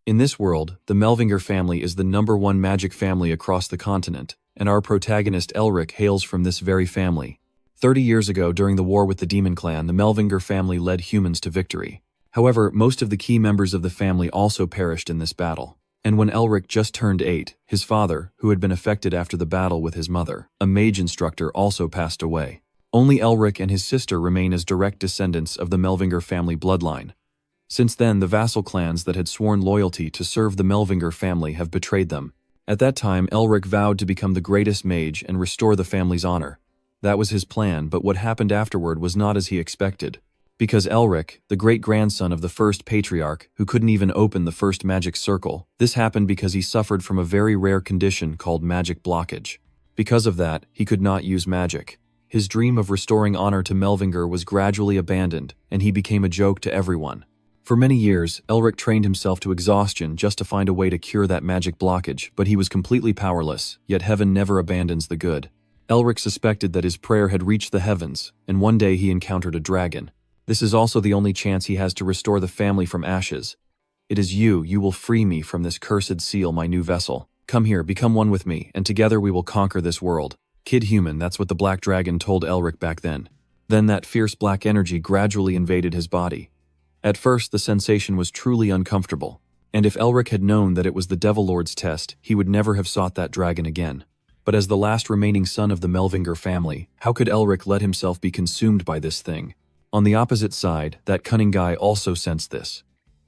In this world, the Melvinger family is the #1 magic family across the continent, and our protagonist Elric hails from this very family. 30 years ago, during the war with the Demon Clan, the Melvinger family led humans to victory. However, most of the key members of the family also perished in this battle. And when Elric just turned 8, his father, who had been affected after the battle with his mother, a mage instructor, also passed away. Only Elric and his sister remain as direct descendants of the Melvinger family bloodline. Since then, the vassal clans that had sworn loyalty to serve the Melvinger family have betrayed them. At that time, Elric vowed to become the greatest mage and restore the family's honor. That was his plan, but what happened afterward was not as he expected. Because Elric, the great-grandson of the first patriarch, who couldn't even open the first magic circle, this happened because he suffered from a very rare condition called magic blockage. Because of that, he could not use magic. His dream of restoring honor to Melvinger was gradually abandoned, and he became a joke to everyone. For many years, Elric trained himself to exhaustion just to find a way to cure that magic blockage, but he was completely powerless, yet heaven never abandons the good. Elric suspected that his prayer had reached the heavens, and one day he encountered a dragon. This is also the only chance he has to restore the family from ashes. "It is you will free me from this cursed seal, my new vessel. Come here, become one with me, and together we will conquer this world." Kid human, that's what the black dragon told Elric back then. Then that fierce black energy gradually invaded his body. At first, the sensation was truly uncomfortable, and if Elric had known that it was the Devil Lord's test, he would never have sought that dragon again. But as the last remaining son of the Melvinger family, how could Elric let himself be consumed by this thing? On the opposite side, that cunning guy also sensed this.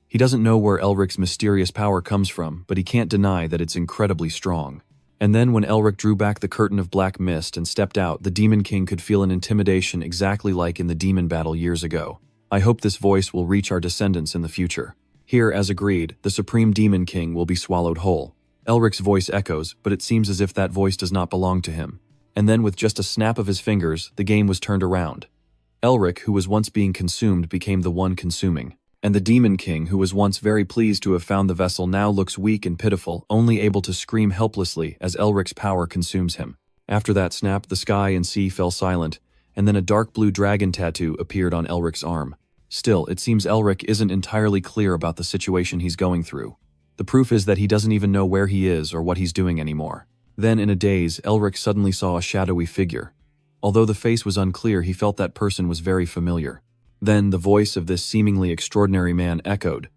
He doesn't know where Elric's mysterious power comes from, but he can't deny that it's incredibly strong. And then when Elric drew back the curtain of black mist and stepped out, the Demon King could feel an intimidation exactly like in the demon battle years ago. "I hope this voice will reach our descendants in the future." Here, as agreed, the Supreme Demon King will be swallowed whole. Elric's voice echoes, but it seems as if that voice does not belong to him. And then with just a snap of his fingers, the game was turned around. Elric, who was once being consumed, became the one consuming. And the Demon King, who was once very pleased to have found the vessel, now looks weak and pitiful, only able to scream helplessly as Elric's power consumes him. After that snap, the sky and sea fell silent, and then a dark blue dragon tattoo appeared on Elric's arm. Still, it seems Elric isn't entirely clear about the situation he's going through. The proof is that he doesn't even know where he is or what he's doing anymore. Then, in a daze, Elric suddenly saw a shadowy figure. Although the face was unclear, he felt that person was very familiar. Then, the voice of this seemingly extraordinary man echoed.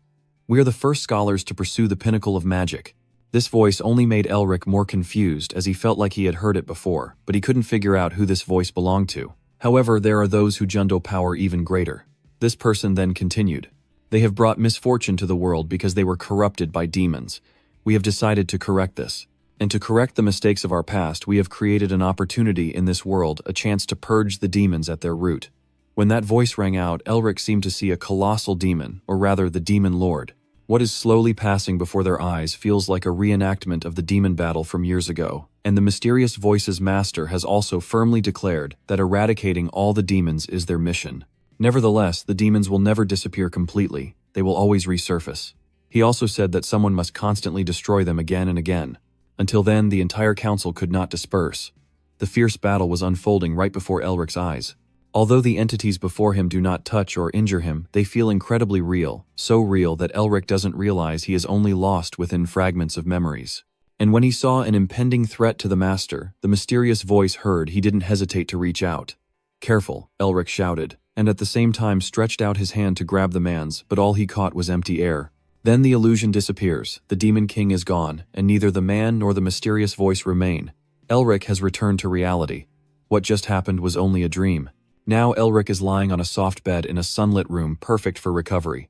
"We are the first scholars to pursue the pinnacle of magic." This voice only made Elric more confused, as he felt like he had heard it before, but he couldn't figure out who this voice belonged to. However, there are those who jundo power even greater. This person then continued. "They have brought misfortune to the world because they were corrupted by demons. We have decided to correct this. And to correct the mistakes of our past, we have created an opportunity in this world, a chance to purge the demons at their root." When that voice rang out, Elric seemed to see a colossal demon, or rather the Demon Lord. What is slowly passing before their eyes feels like a reenactment of the demon battle from years ago, and the mysterious voice's master has also firmly declared that eradicating all the demons is their mission. Nevertheless, the demons will never disappear completely, they will always resurface. He also said that someone must constantly destroy them again and again. Until then, the entire council could not disperse. The fierce battle was unfolding right before Elric's eyes. Although the entities before him do not touch or injure him, they feel incredibly real, so real that Elric doesn't realize he is only lost within fragments of memories. And when he saw an impending threat to the master, the mysterious voice heard, he didn't hesitate to reach out. "Careful," Elric shouted, and at the same time stretched out his hand to grab the man's, but all he caught was empty air. Then the illusion disappears, the Demon King is gone, and neither the man nor the mysterious voice remain. Elric has returned to reality. What just happened was only a dream. Now Elric is lying on a soft bed in a sunlit room, perfect for recovery.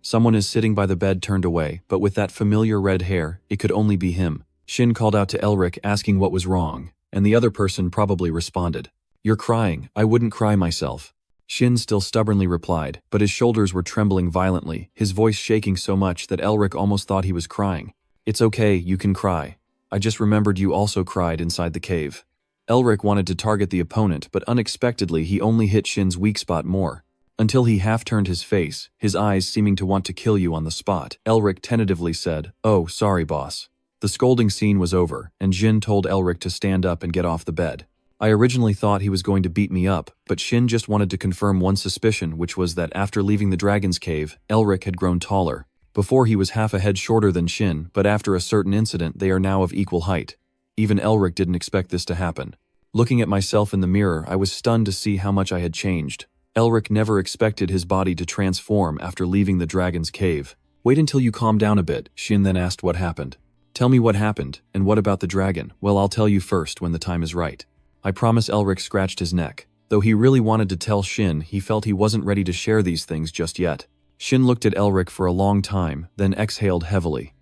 Someone is sitting by the bed turned away, but with that familiar red hair, it could only be him. Shin called out to Elric asking what was wrong, and the other person probably responded. "You're crying, I wouldn't cry myself." Shin still stubbornly replied, but his shoulders were trembling violently, his voice shaking so much that Elric almost thought he was crying. "It's okay, you can cry. I just remembered you also cried inside the cave." Elric wanted to target the opponent, but unexpectedly he only hit Shin's weak spot more. Until he half-turned his face, his eyes seeming to want to kill you on the spot. Elric tentatively said, "Oh, sorry boss." The scolding scene was over, and Shin told Elric to stand up and get off the bed. "I originally thought he was going to beat me up, but Shin just wanted to confirm one suspicion, which was that after leaving the dragon's cave, Elric had grown taller. Before he was half a head shorter than Shin, but after a certain incident they are now of equal height. Even Elric didn't expect this to happen. Looking at myself in the mirror, I was stunned to see how much I had changed. Elric never expected his body to transform after leaving the dragon's cave. Wait until you calm down a bit, Shin then asked what happened. Tell me what happened, and what about the dragon? Well, I'll tell you first when the time is right. I promise. Elric scratched his neck. Though he really wanted to tell Shin, he felt he wasn't ready to share these things just yet. Shin looked at Elric for a long time, then exhaled heavily.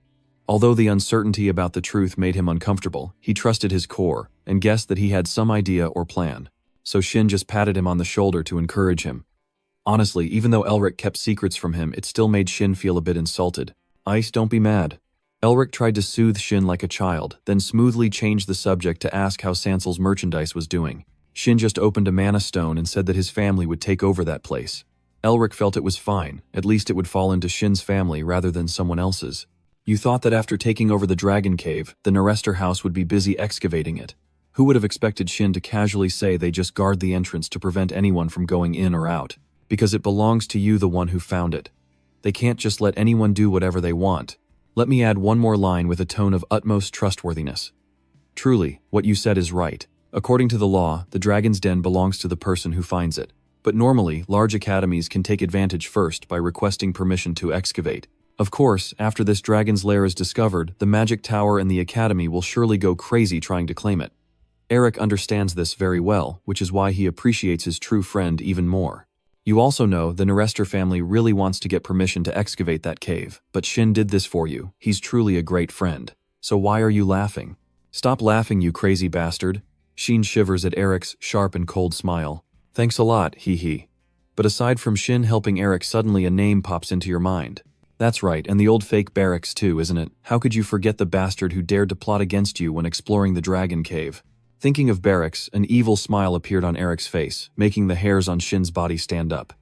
Although the uncertainty about the truth made him uncomfortable, he trusted his core, and guessed that he had some idea or plan. So Shin just patted him on the shoulder to encourage him. Honestly, even though Elric kept secrets from him, it still made Shin feel a bit insulted. Ice, don't be mad. Elric tried to soothe Shin like a child, then smoothly changed the subject to ask how Sansal's merchandise was doing. Shin just opened a mana stone and said that his family would take over that place. Elric felt it was fine, at least it would fall into Shin's family rather than someone else's. You thought that after taking over the Dragon Cave, the Narester house would be busy excavating it. Who would have expected Shin to casually say they just guard the entrance to prevent anyone from going in or out? Because it belongs to you, the one who found it. They can't just let anyone do whatever they want. Let me add one more line with a tone of utmost trustworthiness. Truly, what you said is right. According to the law, the Dragon's Den belongs to the person who finds it. But normally, large academies can take advantage first by requesting permission to excavate. Of course, after this dragon's lair is discovered, the magic tower and the academy will surely go crazy trying to claim it. Eric understands this very well, which is why he appreciates his true friend even more. You also know the Narester family really wants to get permission to excavate that cave, but Shin did this for you. He's truly a great friend. So why are you laughing? Stop laughing, you crazy bastard. Shin shivers at Eric's sharp and cold smile. Thanks a lot, hee. But aside from Shin helping Eric, suddenly a name pops into your mind. That's right, and the old fake barracks too, isn't it? How could you forget the bastard who dared to plot against you when exploring the Dragon Cave? Thinking of barracks, an evil smile appeared on Eric's face, making the hairs on Shin's body stand up.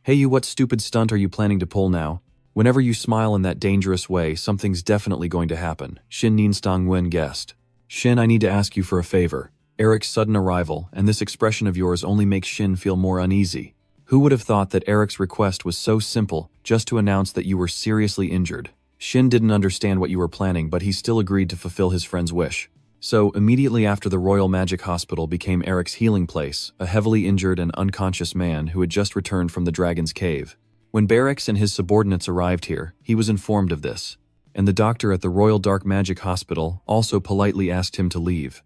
Hey you, what stupid stunt are you planning to pull now? Whenever you smile in that dangerous way, something's definitely going to happen, Shin Ninstong-wen guessed. Shin, I need to ask you for a favor. Eric's sudden arrival, and this expression of yours only makes Shin feel more uneasy. Who would have thought that Eric's request was so simple, just to announce that you were seriously injured? Shin didn't understand what you were planning, but he still agreed to fulfill his friend's wish. So, immediately after the Royal Magic Hospital became Eric's healing place, a heavily injured and unconscious man who had just returned from the Dragon's Cave. When Barracks and his subordinates arrived here, he was informed of this, and the doctor at the Royal Dark Magic Hospital also politely asked him to leave.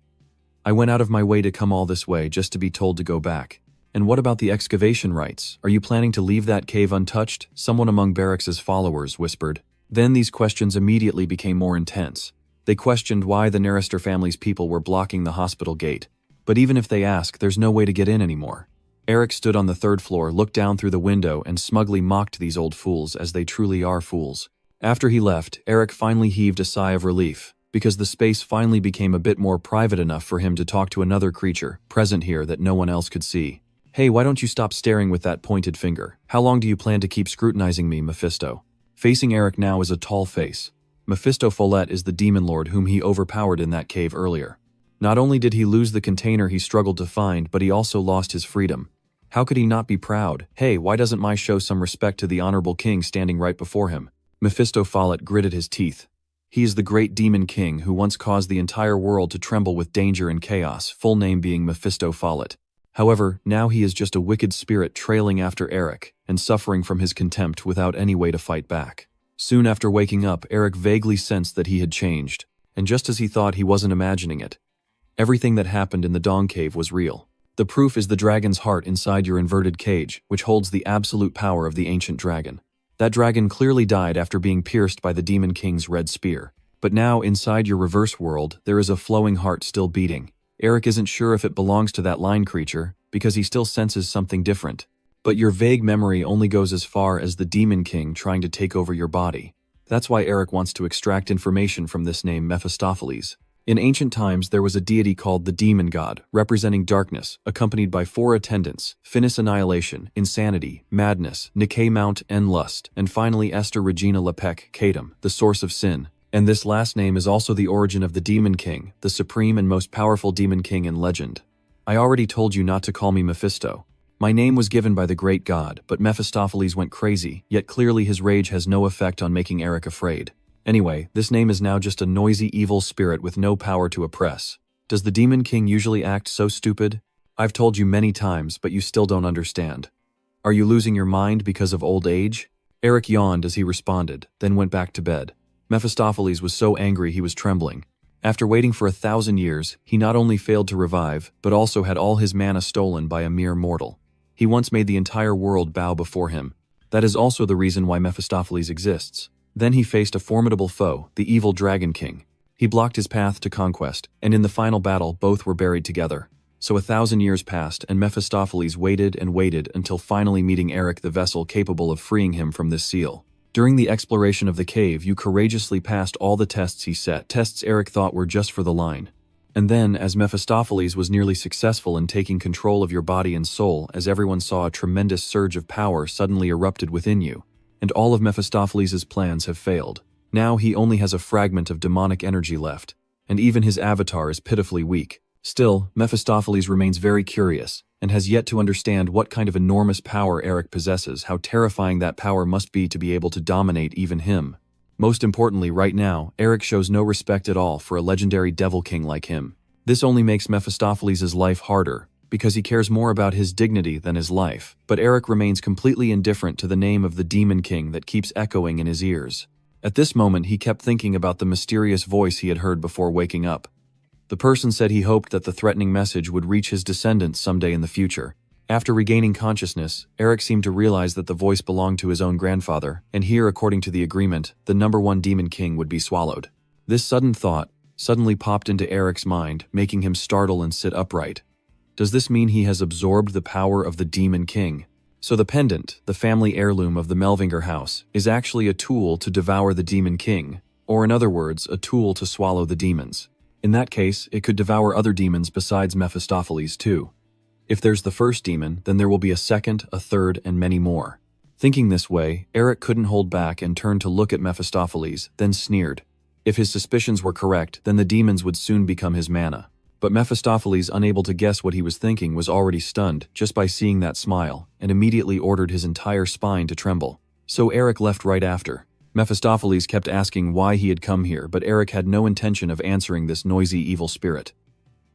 I went out of my way to come all this way just to be told to go back. And what about the excavation rights? Are you planning to leave that cave untouched? Someone among Barracks's followers whispered. Then these questions immediately became more intense. They questioned why the Narester family's people were blocking the hospital gate. But even if they ask, there's no way to get in anymore. Eric stood on the third floor, looked down through the window, and smugly mocked these old fools, as they truly are fools. After he left, Eric finally heaved a sigh of relief, because the space finally became a bit more private enough for him to talk to another creature present here that no one else could see. Hey, why don't you stop staring with that pointed finger? How long do you plan to keep scrutinizing me, Mephisto? Facing Eric now is a tall face. Mephisto Follett is the demon lord whom he overpowered in that cave earlier. Not only did he lose the container he struggled to find, but he also lost his freedom. How could he not be proud? Hey, why doesn't my show some respect to the honorable king standing right before him? Mephisto Follett gritted his teeth. He is the great demon king who once caused the entire world to tremble with danger and chaos, full name being Mephisto Follett. However, now he is just a wicked spirit trailing after Eric and suffering from his contempt without any way to fight back. Soon after waking up, Eric vaguely sensed that he had changed, and just as he thought, he wasn't imagining it. Everything that happened in the Dong Cave was real. The proof is the dragon's heart inside your inverted cage, which holds the absolute power of the ancient dragon. That dragon clearly died after being pierced by the Demon King's red spear. But now, inside your reverse world, there is a flowing heart still beating. Eric isn't sure if it belongs to that line creature, because he still senses something different. But your vague memory only goes as far as the Demon King trying to take over your body. That's why Eric wants to extract information from this name Mephistopheles. In ancient times, there was a deity called the Demon God, representing darkness, accompanied by 4 attendants: Finis Annihilation, Insanity, Madness, Nikkei Mount, and Lust, and finally Esther Regina Lepek, Kadam, the source of sin. And this last name is also the origin of the Demon King, the supreme and most powerful Demon King in legend. I already told you not to call me Mephisto. My name was given by the great god, but Mephistopheles went crazy, yet clearly his rage has no effect on making Eric afraid. Anyway, this name is now just a noisy evil spirit with no power to oppress. Does the Demon King usually act so stupid? I've told you many times, but you still don't understand. Are you losing your mind because of old age? Eric yawned as he responded, then went back to bed. Mephistopheles was so angry he was trembling. After waiting for 1,000 years, he not only failed to revive, but also had all his mana stolen by a mere mortal. He once made the entire world bow before him. That is also the reason why Mephistopheles exists. Then he faced a formidable foe, the evil Dragon King. He blocked his path to conquest, and in the final battle both were buried together. So 1,000 years passed, and Mephistopheles waited and waited until finally meeting Eric, the vessel capable of freeing him from this seal. During the exploration of the cave, you courageously passed all the tests he set, tests Eric thought were just for the line. And then, as Mephistopheles was nearly successful in taking control of your body and soul, as everyone saw a tremendous surge of power suddenly erupted within you, and all of Mephistopheles' plans have failed. Now he only has a fragment of demonic energy left, and even his avatar is pitifully weak. Still, Mephistopheles remains very curious, and has yet to understand what kind of enormous power Eric possesses, how terrifying that power must be to be able to dominate even him. Most importantly, right now, Eric shows no respect at all for a legendary Devil King like him. This only makes Mephistopheles' life harder, because he cares more about his dignity than his life. But Eric remains completely indifferent to the name of the Demon King that keeps echoing in his ears. At this moment, he kept thinking about the mysterious voice he had heard before waking up. The person said he hoped that the threatening message would reach his descendants someday in the future. After regaining consciousness, Eric seemed to realize that the voice belonged to his own grandfather, and here, according to the agreement, the #1 Demon King would be swallowed. This sudden thought suddenly popped into Eric's mind, making him startle and sit upright. Does this mean he has absorbed the power of the Demon King? So the pendant, the family heirloom of the Melvinger house, is actually a tool to devour the Demon King, or in other words, a tool to swallow the demons. In that case, it could devour other demons besides Mephistopheles too. If there's the first demon, then there will be a second, a third, and many more. Thinking this way, Eric couldn't hold back and turned to look at Mephistopheles, then sneered. If his suspicions were correct, then the demons would soon become his mana. But Mephistopheles, unable to guess what he was thinking, was already stunned just by seeing that smile, and immediately ordered his entire spine to tremble. So Eric left right after. Mephistopheles kept asking why he had come here, but Eric had no intention of answering this noisy evil spirit.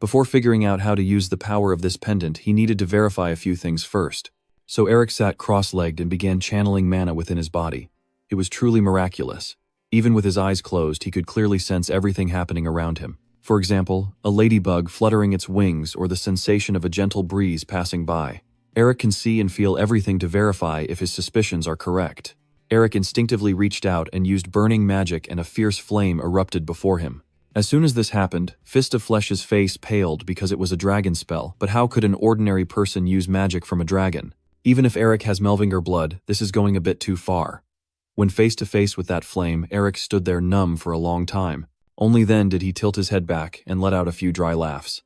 Before figuring out how to use the power of this pendant, he needed to verify a few things first. So Eric sat cross-legged and began channeling mana within his body. It was truly miraculous. Even with his eyes closed, he could clearly sense everything happening around him. For example, a ladybug fluttering its wings or the sensation of a gentle breeze passing by. Eric can see and feel everything to verify if his suspicions are correct. Eric instinctively reached out and used burning magic, and a fierce flame erupted before him. As soon as this happened, Fist of Flesh's face paled because it was a dragon spell, but how could an ordinary person use magic from a dragon? Even if Eric has Melvinger blood, this is going a bit too far. When face to face with that flame, Eric stood there numb for a long time. Only then did he tilt his head back and let out a few dry laughs.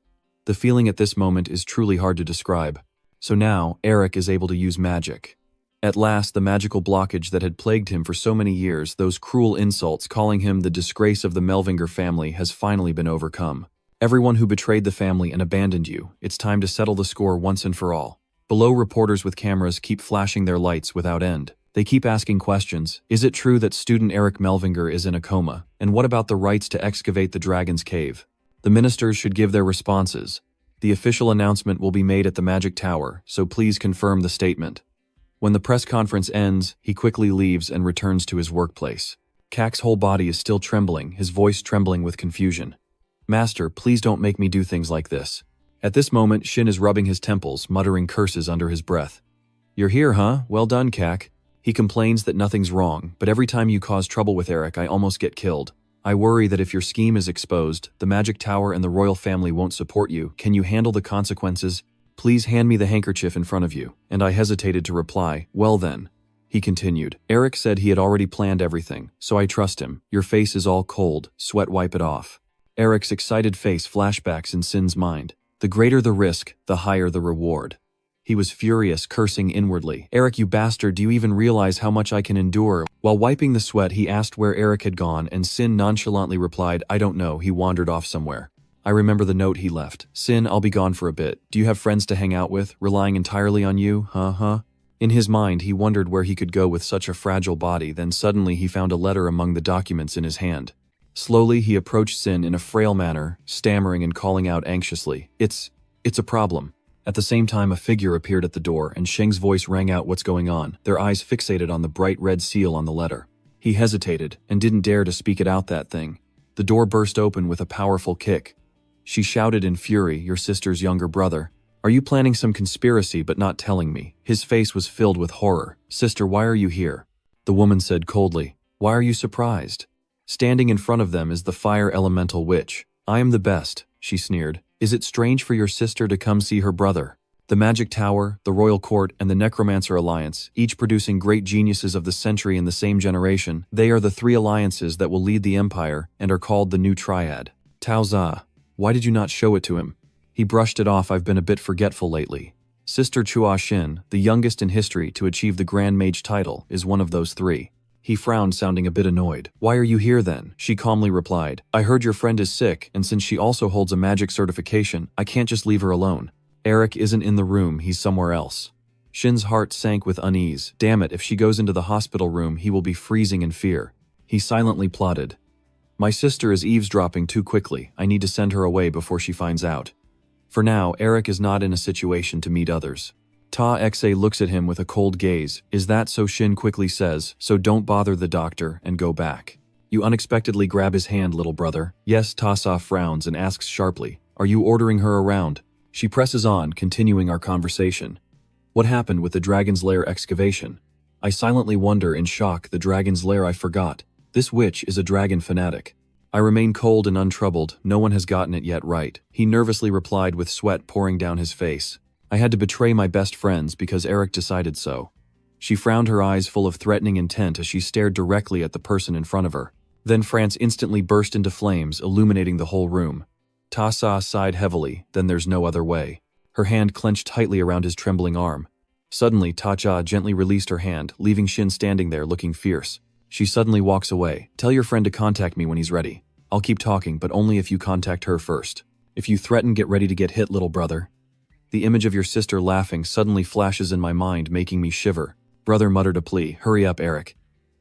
The feeling at this moment is truly hard to describe. So now, Eric is able to use magic. At last, the magical blockage that had plagued him for so many years, those cruel insults calling him the disgrace of the Melvinger family, has finally been overcome. Everyone who betrayed the family and abandoned you, it's time to settle the score once and for all. Below, reporters with cameras keep flashing their lights without end. They keep asking questions. Is it true that student Eric Melvinger is in a coma? And what about the rights to excavate the Dragon's Cave? The ministers should give their responses. The official announcement will be made at the Magic Tower, so please confirm the statement. When the press conference ends, he quickly leaves and returns to his workplace. Kak's whole body is still trembling, his voice trembling with confusion. Master, please don't make me do things like this. At this moment, Shin is rubbing his temples, muttering curses under his breath. You're here, huh? Well done, Kak. He complains that nothing's wrong, but every time you cause trouble with Eric, I almost get killed. I worry that if your scheme is exposed, the Magic Tower and the royal family won't support you. Can you handle the consequences? Please hand me the handkerchief in front of you. And I hesitated to reply. Well then. He continued. Eric said he had already planned everything, so I trust him. Your face is all cold. Sweat wipe it off. Eric's excited face flashbacks in Sin's mind. The greater the risk, the higher the reward. He was furious, cursing inwardly. Eric, you bastard, do you even realize how much I can endure? While wiping the sweat, he asked where Eric had gone, and Sin nonchalantly replied, I don't know, he wandered off somewhere. I remember the note he left. Sin, I'll be gone for a bit. Do you have friends to hang out with, relying entirely on you? Huh? In his mind, he wondered where he could go with such a fragile body, then suddenly he found a letter among the documents in his hand. Slowly, he approached Sin in a frail manner, stammering and calling out anxiously, It's a problem. At the same time, a figure appeared at the door, and Sheng's voice rang out, what's going on, their eyes fixated on the bright red seal on the letter. He hesitated, and didn't dare to speak it out, that thing. The door burst open with a powerful kick. She shouted in fury, your sister's younger brother. Are you planning some conspiracy but not telling me? His face was filled with horror. Sister, why are you here? The woman said coldly. Why are you surprised? Standing in front of them is the fire elemental witch. I am the best, she sneered. Is it strange for your sister to come see her brother? The Magic Tower, the Royal Court, and the Necromancer Alliance, each producing great geniuses of the century in the same generation, they are the three alliances that will lead the Empire and are called the New Triad. Tao Za, why did you not show it to him? He brushed it off. I've been a bit forgetful lately. Sister Chua Shin, the youngest in history to achieve the Grand Mage title, is one of those three. He frowned, sounding a bit annoyed. Why are you here then? She calmly replied. I heard your friend is sick, and since she also holds a magic certification, I can't just leave her alone. Eric isn't in the room, he's somewhere else. Shin's heart sank with unease. Damn it, if she goes into the hospital room, he will be freezing in fear. He silently plotted. My sister is eavesdropping too quickly. I need to send her away before she finds out. For now, Eric is not in a situation to meet others. Ta Xe looks at him with a cold gaze. Is that so? Shin quickly says, so don't bother the doctor and go back. You unexpectedly grab his hand, little brother. Yes, Ta Sa frowns and asks sharply, are you ordering her around? She presses on, continuing our conversation. What happened with the Dragon's Lair excavation? I silently wonder in shock. The Dragon's Lair, I forgot. This witch is a dragon fanatic. I remain cold and untroubled. No one has gotten it yet right. He nervously replied with sweat pouring down his face. I had to betray my best friends because Eric decided so. She frowned, her eyes full of threatening intent as she stared directly at the person in front of her. Then France instantly burst into flames, illuminating the whole room. Ta Sa sighed heavily, then there's no other way. Her hand clenched tightly around his trembling arm. Suddenly, Ta Cha gently released her hand, leaving Shin standing there looking fierce. She suddenly walks away. Tell your friend to contact me when he's ready. I'll keep talking, but only if you contact her first. If you threaten, get ready to get hit, little brother. The image of your sister laughing suddenly flashes in my mind, making me shiver. Brother muttered a plea. Hurry up, Eric.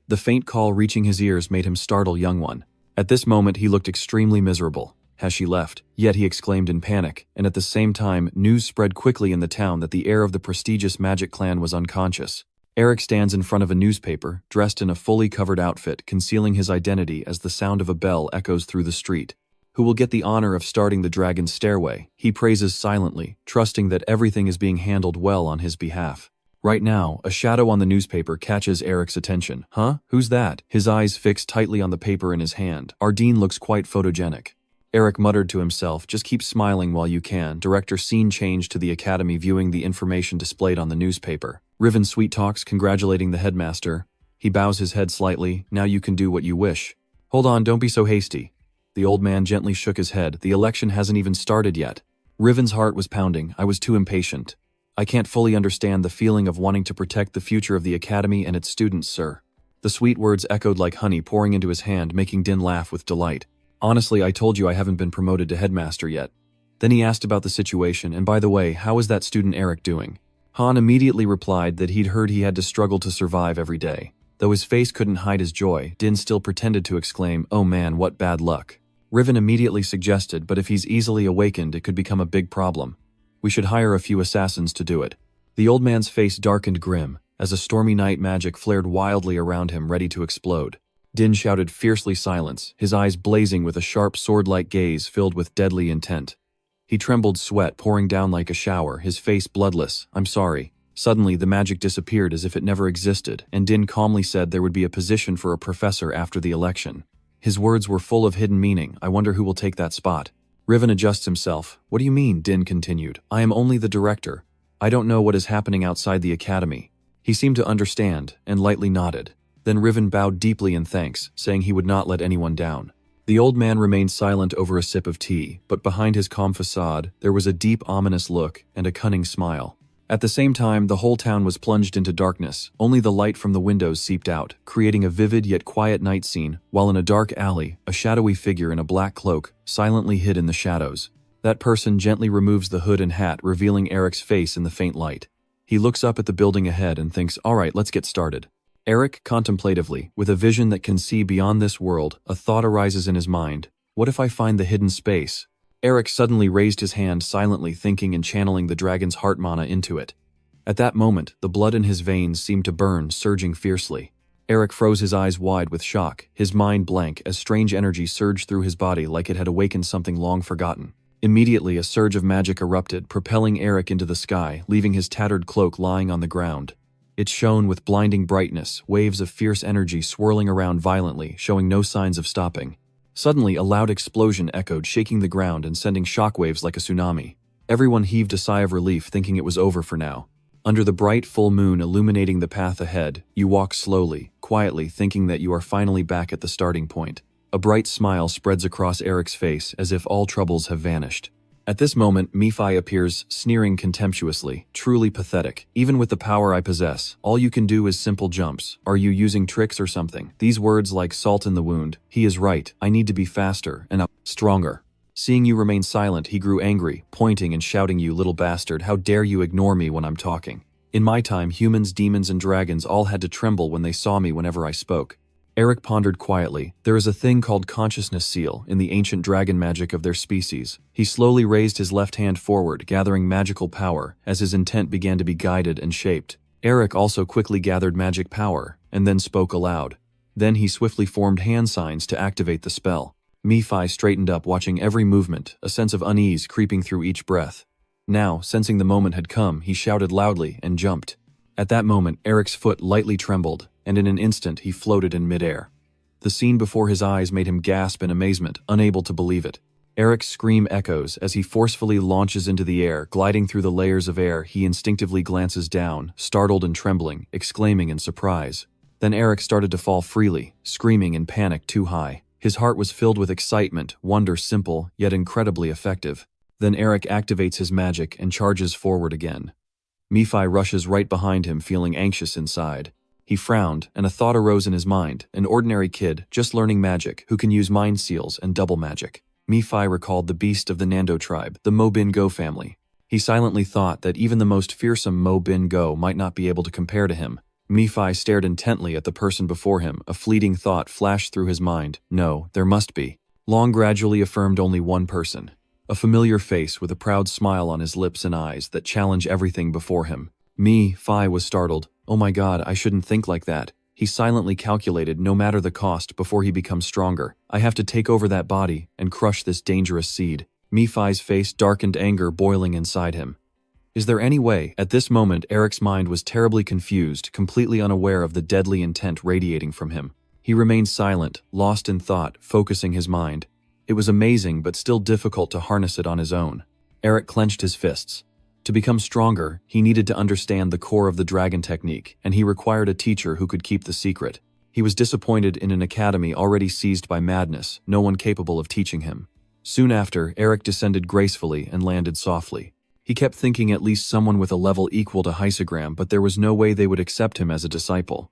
The faint call reaching his ears made him startle young one. At this moment, he looked extremely miserable. Has she left? Yet he exclaimed in panic, and at the same time, news spread quickly in the town that the heir of the prestigious magic clan was unconscious. Eric stands in front of a newspaper, dressed in a fully covered outfit, concealing his identity as the sound of a bell echoes through the street. Who will get the honor of starting the dragon's stairway? He praises silently, trusting that everything is being handled well on his behalf. Right now, a shadow on the newspaper catches Eric's attention. Huh? Who's that? His eyes fixed tightly on the paper in his hand. Ardeen looks quite photogenic. Eric muttered to himself, just keep smiling while you can. Director scene changed to the academy, viewing the information displayed on the newspaper. Riven sweet talks, congratulating the headmaster. He bows his head slightly. Now you can do what you wish. Hold on, don't be so hasty. The old man gently shook his head. The election hasn't even started yet. Riven's heart was pounding. I was too impatient. I can't fully understand the feeling of wanting to protect the future of the academy and its students, sir. The sweet words echoed like honey pouring into his hand, making Din laugh with delight. Honestly, I told you I haven't been promoted to headmaster yet. Then he asked about the situation, and by the way, how is that student Eric doing? Han immediately replied that he'd heard he had to struggle to survive every day. Though his face couldn't hide his joy, Din still pretended to exclaim, oh man, what bad luck. Riven immediately suggested, but if he's easily awakened, it could become a big problem. We should hire a few assassins to do it. The old man's face darkened grim, as a stormy night magic flared wildly around him, ready to explode. Din shouted fiercely silence, his eyes blazing with a sharp sword-like gaze filled with deadly intent. He trembled, sweat pouring down like a shower, his face bloodless. I'm sorry. Suddenly, the magic disappeared as if it never existed, and Din calmly said there would be a position for a professor after the election. His words were full of hidden meaning. I wonder who will take that spot. Riven adjusts himself. What do you mean? Din continued. I am only the director. I don't know what is happening outside the academy. He seemed to understand, and lightly nodded. Then Riven bowed deeply in thanks, saying he would not let anyone down. The old man remained silent over a sip of tea, but behind his calm facade, there was a deep, ominous look and a cunning smile. At the same time, the whole town was plunged into darkness. Only the light from the windows seeped out, creating a vivid yet quiet night scene, while in a dark alley, a shadowy figure in a black cloak silently hid in the shadows. That person gently removes the hood and hat, revealing Eric's face in the faint light. He looks up at the building ahead and thinks, all right, let's get started. Eric, contemplatively, with a vision that can see beyond this world, a thought arises in his mind. What if I find the hidden space? Eric suddenly raised his hand, silently thinking and channeling the dragon's heart mana into it. At that moment, the blood in his veins seemed to burn, surging fiercely. Eric froze his eyes wide with shock, his mind blank as strange energy surged through his body like it had awakened something long forgotten. Immediately, a surge of magic erupted, propelling Eric into the sky, leaving his tattered cloak lying on the ground. It shone with blinding brightness, waves of fierce energy swirling around violently, showing no signs of stopping. Suddenly, a loud explosion echoed, shaking the ground and sending shockwaves like a tsunami. Everyone heaved a sigh of relief, thinking it was over for now. Under the bright full moon illuminating the path ahead, you walk slowly, quietly, thinking that you are finally back at the starting point. A bright smile spreads across Eric's face, as if all troubles have vanished. At this moment, Nephi appears, sneering contemptuously. Truly pathetic. Even with the power I possess, all you can do is simple jumps. Are you using tricks or something? These words like salt in the wound. He is right. I need to be faster and stronger. Seeing you remain silent, he grew angry, pointing and shouting, you little bastard, how dare you ignore me when I'm talking? In my time, humans, demons, and dragons all had to tremble when they saw me whenever I spoke. Eric pondered quietly. There is a thing called consciousness seal in the ancient dragon magic of their species. He slowly raised his left hand forward, gathering magical power, as his intent began to be guided and shaped. Eric also quickly gathered magic power, and then spoke aloud. Then he swiftly formed hand signs to activate the spell. Nephi straightened up, watching every movement, a sense of unease creeping through each breath. Now, sensing the moment had come, he shouted loudly and jumped. At that moment, Eric's foot lightly trembled, and in an instant he floated in midair. The scene before his eyes made him gasp in amazement, unable to believe it. Eric's scream echoes as he forcefully launches into the air. Gliding through the layers of air, he instinctively glances down, startled and trembling, exclaiming in surprise. Then Eric started to fall freely, screaming in panic too high. His heart was filled with excitement, wonder, simple, yet incredibly effective. Then Eric activates his magic and charges forward again. Nephi rushes right behind him, feeling anxious inside. He frowned, and a thought arose in his mind, an ordinary kid, just learning magic, who can use mind seals and double magic. Nephi recalled the beast of the Nando tribe, the Mo Bin Go family. He silently thought that even the most fearsome Mo Bin Go might not be able to compare to him. Nephi stared intently at the person before him. A fleeting thought flashed through his mind. No, there must be. Long gradually affirmed only one person. A familiar face with a proud smile on his lips and eyes that challenge everything before him. Nephi was startled. Oh my God, I shouldn't think like that. He silently calculated, no matter the cost, before he becomes stronger. I have to take over that body and crush this dangerous seed. Nephi's face darkened, anger boiling inside him. Is there any way? At this moment, Eric's mind was terribly confused, completely unaware of the deadly intent radiating from him. He remained silent, lost in thought, focusing his mind. It was amazing, but still difficult to harness it on his own. Eric clenched his fists. To become stronger, he needed to understand the core of the dragon technique, and he required a teacher who could keep the secret. He was disappointed in an academy already seized by madness, no one capable of teaching him. Soon after, Eric descended gracefully and landed softly. He kept thinking at least someone with a level equal to Heisegram, but there was no way they would accept him as a disciple.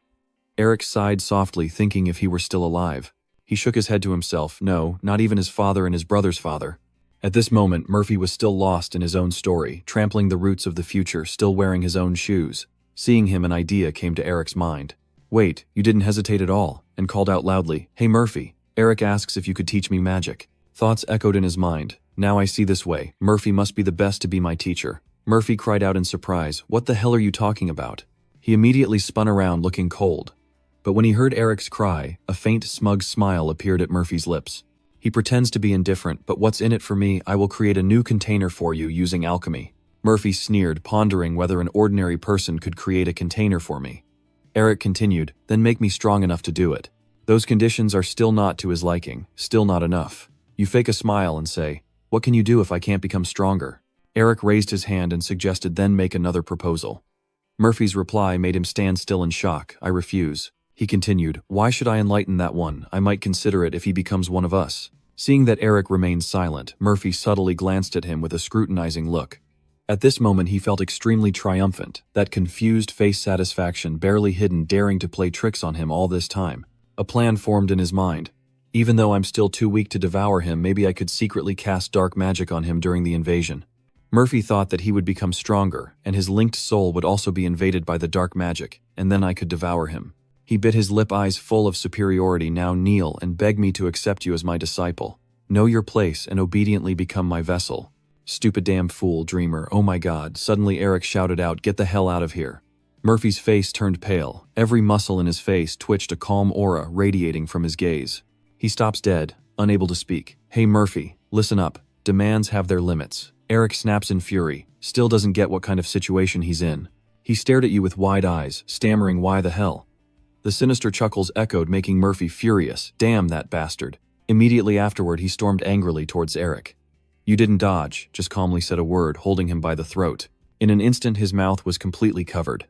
Eric sighed softly, thinking if he were still alive. He shook his head to himself. No, not even his father and his brother's father. At this moment, Murphy was still lost in his own story, trampling the roots of the future, still wearing his own shoes. Seeing him, an idea came to Eric's mind. Wait, you didn't hesitate at all, and called out loudly, Hey Murphy, Eric asks if you could teach me magic. Thoughts echoed in his mind. Now I see this way. Murphy must be the best to be my teacher. Murphy cried out in surprise. What the hell are you talking about? He immediately spun around, looking cold. But when he heard Eric's cry, a faint, smug smile appeared at Murphy's lips. He pretends to be indifferent, but what's in it for me? I will create a new container for you using alchemy. Murphy sneered, pondering whether an ordinary person could create a container for me. Eric continued, then make me strong enough to do it. Those conditions are still not to his liking, still not enough. You fake a smile and say, what can you do if I can't become stronger? Eric raised his hand and suggested then make another proposal. Murphy's reply made him stand still in shock. I refuse. He continued, why should I enlighten that one? I might consider it if he becomes one of us. Seeing that Eric remained silent, Murphy subtly glanced at him with a scrutinizing look. At this moment he felt extremely triumphant, that confused face satisfaction barely hidden daring to play tricks on him all this time. A plan formed in his mind. Even though I'm still too weak to devour him, maybe I could secretly cast dark magic on him during the invasion. Murphy thought that he would become stronger, and his linked soul would also be invaded by the dark magic, and then I could devour him. He bit his lip, eyes full of superiority. Now kneel and beg me to accept you as my disciple. Know your place and obediently become my vessel. Stupid damn fool, dreamer, oh my god. Suddenly Eric shouted out, get the hell out of here. Murphy's face turned pale. Every muscle in his face twitched, a calm aura radiating from his gaze. He stops dead, unable to speak. Hey Murphy, listen up. Demands have their limits. Eric snaps in fury, still doesn't get what kind of situation he's in. He stared at you with wide eyes, stammering, why the hell? The sinister chuckles echoed, making Murphy furious. Damn that bastard. Immediately afterward he stormed angrily towards Eric. You didn't dodge, just calmly said a word, holding him by the throat. In an instant his mouth was completely covered.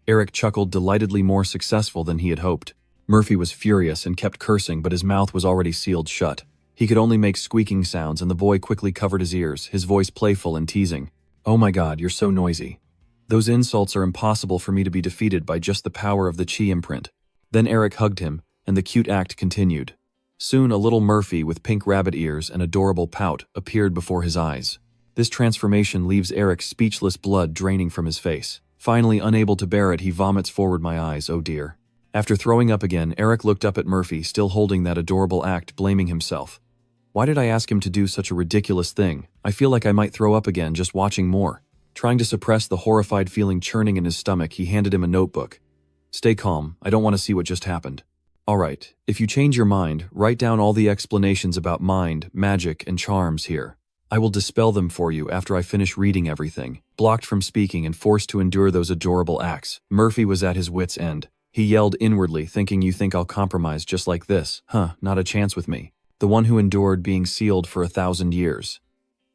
Eric chuckled delightedly, more successful than he had hoped. Murphy was furious and kept cursing, but his mouth was already sealed shut. He could only make squeaking sounds, and the boy quickly covered his ears, his voice playful and teasing. Oh my god, you're so noisy. Those insults are impossible for me to be defeated by just the power of the chi imprint. Then Eric hugged him, and the cute act continued. Soon a little Murphy with pink rabbit ears and adorable pout appeared before his eyes. This transformation leaves Eric speechless, blood draining from his face. Finally, unable to bear it, he vomits forward. My eyes, oh dear. After throwing up again, Eric looked up at Murphy, still holding that adorable act, blaming himself. Why did I ask him to do such a ridiculous thing? I feel like I might throw up again just watching more. Trying to suppress the horrified feeling churning in his stomach, he handed him a notebook. Stay calm, I don't want to see what just happened. Alright, if you change your mind, write down all the explanations about mind, magic, and charms here. I will dispel them for you after I finish reading everything. Blocked from speaking and forced to endure those adorable acts, Murphy was at his wit's end. He yelled inwardly, thinking, you think I'll compromise just like this? Huh, not a chance with me. The one who endured being sealed for 1,000 years.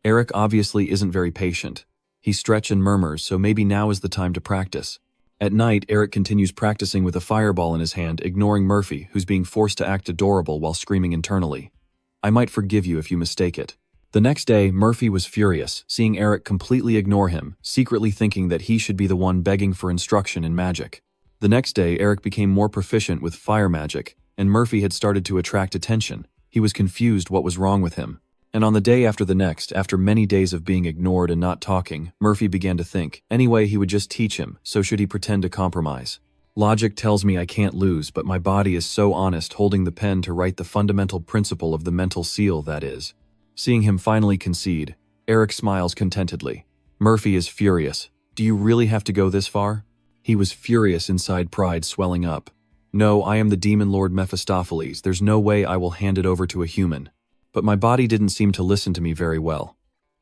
Eric obviously isn't very patient. He stretches and murmurs, so maybe now is the time to practice. At night, Eric continues practicing with a fireball in his hand, ignoring Murphy, who's being forced to act adorable while screaming internally. I might forgive you if you mistake it. The next day, Murphy was furious, seeing Eric completely ignore him, secretly thinking that he should be the one begging for instruction in magic. The next day, Eric became more proficient with fire magic, and Murphy had started to attract attention. He was confused what was wrong with him. And on the day after the next, after many days of being ignored and not talking, Murphy began to think, anyway, he would just teach him, so should he pretend to compromise? Logic tells me I can't lose, but my body is so honest, holding the pen to write the fundamental principle of the mental seal, that is. Seeing him finally concede, Eric smiles contentedly. Murphy is furious. Do you really have to go this far? He was furious inside, pride swelling up. No, I am the demon lord Mephistopheles. There's no way I will hand it over to a human. But my body didn't seem to listen to me very well.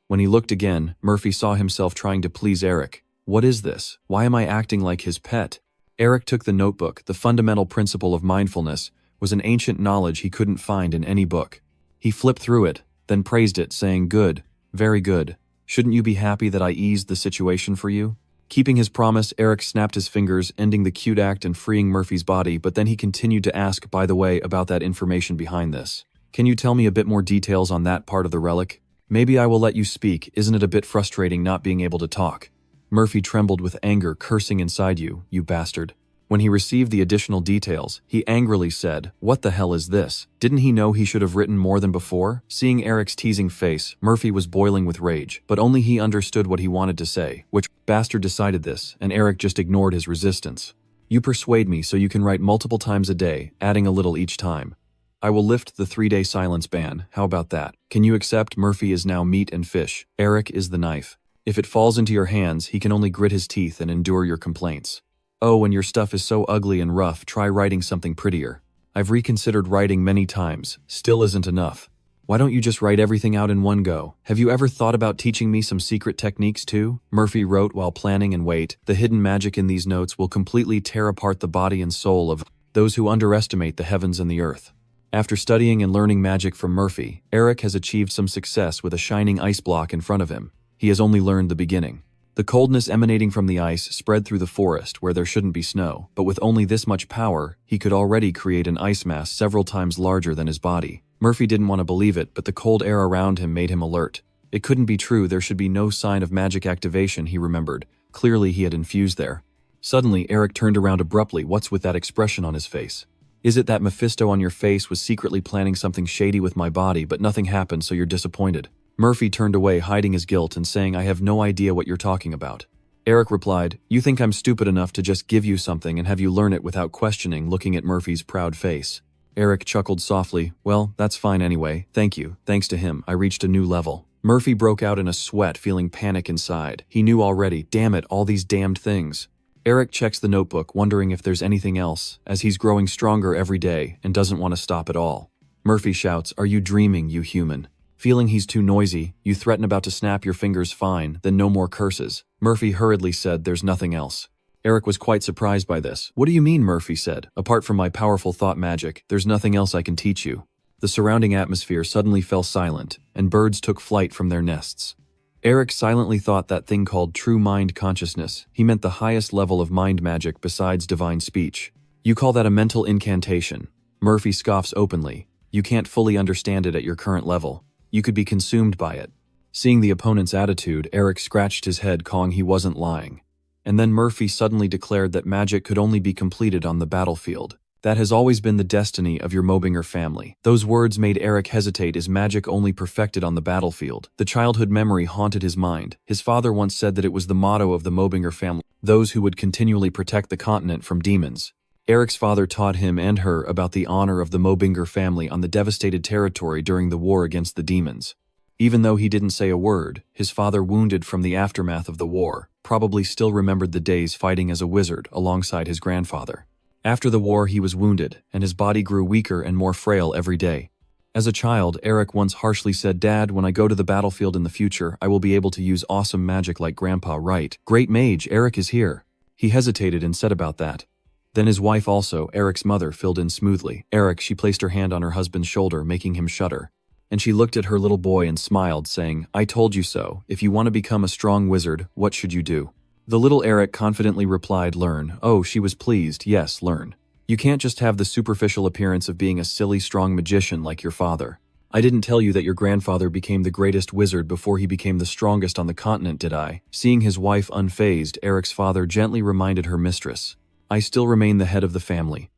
When he looked again, Murphy saw himself trying to please Eric. What is this? Why am I acting like his pet? Eric took the notebook. The fundamental principle of mindfulness was an ancient knowledge he couldn't find in any book. He flipped through it, then praised it, saying, good, very good. Shouldn't you be happy that I eased the situation for you? Keeping his promise, Eric snapped his fingers, ending the cute act and freeing Murphy's body, but then he continued to ask, by the way, about that information behind this. Can you tell me a bit more details on that part of the relic? Maybe I will let you speak. Isn't it a bit frustrating not being able to talk? Murphy trembled with anger, cursing inside you bastard. When he received the additional details, he angrily said, what the hell is this? Didn't he know he should have written more than before? Seeing Eric's teasing face, Murphy was boiling with rage, but only he understood what he wanted to say. Which bastard decided this, and Eric just ignored his resistance. You persuade me so you can write multiple times a day, adding a little each time. I will lift the 3-day silence ban. How about that? Can you accept? Murphy is now meat and fish. Eric is the knife. If it falls into your hands, he can only grit his teeth and endure your complaints. Oh, and your stuff is so ugly and rough, try writing something prettier. I've reconsidered writing many times, still isn't enough. Why don't you just write everything out in one go? Have you ever thought about teaching me some secret techniques too? Murphy wrote while planning, and wait, the hidden magic in these notes will completely tear apart the body and soul of those who underestimate the heavens and the earth. After studying and learning magic from Murphy, Eric has achieved some success with a shining ice block in front of him. He has only learned the beginning. The coldness emanating from the ice spread through the forest where there shouldn't be snow, but with only this much power, he could already create an ice mass several times larger than his body. Murphy didn't want to believe it, but the cold air around him made him alert. It couldn't be true, there should be no sign of magic activation, he remembered. Clearly he had infused there. Suddenly, Eric turned around abruptly. What's with that expression on his face? Is it that Mephisto on your face was secretly planning something shady with my body, but nothing happened, so you're disappointed? Murphy turned away, hiding his guilt and saying, I have no idea what you're talking about. Eric replied, you think I'm stupid enough to just give you something and have you learn it without questioning, looking at Murphy's proud face. Eric chuckled softly, well, that's fine anyway, thank you. Thanks to him, I reached a new level. Murphy broke out in a sweat, feeling panic inside. He knew already, damn it, all these damned things. Eric checks the notebook, wondering if there's anything else, as he's growing stronger every day and doesn't want to stop at all. Murphy shouts, are you dreaming, you human? Feeling he's too noisy, you threaten about to snap your fingers. Fine, then no more curses. Murphy hurriedly said, there's nothing else. Eric was quite surprised by this. What do you mean, Murphy said. Apart from my powerful thought magic, there's nothing else I can teach you. The surrounding atmosphere suddenly fell silent, and birds took flight from their nests. Eric silently thought that thing called true mind consciousness. He meant the highest level of mind magic besides divine speech. You call that a mental incantation? Murphy scoffs openly. You can't fully understand it at your current level. You could be consumed by it. Seeing the opponent's attitude, Eric scratched his head, calling he wasn't lying. And then Murphy suddenly declared that magic could only be completed on the battlefield. That has always been the destiny of your Melvinger family. Those words made Eric hesitate. Is magic only perfected on the battlefield? The childhood memory haunted his mind. His father once said that it was the motto of the Melvinger family, those who would continually protect the continent from demons. Eric's father taught him and her about the honor of the Melvinger family on the devastated territory during the war against the demons. Even though he didn't say a word, his father, wounded from the aftermath of the war, probably still remembered the days fighting as a wizard alongside his grandfather. After the war, he was wounded, and his body grew weaker and more frail every day. As a child, Eric once harshly said, Dad, when I go to the battlefield in the future, I will be able to use awesome magic like Grandpa, right? Great mage, Eric is here. He hesitated and said about that. Then his wife also, Eric's mother, filled in smoothly. Eric, she placed her hand on her husband's shoulder, making him shudder. And she looked at her little boy and smiled, saying, I told you so. If you want to become a strong wizard, what should you do? The little Eric confidently replied, learn. Oh, she was pleased. Yes, learn. You can't just have the superficial appearance of being a silly, strong magician like your father. I didn't tell you that your grandfather became the greatest wizard before he became the strongest on the continent, did I? Seeing his wife unfazed, Eric's father gently reminded her mistress, I still remain the head of the family.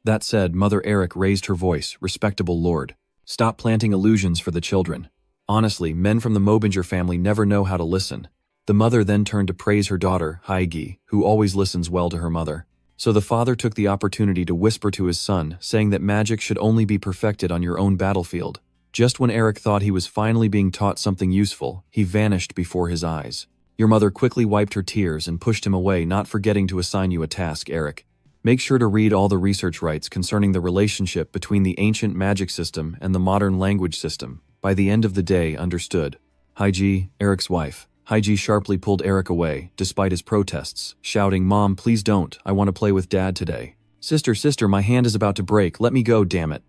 That said, Mother Eric raised her voice, respectable lord. Stop planting illusions for the children. Honestly, men from the Melvinger family never know how to listen. The mother then turned to praise her daughter, Haigi, who always listens well to her mother. So the father took the opportunity to whisper to his son, saying that magic should only be perfected on your own battlefield. Just when Eric thought he was finally being taught something useful, he vanished before his eyes. Your mother quickly wiped her tears and pushed him away, not forgetting to assign you a task, Eric. Make sure to read all the research rights concerning the relationship between the ancient magic system and the modern language system. By the end of the day, understood. Haigi, Eric's wife. Haigi sharply pulled Eric away, despite his protests, shouting, Mom, please don't. I want to play with Dad today. Sister, my hand is about to break. Let me go, damn it.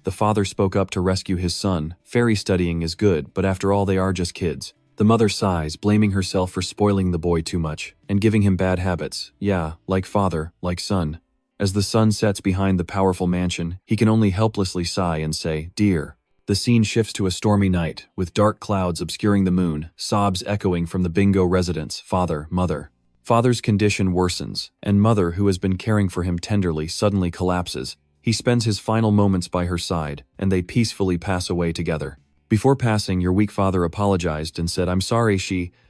The father spoke up to rescue his son. Fairy studying is good, but after all, they are just kids. The mother sighs, blaming herself for spoiling the boy too much and giving him bad habits. Yeah, like father, like son. As the sun sets behind the powerful mansion, he can only helplessly sigh and say, Dear. The scene shifts to a stormy night, with dark clouds obscuring the moon, sobs echoing from the bingo residence. Father, mother. Father's condition worsens, and mother, who has been caring for him tenderly, suddenly collapses. He spends his final moments by her side, and they peacefully pass away together. Before passing, your weak father apologized and said, I'm sorry,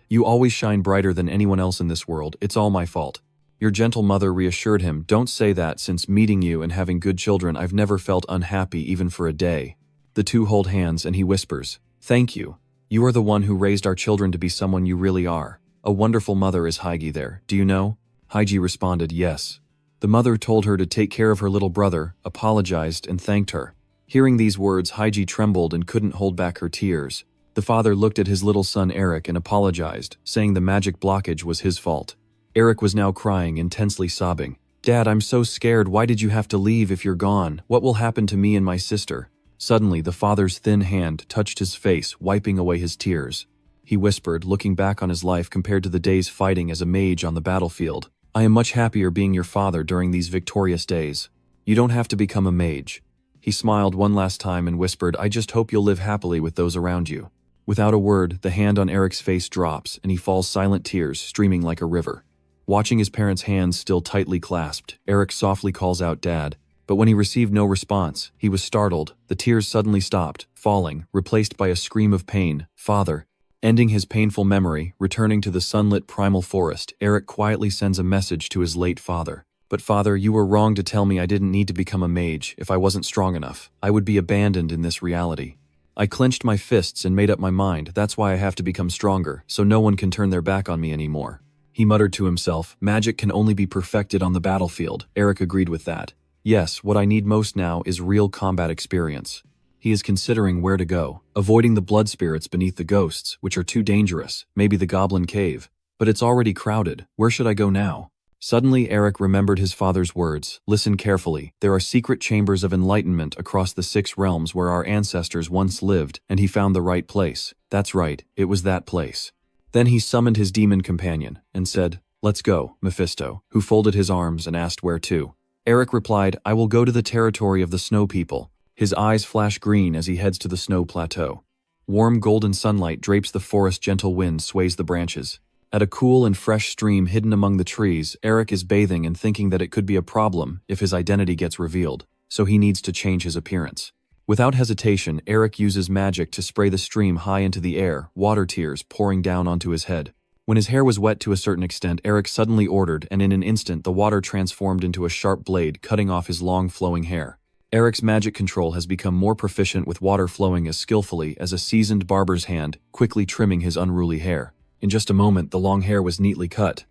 you always shine brighter than anyone else in this world. It's all my fault. Your gentle mother reassured him, Don't say that. Since meeting you and having good children, I've never felt unhappy even for a day. The two hold hands and he whispers, Thank you. You are the one who raised our children to be someone you really are. A wonderful mother is Haigi there, do you know? Haigi responded, Yes. The mother told her to take care of her little brother, apologized, and thanked her. Hearing these words, Haigi trembled and couldn't hold back her tears. The father looked at his little son Eric and apologized, saying the magic blockage was his fault. Eric was now crying, intensely sobbing. Dad, I'm so scared. Why did you have to leave if you're gone? What will happen to me and my sister? Suddenly, the father's thin hand touched his face, wiping away his tears. He whispered, looking back on his life compared to the days fighting as a mage on the battlefield. I am much happier being your father during these victorious days. You don't have to become a mage. He smiled one last time and whispered, I just hope you'll live happily with those around you. Without a word, the hand on Eric's face drops, and he falls silent, tears streaming like a river. Watching his parents' hands still tightly clasped, Eric softly calls out, "Dad." But when he received no response, he was startled. The tears suddenly stopped, falling, replaced by a scream of pain, "Father." Ending his painful memory, returning to the sunlit primal forest, Eric quietly sends a message to his late father. "But father, you were wrong to tell me I didn't need to become a mage. If I wasn't strong enough, I would be abandoned in this reality. I clenched my fists and made up my mind. That's why I have to become stronger, so no one can turn their back on me anymore." He muttered to himself, "Magic can only be perfected on the battlefield." Eric agreed with that. "Yes, what I need most now is real combat experience." He is considering where to go, avoiding the blood spirits beneath the ghosts, which are too dangerous, maybe the goblin cave. But it's already crowded. Where should I go now? Suddenly, Eric remembered his father's words. "Listen carefully. There are secret chambers of enlightenment across the 6 realms where our ancestors once lived," and he found the right place. That's right, it was that place. Then he summoned his demon companion and said, "Let's go, Mephisto," who folded his arms and asked where to. Eric replied, "I will go to the territory of the Snow People." His eyes flash green as he heads to the snow plateau. Warm golden sunlight drapes the forest, gentle wind sways the branches. At a cool and fresh stream hidden among the trees, Eric is bathing and thinking that it could be a problem if his identity gets revealed, so he needs to change his appearance. Without hesitation, Eric uses magic to spray the stream high into the air, water tears pouring down onto his head. When his hair was wet to a certain extent, Eric suddenly ordered, and in an instant the water transformed into a sharp blade, cutting off his long flowing hair. Eric's magic control has become more proficient, with water flowing as skillfully as a seasoned barber's hand, quickly trimming his unruly hair. In just a moment, the long hair was neatly cut.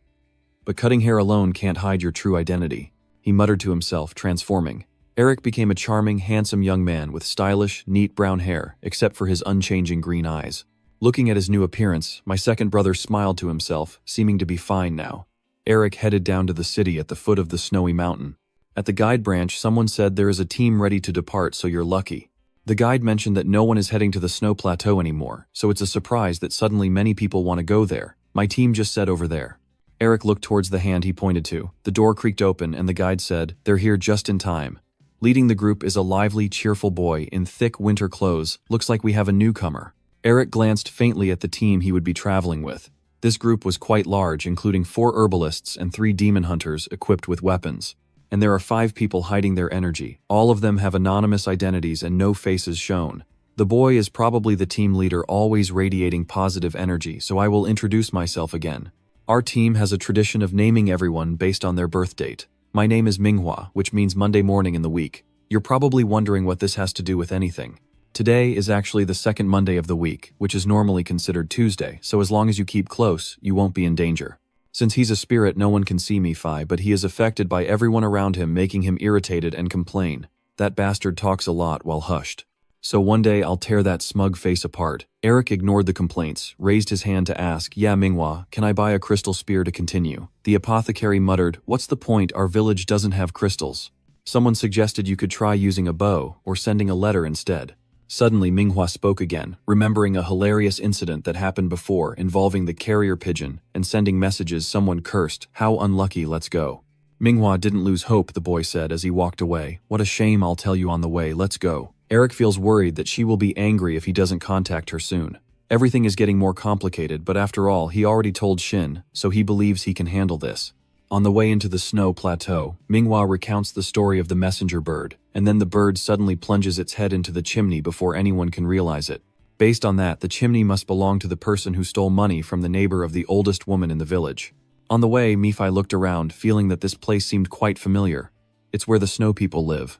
But cutting hair alone can't hide your true identity, he muttered to himself, transforming. Eric became a charming, handsome young man with stylish, neat brown hair, except for his unchanging green eyes. Looking at his new appearance, my second brother smiled to himself, seeming to be fine now. Eric headed down to the city at the foot of the snowy mountain. At the guide branch, someone said, "There is a team ready to depart, so you're lucky." The guide mentioned that no one is heading to the snow plateau anymore, so it's a surprise that suddenly many people want to go there. "My team just said over there." Eric looked towards the hand he pointed to. The door creaked open and the guide said, "They're here just in time." Leading the group is a lively, cheerful boy in thick winter clothes. "Looks like we have a newcomer." Eric glanced faintly at the team he would be traveling with. This group was quite large, including 4 herbalists and 3 demon hunters equipped with weapons. And there are 5 people hiding their energy. All of them have anonymous identities and no faces shown. The boy is probably the team leader, always radiating positive energy, so I will introduce myself again. Our team has a tradition of naming everyone based on their birth date. My name is Manhwa, which means Monday morning in the week. You're probably wondering what this has to do with anything. Today is actually the second Monday of the week, which is normally considered Tuesday, so as long as you keep close, you won't be in danger. Since he's a spirit, no one can see Nephi, but he is affected by everyone around him, making him irritated and complain. That bastard talks a lot while hushed. So one day I'll tear that smug face apart. Eric ignored the complaints, raised his hand to ask, "Yeah, Manhwa, can I buy a crystal spear to continue?" The apothecary muttered, "What's the point? Our village doesn't have crystals." Someone suggested you could try using a bow, or sending a letter instead. Suddenly, Manhwa spoke again, remembering a hilarious incident that happened before involving the carrier pigeon and sending messages someone cursed. "How unlucky, let's go." Manhwa didn't lose hope, the boy said as he walked away. "What a shame, I'll tell you on the way, let's go." Eric feels worried that she will be angry if he doesn't contact her soon. Everything is getting more complicated, but after all, he already told Shin, so he believes he can handle this. On the way into the snow plateau, Manhwa recounts the story of the messenger bird, and then the bird suddenly plunges its head into the chimney before anyone can realize it. Based on that, the chimney must belong to the person who stole money from the neighbor of the oldest woman in the village. On the way, Nephi looked around, feeling that this place seemed quite familiar. It's where the snow people live.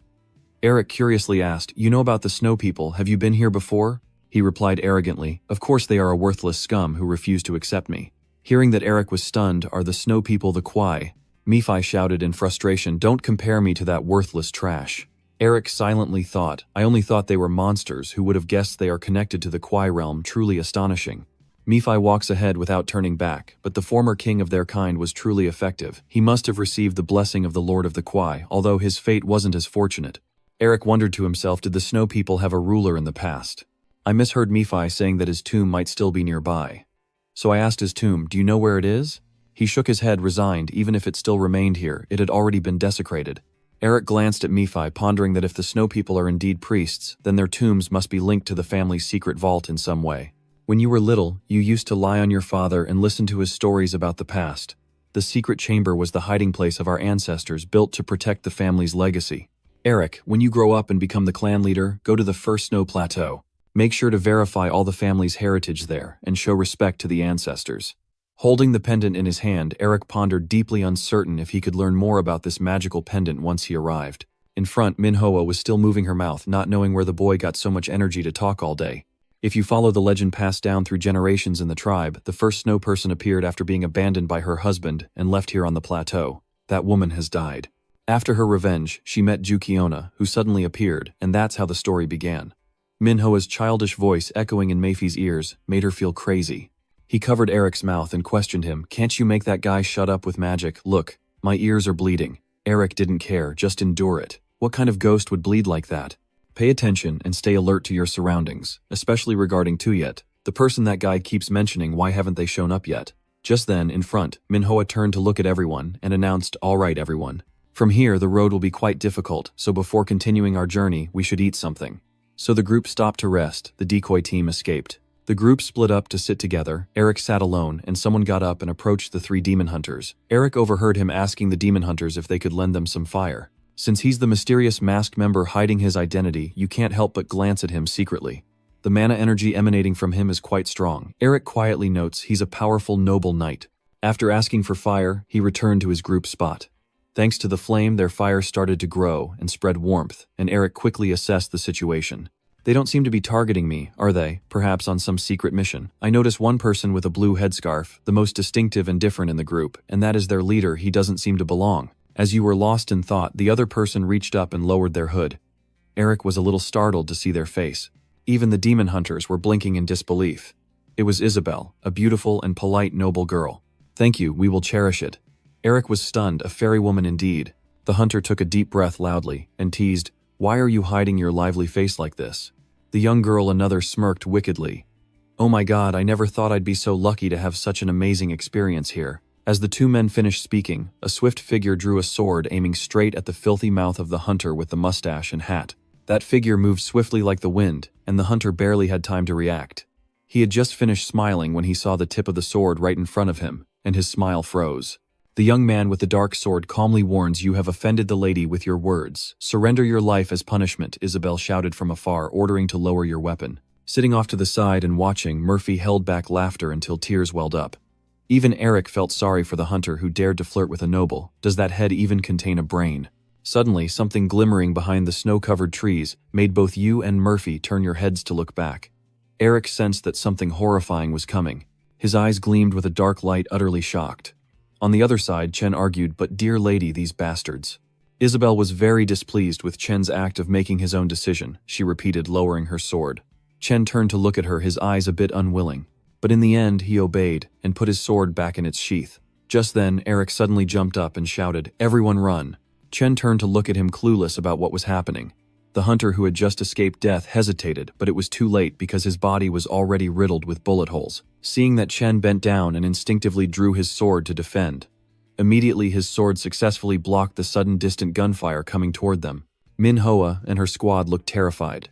Eric curiously asked, "You know about the snow people, have you been here before?" He replied arrogantly, "Of course they are a worthless scum who refuse to accept me." Hearing that Eric was stunned, "Are the snow people the Kwai?" Nephi shouted in frustration, "Don't compare me to that worthless trash." Eric silently thought, "I only thought they were monsters. Who would have guessed they are connected to the Kwai realm? Truly astonishing." Nephi walks ahead without turning back, but the former king of their kind was truly effective. He must have received the blessing of the Lord of the Kwai, although his fate wasn't as fortunate. Eric wondered to himself, did the snow people have a ruler in the past? I misheard Nephi saying that his tomb might still be nearby. So I asked his tomb, "Do you know where it is?" He shook his head, resigned. Even if it still remained here, it had already been desecrated. Eric glanced at Nephi, pondering that if the snow people are indeed priests, then their tombs must be linked to the family's secret vault in some way. When you were little, you used to lie on your father and listen to his stories about the past. The secret chamber was the hiding place of our ancestors, built to protect the family's legacy. Eric, when you grow up and become the clan leader, go to the first snow plateau. Make sure to verify all the family's heritage there and show respect to the ancestors. Holding the pendant in his hand, Eric pondered, deeply uncertain if he could learn more about this magical pendant once he arrived. In front, Manhwa was still moving her mouth, not knowing where the boy got so much energy to talk all day. If you follow the legend passed down through generations in the tribe, the first snow person appeared after being abandoned by her husband and left here on the plateau. That woman has died. After her revenge, she met Jukiona, who suddenly appeared, and that's how the story began. Minhoa's childish voice echoing in Mayfi's ears made her feel crazy. He covered Eric's mouth and questioned him. Can't you make that guy shut up with magic? Look, my ears are bleeding. Eric didn't care, just endure it. What kind of ghost would bleed like that? Pay attention and stay alert to your surroundings, especially regarding Tuyet, the person that guy keeps mentioning. Why haven't they shown up yet? Just then, in front, Manhwa turned to look at everyone and announced, "All right, everyone. From here, the road will be quite difficult, so before continuing our journey, we should eat something." So the group stopped to rest. The decoy team escaped. The group split up to sit together. Eric sat alone, and someone got up and approached the 3 demon hunters. Eric overheard him asking the demon hunters if they could lend them some fire. Since he's the mysterious masked member hiding his identity, you can't help but glance at him secretly. The mana energy emanating from him is quite strong. Eric quietly notes he's a powerful noble knight. After asking for fire, he returned to his group spot. Thanks to the flame, their fire started to grow and spread warmth, and Eric quickly assessed the situation. They don't seem to be targeting me, are they? Perhaps on some secret mission. I notice one person with a blue headscarf, the most distinctive and different in the group, and that is their leader. He doesn't seem to belong. As you were lost in thought, the other person reached up and lowered their hood. Eric was a little startled to see their face. Even the demon hunters were blinking in disbelief. It was Isabel, a beautiful and polite noble girl. "Thank you, we will cherish it." Eric was stunned, a fairy woman indeed. The hunter took a deep breath loudly and teased, "Why are you hiding your lively face like this?" The young girl, another, smirked wickedly. "Oh my god, I never thought I'd be so lucky to have such an amazing experience here." As the 2 men finished speaking, a swift figure drew a sword, aiming straight at the filthy mouth of the hunter with the mustache and hat. That figure moved swiftly like the wind, and the hunter barely had time to react. He had just finished smiling when he saw the tip of the sword right in front of him, and his smile froze. The young man with the dark sword calmly warns, "You have offended the lady with your words. Surrender your life as punishment," Isabel shouted from afar, ordering to lower your weapon. Sitting off to the side and watching, Murphy held back laughter until tears welled up. Even Eric felt sorry for the hunter who dared to flirt with a noble. Does that head even contain a brain? Suddenly, something glimmering behind the snow-covered trees made both you and Murphy turn your heads to look back. Eric sensed that something horrifying was coming. His eyes gleamed with a dark light, utterly shocked. On the other side, Chen argued, "But dear lady, these bastards." Isabel was very displeased with Chen's act of making his own decision, she repeated, lowering her sword. Chen turned to look at her, his eyes a bit unwilling. But in the end, he obeyed and put his sword back in its sheath. Just then, Eric suddenly jumped up and shouted, "Everyone run!" Chen turned to look at him, clueless about what was happening. The hunter who had just escaped death hesitated, but it was too late because his body was already riddled with bullet holes. Seeing that, Chen bent down and instinctively drew his sword to defend. Immediately, his sword successfully blocked the sudden distant gunfire coming toward them. Manhwa and her squad looked terrified.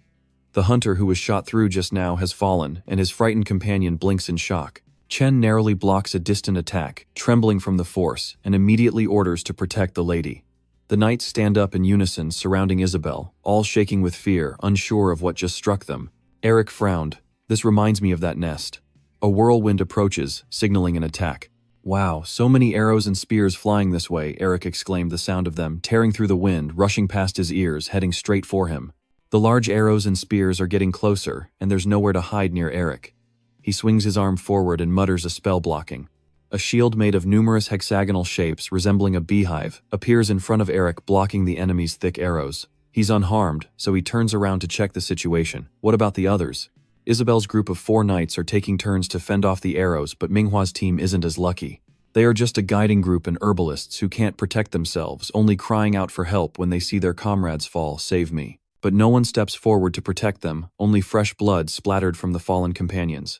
The hunter who was shot through just now has fallen, and his frightened companion blinks in shock. Chen narrowly blocks a distant attack, trembling from the force, and immediately orders to protect the lady. The knights stand up in unison, surrounding Isabel, all shaking with fear, unsure of what just struck them. Eric frowned. "This reminds me of that nest." A whirlwind approaches, signaling an attack. "Wow, so many arrows and spears flying this way," Eric exclaimed, the sound of them tearing through the wind, rushing past his ears, heading straight for him. The large arrows and spears are getting closer, and there's nowhere to hide near Eric. He swings his arm forward and mutters a spell blocking. A shield made of numerous hexagonal shapes, resembling a beehive, appears in front of Eric, blocking the enemy's thick arrows. He's unharmed, so he turns around to check the situation. What about the others? Isabel's group of 4 knights are taking turns to fend off the arrows, but Minghwa's team isn't as lucky. They are just a guiding group and herbalists who can't protect themselves, only crying out for help when they see their comrades fall. "Save me." But no one steps forward to protect them, only fresh blood splattered from the fallen companions.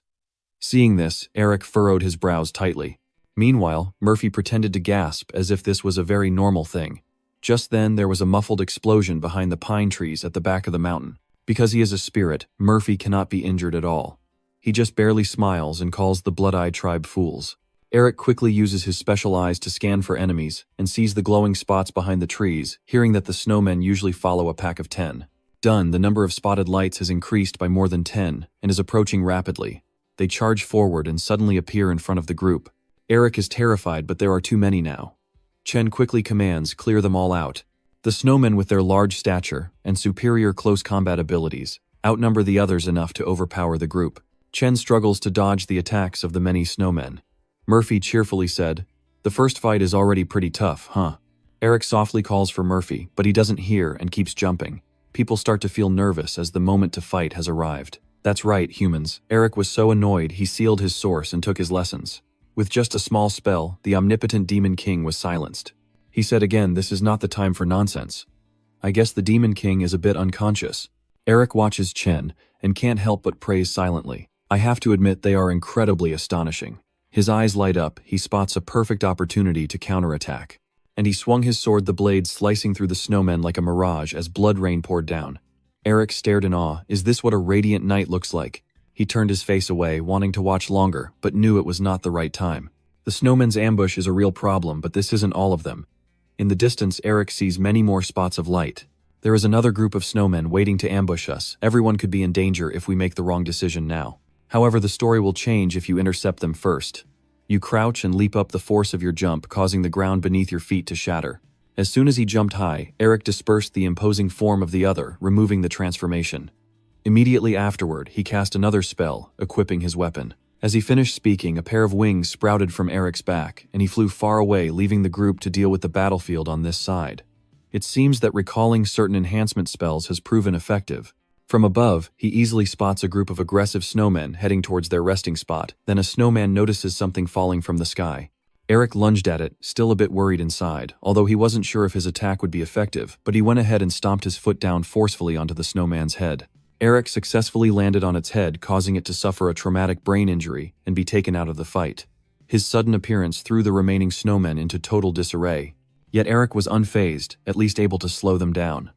Seeing this, Eric furrowed his brows tightly. Meanwhile, Murphy pretended to gasp as if this was a very normal thing. Just then, there was a muffled explosion behind the pine trees at the back of the mountain. Because he is a spirit, Murphy cannot be injured at all. He just barely smiles and calls the Blood-Eye tribe fools. Eric quickly uses his special eyes to scan for enemies and sees the glowing spots behind the trees, hearing that the snowmen usually follow a pack of 10. Done, the number of spotted lights has increased by more than 10 and is approaching rapidly. They charge forward and suddenly appear in front of the group. Eric is terrified, but there are too many now. Chen quickly commands, clear them all out. The snowmen, with their large stature and superior close combat abilities, outnumber the others enough to overpower the group. Chen struggles to dodge the attacks of the many snowmen. Murphy cheerfully said, "The first fight is already pretty tough, huh?" Eric softly calls for Murphy, but he doesn't hear and keeps jumping. People start to feel nervous as the moment to fight has arrived. That's right, humans. Eric was so annoyed he sealed his source and took his lessons. With just a small spell, the omnipotent Demon King was silenced. He said again, "This is not the time for nonsense." I guess the Demon King is a bit unconscious. Eric watches Chen and can't help but praise silently. I have to admit they are incredibly astonishing. His eyes light up, he spots a perfect opportunity to counterattack. And he swung his sword, the blade slicing through the snowmen like a mirage as blood rain poured down. Eric stared in awe. Is this what a radiant knight looks like? He turned his face away, wanting to watch longer, but knew it was not the right time. The snowmen's ambush is a real problem, but this isn't all of them. In the distance, Eric sees many more spots of light. There is another group of snowmen waiting to ambush us. Everyone could be in danger if we make the wrong decision now. However, the story will change if you intercept them first. You crouch and leap up the force of your jump, causing the ground beneath your feet to shatter. As soon as he jumped high, Eric dispersed the imposing form of the other, removing the transformation. Immediately afterward, he cast another spell, equipping his weapon. As he finished speaking, a pair of wings sprouted from Eric's back, and he flew far away, leaving the group to deal with the battlefield on this side. It seems that recalling certain enhancement spells has proven effective. From above, he easily spots a group of aggressive snowmen heading towards their resting spot. Then a snowman notices something falling from the sky. Eric lunged at it, still a bit worried inside, although he wasn't sure if his attack would be effective, but he went ahead and stomped his foot down forcefully onto the snowman's head. Eric successfully landed on its head, causing it to suffer a traumatic brain injury and be taken out of the fight. His sudden appearance threw the remaining snowmen into total disarray. Yet Eric was unfazed, at least able to slow them down.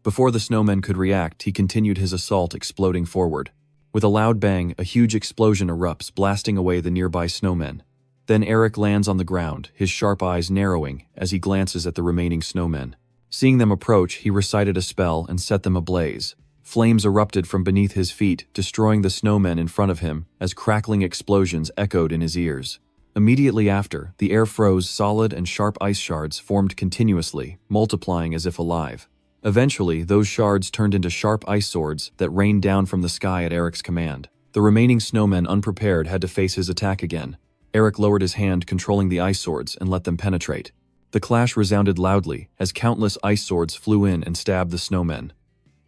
Before the snowmen could react, he continued his assault, exploding forward. With a loud bang, a huge explosion erupts, blasting away the nearby snowmen. Then Eric lands on the ground, his sharp eyes narrowing as he glances at the remaining snowmen. Seeing them approach, he recited a spell and set them ablaze. Flames erupted from beneath his feet, destroying the snowmen in front of him as crackling explosions echoed in his ears. Immediately after, the air froze, solid and sharp ice shards formed continuously, multiplying as if alive. Eventually, those shards turned into sharp ice swords that rained down from the sky at Eric's command. The remaining snowmen, unprepared, had to face his attack again. Eric lowered his hand, controlling the ice swords, and let them penetrate. The clash resounded loudly as countless ice swords flew in and stabbed the snowmen.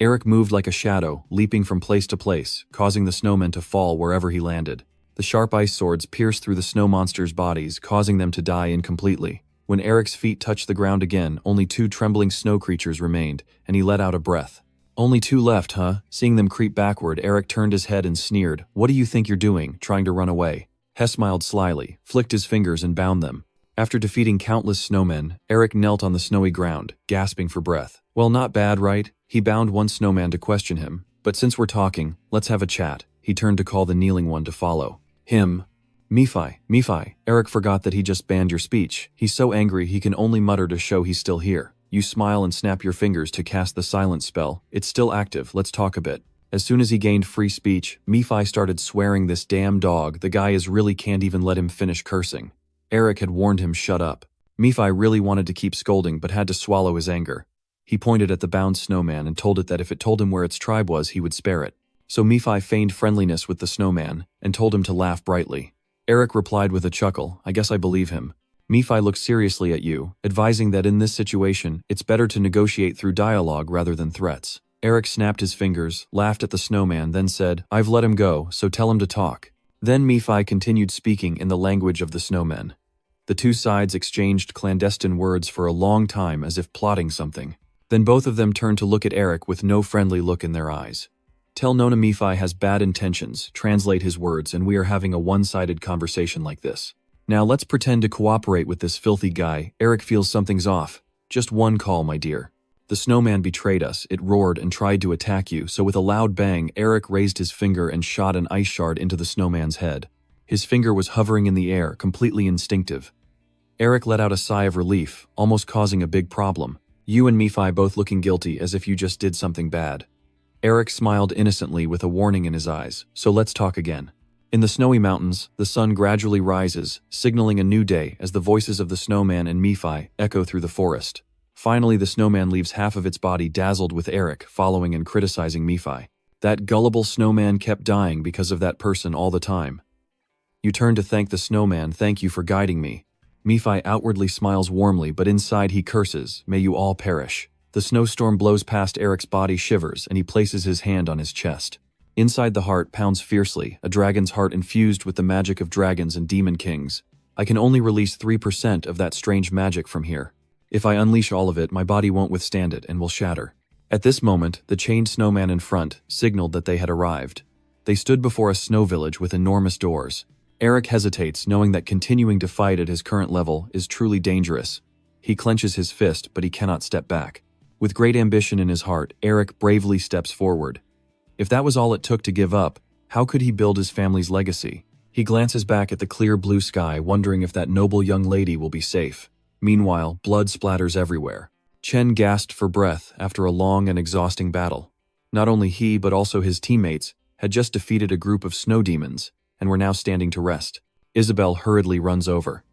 Eric moved like a shadow, leaping from place to place, causing the snowmen to fall wherever he landed. The sharp ice swords pierced through the snow monsters' bodies, causing them to die incompletely. When Eric's feet touched the ground again, only 2 trembling snow creatures remained, and he let out a breath. "Only 2 left, huh?" Seeing them creep backward, Eric turned his head and sneered. "What do you think you're doing, trying to run away?" Hess smiled slyly, flicked his fingers and bound them. After defeating countless snowmen, Eric knelt on the snowy ground, gasping for breath. "Well, not bad, right?" He bound one snowman to question him. "But since we're talking, let's have a chat." He turned to call the kneeling one to follow him. Mephi. Eric forgot that he just banned your speech. He's so angry he can only mutter to show he's still here. You smile and snap your fingers to cast the silence spell. It's still active, let's talk a bit. As soon as he gained free speech, Mephi started swearing, "This damn dog, the guy is really can't even let him finish cursing." Eric had warned him, "Shut up." Mephi really wanted to keep scolding but had to swallow his anger. He pointed at the bound snowman and told it that if it told him where its tribe was, he would spare it. So Mephi feigned friendliness with the snowman and told him to laugh brightly. Eric replied with a chuckle, "I guess I believe him." Mephi looked seriously at you, advising that in this situation, it's better to negotiate through dialogue rather than threats. Eric snapped his fingers, laughed at the snowman, then said, "I've let him go, so tell him to talk." Then Mephi continued speaking in the language of the snowmen. The 2 sides exchanged clandestine words for a long time as if plotting something. Then both of them turned to look at Eric with no friendly look in their eyes. "Tell Nona Mephi has bad intentions, translate his words, and we are having a one-sided conversation like this. Now let's pretend to cooperate with this filthy guy. Eric feels something's off. Just one call, my dear." The snowman betrayed us, it roared and tried to attack you, so with a loud bang, Eric raised his finger and shot an ice shard into the snowman's head. His finger was hovering in the air, completely instinctive. Eric let out a sigh of relief, almost causing a big problem. You and Nephi both looking guilty as if you just did something bad. Eric smiled innocently with a warning in his eyes, so let's talk again. In the snowy mountains, the sun gradually rises, signaling a new day as the voices of the snowman and Nephi echo through the forest. Finally, the snowman leaves half of its body dazzled with Eric, following and criticizing Nephi. That gullible snowman kept dying because of that person all the time. You turn to thank the snowman, thank you for guiding me. Nephi outwardly smiles warmly, but inside he curses, may you all perish. The snowstorm blows past Eric's body, shivers, and he places his hand on his chest. Inside the heart pounds fiercely, a dragon's heart infused with the magic of dragons and demon kings. I can only release 3% of that strange magic from here. If I unleash all of it, my body won't withstand it and will shatter. At this moment, the chained snowman in front signaled that they had arrived. They stood before a snow village with enormous doors. Eric hesitates, knowing that continuing to fight at his current level is truly dangerous. He clenches his fist, but he cannot step back. With great ambition in his heart, Eric bravely steps forward. If that was all it took to give up, how could he build his family's legacy? He glances back at the clear blue sky, wondering if that noble young lady will be safe. Meanwhile, blood splatters everywhere. Chen gasped for breath after a long and exhausting battle. Not only he, but also his teammates, had just defeated a group of snow demons, and were now standing to rest. Isabel hurriedly runs over.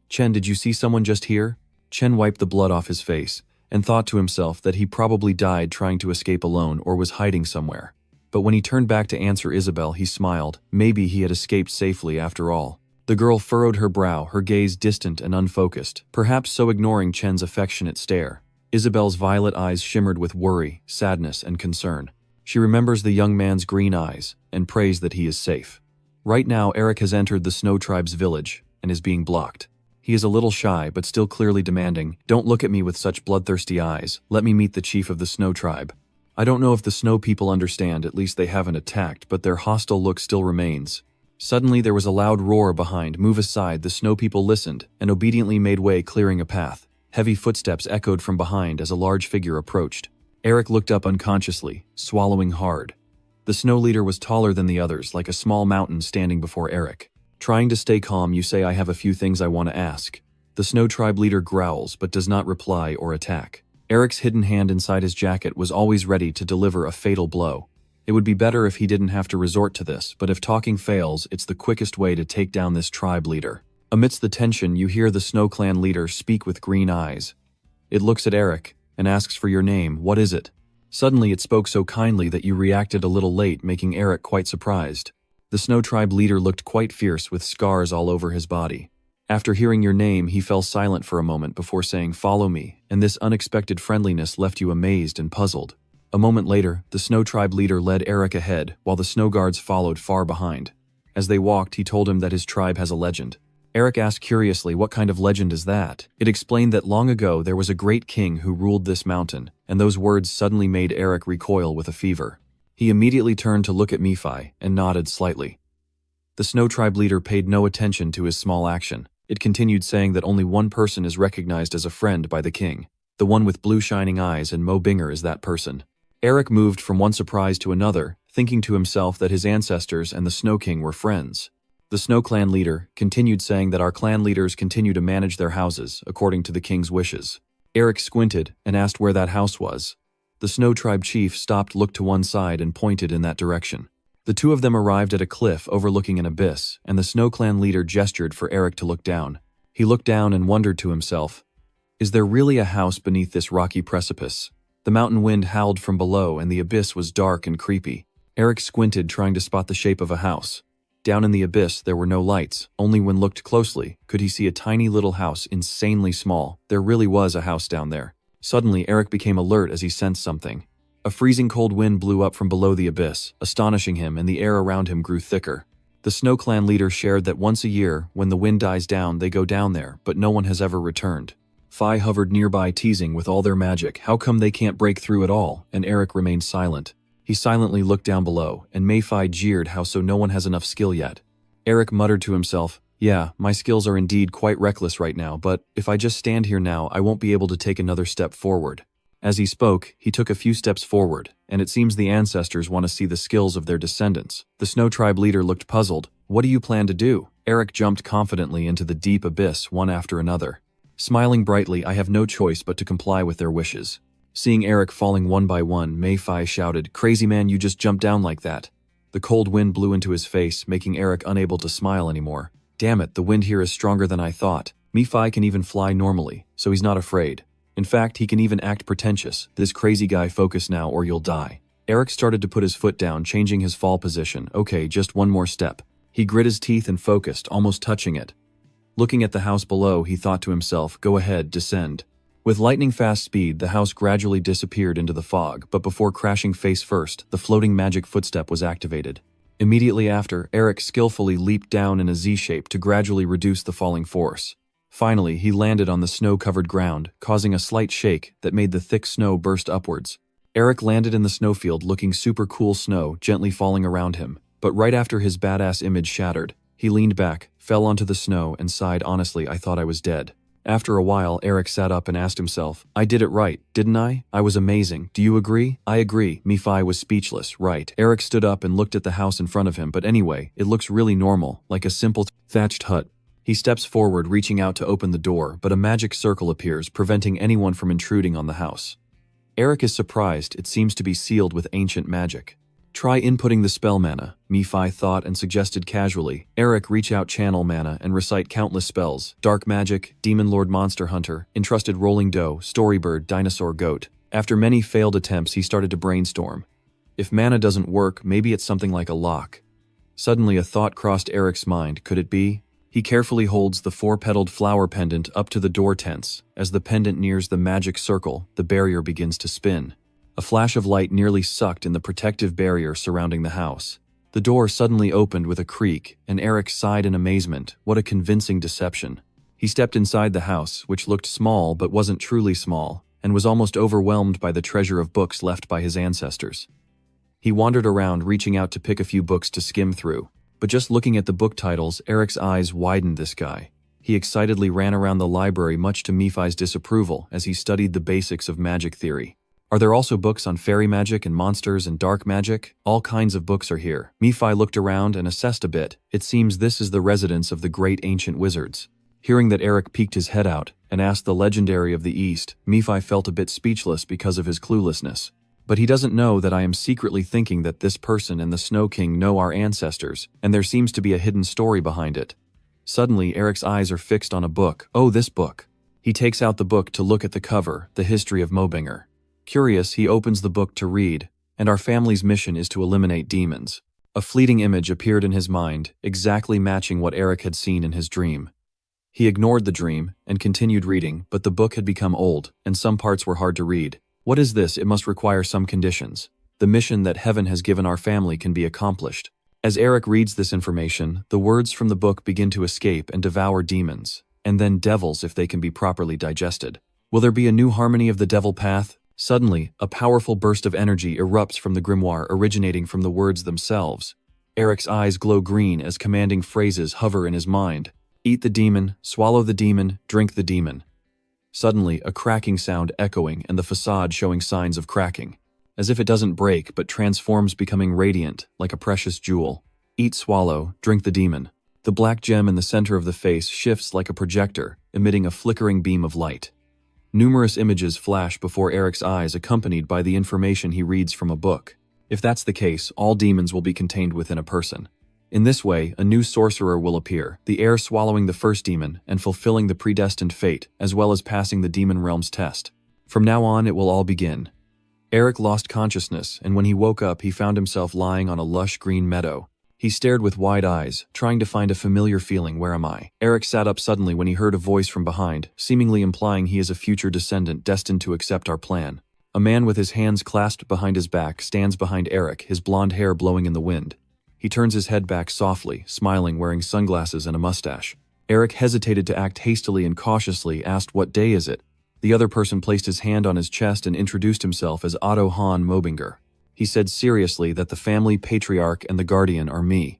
Chen, did you see someone just here? Chen wiped the blood off his face, and thought to himself that he probably died trying to escape alone or was hiding somewhere. But when he turned back to answer Isabel, he smiled. Maybe he had escaped safely after all. The girl furrowed her brow, her gaze distant and unfocused, perhaps so ignoring Chen's affectionate stare. Isabel's violet eyes shimmered with worry, sadness, and concern. She remembers the young man's green eyes, and prays that he is safe. Right now, Eric has entered the Snow Tribe's village, and is being blocked. He is a little shy, but still clearly demanding, "Don't look at me with such bloodthirsty eyes, let me meet the chief of the Snow Tribe." I don't know if the Snow people understand, at least they haven't attacked, but their hostile look still remains. Suddenly there was a loud roar behind. Move aside, the Snow people listened, and obediently made way, clearing a path. Heavy footsteps echoed from behind as a large figure approached. Eric looked up unconsciously, swallowing hard. The snow leader was taller than the others, like a small mountain standing before Eric. Trying to stay calm, you say, "I have a few things I want to ask." The Snow Tribe leader growls, but does not reply or attack. Eric's hidden hand inside his jacket was always ready to deliver a fatal blow. It would be better if he didn't have to resort to this, but if talking fails, it's the quickest way to take down this tribe leader. Amidst the tension, you hear the Snow Clan leader speak with green eyes. It looks at Eric and asks for your name. What is it? Suddenly it spoke so kindly that you reacted a little late, making Eric quite surprised. The Snow Tribe leader looked quite fierce, with scars all over his body. After hearing your name, he fell silent for a moment before saying, "Follow me," and this unexpected friendliness left you amazed and puzzled. A moment later, the Snow Tribe leader led Eric ahead, while the Snow Guards followed far behind. As they walked, he told him that his tribe has a legend. Eric asked curiously, "What kind of legend is that?" It explained that long ago there was a great king who ruled this mountain, and those words suddenly made Eric recoil with a fever. He immediately turned to look at Nephi and nodded slightly. The Snow Tribe leader paid no attention to his small action. It continued, saying that only one person is recognized as a friend by the king. The one with blue shining eyes, and Melvinger is that person. Eric moved from one surprise to another, thinking to himself that his ancestors and the Snow King were friends. The Snow Clan leader continued, saying that our clan leaders continue to manage their houses according to the king's wishes. Eric squinted and asked where that house was. The Snow Tribe chief stopped, looked to one side, and pointed in that direction. The two of them arrived at a cliff overlooking an abyss, and the Snow Clan leader gestured for Eric to look down. He looked down and wondered to himself, is there really a house beneath this rocky precipice? The mountain wind howled from below, and the abyss was dark and creepy. Eric squinted, trying to spot the shape of a house. Down in the abyss, there were no lights. Only when looked closely could he see a tiny little house, insanely small. There really was a house down there. Suddenly, Eric became alert as he sensed something. A freezing cold wind blew up from below the abyss, astonishing him, and the air around him grew thicker. The Snow Clan leader shared that once a year, when the wind dies down, they go down there, but no one has ever returned. Phi hovered nearby, teasing with all their magic. How come they can't break through at all? And Eric remained silent. He silently looked down below, and Mayfi jeered, how so no one has enough skill yet. Eric muttered to himself, yeah, my skills are indeed quite reckless right now, but if I just stand here now, I won't be able to take another step forward. As he spoke, he took a few steps forward, and it seems the ancestors want to see the skills of their descendants. The Snow Tribe leader looked puzzled. What do you plan to do? Eric jumped confidently into the deep abyss one after another. Smiling brightly, I have no choice but to comply with their wishes. Seeing Eric falling one by one, Mayfi shouted, Crazy man, you just jumped down like that. The cold wind blew into his face, making Eric unable to smile anymore. Damn it, the wind here is stronger than I thought. Mayfi can even fly normally, so he's not afraid. In fact, he can even act pretentious. This crazy guy, focus now or you'll die. Eric started to put his foot down, changing his fall position. Okay, just one more step. He grit his teeth and focused, almost touching it. Looking at the house below, he thought to himself, go ahead, descend. With lightning-fast speed, the house gradually disappeared into the fog, but before crashing face first, the floating magic footstep was activated. Immediately after, Eric skillfully leaped down in a Z-shape to gradually reduce the falling force. Finally, he landed on the snow-covered ground, causing a slight shake that made the thick snow burst upwards. Eric landed in the snowfield looking super cool, snow gently falling around him. But right after his badass image shattered, he leaned back, fell onto the snow, and sighed, honestly, I thought I was dead. After a while, Eric sat up and asked himself, I did it right, didn't I? I was amazing. Do you agree? I agree. Mayfi was speechless. Right. Eric stood up and looked at the house in front of him, but anyway, it looks really normal, like a simple thatched hut. He steps forward, reaching out to open the door, but a magic circle appears, preventing anyone from intruding on the house. Eric is surprised. It seems to be sealed with ancient magic. Try inputting the spell mana, Mayfi thought and suggested casually. Eric, reach out channel mana and recite countless spells. Dark magic, demon lord, monster hunter, entrusted rolling dough, storybird, dinosaur goat. After many failed attempts, he started to brainstorm. If mana doesn't work, maybe it's something like a lock. Suddenly a thought crossed Eric's mind. Could it be? He carefully holds the four-petaled flower pendant up to the door tense. As the pendant nears the magic circle, the barrier begins to spin. A flash of light nearly sucked in the protective barrier surrounding the house. The door suddenly opened with a creak, and Eric sighed in amazement. What a convincing deception. He stepped inside the house, which looked small but wasn't truly small, and was almost overwhelmed by the treasure of books left by his ancestors. He wandered around, reaching out to pick a few books to skim through. But just looking at the book titles, Eric's eyes widened. This guy. He excitedly ran around the library, much to Mayfi's disapproval, as he studied the basics of magic theory. Are there also books on fairy magic and monsters and dark magic? All kinds of books are here. Mayfi looked around and assessed a bit. It seems this is the residence of the great ancient wizards. Hearing that, Eric peeked his head out and asked the legendary of the East. Mayfi felt a bit speechless because of his cluelessness. But he doesn't know that I am secretly thinking that this person and the Snow King know our ancestors, and there seems to be a hidden story behind it. Suddenly, Eric's eyes are fixed on a book. Oh, this book. He takes out the book to look at the cover, The History of Melvinger. Curious, he opens the book to read, and our family's mission is to eliminate demons. A fleeting image appeared in his mind, exactly matching what Eric had seen in his dream. He ignored the dream and continued reading, but the book had become old, and some parts were hard to read. What is this? It must require some conditions. The mission that heaven has given our family can be accomplished. As Eric reads this information, the words from the book begin to escape and devour demons, and then devils if they can be properly digested. Will there be a new harmony of the devil path? Suddenly, a powerful burst of energy erupts from the grimoire, originating from the words themselves. Eric's eyes glow green as commanding phrases hover in his mind. Eat the demon, swallow the demon, drink the demon. Suddenly, a cracking sound echoing and the facade showing signs of cracking. As if it doesn't break but transforms, becoming radiant, like a precious jewel. Eat, swallow, drink the demon. The black gem in the center of the face shifts like a projector, emitting a flickering beam of light. Numerous images flash before Eric's eyes, accompanied by the information he reads from a book. If that's the case, all demons will be contained within a person. In this way, a new sorcerer will appear, the heir swallowing the first demon and fulfilling the predestined fate, as well as passing the demon realm's test. From now on, it will all begin. Eric lost consciousness, and when he woke up, he found himself lying on a lush green meadow. He stared with wide eyes, trying to find a familiar feeling. Where am I? Eric sat up suddenly when he heard a voice from behind, seemingly implying he is a future descendant destined to accept our plan. A man with his hands clasped behind his back stands behind Eric, his blonde hair blowing in the wind. He turns his head back softly, smiling, wearing sunglasses and a mustache. Eric hesitated to act hastily and cautiously asked, "What day is it?" The other person placed his hand on his chest and introduced himself as Otto Han Melvinger. He said seriously that the family patriarch and the guardian are me.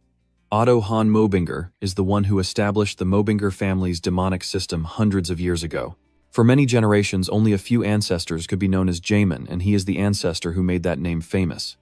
Otto Han Melvinger is the one who established the Melvinger family's demonic system hundreds of years ago. For many generations, only a few ancestors could be known as Jamin, and he is the ancestor who made that name famous.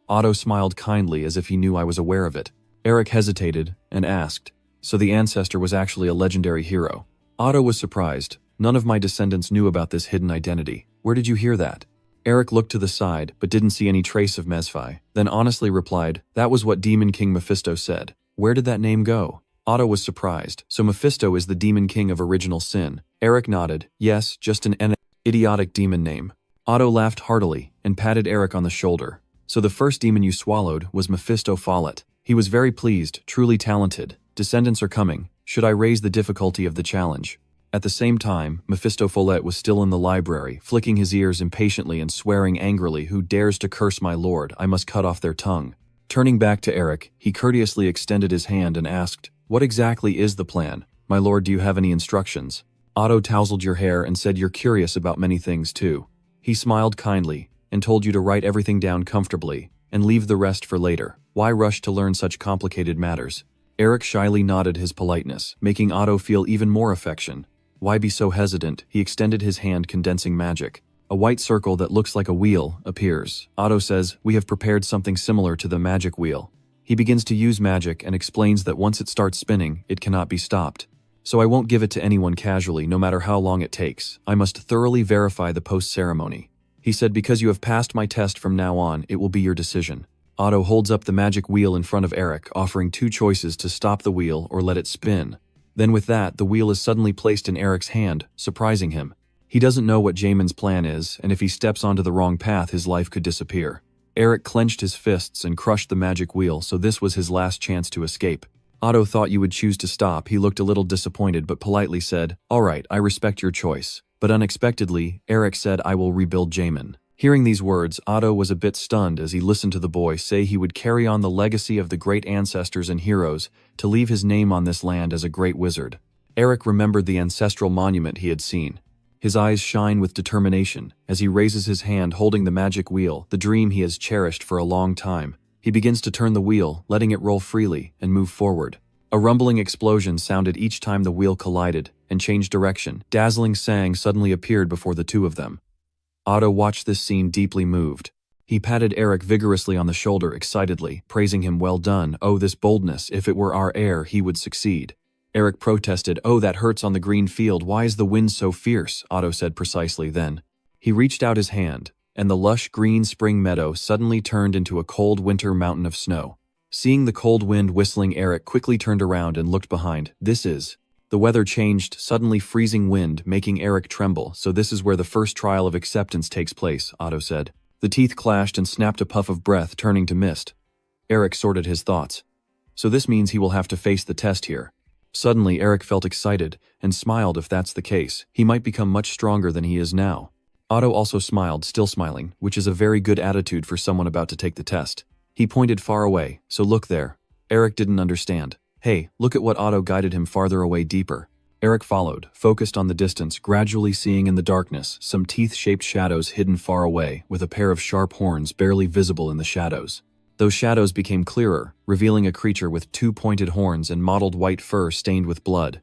Otto smiled kindly as if he knew I was aware of it. Eric hesitated and asked, so the ancestor was actually a legendary hero. Otto was surprised. None of my descendants knew about this hidden identity. Where did you hear that? Eric looked to the side, but didn't see any trace of Mesfi, then honestly replied, that was what Demon King Mephisto said. Where did that name go? Otto was surprised. So Mephisto is the Demon King of Original Sin. Eric nodded. Yes, just an idiotic demon name. Otto laughed heartily and patted Eric on the shoulder. So the first demon you swallowed was Mephisto Follett. He was very pleased, truly talented. Descendants are coming. Should I raise the difficulty of the challenge? At the same time, Mephisto Follett was still in the library, flicking his ears impatiently and swearing angrily, who dares to curse my lord? I must cut off their tongue. Turning back to Eric, he courteously extended his hand and asked, what exactly is the plan? My lord, do you have any instructions? Otto tousled your hair and said you're curious about many things too. He smiled kindly and told you to write everything down comfortably and leave the rest for later. Why rush to learn such complicated matters? Eric shyly nodded his politeness, making Otto feel even more affection. Why be so hesitant? He extended his hand, condensing magic. A white circle that looks like a wheel appears. Otto says, we have prepared something similar to the magic wheel. He begins to use magic and explains that once it starts spinning, it cannot be stopped. So I won't give it to anyone casually, no matter how long it takes. I must thoroughly verify the post-ceremony. He said, because you have passed my test from now on, it will be your decision. Otto holds up the magic wheel in front of Eric, offering two choices to stop the wheel or let it spin. Then with that, the wheel is suddenly placed in Eric's hand, surprising him. He doesn't know what Jamin's plan is, and if he steps onto the wrong path, his life could disappear. Eric clenched his fists and crushed the magic wheel, so this was his last chance to escape. Otto thought you would choose to stop. He looked a little disappointed but politely said, all right, I respect your choice. But unexpectedly, Eric said, I will rebuild Jamin. Hearing these words, Otto was a bit stunned as he listened to the boy say he would carry on the legacy of the great ancestors and heroes to leave his name on this land as a great wizard. Eric remembered the ancestral monument he had seen. His eyes shine with determination as he raises his hand holding the magic wheel, the dream he has cherished for a long time. He begins to turn the wheel, letting it roll freely and move forward. A rumbling explosion sounded each time the wheel collided and changed direction. Dazzling sang suddenly appeared before the two of them. Otto watched this scene deeply moved. He patted Eric vigorously on the shoulder excitedly, praising him. Well done. Oh, this boldness. If it were our heir, he would succeed. Eric protested. Oh, that hurts on the green field. Why is the wind so fierce? Otto said precisely then. He reached out his hand, and the lush green spring meadow suddenly turned into a cold winter mountain of snow. Seeing the cold wind whistling, Eric quickly turned around and looked behind. The weather changed, suddenly freezing wind, making Eric tremble. So this is where the first trial of acceptance takes place, Otto said. The teeth clashed and snapped a puff of breath, turning to mist. Eric sorted his thoughts. So this means he will have to face the test here. Suddenly, Eric felt excited and smiled. If that's the case, he might become much stronger than he is now. Otto also smiled, still smiling, which is a very good attitude for someone about to take the test. He pointed far away. So look there. Eric didn't understand. Hey, look at what Otto guided him farther away, deeper. Eric followed, focused on the distance, gradually seeing in the darkness some teeth-shaped shadows hidden far away, with a pair of sharp horns barely visible in the shadows. Those shadows became clearer, revealing a creature with two pointed horns and mottled white fur stained with blood.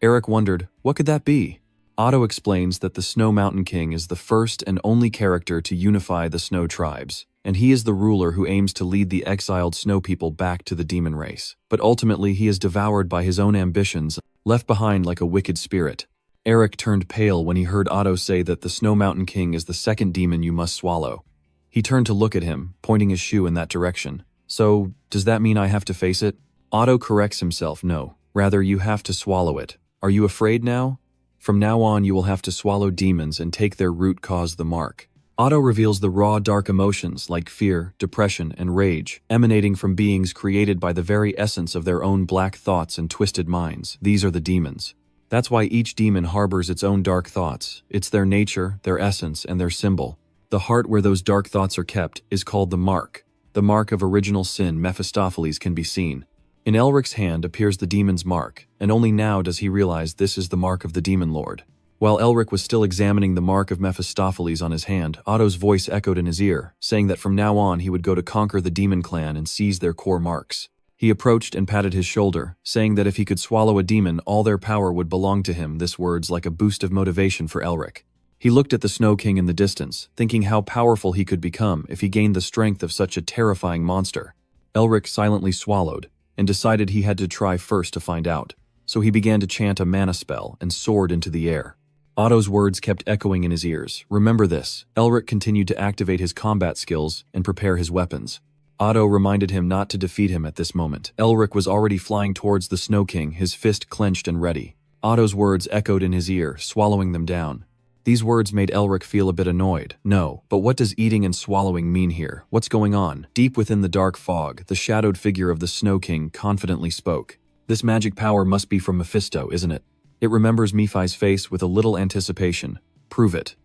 Eric wondered, what could that be? Otto explains that the Snow Mountain King is the first and only character to unify the Snow tribes, and he is the ruler who aims to lead the exiled Snow people back to the demon race. But ultimately he is devoured by his own ambitions, left behind like a wicked spirit. Eric turned pale when he heard Otto say that the Snow Mountain King is the second demon you must swallow. He turned to look at him, pointing his shoe in that direction. So, does that mean I have to face it? Otto corrects himself. No, rather you have to swallow it. Are you afraid now? From now on you will have to swallow demons and take their root cause, the mark. Otto reveals the raw, dark emotions like fear, depression, and rage, emanating from beings created by the very essence of their own black thoughts and twisted minds. These are the demons. That's why each demon harbors its own dark thoughts. It's their nature, their essence, and their symbol. The heart where those dark thoughts are kept is called the mark. The mark of original sin, Mephistopheles, can be seen. In Elric's hand appears the demon's mark, and only now does he realize this is the mark of the demon lord. While Elric was still examining the mark of Mephistopheles on his hand, Otto's voice echoed in his ear, saying that from now on he would go to conquer the demon clan and seize their core marks. He approached and patted his shoulder, saying that if he could swallow a demon, all their power would belong to him. This words like a boost of motivation for Elric. He looked at the Snow King in the distance, thinking how powerful he could become if he gained the strength of such a terrifying monster. Elric silently swallowed, and decided he had to try first to find out. So he began to chant a mana spell and soared into the air. Otto's words kept echoing in his ears. Remember this. Elric continued to activate his combat skills and prepare his weapons. Otto reminded him not to defeat him at this moment. Elric was already flying towards the Snow King, his fist clenched and ready. Otto's words echoed in his ear, swallowing them down. These words made Elric feel a bit annoyed. No, but what does eating and swallowing mean here? What's going on? Deep within the dark fog, the shadowed figure of the Snow King confidently spoke. This magic power must be from Mephisto, isn't it? It remembers Nephi's face with a little anticipation. Prove it.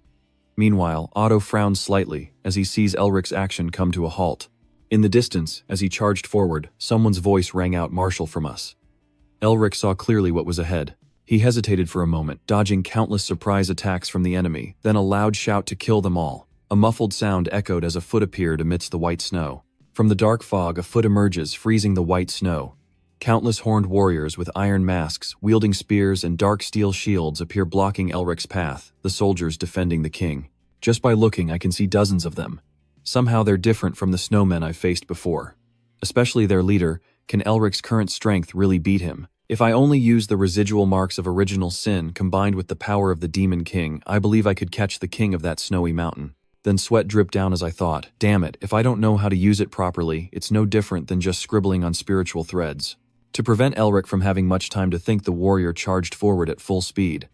Meanwhile, Otto frowns slightly as he sees Elric's action come to a halt. In the distance, as he charged forward, someone's voice rang out, "Marshal from us." Elric saw clearly what was ahead. He hesitated for a moment, dodging countless surprise attacks from the enemy, then a loud shout to kill them all. A muffled sound echoed as a foot appeared amidst the white snow. From the dark fog, a foot emerges, freezing the white snow. Countless horned warriors with iron masks, wielding spears and dark steel shields appear blocking Elric's path, the soldiers defending the king. Just by looking, I can see dozens of them. Somehow they're different from the snowmen I've faced before. Especially their leader. Can Elric's current strength really beat him? If I only use the residual marks of original sin combined with the power of the Demon King, I believe I could catch the king of that snowy mountain. Then sweat dripped down as I thought, damn it, if I don't know how to use it properly, it's no different than just scribbling on spiritual threads. To prevent Elric from having much time to think, the warrior charged forward at full speed.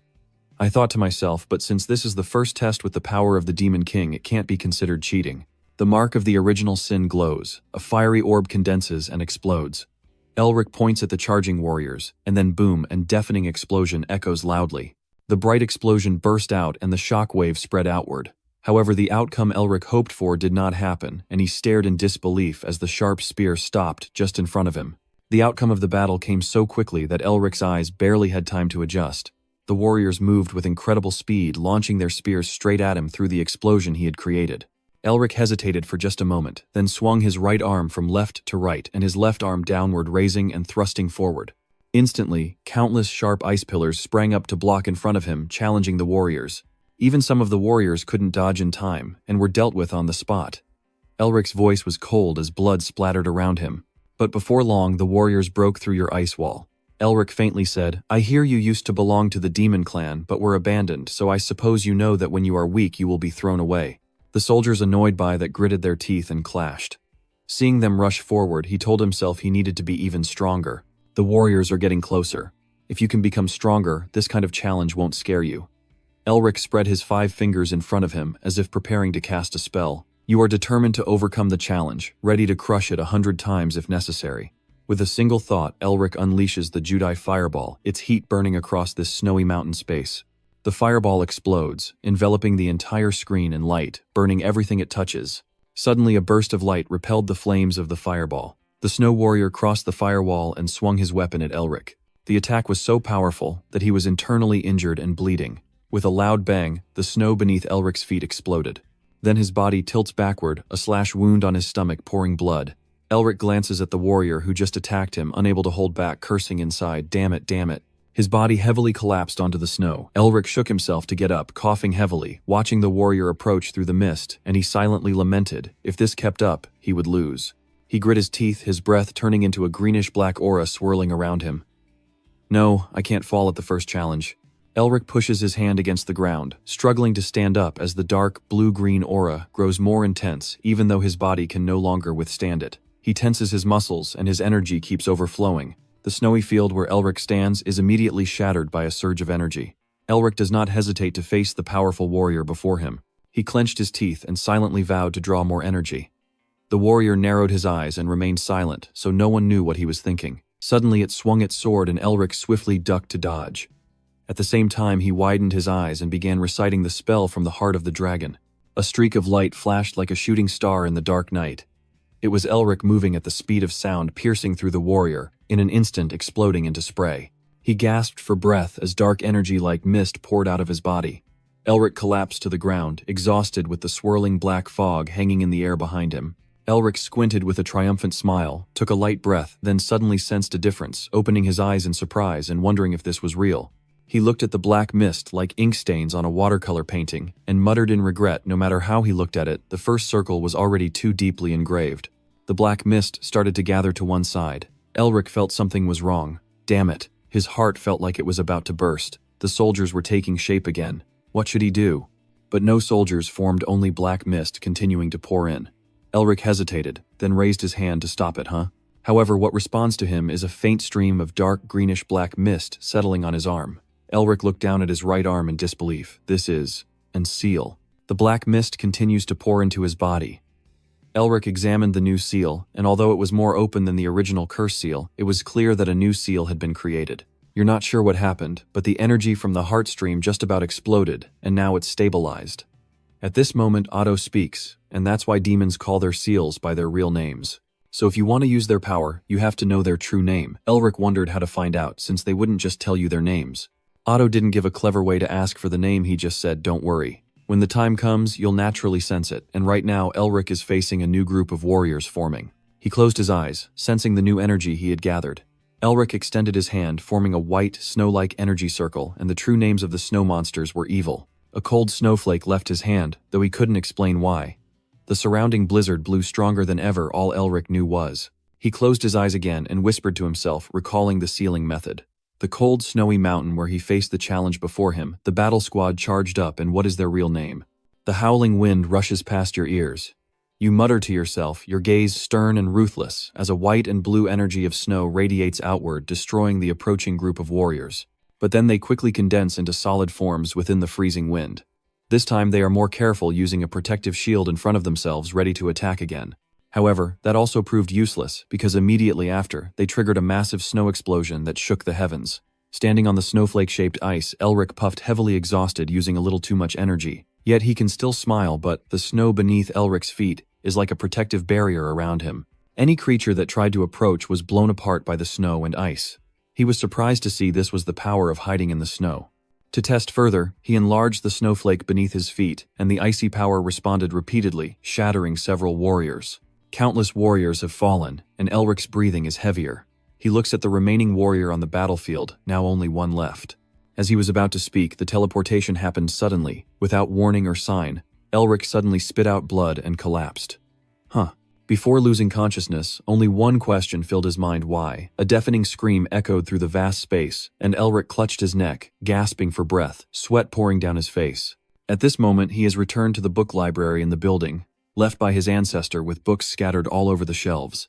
I thought to myself, but since this is the first test with the power of the Demon King, it can't be considered cheating. The mark of the original sin glows, a fiery orb condenses and explodes. Elric points at the charging warriors, and then boom, and deafening explosion echoes loudly. The bright explosion burst out and the shock wave spread outward. However, the outcome Elric hoped for did not happen, and he stared in disbelief as the sharp spear stopped just in front of him. The outcome of the battle came so quickly that Elric's eyes barely had time to adjust. The warriors moved with incredible speed, launching their spears straight at him through the explosion he had created. Elric hesitated for just a moment, then swung his right arm from left to right and his left arm downward, raising and thrusting forward. Instantly, countless sharp ice pillars sprang up to block in front of him, challenging the warriors. Even some of the warriors couldn't dodge in time and were dealt with on the spot. Elric's voice was cold as blood splattered around him. But before long, the warriors broke through your ice wall. Elric faintly said, "I hear you used to belong to the demon clan, but were abandoned, so I suppose you know that when you are weak you will be thrown away." The soldiers annoyed by that gritted their teeth and clashed. Seeing them rush forward, he told himself he needed to be even stronger. The warriors are getting closer. If you can become stronger, this kind of challenge won't scare you. Elric spread his 5 fingers in front of him, as if preparing to cast a spell. You are determined to overcome the challenge, ready to crush it 100 times if necessary. With a single thought, Elric unleashes the Judai fireball, its heat burning across this snowy mountain space. The fireball explodes, enveloping the entire screen in light, burning everything it touches. Suddenly, a burst of light repelled the flames of the fireball. The snow warrior crossed the firewall and swung his weapon at Elric. The attack was so powerful that he was internally injured and bleeding. With a loud bang, the snow beneath Elric's feet exploded. Then his body tilts backward, a slash wound on his stomach pouring blood. Elric glances at the warrior who just attacked him, unable to hold back, cursing inside, damn it, damn it. His body heavily collapsed onto the snow. Elric shook himself to get up, coughing heavily, watching the warrior approach through the mist, and he silently lamented. If this kept up, he would lose. He grit his teeth, his breath turning into a greenish-black aura swirling around him. No, I can't fall at the first challenge. Elric pushes his hand against the ground, struggling to stand up as the dark, blue-green aura grows more intense, even though his body can no longer withstand it. He tenses his muscles, and his energy keeps overflowing. The snowy field where Elric stands is immediately shattered by a surge of energy. Elric does not hesitate to face the powerful warrior before him. He clenched his teeth and silently vowed to draw more energy. The warrior narrowed his eyes and remained silent, so no one knew what he was thinking. Suddenly it swung its sword and Elric swiftly ducked to dodge. At the same time, he widened his eyes and began reciting the spell from the heart of the dragon. A streak of light flashed like a shooting star in the dark night. It was Elric moving at the speed of sound, piercing through the warrior, in an instant exploding into spray. He gasped for breath as dark energy like mist poured out of his body. Elric collapsed to the ground, exhausted with the swirling black fog hanging in the air behind him. Elric squinted with a triumphant smile, took a light breath, then suddenly sensed a difference, opening his eyes in surprise and wondering if this was real. He looked at the black mist like ink stains on a watercolor painting, and muttered in regret. No matter how he looked at it, the first circle was already too deeply engraved. The black mist started to gather to one side. Elric felt something was wrong. Damn it. His heart felt like it was about to burst. The soldiers were taking shape again. What should he do? But no soldiers formed, only black mist continuing to pour in. Elric hesitated, then raised his hand to stop it, However, what responds to him is a faint stream of dark greenish-black mist settling on his arm. Elric looked down at his right arm in disbelief. This is an seal. The black mist continues to pour into his body. Elric examined the new seal, and although it was more open than the original curse seal, it was clear that a new seal had been created. You're not sure what happened, but the energy from the heart stream just about exploded, and now it's stabilized. At this moment, Otto speaks, and that's why demons call their seals by their real names. So if you want to use their power, you have to know their true name. Elric wondered how to find out, since they wouldn't just tell you their names. Otto didn't give a clever way to ask for the name, he just said, "Don't worry. When the time comes, you'll naturally sense it," and right now Elric is facing a new group of warriors forming. He closed his eyes, sensing the new energy he had gathered. Elric extended his hand, forming a white, snow-like energy circle, and the true names of the snow monsters were evil. A cold snowflake left his hand, though he couldn't explain why. The surrounding blizzard blew stronger than ever. All Elric knew was. He closed his eyes again and whispered to himself, recalling the sealing method. The cold, snowy mountain where he faced the challenge before him, the battle squad charged up, and what is their real name? The howling wind rushes past your ears. You mutter to yourself, your gaze stern and ruthless, as a white and blue energy of snow radiates outward, destroying the approaching group of warriors. But then they quickly condense into solid forms within the freezing wind. This time they are more careful, using a protective shield in front of themselves, ready to attack again. However, that also proved useless, because immediately after, they triggered a massive snow explosion that shook the heavens. Standing on the snowflake-shaped ice, Elric puffed, heavily exhausted, using a little too much energy. Yet he can still smile, but the snow beneath Elric's feet is like a protective barrier around him. Any creature that tried to approach was blown apart by the snow and ice. He was surprised to see this was the power of hiding in the snow. To test further, he enlarged the snowflake beneath his feet, and the icy power responded repeatedly, shattering several warriors. Countless warriors have fallen, and Elric's breathing is heavier. He looks at the remaining warrior on the battlefield, now only one left. As he was about to speak, the teleportation happened suddenly. Without warning or sign, Elric suddenly spit out blood and collapsed. Before losing consciousness, only one question filled his mind: why? A deafening scream echoed through the vast space, and Elric clutched his neck, gasping for breath, sweat pouring down his face. At this moment, he has returned to the book library in the building, left by his ancestor with books scattered all over the shelves.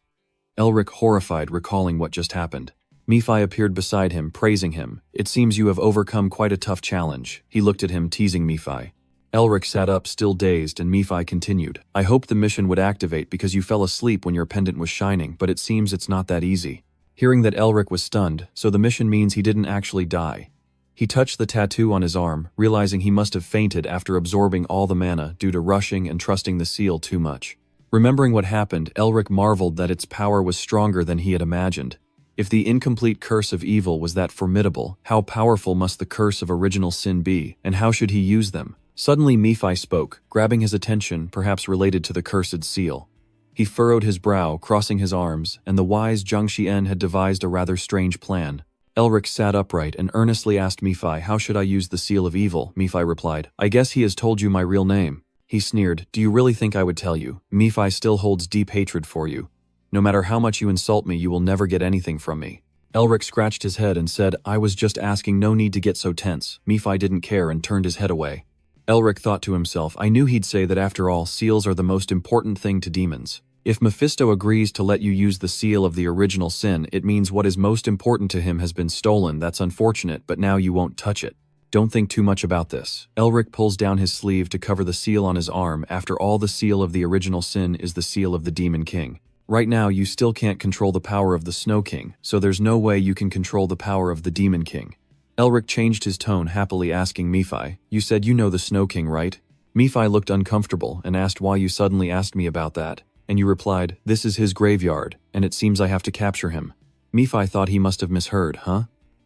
Elric, horrified, recalling what just happened. Nephi appeared beside him, praising him. "It seems you have overcome quite a tough challenge." He looked at him, teasing Nephi. Elric sat up, still dazed, and Nephi continued. "I hoped the mission would activate because you fell asleep when your pendant was shining, but it seems it's not that easy." Hearing that Elric was stunned, so the mission means he didn't actually die. He touched the tattoo on his arm, realizing he must have fainted after absorbing all the mana due to rushing and trusting the seal too much. Remembering what happened, Elric marveled that its power was stronger than he had imagined. If the incomplete curse of evil was that formidable, how powerful must the curse of original sin be, and how should he use them? Suddenly Nephi spoke, grabbing his attention, perhaps related to the cursed seal. He furrowed his brow, crossing his arms, and the wise Zhang had devised a rather strange plan. Elric sat upright and earnestly asked Nephi, "How should I use the seal of evil?" Nephi replied, "I guess he has told you my real name." He sneered, "Do you really think I would tell you? Nephi still holds deep hatred for you. No matter how much you insult me, you will never get anything from me." Elric scratched his head and said, "I was just asking, no need to get so tense." Nephi didn't care and turned his head away. Elric thought to himself, I knew he'd say that after all, seals are the most important thing to demons. If Mephisto agrees to let you use the seal of the original sin, it means what is most important to him has been stolen. That's unfortunate, but now you won't touch it. Don't think too much about this. Elric pulls down his sleeve to cover the seal on his arm. After all, the seal of the original sin is the seal of the Demon King. Right now, you still can't control the power of the Snow King, so there's no way you can control the power of the Demon King. Elric changed his tone, happily asking Nephi, "You said you know the Snow King, right?" Nephi looked uncomfortable and asked why you suddenly asked me about that. And you replied, "This is his graveyard, and it seems I have to capture him." Nephi thought he must have misheard,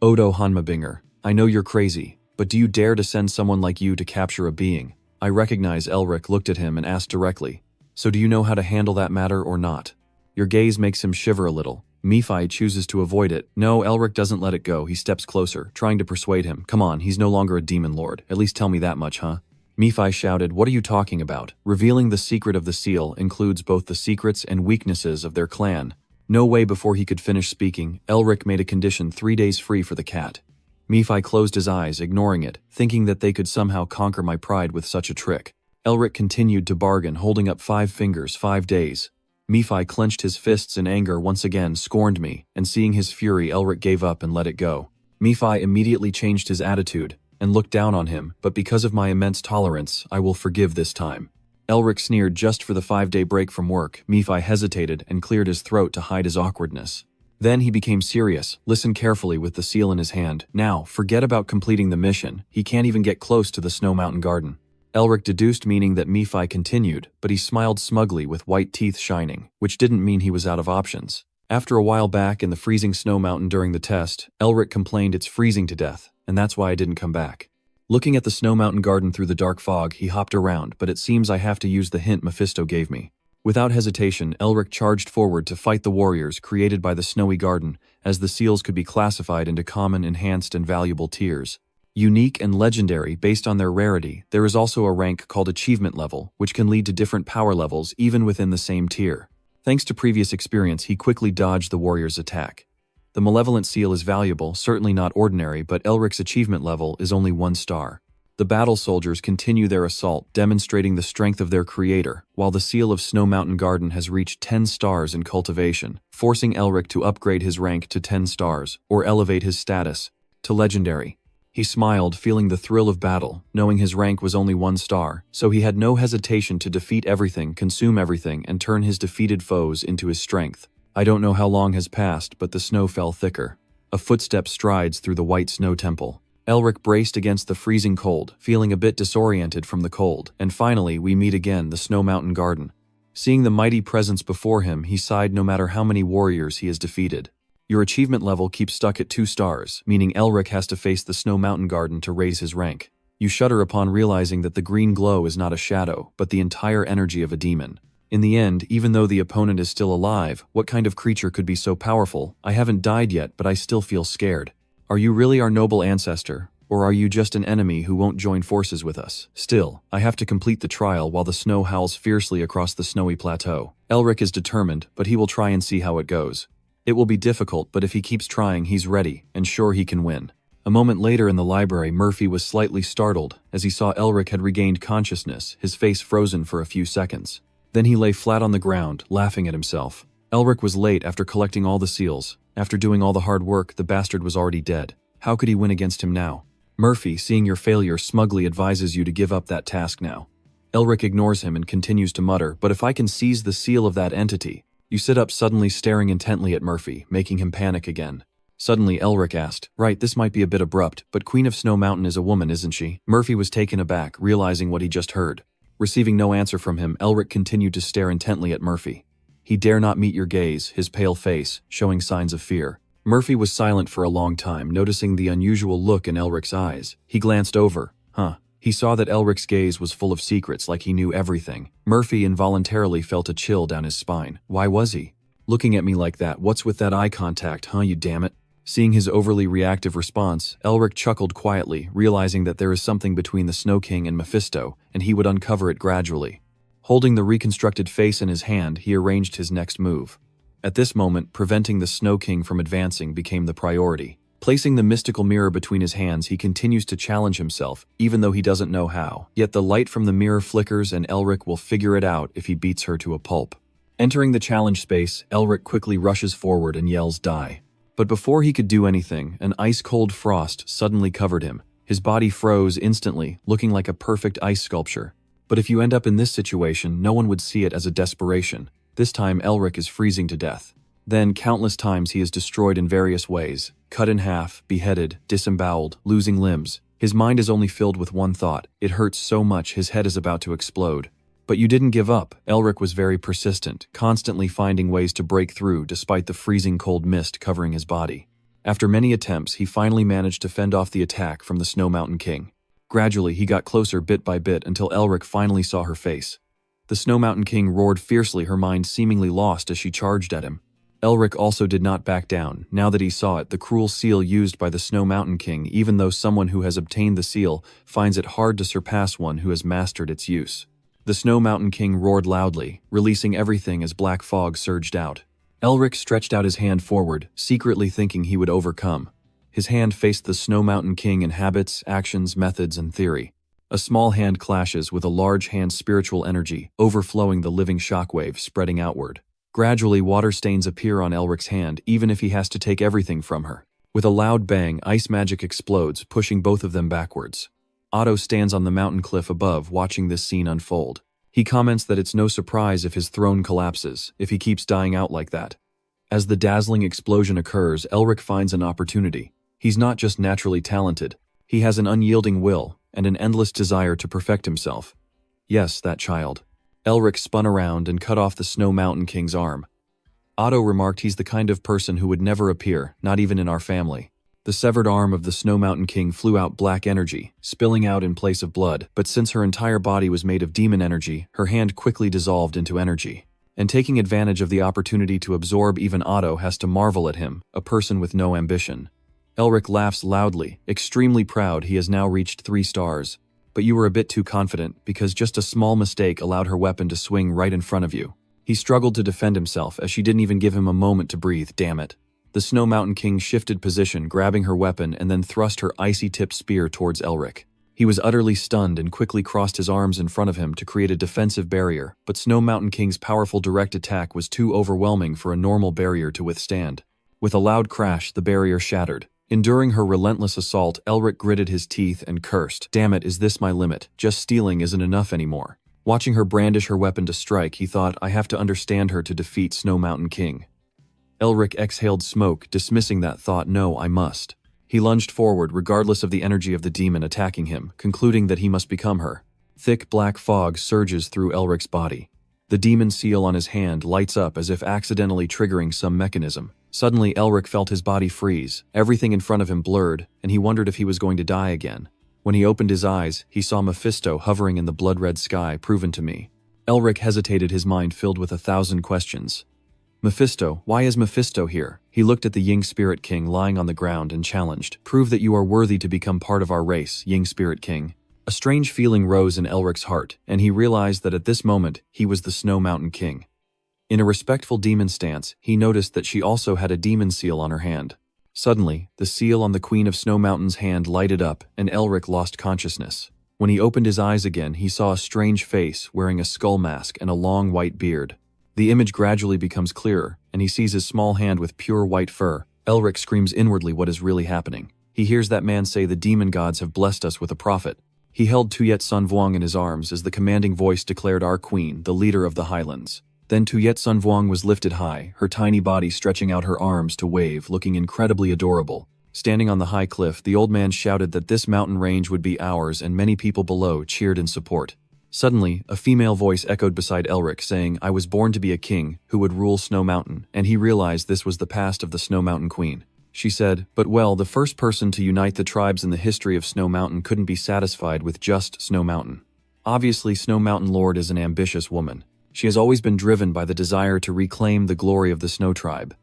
Odo Hanmabinger, I know you're crazy, but do you dare to send someone like you to capture a being? I recognize. Elric looked at him and asked directly, So do you know how to handle that matter or not? Your gaze makes him shiver a little. Nephi chooses to avoid it. No, Elric doesn't let it go. He steps closer, trying to persuade him. Come on, he's no longer a demon lord. At least tell me that much, huh? Nephi shouted, what are you talking about? Revealing the secret of the seal includes both the secrets and weaknesses of their clan. No way before he could finish speaking, Elric made a condition 3 days free for the cat. Nephi closed his eyes, ignoring it, thinking that they could somehow conquer my pride with such a trick. Elric continued to bargain, holding up 5 fingers, 5 days. Nephi clenched his fists in anger once again, scorned me, and seeing his fury, Elric gave up and let it go. Nephi immediately changed his attitude and looked down on him, but because of my immense tolerance, I will forgive this time. Elric sneered just for the 5-day break from work. Nephi hesitated and cleared his throat to hide his awkwardness. Then he became serious, listened carefully with the seal in his hand. Now, forget about completing the mission. He can't even get close to the Snow Mountain Garden. Elric deduced, meaning that Nephi continued, but he smiled smugly with white teeth shining, which didn't mean he was out of options. After a while back in the freezing snow mountain during the test, Elric complained it's freezing to death, and that's why I didn't come back. Looking at the Snow Mountain Garden through the dark fog, he hopped around, but it seems I have to use the hint Mephisto gave me. Without hesitation, Elric charged forward to fight the warriors created by the Snowy Garden, as the seals could be classified into common, enhanced, and valuable tiers. Unique and legendary based on their rarity, there is also a rank called achievement level, which can lead to different power levels even within the same tier. Thanks to previous experience, he quickly dodged the warrior's attack. The malevolent seal is valuable, certainly not ordinary, but Elric's achievement level is only 1 star. The battle soldiers continue their assault, demonstrating the strength of their creator, while the seal of Snow Mountain Garden has reached 10 stars in cultivation, forcing Elric to upgrade his rank to 10 stars, or elevate his status to legendary. He smiled, feeling the thrill of battle, knowing his rank was only 1 star, so he had no hesitation to defeat everything, consume everything, and turn his defeated foes into his strength. I don't know how long has passed, but the snow fell thicker. A footstep strides through the white snow temple. Elric braced against the freezing cold, feeling a bit disoriented from the cold, and finally we meet again, the Snow Mountain Garden. Seeing the mighty presence before him, he sighed no matter how many warriors he has defeated. Your achievement level keeps stuck at 2 stars, meaning Elric has to face the Snow Mountain Garden to raise his rank. You shudder upon realizing that the green glow is not a shadow, but the entire energy of a demon. In the end, even though the opponent is still alive, what kind of creature could be so powerful? I haven't died yet, but I still feel scared. Are you really our noble ancestor, or are you just an enemy who won't join forces with us? Still, I have to complete the trial while the snow howls fiercely across the snowy plateau. Elric is determined, but he will try and see how it goes. It will be difficult, but if he keeps trying, he's ready, and sure he can win. A moment later in the library, Murphy was slightly startled as he saw Elric had regained consciousness, his face frozen for a few seconds. Then he lay flat on the ground, laughing at himself. Elric was late after collecting all the seals. After doing all the hard work, the bastard was already dead. How could he win against him now? Murphy, seeing your failure, smugly advises you to give up that task now. Elric ignores him and continues to mutter, but if I can seize the seal of that entity. You sit up suddenly, staring intently at Murphy, making him panic again. Suddenly Elric asked, right, this might be a bit abrupt, but Queen of Snow Mountain is a woman, isn't she? Murphy was taken aback, realizing what he just heard. Receiving no answer from him, Elric continued to stare intently at Murphy. He dare not meet your gaze, his pale face, showing signs of fear. Murphy was silent for a long time, noticing the unusual look in Elric's eyes. He glanced over. He saw that Elric's gaze was full of secrets, like he knew everything. Murphy involuntarily felt a chill down his spine. Why was he looking at me like that? What's with that eye contact, you damn it? Seeing his overly reactive response, Elric chuckled quietly, realizing that there is something between the Snow King and Mephisto, and he would uncover it gradually. Holding the reconstructed face in his hand, he arranged his next move. At this moment, preventing the Snow King from advancing became the priority. Placing the mystical mirror between his hands, he continues to challenge himself, even though he doesn't know how. Yet the light from the mirror flickers and Elric will figure it out if he beats her to a pulp. Entering the challenge space, Elric quickly rushes forward and yells, "Die." But before he could do anything, an ice-cold frost suddenly covered him. His body froze instantly, looking like a perfect ice sculpture. But if you end up in this situation, no one would see it as a desperation. This time, Elric is freezing to death. Then, countless times he is destroyed in various ways, cut in half, beheaded, disemboweled, losing limbs. His mind is only filled with one thought. It hurts so much his head is about to explode. But you didn't give up. Elric was very persistent, constantly finding ways to break through despite the freezing cold mist covering his body. After many attempts, he finally managed to fend off the attack from the Snow Mountain King. Gradually, he got closer bit by bit until Elric finally saw her face. The Snow Mountain King roared fiercely, her mind seemingly lost as she charged at him. Elric also did not back down, now that he saw it, the cruel seal used by the Snow Mountain King, even though someone who has obtained the seal finds it hard to surpass one who has mastered its use. The Snow Mountain King roared loudly, releasing everything as black fog surged out. Elric stretched out his hand forward, secretly thinking he would overcome. His hand faced the Snow Mountain King in habits, actions, methods, and theory. A small hand clashes with a large hand's spiritual energy, overflowing the living shockwave, spreading outward. Gradually, water stains appear on Elric's hand, even if he has to take everything from her. With a loud bang, ice magic explodes, pushing both of them backwards. Otto stands on the mountain cliff above, watching this scene unfold. He comments that it's no surprise if his throne collapses, if he keeps dying out like that. As the dazzling explosion occurs, Elric finds an opportunity. He's not just naturally talented. He has an unyielding will, and an endless desire to perfect himself. Yes, that child. Elric spun around and cut off the Snow Mountain King's arm. Otto remarked he's the kind of person who would never appear, not even in our family. The severed arm of the Snow Mountain King flew out black energy, spilling out in place of blood, but since her entire body was made of demon energy, her hand quickly dissolved into energy. And taking advantage of the opportunity to absorb, even Otto has to marvel at him, a person with no ambition. Elric laughs loudly, extremely proud he has now reached 3 stars. But you were a bit too confident, because just a small mistake allowed her weapon to swing right in front of you. He struggled to defend himself, as she didn't even give him a moment to breathe, damn it. The Snow Mountain King shifted position, grabbing her weapon, and then thrust her icy-tipped spear towards Elric. He was utterly stunned and quickly crossed his arms in front of him to create a defensive barrier, but Snow Mountain King's powerful direct attack was too overwhelming for a normal barrier to withstand. With a loud crash, the barrier shattered. Enduring her relentless assault, Elric gritted his teeth and cursed. Damn it, is this my limit? Just stealing isn't enough anymore. Watching her brandish her weapon to strike, he thought, I have to understand her to defeat Snow Mountain King. Elric exhaled smoke, dismissing that thought. No, I must. He lunged forward, regardless of the energy of the demon attacking him, concluding that he must become her. Thick black fog surges through Elric's body. The demon seal on his hand lights up as if accidentally triggering some mechanism. Suddenly, Elric felt his body freeze, everything in front of him blurred, and he wondered if he was going to die again. When he opened his eyes, he saw Mephisto hovering in the blood-red sky. Proven to me. Elric hesitated, his mind filled with 1,000 questions. Mephisto, why is Mephisto here? He looked at the Ying Spirit King lying on the ground and challenged. Prove that you are worthy to become part of our race, Ying Spirit King. A strange feeling rose in Elric's heart, and he realized that at this moment, he was the Snow Mountain King. In a respectful demon stance, he noticed that she also had a demon seal on her hand. Suddenly, the seal on the Queen of Snow Mountain's hand lighted up, and Elric lost consciousness. When he opened his eyes again, he saw a strange face wearing a skull mask and a long white beard. The image gradually becomes clearer, and he sees his small hand with pure white fur. Elric screams inwardly what is really happening. He hears that man say the demon gods have blessed us with a prophet. He held Tuyet Sun Vuong in his arms as the commanding voice declared, our queen, the leader of the highlands. Then Tuyet Sun Vuong was lifted high, her tiny body stretching out her arms to wave, looking incredibly adorable. Standing on the high cliff, the old man shouted that this mountain range would be ours, and many people below cheered in support. Suddenly, a female voice echoed beside Elric, saying, I was born to be a king who would rule Snow Mountain, and he realized this was the past of the Snow Mountain Queen. She said, but well, the first person to unite the tribes in the history of Snow Mountain couldn't be satisfied with just Snow Mountain. Obviously, Snow Mountain Lord is an ambitious woman. She has always been driven by the desire to reclaim the glory of the Snow Tribe.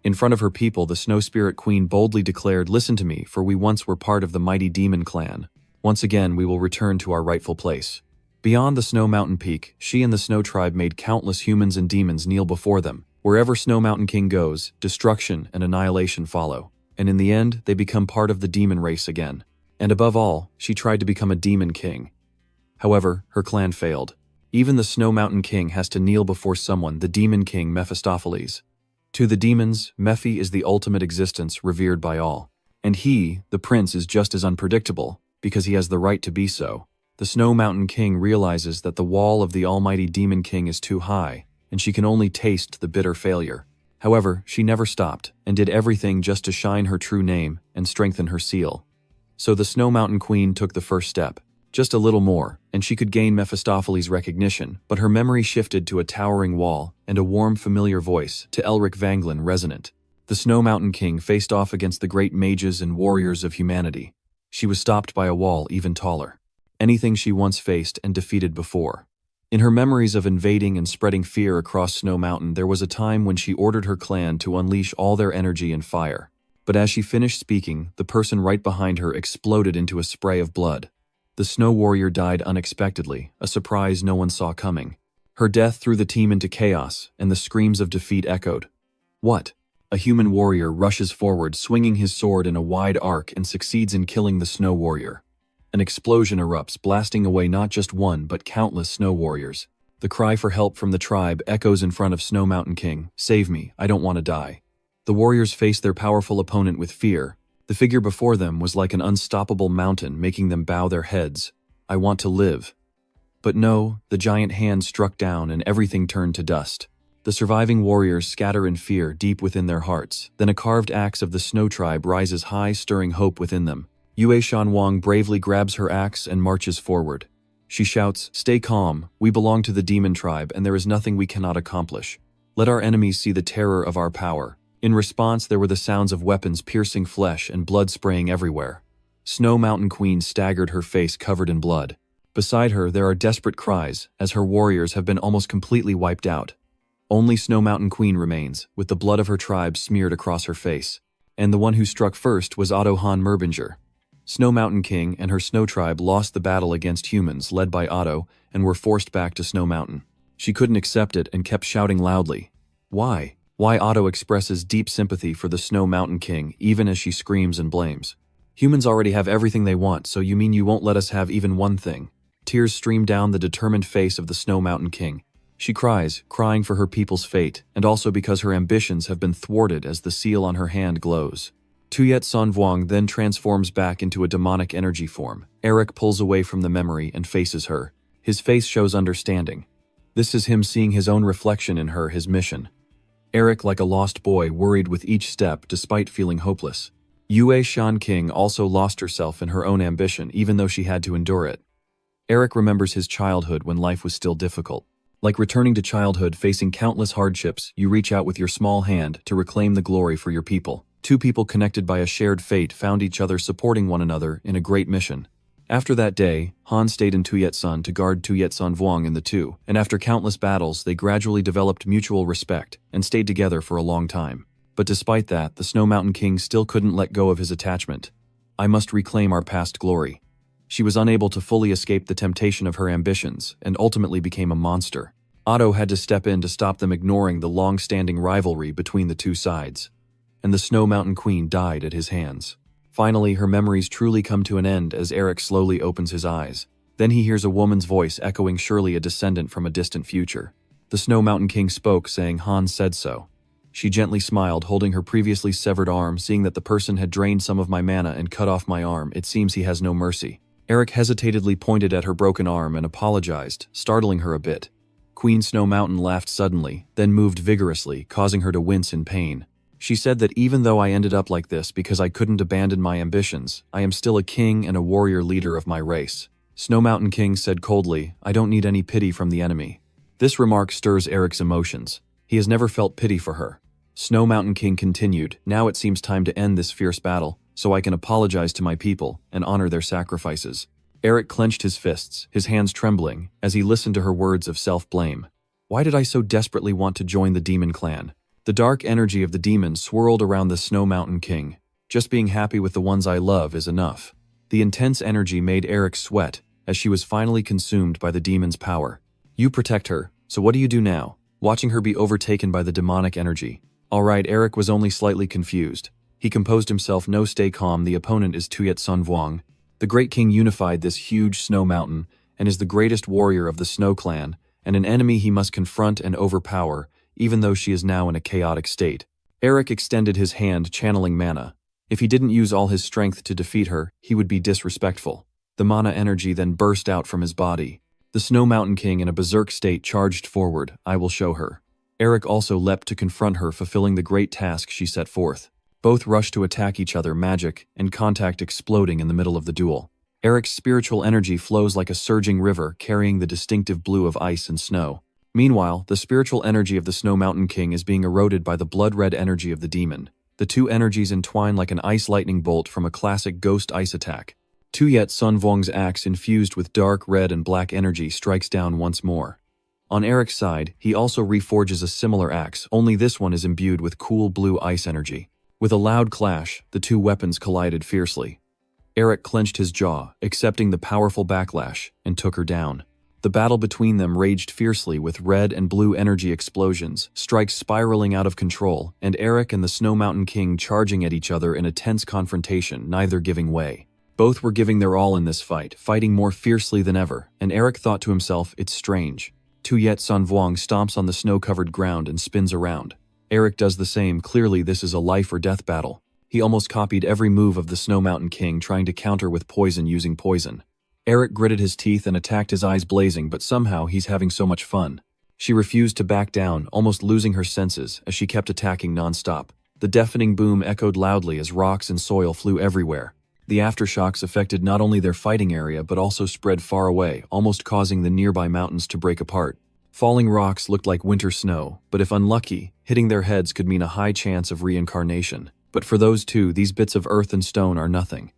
In front of her people, the Snow Spirit Queen boldly declared, listen to me, for we once were part of the mighty demon clan. Once again, we will return to our rightful place. Beyond the Snow Mountain peak, she and the Snow Tribe made countless humans and demons kneel before them. Wherever Snow Mountain King goes, destruction and annihilation follow. And in the end, they become part of the demon race again. And above all, she tried to become a demon king. However, her clan failed. Even the Snow Mountain King has to kneel before someone, the Demon King Mephistopheles. To the demons, Mephi is the ultimate existence revered by all. And he, the prince, is just as unpredictable, because he has the right to be so. The Snow Mountain King realizes that the wall of the almighty Demon King is too high, and she can only taste the bitter failure. However, she never stopped, and did everything just to shine her true name and strengthen her seal. So the Snow Mountain Queen took the first step. Just a little more, and she could gain Mephistopheles' recognition, but her memory shifted to a towering wall and a warm, familiar voice, to Elric Vanglin resonant. The Snow Mountain King faced off against the great mages and warriors of humanity. She was stopped by a wall even taller. Anything she once faced and defeated before. In her memories of invading and spreading fear across Snow Mountain, there was a time when she ordered her clan to unleash all their energy and fire. But as she finished speaking, the person right behind her exploded into a spray of blood. The Snow Warrior died unexpectedly, a surprise no one saw coming. Her death threw the team into chaos, and the screams of defeat echoed. What? A human warrior rushes forward, swinging his sword in a wide arc, and succeeds in killing the Snow Warrior. An explosion erupts, blasting away not just one but countless Snow Warriors. The cry for help from the tribe echoes in front of Snow Mountain King. "Save me, I don't want to die." The warriors faced their powerful opponent with fear. The figure before them was like an unstoppable mountain, making them bow their heads. "I want to live." But no, the giant hand struck down and everything turned to dust. The surviving warriors scatter in fear deep within their hearts. Then a carved axe of the Snow Tribe rises high, stirring hope within them. Yue Shanwang bravely grabs her axe and marches forward. She shouts, "Stay calm, we belong to the demon tribe and there is nothing we cannot accomplish. Let our enemies see the terror of our power." In response, there were the sounds of weapons piercing flesh and blood spraying everywhere. Snow Mountain Queen staggered, her face covered in blood. Beside her, there are desperate cries, as her warriors have been almost completely wiped out. Only Snow Mountain Queen remains, with the blood of her tribe smeared across her face. And the one who struck first was Otto Han Mervinger. Snow Mountain King and her Snow Tribe lost the battle against humans led by Otto and were forced back to Snow Mountain. She couldn't accept it and kept shouting loudly. Why? Why? Otto expresses deep sympathy for the Snow Mountain King even as she screams and blames. "Humans already have everything they want, so you mean you won't let us have even one thing?" Tears stream down the determined face of the Snow Mountain King. She cries, crying for her people's fate, and also because her ambitions have been thwarted as the seal on her hand glows. Tuyet Sanvuang then transforms back into a demonic energy form. Eric pulls away from the memory and faces her. His face shows understanding. This is him seeing his own reflection in her, his mission. Eric, like a lost boy, worried with each step despite feeling hopeless. Yue Shan King also lost herself in her own ambition even though she had to endure it. Eric remembers his childhood when life was still difficult. Like returning to childhood facing countless hardships, you reach out with your small hand to reclaim the glory for your people. Two people connected by a shared fate found each other supporting one another in a great mission. After that day, Han stayed in Tuyet-san to guard Tuyet-san Vuong in the two, and after countless battles, they gradually developed mutual respect and stayed together for a long time. But despite that, the Snow Mountain King still couldn't let go of his attachment. "I must reclaim our past glory." She was unable to fully escape the temptation of her ambitions, and ultimately became a monster. Otto had to step in to stop them, ignoring the long-standing rivalry between the two sides. And the Snow Mountain Queen died at his hands. Finally, her memories truly come to an end as Eric slowly opens his eyes. Then he hears a woman's voice echoing, surely a descendant from a distant future. The Snow Mountain King spoke, saying, "Han said so." She gently smiled, holding her previously severed arm. "Seeing that the person had drained some of my mana and cut off my arm, it seems he has no mercy." Eric hesitatingly pointed at her broken arm and apologized, startling her a bit. Queen Snow Mountain laughed suddenly, then moved vigorously, causing her to wince in pain. She said that even though I ended up like this because I couldn't abandon my ambitions, I am still a king and a warrior leader of my race. Snow Mountain King said coldly, "I don't need any pity from the enemy." This remark stirs Eric's emotions. He has never felt pity for her. Snow Mountain King continued, "Now it seems time to end this fierce battle, so I can apologize to my people and honor their sacrifices." Eric clenched his fists, his hands trembling, as he listened to her words of self-blame. Why did I so desperately want to join the demon clan? The dark energy of the demon swirled around the Snow Mountain King. Just being happy with the ones I love is enough. The intense energy made Eric sweat, as she was finally consumed by the demon's power. "You protect her, so what do you do now?" Watching her be overtaken by the demonic energy. Alright, Eric was only slightly confused. He composed himself. "No, stay calm, the opponent is Tuyet Sun Vuong. The Great King unified this huge snow mountain, and is the greatest warrior of the Snow Clan, and an enemy he must confront and overpower, even though she is now in a chaotic state." Eric extended his hand, channeling mana. If he didn't use all his strength to defeat her, he would be disrespectful. The mana energy then burst out from his body. The Snow Mountain King, in a berserk state, charged forward. "I will show her." Eric also leapt to confront her, fulfilling the great task she set forth. Both rushed to attack each other, magic and contact exploding in the middle of the duel. Eric's spiritual energy flows like a surging river, carrying the distinctive blue of ice and snow. Meanwhile, the spiritual energy of the Snow Mountain King is being eroded by the blood-red energy of the demon. The two energies entwine like an ice lightning bolt from a classic ghost ice attack. Tuyet Sun Vuong's axe infused with dark red and black energy strikes down once more. On Eric's side, he also reforges a similar axe, only this one is imbued with cool blue ice energy. With a loud clash, the two weapons collided fiercely. Eric clenched his jaw, accepting the powerful backlash, and took her down. The battle between them raged fiercely with red and blue energy explosions, strikes spiraling out of control, and Eric and the Snow Mountain King charging at each other in a tense confrontation, neither giving way. Both were giving their all in this fight, fighting more fiercely than ever, and Eric thought to himself, it's strange. Tuyet Sun Vuong stomps on the snow-covered ground and spins around. Eric does the same, clearly this is a life or death battle. He almost copied every move of the Snow Mountain King, trying to counter with poison using poison. Eric gritted his teeth and attacked, his eyes blazing, but somehow he's having so much fun. She refused to back down, almost losing her senses as she kept attacking non-stop. The deafening boom echoed loudly as rocks and soil flew everywhere. The aftershocks affected not only their fighting area but also spread far away, almost causing the nearby mountains to break apart. Falling rocks looked like winter snow, but if unlucky, hitting their heads could mean a high chance of reincarnation. But for those two, these bits of earth and stone are nothing.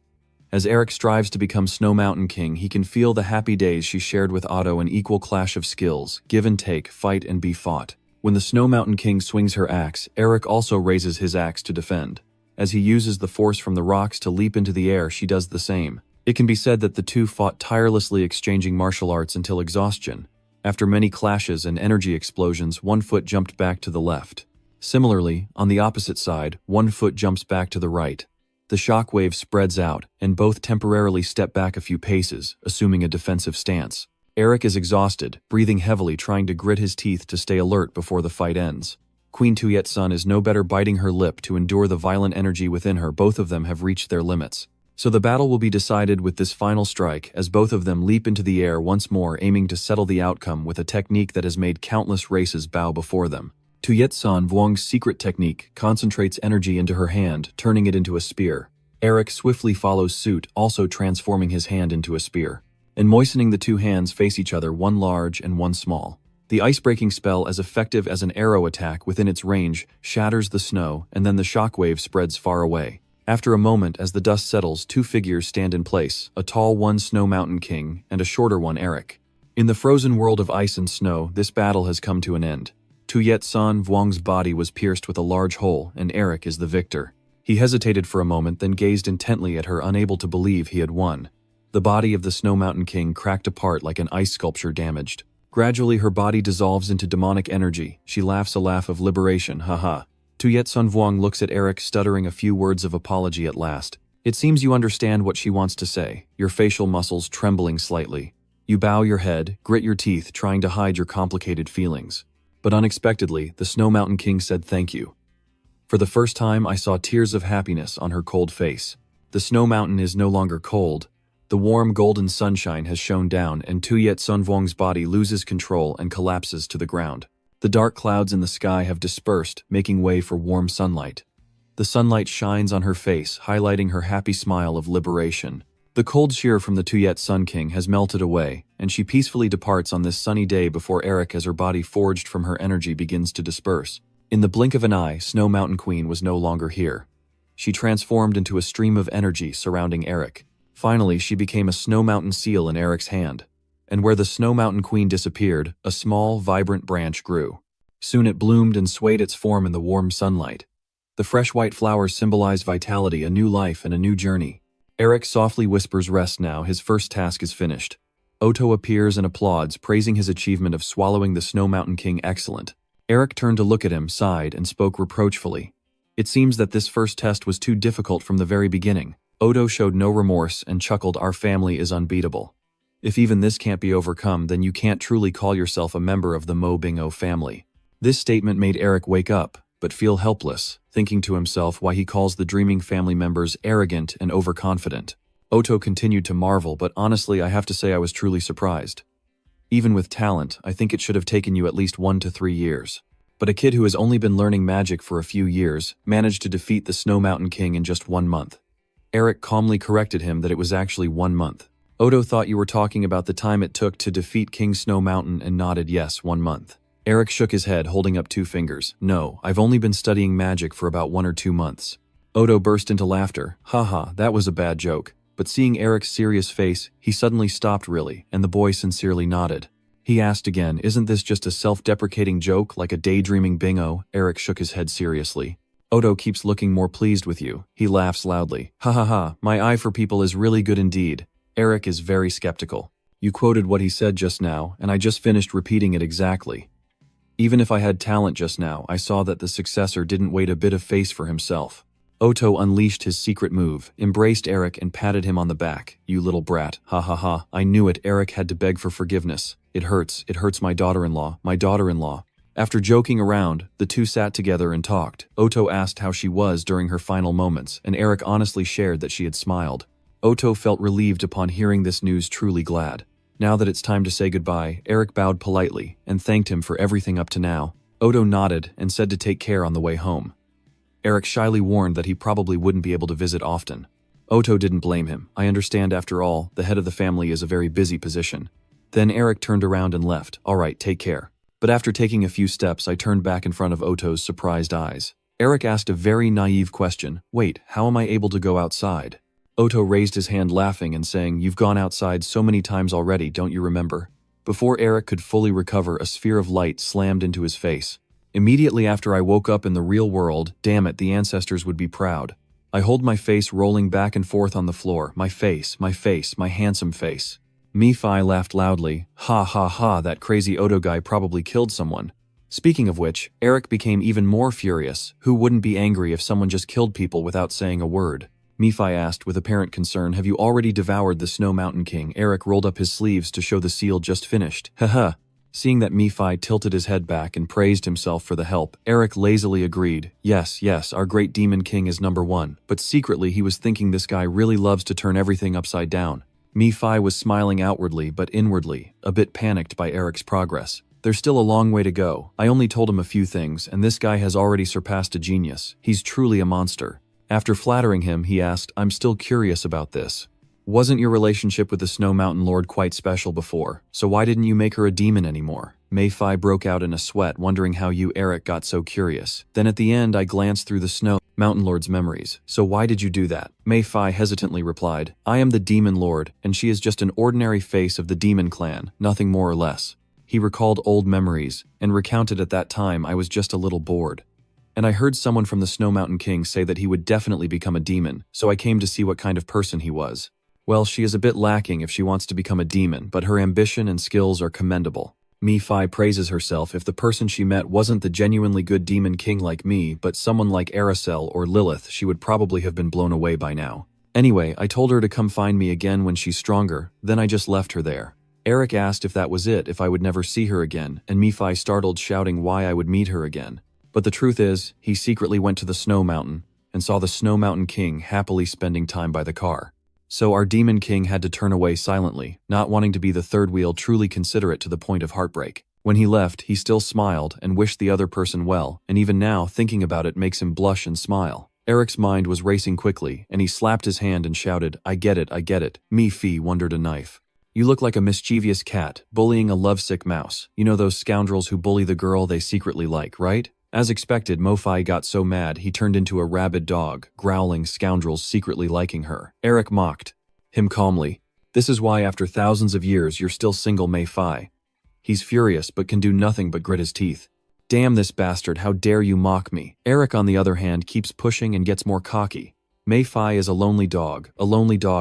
As Eric strives to become Snow Mountain King, he can feel the happy days she shared with Otto, an equal clash of skills, give and take, fight and be fought. When the Snow Mountain King swings her axe, Eric also raises his axe to defend. As he uses the force from the rocks to leap into the air, she does the same. It can be said that the two fought tirelessly, exchanging martial arts until exhaustion. After many clashes and energy explosions, one foot jumped back to the left. Similarly, on the opposite side, one foot jumps back to the right. The shockwave spreads out, and both temporarily step back a few paces, assuming a defensive stance. Eric is exhausted, breathing heavily, trying to grit his teeth to stay alert before the fight ends. Queen Tuyet Sun is no better, biting her lip to endure the violent energy within her. Both of them have reached their limits. So the battle will be decided with this final strike, as both of them leap into the air once more, aiming to settle the outcome with a technique that has made countless races bow before them. Tuyet Sun Vuong's secret technique concentrates energy into her hand, turning it into a spear. Eric swiftly follows suit, also transforming his hand into a spear. And moistening the two hands face each other, one large and one small. The ice-breaking spell, as effective as an arrow attack within its range, shatters the snow, and then the shockwave spreads far away. After a moment, as the dust settles, two figures stand in place, a tall one, Snow Mountain King, and a shorter one, Eric. In the frozen world of ice and snow, this battle has come to an end. Tuyet Sun Vuong's body was pierced with a large hole, and Eric is the victor. He hesitated for a moment, then gazed intently at her, unable to believe he had won. The body of the Snow Mountain King cracked apart like an ice sculpture damaged. Gradually, her body dissolves into demonic energy. She laughs a laugh of liberation, haha. Tuyet Sun Vuong looks at Eric, stuttering a few words of apology at last. It seems you understand what she wants to say, your facial muscles trembling slightly. You bow your head, grit your teeth, trying to hide your complicated feelings. But unexpectedly, the Snow Mountain King said thank you. For the first time, I saw tears of happiness on her cold face. The snow mountain is no longer cold. The warm golden sunshine has shone down, and Tuyet Sun Vuong's body loses control and collapses to the ground. The dark clouds in the sky have dispersed, making way for warm sunlight. The sunlight shines on her face, highlighting her happy smile of liberation. The cold sheer from the Tuyet Sun King has melted away, and she peacefully departs on this sunny day before Eric, as her body forged from her energy begins to disperse. In the blink of an eye, Snow Mountain Queen was no longer here. She transformed into a stream of energy surrounding Eric. Finally, she became a Snow Mountain seal in Eric's hand. And where the Snow Mountain Queen disappeared, a small, vibrant branch grew. Soon it bloomed and swayed its form in the warm sunlight. The fresh white flowers symbolize vitality, a new life, and a new journey. Eric softly whispers, "Rest now, his first task is finished." Otto appears and applauds, praising his achievement of swallowing the Snow Mountain King. Excellent. Eric turned to look at him, sighed, and spoke reproachfully. It seems that this first test was too difficult from the very beginning. Otto showed no remorse and chuckled, "Our family is unbeatable. If even this can't be overcome, then you can't truly call yourself a member of the Mo Bingo family." This statement made Eric wake up, but feel helpless, thinking to himself why he calls the dreaming family members arrogant and overconfident. Otto continued to marvel, but honestly, I have to say I was truly surprised. Even with talent, I think it should have taken you at least 1 to 3 years. But a kid who has only been learning magic for a few years managed to defeat the Snow Mountain King in just 1 month. Eric calmly corrected him that it was actually 1 month. Otto thought you were talking about the time it took to defeat King Snow Mountain and nodded yes, 1 month. Eric shook his head, holding up 2 fingers. No, I've only been studying magic for about 1 or 2 months. Otto burst into laughter. Haha, that was a bad joke. but seeing Eric's serious face, he suddenly stopped really, and the boy sincerely nodded. He asked again, "Isn't this just a self-deprecating joke, like a daydreaming bingo?" Eric shook his head seriously. "Oto keeps looking more pleased with you." He laughs loudly. "Ha ha ha, my eye for people is really good indeed." Eric is very skeptical. "You quoted what he said just now, and I just finished repeating it exactly. Even if I had talent just now, I saw that the successor didn't wait a bit of face for himself." Oto unleashed his secret move, embraced Eric and patted him on the back. "You little brat, ha ha ha, I knew it." Eric had to beg for forgiveness. It hurts my daughter-in-law, my daughter-in-law." After joking around, the two sat together and talked. Oto asked how she was during her final moments, and Eric honestly shared that she had smiled. Oto felt relieved upon hearing this news, truly glad. Now that it's time to say goodbye, Eric bowed politely and thanked him for everything up to now. Oto nodded and said to take care on the way home. Eric shyly warned that he probably wouldn't be able to visit often. Oto didn't blame him. "I understand, after all, the head of the family is a very busy position." Then Eric turned around and left. "All right, take care." But after taking a few steps, I turned back in front of Oto's surprised eyes. Eric asked a very naive question. "Wait, how am I able to go outside?" Oto raised his hand laughing and saying, "You've gone outside so many times already, don't you remember?" Before Eric could fully recover, a sphere of light slammed into his face. "Immediately after I woke up in the real world, damn it, the ancestors would be proud." I hold my face rolling back and forth on the floor. My face, my handsome face. Mi-Fi laughed loudly. "Ha ha ha, that crazy Oto guy probably killed someone." Speaking of which, Eric became even more furious. Who wouldn't be angry if someone just killed people without saying a word? Mi-Fi asked with apparent concern, "Have you already devoured the Snow Mountain King?" Eric rolled up his sleeves to show the seal just finished. Haha. Seeing that Mi-Fi tilted his head back and praised himself for the help, Eric lazily agreed. Yes, our great demon king is #1. But secretly he was thinking this guy really loves to turn everything upside down. Mi-Fi was smiling outwardly but inwardly, a bit panicked by Eric's progress. There's still a long way to go. I only told him a few things, and this guy has already surpassed a genius. He's truly a monster. After flattering him, he asked, "I'm still curious about this. Wasn't your relationship with the Snow Mountain Lord quite special before? So why didn't you make her a demon anymore?" Mi-Fi broke out in a sweat, wondering how you, Eric, got so curious. Then at the end, I glanced through the Snow Mountain Lord's memories. "So why did you do that?" Mi-Fi hesitantly replied, "I am the Demon Lord, and she is just an ordinary face of the Demon Clan, nothing more or less." He recalled old memories, and recounted at that time I was just a little bored. And I heard someone from the Snow Mountain King say that he would definitely become a demon, so I came to see what kind of person he was. Well, she is a bit lacking if she wants to become a demon, but her ambition and skills are commendable. Mi-Fi praises herself. If the person she met wasn't the genuinely good demon king like me, but someone like Aracel or Lilith, she would probably have been blown away by now. Anyway, I told her to come find me again when she's stronger, then I just left her there. Eric asked if that was it, if I would never see her again, and Mi-Fi startled, shouting why I would meet her again. But the truth is, he secretly went to the Snow Mountain and saw the Snow Mountain King happily spending time by the car. So our Demon King had to turn away silently, not wanting to be the third wheel, truly considerate to the point of heartbreak. When he left, he still smiled and wished the other person well, and even now, thinking about it makes him blush and smile. Eric's mind was racing quickly, and he slapped his hand and shouted, I get it. Mi-Fi wondered a knife. "You look like a mischievous cat, bullying a lovesick mouse. You know those scoundrels who bully the girl they secretly like, right?" As expected, Mi-Fi got so mad he turned into a rabid dog, growling, scoundrels secretly liking her. Eric mocked him calmly. "This is why after thousands of years you're still single, Mi-Fi." He's furious but can do nothing but grit his teeth. "Damn this bastard, how dare you mock me." Eric, on the other hand, keeps pushing and gets more cocky. Mi-Fi is a lonely dog,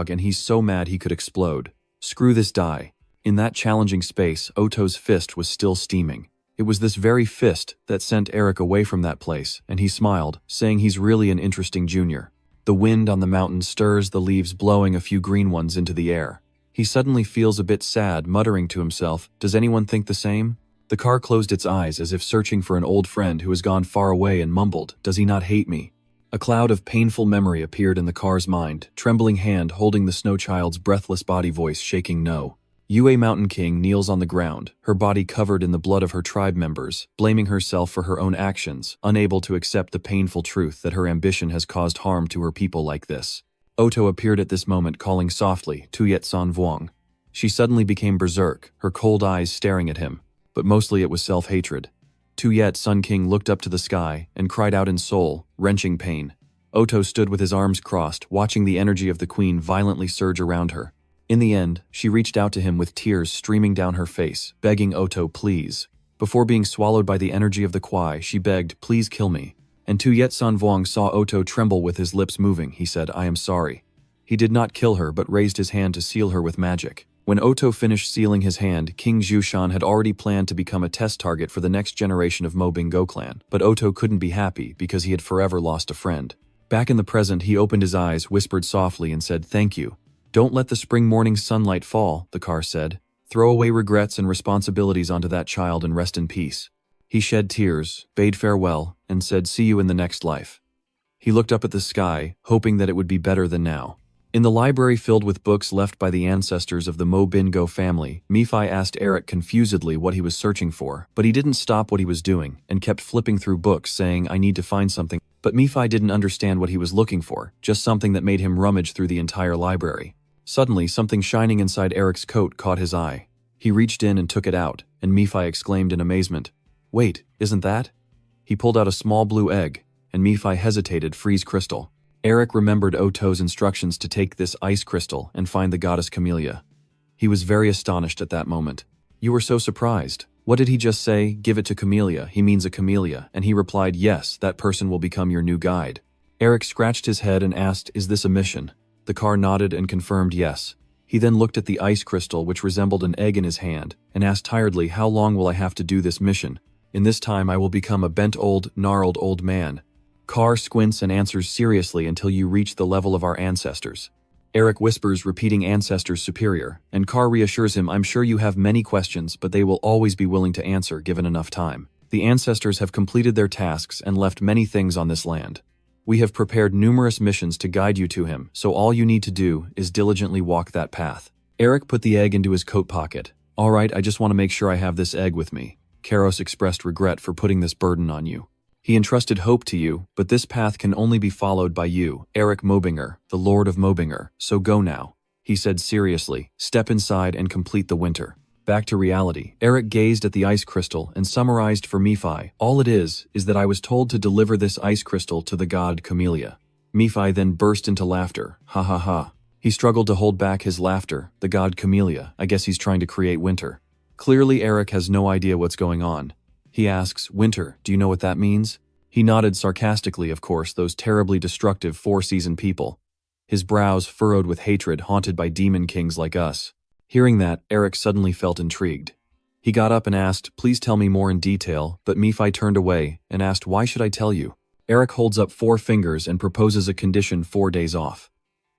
and he's so mad he could explode. Screw this die. In that challenging space, Oto's fist was still steaming. It was this very fist that sent Eric away from that place, and he smiled, saying he's really an interesting junior. The wind on the mountain stirs the leaves, blowing a few green ones into the air. He suddenly feels a bit sad, muttering to himself, "Does anyone think the same?" The car closed its eyes as if searching for an old friend who has gone far away and mumbled, "Does he not hate me?" A cloud of painful memory appeared in the car's mind, trembling hand holding the snow child's breathless body, voice shaking no. Yue Mountain King kneels on the ground, her body covered in the blood of her tribe members, blaming herself for her own actions, unable to accept the painful truth that her ambition has caused harm to her people like this. Oto appeared at this moment, calling softly, "Tuyet San Vuong." She suddenly became berserk, her cold eyes staring at him, but mostly it was self-hatred. Tuyet Sun King looked up to the sky and cried out in soul-wrenching pain. Oto stood with his arms crossed, watching the energy of the queen violently surge around her. In the end, she reached out to him with tears streaming down her face, begging Oto, please. Before being swallowed by the energy of the Kwai, she begged, please kill me. And Tu Yet San Vuong saw Oto tremble with his lips moving. He said, I am sorry. He did not kill her but raised his hand to seal her with magic. When Oto finished sealing his hand, King Zhushan had already planned to become a test target for the next generation of Mo Bingo clan, but Oto couldn't be happy because he had forever lost a friend. Back in the present, he opened his eyes, whispered softly, and said, thank you. Don't let the spring morning sunlight fall, the car said. Throw away regrets and responsibilities onto that child and rest in peace. He shed tears, bade farewell, and said, see you in the next life. He looked up at the sky, hoping that it would be better than now. In the library filled with books left by the ancestors of the Mo Bingo family, Mifai asked Eric confusedly what he was searching for, but he didn't stop what he was doing and kept flipping through books saying, I need to find something. But Mifai didn't understand what he was looking for, just something that made him rummage through the entire library. Suddenly, something shining inside Eric's coat caught his eye. He reached in and took it out, and Mifai exclaimed in amazement, wait, isn't that? He pulled out a small blue egg, and Mifai hesitated, freeze crystal. Eric remembered Oto's instructions to take this ice crystal and find the goddess Camellia. He was very astonished at that moment. You were so surprised. What did he just say? Give it to Camellia. He means a camellia. And he replied, yes, that person will become your new guide. Eric scratched his head and asked, is this a mission? The car nodded and confirmed yes. He then looked at the ice crystal, which resembled an egg in his hand, and asked tiredly, how long will I have to do this mission? In this time I will become a bent old, gnarled old man. Carr squints and answers seriously until you reach the level of our ancestors. Eric whispers, repeating ancestors superior, and Carr reassures him, I'm sure you have many questions, but they will always be willing to answer given enough time. The ancestors have completed their tasks and left many things on this land. We have prepared numerous missions to guide you to him, so all you need to do is diligently walk that path. Eric put the egg into his coat pocket. All right, I just want to make sure I have this egg with me. Karos expressed regret for putting this burden on you. He entrusted hope to you, but this path can only be followed by you, Eric Mobinger, the Lord of Mobinger, so go now. He said seriously, step inside and complete the winter. Back to reality, Eric gazed at the ice crystal and summarized for Mifai, all it is that I was told to deliver this ice crystal to the god Camellia. Mifai then burst into laughter, ha ha ha. He struggled to hold back his laughter, the god Camellia, I guess he's trying to create winter. Clearly Eric has no idea what's going on. He asks, winter, do you know what that means? He nodded sarcastically, of course, those terribly destructive four-season people. His brows furrowed with hatred, haunted by demon kings like us. Hearing that, Eric suddenly felt intrigued. He got up and asked, please tell me more in detail, but Mifai turned away and asked, why should I tell you? Eric holds up 4 fingers and proposes a condition: 4 days off.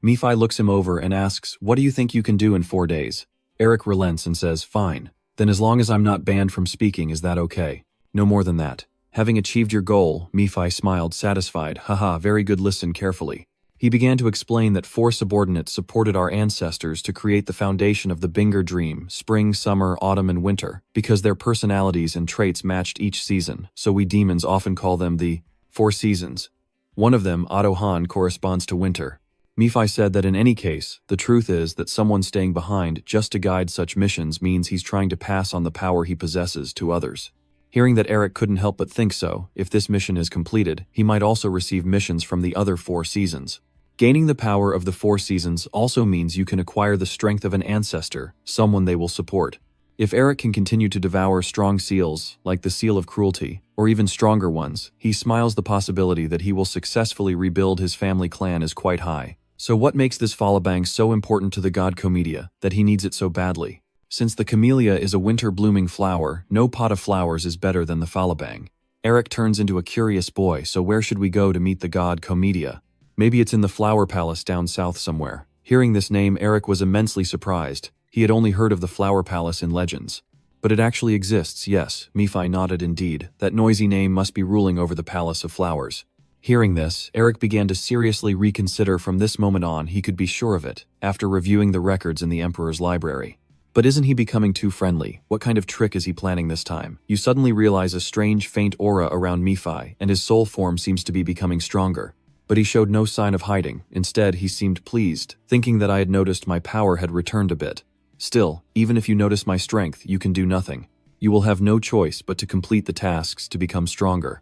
Mifai looks him over and asks, what do you think you can do in 4 days? Eric relents and says, fine. Then as long as I'm not banned from speaking, is that okay? No more than that. Having achieved your goal, Mifai smiled, satisfied. Haha, very good, listen carefully. He began to explain that 4 subordinates supported our ancestors to create the foundation of the Binger dream, spring, summer, autumn, and winter, because their personalities and traits matched each season, so we demons often call them the 4 seasons. One of them, Otto Han, corresponds to winter. Mifai said that in any case, the truth is that someone staying behind just to guide such missions means he's trying to pass on the power he possesses to others. Hearing that Eric couldn't help but think so, if this mission is completed, he might also receive missions from the other 4 seasons. Gaining the power of the 4 seasons also means you can acquire the strength of an ancestor, someone they will support. If Eric can continue to devour strong seals, like the seal of cruelty, or even stronger ones, he smiles. The possibility that he will successfully rebuild his family clan is quite high. So what makes this Falabang so important to the god Comedia, that he needs it so badly? Since the camellia is a winter-blooming flower, no pot of flowers is better than the Falabang. Eric turns into a curious boy, so where should we go to meet the god Comedia? Maybe it's in the Flower Palace down south somewhere. Hearing this name, Eric was immensely surprised. He had only heard of the Flower Palace in legends. But it actually exists, yes. Mifai nodded indeed. That noisy name must be ruling over the Palace of Flowers. Hearing this, Eric began to seriously reconsider. From this moment on, he could be sure of it, after reviewing the records in the Emperor's library. But isn't he becoming too friendly? What kind of trick is he planning this time? You suddenly realize a strange, faint aura around Mifai, and his soul form seems to be becoming stronger. But he showed no sign of hiding. Instead, he seemed pleased, thinking that I had noticed my power had returned a bit. Still, even if you notice my strength, you can do nothing. You will have no choice but to complete the tasks to become stronger.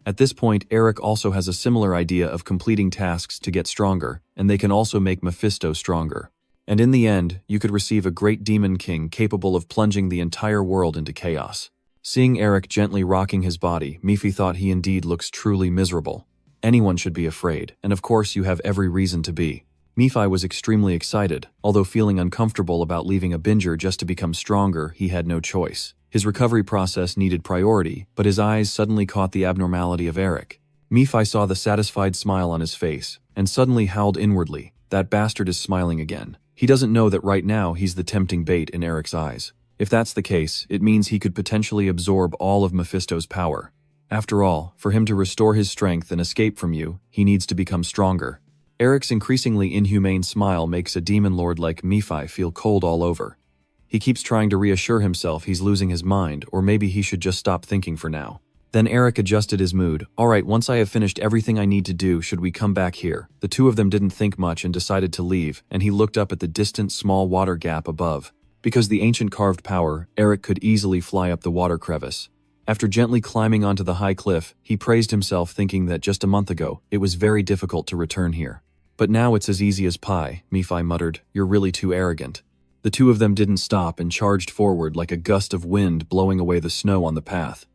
At this point, Eric also has a similar idea of completing tasks to get stronger, and they can also make Mephisto stronger. And in the end, you could receive a great demon king capable of plunging the entire world into chaos. Seeing Eric gently rocking his body, Mifi thought he indeed looks truly miserable. Anyone should be afraid, and of course you have every reason to be. Mifi was extremely excited, although feeling uncomfortable about leaving a binger just to become stronger, he had no choice. His recovery process needed priority, but his eyes suddenly caught the abnormality of Eric. Mifi saw the satisfied smile on his face, and suddenly howled inwardly, "That bastard is smiling again." He doesn't know that right now he's the tempting bait in Eric's eyes. If that's the case, it means he could potentially absorb all of Mephisto's power. After all, for him to restore his strength and escape from you, he needs to become stronger. Eric's increasingly inhumane smile makes a demon lord like Mifi feel cold all over. He keeps trying to reassure himself he's losing his mind, or maybe he should just stop thinking for now. Then Eric adjusted his mood. "Alright, once I have finished everything I need to do, should we come back here?" The two of them didn't think much and decided to leave, and he looked up at the distant small water gap above. Because the ancient carved power, Eric could easily fly up the water crevice. After gently climbing onto the high cliff, he praised himself, thinking that just a month ago, it was very difficult to return here. "But now it's as easy as pie," Mifi muttered. "You're really too arrogant." The two of them didn't stop and charged forward like a gust of wind blowing away the snow on the path.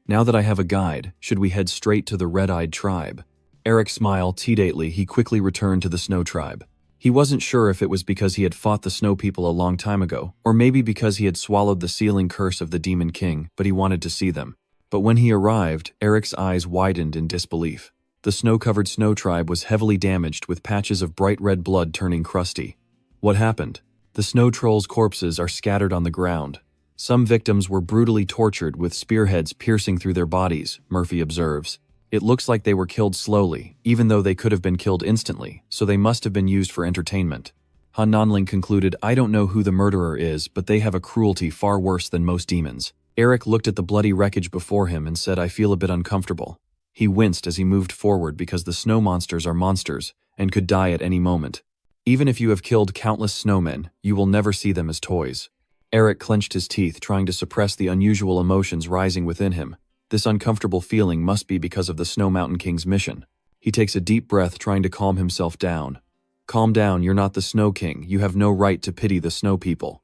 "Now that I have a guide, should we head straight to the red-eyed tribe?" Eric smiled sedately. He quickly returned to the snow tribe. He wasn't sure if it was because he had fought the snow people a long time ago, or maybe because he had swallowed the sealing curse of the Demon King, but he wanted to see them. But when he arrived, Eric's eyes widened in disbelief. The snow-covered snow tribe was heavily damaged, with patches of bright red blood turning crusty. What happened? The snow trolls' corpses are scattered on the ground. Some victims were brutally tortured with spearheads piercing through their bodies, Murphy observes. It looks like they were killed slowly, even though they could have been killed instantly, so they must have been used for entertainment. Han Nanling concluded, "I don't know who the murderer is, but they have a cruelty far worse than most demons." Eric looked at the bloody wreckage before him and said, "I feel a bit uncomfortable." He winced as he moved forward because the snow monsters are monsters and could die at any moment. Even if you have killed countless snowmen, you will never see them as toys. Eric clenched his teeth, trying to suppress the unusual emotions rising within him. This uncomfortable feeling must be because of the Snow Mountain King's mission. He takes a deep breath, trying to calm himself down. "Calm down, you're not the Snow King. You have no right to pity the snow people."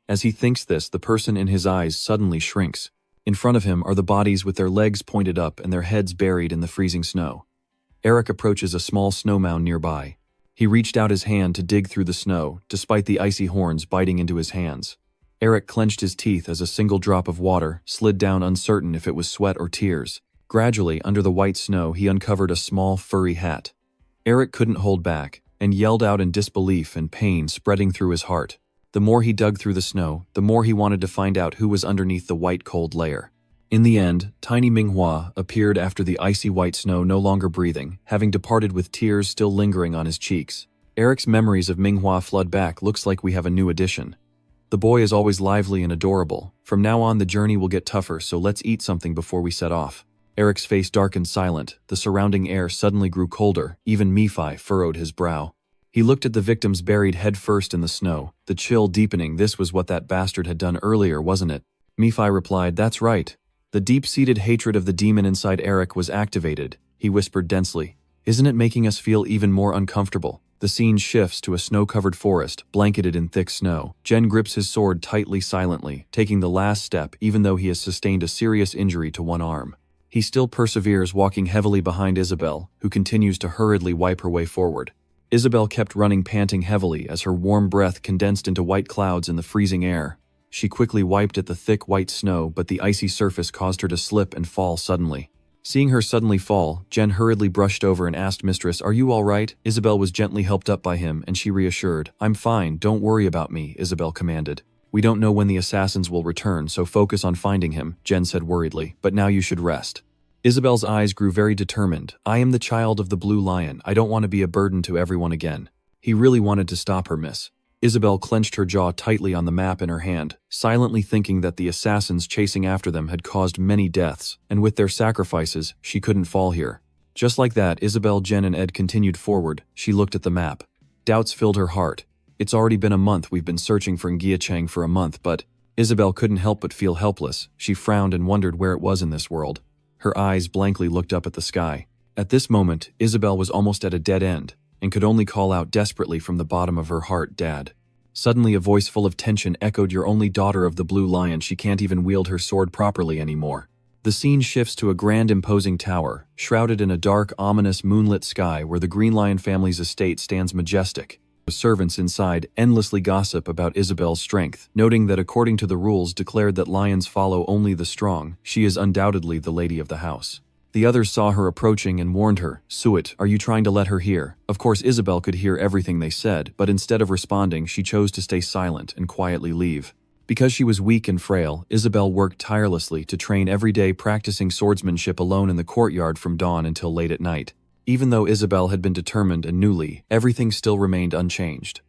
As he thinks this, the person in his eyes suddenly shrinks. In front of him are the bodies with their legs pointed up and their heads buried in the freezing snow. Eric approaches a small snow mound nearby. He reached out his hand to dig through the snow, despite the icy horns biting into his hands. Eric clenched his teeth as a single drop of water slid down, uncertain if it was sweat or tears. Gradually, under the white snow, he uncovered a small, furry hat. Eric couldn't hold back, and yelled out in disbelief and pain spreading through his heart. The more he dug through the snow, the more he wanted to find out who was underneath the white, cold layer. In the end, tiny Manhwa appeared after the icy white snow, no longer breathing, having departed with tears still lingering on his cheeks. Eric's memories of Manhwa flood back. "Looks like we have a new addition. The boy is always lively and adorable. From now on the journey will get tougher, so let's eat something before we set off." Eric's face darkened silent. The surrounding air suddenly grew colder. Even Mifi furrowed his brow. He looked at the victims buried headfirst in the snow, the chill deepening. This was what that bastard had done earlier, wasn't it? Mifi replied, "That's right." The deep-seated hatred of the demon inside Eric was activated. He whispered densely, "Isn't it making us feel even more uncomfortable?" The scene shifts to a snow-covered forest, blanketed in thick snow. Jen grips his sword tightly, silently, taking the last step even though he has sustained a serious injury to one arm. He still perseveres, walking heavily behind Isabel, who continues to hurriedly wipe her way forward. Isabel kept running, panting heavily as her warm breath condensed into white clouds in the freezing air. She quickly wiped at the thick white snow, but the icy surface caused her to slip and fall suddenly. Seeing her suddenly fall, Jen hurriedly brushed over and asked, "Mistress, are you all right?" Isabel was gently helped up by him, and she reassured. "I'm fine, don't worry about me," Isabel commanded. "We don't know when the assassins will return, so focus on finding him," Jen said worriedly, "but now you should rest." Isabel's eyes grew very determined. "I am the child of the Blue Lion. I don't want to be a burden to everyone again." He really wanted to stop her, miss. Isabel clenched her jaw tightly on the map in her hand, silently thinking that the assassins chasing after them had caused many deaths, and with their sacrifices, she couldn't fall here. Just like that, Isabel, Jen, and Ed continued forward. She looked at the map. Doubts filled her heart. It's already been a month. We've been searching for Ngiachang for a month, but Isabel couldn't help but feel helpless. She frowned and wondered where it was in this world. Her eyes blankly looked up at the sky. At this moment, Isabel was almost at a dead end, and could only call out desperately from the bottom of her heart, "Dad." Suddenly a voice full of tension echoed, "Your only daughter of the Blue Lion, she can't even wield her sword properly anymore." The scene shifts to a grand imposing tower, shrouded in a dark, ominous, moonlit sky where the Green Lion family's estate stands majestic. The servants inside endlessly gossip about Isabel's strength, noting that according to the rules declared that lions follow only the strong, she is undoubtedly the lady of the house. The others saw her approaching and warned her, "Suet, are you trying to let her hear?" Of course Isabel could hear everything they said, but instead of responding she chose to stay silent and quietly leave. Because she was weak and frail, Isabel worked tirelessly to train every day, practicing swordsmanship alone in the courtyard from dawn until late at night. Even though Isabel had been determined and newly, everything still remained unchanged.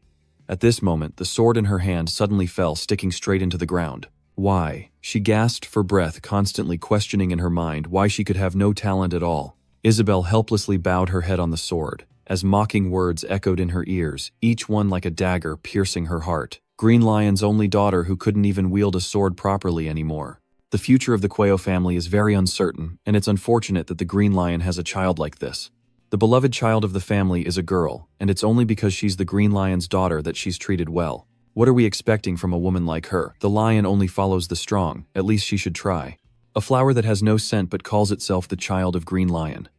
At this moment, the sword in her hand suddenly fell, sticking straight into the ground. Why? She gasped for breath, constantly questioning in her mind why she could have no talent at all. Isabel helplessly bowed her head on the sword, as mocking words echoed in her ears, each one like a dagger piercing her heart. Green Lion's only daughter who couldn't even wield a sword properly anymore. The future of the Quayo family is very uncertain, and it's unfortunate that the Green Lion has a child like this. The beloved child of the family is a girl, and it's only because she's the Green Lion's daughter that she's treated well. What are we expecting from a woman like her? The lion only follows the strong, at least she should try. A flower that has no scent but calls itself the child of Green Lion.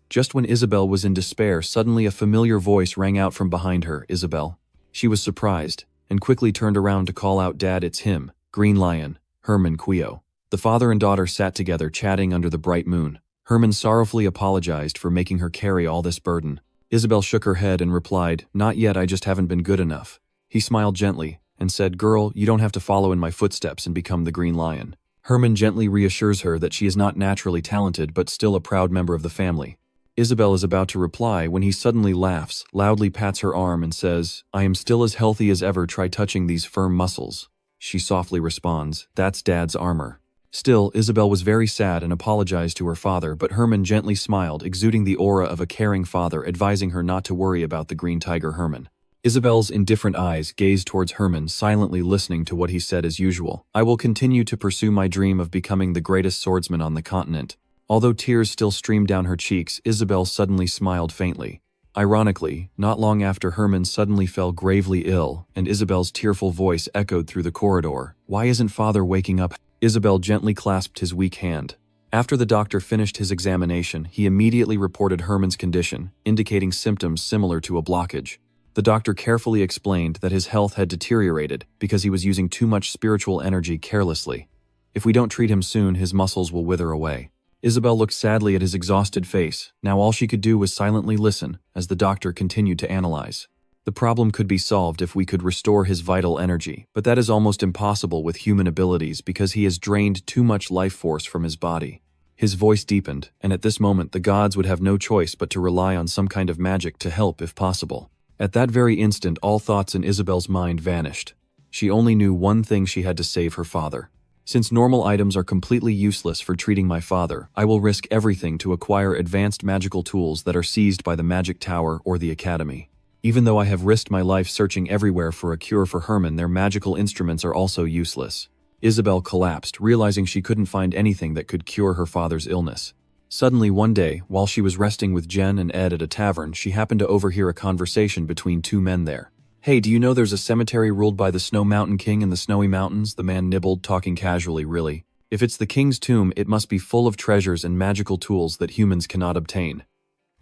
Just when Isabel was in despair, suddenly a familiar voice rang out from behind her, "Isabel." She was surprised, and quickly turned around to call out, "Dad, it's him, Green Lion, Herman Quio." The father and daughter sat together chatting under the bright moon. Herman sorrowfully apologized for making her carry all this burden. Isabel shook her head and replied, "Not yet, I just haven't been good enough." He smiled gently and said, "Girl, you don't have to follow in my footsteps and become the Green Lion." Herman gently reassures her that she is not naturally talented but still a proud member of the family. Isabel is about to reply when he suddenly laughs, loudly pats her arm and says, "I am still as healthy as ever, try touching these firm muscles." She softly responds, "That's Dad's armor." Still, Isabel was very sad and apologized to her father, but Herman gently smiled, exuding the aura of a caring father, advising her not to worry about the green tiger Herman. Isabel's indifferent eyes gazed towards Herman, silently listening to what he said as usual. "I will continue to pursue my dream of becoming the greatest swordsman on the continent." Although tears still streamed down her cheeks, Isabel suddenly smiled faintly. Ironically, not long after, Herman suddenly fell gravely ill, and Isabel's tearful voice echoed through the corridor, "Why isn't Father waking up?" Isabel gently clasped his weak hand. After the doctor finished his examination, he immediately reported Herman's condition, indicating symptoms similar to a blockage. The doctor carefully explained that his health had deteriorated because he was using too much spiritual energy carelessly. If we don't treat him soon, his muscles will wither away. Isabel looked sadly at his exhausted face. Now all she could do was silently listen as the doctor continued to analyze. The problem could be solved if we could restore his vital energy, but that is almost impossible with human abilities because he has drained too much life force from his body. His voice deepened, and at this moment the gods would have no choice but to rely on some kind of magic to help if possible. At that very instant, all thoughts in Isabel's mind vanished. She only knew one thing: she had to save her father. "Since normal items are completely useless for treating my father, I will risk everything to acquire advanced magical tools that are seized by the Magic Tower or the Academy. Even though I have risked my life searching everywhere for a cure for Herman, their magical instruments are also useless." Isabel collapsed, realizing she couldn't find anything that could cure her father's illness. Suddenly one day, while she was resting with Jen and Ed at a tavern, she happened to overhear a conversation between two men there. "Hey, do you know there's a cemetery ruled by the Snow Mountain King in the Snowy Mountains?" The man nibbled, talking casually. "Really? If it's the king's tomb, it must be full of treasures and magical tools that humans cannot obtain.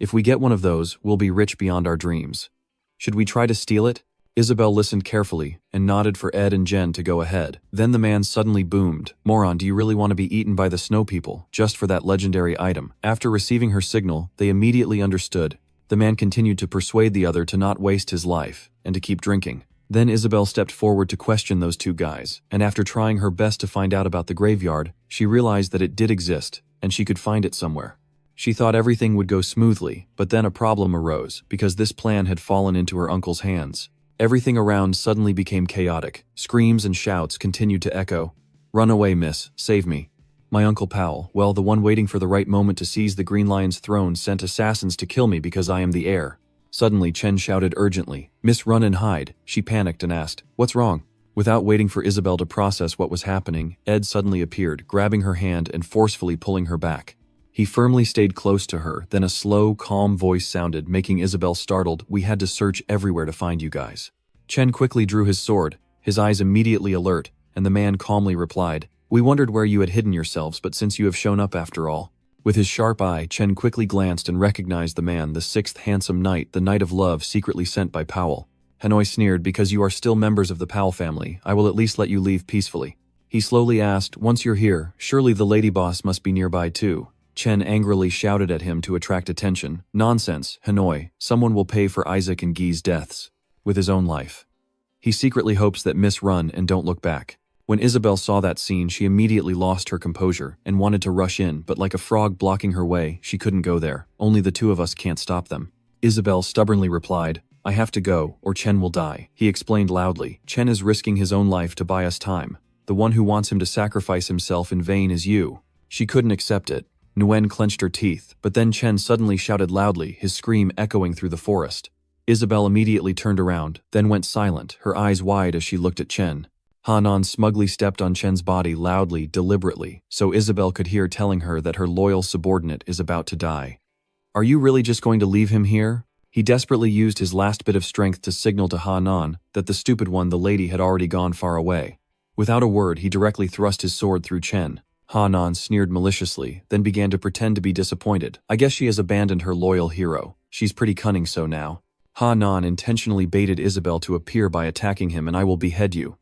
If we get one of those, we'll be rich beyond our dreams. Should we try to steal it?" Isabel listened carefully and nodded for Ed and Jen to go ahead. Then the man suddenly boomed, "Moron, do you really want to be eaten by the snow people just for that legendary item?" After receiving her signal, they immediately understood. The man continued to persuade the other to not waste his life and to keep drinking. Then Isabel stepped forward to question those two guys, and after trying her best to find out about the graveyard, she realized that it did exist and she could find it somewhere. She thought everything would go smoothly, but then a problem arose because this plan had fallen into her uncle's hands. Everything around suddenly became chaotic. Screams and shouts continued to echo. "Run away, miss. Save me." My Uncle Powell, well, the one waiting for the right moment to seize the Green Lion's throne, sent assassins to kill me because I am the heir. Suddenly, Chen shouted urgently, "Miss, run and hide." She panicked and asked, "What's wrong?" Without waiting for Isabel to process what was happening, Ed suddenly appeared, grabbing her hand and forcefully pulling her back. He firmly stayed close to her, then a slow, calm voice sounded, making Isabel startled. "We had to search everywhere to find you guys." Chen quickly drew his sword, his eyes immediately alert, and the man calmly replied, "We wondered where you had hidden yourselves, but since you have shown up after all." With his sharp eye, Chen quickly glanced and recognized the man, the sixth handsome knight, the Knight of Love secretly sent by Powell. Hanoi sneered, "Because you are still members of the Powell family, I will at least let you leave peacefully." He slowly asked, "Once you're here, surely the lady boss must be nearby too." Chen angrily shouted at him to attract attention. "Nonsense, Hanoi, someone will pay for Isaac and Guy's deaths with his own life." He secretly hopes that Miss run and don't look back. When Isabel saw that scene, she immediately lost her composure and wanted to rush in, but like a frog blocking her way, she couldn't go there. "Only the two of us can't stop them." Isabel stubbornly replied, "I have to go, or Chen will die." He explained loudly, "Chen is risking his own life to buy us time. The one who wants him to sacrifice himself in vain is you." She couldn't accept it. Nguyen clenched her teeth, but then Chen suddenly shouted loudly, his scream echoing through the forest. Isabel immediately turned around, then went silent, her eyes wide as she looked at Chen. Hanan smugly stepped on Chen's body loudly, deliberately, so Isabel could hear telling her that her loyal subordinate is about to die. "Are you really just going to leave him here?" He desperately used his last bit of strength to signal to Hanan that the stupid one, the lady, had already gone far away. Without a word, he directly thrust his sword through Chen. Hanan sneered maliciously, then began to pretend to be disappointed. "I guess she has abandoned her loyal hero. She's pretty cunning so now." Hanan intentionally baited Isabel to appear by attacking him, "And I will behead you."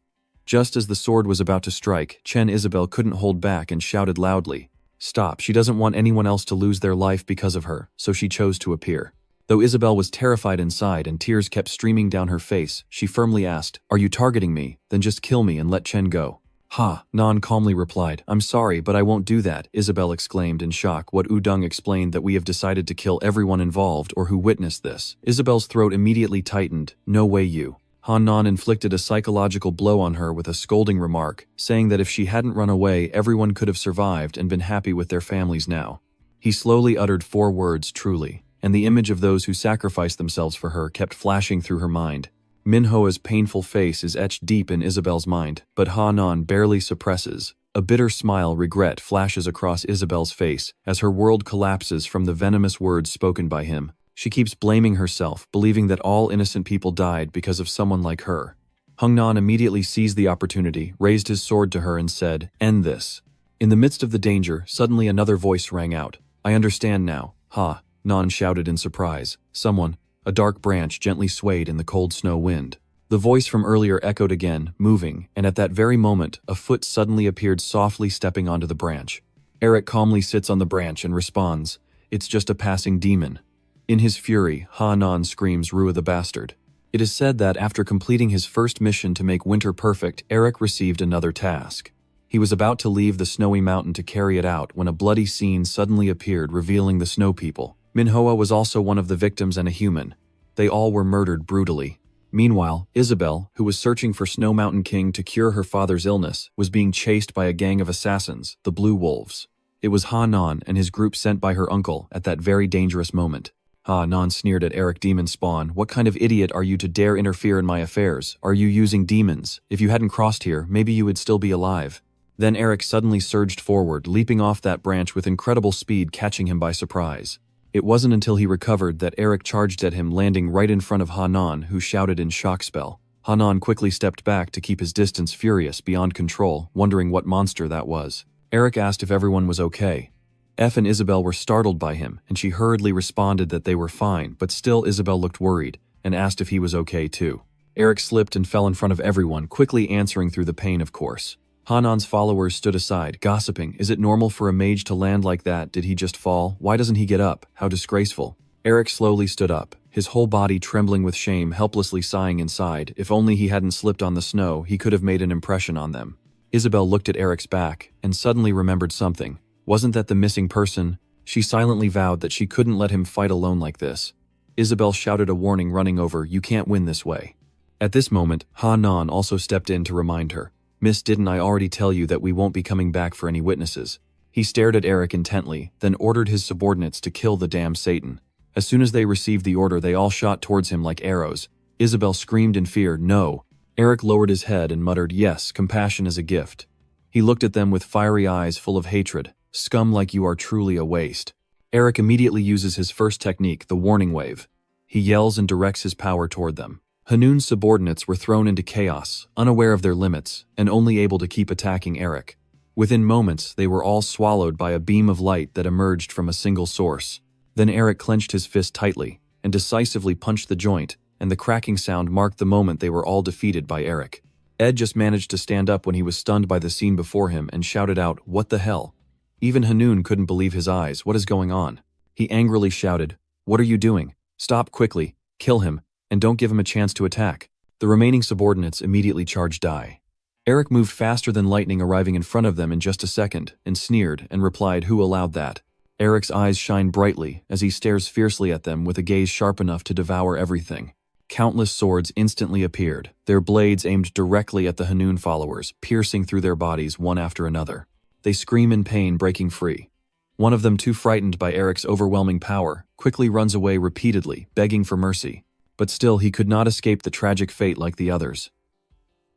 Just as the sword was about to strike, Chen Isabel couldn't hold back and shouted loudly, "Stop, she doesn't want anyone else to lose their life because of her, so she chose to appear." Though Isabel was terrified inside and tears kept streaming down her face, she firmly asked, "Are you targeting me? Then just kill me and let Chen go." "Ha," Nan calmly replied. "I'm sorry, but I won't do that," Isabel exclaimed in shock. What Udung explained that we have decided to kill everyone involved or who witnessed this. Isabel's throat immediately tightened. "No way you." Han-nan inflicted a psychological blow on her with a scolding remark, saying that if she hadn't run away, everyone could have survived and been happy with their families now. He slowly uttered 4 words, "truly," and the image of those who sacrificed themselves for her kept flashing through her mind. Minhoa's painful face is etched deep in Isabel's mind, but Han-nan barely suppresses. A bitter smile, regret flashes across Isabel's face as her world collapses from the venomous words spoken by him. She keeps blaming herself, believing that all innocent people died because of someone like her. Hung-nan immediately seized the opportunity, raised his sword to her and said, "End this." In the midst of the danger, suddenly another voice rang out. "I understand now." "Ha," Nan shouted in surprise. Someone. A dark branch gently swayed in the cold snow wind. The voice from earlier echoed again, moving, and at that very moment, a foot suddenly appeared softly stepping onto the branch. Eric calmly sits on the branch and responds, "It's just a passing demon." In his fury, Ha-nan screams, "Rua the bastard." It is said that after completing his first mission to make winter perfect, Eric received another task. He was about to leave the snowy mountain to carry it out when a bloody scene suddenly appeared, revealing the snow people. Minhoa was also one of the victims and a human. They all were murdered brutally. Meanwhile, Isabel, who was searching for Snow Mountain King to cure her father's illness, was being chased by a gang of assassins, the Blue Wolves. It was Ha-nan and his group sent by her uncle at that very dangerous moment. Ha-nan sneered at Eric Demon Spawn. "What kind of idiot are you to dare interfere in my affairs? Are you using demons? If you hadn't crossed here, maybe you would still be alive." Then Eric suddenly surged forward, leaping off that branch with incredible speed, catching him by surprise. It wasn't until he recovered that Eric charged at him, landing right in front of Ha-nan, who shouted in shock spell. Ha-nan quickly stepped back to keep his distance, furious, beyond control, wondering what monster that was. Eric asked if everyone was okay. F and Isabel were startled by him, and she hurriedly responded that they were fine, but still Isabel looked worried, and asked if he was okay too. Eric slipped and fell in front of everyone, quickly answering through the pain, "Of course." Hanan's followers stood aside, gossiping. "Is it normal for a mage to land like that? Did he just fall? Why doesn't he get up? How disgraceful." Eric slowly stood up, his whole body trembling with shame, helplessly sighing inside. If only he hadn't slipped on the snow, he could have made an impression on them. Isabel looked at Eric's back, and suddenly remembered something. Wasn't that the missing person? She silently vowed that she couldn't let him fight alone like this. Isabel shouted a warning, running over, "You can't win this way." At this moment, Ha-nan also stepped in to remind her. "Miss, didn't I already tell you that we won't be coming back for any witnesses?" He stared at Eric intently, then ordered his subordinates to kill the damn Satan. As soon as they received the order, they all shot towards him like arrows. Isabel screamed in fear, "No." Eric lowered his head and muttered, "Yes, compassion is a gift." He looked at them with fiery eyes full of hatred. Scum like you are truly a waste. Eric immediately uses his first technique, the warning wave. He yells and directs his power toward them. Hanun's subordinates were thrown into chaos, unaware of their limits, and only able to keep attacking Eric. Within moments, they were all swallowed by a beam of light that emerged from a single source. Then Eric clenched his fist tightly and decisively punched the joint, and the cracking sound marked the moment they were all defeated by Eric. Ed just managed to stand up when he was stunned by the scene before him and shouted out, "What the hell?" Even Hanun couldn't believe his eyes. What is going on? He angrily shouted, "What are you doing? Stop quickly, kill him, and don't give him a chance to attack." The remaining subordinates immediately charged die. Eric moved faster than lightning, arriving in front of them in just a second, and sneered and replied, "Who allowed that?" Eric's eyes shine brightly as he stares fiercely at them with a gaze sharp enough to devour everything. Countless swords instantly appeared, their blades aimed directly at the Hanun followers, piercing through their bodies one after another. They scream in pain, breaking free. One of them, too frightened by Eric's overwhelming power, quickly runs away repeatedly, begging for mercy. But still, he could not escape the tragic fate like the others.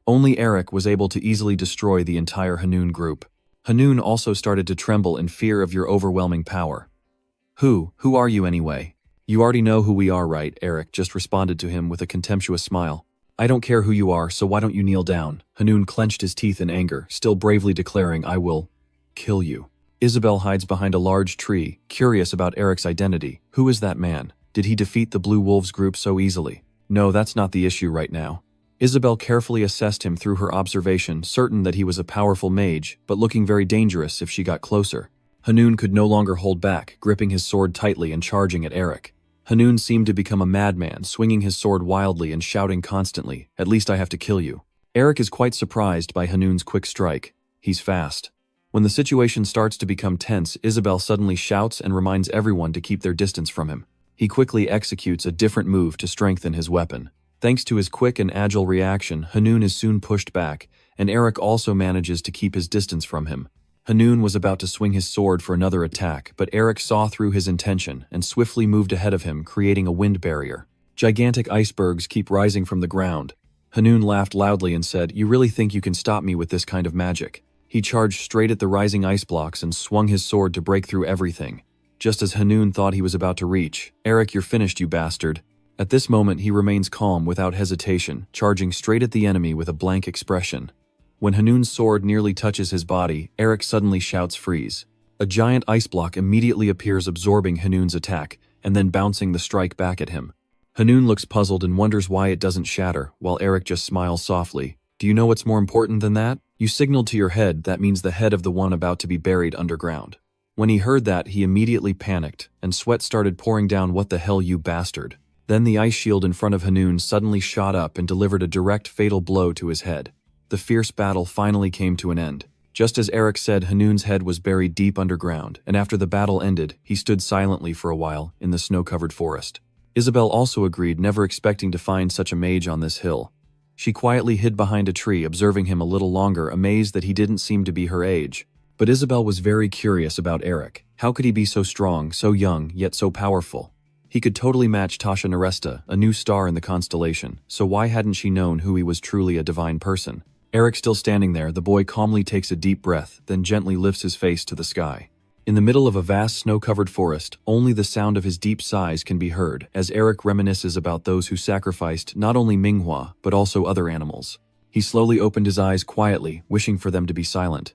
Only Eric was able to easily destroy the entire Hanun group. Hanun also started to tremble in fear of your overwhelming power. Who are you anyway? You already know who we are, right? Eric just responded to him with a contemptuous smile. I don't care who you are, so why don't you kneel down? Hanun clenched his teeth in anger, still bravely declaring, "I will kill you." Isabel hides behind a large tree, curious about Eric's identity. Who is that man? Did he defeat the Blue Wolves group so easily? No, that's not the issue right now. Isabel carefully assessed him through her observation, certain that he was a powerful mage, but looking very dangerous if she got closer. Hanun could no longer hold back, gripping his sword tightly and charging at Eric. Hanun seemed to become a madman, swinging his sword wildly and shouting constantly, "At least I have to kill you." Eric is quite surprised by Hanun's quick strike. He's fast. When the situation starts to become tense, Isabel suddenly shouts and reminds everyone to keep their distance from him. He quickly executes a different move to strengthen his weapon. Thanks to his quick and agile reaction, Hanun is soon pushed back, and Eric also manages to keep his distance from him. Hanun was about to swing his sword for another attack, but Eric saw through his intention and swiftly moved ahead of him, creating a wind barrier. Gigantic icebergs keep rising from the ground. Hanun laughed loudly and said, "You really think you can stop me with this kind of magic?" He charged straight at the rising ice blocks and swung his sword to break through everything. Just as Hanun thought he was about to reach, "Eric, you're finished, you bastard." At this moment, he remains calm without hesitation, charging straight at the enemy with a blank expression. When Hanun's sword nearly touches his body, Eric suddenly shouts, "Freeze." A giant ice block immediately appears, absorbing Hanun's attack, and then bouncing the strike back at him. Hanun looks puzzled and wonders why it doesn't shatter, while Eric just smiles softly. "Do you know what's more important than that? You signaled to your head, that means the head of the one about to be buried underground." When he heard that, he immediately panicked, and sweat started pouring down. "What the hell, you bastard?" Then the ice shield in front of Hanun suddenly shot up and delivered a direct fatal blow to his head. The fierce battle finally came to an end. Just as Eric said, Hanun's head was buried deep underground, and after the battle ended, he stood silently for a while in the snow-covered forest. Isabel also agreed, never expecting to find such a mage on this hill. She quietly hid behind a tree, observing him a little longer, amazed that he didn't seem to be her age. But Isabel was very curious about Eric. How could he be so strong, so young, yet so powerful? He could totally match Tasha Neresta, a new star in the constellation, so why hadn't she known who he was? Truly a divine person. Eric still standing there, the boy calmly takes a deep breath, then gently lifts his face to the sky. In the middle of a vast snow-covered forest, only the sound of his deep sighs can be heard, as Eric reminisces about those who sacrificed not only Manhwa, but also other animals. He slowly opened his eyes quietly, wishing for them to be silent.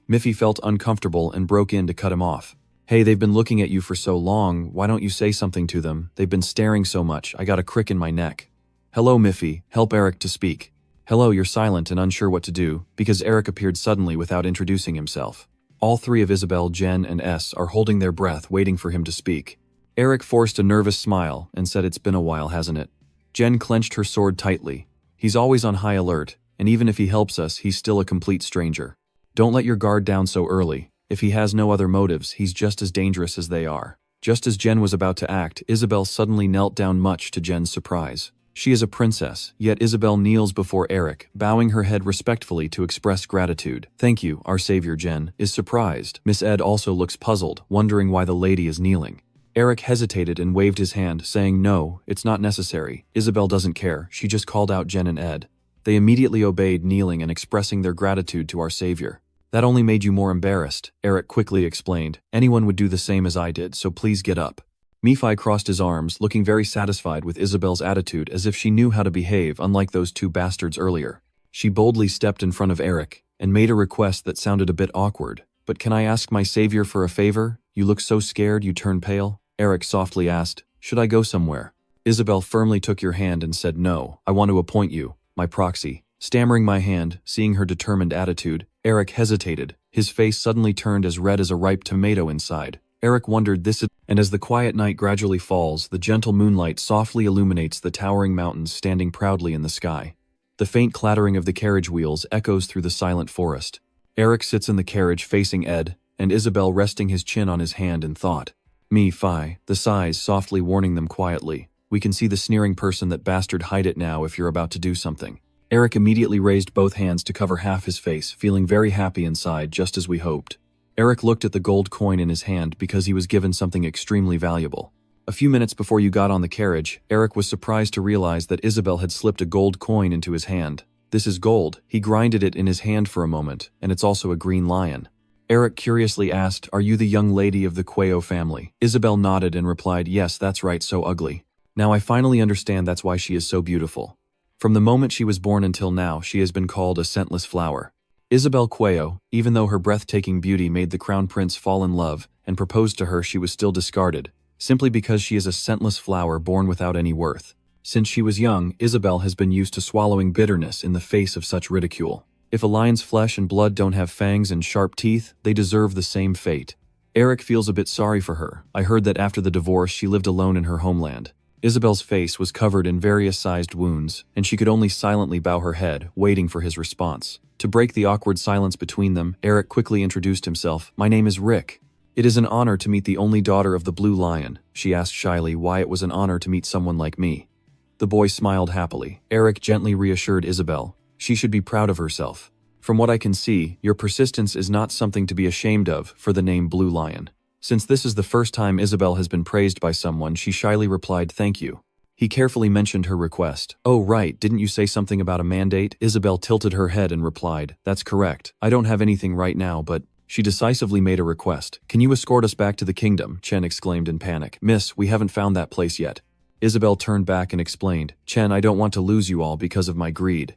Miffy felt uncomfortable and broke in to cut him off. "Hey, they've been looking at you for so long, why don't you say something to them? They've been staring so much, I got a crick in my neck." "Hello, Miffy, help Eric to speak." "Hello," you're silent and unsure what to do, because Eric appeared suddenly without introducing himself. All three of Isabel, Jen, and S are holding their breath, waiting for him to speak. Eric forced a nervous smile and said, "It's been a while, hasn't it?" Jen clenched her sword tightly. "He's always on high alert, and even if he helps us, he's still a complete stranger. Don't let your guard down so early. If he has no other motives, he's just as dangerous as they are." Just as Jen was about to act, Isabel suddenly knelt down, much to Jen's surprise. She is a princess, yet Isabel kneels before Eric, bowing her head respectfully to express gratitude. "Thank you, our savior." Jen is surprised. Miss Ed also looks puzzled, wondering why the lady is kneeling. Eric hesitated and waved his hand, saying, "No, it's not necessary." Isabel doesn't care, she just called out Jen and Ed. They immediately obeyed, kneeling and expressing their gratitude to our savior. That only made you more embarrassed, Eric quickly explained. Anyone would do the same as I did, so please get up. Nephi crossed his arms, looking very satisfied with Isabel's attitude as if she knew how to behave, unlike those two bastards earlier. She boldly stepped in front of Eric and made a request that sounded a bit awkward. But can I ask my savior for a favor? You look so scared you turn pale. Eric softly asked, should I go somewhere? Isabel firmly took your hand and said no, I want to appoint you, my proxy. Stammering my hand, seeing her determined attitude, Eric hesitated. His face suddenly turned as red as a ripe tomato inside. Eric wondered and as the quiet night gradually falls, the gentle moonlight softly illuminates the towering mountains standing proudly in the sky. The faint clattering of the carriage wheels echoes through the silent forest. Eric sits in the carriage facing Ed, and Isabel resting his chin on his hand in thought. Me-fi, the sighs softly warning them quietly. We can see the sneering person that bastard, hide it now if you're about to do something. Eric immediately raised both hands to cover half his face, feeling very happy inside, just as we hoped. Eric looked at the gold coin in his hand because he was given something extremely valuable. A few minutes before you got on the carriage, Eric was surprised to realize that Isabel had slipped a gold coin into his hand. This is gold. He grinded it in his hand for a moment, and it's also a green lion. Eric curiously asked, are you the young lady of the Quayo family? Isabel nodded and replied, yes, that's right, so ugly. Now I finally understand that's why she is so beautiful. From the moment she was born until now, she has been called a scentless flower. Isabel Quayo, even though her breathtaking beauty made the crown prince fall in love and proposed to her, she was still discarded, simply because she is a scentless flower born without any worth. Since she was young, Isabel has been used to swallowing bitterness in the face of such ridicule. If a lion's flesh and blood don't have fangs and sharp teeth, they deserve the same fate. Eric feels a bit sorry for her. I heard that after the divorce she lived alone in her homeland. Isabel's face was covered in various sized wounds, and she could only silently bow her head, waiting for his response. To break the awkward silence between them, Eric quickly introduced himself. My name is Rick. It is an honor to meet the only daughter of the Blue Lion. She asked shyly why it was an honor to meet someone like me. The boy smiled happily. Eric gently reassured Isabel. She should be proud of herself. From what I can see, your persistence is not something to be ashamed of for the name Blue Lion. Since this is the first time Isabel has been praised by someone, she shyly replied, thank you. He carefully mentioned her request. Oh right, didn't you say something about a mandate? Isabel tilted her head and replied, that's correct. I don't have anything right now, but… She decisively made a request. Can you escort us back to the kingdom? Chen exclaimed in panic. Miss, we haven't found that place yet. Isabel turned back and explained, Chen, I don't want to lose you all because of my greed.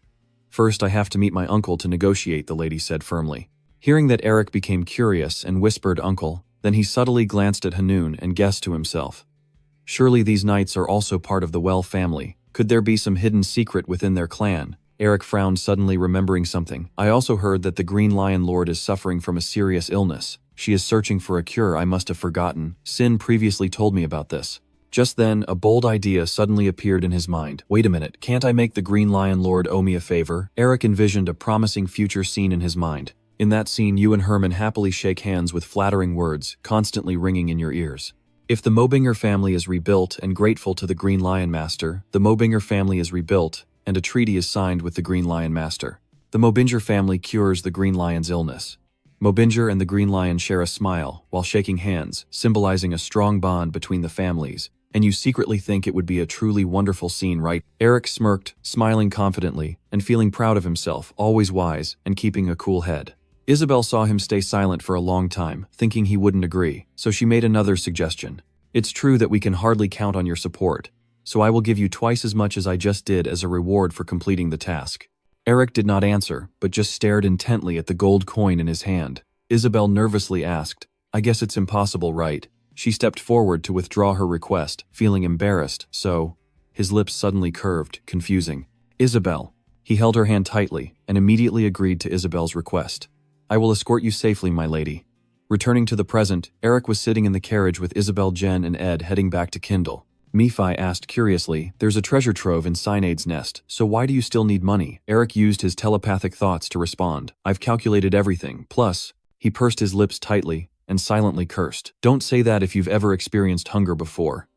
First, I have to meet my uncle to negotiate, the lady said firmly. Hearing that, Eric became curious and whispered, uncle. Then he subtly glanced at Hanun and guessed to himself. Surely these knights are also part of the Well family. Could there be some hidden secret within their clan? Eric frowned, suddenly remembering something. I also heard that the Green Lion Lord is suffering from a serious illness. She is searching for a cure. I must have forgotten. Shin previously told me about this. Just then, a bold idea suddenly appeared in his mind. Wait a minute, can't I make the Green Lion Lord owe me a favor? Eric envisioned a promising future scene in his mind. In that scene, you and Herman happily shake hands with flattering words, constantly ringing in your ears. If the Melvinger family is rebuilt and grateful to the Green Lion Master, the Melvinger family is rebuilt, and a treaty is signed with the Green Lion Master. The Melvinger family cures the Green Lion's illness. Melvinger and the Green Lion share a smile while shaking hands, symbolizing a strong bond between the families, and you secretly think it would be a truly wonderful scene, right? Eric smirked, smiling confidently, and feeling proud of himself, always wise, and keeping a cool head. Isabel saw him stay silent for a long time, thinking he wouldn't agree, so she made another suggestion. It's true that we can hardly count on your support, so I will give you twice as much as I just did as a reward for completing the task. Eric did not answer, but just stared intently at the gold coin in his hand. Isabel nervously asked, I guess it's impossible, right? She stepped forward to withdraw her request, feeling embarrassed, so… His lips suddenly curved, confusing. Isabel. He held her hand tightly, and immediately agreed to Isabel's request. I will escort you safely, my lady. Returning to the present, Eric was sitting in the carriage with Isabel, Jen, and Ed heading back to Kindle. Nephi asked curiously, there's a treasure trove in Cynade's nest, so why do you still need money? Eric used his telepathic thoughts to respond. I've calculated everything, plus… He pursed his lips tightly and silently cursed. Don't say that if you've ever experienced hunger before.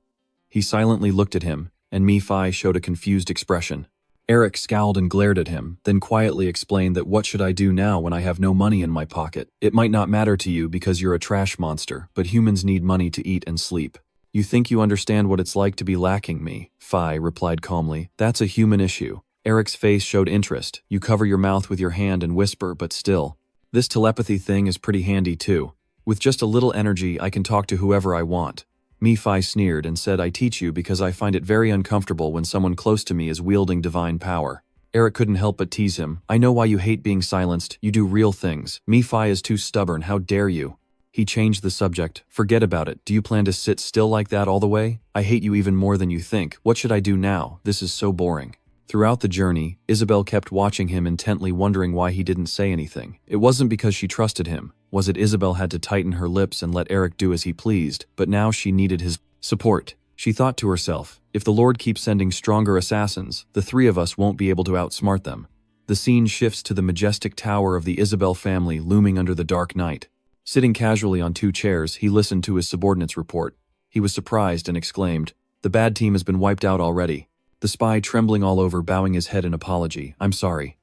He silently looked at him, and Nephi showed a confused expression. Eric scowled and glared at him, then quietly explained that what should I do now when I have no money in my pocket? It might not matter to you because you're a trash monster, but humans need money to eat and sleep. You think you understand what it's like to be lacking me? Phi replied calmly. That's a human issue. Eric's face showed interest. You cover your mouth with your hand and whisper, but still. This telepathy thing is pretty handy too. With just a little energy, I can talk to whoever I want. Nephi sneered and said, I teach you because I find it very uncomfortable when someone close to me is wielding divine power. Eric couldn't help but tease him. I know why you hate being silenced. You do real things. Nephi is too stubborn. How dare you? He changed the subject. Forget about it. Do you plan to sit still like that all the way? I hate you even more than you think. What should I do now? This is so boring. Throughout the journey, Isabel kept watching him intently, wondering why he didn't say anything. It wasn't because she trusted him. Was it Isabel had to tighten her lips and let Eric do as he pleased, but now she needed his support. She thought to herself, if the Lord keeps sending stronger assassins, the three of us won't be able to outsmart them. The scene shifts to the majestic tower of the Isabel family looming under the dark night. Sitting casually on two chairs, he listened to his subordinate's report. He was surprised and exclaimed, the bad team has been wiped out already. The spy, trembling all over, bowing his head in apology. I'm sorry.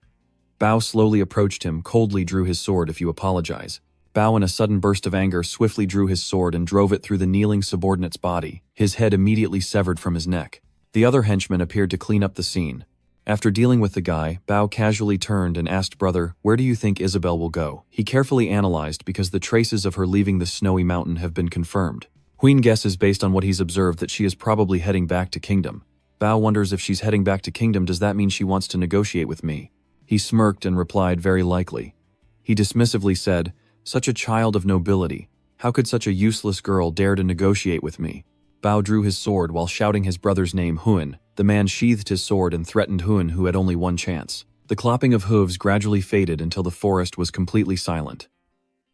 Bao slowly approached him, coldly drew his sword. If you apologize. Bao, in a sudden burst of anger, swiftly drew his sword and drove it through the kneeling subordinate's body, his head immediately severed from his neck. The other henchman appeared to clean up the scene. After dealing with the guy, Bao casually turned and asked, brother, where do you think Isabel will go? He carefully analyzed because the traces of her leaving the snowy mountain have been confirmed. Huyn guesses based on what he's observed that she is probably heading back to Kingdom. Bao wonders if she's heading back to Kingdom, does that mean she wants to negotiate with me? He smirked and replied, very likely. He dismissively said, such a child of nobility. How could such a useless girl dare to negotiate with me? Bao drew his sword while shouting his brother's name, Huyn. The man sheathed his sword and threatened Huyn, who had only one chance. The clopping of hooves gradually faded until the forest was completely silent.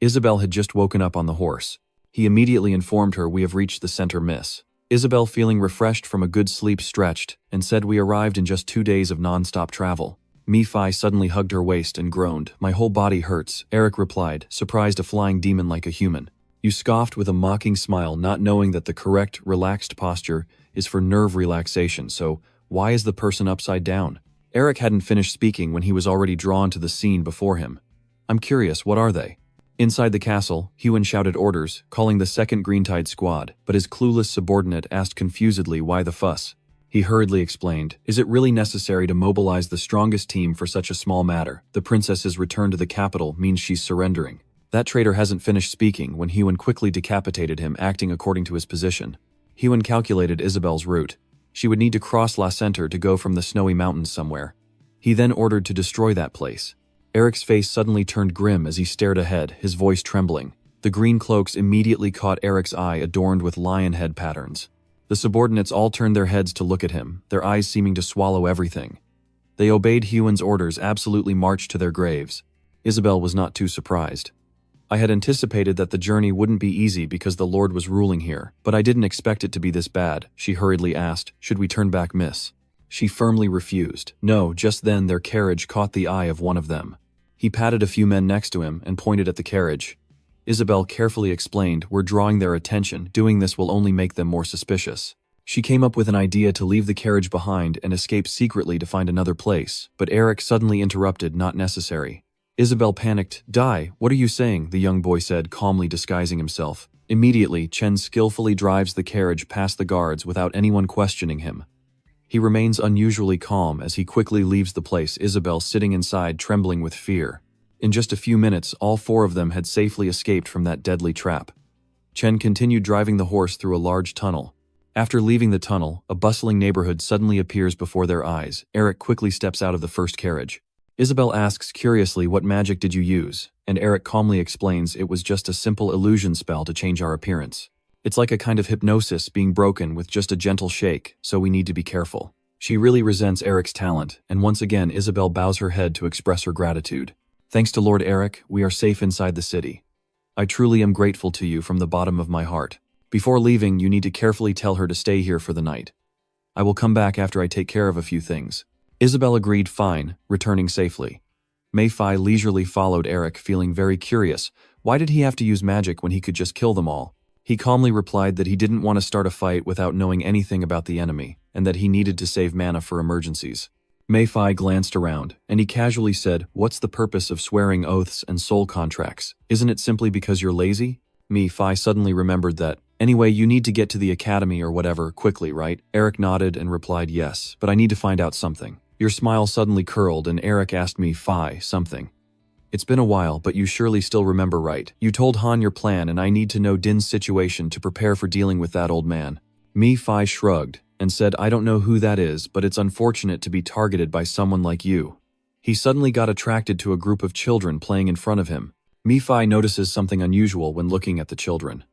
Isabel had just woken up on the horse. He immediately informed her, we have reached the center, miss. Isabel, feeling refreshed from a good sleep, stretched and said, we arrived in just 2 days of non-stop travel. Nephi suddenly hugged her waist and groaned. My whole body hurts, Eric replied, surprised a flying demon like a human. You scoffed with a mocking smile, not knowing that the correct, relaxed posture is for nerve relaxation, so why is the person upside down? Eric hadn't finished speaking when he was already drawn to the scene before him. I'm curious, what are they? Inside the castle, Huyn shouted orders, calling the second Greentide squad, but his clueless subordinate asked confusedly why the fuss. He hurriedly explained, is it really necessary to mobilize the strongest team for such a small matter? The princess's return to the capital means she's surrendering. That traitor hasn't finished speaking when Huyn quickly decapitated him, acting according to his position. Huyn calculated Isabel's route. She would need to cross La Center to go from the snowy mountains somewhere. He then ordered to destroy that place. Eric's face suddenly turned grim as he stared ahead, his voice trembling. The green cloaks immediately caught Eric's eye, adorned with lion head patterns. The subordinates all turned their heads to look at him, their eyes seeming to swallow everything. They obeyed Huyn's orders, absolutely marched to their graves. Isabel was not too surprised. I had anticipated that the journey wouldn't be easy because the Lord was ruling here, but I didn't expect it to be this bad. She hurriedly asked, should we turn back, miss? She firmly refused. No, just then their carriage caught the eye of one of them. He patted a few men next to him and pointed at the carriage. Isabel carefully explained, we're drawing their attention. Doing this will only make them more suspicious. She came up with an idea to leave the carriage behind and escape secretly to find another place, but Eric suddenly interrupted, not necessary. Isabel panicked. Die, what are you saying? The young boy said, calmly disguising himself. Immediately, Chen skillfully drives the carriage past the guards without anyone questioning him. He remains unusually calm as he quickly leaves the place, Isabel sitting inside, trembling with fear. In just a few minutes, all 4 of them had safely escaped from that deadly trap. Chen continued driving the horse through a large tunnel. After leaving the tunnel, a bustling neighborhood suddenly appears before their eyes. Eric quickly steps out of the first carriage. Isabel asks curiously, what magic did you use? And Eric calmly explains, it was just a simple illusion spell to change our appearance. It's like a kind of hypnosis being broken with just a gentle shake, so we need to be careful. She really resents Eric's talent, and once again Isabel bows her head to express her gratitude. Thanks to Lord Eric, we are safe inside the city. I truly am grateful to you from the bottom of my heart. Before leaving, you need to carefully tell her to stay here for the night. I will come back after I take care of a few things. Isabel agreed, fine, returning safely. Mei-Fi leisurely followed Eric, feeling very curious. Why did he have to use magic when he could just kill them all? He calmly replied that he didn't want to start a fight without knowing anything about the enemy, and that he needed to save mana for emergencies. Mei-Fi glanced around, and he casually said, what's the purpose of swearing oaths and soul contracts? Isn't it simply because you're lazy? Mei-Fi suddenly remembered that. Anyway, you need to get to the academy or whatever, quickly, right? Eric nodded and replied, yes, but I need to find out something. Your smile suddenly curled and Eric asked Mei-Fi something. It's been a while, but you surely still remember, right? You told Han your plan, and I need to know Din's situation to prepare for dealing with that old man. Mi-Fi shrugged and said, I don't know who that is, but it's unfortunate to be targeted by someone like you. He suddenly got attracted to a group of children playing in front of him. Mi-Fi notices something unusual when looking at the children.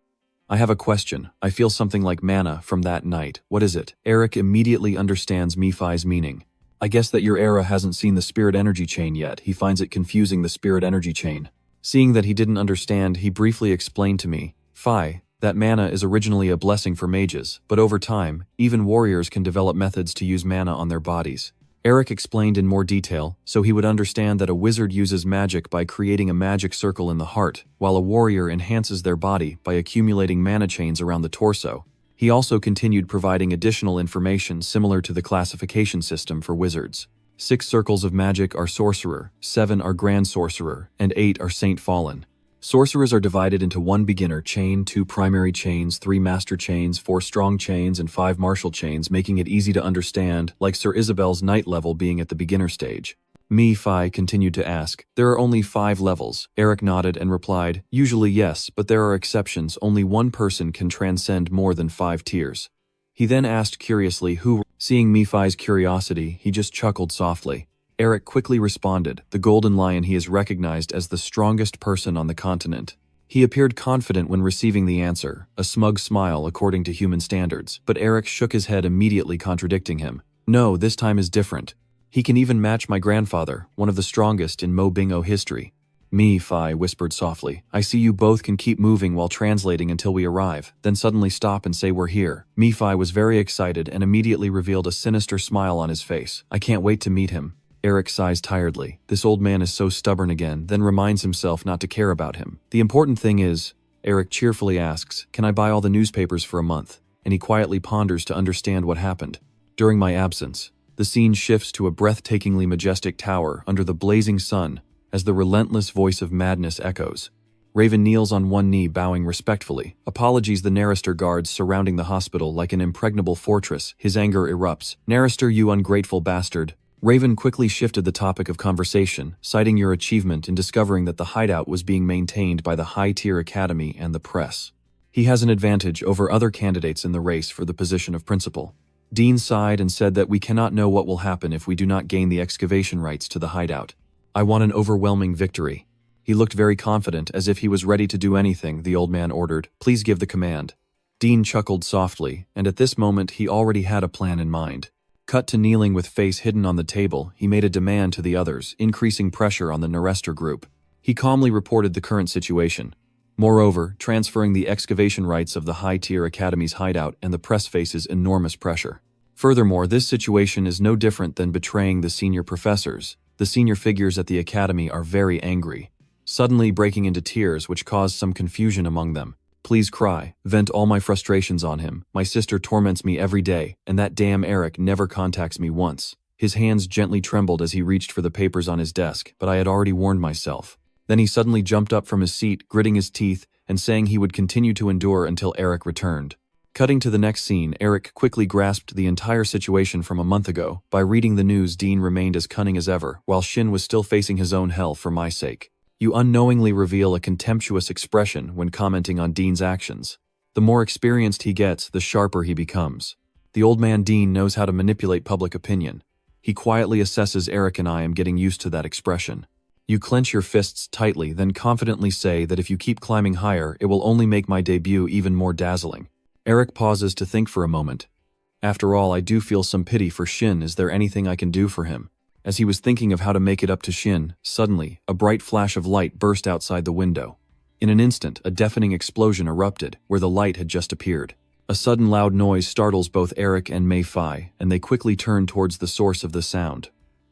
I have a question. I feel something like mana from that night. What is it? Eric immediately understands Mi-Fi's meaning. I guess that your era hasn't seen the spirit energy chain yet. He finds it confusing, the spirit energy chain. Seeing that he didn't understand, he briefly explained to me, Fi, that mana is originally a blessing for mages, but over time, even warriors can develop methods to use mana on their bodies. Eric explained in more detail, so he would understand that a wizard uses magic by creating a magic circle in the heart, while a warrior enhances their body by accumulating mana chains around the torso. He also continued providing additional information similar to the classification system for wizards. 6 circles of magic are sorcerer, 7 are grand sorcerer, and 8 are saint fallen. Sorcerers are divided into 1 beginner chain, 2 primary chains, 3 master chains, 4 strong chains, and 5 martial chains, making it easy to understand, like Sir Isabel's night level being at the beginner stage. Mi-Fi continued to ask, there are only 5 levels. Eric nodded and replied, usually yes, but there are exceptions. Only one person can transcend more than 5 tiers. He then asked curiously who. Seeing Mi-Fi's curiosity, he just chuckled softly. Eric quickly responded, the Golden Lion. He is recognized as the strongest person on the continent. He appeared confident when receiving the answer, a smug smile according to human standards, but Eric shook his head, immediately contradicting him. No, this time is different. He can even match my grandfather, one of the strongest in Mo Bingo history. Mi-Fi whispered softly, I see you both can keep moving while translating until we arrive, then suddenly stop and say we're here. Mi-Fi was very excited and immediately revealed a sinister smile on his face. I can't wait to meet him. Eric sighs tiredly. This old man is so stubborn again, then reminds himself not to care about him. The important thing is, Eric cheerfully asks, can I buy all the newspapers for a month? And he quietly ponders to understand what happened. During my absence, the scene shifts to a breathtakingly majestic tower under the blazing sun as the relentless voice of madness echoes. Raven kneels on one knee, bowing respectfully. Apologies. The Narrator guards surrounding the hospital like an impregnable fortress. His anger erupts. Narrator, you ungrateful bastard. Raven quickly shifted the topic of conversation, citing your achievement in discovering that the hideout was being maintained by the high-tier academy and the press. He has an advantage over other candidates in the race for the position of principal. Dean sighed and said that we cannot know what will happen if we do not gain the excavation rights to the hideout. I want an overwhelming victory. He looked very confident, as if he was ready to do anything. The old man ordered, please give the command. Dean chuckled softly, and at this moment he already had a plan in mind. Cut to kneeling with face hidden on the table, he made a demand to the others, increasing pressure on the Narrator group. He calmly reported the current situation. Moreover, transferring the excavation rights of the high-tier academy's hideout, and the press faces enormous pressure. Furthermore, this situation is no different than betraying the senior professors. The senior figures at the academy are very angry, suddenly breaking into tears, which caused some confusion among them. Please cry, vent all my frustrations on him. My sister torments me every day, and that damn Eric never contacts me once. His hands gently trembled as he reached for the papers on his desk, but I had already warned myself. Then he suddenly jumped up from his seat, gritting his teeth, and saying he would continue to endure until Eric returned. Cutting to the next scene, Eric quickly grasped the entire situation from a month ago. By reading the news, Dean remained as cunning as ever, while Shin was still facing his own hell for my sake. You unknowingly reveal a contemptuous expression when commenting on Dean's actions. The more experienced he gets, the sharper he becomes. The old man Dean knows how to manipulate public opinion. He quietly assesses Eric and I am getting used to that expression. You clench your fists tightly, then confidently say that if you keep climbing higher, it will only make my debut even more dazzling. Eric pauses to think for a moment. After all, I do feel some pity for Shin. Is there anything I can do for him? As he was thinking of how to make it up to Shin, suddenly, a bright flash of light burst outside the window. In an instant, a deafening explosion erupted, where the light had just appeared. A sudden loud noise startles both Eric and Mi-Fi, and they quickly turn towards the source of the sound.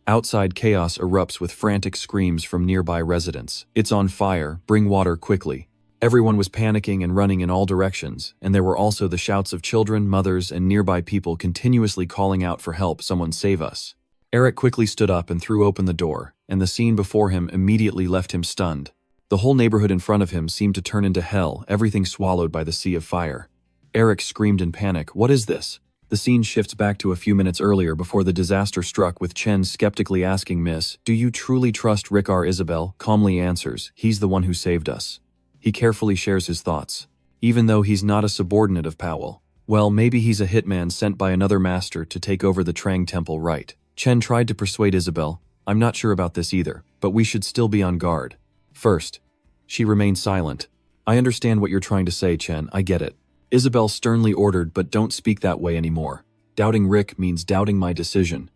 Outside, chaos erupts with frantic screams from nearby residents. It's on fire, bring water quickly. Everyone was panicking and running in all directions, and there were also the shouts of children, mothers, and nearby people continuously calling out for help. Someone save us. Eric quickly stood up and threw open the door, and the scene before him immediately left him stunned. The whole neighborhood in front of him seemed to turn into hell, everything swallowed by the sea of fire. Eric screamed in panic, "What is this?" The scene shifts back to a few minutes earlier before the disaster struck, with Chen skeptically asking Miss, "Do you truly trust Rick?" Isabel calmly answers, "He's the one who saved us." He carefully shares his thoughts. Even though he's not a subordinate of Powell. Well, maybe he's a hitman sent by another master to take over the Trang Temple, right? Chen tried to persuade Isabel, "I'm not sure about this either, but we should still be on guard." First. She remained silent. "I understand what you're trying to say, Chen, I get it." Isabel sternly ordered, "But don't speak that way anymore. Doubting Rick means doubting my decision."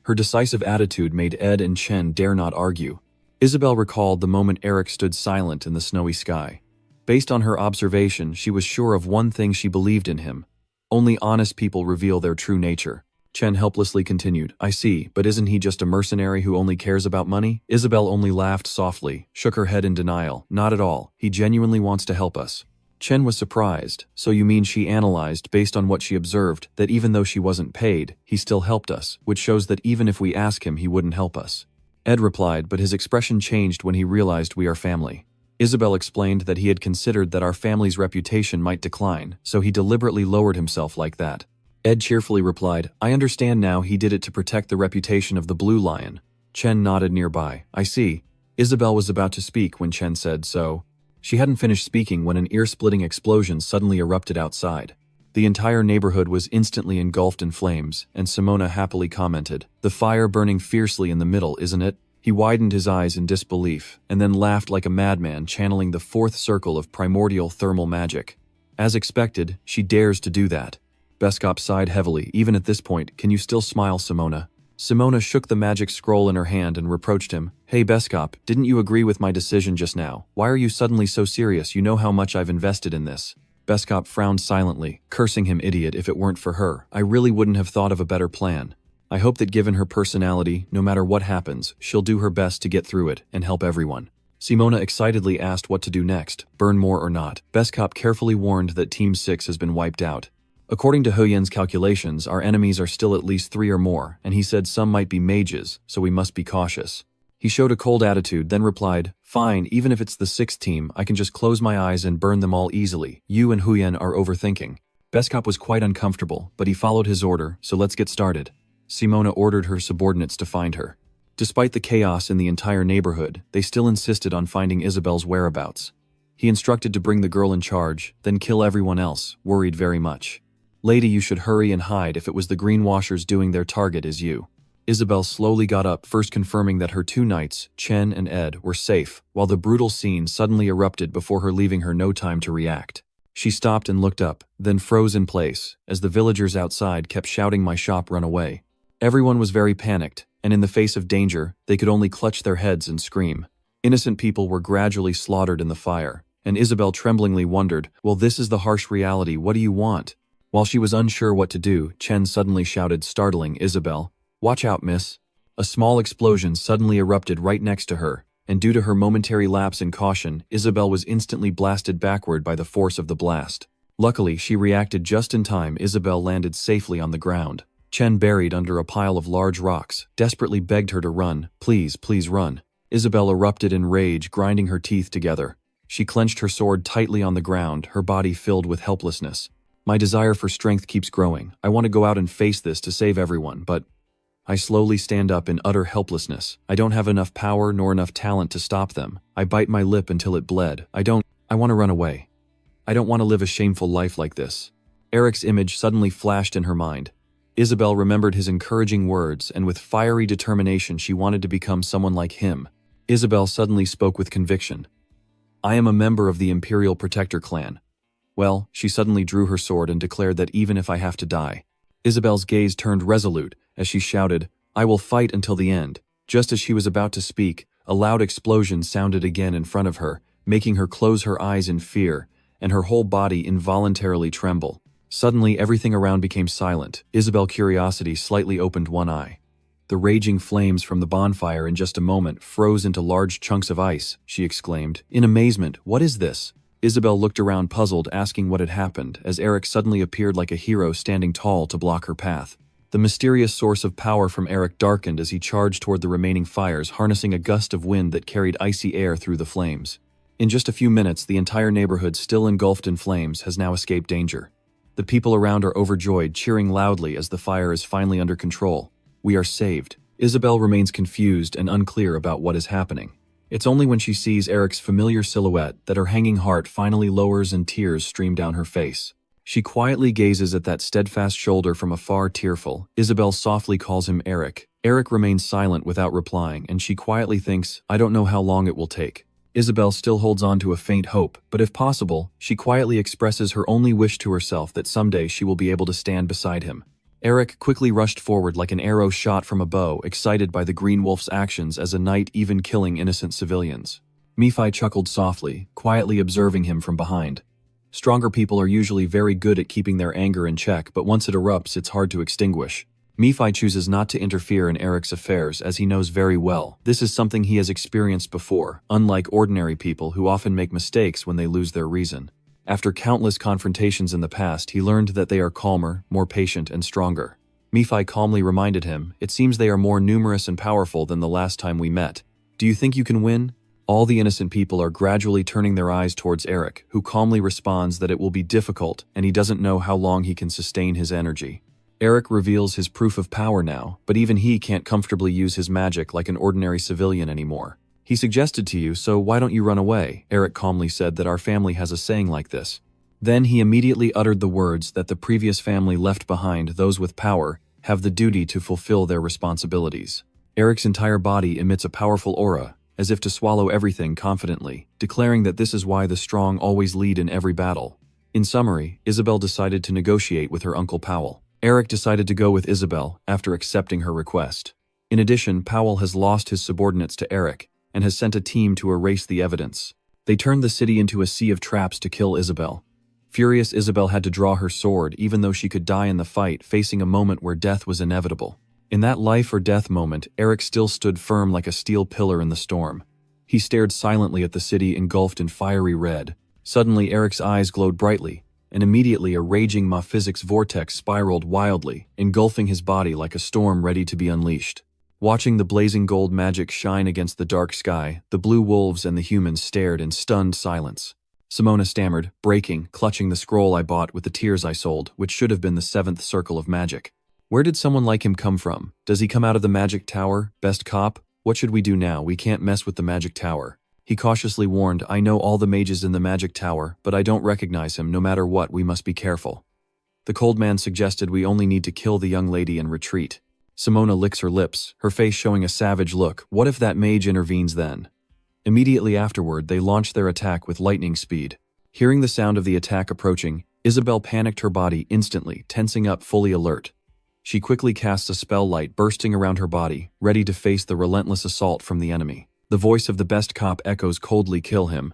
Her decisive attitude made Ed and Chen dare not argue. Isabel recalled the moment Eric stood silent in the snowy sky. Based on her observation, she was sure of one thing: she believed in him. Only honest people reveal their true nature. Chen helplessly continued, "I see, but isn't he just a mercenary who only cares about money?" Isabel only laughed softly, shook her head in denial. "Not at all. He genuinely wants to help us." Chen was surprised. "So you mean," she analyzed, based on what she observed, "that even though she wasn't paid, he still helped us, which shows that even if we ask him, he wouldn't help us." Ed replied, but his expression changed when he realized we are family. Isabel explained that he had considered that our family's reputation might decline, so he deliberately lowered himself like that. Ed cheerfully replied, "I understand now, he did it to protect the reputation of the Blue Lion." Chen nodded nearby. "I see." Isabel was about to speak when Chen said so. She hadn't finished speaking when an ear-splitting explosion suddenly erupted outside. The entire neighborhood was instantly engulfed in flames, and Simona happily commented, "The fire burning fiercely in the middle, isn't it?" He widened his eyes in disbelief, and then laughed like a madman, channeling the fourth circle of primordial thermal magic. "As expected, she dares to do that." Beskop sighed heavily. "Even at this point, can you still smile, Simona?" Simona shook the magic scroll in her hand and reproached him. "Hey Beskop, didn't you agree with my decision just now? Why are you suddenly so serious? You know how much I've invested in this." Beskop frowned silently, cursing him idiot. "If it weren't for her, I really wouldn't have thought of a better plan. I hope that given her personality, no matter what happens, she'll do her best to get through it and help everyone." Simona excitedly asked what to do next, burn more or not. Beskop carefully warned that Team 6 has been wiped out. According to Huyen's calculations, our enemies are still at least 3 or more, and he said some might be mages, so we must be cautious. He showed a cold attitude, then replied, "Fine, even if it's the 6th team, I can just close my eyes and burn them all easily. You and Huyen are overthinking." Beskop was quite uncomfortable, but he followed his order, "So let's get started." Simona ordered her subordinates to find her. Despite the chaos in the entire neighborhood, they still insisted on finding Isabel's whereabouts. He instructed to bring the girl in charge, then kill everyone else, worried very much. "Lady, you should hurry and hide if it was the greenwashers doing their target is you." Isabel slowly got up, first confirming that her 2 knights, Chen and Ed, were safe, while the brutal scene suddenly erupted before her, leaving her no time to react. She stopped and looked up, then froze in place, as the villagers outside kept shouting, "My shop, run away." Everyone was very panicked, and in the face of danger, they could only clutch their heads and scream. Innocent people were gradually slaughtered in the fire, and Isabel tremblingly wondered, "Well, this is the harsh reality, what do you want?" While she was unsure what to do, Chen suddenly shouted, startling Isabel, "Watch out, miss." A small explosion suddenly erupted right next to her, and due to her momentary lapse in caution, Isabel was instantly blasted backward by the force of the blast. Luckily, she reacted just in time. Isabel landed safely on the ground. Chen, buried under a pile of large rocks, desperately begged her to run. "Please, please run." Isabel erupted in rage, grinding her teeth together. She clenched her sword tightly on the ground, her body filled with helplessness. "My desire for strength keeps growing. I want to go out and face this to save everyone, but..." I slowly stand up in utter helplessness. I don't have enough power nor enough talent to stop them. I bite my lip until it bled. I want to run away. I don't want to live a shameful life like this. Eric's image suddenly flashed in her mind. Isabel remembered his encouraging words, and with fiery determination she wanted to become someone like him. Isabel suddenly spoke with conviction. "I am a member of the Imperial Protector clan." Well, she suddenly drew her sword and declared that even if I have to die. Isabel's gaze turned resolute as she shouted, "I will fight until the end." Just as she was about to speak, a loud explosion sounded again in front of her, making her close her eyes in fear, and her whole body involuntarily tremble. Suddenly, everything around became silent. Isabel's curiosity slightly opened one eye. The raging flames from the bonfire in just a moment froze into large chunks of ice, she exclaimed. In amazement, "What is this?" Isabel looked around puzzled, asking what had happened, as Eric suddenly appeared like a hero standing tall to block her path. The mysterious source of power from Eric darkened as he charged toward the remaining fires, harnessing a gust of wind that carried icy air through the flames. In just a few minutes, the entire neighborhood, still engulfed in flames, has now escaped danger. The people around are overjoyed, cheering loudly as the fire is finally under control. We are saved. Isabel remains confused and unclear about what is happening. It's only when she sees Eric's familiar silhouette that her hanging heart finally lowers and tears stream down her face. She quietly gazes at that steadfast shoulder from afar, tearful. Isabel softly calls him Eric. Eric remains silent without replying, and she quietly thinks, I don't know how long it will take. Isabel still holds on to a faint hope, but if possible, she quietly expresses her only wish to herself that someday she will be able to stand beside him. Eric quickly rushed forward like an arrow shot from a bow, excited by the Green Wolf's actions as a knight, even killing innocent civilians. Nephi chuckled softly, quietly observing him from behind. Stronger people are usually very good at keeping their anger in check, but once it erupts, it's hard to extinguish. Nephi chooses not to interfere in Eric's affairs, as he knows very well this is something he has experienced before, unlike ordinary people who often make mistakes when they lose their reason. After countless confrontations in the past, he learned that they are calmer, more patient, and stronger. Nephi calmly reminded him, it seems they are more numerous and powerful than the last time we met. Do you think you can win? All the innocent people are gradually turning their eyes towards Eric, who calmly responds that it will be difficult and he doesn't know how long he can sustain his energy. Eric reveals his proof of power now, but even he can't comfortably use his magic like an ordinary civilian anymore. He suggested to you, so why don't you run away? Eric calmly said that our family has a saying like this. Then he immediately uttered the words that the previous family left behind, those with power, have the duty to fulfill their responsibilities. Eric's entire body emits a powerful aura, as if to swallow everything confidently, declaring that this is why the strong always lead in every battle. In summary, Isabel decided to negotiate with her Uncle Powell. Eric decided to go with Isabel after accepting her request. In addition, Powell has lost his subordinates to Eric and has sent a team to erase the evidence. They turned the city into a sea of traps to kill Isabel. Furious, Isabel had to draw her sword even though she could die in the fight, facing a moment where death was inevitable. In that life or death moment, Eric still stood firm like a steel pillar in the storm. He stared silently at the city engulfed in fiery red. Suddenly, Eric's eyes glowed brightly, and immediately a raging physics vortex spiraled wildly, engulfing his body like a storm ready to be unleashed. Watching the blazing gold magic shine against the dark sky, the blue wolves and the humans stared in stunned silence. Simona stammered, breaking, clutching the scroll I bought with the tears I sold, which should have been the 7th circle of magic. Where did someone like him come from? Does he come out of the magic tower? Best cop? What should we do now? We can't mess with the magic tower. He cautiously warned, I know all the mages in the magic tower, but I don't recognize him. No matter what, we must be careful. The cold man suggested we only need to kill the young lady and retreat. Simona licks her lips, her face showing a savage look. What if that mage intervenes then? Immediately afterward, they launched their attack with lightning speed. Hearing the sound of the attack approaching, Isabel panicked, her body instantly, tensing up, fully alert. She quickly casts a spell light bursting around her body, ready to face the relentless assault from the enemy. The voice of the best cop echoes coldly, kill him.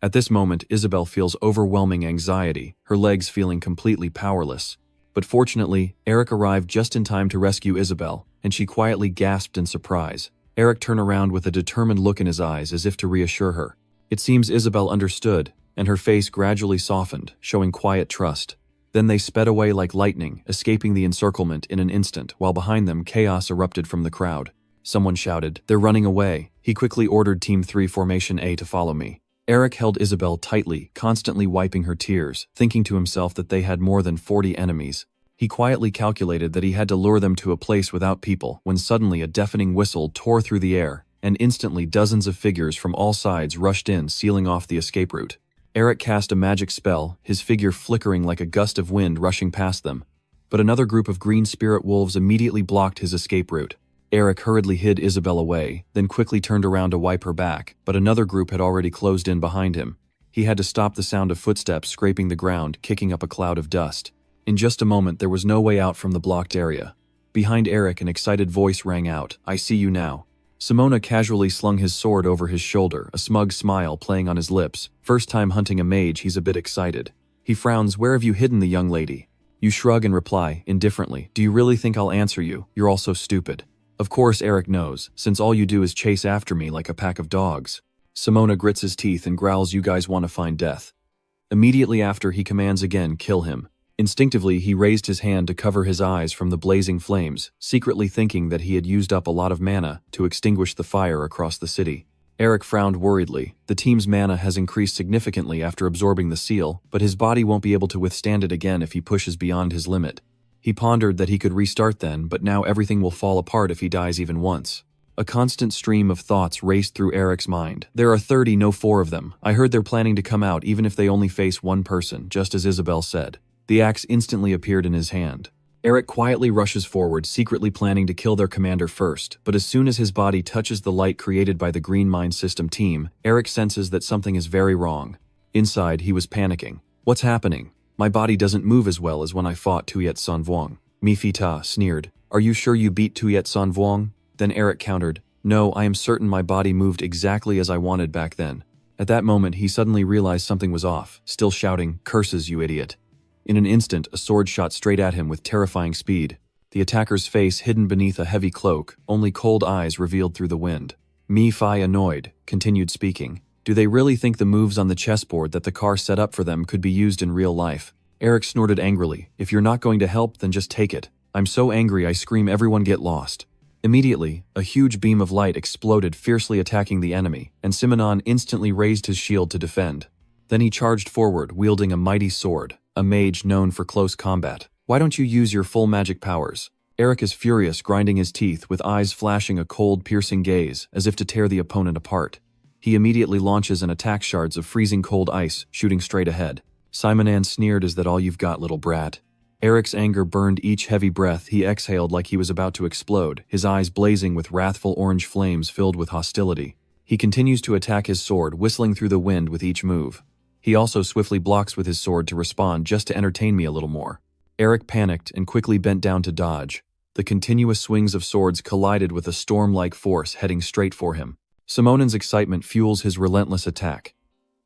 At this moment, Isabel feels overwhelming anxiety, her legs feeling completely powerless. But fortunately, Eric arrived just in time to rescue Isabel, and she quietly gasped in surprise. Eric turned around with a determined look in his eyes as if to reassure her. It seems Isabel understood, and her face gradually softened, showing quiet trust. Then they sped away like lightning, escaping the encirclement in an instant, while behind them chaos erupted from the crowd. Someone shouted, they're running away. He quickly ordered Team 3 Formation A to follow me. Eric held Isabel tightly, constantly wiping her tears, thinking to himself that they had more than 40 enemies. He quietly calculated that he had to lure them to a place without people, when suddenly a deafening whistle tore through the air, and instantly dozens of figures from all sides rushed in, sealing off the escape route. Eric cast a magic spell, his figure flickering like a gust of wind rushing past them. But another group of green spirit wolves immediately blocked his escape route. Eric hurriedly hid Isabel away, then quickly turned around to wipe her back, but another group had already closed in behind him. He had to stop the sound of footsteps scraping the ground, kicking up a cloud of dust. In just a moment, there was no way out from the blocked area. Behind Eric, an excited voice rang out, I see you now. Simona casually slung his sword over his shoulder, a smug smile playing on his lips. First time hunting a mage, he's a bit excited. He frowns, where have you hidden the young lady? You shrug and reply, indifferently, do you really think I'll answer you? You're all so stupid. Of course Eric knows, since all you do is chase after me like a pack of dogs. Simona grits his teeth and growls, you guys want to find death. Immediately after, he commands again, kill him. Instinctively, he raised his hand to cover his eyes from the blazing flames, secretly thinking that he had used up a lot of mana to extinguish the fire across the city. Eric frowned worriedly. The team's mana has increased significantly after absorbing the seal, but his body won't be able to withstand it again if he pushes beyond his limit. He pondered that he could restart then, but now everything will fall apart if he dies even once. A constant stream of thoughts raced through Eric's mind. There are 30, no 4 of them. I heard they're planning to come out even if they only face one person, just as Isabel said. The axe instantly appeared in his hand. Eric quietly rushes forward, secretly planning to kill their commander first, but as soon as his body touches the light created by the Green Mind System team, Eric senses that something is very wrong. Inside, he was panicking. What's happening? My body doesn't move as well as when I fought Tuyet San Vuong. Mifita sneered. Are you sure you beat Tuyet San Vuong? Then Eric countered, no, I am certain my body moved exactly as I wanted back then. At that moment, he suddenly realized something was off, still shouting, curses, you idiot. In an instant, a sword shot straight at him with terrifying speed. The attacker's face hidden beneath a heavy cloak, only cold eyes revealed through the wind. Mi-Fi, annoyed, continued speaking. Do they really think the moves on the chessboard that the car set up for them could be used in real life? Eric snorted angrily. If you're not going to help, then just take it. I'm so angry I scream, everyone get lost. Immediately, a huge beam of light exploded, fiercely attacking the enemy, and Simonon instantly raised his shield to defend. Then he charged forward, wielding a mighty sword, a mage known for close combat. Why don't you use your full magic powers? Eric is furious, grinding his teeth, with eyes flashing a cold, piercing gaze, as if to tear the opponent apart. He immediately launches an attack, shards of freezing cold ice, shooting straight ahead. Simonon sneered, is that all you've got, little brat? Eric's anger burned each heavy breath he exhaled like he was about to explode, his eyes blazing with wrathful orange flames filled with hostility. He continues to attack his sword, whistling through the wind with each move. He also swiftly blocks with his sword to respond, just to entertain me a little more. Eric panicked and quickly bent down to dodge. The continuous swings of swords collided with a storm-like force heading straight for him. Simonon's excitement fuels his relentless attack.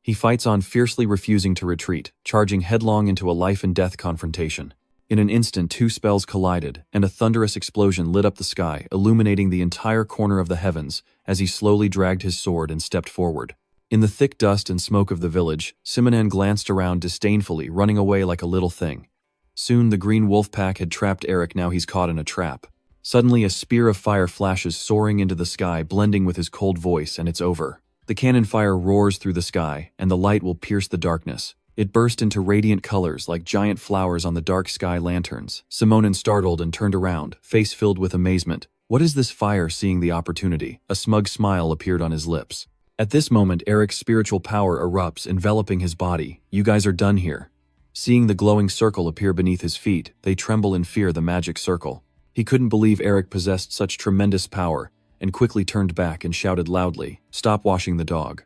He fights on, fiercely refusing to retreat, charging headlong into a life-and-death confrontation. In an instant, 2 spells collided, and a thunderous explosion lit up the sky, illuminating the entire corner of the heavens as he slowly dragged his sword and stepped forward. In the thick dust and smoke of the village, Simonon glanced around disdainfully, running away like a little thing. Soon the green wolf pack had trapped Eric, now he's caught in a trap. Suddenly a spear of fire flashes soaring into the sky, blending with his cold voice, and it's over. The cannon fire roars through the sky, and the light will pierce the darkness. It burst into radiant colors like giant flowers on the dark sky lanterns. Simonon startled and turned around, face filled with amazement. What is this fire? Seeing the opportunity, a smug smile appeared on his lips. At this moment, Eric's spiritual power erupts, enveloping his body. You guys are done here. Seeing the glowing circle appear beneath his feet, they tremble in fear. The magic circle. He couldn't believe Eric possessed such tremendous power, and quickly turned back and shouted loudly, "Stop washing the dog."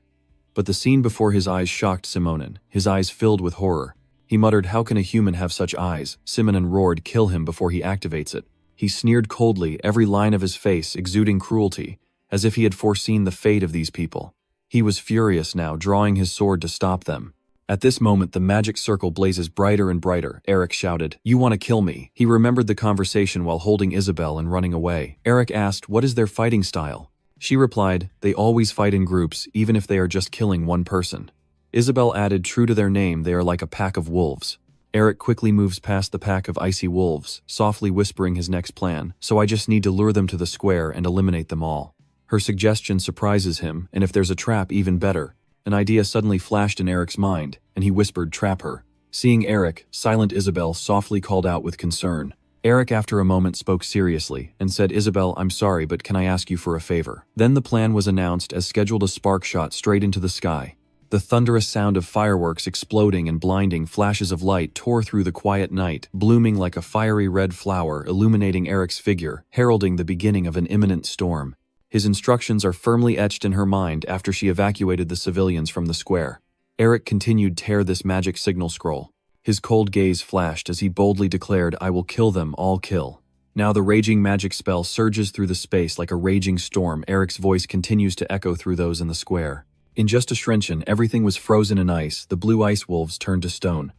But the scene before his eyes shocked Simonon, his eyes filled with horror. He muttered, how can a human have such eyes? Simonon roared, kill him before he activates it. He sneered coldly, every line of his face exuding cruelty, as if he had foreseen the fate of these people. He was furious now, drawing his sword to stop them. At this moment, the magic circle blazes brighter and brighter. Eric shouted, you want to kill me? He remembered the conversation while holding Isabel and running away. Eric asked, what is their fighting style? She replied, they always fight in groups, even if they are just killing one person. Isabel added, true to their name, they are like a pack of wolves. Eric quickly moves past the pack of icy wolves, softly whispering his next plan, so I just need to lure them to the square and eliminate them all. Her suggestion surprises him, and if there's a trap, even better. An idea suddenly flashed in Eric's mind, and he whispered, trap her. Seeing Eric, silent Isabel softly called out with concern. Eric after a moment spoke seriously, and said, Isabel, I'm sorry, but can I ask you for a favor? Then the plan was announced as scheduled. A spark shot straight into the sky. The thunderous sound of fireworks exploding and blinding flashes of light tore through the quiet night, blooming like a fiery red flower, illuminating Eric's figure, heralding the beginning of an imminent storm. His instructions are firmly etched in her mind after she evacuated the civilians from the square. Eric continued tear this magic signal scroll. His cold gaze flashed as he boldly declared, I will kill them, all kill. Now the raging magic spell surges through the space like a raging storm. Eric's voice continues to echo through those in the square. In just a shrinchin, everything was frozen in ice. The blue ice wolves turned to stone.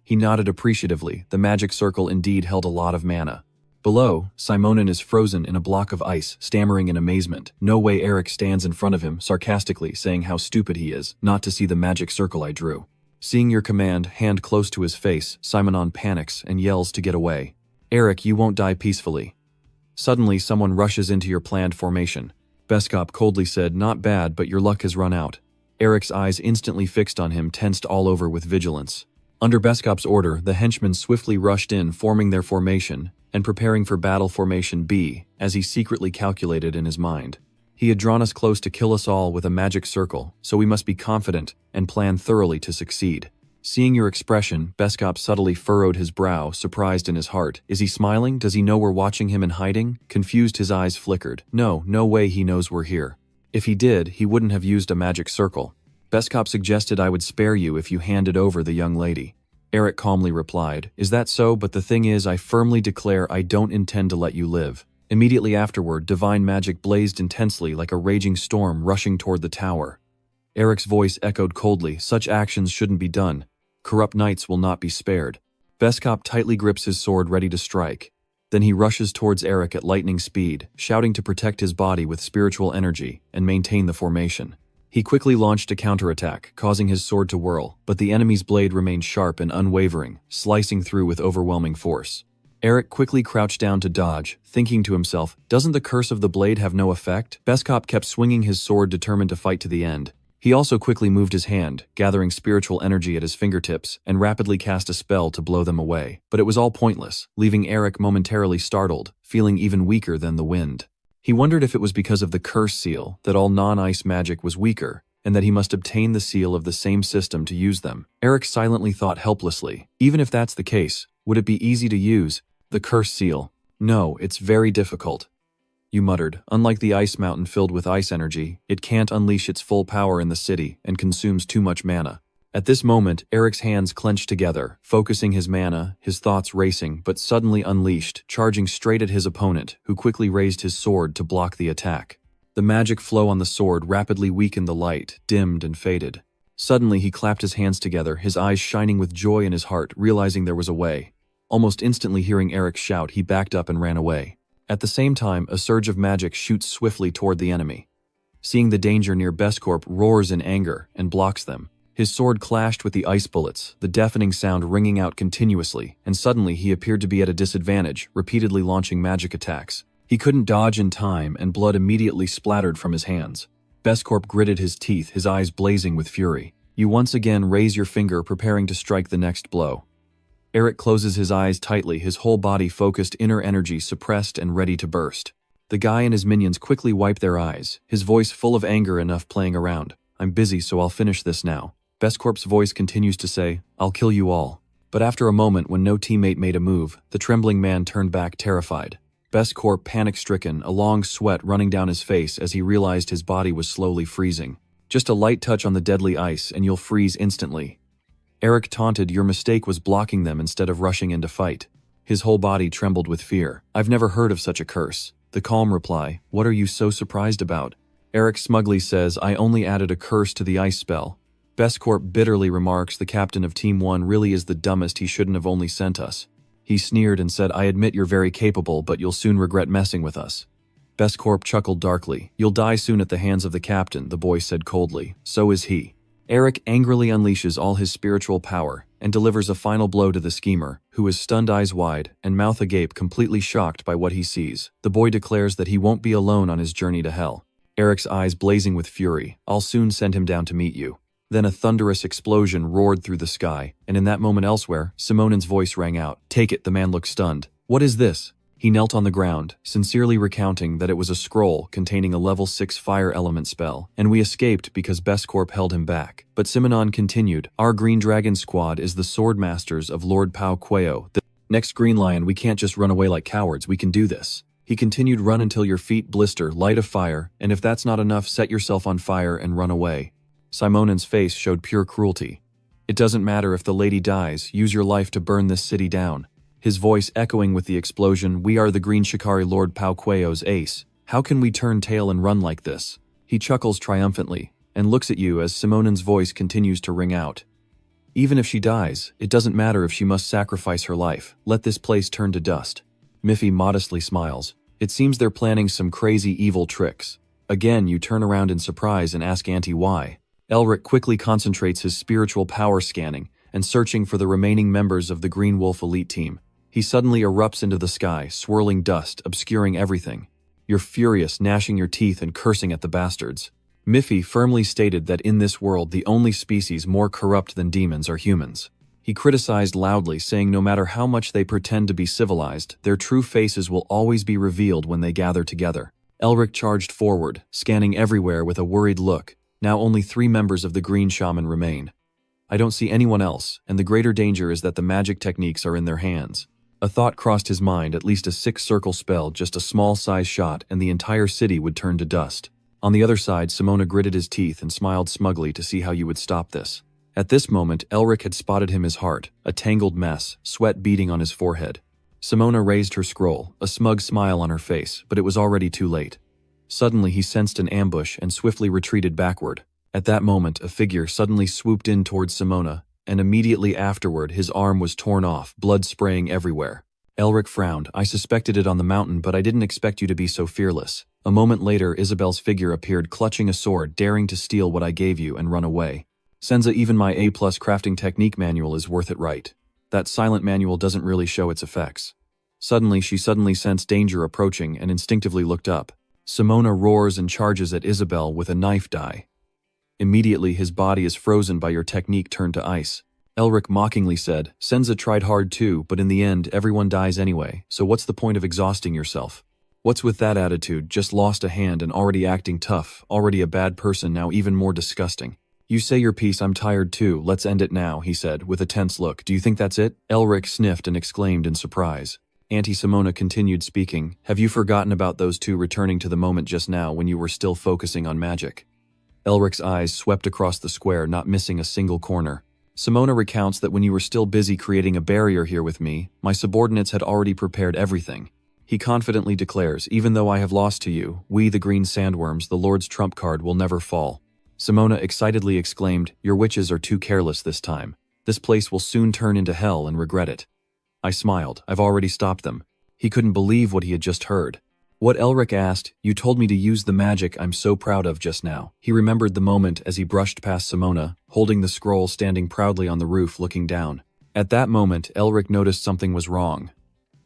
He nodded appreciatively. The magic circle indeed held a lot of mana. Below, Simonon is frozen in a block of ice, stammering in amazement. No way. Eric stands in front of him, sarcastically saying how stupid he is, not to see the magic circle I drew. Seeing your command, hand close to his face, Simonon panics and yells to get away. Eric, you won't die peacefully. Suddenly, someone rushes into your planned formation. Beskop coldly said, "Not bad, but your luck has run out." Eric's eyes instantly fixed on him, tensed all over with vigilance. Under Beskop's order, the henchmen swiftly rushed in, forming their formation, and preparing for battle formation B, as he secretly calculated in his mind. He had drawn us close to kill us all with a magic circle, so we must be confident and plan thoroughly to succeed. Seeing your expression, Beskop subtly furrowed his brow, surprised in his heart. Is he smiling? Does he know we're watching him in hiding? Confused, his eyes flickered. No way he knows we're here. If he did, he wouldn't have used a magic circle. Beskop suggested I would spare you if you handed over the young lady. Eric calmly replied, "Is that so? But the thing is, I firmly declare I don't intend to let you live." Immediately afterward, divine magic blazed intensely like a raging storm rushing toward the tower. Eric's voice echoed coldly, "Such actions shouldn't be done. Corrupt knights will not be spared." Beskop tightly grips his sword, ready to strike. Then he rushes towards Eric at lightning speed, shouting to protect his body with spiritual energy and maintain the formation. He quickly launched a counterattack, causing his sword to whirl, but the enemy's blade remained sharp and unwavering, slicing through with overwhelming force. Eric quickly crouched down to dodge, thinking to himself, doesn't the curse of the blade have no effect? Beskop kept swinging his sword, determined to fight to the end. He also quickly moved his hand, gathering spiritual energy at his fingertips, and rapidly cast a spell to blow them away. But it was all pointless, leaving Eric momentarily startled, feeling even weaker than the wind. He wondered if it was because of the curse seal that all non-ice magic was weaker, and that he must obtain the seal of the same system to use them. Eric silently thought helplessly, even if that's the case, would it be easy to use? The curse seal. No, it's very difficult. You muttered. Unlike the ice mountain filled with ice energy, it can't unleash its full power in the city and consumes too much mana. At this moment, Eric's hands clenched together, focusing his mana, his thoughts racing, but suddenly unleashed, charging straight at his opponent, who quickly raised his sword to block the attack. The magic flow on the sword rapidly weakened the light, dimmed and faded. Suddenly he clapped his hands together, his eyes shining with joy in his heart, realizing there was a way. Almost instantly hearing Eric shout, he backed up and ran away. At the same time, a surge of magic shoots swiftly toward the enemy. Seeing the danger near, Beskop roars in anger and blocks them. His sword clashed with the ice bullets, the deafening sound ringing out continuously, and suddenly he appeared to be at a disadvantage, repeatedly launching magic attacks. He couldn't dodge in time, and blood immediately splattered from his hands. Beskop gritted his teeth, his eyes blazing with fury. You once again raise your finger, preparing to strike the next blow. Eric closes his eyes tightly, his whole body focused, inner energy suppressed and ready to burst. The guy and his minions quickly wipe their eyes, his voice full of anger enough playing around. I'm busy, so I'll finish this now. Beskop's voice continues to say, I'll kill you all. But after a moment, when no teammate made a move, the trembling man turned back terrified. Beskop panic-stricken, a long sweat running down his face as he realized his body was slowly freezing. Just a light touch on the deadly ice and you'll freeze instantly. Eric taunted, your mistake was blocking them instead of rushing in to fight. His whole body trembled with fear. I've never heard of such a curse. The calm reply, what are you so surprised about? Eric smugly says, I only added a curse to the ice spell. Beskop bitterly remarks, the captain of Team 1 really is the dumbest, he shouldn't have only sent us. He sneered and said, I admit you're very capable, but you'll soon regret messing with us. Beskop chuckled darkly. You'll die soon at the hands of the captain, the boy said coldly. So is he. Eric angrily unleashes all his spiritual power and delivers a final blow to the schemer, who is stunned, eyes wide and mouth agape, completely shocked by what he sees. The boy declares that he won't be alone on his journey to hell. Eric's eyes blazing with fury. I'll soon send him down to meet you. Then a thunderous explosion roared through the sky, and in that moment elsewhere, Simonen's voice rang out. Take it, the man looked stunned. What is this? He knelt on the ground, sincerely recounting that it was a scroll containing a level 6 fire element spell, and we escaped because Beskop held him back. But Simonon continued, our Green Dragon squad is the sword masters of Lord Pao Queo. The next Green Lion, we can't just run away like cowards, we can do this. He continued, run until your feet blister, light a fire, and if that's not enough, set yourself on fire and run away. Simonen's face showed pure cruelty. It doesn't matter if the lady dies, use your life to burn this city down. His voice echoing with the explosion, we are the Green Shikari Lord Pao Queo's ace. How can we turn tail and run like this? He chuckles triumphantly, and looks at you as Simonen's voice continues to ring out. Even if she dies, it doesn't matter if she must sacrifice her life. Let this place turn to dust. Miffy modestly smiles. It seems they're planning some crazy evil tricks. Again, you turn around in surprise and ask Auntie why. Elric quickly concentrates his spiritual power scanning and searching for the remaining members of the Green Wolf elite team. He suddenly erupts into the sky, swirling dust, obscuring everything. You're furious, gnashing your teeth and cursing at the bastards. Miffy firmly stated that in this world the only species more corrupt than demons are humans. He criticized loudly, saying no matter how much they pretend to be civilized, their true faces will always be revealed when they gather together. Elric charged forward, scanning everywhere with a worried look. Now only 3 members of the Green Shaman remain. I don't see anyone else, and the greater danger is that the magic techniques are in their hands. A thought crossed his mind, at least a 6-circle spell, just a small-size shot, and the entire city would turn to dust. On the other side, Simona gritted his teeth and smiled smugly to see how you would stop this. At this moment, Elric had spotted him his heart, a tangled mess, sweat beading on his forehead. Simona raised her scroll, a smug smile on her face, but it was already too late. Suddenly he sensed an ambush and swiftly retreated backward. At that moment, a figure suddenly swooped in towards Simona, and immediately afterward his arm was torn off, blood spraying everywhere. Elric frowned. I suspected it on the mountain, but I didn't expect you to be so fearless. A moment later, Isabel's figure appeared, clutching a sword, daring to steal what I gave you and run away. Senza, even my A+ crafting technique manual is worth it, right? That silent manual doesn't really show its effects. She suddenly sensed danger approaching and instinctively looked up. Simona roars and charges at Isabel with a knife die. Immediately his body is frozen by your technique turned to ice. Elric mockingly said, Senza tried hard too, but in the end everyone dies anyway, so what's the point of exhausting yourself? What's with that attitude? Just lost a hand and already acting tough, already a bad person, now even more disgusting. You say your piece, I'm tired too, let's end it now, he said, with a tense look. Do you think that's it? Elric sniffed and exclaimed in surprise. Auntie Simona continued speaking. Have you forgotten about those 2 returning to the moment just now when you were still focusing on magic? Elric's eyes swept across the square, not missing a single corner. Simona recounts that when you were still busy creating a barrier here with me, my subordinates had already prepared everything. He confidently declares, even though I have lost to you, we the green sandworms, the Lord's trump card will never fall. Simona excitedly exclaimed, your witches are too careless this time. This place will soon turn into hell and regret it. I smiled. I've already stopped them. He couldn't believe what he had just heard. What? Elric asked. You told me to use the magic I'm so proud of just now. He remembered the moment as he brushed past Simona, holding the scroll, standing proudly on the roof looking down. At that moment, Elric noticed something was wrong.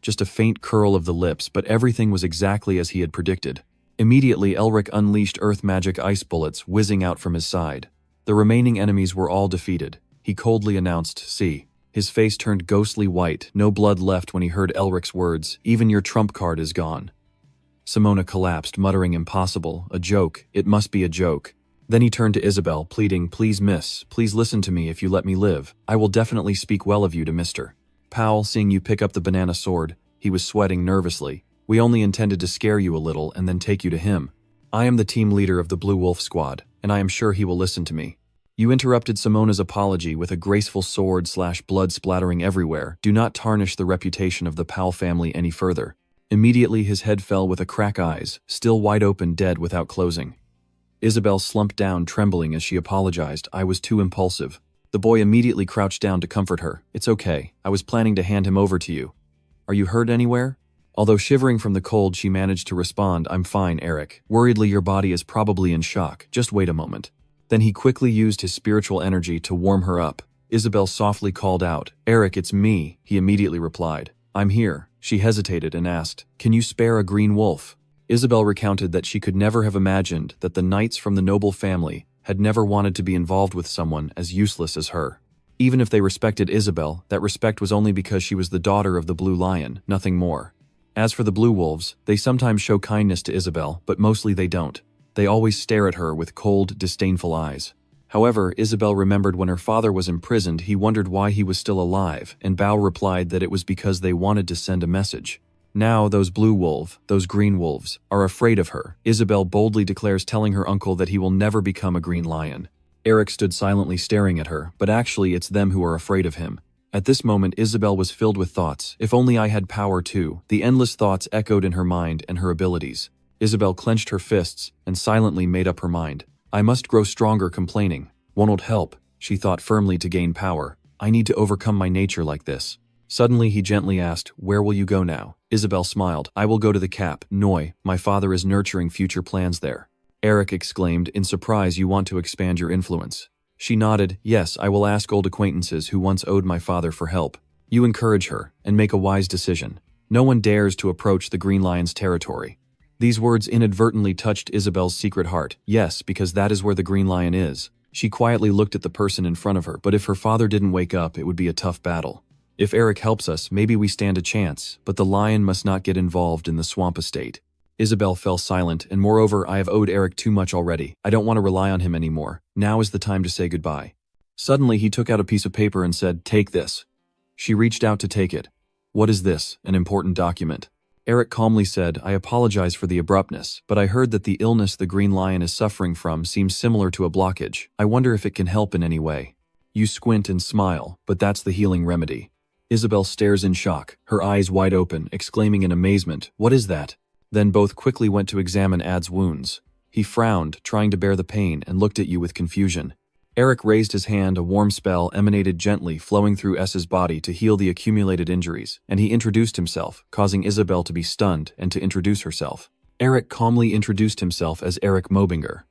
Just a faint curl of the lips, but everything was exactly as he had predicted. Immediately, Elric unleashed earth magic ice bullets whizzing out from his side. The remaining enemies were all defeated. He coldly announced, see. His face turned ghostly white, no blood left when he heard Elric's words, even your trump card is gone. Simona collapsed, muttering impossible, a joke, it must be a joke. Then he turned to Isabel, pleading, please miss, please listen to me if you let me live. I will definitely speak well of you to Mr. Powell, seeing you pick up the banana sword. He was sweating nervously. We only intended to scare you a little and then take you to him. I am the team leader of the Blue Wolf Squad, and I am sure he will listen to me. You interrupted Simona's apology with a graceful sword/blood splattering everywhere. Do not tarnish the reputation of the Powell family any further. Immediately his head fell with a crack, eyes, still wide open, dead without closing. Isabel slumped down, trembling as she apologized. I was too impulsive. The boy immediately crouched down to comfort her. It's okay. I was planning to hand him over to you. Are you hurt anywhere? Although shivering from the cold, she managed to respond, I'm fine, Eric. Worriedly, your body is probably in shock. Just wait a moment. Then he quickly used his spiritual energy to warm her up. Isabel softly called out, Eric, it's me. He immediately replied, I'm here. She hesitated and asked, can you spare a green wolf? Isabel recounted that she could never have imagined that the knights from the noble family had never wanted to be involved with someone as useless as her. Even if they respected Isabel, that respect was only because she was the daughter of the Blue Lion, nothing more. As for the Blue Wolves, they sometimes show kindness to Isabel, but mostly they don't. They always stare at her with cold, disdainful eyes. However, Isabel remembered when her father was imprisoned, he wondered why he was still alive, and Bao replied that it was because they wanted to send a message. Now those those green wolves, are afraid of her, Isabel boldly declares, telling her uncle that he will never become a green lion. Eric stood silently staring at her, but actually it's them who are afraid of him. At this moment, Isabel was filled with thoughts. If only I had power too. The endless thoughts echoed in her mind and her abilities. Isabel clenched her fists and silently made up her mind. I must grow stronger. Complaining won't help, she thought firmly, to gain power. I need to overcome my nature like this. Suddenly he gently asked, where will you go now? Isabel smiled. I will go to the Cap, Noi. My father is nurturing future plans there. Eric exclaimed in surprise, you want to expand your influence? She nodded. Yes, I will ask old acquaintances who once owed my father for help. You encourage her, and make a wise decision. No one dares to approach the Green Lion's territory. These words inadvertently touched Isabel's secret heart. Yes, because that is where the green lion is. She quietly looked at the person in front of her, but if her father didn't wake up, it would be a tough battle. If Eric helps us, maybe we stand a chance, but the lion must not get involved in the swamp estate. Isabel fell silent, and moreover, I have owed Eric too much already. I don't want to rely on him anymore. Now is the time to say goodbye. Suddenly, he took out a piece of paper and said, "Take this." She reached out to take it. "What is this? An important document." Eric calmly said, "I apologize for the abruptness, but I heard that the illness the green lion is suffering from seems similar to a blockage. I wonder if it can help in any way." You squint and smile, but that's the healing remedy. Isabel stares in shock, her eyes wide open, exclaiming in amazement, "What is that?" Then both quickly went to examine Ad's wounds. He frowned, trying to bear the pain, and looked at you with confusion. Eric raised his hand, a warm spell emanated gently, flowing through S's body to heal the accumulated injuries, and he introduced himself, causing Isabel to be stunned and to introduce herself. Eric calmly introduced himself as Eric Melvinger.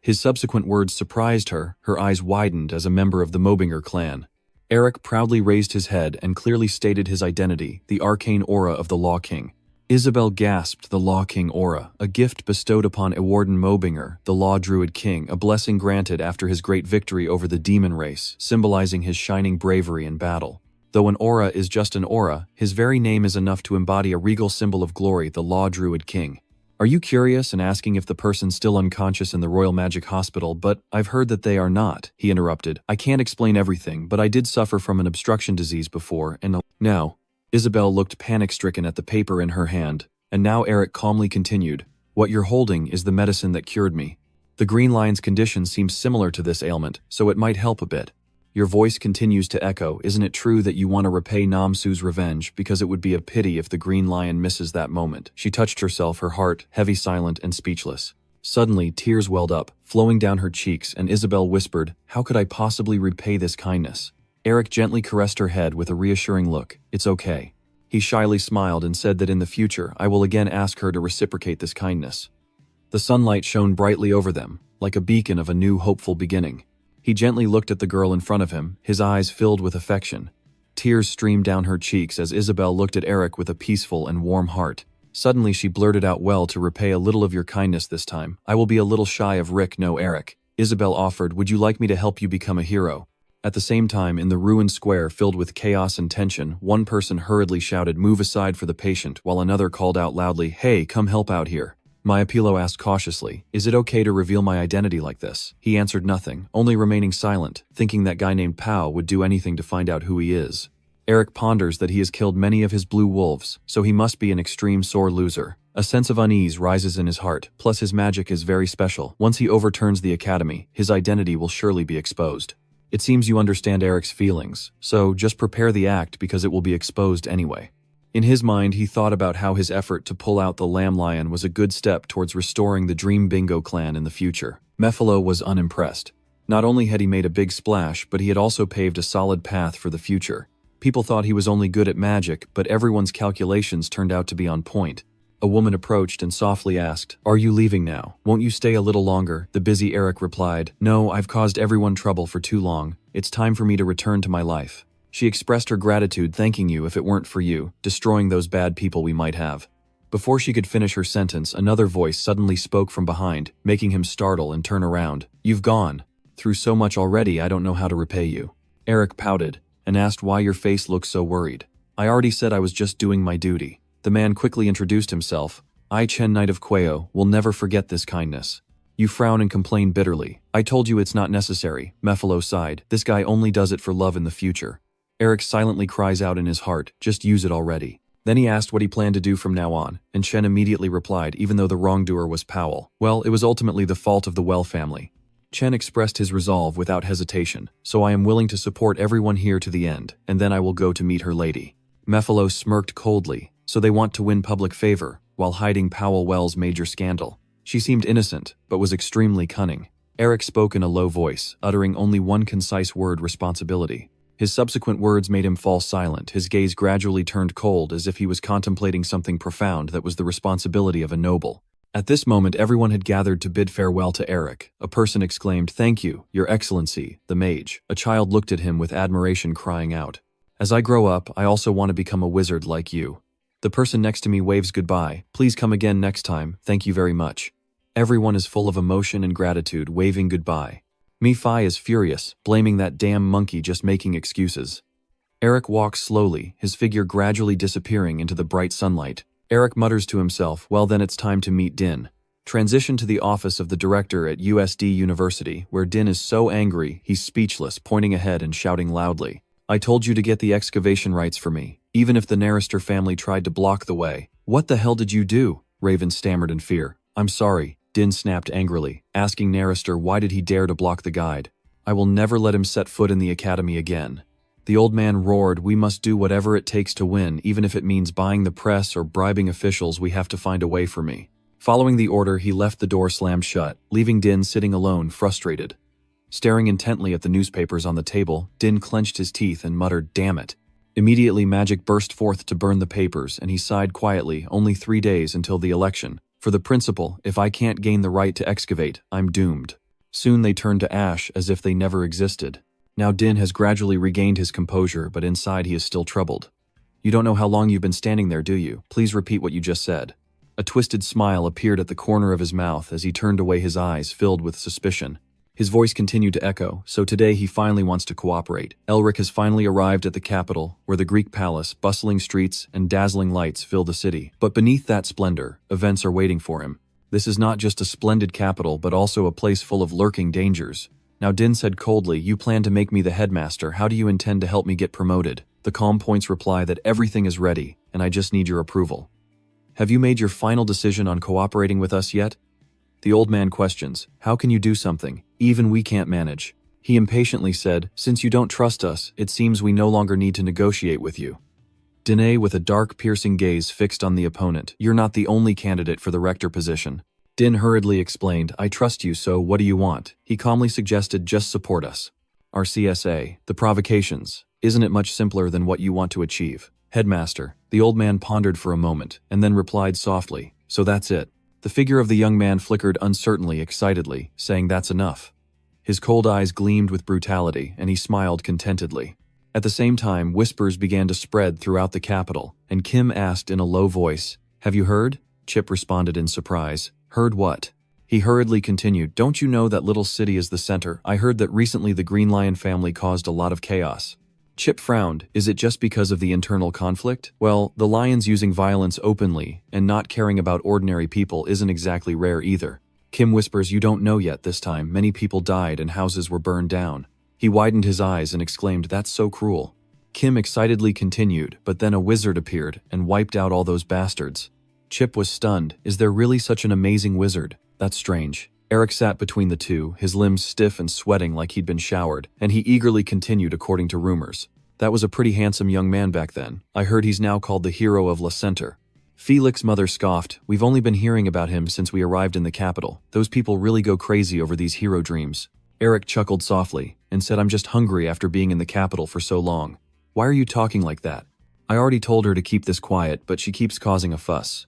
His subsequent words surprised her, her eyes widened as a member of the Melvinger clan. Eric proudly raised his head and clearly stated his identity, the arcane aura of the Law King. Isabel gasped, the Law King aura, a gift bestowed upon Ewarden Melvinger, the Law Druid King, a blessing granted after his great victory over the demon race, symbolizing his shining bravery in battle. Though an aura is just an aura, his very name is enough to embody a regal symbol of glory, the Law Druid King. Are you curious and asking if the person's still unconscious in the Royal Magic Hospital? But I've heard that they are not, he interrupted. I can't explain everything, but I did suffer from an obstruction disease before, and now. Isabel looked panic-stricken at the paper in her hand, and now Eric calmly continued, "What you're holding is the medicine that cured me. The green lion's condition seems similar to this ailment, so it might help a bit." Your voice continues to echo, "Isn't it true that you want to repay Namsu's revenge, because it would be a pity if the green lion misses that moment?" She touched herself, her heart heavy, silent, and speechless. Suddenly, tears welled up, flowing down her cheeks, and Isabel whispered, "How could I possibly repay this kindness?" Eric gently caressed her head with a reassuring look. "It's okay." He shyly smiled and said that in the future, I will again ask her to reciprocate this kindness. The sunlight shone brightly over them, like a beacon of a new hopeful beginning. He gently looked at the girl in front of him, his eyes filled with affection. Tears streamed down her cheeks as Isabel looked at Eric with a peaceful and warm heart. Suddenly she blurted out, "Well, to repay a little of your kindness this time, I will be a little shy of Rick, no Eric." Isabel offered, "Would you like me to help you become a hero?" At the same time, in the ruined square filled with chaos and tension, one person hurriedly shouted, "Move aside for the patient," while another called out loudly, "Hey, come help out here." Maipilo asked cautiously, "Is it okay to reveal my identity like this?" He answered nothing, only remaining silent, thinking that guy named Pao would do anything to find out who he is. Eric ponders that he has killed many of his blue wolves, so he must be an extreme sore loser. A sense of unease rises in his heart, plus his magic is very special. Once he overturns the academy, his identity will surely be exposed. It seems you understand Eric's feelings, so just prepare the act because it will be exposed anyway. In his mind, he thought about how his effort to pull out the lamb lion was a good step towards restoring the Dream Bingo clan in the future. Mephilo was unimpressed. Not only had he made a big splash, but he had also paved a solid path for the future. People thought he was only good at magic, but everyone's calculations turned out to be on point. A woman approached and softly asked, "Are you leaving now? Won't you stay a little longer?" The busy Eric replied, "No, I've caused everyone trouble for too long. It's time for me to return to my life." She expressed her gratitude, thanking you if it weren't for you, destroying those bad people we might have. Before she could finish her sentence, another voice suddenly spoke from behind, making him startle and turn around. "You've gone through so much already, I don't know how to repay you." Eric pouted and asked why your face looked so worried. "I already said I was just doing my duty." The man quickly introduced himself. "I, Chen, Knight of Queo, will never forget this kindness." You frown and complain bitterly. "I told you it's not necessary," Mephilo sighed. "This guy only does it for love in the future." Eric silently cries out in his heart, "Just use it already." Then he asked what he planned to do from now on, and Chen immediately replied, even though the wrongdoer was Powell. Well, it was ultimately the fault of the Well family. Chen expressed his resolve without hesitation, "So I am willing to support everyone here to the end, and then I will go to meet her lady." Mephilo smirked coldly. "So they want to win public favor, while hiding Powell Wells' major scandal." She seemed innocent, but was extremely cunning. Eric spoke in a low voice, uttering only one concise word: responsibility. His subsequent words made him fall silent, his gaze gradually turned cold as if he was contemplating something profound that was the responsibility of a noble. At this moment everyone had gathered to bid farewell to Eric. A person exclaimed, "Thank you, Your Excellency, the Mage." A child looked at him with admiration, crying out, "As I grow up, I also want to become a wizard like you." The person next to me waves goodbye. Please come again next time, thank you very much. Everyone is full of emotion and gratitude, waving goodbye. Mi-Fi is furious, blaming that damn monkey just making excuses. Eric walks slowly, his figure gradually disappearing into the bright sunlight. Eric mutters to himself, well then it's time to meet Din. Transition to the office of the director at USD University, where Din is so angry, he's speechless, pointing ahead and shouting loudly. I told you to get the excavation rights for me, even if the Narrister family tried to block the way. What the hell did you do? Raven stammered in fear. I'm sorry, Din snapped angrily, asking Narrister why did he dare to block the guide. I will never let him set foot in the academy again. The old man roared, we must do whatever it takes to win, even if it means buying the press or bribing officials, we have to find a way for me. Following the order, he left the door slammed shut, leaving Din sitting alone, frustrated. Staring intently at the newspapers on the table, Din clenched his teeth and muttered, damn it. Immediately magic burst forth to burn the papers, and he sighed quietly, only 3 days until the election. For the principle, if I can't gain the right to excavate, I'm doomed. Soon they turned to ash as if they never existed. Now Din has gradually regained his composure, but inside he is still troubled. You don't know how long you've been standing there, do you? Please repeat what you just said. A twisted smile appeared at the corner of his mouth as he turned away, his eyes filled with suspicion. His voice continued to echo, so today he finally wants to cooperate. Elric has finally arrived at the capital, where the Greek palace, bustling streets, and dazzling lights fill the city. But beneath that splendor, events are waiting for him. This is not just a splendid capital, but also a place full of lurking dangers. Now Din said coldly, you plan to make me the headmaster, how do you intend to help me get promoted? The calm points reply that everything is ready, and I just need your approval. Have you made your final decision on cooperating with us yet? The old man questions, how can you do something? Even we can't manage. He impatiently said, since you don't trust us, it seems we no longer need to negotiate with you. Danae, with a dark, piercing gaze fixed on the opponent, you're not the only candidate for the rector position. Din hurriedly explained, I trust you, so what do you want? He calmly suggested, just support us. Our CSA, the provocations, isn't it much simpler than what you want to achieve? Headmaster, the old man pondered for a moment, and then replied softly, so that's it. The figure of the young man flickered uncertainly, excitedly, saying that's enough. His cold eyes gleamed with brutality, and he smiled contentedly. At the same time, whispers began to spread throughout the capital, and Kim asked in a low voice, have you heard? Chip responded in surprise, heard what? He hurriedly continued, don't you know that little city is the center? I heard that recently the Green Lion family caused a lot of chaos. Chip frowned. Is it just because of the internal conflict? Well, the Lions using violence openly and not caring about ordinary people isn't exactly rare either. Kim whispers, you don't know yet this time. Many people died and houses were burned down. He widened his eyes and exclaimed, that's so cruel. Kim excitedly continued, but then a wizard appeared and wiped out all those bastards. Chip was stunned. Is there really such an amazing wizard? That's strange. Eric sat between the two, his limbs stiff and sweating like he'd been showered, and he eagerly continued according to rumors. That was a pretty handsome young man back then. I heard he's now called the hero of La Center. Felix's mother scoffed, we've only been hearing about him since we arrived in the capital. Those people really go crazy over these hero dreams. Eric chuckled softly and said, I'm just hungry after being in the capital for so long. Why are you talking like that? I already told her to keep this quiet, but she keeps causing a fuss.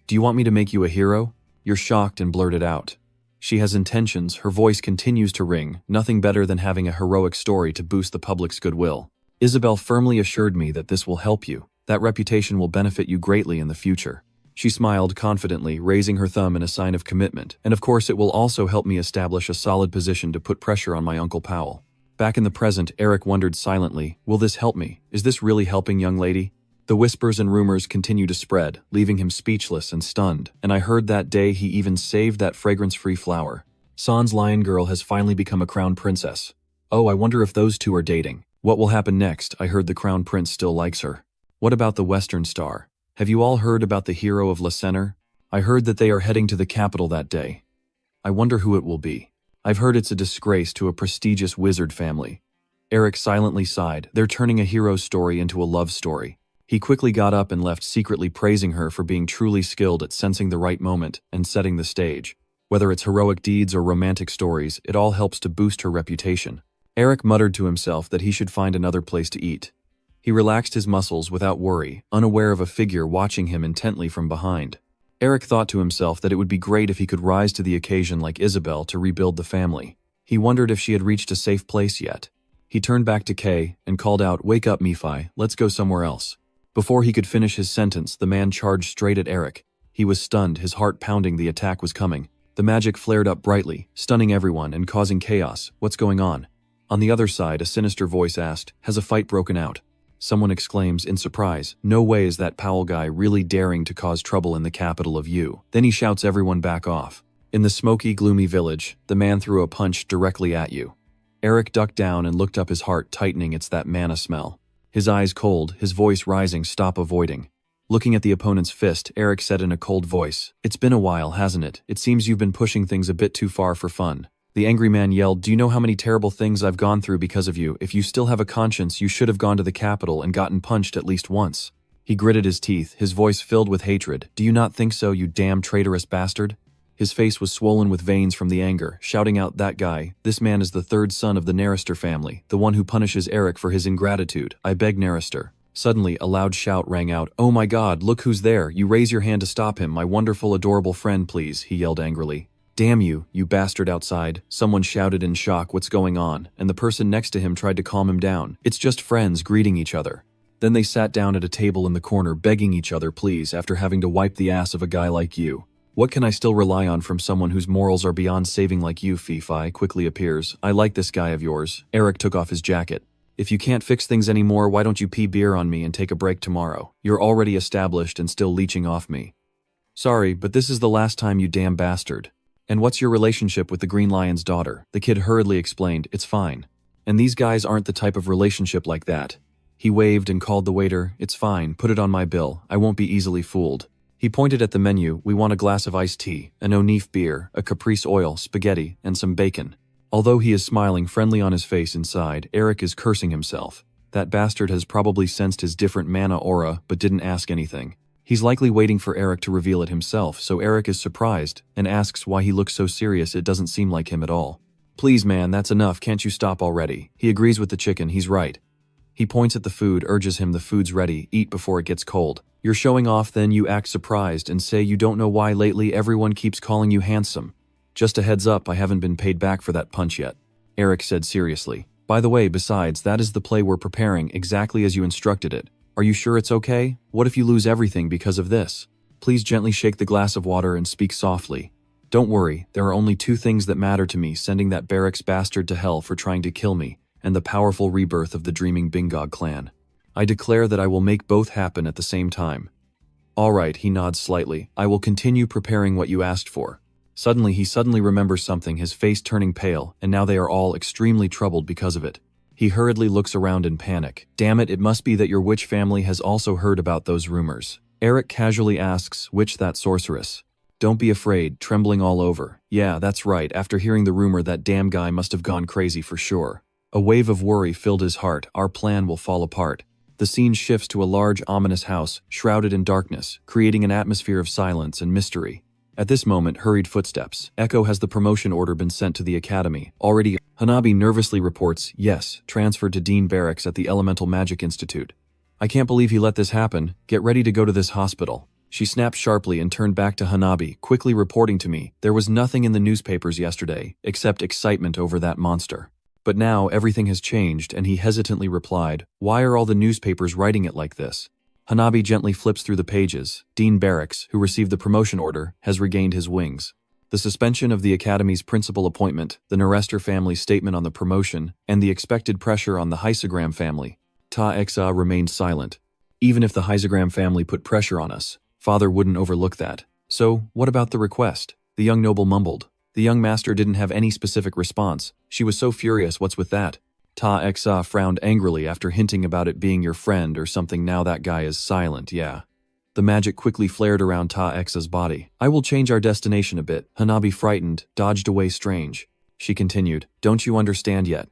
Do you want me to make you a hero? You're shocked and blurted out. She has intentions, her voice continues to ring, nothing better than having a heroic story to boost the public's goodwill. Isabel firmly assured me that this will help you. That reputation will benefit you greatly in the future. She smiled confidently, raising her thumb in a sign of commitment, and of course it will also help me establish a solid position to put pressure on my Uncle Powell. Back in the present, Eric wondered silently, will this help me? Is this really helping, young lady? The whispers and rumors continue to spread, leaving him speechless and stunned, and I heard that day he even saved that fragrance-free flower. San's lion girl has finally become a crown princess. Oh, I wonder if those two are dating. What will happen next? I heard the crown prince still likes her. What about the Western Star? Have you all heard about the hero of La Center? I heard that they are heading to the capital that day. I wonder who it will be. I've heard it's a disgrace to a prestigious wizard family. Eric silently sighed. They're turning a hero story into a love story. He quickly got up and left, secretly praising her for being truly skilled at sensing the right moment and setting the stage. Whether it's heroic deeds or romantic stories, it all helps to boost her reputation. Eric muttered to himself that he should find another place to eat. He relaxed his muscles without worry, unaware of a figure watching him intently from behind. Eric thought to himself that it would be great if he could rise to the occasion like Isabel to rebuild the family. He wondered if she had reached a safe place yet. He turned back to Kay and called out, "Wake up, Mi-Fi, let's go somewhere else." Before he could finish his sentence, the man charged straight at Eric. He was stunned, his heart pounding. The attack was coming. The magic flared up brightly, stunning everyone and causing chaos. What's going on? On the other side, a sinister voice asked, has a fight broken out? Someone exclaims in surprise, no way is that Powell guy really daring to cause trouble in the capital of U. Then he shouts everyone back off. In the smoky, gloomy village, the man threw a punch directly at you. Eric ducked down and looked up, his heart tightening. It's that mana smell. His eyes cold, his voice rising, stop avoiding. Looking at the opponent's fist, Eric said in a cold voice, it's been a while, hasn't it? It seems you've been pushing things a bit too far for fun. The angry man yelled, do you know how many terrible things I've gone through because of you? If you still have a conscience, you should have gone to the capital and gotten punched at least once. He gritted his teeth, his voice filled with hatred. Do you not think so, you damn traitorous bastard? His face was swollen with veins from the anger, shouting out, that guy, this man is the third son of the Narester family, the one who punishes Eric for his ingratitude. I beg Narester. Suddenly, a loud shout rang out, oh my god, look who's there, you raise your hand to stop him, my wonderful adorable friend please, he yelled angrily. Damn you bastard outside, someone shouted in shock, what's going on, and the person next to him tried to calm him down. It's just friends greeting each other. Then they sat down at a table in the corner begging each other please after having to wipe the ass of a guy like you. What can I still rely on from someone whose morals are beyond saving like you? Fi quickly appears. I like this guy of yours. Eric took off his jacket. If you can't fix things anymore, why don't you pee beer on me and take a break tomorrow? You're already established and still leeching off me. Sorry, but this is the last time, you damn bastard. And what's your relationship with the Green Lion's daughter? The kid hurriedly explained, it's fine. And these guys aren't the type of relationship like that. He waved and called the waiter, it's fine, put it on my bill, I won't be easily fooled. He pointed at the menu, we want a glass of iced tea, an O'Neef beer, a Caprice oil, spaghetti, and some bacon. Although he is smiling, friendly on his face, inside, Eric is cursing himself. That bastard has probably sensed his different mana aura, but didn't ask anything. He's likely waiting for Eric to reveal it himself, so Eric is surprised, and asks why he looks so serious. It doesn't seem like him at all. Please man, that's enough, can't you stop already? He agrees with the chicken, he's right. He points at the food, urges him, the food's ready, eat before it gets cold. You're showing off, then you act surprised and say you don't know why lately everyone keeps calling you handsome. Just a heads up, I haven't been paid back for that punch yet. Eric said seriously. By the way, besides, that is the play we're preparing, exactly as you instructed it. Are you sure it's okay? What if you lose everything because of this? Please gently shake the glass of water and speak softly. Don't worry, there are only two things that matter to me, sending that barracks bastard to hell for trying to kill me, and the powerful rebirth of the dreaming Bingog clan. I declare that I will make both happen at the same time. All right, he nods slightly. I will continue preparing what you asked for. Suddenly, he remembers something, his face turning pale, and now they are all extremely troubled because of it. He hurriedly looks around in panic. Damn it must be that your witch family has also heard about those rumors. Eric casually asks, which that sorceress? Don't be afraid, trembling all over. Yeah, that's right, after hearing the rumor that damn guy must have gone crazy for sure. A wave of worry filled his heart, our plan will fall apart. The scene shifts to a large, ominous house, shrouded in darkness, creating an atmosphere of silence and mystery. At this moment, hurried footsteps. Echo, has the promotion order been sent to the academy? Already. Hanabi nervously reports, yes, transferred to Dean Barracks at the Elemental Magic Institute. I can't believe he let this happen. Get ready to go to this hospital. She snapped sharply and turned back to Hanabi, quickly reporting to me, there was nothing in the newspapers yesterday, except excitement over that monster. But now everything has changed, and he hesitantly replied, why are all the newspapers writing it like this? Hanabi gently flips through the pages. Dean Barracks, who received the promotion order, has regained his wings. The suspension of the Academy's principal appointment, the Narester family's statement on the promotion, and the expected pressure on the Heisegram family. Ta-Exa remained silent. Even if the Heisegram family put pressure on us, Father wouldn't overlook that. So, what about the request? The young noble mumbled. The young master didn't have any specific response. She was so furious, what's with that? Ta-Exa frowned angrily after hinting about it being your friend or something. Now that guy is silent, yeah. The magic quickly flared around Ta-Exa's body. I will change our destination a bit. Hanabi, frightened, dodged away strange. She continued, don't you understand yet?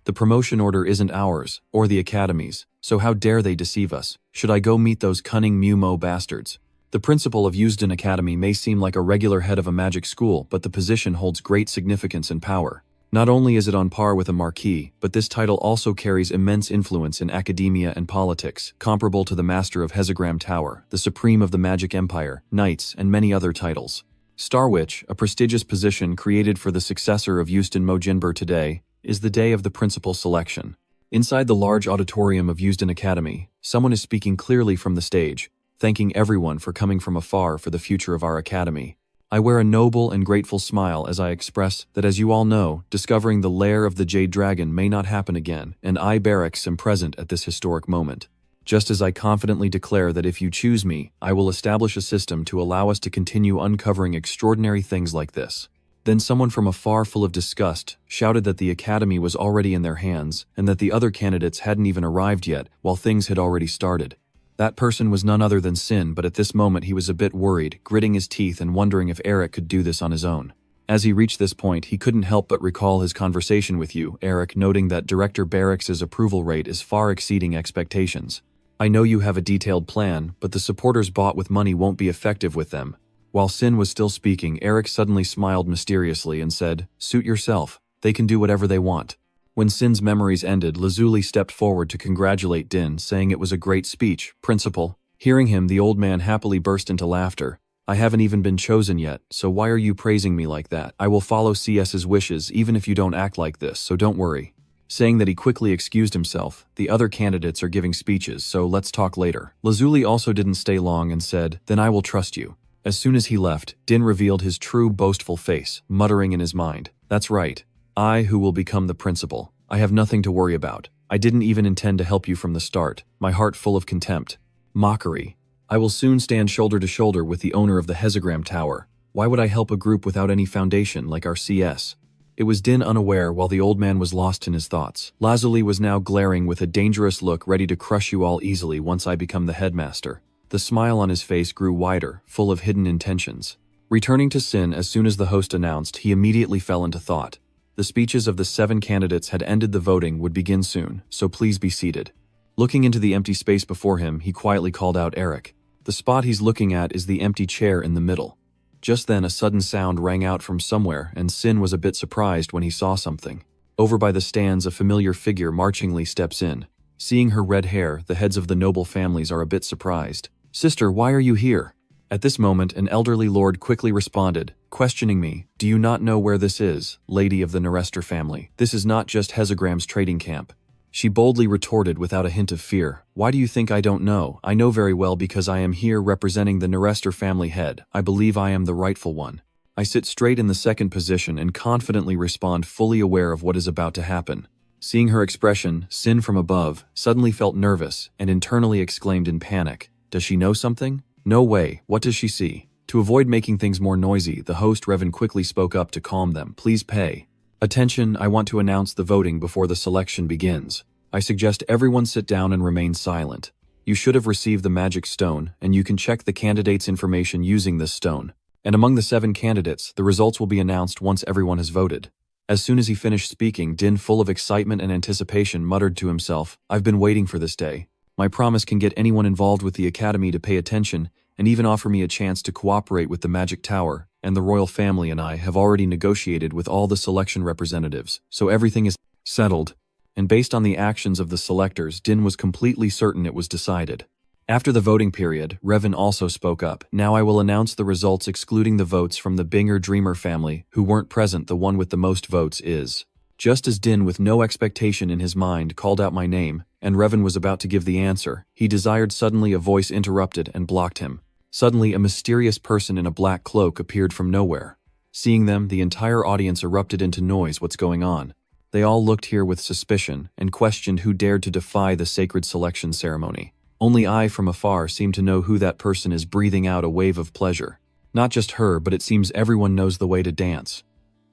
The promotion order isn't ours, or the Academy's, so how dare they deceive us? Should I go meet those cunning Mu-Mo bastards? The principal of Usden Academy may seem like a regular head of a magic school, but the position holds great significance and power. Not only is it on par with a marquis, but this title also carries immense influence in academia and politics, comparable to the Master of Heisegram Tower, the Supreme of the Magic Empire, Knights, and many other titles. Star Witch, a prestigious position created for the successor of Euston Mojinber today, is the day of the principal selection. Inside the large auditorium of Used Academy, someone is speaking clearly from the stage, thanking everyone for coming from afar for the future of our academy. I wear a noble and grateful smile as I express that, as you all know, discovering the lair of the Jade Dragon may not happen again, and I, Barracks, am present at this historic moment. Just as I confidently declare that if you choose me, I will establish a system to allow us to continue uncovering extraordinary things like this. Then someone from afar, full of disgust, shouted that the academy was already in their hands and that the other candidates hadn't even arrived yet, while things had already started. That person was none other than Shin, but at this moment he was a bit worried, gritting his teeth and wondering if Eric could do this on his own. As he reached this point, he couldn't help but recall his conversation with you, Eric, noting that Director Barracks' approval rate is far exceeding expectations. I know you have a detailed plan, but the supporters bought with money won't be effective with them. While Shin was still speaking, Eric suddenly smiled mysteriously and said, "Suit yourself. They can do whatever they want." When Shin's memories ended, Lazuli stepped forward to congratulate Din, saying it was a great speech, Principal. Hearing him, the old man happily burst into laughter. "I haven't even been chosen yet, so why are you praising me like that? I will follow CS's wishes even if you don't act like this, so don't worry." Saying that, he quickly excused himself. "The other candidates are giving speeches, so let's talk later." Lazuli also didn't stay long and said, "Then I will trust you." As soon as he left, Din revealed his true boastful face, muttering in his mind, "That's right. I who will become the principal. I have nothing to worry about. I didn't even intend to help you from the start, my heart full of contempt. Mockery. I will soon stand shoulder to shoulder with the owner of the Hexagram Tower. Why would I help a group without any foundation like our CS?" It was Din unaware while the old man was lost in his thoughts. Lazuli was now glaring with a dangerous look, ready to crush you all easily once I become the headmaster. The smile on his face grew wider, full of hidden intentions. Returning to Shin as soon as the host announced, he immediately fell into thought. The speeches of the 7 candidates had ended, the voting would begin soon, so please be seated. Looking into the empty space before him, he quietly called out Eric. The spot he's looking at is the empty chair in the middle. Just then a sudden sound rang out from somewhere, and Shin was a bit surprised when he saw something. Over by the stands, a familiar figure marchingly steps in. Seeing her red hair, the heads of the noble families are a bit surprised. "Sister, why are you here?" At this moment, an elderly lord quickly responded, questioning me, "Do you not know where this is, lady of the Nerester family? This is not just Hexagram's trading camp." She boldly retorted without a hint of fear, "Why do you think I don't know? I know very well, because I am here representing the Nerester family head. I believe I am the rightful one. I sit straight in the second position and confidently respond, fully aware of what is about to happen." Seeing her expression, Shin from above suddenly felt nervous and internally exclaimed in panic, "Does she know something? No way, what does she see?" To avoid making things more noisy, the host Revan quickly spoke up to calm them. "Please pay attention. I want to announce the voting before the selection begins. I suggest everyone sit down and remain silent. You should have received the magic stone, and you can check the candidates' information using this stone. And among the 7 candidates, the results will be announced once everyone has voted." As soon as he finished speaking, Din, full of excitement and anticipation, muttered to himself, "I've been waiting for this day. My promise can get anyone involved with the academy to pay attention and even offer me a chance to cooperate with the Magic Tower, and the royal family and I have already negotiated with all the selection representatives, so everything is settled." And based on the actions of the selectors, Din was completely certain it was decided. After the voting period, Revan also spoke up. "Now I will announce the results excluding the votes from the Binger Dreamer family, who weren't present. The one with the most votes is..." Just as Din, with no expectation in his mind, called out my name, and Revan was about to give the answer, he desired suddenly a voice interrupted and blocked him. Suddenly, a mysterious person in a black cloak appeared from nowhere. Seeing them, the entire audience erupted into noise. What's going on? They all looked here with suspicion and questioned who dared to defy the sacred selection ceremony. Only I from afar seem to know who that person is, breathing out a wave of pleasure. Not just her, but it seems everyone knows the way to dance.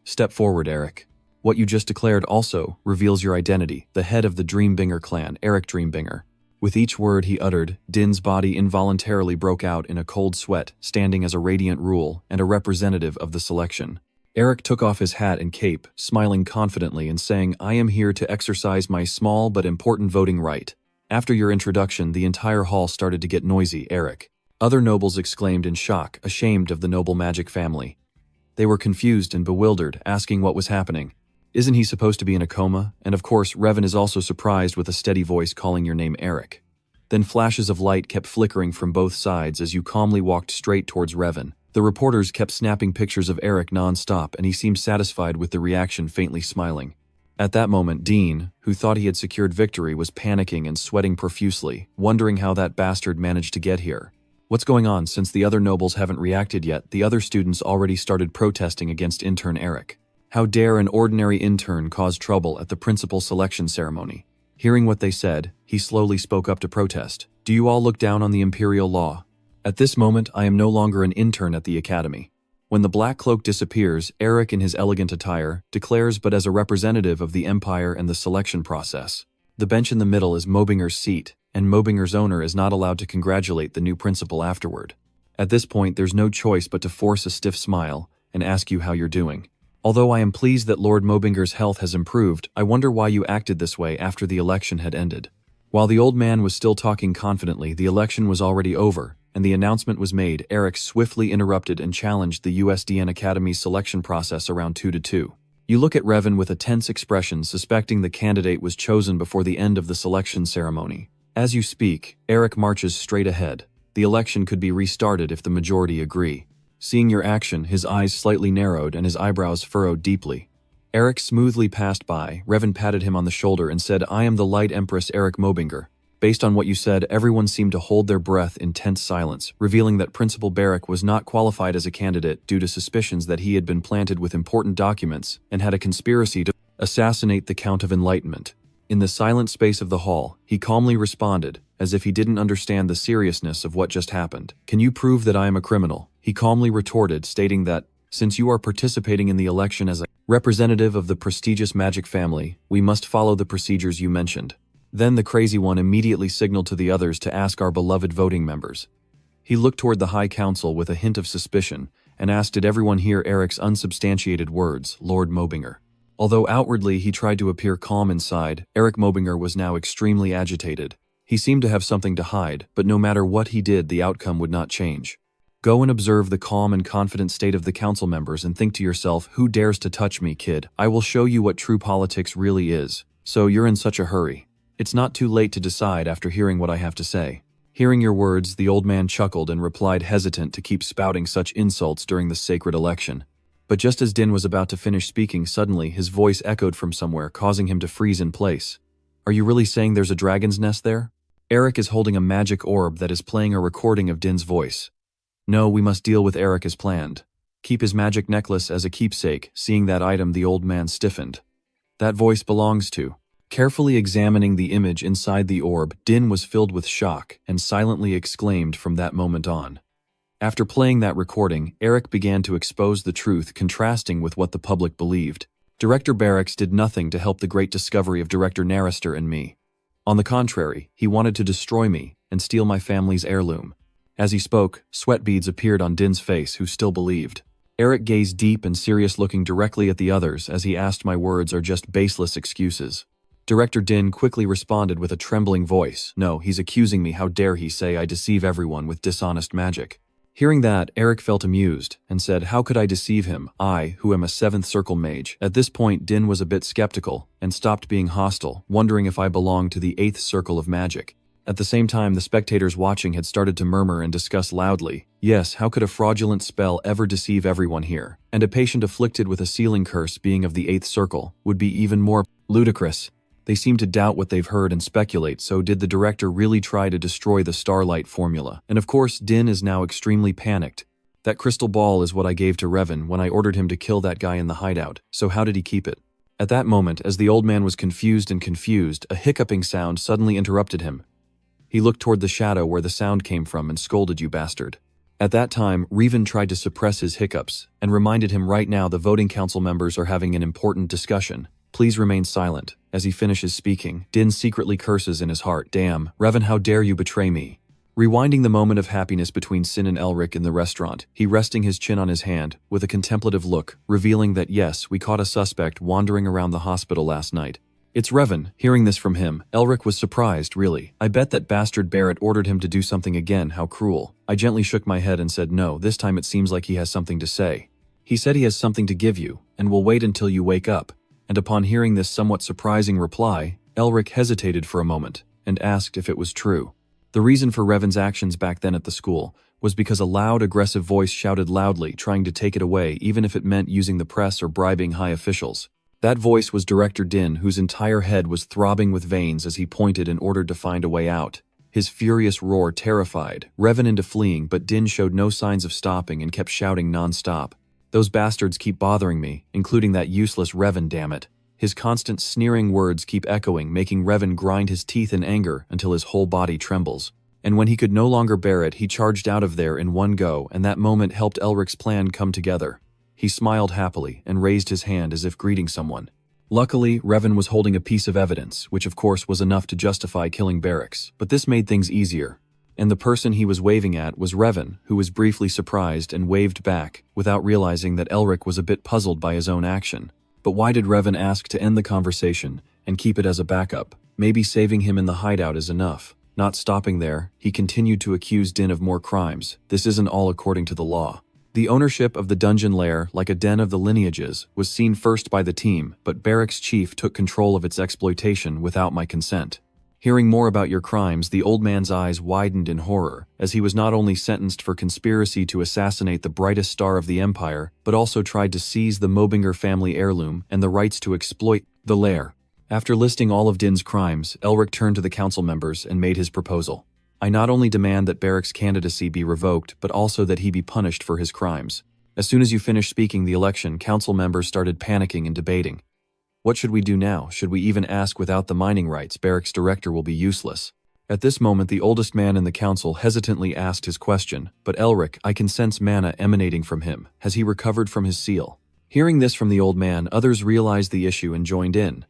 "Step forward, Eric. What you just declared also reveals your identity, the head of the Dreambinger clan, Eric Dreambinger." With each word he uttered, Din's body involuntarily broke out in a cold sweat, standing as a radiant rule and a representative of the selection. Eric took off his hat and cape, smiling confidently and saying, "I am here to exercise my small but important voting right." After your introduction, the entire hall started to get noisy, Eric. Other nobles exclaimed in shock, ashamed of the noble magic family. They were confused and bewildered, asking what was happening. Isn't he supposed to be in a coma? And of course, Revan is also surprised with a steady voice calling your name, Eric. Then flashes of light kept flickering from both sides as you calmly walked straight towards Revan. The reporters kept snapping pictures of Eric non-stop, and he seemed satisfied with the reaction, faintly smiling. At that moment, Dean, who thought he had secured victory, was panicking and sweating profusely, wondering how that bastard managed to get here. What's going on? Since the other nobles haven't reacted yet, the other students already started protesting against intern Eric. How dare an ordinary intern cause trouble at the principal selection ceremony? Hearing what they said, he slowly spoke up to protest. Do you all look down on the imperial law? At this moment, I am no longer an intern at the academy. When the black cloak disappears, Eric, in his elegant attire, declares, but as a representative of the empire and the selection process. The bench in the middle is Melvinger's seat, and Melvinger's owner is not allowed to congratulate the new principal afterward. At this point, there's no choice but to force a stiff smile and ask you how you're doing. Although I am pleased that Lord Melvinger's health has improved, I wonder why you acted this way after the election had ended. While the old man was still talking confidently, the election was already over, and the announcement was made. Eric swiftly interrupted and challenged the USDN Academy's selection process around 2-2. You look at Revan with a tense expression, suspecting the candidate was chosen before the end of the selection ceremony. As you speak, Eric marches straight ahead. The election could be restarted if the majority agree. Seeing your action, his eyes slightly narrowed and his eyebrows furrowed deeply. Eric smoothly passed by. Revan patted him on the shoulder and said, I am the Light Empress Eric Melvinger. Based on what you said, everyone seemed to hold their breath in tense silence, revealing that Principal Barrack was not qualified as a candidate due to suspicions that he had been planted with important documents and had a conspiracy to assassinate the Count of Enlightenment. In the silent space of the hall, he calmly responded, as if he didn't understand the seriousness of what just happened. Can you prove that I am a criminal? He calmly retorted, stating that, since you are participating in the election as a representative of the prestigious magic family, we must follow the procedures you mentioned. Then the crazy one immediately signaled to the others to ask our beloved voting members. He looked toward the High Council with a hint of suspicion and asked, did everyone hear Eric's unsubstantiated words, Lord Melvinger? Although outwardly he tried to appear calm inside, Eric Melvinger was now extremely agitated. He seemed to have something to hide, but no matter what he did, the outcome would not change. Go and observe the calm and confident state of the council members and think to yourself, who dares to touch me, kid? I will show you what true politics really is. So you're in such a hurry. It's not too late to decide after hearing what I have to say. Hearing your words, the old man chuckled and replied, hesitant to keep spouting such insults during the sacred election. But just as Din was about to finish speaking, suddenly his voice echoed from somewhere, causing him to freeze in place. Are you really saying there's a dragon's nest there? Eric is holding a magic orb that is playing a recording of Din's voice. No, we must deal with Eric as planned. Keep his magic necklace as a keepsake. Seeing that item, the old man stiffened. That voice belongs to... Carefully examining the image inside the orb, Din was filled with shock and silently exclaimed from that moment on. After playing that recording, Eric began to expose the truth, contrasting with what the public believed. Director Barracks did nothing to help the great discovery of Director Narrister and me. On the contrary, he wanted to destroy me and steal my family's heirloom. As he spoke, sweat beads appeared on Din's face, who still believed. Eric gazed deep and serious, looking directly at the others as he asked, my words are just baseless excuses. Director Din quickly responded with a trembling voice, no, he's accusing me. How dare he say I deceive everyone with dishonest magic? Hearing that, Eric felt amused and said, how could I deceive him, I, who am a 7th Circle mage? At this point, Din was a bit skeptical and stopped being hostile, wondering if I belonged to the 8th Circle of magic. At the same time, the spectators watching had started to murmur and discuss loudly, yes, how could a fraudulent spell ever deceive everyone here? And a patient afflicted with a sealing curse being of the 8th Circle would be even more ludicrous. They seem to doubt what they've heard and speculate, so did the director really try to destroy the Starlight formula? And of course, Din is now extremely panicked. That crystal ball is what I gave to Revan when I ordered him to kill that guy in the hideout, so how did he keep it? At that moment, as the old man was confused, a hiccuping sound suddenly interrupted him. He looked toward the shadow where the sound came from and scolded, you bastard. At that time, Revan tried to suppress his hiccups and reminded him, right now the voting council members are having an important discussion. Please remain silent. As he finishes speaking, Din secretly curses in his heart, damn, Revan, how dare you betray me? Rewinding the moment of happiness between Shin and Elric in the restaurant, he resting his chin on his hand, with a contemplative look, revealing that yes, we caught a suspect wandering around the hospital last night. It's Revan. Hearing this from him, Elric was surprised, really. I bet that bastard Barrett ordered him to do something again, how cruel. I gently shook my head and said, no, this time it seems like he has something to say. He said he has something to give you, and will wait until you wake up. And upon hearing this somewhat surprising reply, Elric hesitated for a moment and asked if it was true. The reason for Revan's actions back then at the school was because a loud, aggressive voice shouted loudly, trying to take it away even if it meant using the press or bribing high officials. That voice was Director Din, whose entire head was throbbing with veins as he pointed and ordered to find a way out. His furious roar terrified Revan into fleeing, but Din showed no signs of stopping and kept shouting non-stop. "Those bastards keep bothering me, including that useless Revan, damn it." His constant sneering words keep echoing, making Revan grind his teeth in anger until his whole body trembles. And when he could no longer bear it, he charged out of there in one go, and that moment helped Elric's plan come together. He smiled happily and raised his hand as if greeting someone. Luckily, Revan was holding a piece of evidence, which of course was enough to justify killing Barracks, but this made things easier. And the person he was waving at was Revan, who was briefly surprised and waved back, without realizing that Elric was a bit puzzled by his own action. But why did Revan ask to end the conversation and keep it as a backup? Maybe saving him in the hideout is enough. Not stopping there, he continued to accuse Din of more crimes. This isn't all according to the law. The ownership of the dungeon lair, like a den of the lineages, was seen first by the team, but Barracks' chief took control of its exploitation without my consent. Hearing more about your crimes, the old man's eyes widened in horror, as he was not only sentenced for conspiracy to assassinate the brightest star of the Empire, but also tried to seize the Melvinger family heirloom and the rights to exploit the lair. After listing all of Din's crimes, Elric turned to the council members and made his proposal. "I not only demand that Barracks' candidacy be revoked, but also that he be punished for his crimes." As soon as you finished speaking the election, council members started panicking and debating. "What should we do now? Should we even ask without the mining rights? Barracks' director will be useless." At this moment, the oldest man in the council hesitantly asked his question, "But Elric, I can sense mana emanating from him. Has he recovered from his seal?" Hearing this from the old man, others realized the issue and joined in.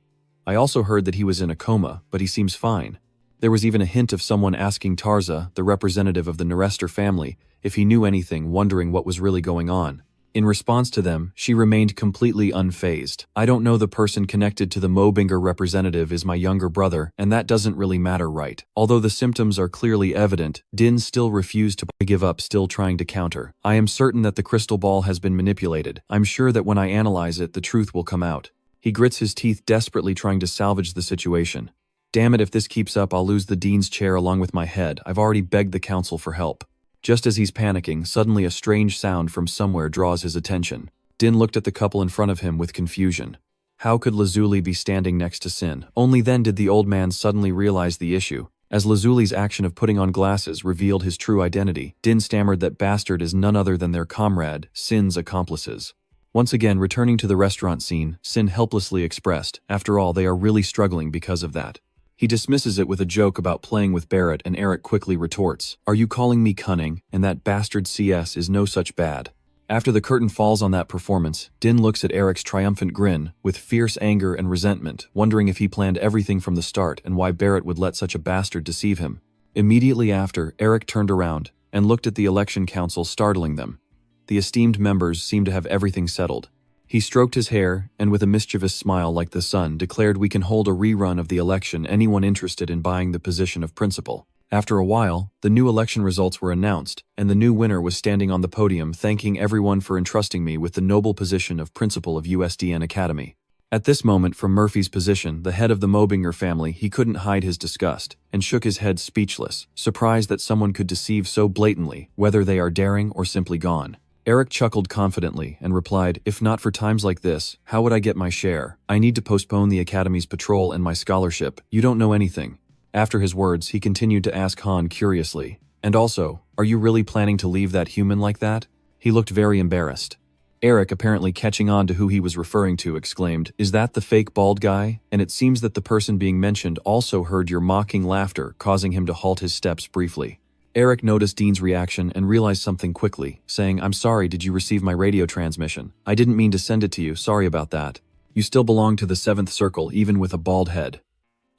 "I also heard that he was in a coma, but he seems fine." There was even a hint of someone asking Tarza, the representative of the Nerester family, if he knew anything, wondering what was really going on. In response to them, she remained completely unfazed. "I don't know. The person connected to the Melvinger representative is my younger brother, and that doesn't really matter, right?" Although the symptoms are clearly evident, Din still refused to give up, still trying to counter. "I am certain that the crystal ball has been manipulated. I'm sure that when I analyze it, the truth will come out." He grits his teeth, desperately trying to salvage the situation. "Damn it, if this keeps up, I'll lose the dean's chair along with my head. I've already begged the council for help." Just as he's panicking, suddenly a strange sound from somewhere draws his attention. Din looked at the couple in front of him with confusion. How could Lazuli be standing next to Shin? Only then did the old man suddenly realize the issue. As Lazuli's action of putting on glasses revealed his true identity, Din stammered that Bastard is none other than their comrade, Shin's accomplices. Once again, returning to the restaurant scene, Shin helplessly expressed, "After all, they are really struggling because of that." He dismisses it with a joke about playing with Barrett, and Eric quickly retorts, "Are you calling me cunning? And that bastard CS is no such bad." After the curtain falls on that performance, Din looks at Eric's triumphant grin, with fierce anger and resentment, wondering if he planned everything from the start and why Barrett would let such a bastard deceive him. Immediately after, Eric turned around and looked at the election council, startling them. The esteemed members seemed to have everything settled. He stroked his hair, and with a mischievous smile like the sun, declared, "We can hold a rerun of the election, anyone interested in buying the position of principal." After a while, the new election results were announced, and the new winner was standing on the podium thanking everyone for entrusting me with the noble position of principal of USDN Academy. At this moment, from Murphy's position, the head of the Melvinger family, he couldn't hide his disgust, and shook his head speechless, surprised that someone could deceive so blatantly, whether they are daring or simply gone. Eric chuckled confidently and replied, "If not for times like this, how would I get my share? I need to postpone the Academy's patrol and my scholarship. You don't know anything." After his words, he continued to ask Han curiously, "And also, are you really planning to leave that human like that?" He looked very embarrassed. Eric, apparently catching on to who he was referring to, exclaimed, "Is that the fake bald guy? And it seems that the person being mentioned also heard your mocking laughter, causing him to halt his steps briefly." Eric noticed Dean's reaction and realized something quickly, saying, "I'm sorry, did you receive my radio transmission? I didn't mean to send it to you, sorry about that. You still belong to the 7th Circle, even with a bald head.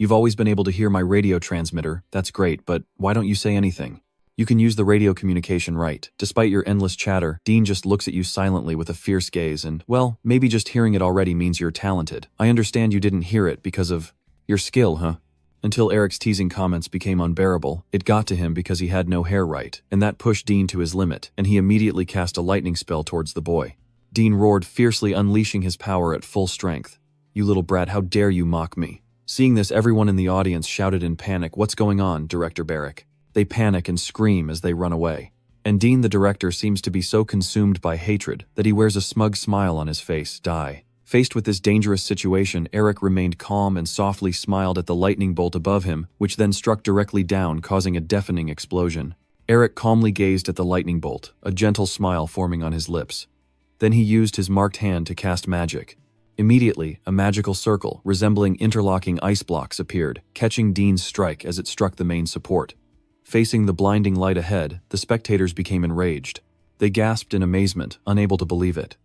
You've always been able to hear my radio transmitter, that's great, but why don't you say anything? You can use the radio communication, right? Despite your endless chatter, Dean just looks at you silently with a fierce gaze and, well, maybe just hearing it already means you're talented. I understand you didn't hear it because of your skill, huh?" Until Eric's teasing comments became unbearable, it got to him because he had no hair right, and that pushed Dean to his limit, and he immediately cast a lightning spell towards the boy. Dean roared fiercely, unleashing his power at full strength. "You little brat, how dare you mock me?" Seeing this, everyone in the audience shouted in panic, "What's going on, Director Barrick?" They panic and scream as they run away. And Dean, the director, seems to be so consumed by hatred that he wears a smug smile on his face. "Die." Faced with this dangerous situation, Eric remained calm and softly smiled at the lightning bolt above him, which then struck directly down, causing a deafening explosion. Eric calmly gazed at the lightning bolt, a gentle smile forming on his lips. Then he used his marked hand to cast magic. Immediately, a magical circle, resembling interlocking ice blocks, appeared, catching Dean's strike as it struck the main support. Facing the blinding light ahead, the spectators became enraged. They gasped in amazement, unable to believe it.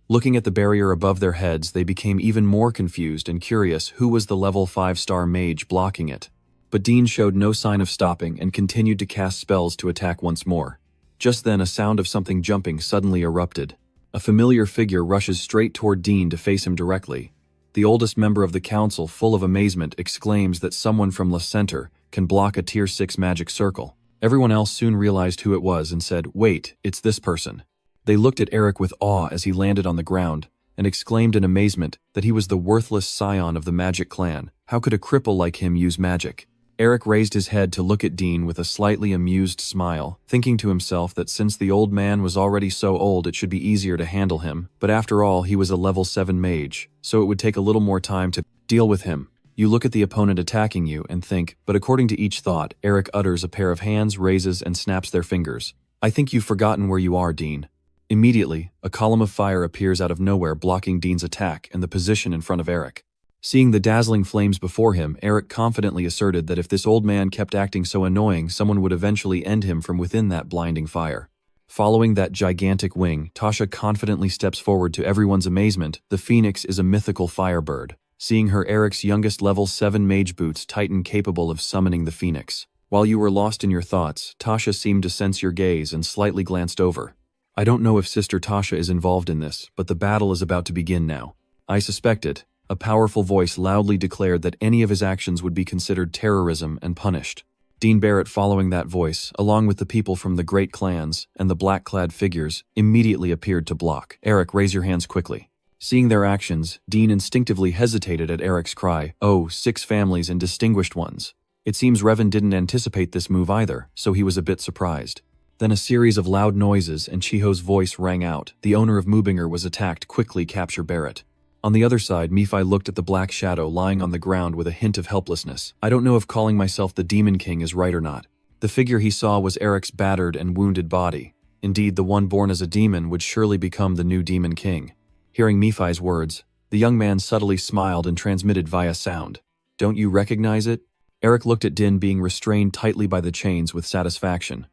Looking at the barrier above their heads, they became even more confused and curious who was the level 5-star mage blocking it. But Dean showed no sign of stopping and continued to cast spells to attack once more. Just then, a sound of something jumping suddenly erupted. A familiar figure rushes straight toward Dean to face him directly. The oldest member of the council, full of amazement, exclaims that someone from the center can block a tier 6 magic circle. Everyone else soon realized who it was and said, "Wait, it's this person." They looked at Eric with awe as he landed on the ground, and exclaimed in amazement that he was the worthless scion of the magic clan. How could a cripple like him use magic? Eric raised his head to look at Dean with a slightly amused smile, thinking to himself that since the old man was already so old it should be easier to handle him, but after all he was a level 7 mage, so it would take a little more time to deal with him. You look at the opponent attacking you and think, but according to each thought, Eric utters a pair of hands, raises, and snaps their fingers. "I think you've forgotten where you are, Dean." Immediately, a column of fire appears out of nowhere, blocking Dean's attack and the position in front of Eric. Seeing the dazzling flames before him, Eric confidently asserted that if this old man kept acting so annoying, someone would eventually end him from within that blinding fire. Following that gigantic wing, Tasha confidently steps forward. To everyone's amazement, the Phoenix is a mythical firebird. Seeing her, Eric's youngest level 7 mage boots titan capable of summoning the Phoenix. While you were lost in your thoughts, Tasha seemed to sense your gaze and slightly glanced over. "I don't know if Sister Tasha is involved in this, but the battle is about to begin now." "I suspect it." A powerful voice loudly declared that any of his actions would be considered terrorism and punished. Dean Barrett, following that voice, along with the people from the great clans and the black-clad figures, immediately appeared to block. "Eric, raise your hands quickly." Seeing their actions, Dean instinctively hesitated at Eric's cry, "Oh, 6 families and distinguished ones." It seems Revan didn't anticipate this move either, so he was a bit surprised. Then a series of loud noises and Chiho's voice rang out. The owner of Melvinger was attacked. Quickly capture Barrett. On the other side, Nephi looked at the black shadow lying on the ground with a hint of helplessness. "I don't know if calling myself the Demon King is right or not." The figure he saw was Eric's battered and wounded body. Indeed, the one born as a demon would surely become the new Demon King. Hearing Nephi's words, the young man subtly smiled and transmitted via sound. "Don't you recognize it?" Eric looked at Din being restrained tightly by the chains with satisfaction.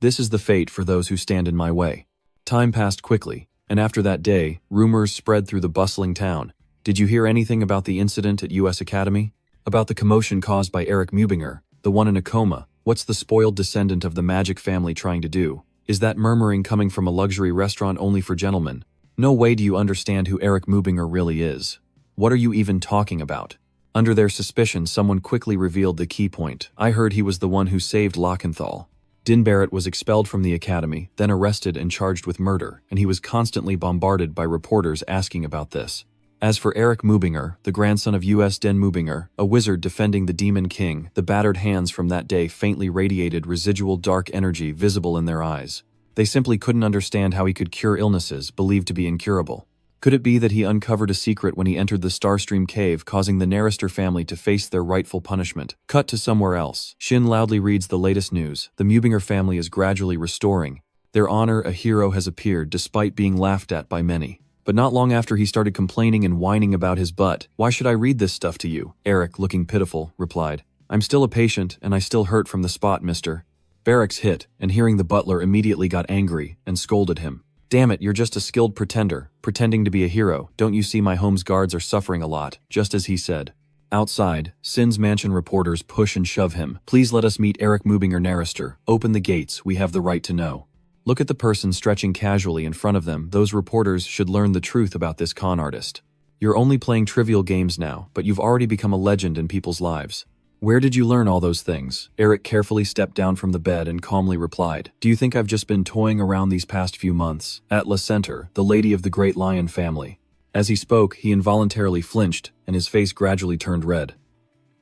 "This is the fate for those who stand in my way." Time passed quickly, and after that day, rumors spread through the bustling town. "Did you hear anything about the incident at US Academy? About the commotion caused by Eric Melvinger, the one in a coma? What's the spoiled descendant of the magic family trying to do? Is that murmuring coming from a luxury restaurant only for gentlemen? No way do you understand who Eric Melvinger really is. What are you even talking about?" Under their suspicion, someone quickly revealed the key point. "I heard he was the one who saved Lockenthal." Din Barrett was expelled from the academy, then arrested and charged with murder, and he was constantly bombarded by reporters asking about this. As for Eric Melvinger, the grandson of U.S. Den Melvinger, a wizard defending the Demon King, the battered hands from that day faintly radiated residual dark energy visible in their eyes. They simply couldn't understand how he could cure illnesses believed to be incurable. Could it be that he uncovered a secret when he entered the Starstream cave, causing the Narrister family to face their rightful punishment? Cut to somewhere else. Shin loudly reads the latest news. The Melvinger family is gradually restoring their honor. A hero has appeared despite being laughed at by many. But not long after he started complaining and whining about his butt. "Why should I read this stuff to you?" Eric, looking pitiful, replied. "I'm still a patient and I still hurt from the spot, mister." Barracks hit, and hearing the butler immediately got angry and scolded him. "Damn it, you're just a skilled pretender, pretending to be a hero. Don't you see my home's guards are suffering a lot?" Just as he said. Outside, Sin's mansion reporters push and shove him. "Please let us meet Eric Melvinger, Narrister. Open the gates, we have the right to know." Look at the person stretching casually in front of them. Those reporters should learn the truth about this con artist. You're only playing trivial games now, but you've already become a legend in people's lives. "Where did you learn all those things?" Eric carefully stepped down from the bed and calmly replied. "Do you think I've just been toying around these past few months?" At La Center, the lady of the Great Lion family. As he spoke, he involuntarily flinched, and his face gradually turned red.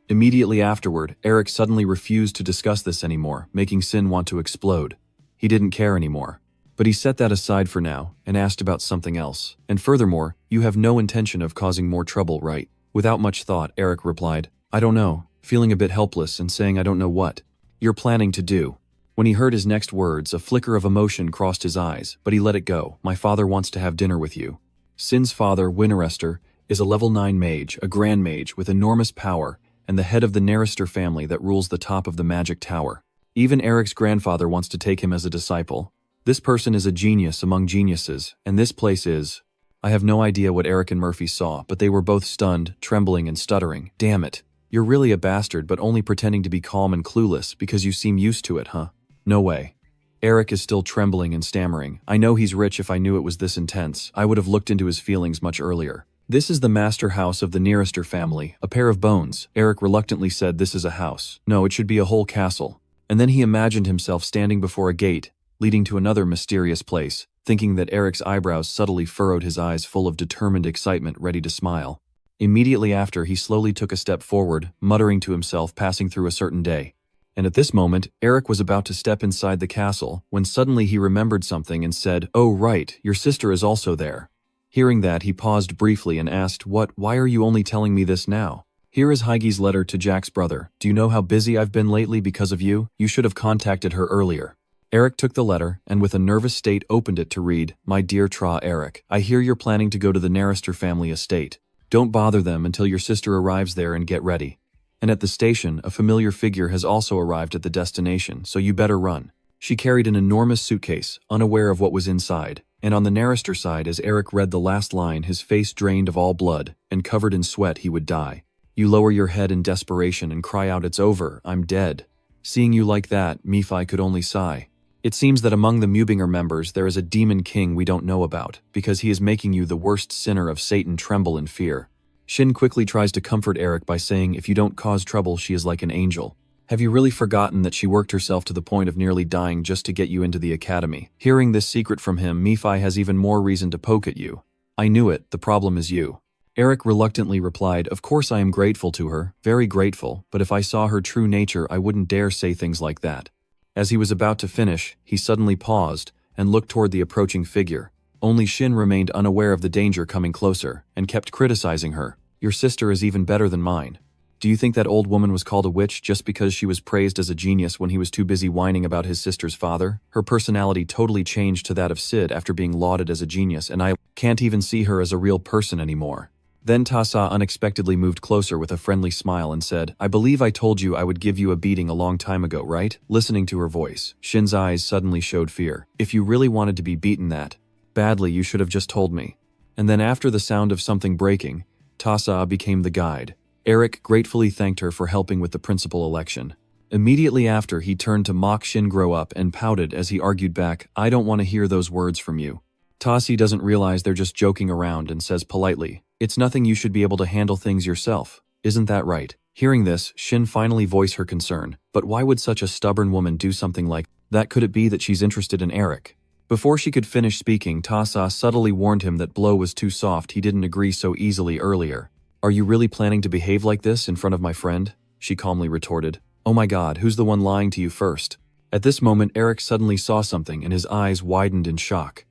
Immediately afterward, Eric suddenly refused to discuss this anymore, making Sin want to explode. He didn't care anymore. But he set that aside for now, and asked about something else. "And furthermore, You have no intention of causing more trouble, right? Without much thought, Eric replied, I don't know, feeling a bit helpless and saying I don't know what you're planning to do. When he heard his next words, a flicker of emotion crossed his eyes, but he let it go. My father wants to have dinner with you. Shin's father, Winterester, is a level 9 mage, a grand mage with enormous power, and the head of the Narester family that rules the top of the magic tower. Even Eric's grandfather wants to take him as a disciple. This person is a genius among geniuses, and this place is… I have no idea what Eric and Murphy saw, but they were both stunned, trembling, and stuttering. Damn it. You're really a bastard, but only pretending to be calm and clueless because you seem used to it, huh? No way. Eric is still trembling and stammering. I know he's rich. If I knew it was this intense, I would have looked into his feelings much earlier. This is the master house of the Narester family, a pair of bones. Eric reluctantly said this is a house. No, it should be a whole castle. And then he imagined himself standing before a gate, leading to another mysterious place, thinking that Eric's eyebrows subtly furrowed, his eyes full of determined excitement, ready to smile. Immediately after, he slowly took a step forward, muttering to himself, passing through a certain day. And at this moment, Eric was about to step inside the castle, when suddenly he remembered something and said, Oh right, your sister is also there. Hearing that, he paused briefly and asked, Why are you only telling me this now? Here is Heigi's letter to Jack's brother. Do you know how busy I've been lately because of you? You should have contacted her earlier. Eric took the letter, and with a nervous state opened it to read, My dear Eric, I hear you're planning to go to the Narester family estate. Don't bother them until your sister arrives there and get ready. And at the station, a familiar figure has also arrived at the destination, so you better run. She carried an enormous suitcase, unaware of what was inside, and on the Narester side, as Eric read the last line, his face drained of all blood, and covered in sweat, he would die. You lower your head in desperation and cry out, It's over, I'm dead. Seeing you like that, Mephi could only sigh. It seems that among the Melvinger members there is a demon king we don't know about, because he is making you, the worst sinner of Satan, tremble in fear. Shin quickly tries to comfort Eric by saying, If you don't cause trouble, she is like an angel. Have you really forgotten that she worked herself to the point of nearly dying just to get you into the academy? Hearing this secret from him, Mephi has even more reason to poke at you. I knew it, the problem is you. Eric reluctantly replied, Of course I am grateful to her, very grateful, but if I saw her true nature I wouldn't dare say things like that. As he was about to finish, he suddenly paused and looked toward the approaching figure. Only Shin remained unaware of the danger coming closer, and kept criticizing her. Your sister is even better than mine. Do you think that old woman was called a witch just because she was praised as a genius when he was too busy whining about his sister's father? Her personality totally changed to that of Sid after being lauded as a genius, and I can't even see her as a real person anymore. Then Tasa unexpectedly moved closer with a friendly smile and said, I believe I told you I would give you a beating a long time ago, right? Listening to her voice, Shin's eyes suddenly showed fear. If you really wanted to be beaten that badly, you should have just told me. And then after the sound of something breaking, Tasa became the guide. Eric gratefully thanked her for helping with the principal election. Immediately after, he turned to mock Shin grow up and pouted as he argued back, I don't want to hear those words from you. Tasi doesn't realize they're just joking around and says politely, It's nothing, you should be able to handle things yourself. Isn't that right? Hearing this, Shin finally voiced her concern. But why would such a stubborn woman do something like that? Could it be that she's interested in Eric? Before she could finish speaking, Tasa subtly warned him that blow was too soft. He didn't agree so easily earlier. Are you really planning to behave like this in front of my friend? She calmly retorted. Oh my god, who's the one lying to you first? At this moment, Eric suddenly saw something and his eyes widened in shock.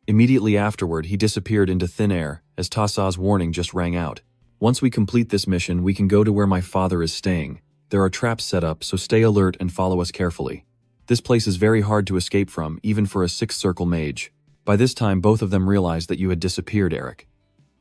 Immediately afterward, he disappeared into thin air as Tasa's warning just rang out. Once we complete this mission, we can go to where my father is staying. There are traps set up, so stay alert and follow us carefully. This place is very hard to escape from, even for a sixth circle mage. By this time, both of them realized that you had disappeared, Eric.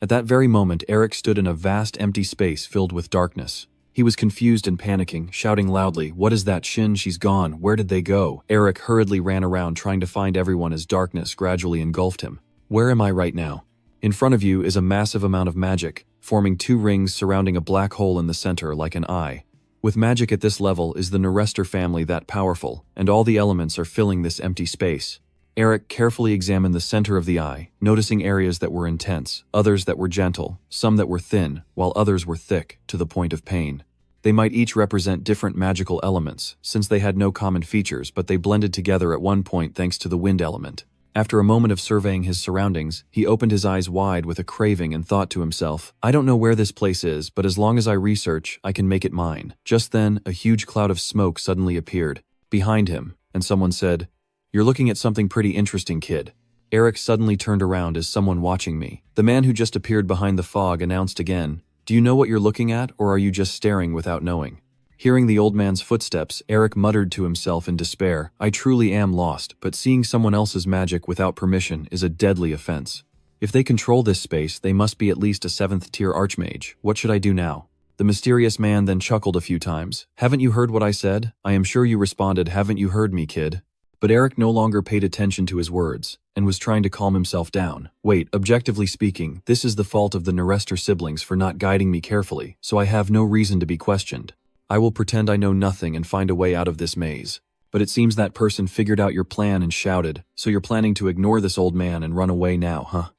At that very moment, Eric stood in a vast empty space filled with darkness. He was confused and panicking, shouting loudly, What is that, Shin? She's gone. Where did they go? Eric hurriedly ran around trying to find everyone as darkness gradually engulfed him. Where am I right now? In front of you is a massive amount of magic, forming 2 rings surrounding a black hole in the center like an eye. With magic at this level, is the Narester family that powerful, and all the elements are filling this empty space. Eric carefully examined the center of the eye, noticing areas that were intense, others that were gentle, some that were thin, while others were thick, to the point of pain. They might each represent different magical elements, since they had no common features, but they blended together at one point thanks to the wind element. After a moment of surveying his surroundings, he opened his eyes wide with a craving and thought to himself, I don't know where this place is, but as long as I research, I can make it mine. Just then, a huge cloud of smoke suddenly appeared behind him, and someone said, You're looking at something pretty interesting, kid. Eric suddenly turned around as someone watching me. The man who just appeared behind the fog announced again, "Do you know what you're looking at, or are you just staring without knowing?" Hearing the old man's footsteps, Eric muttered to himself in despair, "I truly am lost, but seeing someone else's magic without permission is a deadly offense. If they control this space, they must be at least a 7th-tier archmage. What should I do now?" The mysterious man then chuckled a few times. "Haven't you heard what I said? I am sure you responded, 'Haven't you heard me, kid?'" But Eric no longer paid attention to his words, and was trying to calm himself down. "Wait, objectively speaking, this is the fault of the Nerester siblings for not guiding me carefully, so I have no reason to be questioned. I will pretend I know nothing and find a way out of this maze. But it seems that person figured out your plan and shouted, so you're planning to ignore this old man and run away now, huh?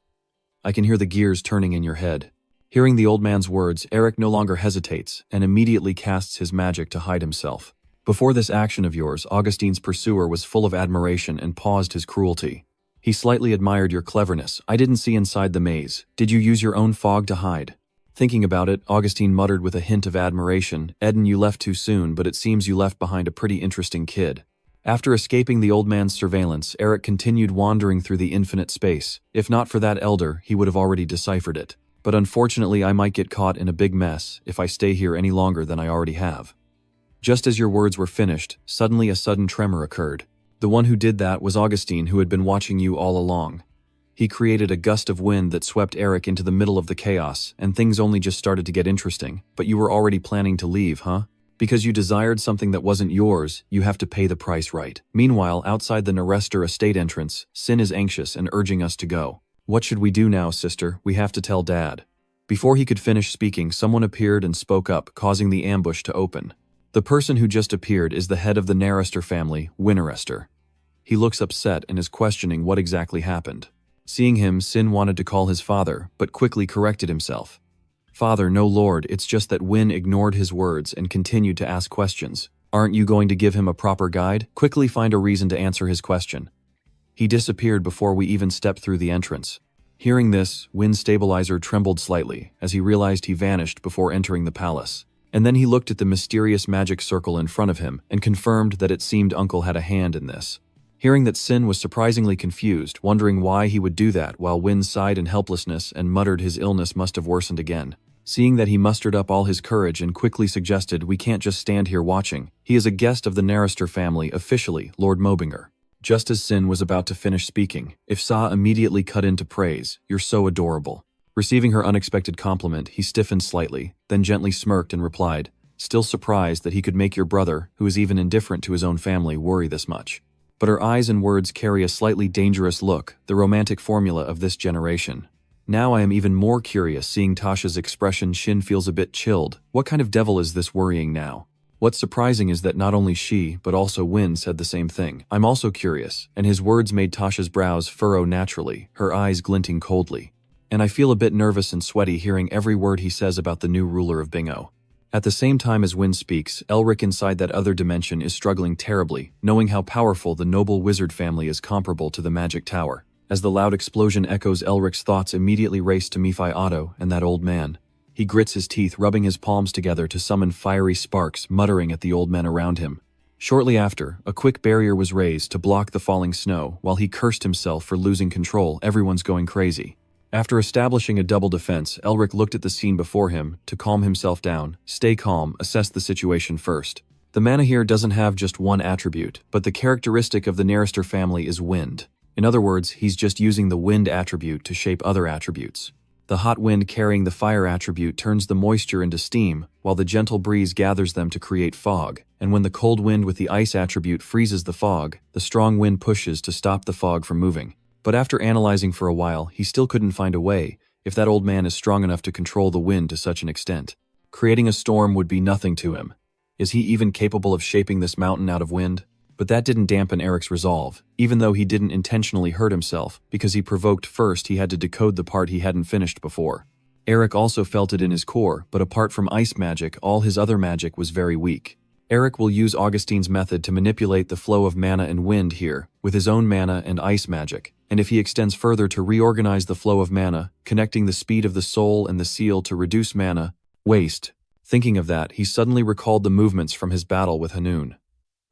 I can hear the gears turning in your head." Hearing the old man's words, Eric no longer hesitates and immediately casts his magic to hide himself. Before this action of yours, Augustine's pursuer was full of admiration and paused his cruelty. He slightly admired your cleverness. "I didn't see inside the maze. Did you use your own fog to hide?" Thinking about it, Augustine muttered with a hint of admiration, "Eden, you left too soon, but it seems you left behind a pretty interesting kid." After escaping the old man's surveillance, Eric continued wandering through the infinite space. If not for that elder, he would have already deciphered it. "But unfortunately, I might get caught in a big mess if I stay here any longer than I already have." Just as your words were finished, suddenly a sudden tremor occurred. The one who did that was Augustine, who had been watching you all along. He created a gust of wind that swept Eric into the middle of the chaos, and things only just started to get interesting. "But you were already planning to leave, huh? Because you desired something that wasn't yours, you have to pay the price right." Meanwhile, outside the Nerester estate entrance, Shin is anxious and urging us to go. "What should we do now, sister? We have to tell Dad." Before he could finish speaking, someone appeared and spoke up, causing the ambush to open. The person who just appeared is the head of the Nerester family, Winnerester. He looks upset and is questioning what exactly happened. Seeing him, Shin wanted to call his father, but quickly corrected himself. "Father, no lord, it's just that Win ignored his words and continued to ask questions. Aren't you going to give him a proper guide? Quickly find a reason to answer his question." He disappeared before we even stepped through the entrance. Hearing this, Win's stabilizer trembled slightly as he realized he vanished before entering the palace. And then he looked at the mysterious magic circle in front of him and confirmed that it seemed Uncle had a hand in this. Hearing that Shin was surprisingly confused, wondering why he would do that, while Win sighed in helplessness and muttered his illness must have worsened again. Seeing that, he mustered up all his courage and quickly suggested, "We can't just stand here watching. He is a guest of the Nerester family, officially, Lord Melvinger." Just as Shin was about to finish speaking, Ifsa immediately cut in to praise, "You're so adorable." Receiving her unexpected compliment, he stiffened slightly, then gently smirked and replied, still surprised that he could make your brother, who is even indifferent to his own family, worry this much. But her eyes and words carry a slightly dangerous look, the romantic formula of this generation. Now I am even more curious. Seeing Tasha's expression, Shin feels a bit chilled. What kind of devil is this worrying now? What's surprising is that not only she, but also Win said the same thing. "I'm also curious," and his words made Tasha's brows furrow naturally, her eyes glinting coldly. "And I feel a bit nervous and sweaty hearing every word he says about the new ruler of Bingo." At the same time as Win speaks, Elric inside that other dimension is struggling terribly, knowing how powerful the noble wizard family is comparable to the magic tower. As the loud explosion echoes, Elric's thoughts immediately race to Mephi Otto and that old man. He grits his teeth, rubbing his palms together to summon fiery sparks, muttering at the old men around him. Shortly after, a quick barrier was raised to block the falling snow. While he cursed himself for losing control, everyone's going crazy. After establishing a double defense, Elric looked at the scene before him to calm himself down. Stay calm, assess the situation first. The mana here doesn't have just one attribute, but the characteristic of the Nerester family is wind. In other words, he's just using the wind attribute to shape other attributes. The hot wind carrying the fire attribute turns the moisture into steam, while the gentle breeze gathers them to create fog. And when the cold wind with the ice attribute freezes the fog, the strong wind pushes to stop the fog from moving. But after analyzing for a while, he still couldn't find a way, if that old man is strong enough to control the wind to such an extent. Creating a storm would be nothing to him. Is he even capable of shaping this mountain out of wind? But that didn't dampen Eric's resolve, even though he didn't intentionally hurt himself, because he provoked first he had to decode the part he hadn't finished before. Eric also felt it in his core, but apart from ice magic, all his other magic was very weak. Eric will use Augustine's method to manipulate the flow of mana and wind here, with his own mana and ice magic, and if he extends further to reorganize the flow of mana, connecting the speed of the soul and the seal to reduce mana waste. Thinking of that, he suddenly recalled the movements from his battle with Hanun.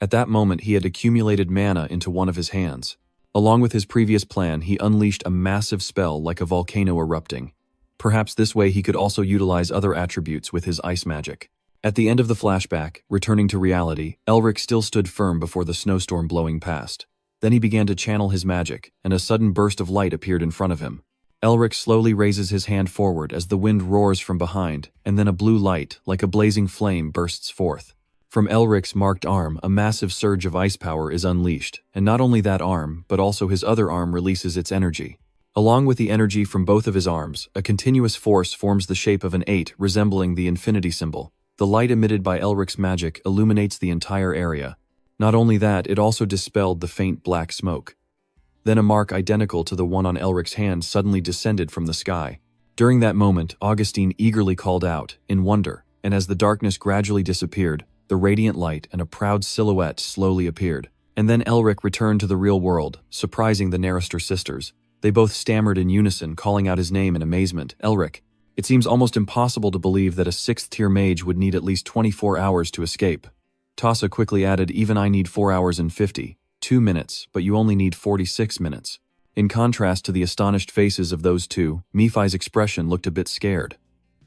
At that moment he had accumulated mana into one of his hands. Along with his previous plan, he unleashed a massive spell like a volcano erupting. Perhaps this way he could also utilize other attributes with his ice magic. At the end of the flashback, returning to reality, Elric still stood firm before the snowstorm blowing past. Then he began to channel his magic, and a sudden burst of light appeared in front of him. Elric slowly raises his hand forward as the wind roars from behind, and then a blue light, like a blazing flame, bursts forth. From Elric's marked arm, a massive surge of ice power is unleashed, and not only that arm, but also his other arm releases its energy. Along with the energy from both of his arms, a continuous force forms the shape of an 8, resembling the infinity symbol. The light emitted by Elric's magic illuminates the entire area. Not only that, it also dispelled the faint black smoke. Then a mark identical to the one on Elric's hand suddenly descended from the sky. During that moment, Augustine eagerly called out, in wonder, and as the darkness gradually disappeared, the radiant light and a proud silhouette slowly appeared. And then Elric returned to the real world, surprising the Narester sisters. They both stammered in unison, calling out his name in amazement. Elric. It seems almost impossible to believe that a 6th-tier mage would need at least 24 hours to escape. Tassa quickly added, even I need 4 hours and 52 minutes, but you only need 46 minutes. In contrast to the astonished faces of those two, Nephi's expression looked a bit scared.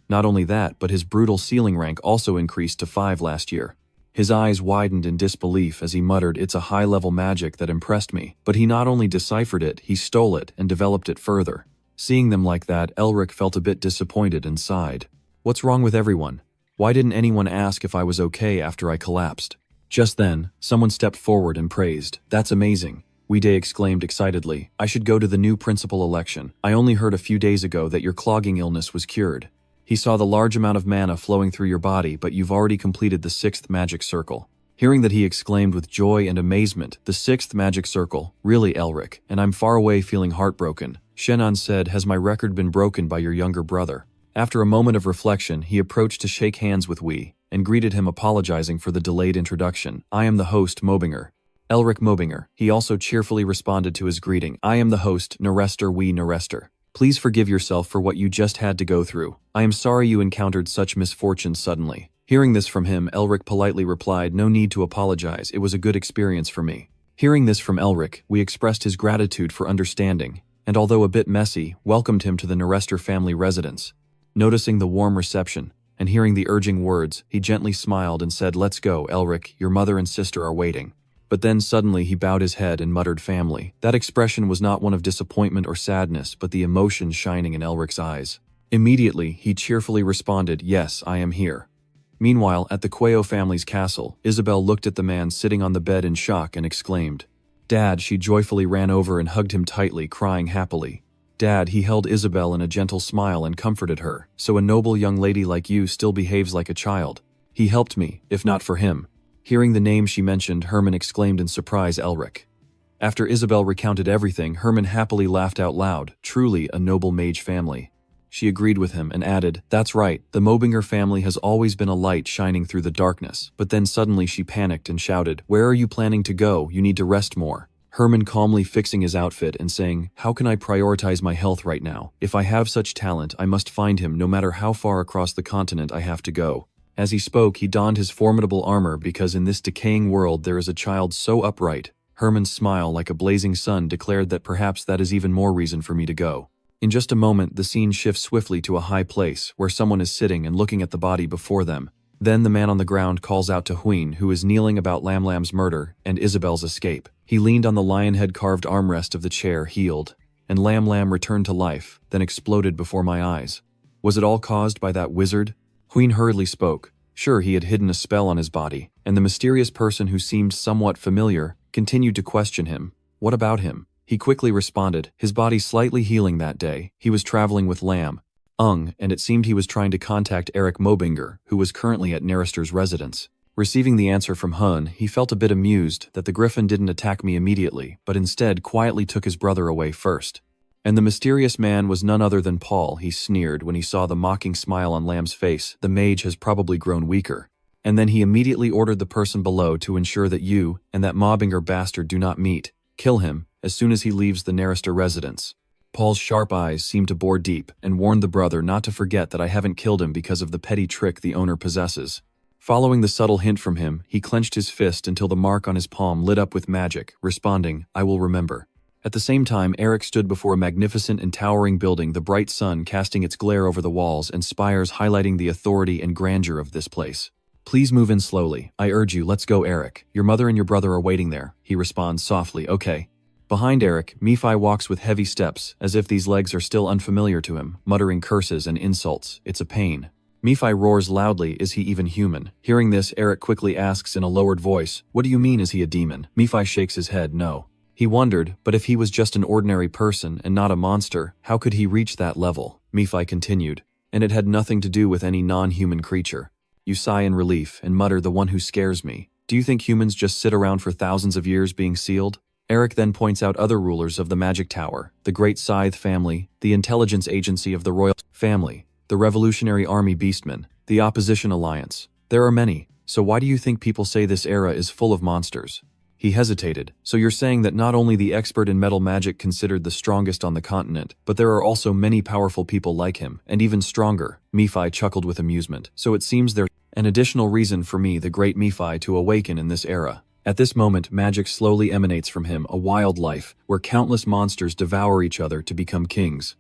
Not only that, but his brutal ceiling rank also increased to 5 last year. His eyes widened in disbelief as he muttered, it's a high-level magic that impressed me. But he not only deciphered it, he stole it and developed it further. Seeing them like that, Elric felt a bit disappointed and sighed. What's wrong with everyone? Why didn't anyone ask if I was okay after I collapsed? Just then, someone stepped forward and praised. That's amazing. Weeday exclaimed excitedly. I should go to the new principal election. I only heard a few days ago that your clogging illness was cured. He saw the large amount of mana flowing through your body, but you've already completed the 6th magic circle. Hearing that, he exclaimed with joy and amazement, the 6th magic circle? Really, Elric? And I'm far away feeling heartbroken. Shannon said, has my record been broken by your younger brother? After a moment of reflection, he approached to shake hands with Wee, and greeted him, apologizing for the delayed introduction. I am the host, Melvinger. Elric Melvinger. He also cheerfully responded to his greeting. I am the host, Narester Wee Narester. Please forgive yourself for what you just had to go through. I am sorry you encountered such misfortune suddenly. Hearing this from him, Elric politely replied, no need to apologize, it was a good experience for me. Hearing this from Elric, we expressed his gratitude for understanding, and although a bit messy, welcomed him to the Narester family residence. Noticing the warm reception, and hearing the urging words, he gently smiled and said, let's go, Elric, your mother and sister are waiting. But then suddenly he bowed his head and muttered family. That expression was not one of disappointment or sadness, but the emotion shining in Elric's eyes. Immediately, he cheerfully responded, yes, I am here. Meanwhile, at the Quayo family's castle, Isabel looked at the man sitting on the bed in shock and exclaimed, Dad. She joyfully ran over and hugged him tightly, crying happily. Dad. He held Isabel in a gentle smile and comforted her. So a noble young lady like you still behaves like a child. He helped me, if not for him. Hearing the name she mentioned, Herman exclaimed in surprise, Elric. After Isabel recounted everything, Herman happily laughed out loud. Truly a noble mage family. She agreed with him and added, that's right, the Melvinger family has always been a light shining through the darkness. But then suddenly she panicked and shouted, where are you planning to go? You need to rest more. Herman calmly fixing his outfit and saying, how can I prioritize my health right now? If I have such talent, I must find him no matter how far across the continent I have to go. As he spoke, he donned his formidable armor because in this decaying world there is a child so upright. Herman's smile like a blazing sun declared that perhaps that is even more reason for me to go. In just a moment, the scene shifts swiftly to a high place where someone is sitting and looking at the body before them. Then the man on the ground calls out to Huyn, who is kneeling about Lam Lam's murder and Isabel's escape. He leaned on the lion head carved armrest of the chair, healed, and Lam Lam returned to life, then exploded before my eyes. Was it all caused by that wizard? Huyn hurriedly spoke. Sure, he had hidden a spell on his body, and the mysterious person who seemed somewhat familiar continued to question him. What about him? He quickly responded, his body slightly healing that day. He was traveling with Lam, and it seemed he was trying to contact Eric Melvinger, who was currently at Narester's residence. Receiving the answer from Hun, he felt a bit amused that the griffin didn't attack me immediately, but instead quietly took his brother away first. And the mysterious man was none other than Paul, he sneered when he saw the mocking smile on Lam's face. The mage has probably grown weaker. And then he immediately ordered the person below to ensure that you and that Melvinger bastard do not meet. Kill him as soon as he leaves the Narester residence. Paul's sharp eyes seemed to bore deep and warned the brother not to forget that I haven't killed him because of the petty trick the owner possesses. Following the subtle hint from him, he clenched his fist until the mark on his palm lit up with magic, responding, I will remember. At the same time, Eric stood before a magnificent and towering building, the bright sun casting its glare over the walls and spires highlighting the authority and grandeur of this place. Please move in slowly. I urge you, let's go, Eric. Your mother and your brother are waiting there. He responds softly, okay. Behind Eric, Nephi walks with heavy steps, as if these legs are still unfamiliar to him, muttering curses and insults. It's a pain. Nephi roars loudly, is he even human? Hearing this, Eric quickly asks in a lowered voice, what do you mean, is he a demon? Nephi shakes his head, no. He wondered, but if he was just an ordinary person and not a monster, how could he reach that level? Nephi continued, and it had nothing to do with any non-human creature. You sigh in relief and mutter, the one who scares me. Do you think humans just sit around for thousands of years being sealed? Eric then points out other rulers of the Magic Tower, the Great Scythe family, the intelligence agency of the Royal Family, the Revolutionary Army Beastmen, the Opposition Alliance. There are many, so why do you think people say this era is full of monsters? He hesitated. So you're saying that not only the expert in metal magic considered the strongest on the continent, but there are also many powerful people like him, and even stronger. Nephi chuckled with amusement. So it seems there's an additional reason for me, the great Nephi, to awaken in this era. At this moment, magic slowly emanates from him, a wild life, where countless monsters devour each other to become kings.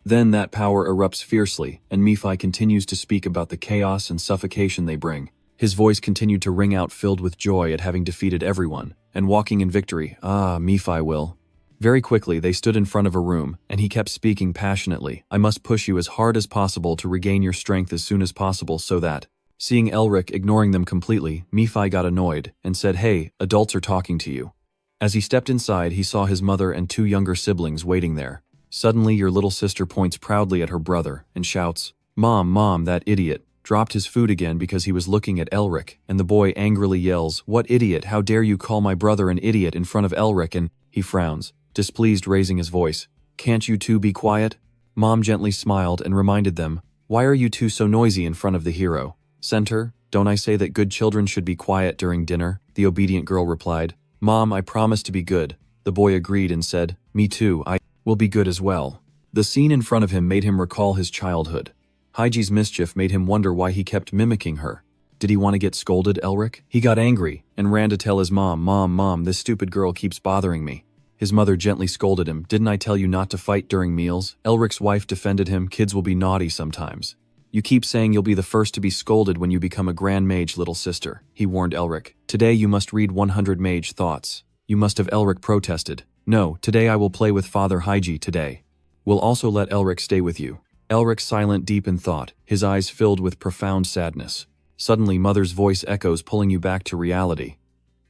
Then that power erupts fiercely, and Nephi continues to speak about the chaos and suffocation they bring. His voice continued to ring out, filled with joy at having defeated everyone, and walking in victory. Ah, Nephi will. Very quickly, they stood in front of a room, and he kept speaking passionately. I must push you as hard as possible to regain your strength as soon as possible so that... Seeing Elric ignoring them completely, Nephi got annoyed, and said, hey, adults are talking to you. As he stepped inside, he saw his mother and two younger siblings waiting there. Suddenly, your little sister points proudly at her brother, and shouts, Mom, that idiot. Dropped his food again because he was looking at Elric, and the boy angrily yells, what idiot? How dare you call my brother an idiot in front of Elric? And he frowns, displeased, raising his voice. Can't you two be quiet? Mom gently smiled and reminded them, why are you two so noisy in front of the hero? Center, don't I say that good children should be quiet during dinner? The obedient girl replied. Mom, I promise to be good. The boy agreed and said, me too, I will be good as well. The scene in front of him made him recall his childhood. Haiji's mischief made him wonder why he kept mimicking her. Did he want to get scolded, Elric? He got angry and ran to tell his mom, Mom, this stupid girl keeps bothering me. His mother gently scolded him, didn't I tell you not to fight during meals? Elric's wife defended him, kids will be naughty sometimes. You keep saying you'll be the first to be scolded when you become a grand mage, little sister, he warned Elric. Today you must read 100 mage thoughts. You must have. Elric protested. No, today I will play with Father Haiji today. We'll also let Elric stay with you. Elric silent, deep in thought, his eyes filled with profound sadness. Suddenly, Mother's voice echoes, pulling you back to reality.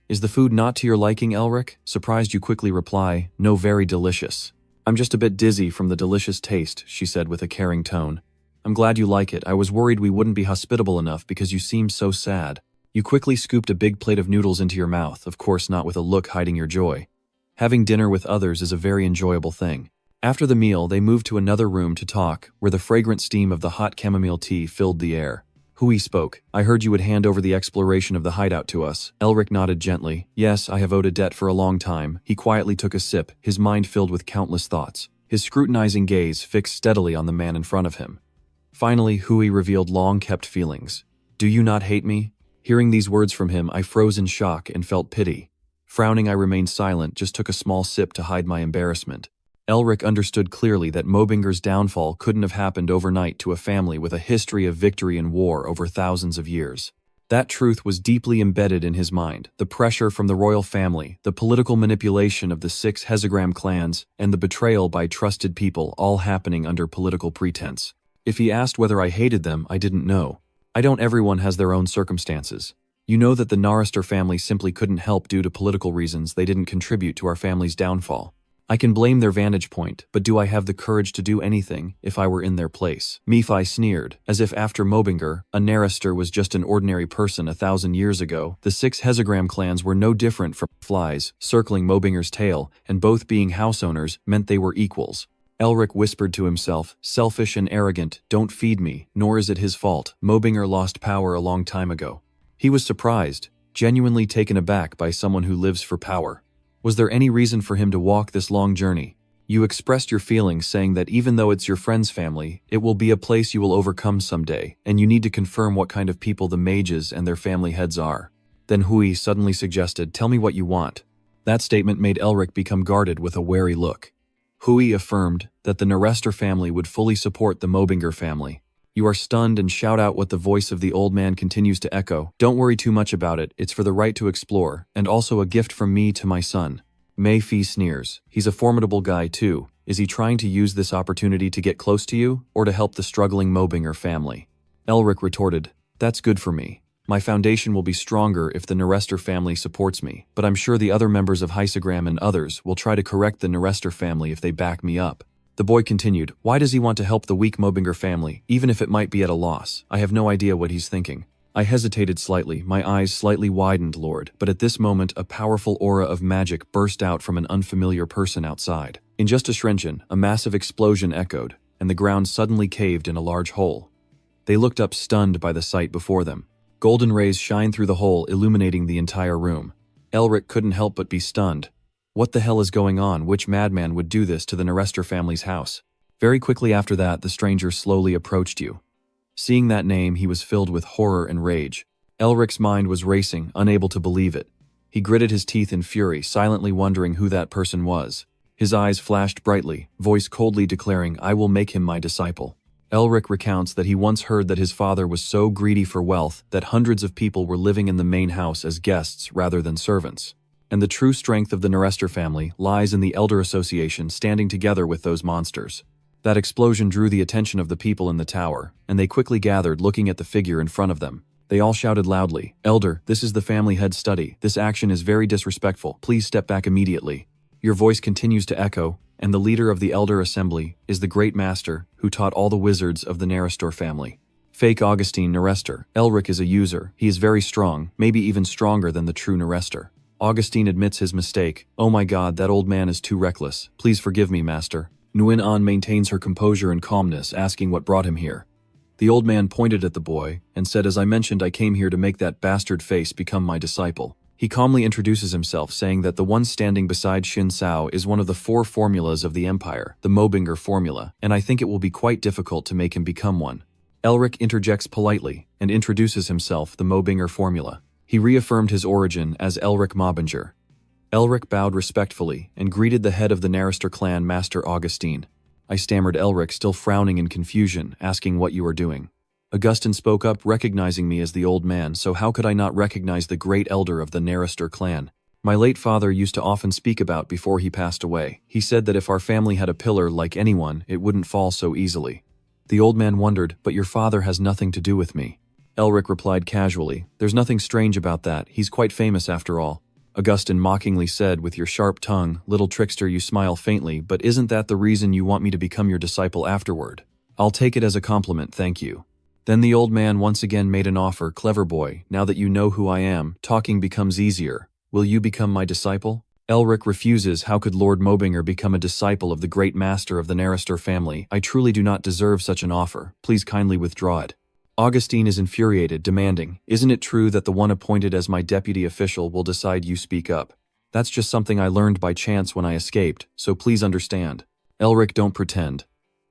Is the food not to your liking, Elric? Surprised, you quickly reply, no, very delicious. I'm just a bit dizzy from the delicious taste, she said with a caring tone. I'm glad you like it. I was worried we wouldn't be hospitable enough because you seemed so sad. You quickly scooped a big plate of noodles into your mouth, of course not with a look hiding your joy. Having dinner with others is a very enjoyable thing. After the meal, they moved to another room to talk, where the fragrant steam of the hot chamomile tea filled the air. Hui spoke. I heard you would hand over the exploration of the hideout to us. Elric nodded gently. Yes, I have owed a debt for a long time. He quietly took a sip, his mind filled with countless thoughts, his scrutinizing gaze fixed steadily on the man in front of him. Finally, Hui revealed long-kept feelings. Do you not hate me? Hearing these words from him, I froze in shock and felt pity. Frowning, I remained silent, just took a small sip to hide my embarrassment. Elric understood clearly that Melvinger's downfall couldn't have happened overnight to a family with a history of victory and war over thousands of years. That truth was deeply embedded in his mind, the pressure from the royal family, the political manipulation of the 6 Hezagram clans, and the betrayal by trusted people, all happening under political pretense. If he asked whether I hated them, I didn't know. I don't. Everyone has their own circumstances. You know that the Narister family simply couldn't help due to political reasons. They didn't contribute to our family's downfall. I can blame their vantage point, but do I have the courage to do anything if I were in their place? Nephi sneered, as if after Melvinger, a Narister was just an ordinary person 1,000 years ago. The 6 Hezagram clans were no different from flies circling Melvinger's tail, and both being house owners meant they were equals. Elric whispered to himself, selfish and arrogant, don't feed me, nor is it his fault. Melvinger lost power a long time ago. He was surprised, genuinely taken aback by someone who lives for power. Was there any reason for him to walk this long journey? You expressed your feelings, saying that even though it's your friend's family, it will be a place you will overcome someday, and you need to confirm what kind of people the mages and their family heads are. Then Hui suddenly suggested, tell me what you want. That statement made Elric become guarded with a wary look. Hui affirmed that the Nerester family would fully support the Melvinger family. You are stunned and shout out what the voice of the old man continues to echo. Don't worry too much about it, it's for the right to explore, and also a gift from me to my son. Mei Fi sneers. He's a formidable guy too. Is he trying to use this opportunity to get close to you, or to help the struggling Melvinger family? Elric retorted, that's good for me. My foundation will be stronger if the Nerester family supports me, but I'm sure the other members of Heisegram and others will try to correct the Nerester family if they back me up. The boy continued, why does he want to help the weak Melvinger family, even if it might be at a loss? I have no idea what he's thinking. I hesitated slightly, my eyes slightly widened, Lord, but at this moment a powerful aura of magic burst out from an unfamiliar person outside. In just a shrenchen, a massive explosion echoed, and the ground suddenly caved in a large hole. They looked up stunned by the sight before them. Golden rays shine through the hole, illuminating the entire room. Elric couldn't help but be stunned. What the hell is going on? Which madman would do this to the Nerester family's house? Very quickly after that, the stranger slowly approached you. Seeing that name, he was filled with horror and rage. Elric's mind was racing, unable to believe it. He gritted his teeth in fury, silently wondering who that person was. His eyes flashed brightly, voice coldly declaring, I will make him my disciple. Elric recounts that he once heard that his father was so greedy for wealth that hundreds of people were living in the main house as guests rather than servants. And the true strength of the Nerester family lies in the Elder Association standing together with those monsters. That explosion drew the attention of the people in the tower, and they quickly gathered looking at the figure in front of them. They all shouted loudly, Elder, this is the family head study. This action is very disrespectful. Please step back immediately. Your voice continues to echo, and the leader of the Elder Assembly is the Great Master who taught all the wizards of the Nerester family. Fake Augustine Nerester. Elric is a user. He is very strong, maybe even stronger than the true Nerester. Augustine admits his mistake. Oh my god, that old man is too reckless. Please forgive me, master. Nguyen An maintains her composure and calmness, asking what brought him here. The old man pointed at the boy and said, as I mentioned, I came here to make that bastard face become my disciple. He calmly introduces himself, saying that the one standing beside Shin Sao is one of the 4 formulas of the Empire, the Melvinger formula, and I think it will be quite difficult to make him become one. Elric interjects politely and introduces himself, the Melvinger formula. He reaffirmed his origin as Elric Melvinger. Elric bowed respectfully and greeted the head of the Nerester clan, Master Augustine. I stammered, Elric, still frowning in confusion, asking what you are doing. Augustine spoke up, recognizing me as the old man, so how could I not recognize the great elder of the Nerester clan? My late father used to often speak about before he passed away. He said that if our family had a pillar like anyone, it wouldn't fall so easily. The old man wondered, but your father has nothing to do with me. Elric replied casually, there's nothing strange about that, he's quite famous after all. Augustine mockingly said, with your sharp tongue, little trickster, you smile faintly, but isn't that the reason you want me to become your disciple afterward? I'll take it as a compliment, thank you. Then the old man once again made an offer, clever boy, now that you know who I am, talking becomes easier. Will you become my disciple? Elric refuses. How could Lord Melvinger become a disciple of the great master of the Nerester family? I truly do not deserve such an offer. Please kindly withdraw it. Augustine is infuriated, demanding, isn't it true that the one appointed as my deputy official will decide you speak up? That's just something I learned by chance when I escaped, so please understand. Elric, don't pretend.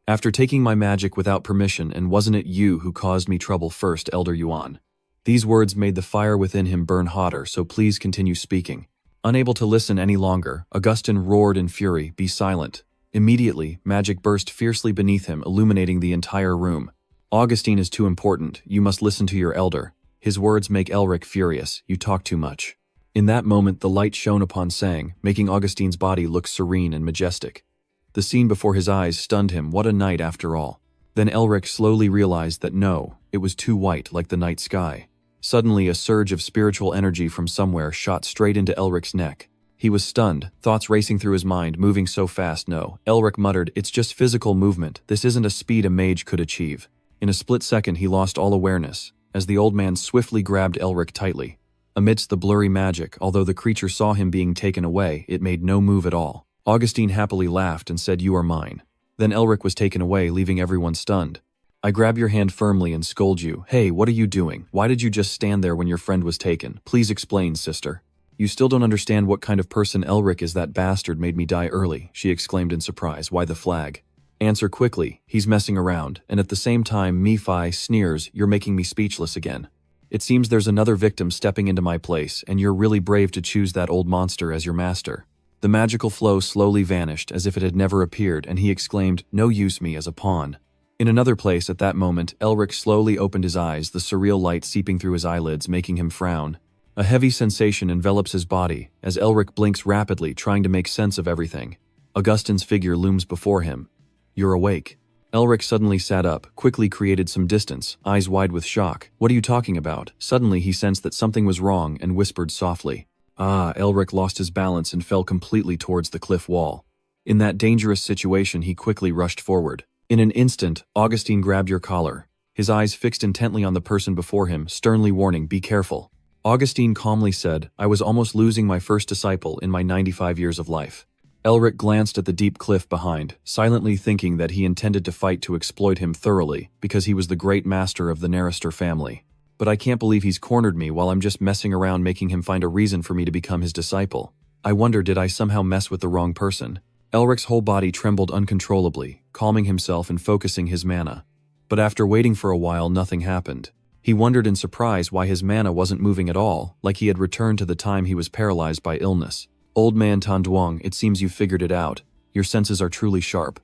After taking my magic without permission, and wasn't it you who caused me trouble first, Elder Yuan? These words made the fire within him burn hotter, so please continue speaking. Unable to listen any longer, Augustine roared in fury, be silent. Immediately, magic burst fiercely beneath him, illuminating the entire room. Augustine is too important, you must listen to your elder. His words make Elric furious, you talk too much. In that moment the light shone upon Sang, making Augustine's body look serene and majestic. The scene before his eyes stunned him, what a night after all. Then Elric slowly realized that no, it was too white like the night sky. Suddenly a surge of spiritual energy from somewhere shot straight into Elric's neck. He was stunned, thoughts racing through his mind, moving so fast. No, Elric muttered, it's just physical movement, this isn't a speed a mage could achieve. In a split second he lost all awareness, as the old man swiftly grabbed Elric tightly. Amidst the blurry magic, although the creature saw him being taken away, it made no move at all. Augustine happily laughed and said, you are mine. Then Elric was taken away, leaving everyone stunned. I grab your hand firmly and scold you. Hey, what are you doing? Why did you just stand there when your friend was taken? Please explain, sister. You still don't understand what kind of person Elric is. That bastard made me die early, she exclaimed in surprise. Why the flag? Answer quickly, he's messing around, and at the same time Mi-Fi sneers, you're making me speechless again. It seems there's another victim stepping into my place, and you're really brave to choose that old monster as your master." The magical flow slowly vanished as if it had never appeared, and he exclaimed, "No use me as a pawn." In another place at that moment, Elric slowly opened his eyes, the surreal light seeping through his eyelids, making him frown. A heavy sensation envelops his body, as Elric blinks rapidly, trying to make sense of everything. Augustin's figure looms before him. "You're awake." Elric suddenly sat up, quickly created some distance, eyes wide with shock. "What are you talking about?" Suddenly he sensed that something was wrong and whispered softly. Elric lost his balance and fell completely towards the cliff wall. In that dangerous situation, he quickly rushed forward. In an instant, Augustine grabbed your collar, his eyes fixed intently on the person before him, sternly warning, "Be careful." Augustine calmly said, "I was almost losing my first disciple in my 95 years of life." Elric glanced at the deep cliff behind, silently thinking that he intended to fight to exploit him thoroughly, because he was the great master of the Narester family. "But I can't believe he's cornered me while I'm just messing around making him find a reason for me to become his disciple. I wonder, did I somehow mess with the wrong person?" Elric's whole body trembled uncontrollably, calming himself and focusing his mana. But after waiting for a while, nothing happened. He wondered in surprise why his mana wasn't moving at all, like he had returned to the time he was paralyzed by illness. "Old man Tanduang, it seems you figured it out. Your senses are truly sharp."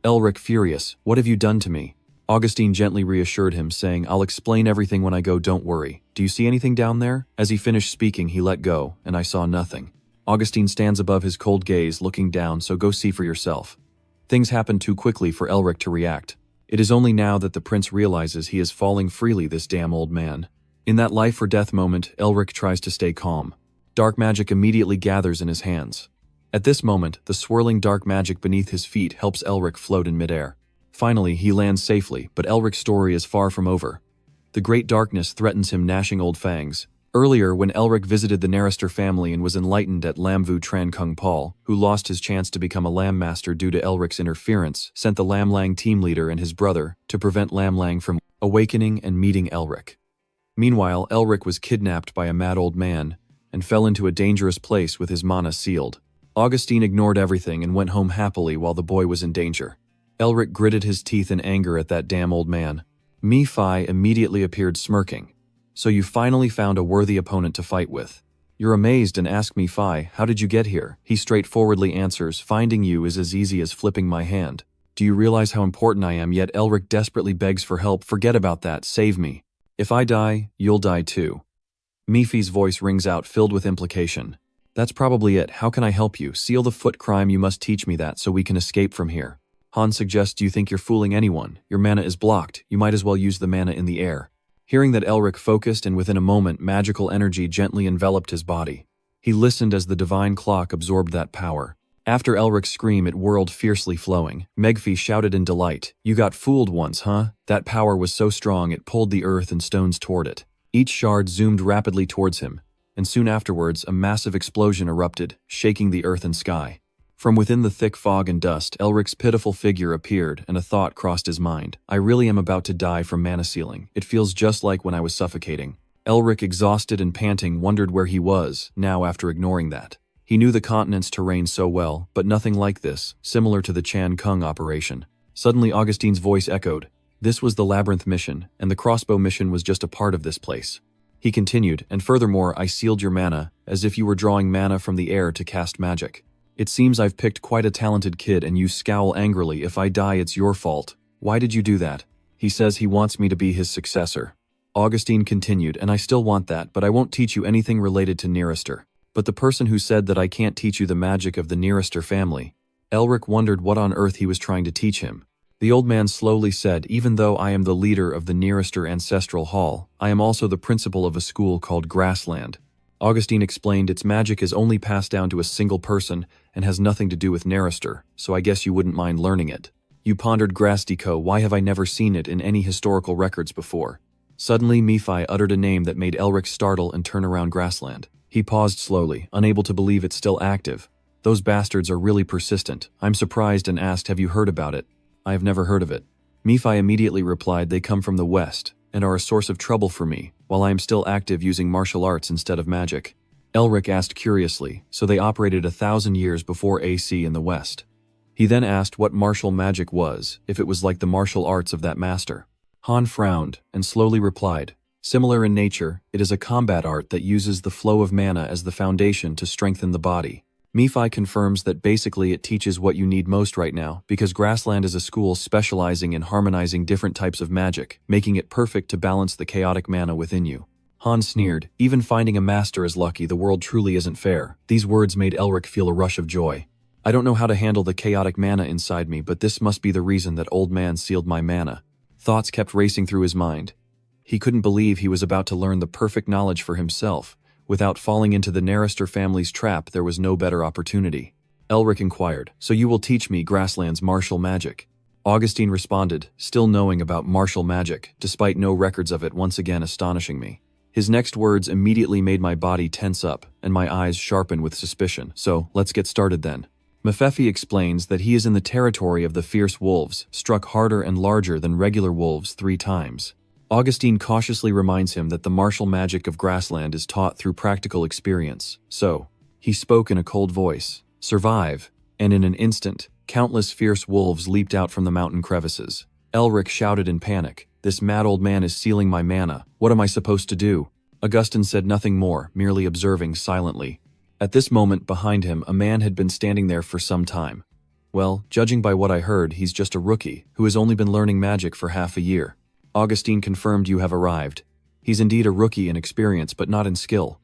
Elric, furious, "What have you done to me?" Augustine gently reassured him, saying, "I'll explain everything when I go, don't worry. Do you see anything down there?" As he finished speaking, he let go, and I saw nothing. Augustine stands above his cold gaze, looking down, "So go see for yourself." Things happened too quickly for Elric to react. It is only now that the prince realizes he is falling freely, this damn old man. In that life-or-death moment, Elric tries to stay calm. Dark magic immediately gathers in his hands. At this moment, the swirling dark magic beneath his feet helps Elric float in midair. Finally, he lands safely, but Elric's story is far from over. The great darkness threatens him, gnashing old fangs. Earlier, when Elric visited the Narester family and was enlightened at Lamvu Tran Kung Paul, who lost his chance to become a Lamb Master due to Elric's interference, sent the Lam Lang team leader and his brother to prevent Lam Lang from awakening and meeting Elric. Meanwhile, Elric was kidnapped by a mad old man and fell into a dangerous place with his mana sealed. Augustine ignored everything and went home happily while the boy was in danger. Elric gritted his teeth in anger at that damn old man. Mi-Fi immediately appeared, smirking. "So you finally found a worthy opponent to fight with. You're amazed and ask Mi-Fi, how did you get here?" He straightforwardly answers, "Finding you is as easy as flipping my hand. Do you realize how important I am?" Yet Elric desperately begs for help. "Forget about that, save me. If I die, you'll die too." Mi-Fi's voice rings out, filled with implication. "That's probably it. How can I help you? Seal the foot crime, you must teach me that so we can escape from here." Han suggests, "You think you're fooling anyone? Your mana is blocked. You might as well use the mana in the air." Hearing that, Elric focused, and within a moment, magical energy gently enveloped his body. He listened as the divine clock absorbed that power. After Elric's scream, it whirled fiercely, flowing. Megfi shouted in delight, "You got fooled once, huh?" That power was so strong it pulled the earth and stones toward it. Each shard zoomed rapidly towards him, and soon afterwards a massive explosion erupted, shaking the earth and sky. From within the thick fog and dust, Elric's pitiful figure appeared, and a thought crossed his mind. "I really am about to die from mana sealing. It feels just like when I was suffocating." Elric, exhausted and panting, wondered where he was, now after ignoring that. He knew the continent's terrain so well, but nothing like this, similar to the Chan Kung operation. Suddenly Augustine's voice echoed. This was the Labyrinth mission, and the crossbow mission was just a part of this place. He continued, "And furthermore, I sealed your mana, as if you were drawing mana from the air to cast magic. It seems I've picked quite a talented kid, and you scowl angrily. If I die, it's your fault. Why did you do that?" "He says he wants me to be his successor." Augustine continued, "And I still want that, but I won't teach you anything related to Narester." "But the person who said that I can't teach you the magic of the Narester family." Elric wondered what on earth he was trying to teach him. The old man slowly said, "Even though I am the leader of the Narester Ancestral Hall, I am also the principal of a school called Grassland." Augustine explained, "Its magic is only passed down to a single person and has nothing to do with Narester, so I guess you wouldn't mind learning it." You pondered, Grastico, "Why have I never seen it in any historical records before?" Suddenly Mi-Fi uttered a name that made Elric startle and turn around. Grassland. He paused slowly, unable to believe it's still active. "Those bastards are really persistent. I'm surprised," and asked, "Have you heard about it?" "I have never heard of it." Mi-Fi immediately replied, "They come from the west and are a source of trouble for me, while I am still active using martial arts instead of magic." Elric asked curiously, "So they operated 1,000 years before AC in the west?" He then asked what martial magic was, if it was like the martial arts of that master. Han frowned, and slowly replied, Similar in nature, it is a combat art that uses the flow of mana as the foundation to strengthen the body. Nephi confirms that basically it teaches what you need most right now, because Grassland is a school specializing in harmonizing different types of magic, making it perfect to balance the chaotic mana within you. Han sneered, even finding a master is lucky, the world truly isn't fair. These words made Elric feel a rush of joy. I don't know how to handle the chaotic mana inside me, but this must be the reason that old man sealed my mana. Thoughts kept racing through his mind. He couldn't believe he was about to learn the perfect knowledge for himself. Without falling into the Narrister family's trap, there was no better opportunity. Elric inquired, "So you will teach me Grassland's martial magic?" Augustine responded, still knowing about martial magic, despite no records of it, once again astonishing me. His next words immediately made my body tense up, and my eyes sharpen with suspicion. "So, let's get started then." Mephefi explains that he is in the territory of the fierce wolves, struck harder and larger than regular wolves 3 times. Augustine cautiously reminds him that the martial magic of Grassland is taught through practical experience. So, he spoke in a cold voice, "Survive," and in an instant, countless fierce wolves leaped out from the mountain crevices. Elric shouted in panic, "This mad old man is sealing my mana. What am I supposed to do?" Augustine said nothing more, merely observing silently. At this moment, behind him, a man had been standing there for some time. "Well, judging by what I heard, he's just a rookie, who has only been learning magic for half a year." Augustine confirmed, "You have arrived. He's indeed a rookie in experience, but not in skill."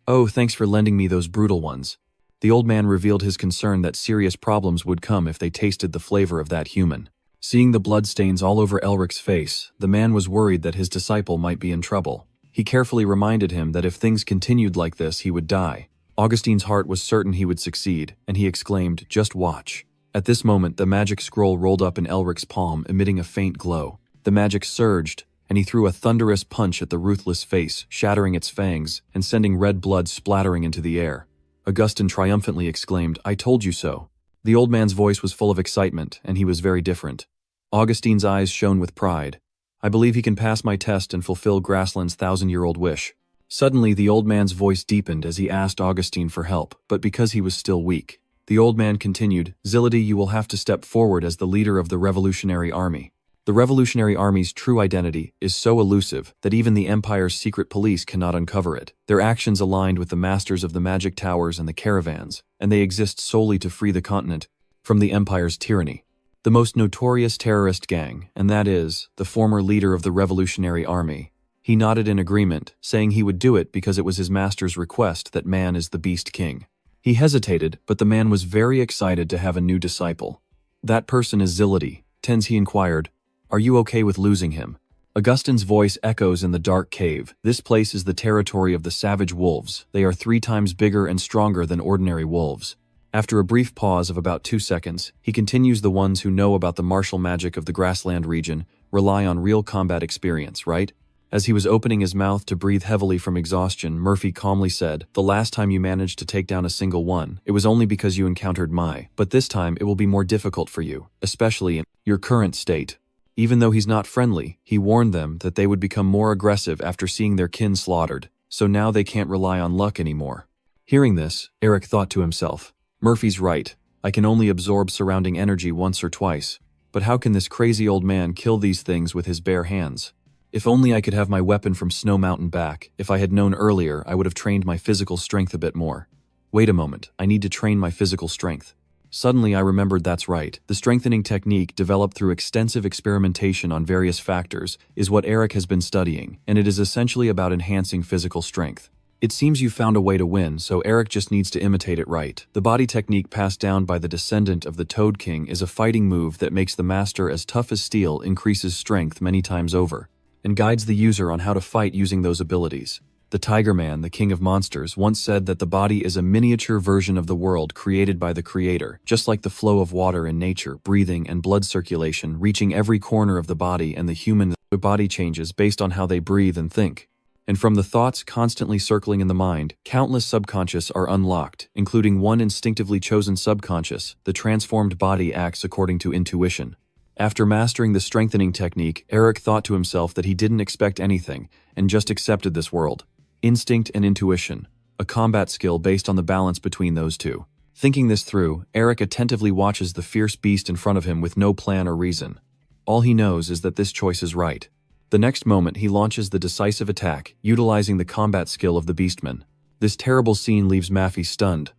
"Oh, thanks for lending me those brutal ones." The old man revealed his concern that serious problems would come if they tasted the flavor of that human. Seeing the bloodstains all over Elric's face, the man was worried that his disciple might be in trouble. He carefully reminded him that if things continued like this, he would die. Augustine's heart was certain he would succeed, and he exclaimed, "Just watch." At this moment, the magic scroll rolled up in Elric's palm, emitting a faint glow. The magic surged, and he threw a thunderous punch at the ruthless face, shattering its fangs and sending red blood splattering into the air. Augustine triumphantly exclaimed, "I told you so." The old man's voice was full of excitement, and he was very different. Augustine's eyes shone with pride. "I believe he can pass my test and fulfill Grassland's 1,000-year-old wish." Suddenly, the old man's voice deepened as he asked Augustine for help, but because he was still weak. The old man continued, "Zilidi, you will have to step forward as the leader of the Revolutionary Army. The Revolutionary Army's true identity is so elusive that even the Empire's secret police cannot uncover it. Their actions aligned with the masters of the magic towers and the caravans, and they exist solely to free the continent from the Empire's tyranny. The most notorious terrorist gang, and that is, the former leader of the Revolutionary Army." He nodded in agreement, saying he would do it because it was his master's request that man is the Beast King. He hesitated, but the man was very excited to have a new disciple. "That person is Zilidi," he inquired. "Are you okay with losing him?" Augustine's voice echoes in the dark cave. "This place is the territory of the savage wolves. They are 3 times bigger and stronger than ordinary wolves." After a brief pause of about 2 seconds, he continues, "The ones who know about the martial magic of the Grassland region rely on real combat experience, right?" As he was opening his mouth to breathe heavily from exhaustion, Murphy calmly said, "The last time you managed to take down a single one, it was only because you encountered Mai, but this time it will be more difficult for you, especially in your current state." Even though he's not friendly, he warned them that they would become more aggressive after seeing their kin slaughtered, so now they can't rely on luck anymore. Hearing this, Eric thought to himself, "Murphy's right. I can only absorb surrounding energy once or twice. But how can this crazy old man kill these things with his bare hands? If only I could have my weapon from Snow Mountain back. If I had known earlier, I would have trained my physical strength a bit more. Wait a moment, I need to train my physical strength." Suddenly I remembered, that's right. The strengthening technique, developed through extensive experimentation on various factors, is what Eric has been studying, and it is essentially about enhancing physical strength. It seems you found a way to win, so Eric just needs to imitate it right. The body technique passed down by the descendant of the Toad King is a fighting move that makes the master as tough as steel, increases strength many times over, and guides the user on how to fight using those abilities. The Tiger Man, the king of monsters, once said that the body is a miniature version of the world created by the creator, just like the flow of water in nature, breathing and blood circulation reaching every corner of the body, and the human body changes based on how they breathe and think. And from the thoughts constantly circling in the mind, countless subconscious are unlocked, including one instinctively chosen subconscious. The transformed body acts according to intuition. After mastering the strengthening technique, Eric thought to himself that he didn't expect anything, and just accepted this world. Instinct and intuition, a combat skill based on the balance between those two. Thinking this through, Eric attentively watches the fierce beast in front of him with no plan or reason. All he knows is that this choice is right. The next moment he launches the decisive attack, utilizing the combat skill of the beastman. This terrible scene leaves Maffy stunned.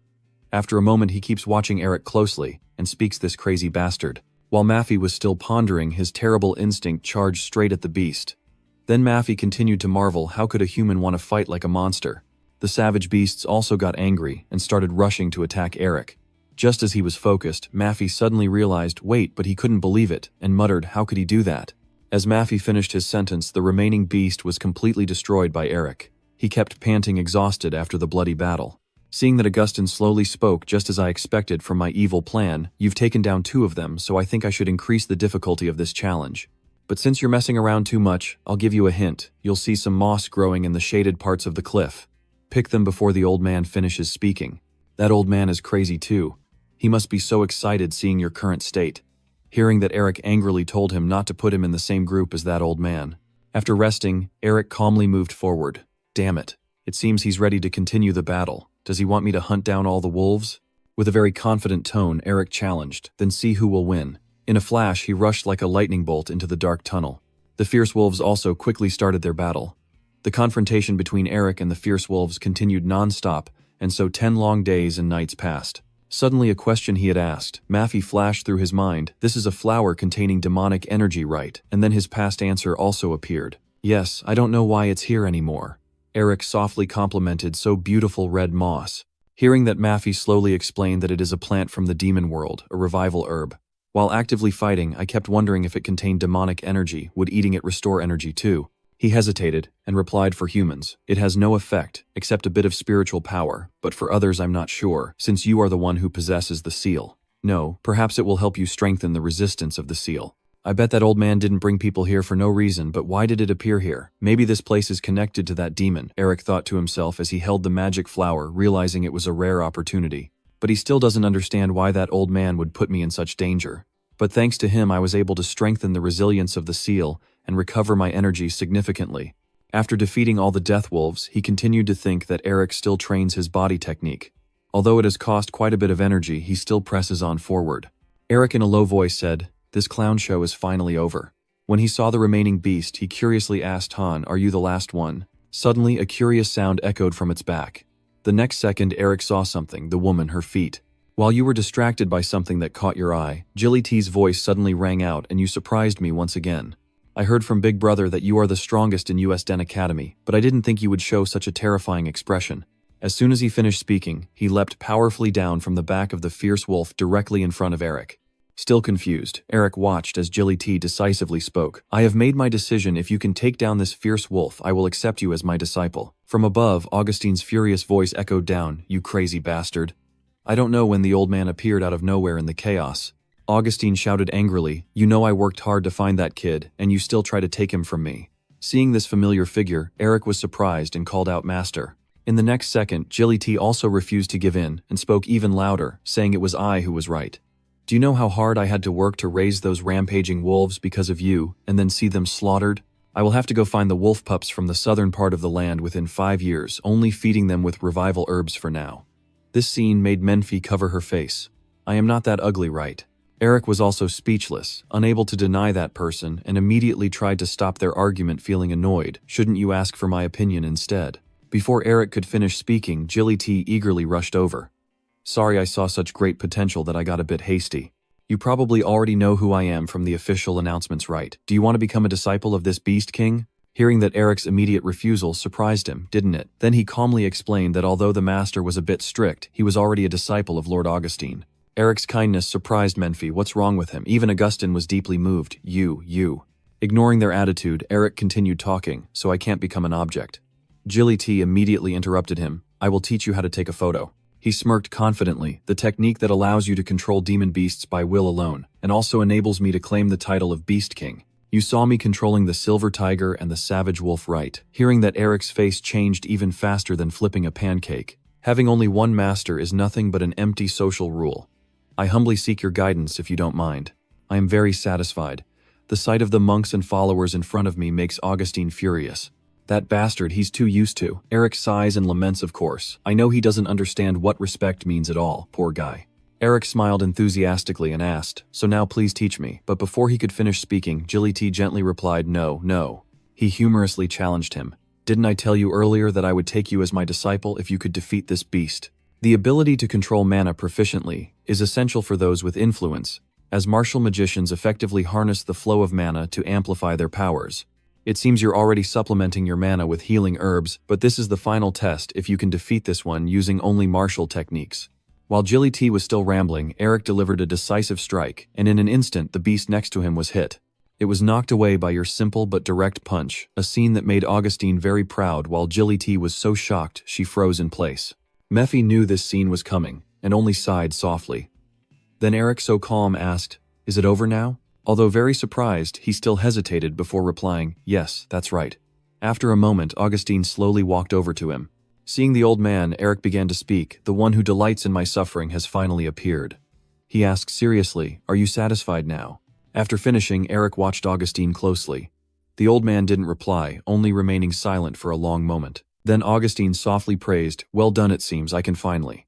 After a moment he keeps watching Eric closely, and speaks this crazy bastard. While Maffy was still pondering, his terrible instinct charged straight at the beast. Then Maffy continued to marvel, how could a human want to fight like a monster? The savage beasts also got angry and started rushing to attack Eric. Just as he was focused, Maffy suddenly realized, wait, but he couldn't believe it, and muttered, how could he do that? As Maffy finished his sentence, the remaining beast was completely destroyed by Eric. He kept panting exhausted after the bloody battle. Seeing that Augustin slowly spoke, just as I expected from my evil plan, you've taken down 2 of them, so I think I should increase the difficulty of this challenge. But since you're messing around too much, I'll give you a hint. You'll see some moss growing in the shaded parts of the cliff. Pick them before the old man finishes speaking. That old man is crazy too. He must be so excited seeing your current state. Hearing that, Eric angrily told him not to put him in the same group as that old man. After resting, Eric calmly moved forward. Damn it. It seems he's ready to continue the battle. Does he want me to hunt down all the wolves? With a very confident tone, Eric challenged, then see who will win. In a flash, he rushed like a lightning bolt into the dark tunnel. The fierce wolves also quickly started their battle. The confrontation between Eric and the fierce wolves continued non-stop, and so 10 long days and nights passed. Suddenly a question he had asked, Maffy flashed through his mind. This is a flower containing demonic energy, right? And then his past answer also appeared. Yes, I don't know why it's here anymore. Eric softly complimented, so beautiful red moss. Hearing that, Maffy slowly explained that it is a plant from the demon world, a revival herb. While actively fighting, I kept wondering if it contained demonic energy, would eating it restore energy too? He hesitated, and replied, for humans, it has no effect, except a bit of spiritual power, but for others I'm not sure, since you are the one who possesses the seal. No, perhaps it will help you strengthen the resistance of the seal. I bet that old man didn't bring people here for no reason, but why did it appear here? Maybe this place is connected to that demon, Eric thought to himself as he held the magic flower, realizing it was a rare opportunity. But he still doesn't understand why that old man would put me in such danger. But thanks to him I was able to strengthen the resilience of the seal and recover my energy significantly. After defeating all the death wolves, he continued to think that Eric still trains his body technique. Although it has cost quite a bit of energy, he still presses on forward. Eric in a low voice said, this clown show is finally over. When he saw the remaining beast, he curiously asked Han, are you the last one? Suddenly, a curious sound echoed from its back. The next second, Eric saw something, the woman, her feet. While you were distracted by something that caught your eye, Jilly T's voice suddenly rang out and you surprised me once again. I heard from Big Brother that you are the strongest in US Den Academy, but I didn't think you would show such a terrifying expression. As soon as he finished speaking, he leapt powerfully down from the back of the fierce wolf directly in front of Eric. Still confused, Eric watched as Jilly T decisively spoke. I have made my decision. If you can take down this fierce wolf, I will accept you as my disciple. From above, Augustine's furious voice echoed down, you crazy bastard. I don't know when the old man appeared out of nowhere in the chaos. Augustine shouted angrily, you know I worked hard to find that kid, and you still try to take him from me. Seeing this familiar figure, Eric was surprised and called out Master. In the next second, Jilly T also refused to give in and spoke even louder, saying it was I who was right. Do you know how hard I had to work to raise those rampaging wolves because of you, and then see them slaughtered? I will have to go find the wolf pups from the southern part of the land within 5 years, only feeding them with revival herbs for now. This scene made Menfi cover her face. I am not that ugly, right? Eric was also speechless, unable to deny that person, and immediately tried to stop their argument, feeling annoyed. Shouldn't you ask for my opinion instead? Before Eric could finish speaking, Jilly T eagerly rushed over. Sorry, I saw such great potential that I got a bit hasty. You probably already know who I am from the official announcements, right? Do you want to become a disciple of this Beast King? Hearing that Eric's immediate refusal surprised him, didn't it? Then he calmly explained that although the master was a bit strict, he was already a disciple of Lord Augustine. Eric's kindness surprised Menfi. What's wrong with him? Even Augustine was deeply moved. You. Ignoring their attitude, Eric continued talking, so I can't become an object. Jilly T immediately interrupted him. I will teach you how to take a photo. He smirked confidently, the technique that allows you to control demon beasts by will alone, and also enables me to claim the title of Beast King. You saw me controlling the silver tiger and the savage wolf, right? Hearing that, Eric's face changed even faster than flipping a pancake. Having only one master is nothing but an empty social rule. I humbly seek your guidance if you don't mind. I am very satisfied. The sight of the monks and followers in front of me makes Augustine furious. That bastard, he's too used to. Eric sighs and laments, of course. I know he doesn't understand what respect means at all, poor guy. Eric smiled enthusiastically and asked, so now please teach me. But before he could finish speaking, Jilly T gently replied, no. He humorously challenged him. Didn't I tell you earlier that I would take you as my disciple if you could defeat this beast? The ability to control mana proficiently is essential for those with influence, as martial magicians effectively harness the flow of mana to amplify their powers. It seems you're already supplementing your mana with healing herbs, but this is the final test if you can defeat this one using only martial techniques. While Jilly T was still rambling, Eric delivered a decisive strike, and in an instant the beast next to him was hit. It was knocked away by your simple but direct punch, a scene that made Augustine very proud while Jilly T was so shocked she froze in place. Mephi knew this scene was coming, and only sighed softly. Then Eric, so calm, asked, "Is it over now?" Although very surprised, he still hesitated before replying, "Yes, that's right." After a moment, Augustine slowly walked over to him. Seeing the old man, Eric began to speak. "The one who delights in my suffering has finally appeared." He asked seriously, "Are you satisfied now?" After finishing, Eric watched Augustine closely. The old man didn't reply, only remaining silent for a long moment. Then Augustine softly praised, "Well done, it seems, I can finally."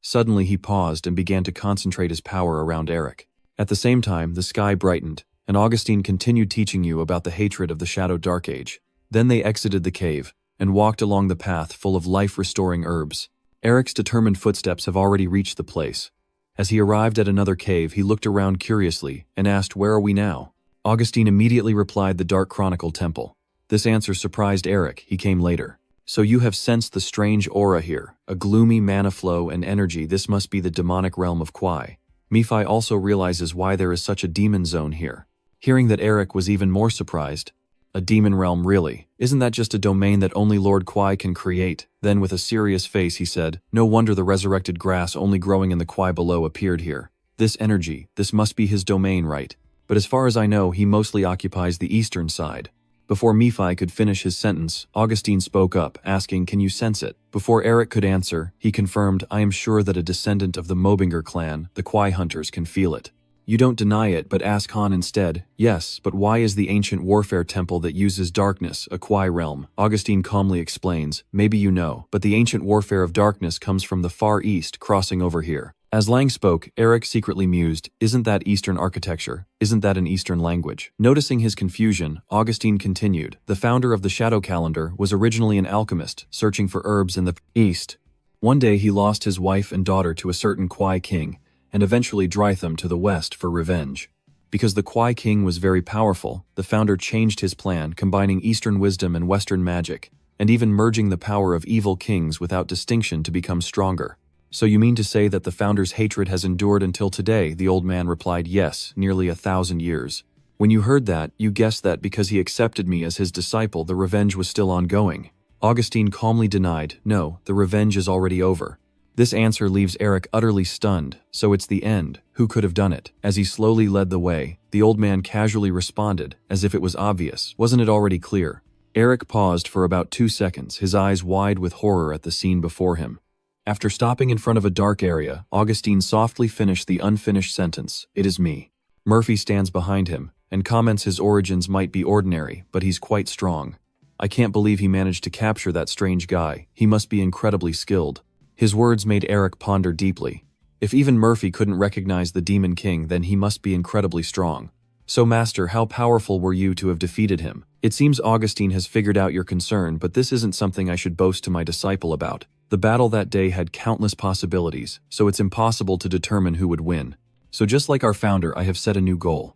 Suddenly he paused and began to concentrate his power around Eric. At the same time, the sky brightened, and Augustine continued teaching you about the hatred of the Shadow Dark Age. Then they exited the cave, and walked along the path full of life-restoring herbs. Eric's determined footsteps have already reached the place. As he arrived at another cave, he looked around curiously, and asked, "Where are we now?" Augustine immediately replied, "The Dark Chronicle Temple." This answer surprised Eric. He came later. "So you have sensed the strange aura here, a gloomy mana flow and energy. This must be the demonic realm of Kwai." Mephi also realizes why there is such a demon zone here. Hearing that, Eric was even more surprised. "A demon realm, really? Isn't that just a domain that only Lord Kwai can create?" Then with a serious face he said, "No wonder the resurrected grass only growing in the Kwai below appeared here. This energy, this must be his domain, right? But as far as I know, he mostly occupies the eastern side." Before Mephi could finish his sentence, Augustine spoke up, asking, "Can you sense it?" Before Eric could answer, he confirmed, "I am sure that a descendant of the Melvinger clan, the Kwai hunters, can feel it." "You don't deny it, but ask Han instead." "Yes, but why is the ancient warfare temple that uses darkness a Kwai realm?" Augustine calmly explains, "Maybe you know, but the ancient warfare of darkness comes from the far east, crossing over here." As Lang spoke, Eric secretly mused, "Isn't that Eastern architecture? Isn't that an Eastern language?" Noticing his confusion, Augustine continued, "The founder of the Shadow Calendar was originally an alchemist, searching for herbs in the East. One day he lost his wife and daughter to a certain Kwai king, and eventually Drytham to the west for revenge. Because the Kwai king was very powerful, the founder changed his plan, combining Eastern wisdom and Western magic, and even merging the power of evil kings without distinction to become stronger." "So you mean to say that the founder's hatred has endured until today?" The old man replied, "Yes, nearly 1,000 years. When you heard that, you guessed that because he accepted me as his disciple, the revenge was still ongoing." Augustine calmly denied, "No, the revenge is already over." This answer leaves Eric utterly stunned. "So it's the end. Who could have done it?" As he slowly led the way, the old man casually responded, as if it was obvious. "Wasn't it already clear?" Eric paused for about 2 seconds, his eyes wide with horror at the scene before him. After stopping in front of a dark area, Augustine softly finished the unfinished sentence, "It is me." Murphy stands behind him, and comments his origins might be ordinary, but he's quite strong. "I can't believe he managed to capture that strange guy. He must be incredibly skilled." His words made Eric ponder deeply. If even Murphy couldn't recognize the Demon King, then he must be incredibly strong. "So Master, how powerful were you to have defeated him?" "It seems Augustine has figured out your concern, but this isn't something I should boast to my disciple about. The battle that day had countless possibilities, so it's impossible to determine who would win. So just like our founder, I have set a new goal.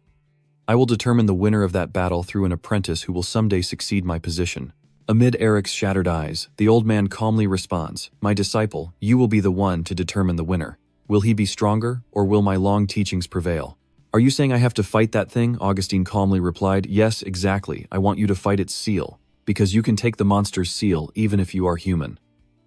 I will determine the winner of that battle through an apprentice who will someday succeed my position." Amid Eric's shattered eyes, the old man calmly responds, "My disciple, you will be the one to determine the winner. Will he be stronger, or will my long teachings prevail?" "Are you saying I have to fight that thing?" Augustine calmly replied, "Yes, exactly. I want you to fight its seal, because you can take the monster's seal even if you are human."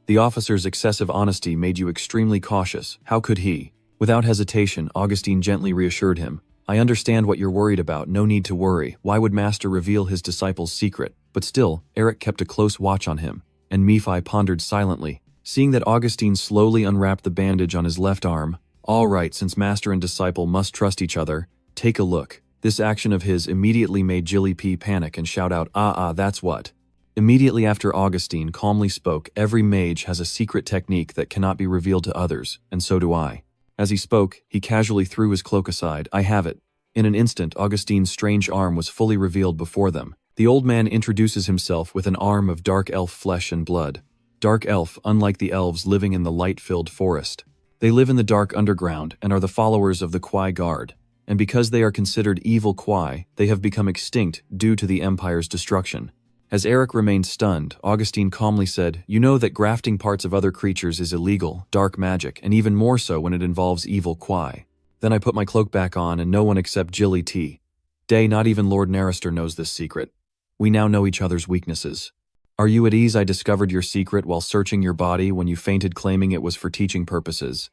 The officer's excessive honesty made you extremely cautious. How could he? Without hesitation, Augustine gently reassured him, "I understand what you're worried about. No need to worry. Why would Master reveal his disciple's secret?" But still, Eric kept a close watch on him, and Mephi pondered silently. Seeing that Augustine slowly unwrapped the bandage on his left arm, "All right, since Master and disciple must trust each other, take a look." This action of his immediately made Jilly P panic and shout out, That's what." Immediately after Augustine calmly spoke, "Every mage has a secret technique that cannot be revealed to others, and so do I." As he spoke, he casually threw his cloak aside. "I have it." In an instant, Augustine's strange arm was fully revealed before them. The old man introduces himself with an arm of dark elf flesh and blood. Dark elf, unlike the elves living in the light-filled forest. They live in the dark underground and are the followers of the Kwai Guard. And because they are considered evil Kwai, they have become extinct due to the Empire's destruction. As Eric remained stunned, Augustine calmly said, "You know that grafting parts of other creatures is illegal, dark magic, and even more so when it involves evil Kwai." Then I put my cloak back on and no one except Jilly T. Day, not even Lord Narrister knows this secret. We now know each other's weaknesses. Are you at ease? I discovered your secret while searching your body when you fainted claiming it was for teaching purposes.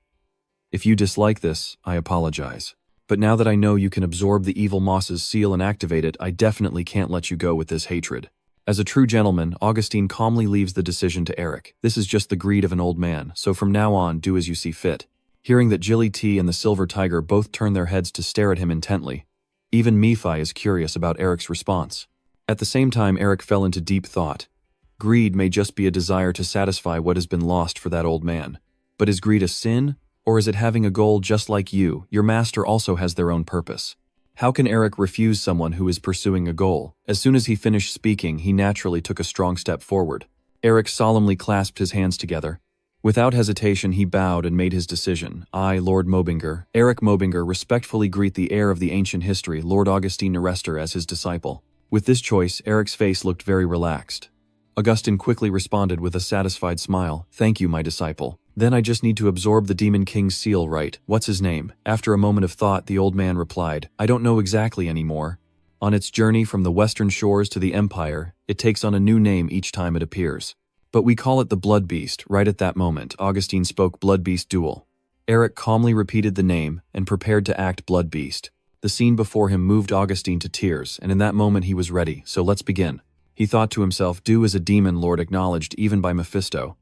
If you dislike this, I apologize. But now that I know you can absorb the evil moss's seal and activate it, I definitely can't let you go with this hatred. As a true gentleman, Augustine calmly leaves the decision to Eric. This is just the greed of an old man, so from now on, do as you see fit. Hearing that Jilly T and the Silver Tiger both turn their heads to stare at him intently. Even Nephi is curious about Eric's response. At the same time, Eric fell into deep thought. Greed may just be a desire to satisfy what has been lost for that old man. But is greed a sin? Or is it having a goal just like you? Your master also has their own purpose. How can Eric refuse someone who is pursuing a goal? As soon as he finished speaking, he naturally took a strong step forward. Eric solemnly clasped his hands together. Without hesitation, he bowed and made his decision. I, Lord Melvinger, Eric Melvinger, respectfully greet the heir of the ancient history, Lord Augustine Narrister, as his disciple. With this choice, Eric's face looked very relaxed. Augustine quickly responded with a satisfied smile. Thank you, my disciple. Then I just need to absorb the Demon King's seal, right? What's his name? After a moment of thought, the old man replied, I don't know exactly anymore. On its journey from the western shores to the Empire, it takes on a new name each time it appears. But we call it the Blood Beast. Right at that moment, Augustine spoke Blood Beast Duel. Eric calmly repeated the name and prepared to act Blood Beast. The scene before him moved Augustine to tears, and in that moment he was ready, so let's begin. He thought to himself, do as a demon lord acknowledged even by Mephisto.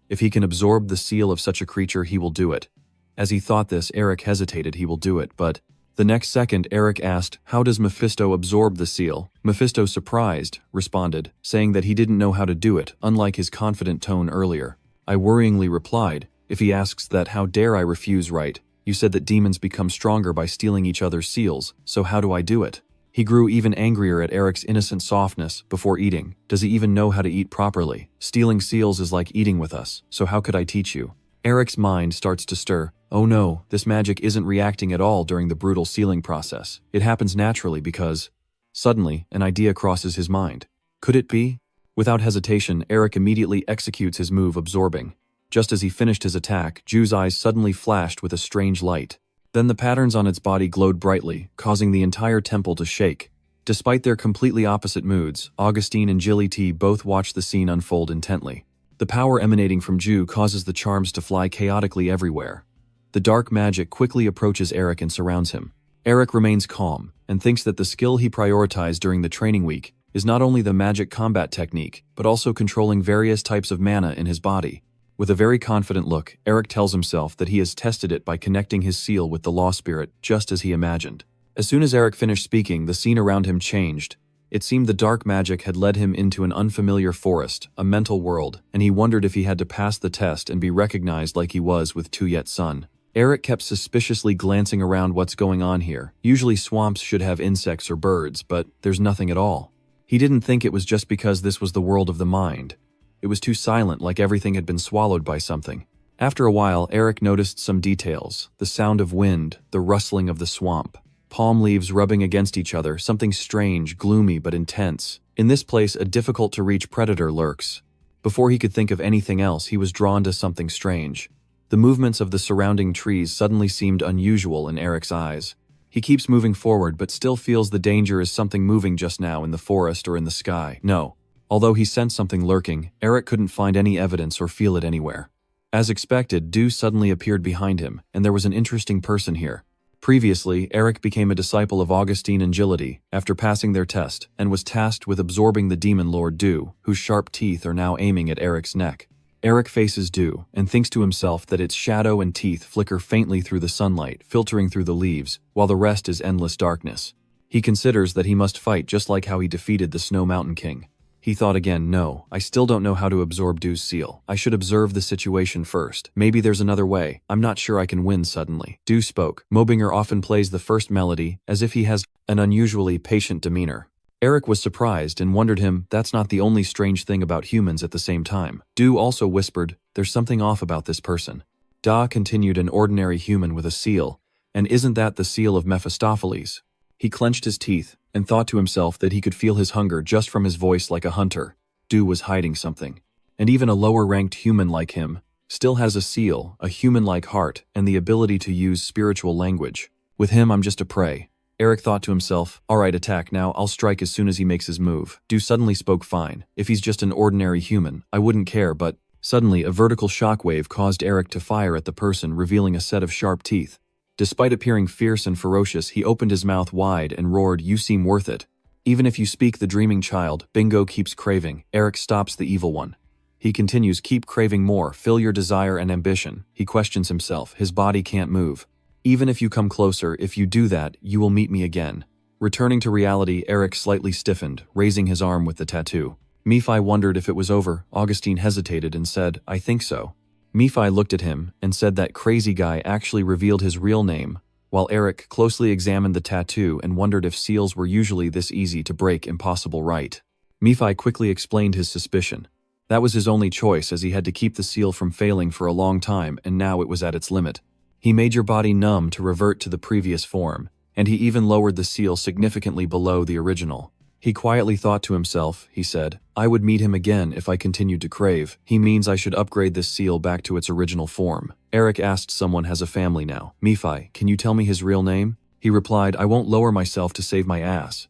If he can absorb the seal of such a creature, he will do it. As he thought this, Eric hesitated. He will do it, but the next second Eric asked, how does Mephisto absorb the seal? Mephisto, surprised, responded, saying that he didn't know how to do it, unlike his confident tone earlier. I worryingly replied, if he asks that, how dare I refuse, right? You said that demons become stronger by stealing each other's seals, so how do I do it? He grew even angrier at Eric's innocent softness before eating. Does he even know how to eat properly? Stealing seals is like eating with us, so how could I teach you? Eric's mind starts to stir. Oh no, this magic isn't reacting at all during the brutal sealing process. It happens naturally because… Suddenly, an idea crosses his mind. Could it be? Without hesitation, Eric immediately executes his move, absorbing. Just as he finished his attack, Ju's eyes suddenly flashed with a strange light. Then the patterns on its body glowed brightly, causing the entire temple to shake. Despite their completely opposite moods, Augustine and Jilly T both watched the scene unfold intently. The power emanating from Ju causes the charms to fly chaotically everywhere. The dark magic quickly approaches Eric and surrounds him. Eric remains calm, and thinks that the skill he prioritized during the training week is not only the magic combat technique, but also controlling various types of mana in his body. With a very confident look, Eric tells himself that he has tested it by connecting his seal with the law spirit, just as he imagined. As soon as Eric finished speaking, the scene around him changed. It seemed the dark magic had led him into an unfamiliar forest, a mental world, and he wondered if he had to pass the test and be recognized like he was with Tuyet's son. Eric kept suspiciously glancing around. What's going on here? Usually swamps should have insects or birds, but there's nothing at all. He didn't think it was just because this was the world of the mind. It was too silent, like everything had been swallowed by something. After a while, Eric noticed some details. The sound of wind, the rustling of the swamp, palm leaves rubbing against each other, something strange, gloomy but intense. In this place, a difficult-to-reach predator lurks. Before he could think of anything else, he was drawn to something strange. The movements of the surrounding trees suddenly seemed unusual in Eric's eyes. He keeps moving forward but still feels the danger is something moving just now in the forest or in the sky. No. Although he sensed something lurking, Eric couldn't find any evidence or feel it anywhere. As expected, Du suddenly appeared behind him, and there was an interesting person here. Previously, Eric became a disciple of Augustine and Jilly after passing their test, and was tasked with absorbing the demon lord Du, whose sharp teeth are now aiming at Eric's neck. Eric faces Du, and thinks to himself that its shadow and teeth flicker faintly through the sunlight, filtering through the leaves, while the rest is endless darkness. He considers that he must fight just like how he defeated the Snow Mountain King. He thought again, no, I still don't know how to absorb Du's seal. I should observe the situation first. Maybe there's another way. I'm not sure I can win suddenly. Du spoke. Melvinger often plays the first melody, as if he has an unusually patient demeanor. Eric was surprised and wondered that's not the only strange thing about humans at the same time. Du also whispered, there's something off about this person. Da continued, an ordinary human with a seal, and isn't that the seal of Mephistopheles? He clenched his teeth and thought to himself that he could feel his hunger just from his voice like a hunter. Du was hiding something. And even a lower-ranked human like him still has a seal, a human-like heart, and the ability to use spiritual language. With him, I'm just a prey. Eric thought to himself, alright, attack now, I'll strike as soon as he makes his move. Du suddenly spoke fine. If he's just an ordinary human, I wouldn't care, but suddenly a vertical shockwave caused Eric to fire at the person, revealing a set of sharp teeth. Despite appearing fierce and ferocious, he opened his mouth wide and roared, you seem worth it. Even if you speak the dreaming child, Bingo keeps craving. Eric stops the evil one. He continues, keep craving more, fill your desire and ambition. He questions himself, his body can't move. Even if you come closer, if you do that, you will meet me again. Returning to reality, Eric slightly stiffened, raising his arm with the tattoo. Nephi wondered if it was over. Augustine hesitated and said, I think so. Nephi looked at him and said that crazy guy actually revealed his real name, while Eric closely examined the tattoo and wondered if seals were usually this easy to break, impossible, right? Nephi quickly explained his suspicion. That was his only choice, as he had to keep the seal from failing for a long time, and now it was at its limit. He made your body numb to revert to the previous form, and he even lowered the seal significantly below the original. He quietly thought to himself, he said, I would meet him again if I continued to crave. He means I should upgrade this seal back to its original form. Eric asked, someone has a family now. Nephi, can you tell me his real name? He replied, I won't lower myself to save my ass.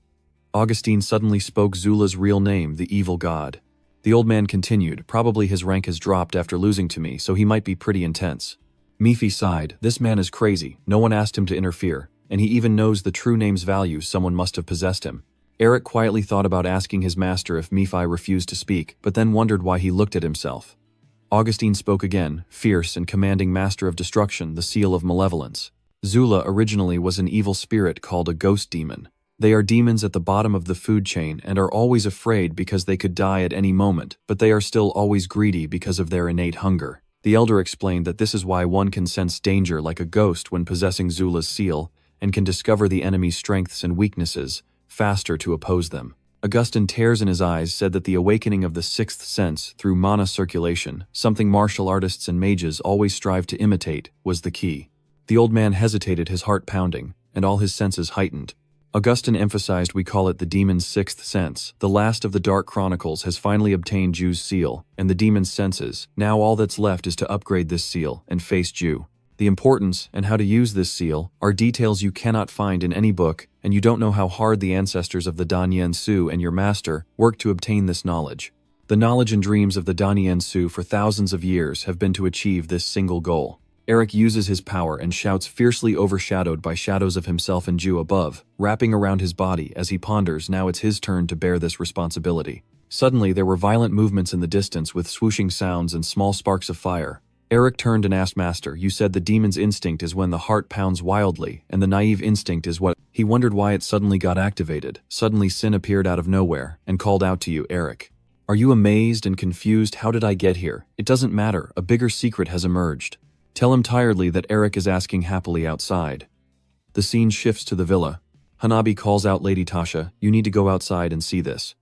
Augustine suddenly spoke Zula's real name, the evil god. The old man continued, probably his rank has dropped after losing to me, so he might be pretty intense. Nephi sighed, this man is crazy, no one asked him to interfere, and he even knows the true name's value, someone must have possessed him. Eric quietly thought about asking his master if Nephi refused to speak, but then wondered why he looked at himself. Augustine spoke again, fierce and commanding, master of destruction, the seal of malevolence. Zula originally was an evil spirit called a ghost demon. They are demons at the bottom of the food chain and are always afraid because they could die at any moment, but they are still always greedy because of their innate hunger. The elder explained that this is why one can sense danger like a ghost when possessing Zula's seal, and can discover the enemy's strengths and weaknesses faster to oppose them. Augustine, tears in his eyes, said that the awakening of the sixth sense through mana circulation, something martial artists and mages always strive to imitate, was the key. The old man hesitated, his heart pounding, and all his senses heightened. Augustine emphasized, we call it the demon's sixth sense. The last of the Dark Chronicles has finally obtained Ju's seal, and the demon's senses. Now all that's left is to upgrade this seal and face Ju. The importance and how to use this seal are details you cannot find in any book, and you don't know how hard the ancestors of the Danyan Su and your master worked to obtain this knowledge. The knowledge and dreams of the Danyan Su for thousands of years have been to achieve this single goal. Eric uses his power and shouts, fiercely overshadowed by shadows of himself and Ju above, wrapping around his body as he ponders. Now it's his turn to bear this responsibility. Suddenly there were violent movements in the distance with swooshing sounds and small sparks of fire. Eric turned and asked, Master, you said the demon's instinct is when the heart pounds wildly, and the naive instinct is what? He wondered why it suddenly got activated. Suddenly Shin appeared out of nowhere and called out to you, Eric. Are you amazed and confused? How did I get here? It doesn't matter, a bigger secret has emerged. Tell him tiredly that Eric is asking happily outside. The scene shifts to the villa. Hanabi calls out, Lady Tasha, you need to go outside and see this.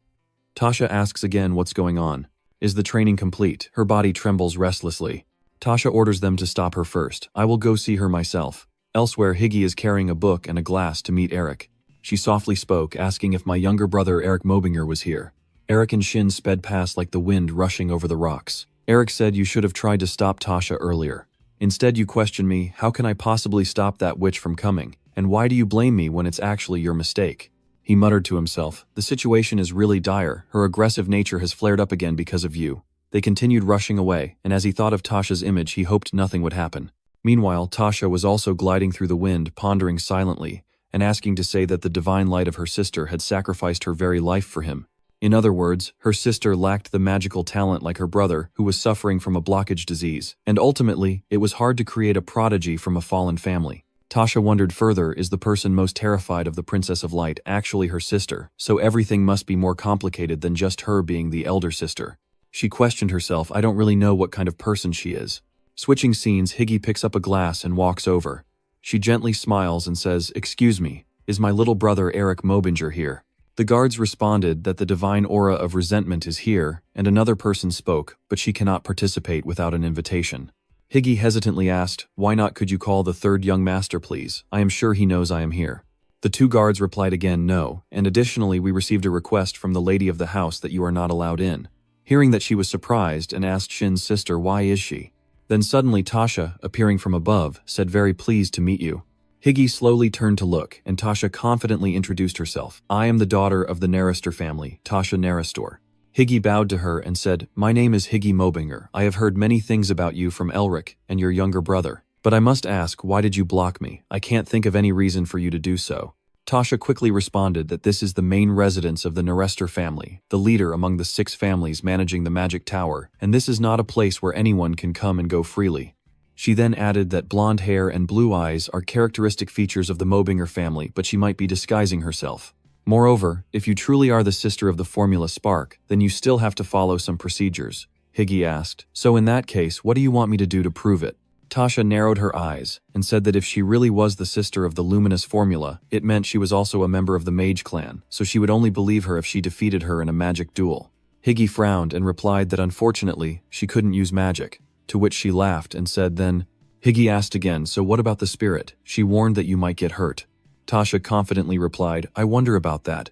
Tasha asks again, what's going on? Is the training complete? Her body trembles restlessly. Tasha orders them to stop her first. I will go see her myself. Elsewhere, Higgy is carrying a book and a glass to meet Eric. She softly spoke, asking if my younger brother Eric Melvinger was here. Eric and Shin sped past like the wind rushing over the rocks. Eric said, you should have tried to stop Tasha earlier. Instead you question me, how can I possibly stop that witch from coming? And why do you blame me when it's actually your mistake? He muttered to himself, the situation is really dire. Her aggressive nature has flared up again because of you. They continued rushing away, and as he thought of Tasha's image, he hoped nothing would happen. Meanwhile, Tasha was also gliding through the wind, pondering silently, and asking to say that the divine light of her sister had sacrificed her very life for him. In other words, her sister lacked the magical talent like her brother, who was suffering from a blockage disease, and ultimately, it was hard to create a prodigy from a fallen family. Tasha wondered further, is the person most terrified of the Princess of Light actually her sister, so everything must be more complicated than just her being the elder sister. She questioned herself, I don't really know what kind of person she is. Switching scenes, Higgy picks up a glass and walks over. She gently smiles and says, excuse me, is my little brother Eric Melvinger here? The guards responded that the divine aura of resentment is here, and another person spoke, but she cannot participate without an invitation. Higgy hesitantly asked, "Why not could you call the third young master please? I am sure he knows I am here." The two guards replied again no, and additionally we received a request from the lady of the house that you are not allowed in. Hearing that she was surprised and asked Shin's sister why is she. Then suddenly Tasha, appearing from above, said very pleased to meet you. Higgy slowly turned to look, and Tasha confidently introduced herself. "I am the daughter of the Narraster family, Tasha Narastor." Higgy bowed to her and said, "My name is Higgy Melvinger. I have heard many things about you from Elric and your younger brother. But I must ask, why did you block me? I can't think of any reason for you to do so." Tasha quickly responded that this is the main residence of the Narraster family, the leader among the 6 families managing the magic tower, and this is not a place where anyone can come and go freely. She then added that blonde hair and blue eyes are characteristic features of the Melvinger family, but she might be disguising herself. Moreover, if you truly are the sister of the Formula Spark, then you still have to follow some procedures. Higgy asked, "So in that case, what do you want me to do to prove it?" Tasha narrowed her eyes and said that if she really was the sister of the luminous formula, it meant she was also a member of the Mage clan, so she would only believe her if she defeated her in a magic duel. Higgy frowned and replied that unfortunately, she couldn't use magic, to which she laughed and said then, Higgy asked again, "So what about the spirit? She warned that you might get hurt." Tasha confidently replied, "I wonder about that."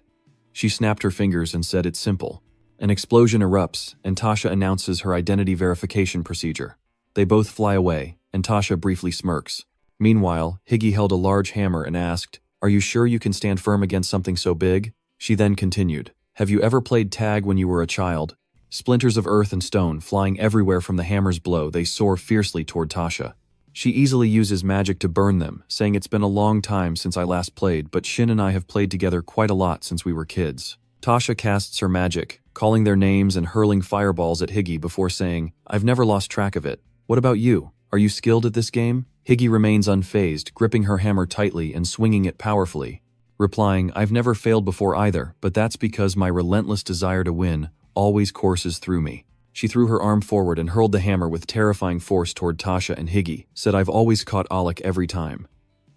She snapped her fingers and said it's simple. An explosion erupts, and Tasha announces her identity verification procedure. They both fly away, and Tasha briefly smirks. Meanwhile, Higgy held a large hammer and asked, "Are you sure you can stand firm against something so big?" She then continued, "Have you ever played tag when you were a child?" Splinters of earth and stone flying everywhere from the hammer's blow, they soar fiercely toward Tasha. She easily uses magic to burn them, saying it's been a long time since I last played, but Shin and I have played together quite a lot since we were kids. Tasha casts her magic, calling their names and hurling fireballs at Higgy before saying, "I've never lost track of it. What about you? Are you skilled at this game?" Higgy remains unfazed, gripping her hammer tightly and swinging it powerfully, replying, "I've never failed before either, but that's because my relentless desire to win always courses through me." She threw her arm forward and hurled the hammer with terrifying force toward Tasha and Higgy, said, "I've always caught Alec every time."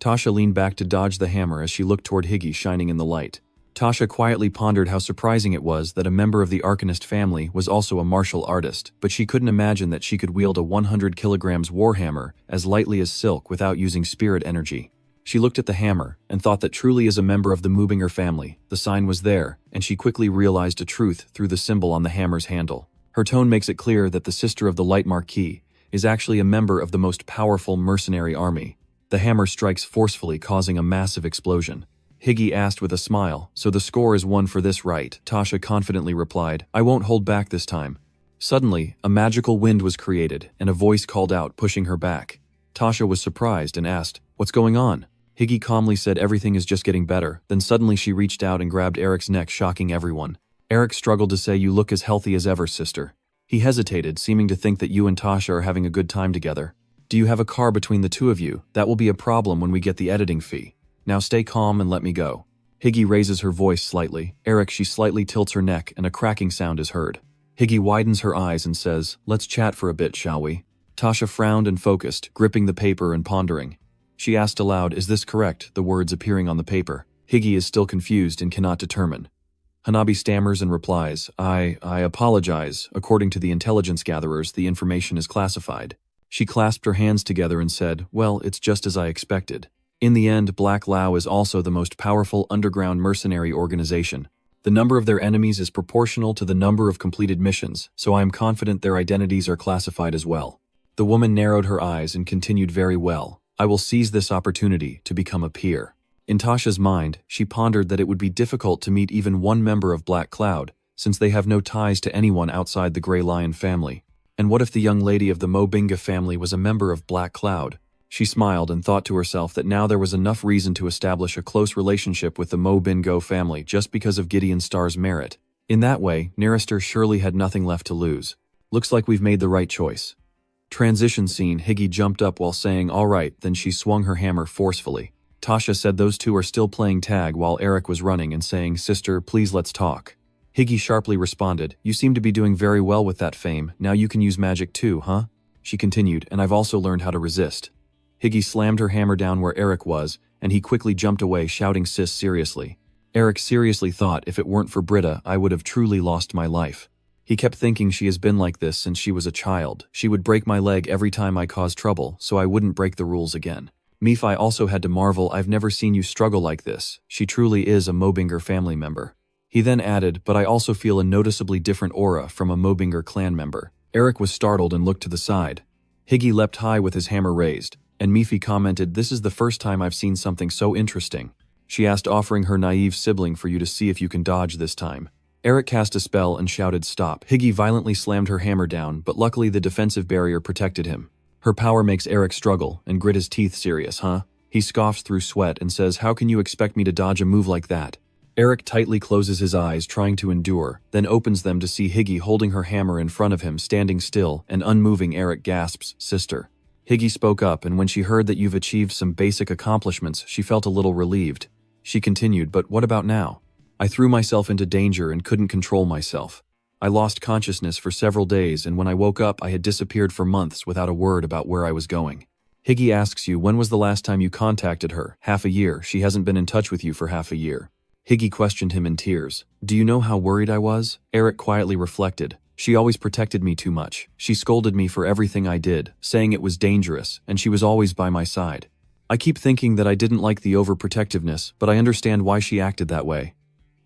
Tasha leaned back to dodge the hammer as she looked toward Higgy shining in the light. Tasha quietly pondered how surprising it was that a member of the Arcanist family was also a martial artist, but she couldn't imagine that she could wield a 100 kilograms warhammer as lightly as silk without using spirit energy. She looked at the hammer and thought that truly as a member of the Melvinger family, the sign was there, and she quickly realized a truth through the symbol on the hammer's handle. Her tone makes it clear that the sister of the Light Marquis is actually a member of the most powerful mercenary army. The hammer strikes forcefully, causing a massive explosion. Higgy asked with a smile, "So the score is 1 for this, right?" Tasha confidently replied, "I won't hold back this time." Suddenly, a magical wind was created, and a voice called out, pushing her back. Tasha was surprised and asked, "What's going on?" Higgy calmly said everything is just getting better, then suddenly she reached out and grabbed Eric's neck, shocking everyone. Eric struggled to say, "You look as healthy as ever, sister." He hesitated, seeming to think that you and Tasha are having a good time together. "Do you have a car between the two of you? That will be a problem when we get the editing fee. Now stay calm and let me go." Higgy raises her voice slightly. Eric, she slightly tilts her neck and a cracking sound is heard. Higgy widens her eyes and says, "Let's chat for a bit, shall we?" Tasha frowned and focused, gripping the paper and pondering. She asked aloud, "Is this correct?" the words appearing on the paper. Higgy is still confused and cannot determine. Hanabi stammers and replies, I apologize. According to the intelligence gatherers, the information is classified." She clasped her hands together and said, "Well, it's just as I expected." In the end, Black Lao is also the most powerful underground mercenary organization. The number of their enemies is proportional to the number of completed missions, so I am confident their identities are classified as well. The woman narrowed her eyes and continued, "Very well. I will seize this opportunity to become a peer." In Tasha's mind, she pondered that it would be difficult to meet even one member of Black Cloud, since they have no ties to anyone outside the Grey Lion family. And what if the young lady of the Melvinger family was a member of Black Cloud? She smiled and thought to herself that now there was enough reason to establish a close relationship with the Melvinger family just because of Gideon Starr's merit. In that way, Narraster surely had nothing left to lose. "Looks like we've made the right choice." Transition scene. Higgy jumped up while saying, "All right," then she swung her hammer forcefully. Tasha said those two are still playing tag while Eric was running and saying, "Sister, please let's talk." Higgy sharply responded, "You seem to be doing very well with that fame. Now you can use magic too, huh?" She continued, "And I've also learned how to resist." Higgy slammed her hammer down where Eric was, and he quickly jumped away, shouting, "Sis, seriously." Eric seriously thought if it weren't for Britta, I would have truly lost my life. He kept thinking she has been like this since she was a child. She would break my leg every time I caused trouble, so I wouldn't break the rules again. Nephi also had to marvel, I've never seen you struggle like this. She truly is a Melvinger family member. He then added, but I also feel a noticeably different aura from a Melvinger clan member. Eric was startled and looked to the side. Higgy leapt high with his hammer raised, and Nephi commented, this is the first time I've seen something so interesting. She asked, offering her naive sibling for you to see if you can dodge this time. Eric cast a spell and shouted, stop. Higgy violently slammed her hammer down, but luckily the defensive barrier protected him. Her power makes Eric struggle and grit his teeth. Serious, huh? He scoffs through sweat and says, how can you expect me to dodge a move like that? Eric tightly closes his eyes, trying to endure, then opens them to see Higgy holding her hammer in front of him, standing still and unmoving. Eric gasps, sister. Higgy spoke up, and when she heard that you've achieved some basic accomplishments, she felt a little relieved. She continued, but what about now? I threw myself into danger and couldn't control myself. I lost consciousness for several days, and when I woke up I had disappeared for months without a word about where I was going. Higgy asks you, when was the last time you contacted her? Half a year. She hasn't been in touch with you for half a year. Higgy questioned him in tears. Do you know how worried I was? Eric quietly reflected. She always protected me too much. She scolded me for everything I did, saying it was dangerous, and she was always by my side. I keep thinking that I didn't like the overprotectiveness, but I understand why she acted that way.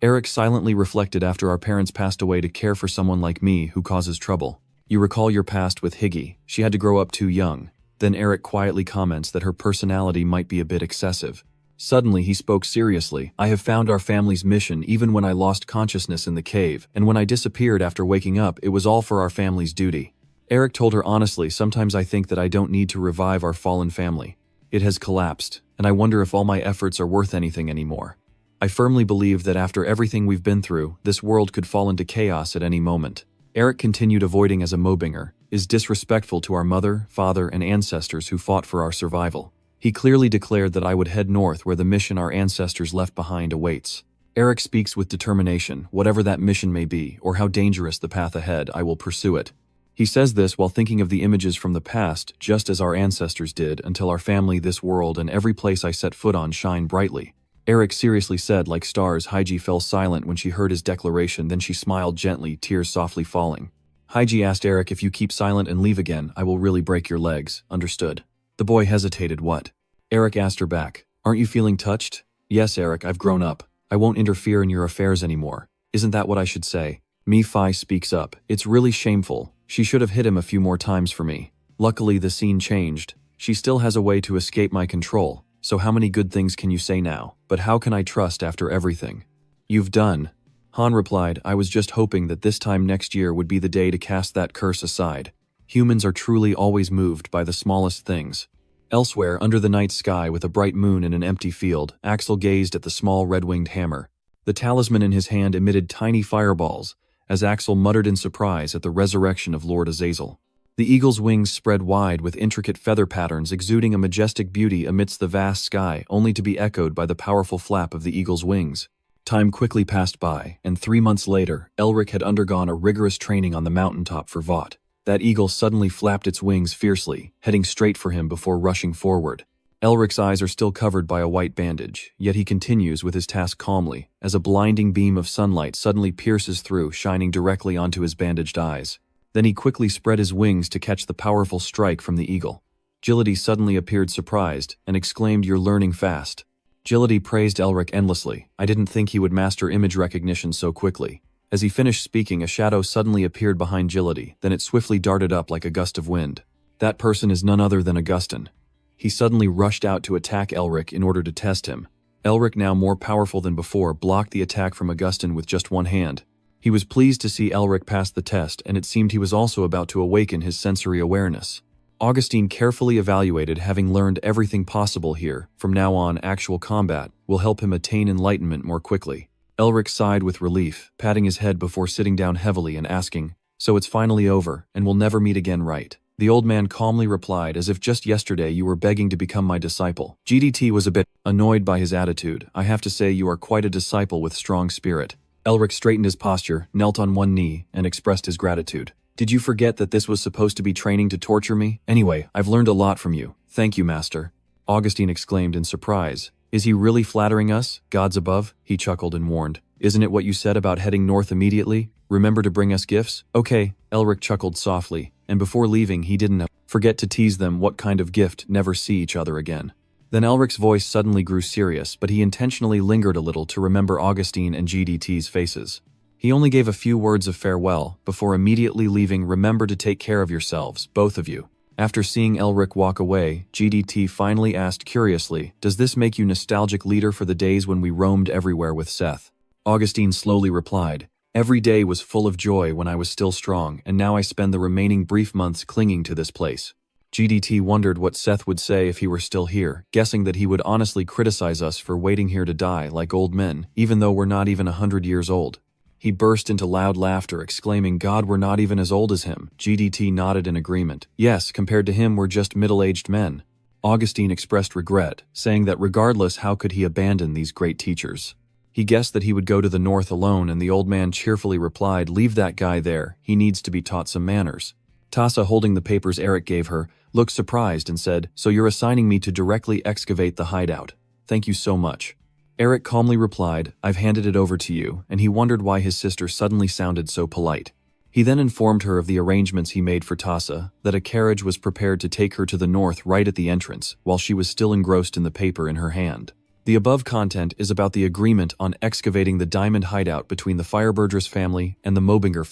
Eric silently reflected, after our parents passed away to care for someone like me who causes trouble. You recall your past with Higgy. She had to grow up too young. Then Eric quietly comments that her personality might be a bit excessive. Suddenly he spoke seriously. I have found our family's mission even when I lost consciousness in the cave, and when I disappeared after waking up, it was all for our family's duty. Eric told her honestly, sometimes I think that I don't need to revive our fallen family. It has collapsed, and I wonder if all my efforts are worth anything anymore. I firmly believe that after everything we've been through, this world could fall into chaos at any moment. Eric continued, avoiding as a Melvinger is disrespectful to our mother, father, and ancestors who fought for our survival. He clearly declared that I would head north where the mission our ancestors left behind awaits. Eric speaks with determination. Whatever that mission may be, or how dangerous the path ahead, I will pursue it. He says this while thinking of the images from the past, just as our ancestors did, until our family, this world, and every place I set foot on shine brightly. Eric seriously said, like stars. Higgy fell silent when she heard his declaration, then she smiled gently, tears softly falling. Higgy asked Eric, if you keep silent and leave again, I will really break your legs. Understood? The boy hesitated. What? Eric asked her back. Aren't you feeling touched? Yes, Eric, I've grown up. I won't interfere in your affairs anymore. Isn't that what I should say? Nephi speaks up. It's really shameful. She should have hit him a few more times for me. Luckily, the scene changed. She still has a way to escape my control. So how many good things can you say now? But how can I trust after everything you've done? Han replied, I was just hoping that this time next year would be the day to cast that curse aside. Humans are truly always moved by the smallest things. Elsewhere, under the night sky with a bright moon in an empty field, Axel gazed at the small red-winged hammer. The talisman in his hand emitted tiny fireballs, as Axel muttered in surprise at the resurrection of Lord Azazel. The eagle's wings spread wide with intricate feather patterns, exuding a majestic beauty amidst the vast sky, only to be echoed by the powerful flap of the eagle's wings. Time quickly passed by, and 3 months later, Elric had undergone a rigorous training on the mountaintop for Vought. That eagle suddenly flapped its wings fiercely, heading straight for him before rushing forward. Elric's eyes are still covered by a white bandage, yet he continues with his task calmly, as a blinding beam of sunlight suddenly pierces through, shining directly onto his bandaged eyes. Then he quickly spread his wings to catch the powerful strike from the eagle. Gility suddenly appeared surprised, and exclaimed, You're learning fast. Gility praised Elric endlessly. I didn't think he would master image recognition so quickly. As he finished speaking, a shadow suddenly appeared behind Gility, then it swiftly darted up like a gust of wind. That person is none other than Augustin. He suddenly rushed out to attack Elric in order to test him. Elric, now more powerful than before, blocked the attack from Augustin with just one hand. He was pleased to see Elric pass the test, and it seemed he was also about to awaken his sensory awareness. Augustine carefully evaluated, having learned everything possible here. From now on, actual combat will help him attain enlightenment more quickly. Elric sighed with relief, patting his head before sitting down heavily and asking, So it's finally over, and we'll never meet again, right? The old man calmly replied, as if just yesterday you were begging to become my disciple. GDT was a bit annoyed by his attitude. I have to say you are quite a disciple with strong spirit. Elric straightened his posture, knelt on one knee, and expressed his gratitude. Did you forget that this was supposed to be training to torture me? Anyway, I've learned a lot from you. Thank you, master. Augustine exclaimed in surprise. Is he really flattering us, gods above? He chuckled and warned. Isn't it what you said about heading north immediately? Remember to bring us gifts? Okay, Elric chuckled softly, and before leaving he didn't forget to tease them what kind of gift never see each other again. Then Elric's voice suddenly grew serious, but he intentionally lingered a little to remember Augustine and GDT's faces. He only gave a few words of farewell, before immediately leaving. Remember to take care of yourselves, both of you. After seeing Elric walk away, GDT finally asked curiously, does this make you nostalgic, leader, for the days when we roamed everywhere with Seth? Augustine slowly replied, every day was full of joy when I was still strong, and now I spend the remaining brief months clinging to this place. GDT wondered what Seth would say if he were still here, guessing that he would honestly criticize us for waiting here to die like old men, even though we're not even 100 years old. He burst into loud laughter, exclaiming, God, we're not even as old as him. GDT nodded in agreement. Yes, compared to him, we're just middle-aged men. Augustine expressed regret, saying that regardless, how could he abandon these great teachers? He guessed that he would go to the north alone, and the old man cheerfully replied, leave that guy there. He needs to be taught some manners. Tassa, holding the papers Eric gave her, looked surprised and said, so you're assigning me to directly excavate the hideout. Thank you so much. Eric calmly replied, I've handed it over to you, and he wondered why his sister suddenly sounded so polite. He then informed her of the arrangements he made for Tassa, that a carriage was prepared to take her to the north right at the entrance, while she was still engrossed in the paper in her hand. The above content is about the agreement on excavating the diamond hideout between the Fireburdress family and the Melvinger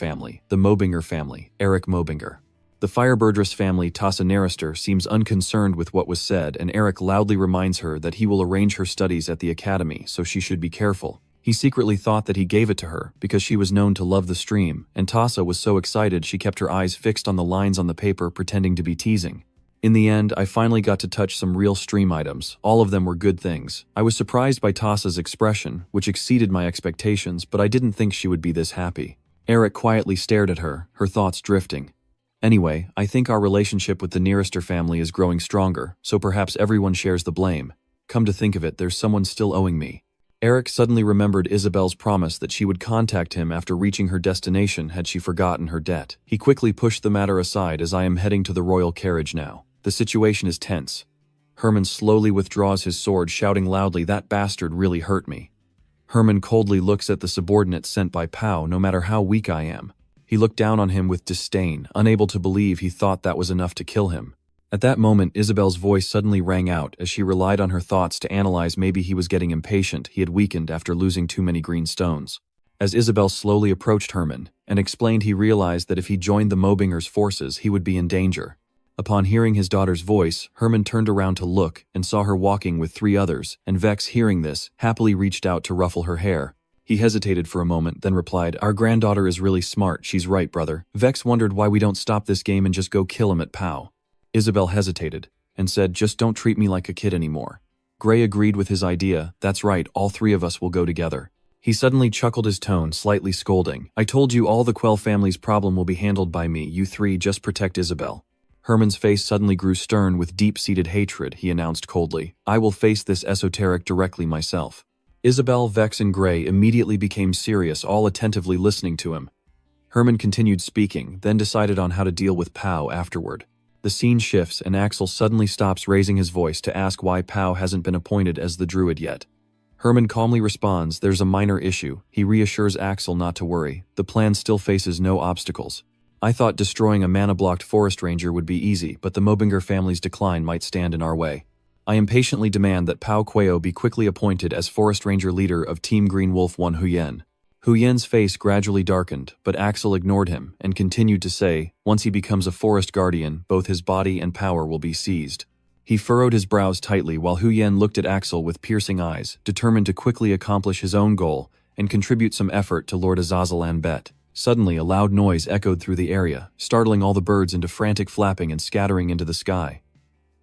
family, Eric Melvinger. The Fireburdress family, Tassa Narister, seems unconcerned with what was said, and Eric loudly reminds her that he will arrange her studies at the academy, so she should be careful. He secretly thought that he gave it to her, because she was known to love the stream, and Tassa was so excited she kept her eyes fixed on the lines on the paper, pretending to be teasing. In the end, I finally got to touch some real stream items. All of them were good things. I was surprised by Tassa's expression, which exceeded my expectations, but I didn't think she would be this happy. Eric quietly stared at her, her thoughts drifting. Anyway, I think our relationship with the Narister family is growing stronger, so perhaps everyone shares the blame. Come to think of it, there's someone still owing me. Eric suddenly remembered Isabel's promise that she would contact him after reaching her destination had she forgotten her debt. He quickly pushed the matter aside as I am heading to the royal carriage now. The situation is tense. Herman slowly withdraws his sword, shouting loudly, that bastard really hurt me. Herman coldly looks at the subordinate sent by Pao, no matter how weak I am. He looked down on him with disdain, unable to believe he thought that was enough to kill him. At that moment, Isabel's voice suddenly rang out as she relied on her thoughts to analyze. Maybe he was getting impatient. He had weakened after losing too many green stones. As Isabel slowly approached Herman and explained, he realized that if he joined the Melvinger's forces, he would be in danger. Upon hearing his daughter's voice, Herman turned around to look and saw her walking with 3 others, and Vex, hearing this, happily reached out to ruffle her hair. He hesitated for a moment, then replied, our granddaughter is really smart. She's right, brother. Vex wondered why we don't stop this game and just go kill him at Pao. Isabel hesitated and said, just don't treat me like a kid anymore. Gray agreed with his idea. That's right, all 3 of us will go together. He suddenly chuckled, his tone slightly scolding. I told you all the Quell family's problem will be handled by me. You 3 just protect Isabel. Herman's face suddenly grew stern with deep-seated hatred. He announced coldly, I will face this esoteric directly myself. Isabel, Vex, and Gray immediately became serious, all attentively listening to him. Herman continued speaking, then decided on how to deal with Pao afterward. The scene shifts and Axel suddenly stops raising his voice to ask why Pao hasn't been appointed as the druid yet. Herman calmly responds, there's a minor issue. He reassures Axel not to worry. The plan still faces no obstacles. I thought destroying a mana-blocked forest ranger would be easy, but the Melvinger family's decline might stand in our way. I impatiently demand that Pao Queo be quickly appointed as Forest Ranger leader of Team Green Wolf 1 Huyen. Huyen's face gradually darkened, but Axel ignored him and continued to say, once he becomes a forest guardian, both his body and power will be seized. He furrowed his brows tightly while Huyen looked at Axel with piercing eyes, determined to quickly accomplish his own goal and contribute some effort to Lord Azazel Anbet. Suddenly, a loud noise echoed through the area, startling all the birds into frantic flapping and scattering into the sky.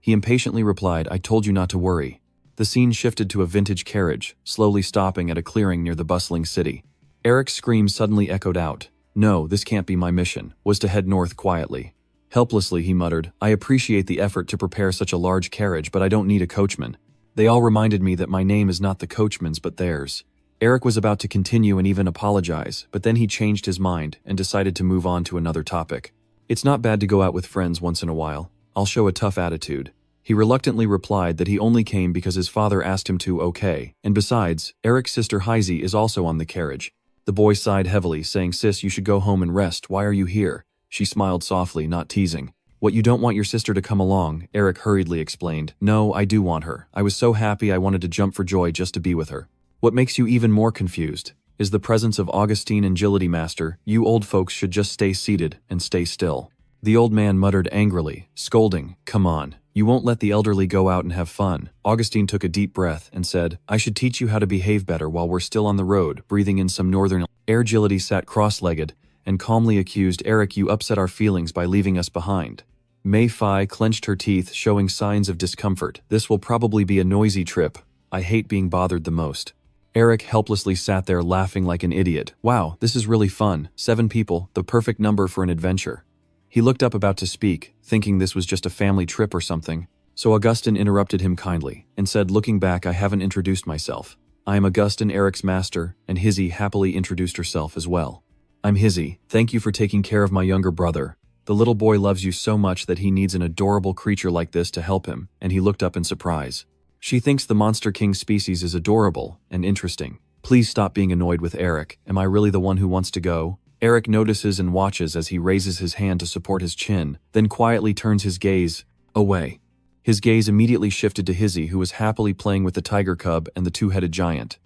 He impatiently replied, I told you not to worry. The scene shifted to a vintage carriage, slowly stopping at a clearing near the bustling city. Eric's scream suddenly echoed out. No, this can't be my mission, was to head north quietly. Helplessly, he muttered, I appreciate the effort to prepare such a large carriage, but I don't need a coachman. They all reminded me that my name is not the coachman's but theirs. Eric was about to continue and even apologize, but then he changed his mind and decided to move on to another topic. It's not bad to go out with friends once in a while. I'll show a tough attitude. He reluctantly replied that he only came because his father asked him to, okay, and besides, Eric's sister Heisey is also on the carriage. The boy sighed heavily, saying, "Sis, you should go home and rest. Why are you here?" She smiled softly, not teasing. "What, you don't want your sister to come along?" Eric hurriedly explained. "No, I do want her. I was so happy I wanted to jump for joy just to be with her." "What makes you even more confused is the presence of Augustine and Agility Master. You old folks should just stay seated and stay still." The old man muttered angrily, scolding, "Come on. You won't let the elderly go out and have fun." Augustine took a deep breath and said, "I should teach you how to behave better while we're still on the road," breathing in some northern air. Agility sat cross-legged and calmly accused, "Eric, you upset our feelings by leaving us behind." Mei Fai clenched her teeth, showing signs of discomfort. "This will probably be a noisy trip. I hate being bothered the most." Eric helplessly sat there laughing like an idiot. "Wow, this is really fun. 7 people, the perfect number for an adventure." He looked up about to speak, thinking this was just a family trip or something. So Augustine interrupted him kindly and said, "Looking back, I haven't introduced myself. I am Augustine, Eric's master," and Hizzy happily introduced herself as well. "I'm Hizzy. Thank you for taking care of my younger brother. The little boy loves you so much that he needs an adorable creature like this to help him," and he looked up in surprise. "She thinks the Monster King species is adorable and interesting. Please stop being annoyed with Eric. Am I really the one who wants to go?" Eric notices and watches as he raises his hand to support his chin, then quietly turns his gaze away. His gaze immediately shifted to Hizzy, who was happily playing with the tiger cub and the 2-headed giant.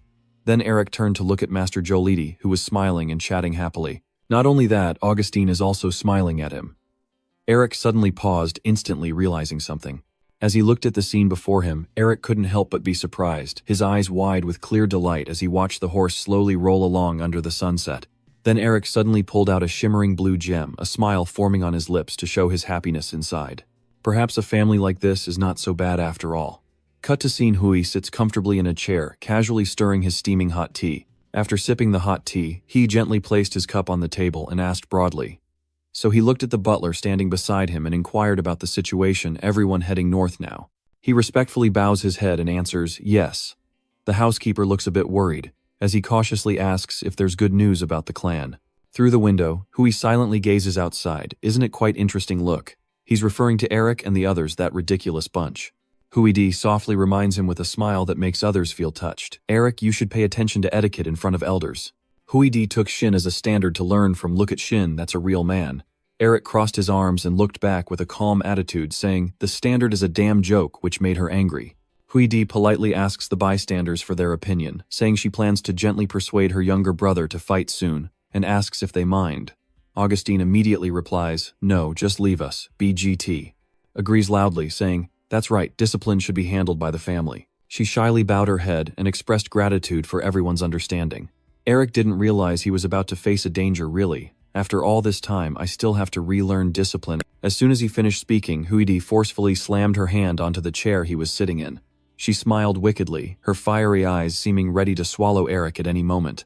Then Eric turned to look at Master Joliti, who was smiling and chatting happily. Not only that, Augustine is also smiling at him. Eric suddenly paused, instantly realizing something. As he looked at the scene before him, Eric couldn't help but be surprised, his eyes wide with clear delight as he watched the horse slowly roll along under the sunset. Then Eric suddenly pulled out a shimmering blue gem, a smile forming on his lips to show his happiness inside. Perhaps a family like this is not so bad after all. Cut to scene. Hui sits comfortably in a chair, casually stirring his steaming hot tea. After sipping the hot tea, he gently placed his cup on the table and asked broadly. So he looked at the butler standing beside him and inquired about the situation. Everyone heading north now. He respectfully bows his head and answers, "Yes." The housekeeper looks a bit worried, as he cautiously asks if there's good news about the clan. Through the window, Hui silently gazes outside. "Isn't it quite interesting? Look." He's referring to Eric and the others, that ridiculous bunch. Huidi softly reminds him with a smile that makes others feel touched. "Eric, you should pay attention to etiquette in front of elders." Huidi took Shin as a standard to learn from. "Look at Shin, that's a real man." Eric crossed his arms and looked back with a calm attitude, saying, "The standard is a damn joke," which made her angry. Huidi politely asks the bystanders for their opinion, saying she plans to gently persuade her younger brother to fight soon, and asks if they mind. Augustine immediately replies, "No, just leave us, BGT." Agrees loudly, saying, "That's right, discipline should be handled by the family." She shyly bowed her head and expressed gratitude for everyone's understanding. Eric didn't realize he was about to face a danger. "Really? After all this time, I still have to relearn discipline." As soon as he finished speaking, Huidi forcefully slammed her hand onto the chair he was sitting in. She smiled wickedly, her fiery eyes seeming ready to swallow Eric at any moment.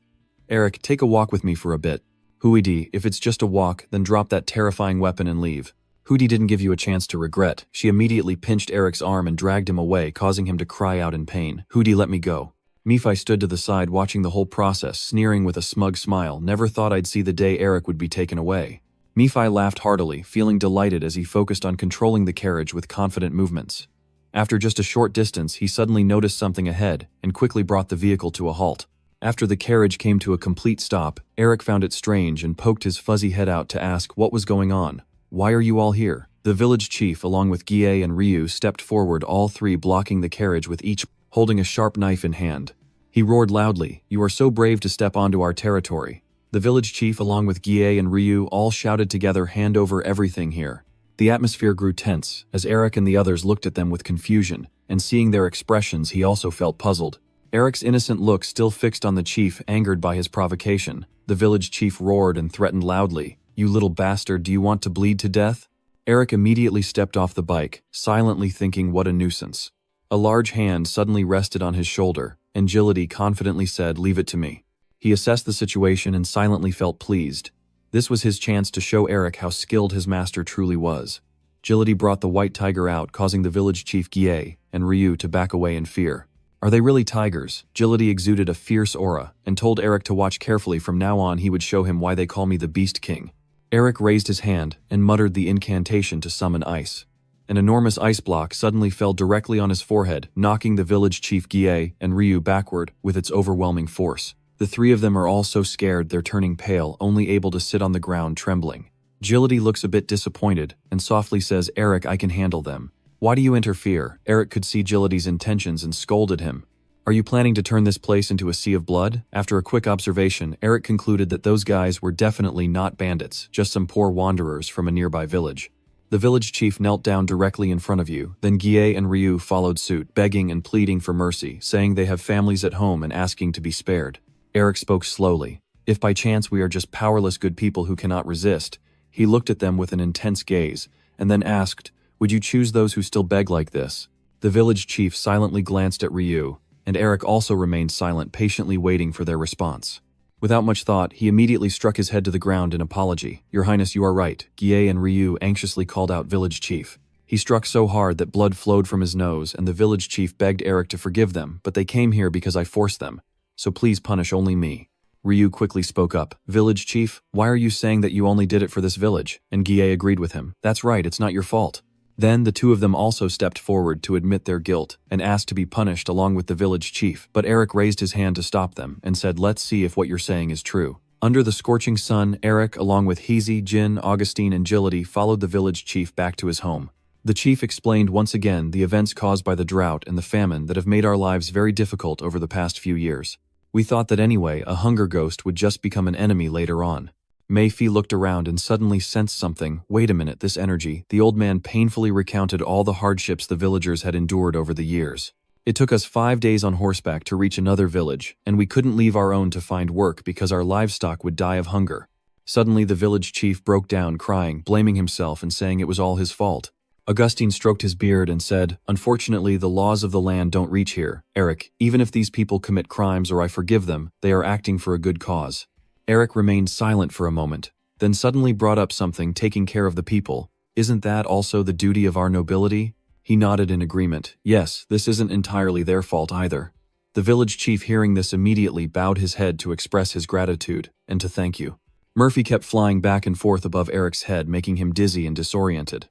"Eric, take a walk with me for a bit." "Huidi, if it's just a walk, then drop that terrifying weapon and leave." Huidi didn't give you a chance to regret. She immediately pinched Eric's arm and dragged him away, causing him to cry out in pain. "Huidi, let me go." Mifai stood to the side watching the whole process, sneering with a smug smile. "Never thought I'd see the day Eric would be taken away." Mifai laughed heartily, feeling delighted as he focused on controlling the carriage with confident movements. After just a short distance, he suddenly noticed something ahead and quickly brought the vehicle to a halt. After the carriage came to a complete stop, Eric found it strange and poked his fuzzy head out to ask what was going on. "Why are you all here?" The village chief, along with Gie and Ryu, stepped forward, all three blocking the carriage with each holding a sharp knife in hand. He roared loudly, "You are so brave to step onto our territory." The village chief, along with Gie and Ryu, all shouted together, "Hand over everything here." The atmosphere grew tense as Eric and the others looked at them with confusion, and seeing their expressions, he also felt puzzled. Eric's innocent look still fixed on the chief, angered by his provocation. The village chief roared and threatened loudly, "You little bastard, do you want to bleed to death?" Eric immediately stepped off the bike, silently thinking what a nuisance. A large hand suddenly rested on his shoulder, and Agility confidently said, "Leave it to me." He assessed the situation and silently felt pleased. This was his chance to show Eric how skilled his master truly was. Agility brought the white tiger out, causing the village chief Gie and Ryu to back away in fear. "Are they really tigers?" Agility exuded a fierce aura and told Eric to watch carefully. From now on, he would show him why they call me the Beast King. Eric raised his hand and muttered the incantation to summon ice. An enormous ice block suddenly fell directly on his forehead, knocking the village chief Gie and Ryu backward with its overwhelming force. The three of them are all so scared they're turning pale, only able to sit on the ground trembling. Agility looks a bit disappointed and softly says, "Eric, I can handle them." "Why do you interfere?" Eric could see Agility's intentions and scolded him. "Are you planning to turn this place into a sea of blood?" After a quick observation, Eric concluded that those guys were definitely not bandits, just some poor wanderers from a nearby village. The village chief knelt down directly in front of you, then Gie and Ryu followed suit, begging and pleading for mercy, saying they have families at home and asking to be spared. Eric spoke slowly. "If by chance we are just powerless good people who cannot resist," he looked at them with an intense gaze, and then asked, "Would you choose those who still beg like this?" The village chief silently glanced at Ryu, and Eric also remained silent, patiently waiting for their response. Without much thought, he immediately struck his head to the ground in apology. "Your Highness, you are right," Gie and Ryu anxiously called out village chief. He struck so hard that blood flowed from his nose, and the village chief begged Eric to forgive them, "But they came here because I forced them. So please punish only me." Ryu quickly spoke up. "Village chief, why are you saying that you only did it for this village?" And Gie agreed with him. "That's right, it's not your fault." Then the two of them also stepped forward to admit their guilt and asked to be punished along with the village chief, but Eric raised his hand to stop them and said, "Let's see if what you're saying is true." Under the scorching sun, Eric, along with Heezy, Jin, Augustine, and Agility, followed the village chief back to his home. The chief explained once again the events caused by the drought and the famine that have made our lives very difficult over the past few years. "We thought that anyway, a hunger ghost would just become an enemy later on." Mei-Fi looked around and suddenly sensed something. "Wait a minute, this energy." The old man painfully recounted all the hardships the villagers had endured over the years. "It took us 5 days on horseback to reach another village, and we couldn't leave our own to find work because our livestock would die of hunger." Suddenly the village chief broke down crying, blaming himself and saying it was all his fault. Augustine stroked his beard and said, "Unfortunately, the laws of the land don't reach here. Eric, even if these people commit crimes or I forgive them, they are acting for a good cause." Eric remained silent for a moment, then suddenly brought up something, "Taking care of the people. Isn't that also the duty of our nobility?" He nodded in agreement. "Yes, this isn't entirely their fault either." The village chief, hearing this, immediately bowed his head to express his gratitude and to thank you. Murphy kept flying back and forth above Eric's head, making him dizzy and disoriented.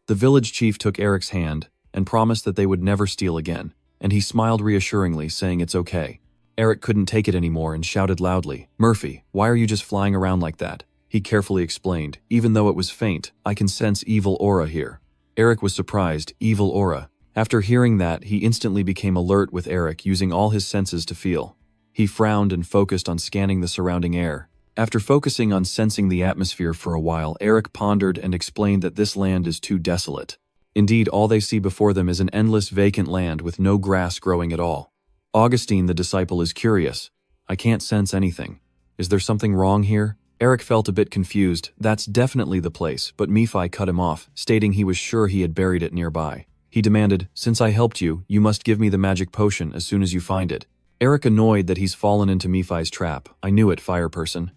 The village chief took Eric's hand and promised that they would never steal again, and he smiled reassuringly, saying it's okay. Eric couldn't take it anymore and shouted loudly, "Murphy, why are you just flying around like that?" He carefully explained, "Even though it was faint, I can sense evil aura here." Eric was surprised. Evil aura. After hearing that, he instantly became alert, with Eric using all his senses to feel. He frowned and focused on scanning the surrounding air. After focusing on sensing the atmosphere for a while, Eric pondered and explained that this land is too desolate. Indeed, all they see before them is an endless vacant land with no grass growing at all. Augustine, the disciple, is curious. "I can't sense anything. Is there something wrong here?" Eric felt a bit confused. "That's definitely the place," but Mephi cut him off, stating he was sure he had buried it nearby. He demanded, "Since I helped you, you must give me the magic potion as soon as you find it." Eric, annoyed that he's fallen into Mephi's trap. "I knew it, fire person."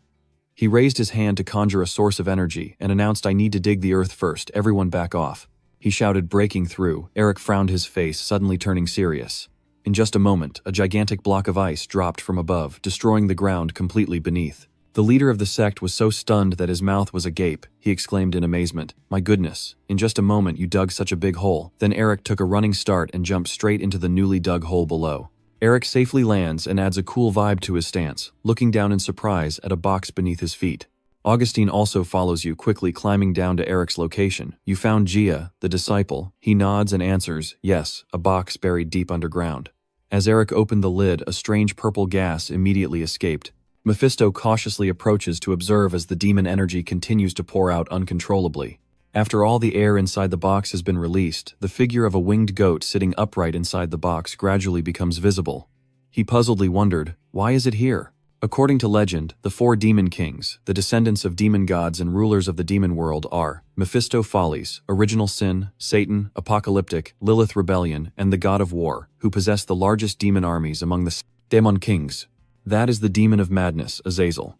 He raised his hand to conjure a source of energy and announced, "I need to dig the earth first. Everyone back off." He shouted, breaking through. Eric frowned, his face suddenly turning serious. In just a moment, a gigantic block of ice dropped from above, destroying the ground completely beneath. The leader of the sect was so stunned that his mouth was agape. He exclaimed in amazement, "My goodness, in just a moment you dug such a big hole." Then Eric took a running start and jumped straight into the newly dug hole below. Eric safely lands and adds a cool vibe to his stance, looking down in surprise at a box beneath his feet. Augustine also follows you, quickly climbing down to Eric's location. "You found Gia, the disciple." He nods and answers, "Yes, a box buried deep underground." As Eric opened the lid, a strange purple gas immediately escaped. Mephisto cautiously approaches to observe as the demon energy continues to pour out uncontrollably. After all the air inside the box has been released, the figure of a winged goat sitting upright inside the box gradually becomes visible. He puzzledly wondered, why is it here? According to legend, the 4 demon kings, the descendants of demon gods and rulers of the demon world, are Mephistopheles, Original Sin, Satan, Apocalyptic, Lilith Rebellion, and the God of War, who possess the largest demon armies among the demon kings. That is the demon of madness, Azazel.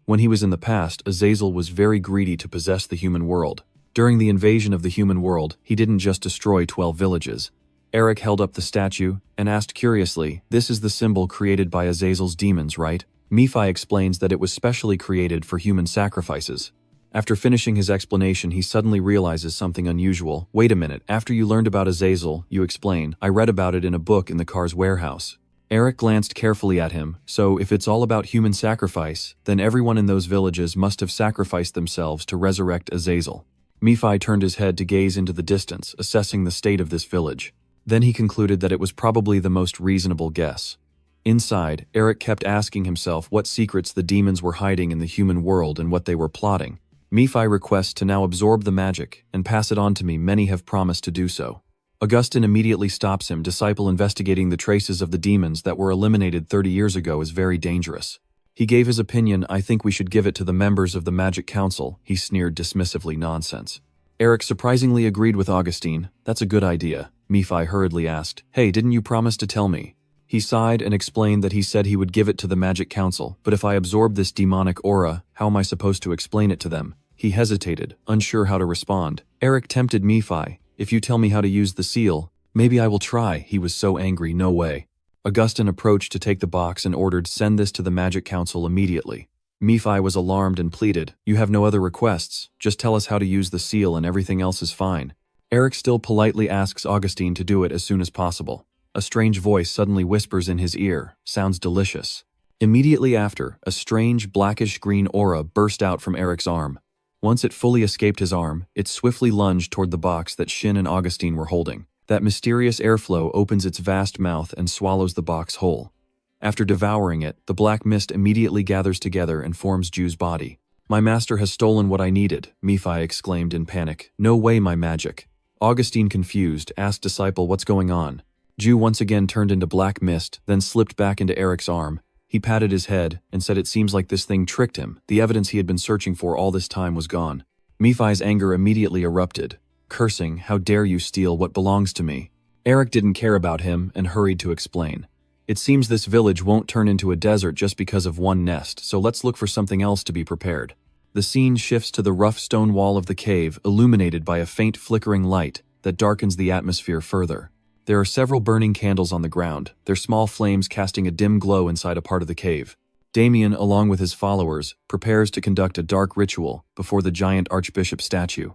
When he was in the past, Azazel was very greedy to possess the human world. During the invasion of the human world, he didn't just destroy 12 villages. Eric held up the statue and asked curiously, "This is the symbol created by Azazel's demons, right?" Mephi explains that it was specially created for human sacrifices. After finishing his explanation, he suddenly realizes something unusual. Wait a minute, after you learned about Azazel, you explain, I read about it in a book in the car's warehouse. Eric glanced carefully at him. So if it's all about human sacrifice, then everyone in those villages must have sacrificed themselves to resurrect Azazel. Nephi turned his head to gaze into the distance, assessing the state of this village. Then he concluded that it was probably the most reasonable guess. Inside, Eric kept asking himself what secrets the demons were hiding in the human world and what they were plotting. Nephi requests to now absorb the magic and pass it on to me. Many have promised to do so. Augustine immediately stops him. Disciple, investigating the traces of the demons that were eliminated 30 years ago is very dangerous. He gave his opinion. I think we should give it to the members of the Magic Council, he sneered dismissively. Nonsense. Eric surprisingly agreed with Augustine. That's a good idea. Nephi hurriedly asked, Hey, didn't you promise to tell me? He sighed and explained that he said he would give it to the Magic Council, but if I absorb this demonic aura, how am I supposed to explain it to them? He hesitated, unsure how to respond. Eric tempted Nephi. If you tell me how to use the seal, maybe I will try. He was so angry. No way. Augustine approached to take the box and ordered, Send this to the Magic Council immediately. Nephi was alarmed and pleaded, You have no other requests, just tell us how to use the seal and everything else is fine. Eric still politely asks Augustine to do it as soon as possible. A strange voice suddenly whispers in his ear, Sounds delicious. Immediately after, a strange blackish-green aura burst out from Eric's arm. Once it fully escaped his arm, it swiftly lunged toward the box that Shin and Augustine were holding. That mysterious airflow opens its vast mouth and swallows the box whole. After devouring it, the black mist immediately gathers together and forms Ju's body. My master has stolen what I needed, Nephi exclaimed in panic. No way, my magic. Augustine, confused, asked Disciple, What's going on? Ju once again turned into black mist, then slipped back into Eric's arm. He patted his head and said it seems like this thing tricked him. The evidence he had been searching for all this time was gone. Nephi's anger immediately erupted, cursing, How dare you steal what belongs to me? Eric didn't care about him and hurried to explain. It seems this village won't turn into a desert just because of one nest, so let's look for something else to be prepared. The scene shifts to the rough stone wall of the cave, illuminated by a faint flickering light that darkens the atmosphere further. There are several burning candles on the ground, their small flames casting a dim glow inside a part of the cave. Damien, along with his followers, prepares to conduct a dark ritual before the giant archbishop statue.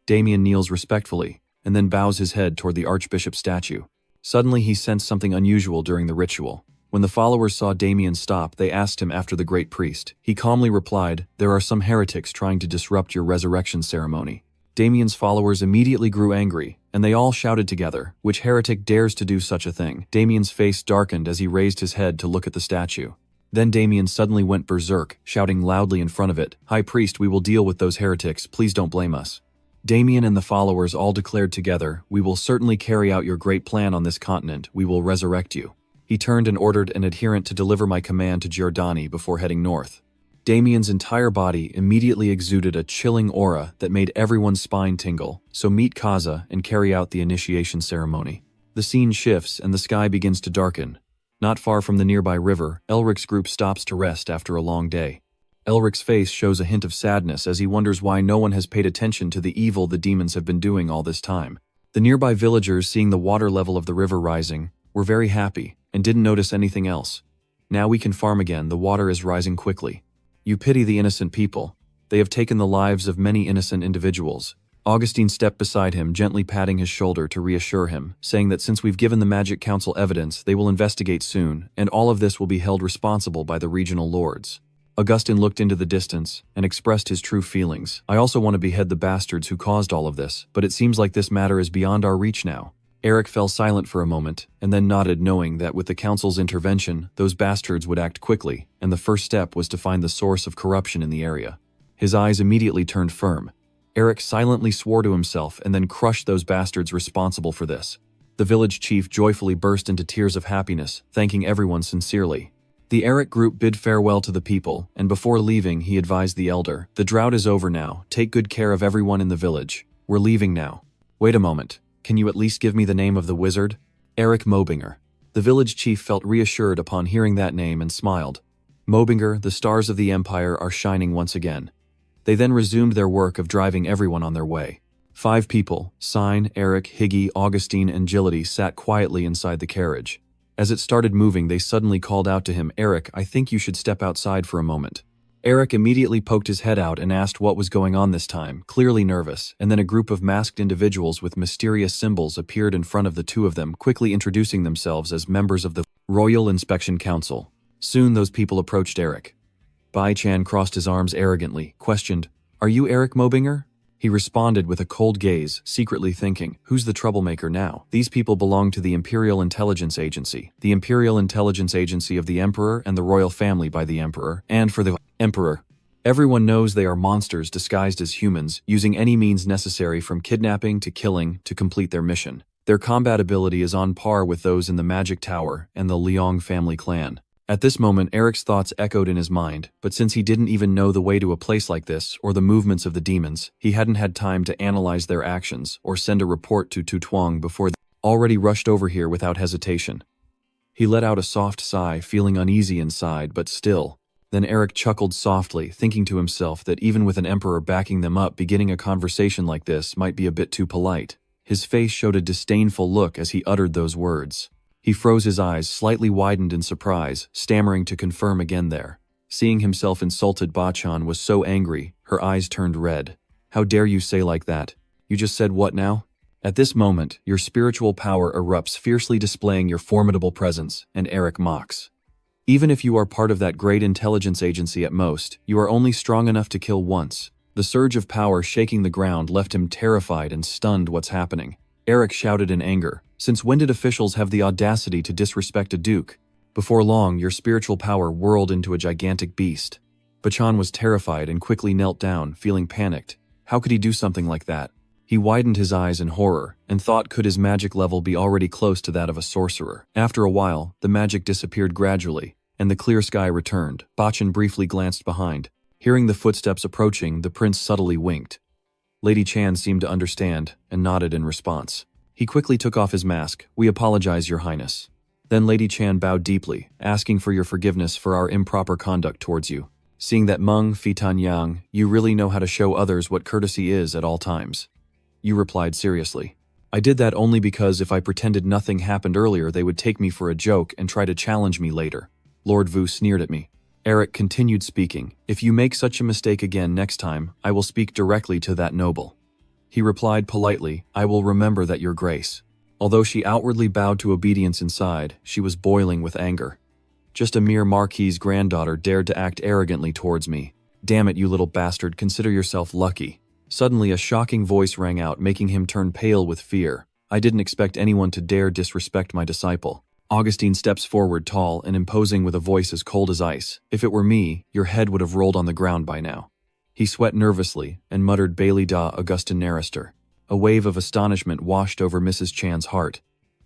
Damien kneels respectfully, and then bows his head toward the archbishop statue. Suddenly he sensed something unusual during the ritual. When the followers saw Damien stop, they asked him after the great priest. He calmly replied, There are some heretics trying to disrupt your resurrection ceremony. Damien's followers immediately grew angry, and they all shouted together, Which heretic dares to do such a thing? Damien's face darkened as he raised his head to look at the statue. Then Damien suddenly went berserk, shouting loudly in front of it, High priest, we will deal with those heretics, please don't blame us. Damien and the followers all declared together, We will certainly carry out your great plan on this continent, we will resurrect you. He turned and ordered an adherent to deliver my command to Giordani before heading north. Damien's entire body immediately exuded a chilling aura that made everyone's spine tingle, so meet Kaza and carry out the initiation ceremony. The scene shifts and the sky begins to darken. Not far from the nearby river, Elric's group stops to rest after a long day. Elric's face shows a hint of sadness as he wonders why no one has paid attention to the evil the demons have been doing all this time. The nearby villagers, seeing the water level of the river rising, were very happy and didn't notice anything else. Now we can farm again, the water is rising quickly. You pity the innocent people. They have taken the lives of many innocent individuals. Augustine stepped beside him, gently patting his shoulder to reassure him, saying that since we've given the Magic Council evidence, they will investigate soon, and all of this will be held responsible by the regional lords. Augustine looked into the distance and expressed his true feelings. I also want to behead the bastards who caused all of this, but it seems like this matter is beyond our reach now. Eric fell silent for a moment, and then nodded, knowing that with the council's intervention, those bastards would act quickly, and the first step was to find the source of corruption in the area. His eyes immediately turned firm. Eric silently swore to himself and then crushed those bastards responsible for this. The village chief joyfully burst into tears of happiness, thanking everyone sincerely. The Eric group bid farewell to the people, and before leaving he advised the elder, The drought is over now, take good care of everyone in the village. We're leaving now. Wait a moment. Can you at least give me the name of the wizard? Eric Melvinger. The village chief felt reassured upon hearing that name and smiled. Melvinger, the stars of the empire are shining once again. They then resumed their work of driving everyone on their way. 5 people, Sine, Eric, Higgy, Augustine, and Agility, sat quietly inside the carriage. As it started moving, they suddenly called out to him, Eric, I think you should step outside for a moment. Eric immediately poked his head out and asked what was going on this time, clearly nervous, and then a group of masked individuals with mysterious symbols appeared in front of the two of them, quickly introducing themselves as members of the Royal Inspection Council. Soon those people approached Eric. Bai-chan crossed his arms arrogantly, questioned, "Are you Eric Melvinger?" He responded with a cold gaze, secretly thinking, who's the troublemaker now? These people belong to the Imperial Intelligence Agency, the Imperial Intelligence Agency of the Emperor and the royal family by the Emperor, and for the Emperor. Everyone knows they are monsters disguised as humans, using any means necessary from kidnapping to killing to complete their mission. Their combat ability is on par with those in the Magic Tower and the Liang family clan. At this moment, Eric's thoughts echoed in his mind, but since he didn't even know the way to a place like this or the movements of the demons, he hadn't had time to analyze their actions or send a report to Tutuang before they already rushed over here without hesitation. He let out a soft sigh, feeling uneasy inside, but still. Then Eric chuckled softly, thinking to himself that even with an emperor backing them up, beginning a conversation like this might be a bit too polite. His face showed a disdainful look as he uttered those words. He froze his eyes, slightly widened in surprise, stammering to confirm again there. Seeing himself insulted, Ba-chan was so angry, her eyes turned red. "How dare you say like that? You just said what now?" At this moment, your spiritual power erupts, fiercely displaying your formidable presence, and Eric mocks. "Even if you are part of that great intelligence agency at most, you are only strong enough to kill once." The surge of power shaking the ground left him terrified and stunned. What's happening? Eric shouted in anger. "Since when did officials have the audacity to disrespect a duke?" Before long, your spiritual power whirled into a gigantic beast. Ba-chan was terrified and quickly knelt down, feeling panicked. How could he do something like that? He widened his eyes in horror, and thought could his magic level be already close to that of a sorcerer. After a while, the magic disappeared gradually, and the clear sky returned. Ba-chan briefly glanced behind. Hearing the footsteps approaching, the prince subtly winked. Lady Chan seemed to understand, and nodded in response. He quickly took off his mask. "We apologize, Your Highness." Then Lady Chan bowed deeply, asking for your forgiveness for our improper conduct towards you. Seeing that Meng Fitan Yang, you really know how to show others what courtesy is at all times. You replied seriously. "I did that only because if I pretended nothing happened earlier, they would take me for a joke and try to challenge me later." Lord Vu sneered at me. Eric continued speaking. "If you make such a mistake again next time, I will speak directly to that noble." He replied politely, "I will remember that, Your Grace." Although she outwardly bowed to obedience inside, she was boiling with anger. Just a mere marquis's granddaughter dared to act arrogantly towards me. "Damn it, you little bastard, consider yourself lucky." Suddenly a shocking voice rang out, making him turn pale with fear. I didn't expect anyone to dare disrespect my disciple. Augustine steps forward, tall and imposing, with a voice as cold as ice. "If it were me, your head would have rolled on the ground by now." He sweat nervously and muttered, "Bailey da Augustin Narister." A wave of astonishment washed over Mrs. Chan's heart.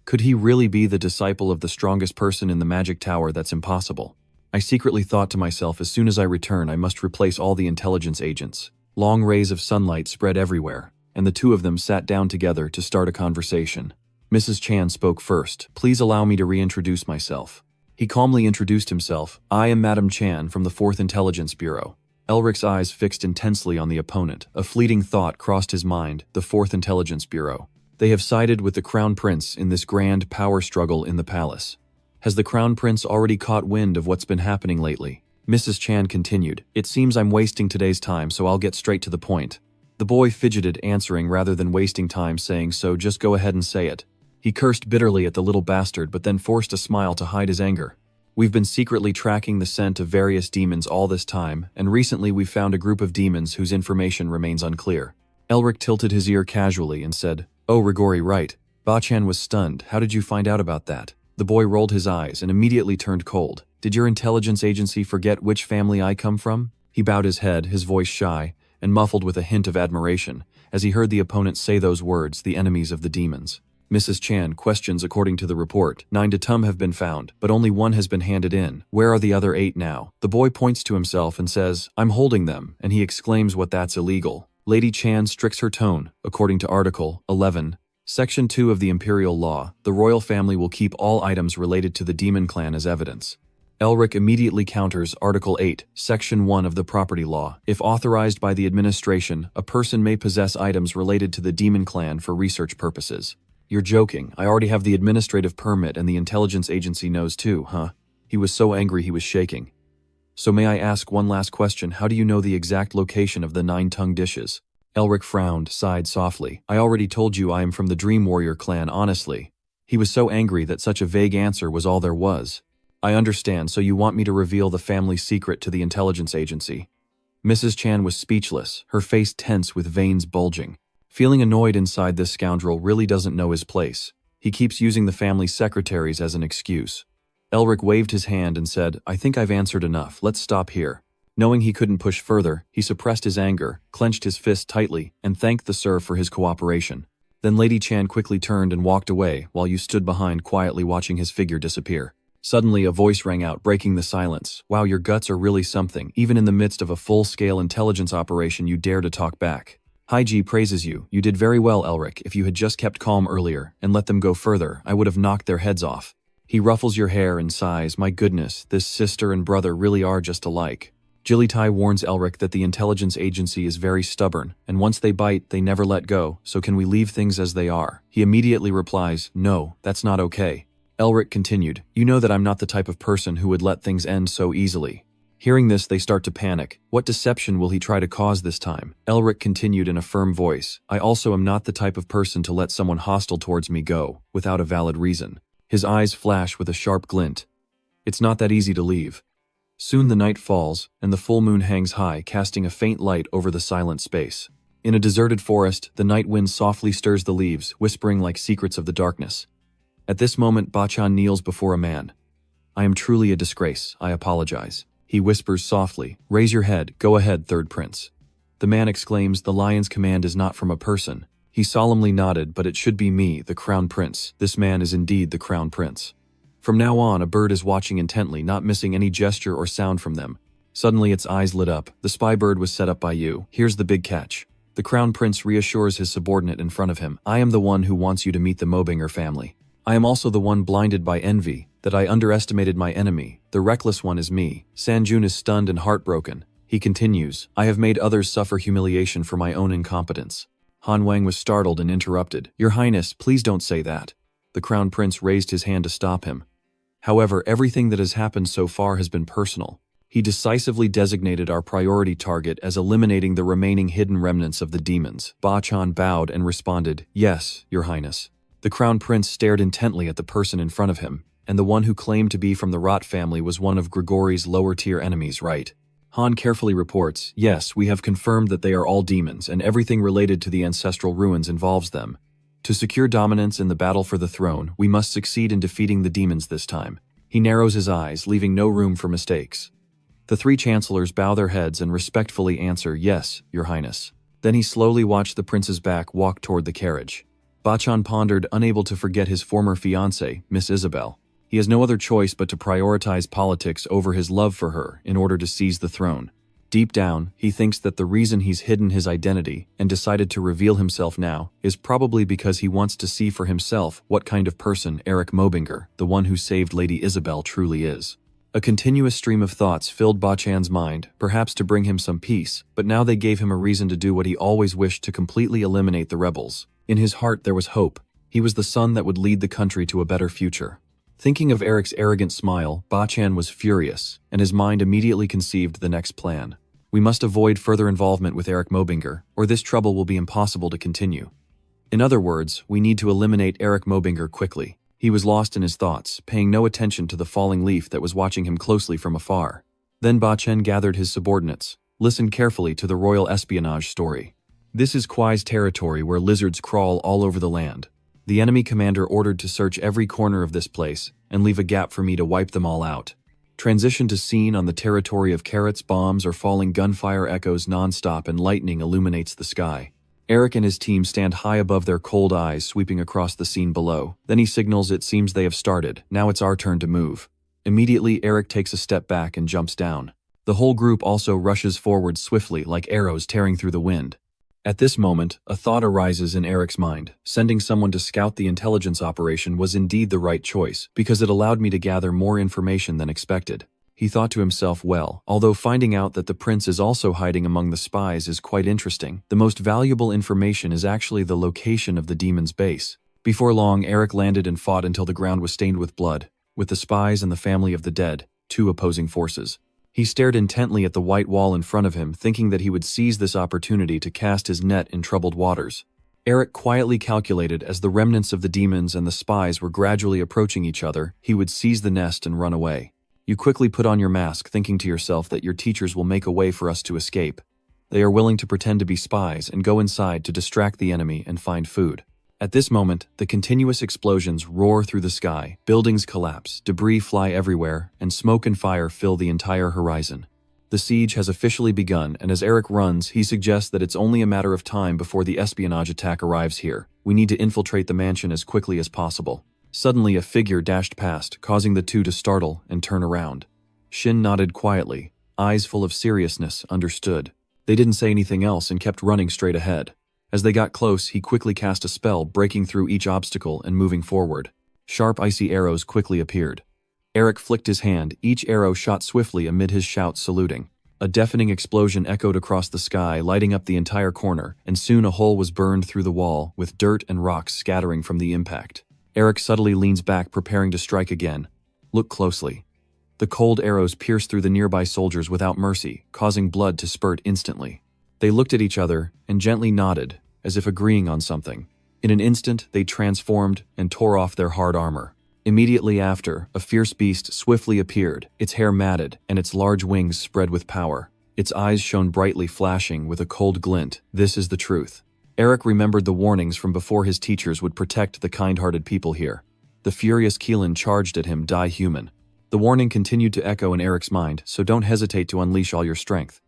Could he really be the disciple of the strongest person in the Magic Tower? That's impossible. I secretly thought to myself, as soon as I return, I must replace all the intelligence agents. Long rays of sunlight spread everywhere, and the two of them sat down together to start a conversation. Mrs. Chan spoke first. "Please allow me to reintroduce myself." He calmly introduced himself. "I am Madam Chan from the 4th Intelligence Bureau." Elric's eyes fixed intensely on the opponent. A fleeting thought crossed his mind. The 4th Intelligence Bureau. They have sided with the Crown Prince in this grand power struggle in the palace. Has the Crown Prince already caught wind of what's been happening lately? Mrs. Chan continued. "It seems I'm wasting today's time, so I'll get straight to the point." The boy fidgeted, answering rather than wasting time saying so. "Just go ahead and say it." He cursed bitterly at the little bastard, but then forced a smile to hide his anger. "We've been secretly tracking the scent of various demons all this time, and recently we've found a group of demons whose information remains unclear." Elric tilted his ear casually and said, "Oh, Rigori, right." Ba-chan was stunned. "How did you find out about that?" The boy rolled his eyes and immediately turned cold. "Did your intelligence agency forget which family I come from?" He bowed his head, his voice shy, and muffled with a hint of admiration, as he heard the opponent say those words, "the enemies of the demons." Mrs. Chan questions. "According to the report, 9 datum have been found, but only 1 has been handed in. Where are the other 8 now?" The boy points to himself and says, "I'm holding them," and he exclaims, "What, that's illegal." Lady Chan stricts her tone. "According to Article 11, Section 2 of the Imperial Law, the royal family will keep all items related to the demon clan as evidence." Elric immediately counters Article 8, Section 1 of the Property Law. "If authorized by the administration, a person may possess items related to the demon clan for research purposes." "You're joking. I already have the administrative permit and the intelligence agency knows too, huh?" He was so angry he was shaking. So may I ask one last question, how do you know the exact location of the 9-tongue dishes? Elric frowned, sighed softly. I already told you I am from the Dream Warrior clan, honestly. He was so angry that such a vague answer was all there was. I understand, so you want me to reveal the family secret to the intelligence agency. Mrs. Chan was speechless, her face tense with veins bulging. Feeling annoyed inside, this scoundrel really doesn't know his place. He keeps using the family secretaries as an excuse. Elric waved his hand and said, I think I've answered enough, let's stop here. Knowing he couldn't push further, he suppressed his anger, clenched his fist tightly, and thanked the serf for his cooperation. Then Lady Chan quickly turned and walked away while you stood behind quietly watching his figure disappear. Suddenly a voice rang out, breaking the silence. Wow, your guts are really something. Even in the midst of a full-scale intelligence operation you dare to talk back. Haiji praises you. You did very well, Elric. If you had just kept calm earlier and let them go further, I would have knocked their heads off. He ruffles your hair and sighs, my goodness, this sister and brother really are just alike. Jilitai warns Elric that the intelligence agency is very stubborn, and once they bite, they never let go, so can we leave things as they are? He immediately replies, no, that's not okay. Elric continued, you know that I'm not the type of person who would let things end so easily. Hearing this, they start to panic. What deception will he try to cause this time? Elric continued in a firm voice, I also am not the type of person to let someone hostile towards me go, without a valid reason. His eyes flash with a sharp glint. It's not that easy to leave. Soon the night falls, and the full moon hangs high, casting a faint light over the silent space. In a deserted forest, the night wind softly stirs the leaves, whispering like secrets of the darkness. At this moment, Bachan kneels before a man. I am truly a disgrace, I apologize. He whispers softly, raise your head, go ahead, third prince. The man exclaims, the lion's command is not from a person. He solemnly nodded, but it should be me, the crown prince. This man is indeed the crown prince. From now on, a bird is watching intently, not missing any gesture or sound from them. Suddenly its eyes lit up. The spy bird was set up by you. Here's the big catch. The crown prince reassures his subordinate in front of him. I am the one who wants you to meet the Melvinger family. I am also the one blinded by envy, that I underestimated my enemy. The reckless one is me. Sanjun is stunned and heartbroken. He continues, I have made others suffer humiliation for my own incompetence. Han Wang was startled and interrupted. Your Highness, please don't say that. The crown prince raised his hand to stop him. However, everything that has happened so far has been personal. He decisively designated our priority target as eliminating the remaining hidden remnants of the demons. Bachan bowed and responded, yes, Your Highness. The crown prince stared intently at the person in front of him, and the one who claimed to be from the Rot family was one of Grigori's lower-tier enemies, right? Han carefully reports, yes, we have confirmed that they are all demons, and everything related to the ancestral ruins involves them. To secure dominance in the battle for the throne, we must succeed in defeating the demons this time. He narrows his eyes, leaving no room for mistakes. The three chancellors bow their heads and respectfully answer, yes, Your Highness. Then he slowly watched the prince's back walk toward the carriage. Bachan pondered, unable to forget his former fiancée, Miss Isabel. He has no other choice but to prioritize politics over his love for her in order to seize the throne. Deep down, he thinks that the reason he's hidden his identity and decided to reveal himself now is probably because he wants to see for himself what kind of person Eric Melvinger, the one who saved Lady Isabel, truly is. A continuous stream of thoughts filled Bachan's mind, perhaps to bring him some peace, but now they gave him a reason to do what he always wished, to completely eliminate the rebels. In his heart there was hope. He was the son that would lead the country to a better future. Thinking of Eric's arrogant smile, Bachan was furious, and his mind immediately conceived the next plan. We must avoid further involvement with Eric Melvinger, or this trouble will be impossible to continue. In other words, we need to eliminate Eric Melvinger quickly. He was lost in his thoughts, paying no attention to the falling leaf that was watching him closely from afar. Then Bachan gathered his subordinates, listened carefully to the royal espionage story. This is Kwai's territory where lizards crawl all over the land. The enemy commander ordered to search every corner of this place and leave a gap for me to wipe them all out. Transition to scene on the territory of carrots, bombs, or falling gunfire echoes non-stop and lightning illuminates the sky. Eric and his team stand high above their cold eyes sweeping across the scene below. Then he signals it seems they have started. Now it's our turn to move. Immediately, Eric takes a step back and jumps down. The whole group also rushes forward swiftly like arrows tearing through the wind. At this moment, a thought arises in Eric's mind. Sending someone to scout the intelligence operation was indeed the right choice, because it allowed me to gather more information than expected. He thought to himself, well, although finding out that the prince is also hiding among the spies is quite interesting, the most valuable information is actually the location of the demon's base. Before long, Eric landed and fought until the ground was stained with blood, with the spies and the family of the dead, two opposing forces. He stared intently at the white wall in front of him, thinking that he would seize this opportunity to cast his net in troubled waters. Eric quietly calculated as the remnants of the demons and the spies were gradually approaching each other, he would seize the nest and run away. You quickly put on your mask, thinking to yourself that your teachers will make a way for us to escape. They are willing to pretend to be spies and go inside to distract the enemy and find food. At this moment, the continuous explosions roar through the sky, buildings collapse, debris fly everywhere, and smoke and fire fill the entire horizon. The siege has officially begun, and as Eric runs, he suggests that it's only a matter of time before the espionage attack arrives here. We need to infiltrate the mansion as quickly as possible. Suddenly, a figure dashed past, causing the two to startle and turn around. Shin nodded quietly, eyes full of seriousness, understood. They didn't say anything else and kept running straight ahead. As they got close, he quickly cast a spell, breaking through each obstacle and moving forward. Sharp, icy arrows quickly appeared. Eric flicked his hand, each arrow shot swiftly amid his shouts saluting. A deafening explosion echoed across the sky, lighting up the entire corner, and soon a hole was burned through the wall, with dirt and rocks scattering from the impact. Eric subtly leans back, preparing to strike again. Look closely. The cold arrows pierced through the nearby soldiers without mercy, causing blood to spurt instantly. They looked at each other and gently nodded, as if agreeing on something. In an instant, they transformed and tore off their hard armor. Immediately after, a fierce beast swiftly appeared, its hair matted and its large wings spread with power. Its eyes shone brightly, flashing with a cold glint. This is the truth. Eric remembered the warnings from before his teachers would protect the kind-hearted people here. The furious Keelan charged at him, "Die human." The warning continued to echo in Eric's mind, so don't hesitate to unleash all your strength.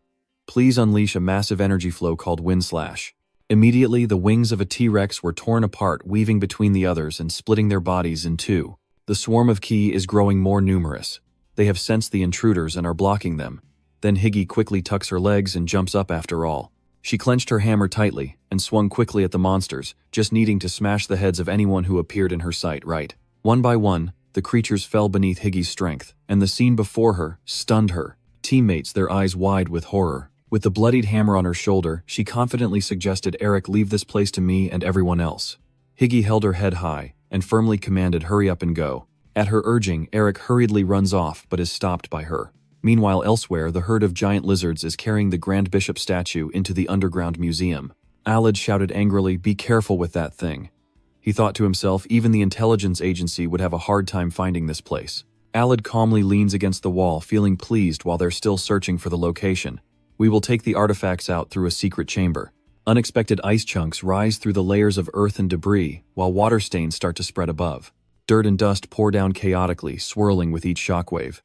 Please unleash a massive energy flow called Wind Slash. Immediately, the wings of a T-Rex were torn apart, weaving between the others and splitting their bodies in two. The swarm of Ki is growing more numerous. They have sensed the intruders and are blocking them. Then Higgy quickly tucks her legs and jumps up after all. She clenched her hammer tightly and swung quickly at the monsters, just needing to smash the heads of anyone who appeared in her sight, right? One by one, the creatures fell beneath Higgy's strength, and the scene before her stunned her. Teammates, their eyes wide with horror. With the bloodied hammer on her shoulder, she confidently suggested, "Eric, leave this place to me and everyone else." Higgy held her head high and firmly commanded, "Hurry up and go." At her urging, Eric hurriedly runs off but is stopped by her. Meanwhile, elsewhere, the herd of giant lizards is carrying the Grand Bishop statue into the underground museum. Alad shouted angrily, "Be careful with that thing." He thought to himself, even the intelligence agency would have a hard time finding this place. Alad calmly leans against the wall, feeling pleased while they're still searching for the location. "We will take the artifacts out through a secret chamber." Unexpected ice chunks rise through the layers of earth and debris, while water stains start to spread above. Dirt and dust pour down chaotically, swirling with each shockwave.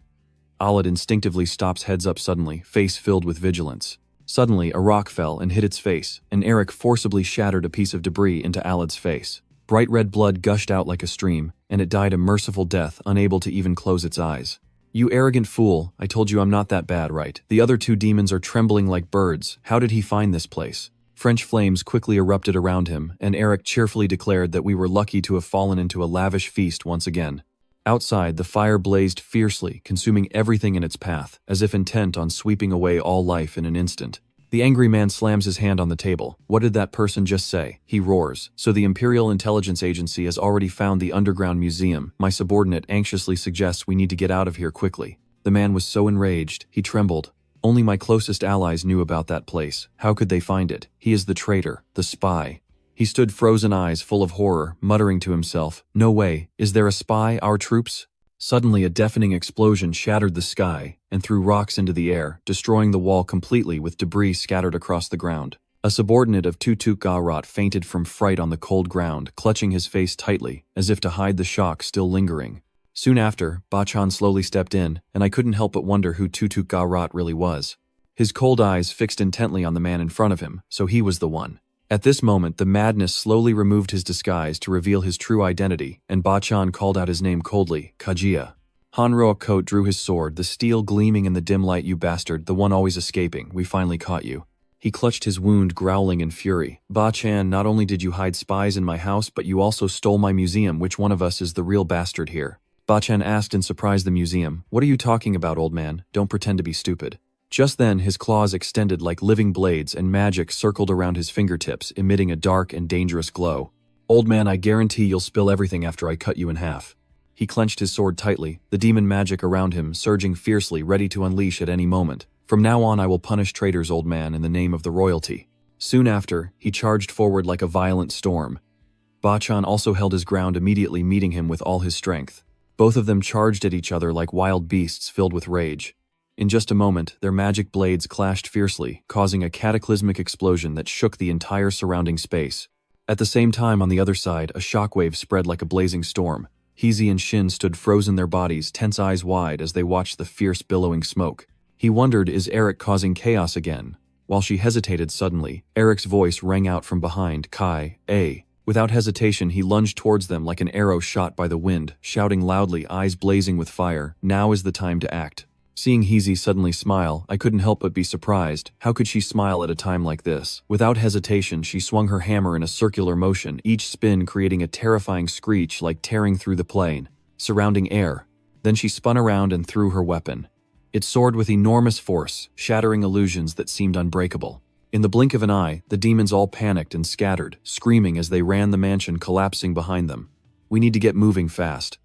Alad instinctively stops, heads up suddenly, face filled with vigilance. Suddenly, a rock fell and hit its face, and Eric forcibly shattered a piece of debris into Alad's face. Bright red blood gushed out like a stream, and it died a merciful death, unable to even close its eyes. "You arrogant fool, I told you I'm not that bad, right? The other two demons are trembling like birds. How did he find this place?" French flames quickly erupted around him, and Eric cheerfully declared that we were lucky to have fallen into a lavish feast once again. Outside, the fire blazed fiercely, consuming everything in its path, as if intent on sweeping away all life in an instant. The angry man slams his hand on the table. "What did that person just say?" He roars. "So the Imperial Intelligence Agency has already found the underground museum. My subordinate anxiously suggests we need to get out of here quickly." The man was so enraged, he trembled. "Only my closest allies knew about that place. How could they find it? He is the traitor, the spy." He stood, frozen eyes full of horror, muttering to himself, "No way, is there a spy, our troops?" Suddenly, a deafening explosion shattered the sky and threw rocks into the air, destroying the wall completely with debris scattered across the ground. A subordinate of Tutuk Garot fainted from fright on the cold ground, clutching his face tightly, as if to hide the shock still lingering. Soon after, Bachan slowly stepped in, and I couldn't help but wonder who Tutuk Garot really was. His cold eyes fixed intently on the man in front of him, so he was the one. At this moment, the madness slowly removed his disguise to reveal his true identity, and Bachan called out his name coldly, "Kajia." Hanroa Kote drew his sword, the steel gleaming in the dim light. "You bastard, the one always escaping, we finally caught you." He clutched his wound, growling in fury. "Bachan, not only did you hide spies in my house, but you also stole my museum. Which one of us is the real bastard here?" Bachan asked in surprise the museum. "What are you talking about, old man? Don't pretend to be stupid." Just then, his claws extended like living blades and magic circled around his fingertips, emitting a dark and dangerous glow. "Old man, I guarantee you'll spill everything after I cut you in half." He clenched his sword tightly, the demon magic around him surging fiercely, ready to unleash at any moment. From now on I will punish traitors, old man, in the name of the royalty. Soon after, he charged forward like a violent storm. Bachan also held his ground, immediately meeting him with all his strength. Both of them charged at each other like wild beasts filled with rage. In just a moment, their magic blades clashed fiercely, causing a cataclysmic explosion that shook the entire surrounding space. At the same time, on the other side, a shockwave spread like a blazing storm. Heezy and Shin stood frozen, their bodies, tense eyes wide as they watched the fierce billowing smoke. He wondered, is Eric causing chaos again? While she hesitated, suddenly, Eric's voice rang out from behind, Kai, A. Without hesitation, he lunged towards them like an arrow shot by the wind, shouting loudly, eyes blazing with fire, now is the time to act. Seeing Heezy suddenly smile, I couldn't help but be surprised. How could she smile at a time like this? Without hesitation, she swung her hammer in a circular motion, each spin creating a terrifying screech like tearing through the plane, surrounding air. Then she spun around and threw her weapon. It soared with enormous force, shattering illusions that seemed unbreakable. In the blink of an eye, the demons all panicked and scattered, screaming as they ran, the mansion collapsing behind them. We need to get moving fast.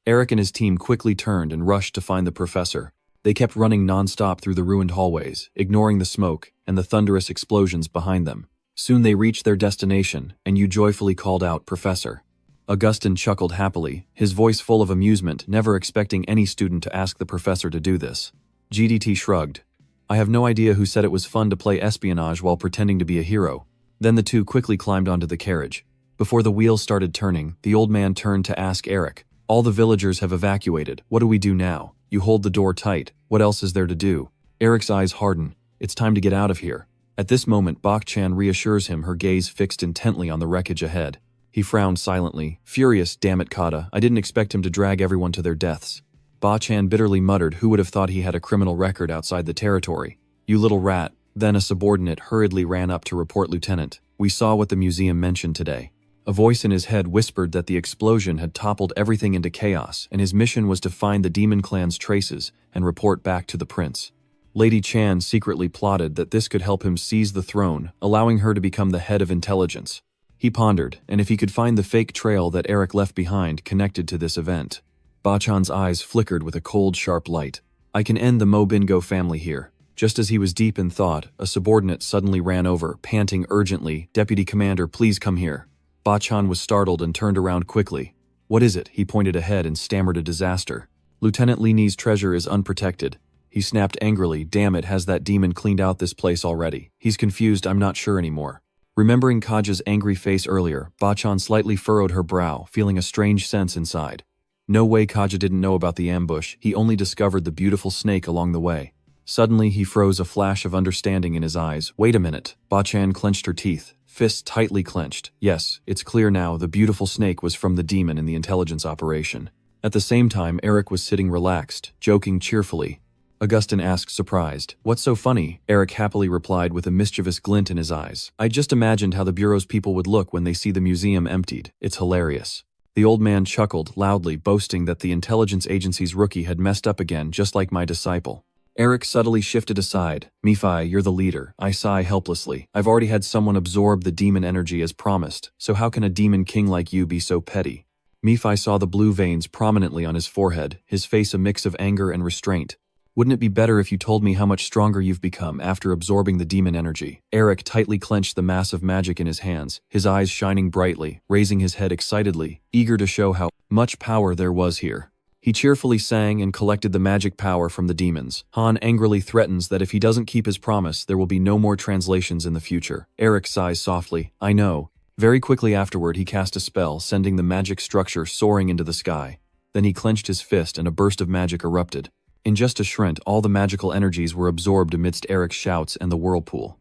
Eric and his team quickly turned and rushed to find the professor. They kept running non-stop through the ruined hallways, ignoring the smoke and the thunderous explosions behind them. Soon they reached their destination, and Yu joyfully called out, Professor. Augustin chuckled happily, his voice full of amusement, never expecting any student to ask the professor to do this. GDT shrugged. I have no idea who said it was fun to play espionage while pretending to be a hero. Then the two quickly climbed onto the carriage. Before the wheels started turning, the old man turned to ask Eric. All the villagers have evacuated. What do we do now? You hold the door tight. What else is there to do? Eric's eyes harden. It's time to get out of here. At this moment, Bachan reassures him, her gaze fixed intently on the wreckage ahead. He frowned silently. Furious, damn it, Kata. I didn't expect him to drag everyone to their deaths. Bachan bitterly muttered, who would have thought he had a criminal record outside the territory? You little rat. Then a subordinate hurriedly ran up to report, Lieutenant. We saw what the museum mentioned today. A voice in his head whispered that the explosion had toppled everything into chaos, and his mission was to find the demon clan's traces and report back to the prince. Lady Chan secretly plotted that this could help him seize the throne, allowing her to become the head of intelligence. He pondered, and if he could find the fake trail that Eric left behind connected to this event. Bachan's eyes flickered with a cold, sharp light. I can end the Mo Bingo family here. Just as he was deep in thought, a subordinate suddenly ran over, panting urgently, Deputy Commander, please come here. Bachan was startled and turned around quickly. What is it? He pointed ahead and stammered, a disaster. Lieutenant Lini's treasure is unprotected. He snapped angrily, damn it, has that demon cleaned out this place already? He's confused, I'm not sure anymore. Remembering Kaja's angry face earlier, Bachan slightly furrowed her brow, feeling a strange sense inside. No way Kaja didn't know about the ambush, he only discovered the beautiful snake along the way. Suddenly he froze, a flash of understanding in his eyes. Wait a minute. Bachan clenched her teeth, fists tightly clenched. Yes, it's clear now, the beautiful snake was from the demon in the intelligence operation. At the same time, Eric was sitting relaxed, joking cheerfully. Augustin asked, surprised. What's so funny? Eric happily replied with a mischievous glint in his eyes. I just imagined how the Bureau's people would look when they see the museum emptied. It's hilarious. The old man chuckled loudly, boasting that the intelligence agency's rookie had messed up again, just like my disciple. Eric subtly shifted aside. Mephi, you're the leader. I sigh helplessly. I've already had someone absorb the demon energy as promised, so how can a demon king like you be so petty? Mephi saw the blue veins prominently on his forehead, his face a mix of anger and restraint. Wouldn't it be better if you told me how much stronger you've become after absorbing the demon energy? Eric tightly clenched the mass of magic in his hands, his eyes shining brightly, raising his head excitedly, eager to show how much power there was here. He cheerfully sang and collected the magic power from the demons. Han angrily threatens that if he doesn't keep his promise, there will be no more translations in the future. Eric sighs softly. I know. Very quickly afterward, he cast a spell, sending the magic structure soaring into the sky. Then he clenched his fist and a burst of magic erupted. In just a shrint, all the magical energies were absorbed amidst Eric's shouts and the whirlpool.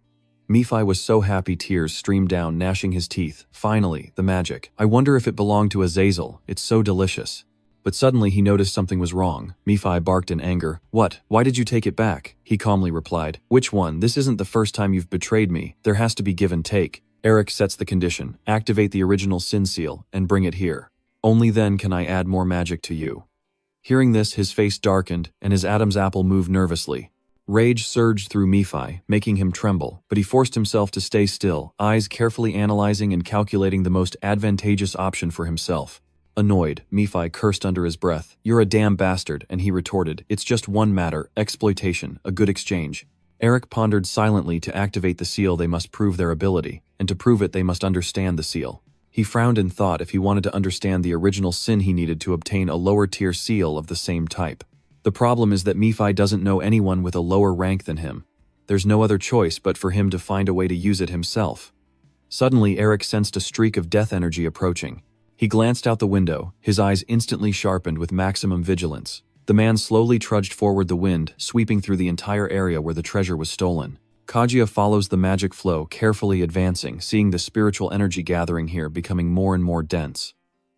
Mephi was so happy tears streamed down, gnashing his teeth. Finally, the magic. I wonder if it belonged to Azazel. It's so delicious. But suddenly he noticed something was wrong. Mephi barked in anger. What? Why did you take it back? He calmly replied. Which one? This isn't the first time you've betrayed me. There has to be give and take. Eric sets the condition. Activate the original sin seal and bring it here. Only then can I add more magic to you. Hearing this, his face darkened and his Adam's apple moved nervously. Rage surged through Mephi, making him tremble, but he forced himself to stay still, eyes carefully analyzing and calculating the most advantageous option for himself. Annoyed, Nephi cursed under his breath, "You're a damn bastard," and he retorted, "It's just one matter, exploitation, a good exchange." Eric pondered silently. To activate the seal they must prove their ability, and to prove it they must understand the seal. He frowned in thought. If he wanted to understand the original sin he needed to obtain a lower-tier seal of the same type. The problem is that Nephi doesn't know anyone with a lower rank than him. There's no other choice but for him to find a way to use it himself. Suddenly Eric sensed a streak of death energy approaching. He glanced out the window, his eyes instantly sharpened with maximum vigilance. The man slowly trudged forward, the wind sweeping through the entire area where the treasure was stolen. Kaguya follows the magic flow, carefully advancing, seeing the spiritual energy gathering here becoming more and more dense.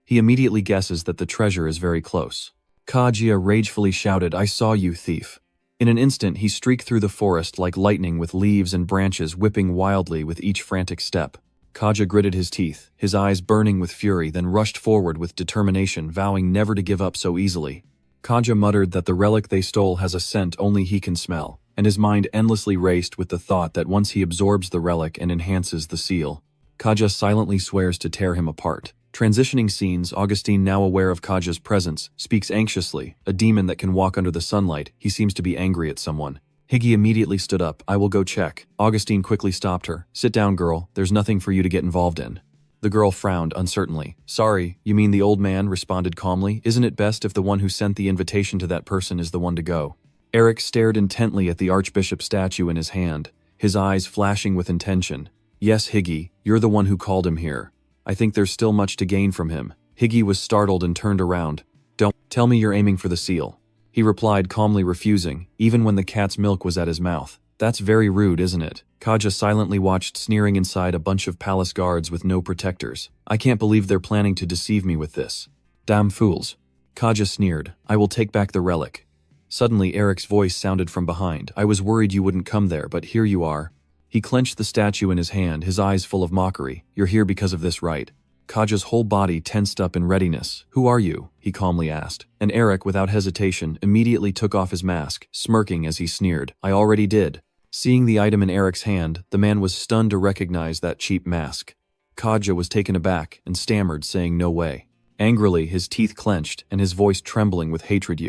He immediately guesses that the treasure is very close. Kaguya ragefully shouted, "I saw you, thief." In an instant he streaked through the forest like lightning, with leaves and branches whipping wildly with each frantic step. Kaguya gritted his teeth, his eyes burning with fury, then rushed forward with determination, vowing never to give up so easily. Kaguya muttered that the relic they stole has a scent only he can smell, and his mind endlessly raced with the thought that once he absorbs the relic and enhances the seal, Kaguya silently swears to tear him apart. Transitioning scenes. Augustine, now aware of Kaguya's presence, speaks anxiously. A demon that can walk under the sunlight, he seems to be angry at someone. Higgy immediately stood up. "I will go check." Augustine quickly stopped her. "Sit down, girl. There's nothing for you to get involved in." The girl frowned uncertainly. "Sorry, you mean the old man?" responded calmly. "Isn't it best if the one who sent the invitation to that person is the one to go?" Eric stared intently at the archbishop statue in his hand, his eyes flashing with intention. "Yes, Higgy, you're the one who called him here. I think there's still much to gain from him." Higgy was startled and turned around. "Don't tell me you're aiming for the seal," he replied, calmly refusing, even when the cat's milk was at his mouth. "That's very rude, isn't it?" Kaguya silently watched, sneering inside a bunch of palace guards with no protectors. "I can't believe they're planning to deceive me with this. Damn fools." Kaguya sneered. "I will take back the relic." Suddenly Eric's voice sounded from behind. "I was worried you wouldn't come there, but here you are." He clenched the statue in his hand, his eyes full of mockery. "You're here because of this, right?" Kaguya's whole body tensed up in readiness. "Who are you?" he calmly asked. And Eric, without hesitation, immediately took off his mask, smirking as he sneered. "I already did." Seeing the item in Eric's hand, the man was stunned to recognize that cheap mask. Kaguya was taken aback and stammered, saying, "No way." Angrily, his teeth clenched and his voice trembling with hatred.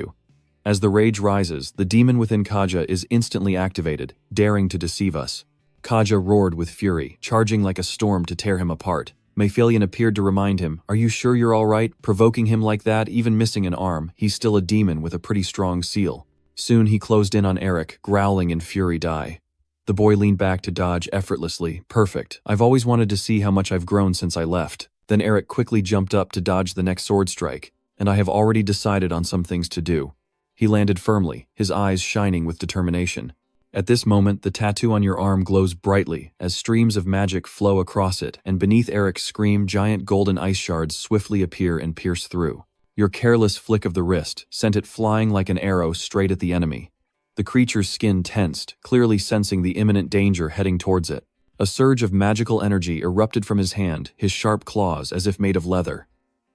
As the rage rises, the demon within Kaguya is instantly activated, daring to deceive us. Kaguya roared with fury, charging like a storm to tear him apart. Mephilion appeared to remind him, "Are you sure you're all right? Provoking him like that, even missing an arm, he's still a demon with a pretty strong seal." Soon he closed in on Eric, growling in fury. "Die." The boy leaned back to dodge effortlessly. "Perfect. I've always wanted to see how much I've grown since I left." Then Eric quickly jumped up to dodge the next sword strike. "And I have already decided on some things to do." He landed firmly, his eyes shining with determination. At this moment, the tattoo on your arm glows brightly as streams of magic flow across it, and beneath Eric's scream, giant golden ice shards swiftly appear and pierce through. Your careless flick of the wrist sent it flying like an arrow straight at the enemy. The creature's skin tensed, clearly sensing the imminent danger heading towards it. A surge of magical energy erupted from his hand, his sharp claws as if made of leather.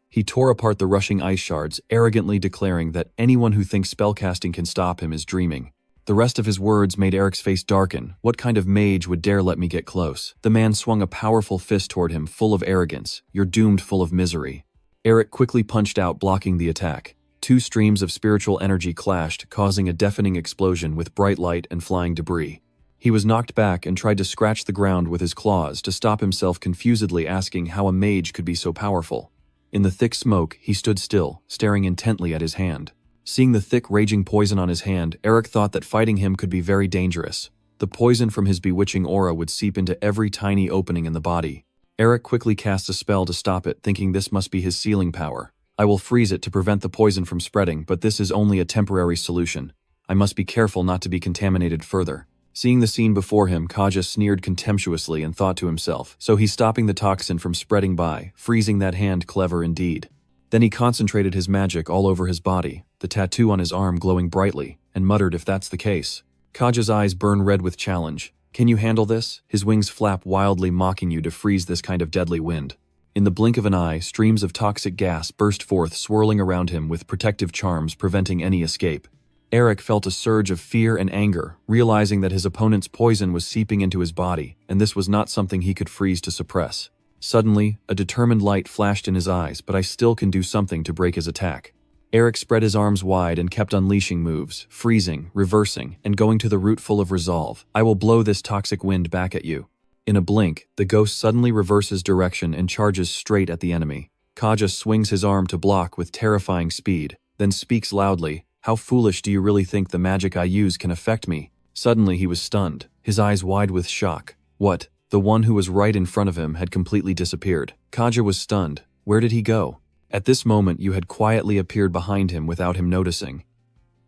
He tore apart the rushing ice shards, arrogantly declaring that anyone who thinks spellcasting can stop him is dreaming. The rest of his words made Eric's face darken. "What kind of mage would dare let me get close?" The man swung a powerful fist toward him, full of arrogance. "You're doomed, full of misery." Eric quickly punched out, blocking the attack. Two streams of spiritual energy clashed, causing a deafening explosion with bright light and flying debris. He was knocked back and tried to scratch the ground with his claws to stop himself, confusedly asking how a mage could be so powerful. In the thick smoke, he stood still, staring intently at his hand. Seeing the thick, raging poison on his hand, Eric thought that fighting him could be very dangerous. The poison from his bewitching aura would seep into every tiny opening in the body. Eric quickly cast a spell to stop it, thinking this must be his sealing power. "I will freeze it to prevent the poison from spreading, but this is only a temporary solution. I must be careful not to be contaminated further." Seeing the scene before him, Kaguya sneered contemptuously and thought to himself, "So he's stopping the toxin from spreading by, freezing that hand, clever indeed." Then he concentrated his magic all over his body, the tattoo on his arm glowing brightly, and muttered, "If that's the case." Kaguya's eyes burned red with challenge. "Can you handle this?" His wings flap wildly, mocking you to freeze this kind of deadly wind. In the blink of an eye, streams of toxic gas burst forth, swirling around him with protective charms preventing any escape. Eric felt a surge of fear and anger, realizing that his opponent's poison was seeping into his body, and this was not something he could freeze to suppress. Suddenly, a determined light flashed in his eyes, but I still can do something to break his attack. Eric spread his arms wide and kept unleashing moves, freezing, reversing, and going to the root full of resolve. I will blow this toxic wind back at you. In a blink, the ghost suddenly reverses direction and charges straight at the enemy. Kaja swings his arm to block with terrifying speed, then speaks loudly, "How foolish do you really think the magic I use can affect me?" Suddenly he was stunned, his eyes wide with shock. What? The one who was right in front of him had completely disappeared. Kaja was stunned. Where did he go? At this moment you had quietly appeared behind him without him noticing.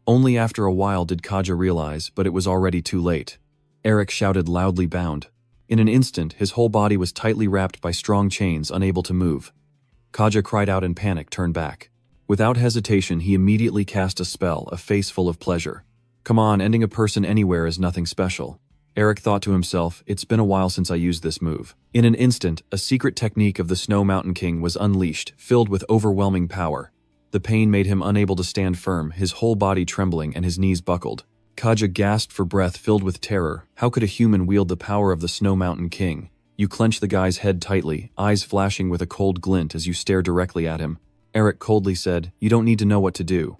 Only after a while did Kaja realize, but it was already too late. Eric shouted loudly, "Bound." In an instant, his whole body was tightly wrapped by strong chains, unable to move. Kaja cried out in panic, turned back. Without hesitation, he immediately cast a spell, a face full of pleasure. Come on, ending a person anywhere is nothing special. Eric thought to himself, it's been a while since I used this move. In an instant, a secret technique of the Snow Mountain King was unleashed, filled with overwhelming power. The pain made him unable to stand firm, his whole body trembling and his knees buckled. Kaja gasped for breath, filled with terror. How could a human wield the power of the Snow Mountain King? You clench the guy's head tightly, eyes flashing with a cold glint as you stare directly at him. Eric coldly said, "You don't need to know what to do."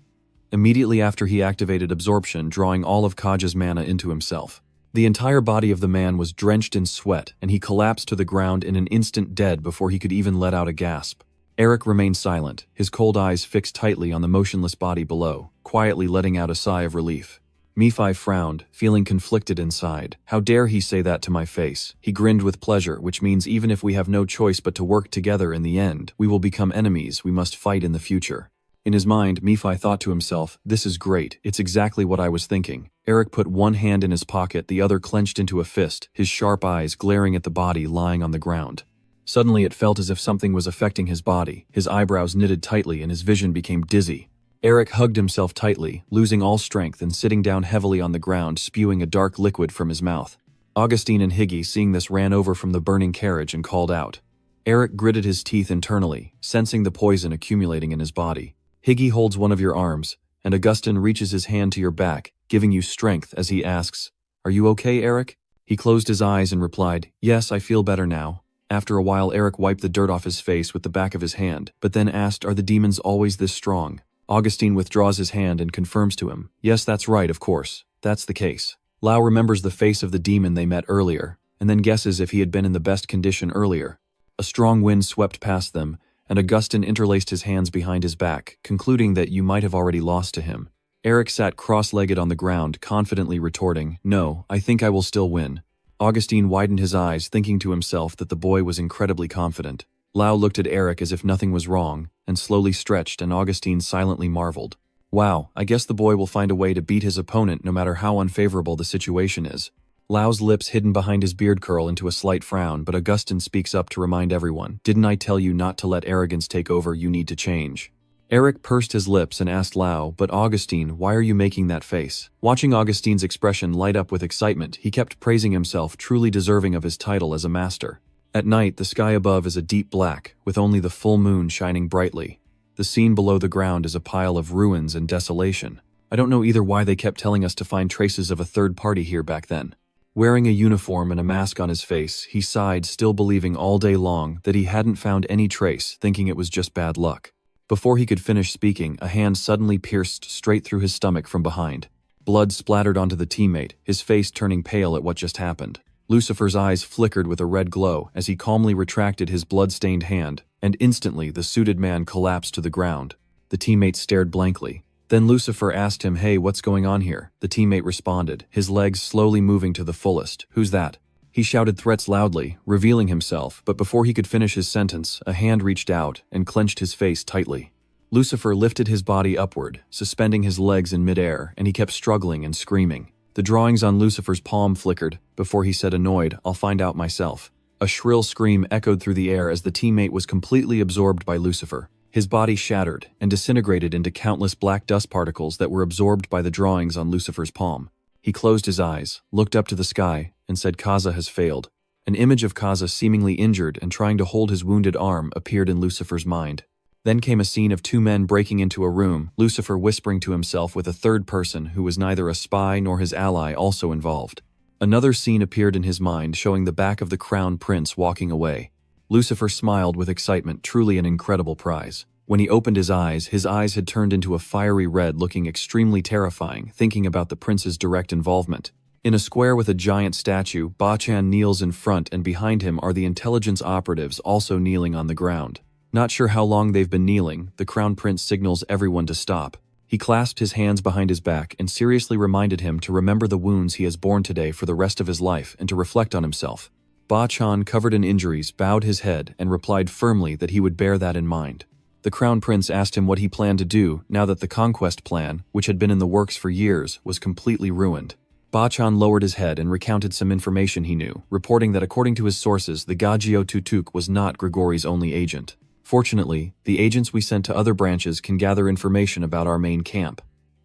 Immediately after he activated absorption, drawing all of Kaja's mana into himself. The entire body of the man was drenched in sweat, and he collapsed to the ground in an instant, dead before he could even let out a gasp. Eric remained silent, his cold eyes fixed tightly on the motionless body below, quietly letting out a sigh of relief. Nephi frowned, feeling conflicted inside. How dare he say that to my face? He grinned with pleasure, which means even if we have no choice but to work together in the end, we will become enemies we must fight in the future. In his mind, Nephi thought to himself, this is great, it's exactly what I was thinking. Eric put one hand in his pocket, the other clenched into a fist, his sharp eyes glaring at the body lying on the ground. Suddenly it felt as if something was affecting his body, his eyebrows knitted tightly and his vision became dizzy. Eric hugged himself tightly, losing all strength and sitting down heavily on the ground, spewing a dark liquid from his mouth. Augustine and Higgy, seeing this, ran over from the burning carriage and called out. Eric gritted his teeth internally, sensing the poison accumulating in his body. Higgy holds one of your arms, and Augustine reaches his hand to your back, giving you strength as he asks, "Are you okay, Eric?" He closed his eyes and replied, "Yes, I feel better now." After a while, Eric wiped the dirt off his face with the back of his hand, but then asked, "Are the demons always this strong?" Augustine withdraws his hand and confirms to him, "Yes, that's right, of course. That's the case." Lau remembers the face of the demon they met earlier, and then guesses if he had been in the best condition earlier. A strong wind swept past them, and Augustine interlaced his hands behind his back, concluding that you might have already lost to him. Eric sat cross-legged on the ground, confidently retorting, "No, I think I will still win." Augustine widened his eyes, thinking to himself that the boy was incredibly confident. Lau looked at Eric as if nothing was wrong, and slowly stretched, and Augustine silently marveled. Wow, I guess the boy will find a way to beat his opponent no matter how unfavorable the situation is. Lau's lips hidden behind his beard curl into a slight frown, but Augustine speaks up to remind everyone, "Didn't I tell you not to let arrogance take over? You need to change." Eric pursed his lips and asked Lau, "But Augustine, why are you making that face?" Watching Augustine's expression light up with excitement, he kept praising himself, truly deserving of his title as a master. At night, the sky above is a deep black, with only the full moon shining brightly. The scene below the ground is a pile of ruins and desolation. I don't know either why they kept telling us to find traces of a third party here back then. Wearing a uniform and a mask on his face, he sighed, still believing all day long that he hadn't found any trace, thinking it was just bad luck. Before he could finish speaking, a hand suddenly pierced straight through his stomach from behind. Blood splattered onto the teammate, his face turning pale at what just happened. Lucifer's eyes flickered with a red glow as he calmly retracted his blood-stained hand, and instantly the suited man collapsed to the ground. The teammate stared blankly. Then Lucifer asked him, "Hey, what's going on here?" The teammate responded, his legs slowly moving to the fullest. "Who's that?" He shouted threats loudly, revealing himself, but before he could finish his sentence, a hand reached out and clenched his face tightly. Lucifer lifted his body upward, suspending his legs in midair, and he kept struggling and screaming. The drawings on Lucifer's palm flickered, before he said, annoyed, "I'll find out myself." A shrill scream echoed through the air as the teammate was completely absorbed by Lucifer. His body shattered and disintegrated into countless black dust particles that were absorbed by the drawings on Lucifer's palm. He closed his eyes, looked up to the sky, and said, "Kaza has failed." An image of Kaza seemingly injured and trying to hold his wounded arm appeared in Lucifer's mind. Then came a scene of two men breaking into a room, Lucifer whispering to himself with a third person who was neither a spy nor his ally also involved. Another scene appeared in his mind showing the back of the crown prince walking away. Lucifer smiled with excitement, truly an incredible prize. When he opened his eyes had turned into a fiery red, looking extremely terrifying, thinking about the prince's direct involvement. In a square with a giant statue, Ba-chan kneels in front, and behind him are the intelligence operatives also kneeling on the ground. Not sure how long they've been kneeling, the crown prince signals everyone to stop. He clasped his hands behind his back and seriously reminded him to remember the wounds he has borne today for the rest of his life and to reflect on himself. Ba-chan, covered in injuries, bowed his head and replied firmly that he would bear that in mind. The crown prince asked him what he planned to do now that the conquest plan, which had been in the works for years, was completely ruined. Ba-chan lowered his head and recounted some information he knew, reporting that according to his sources, the Gajio Tutuk was not Grigori's only agent. Fortunately, the agents we sent to other branches can gather information about our main camp.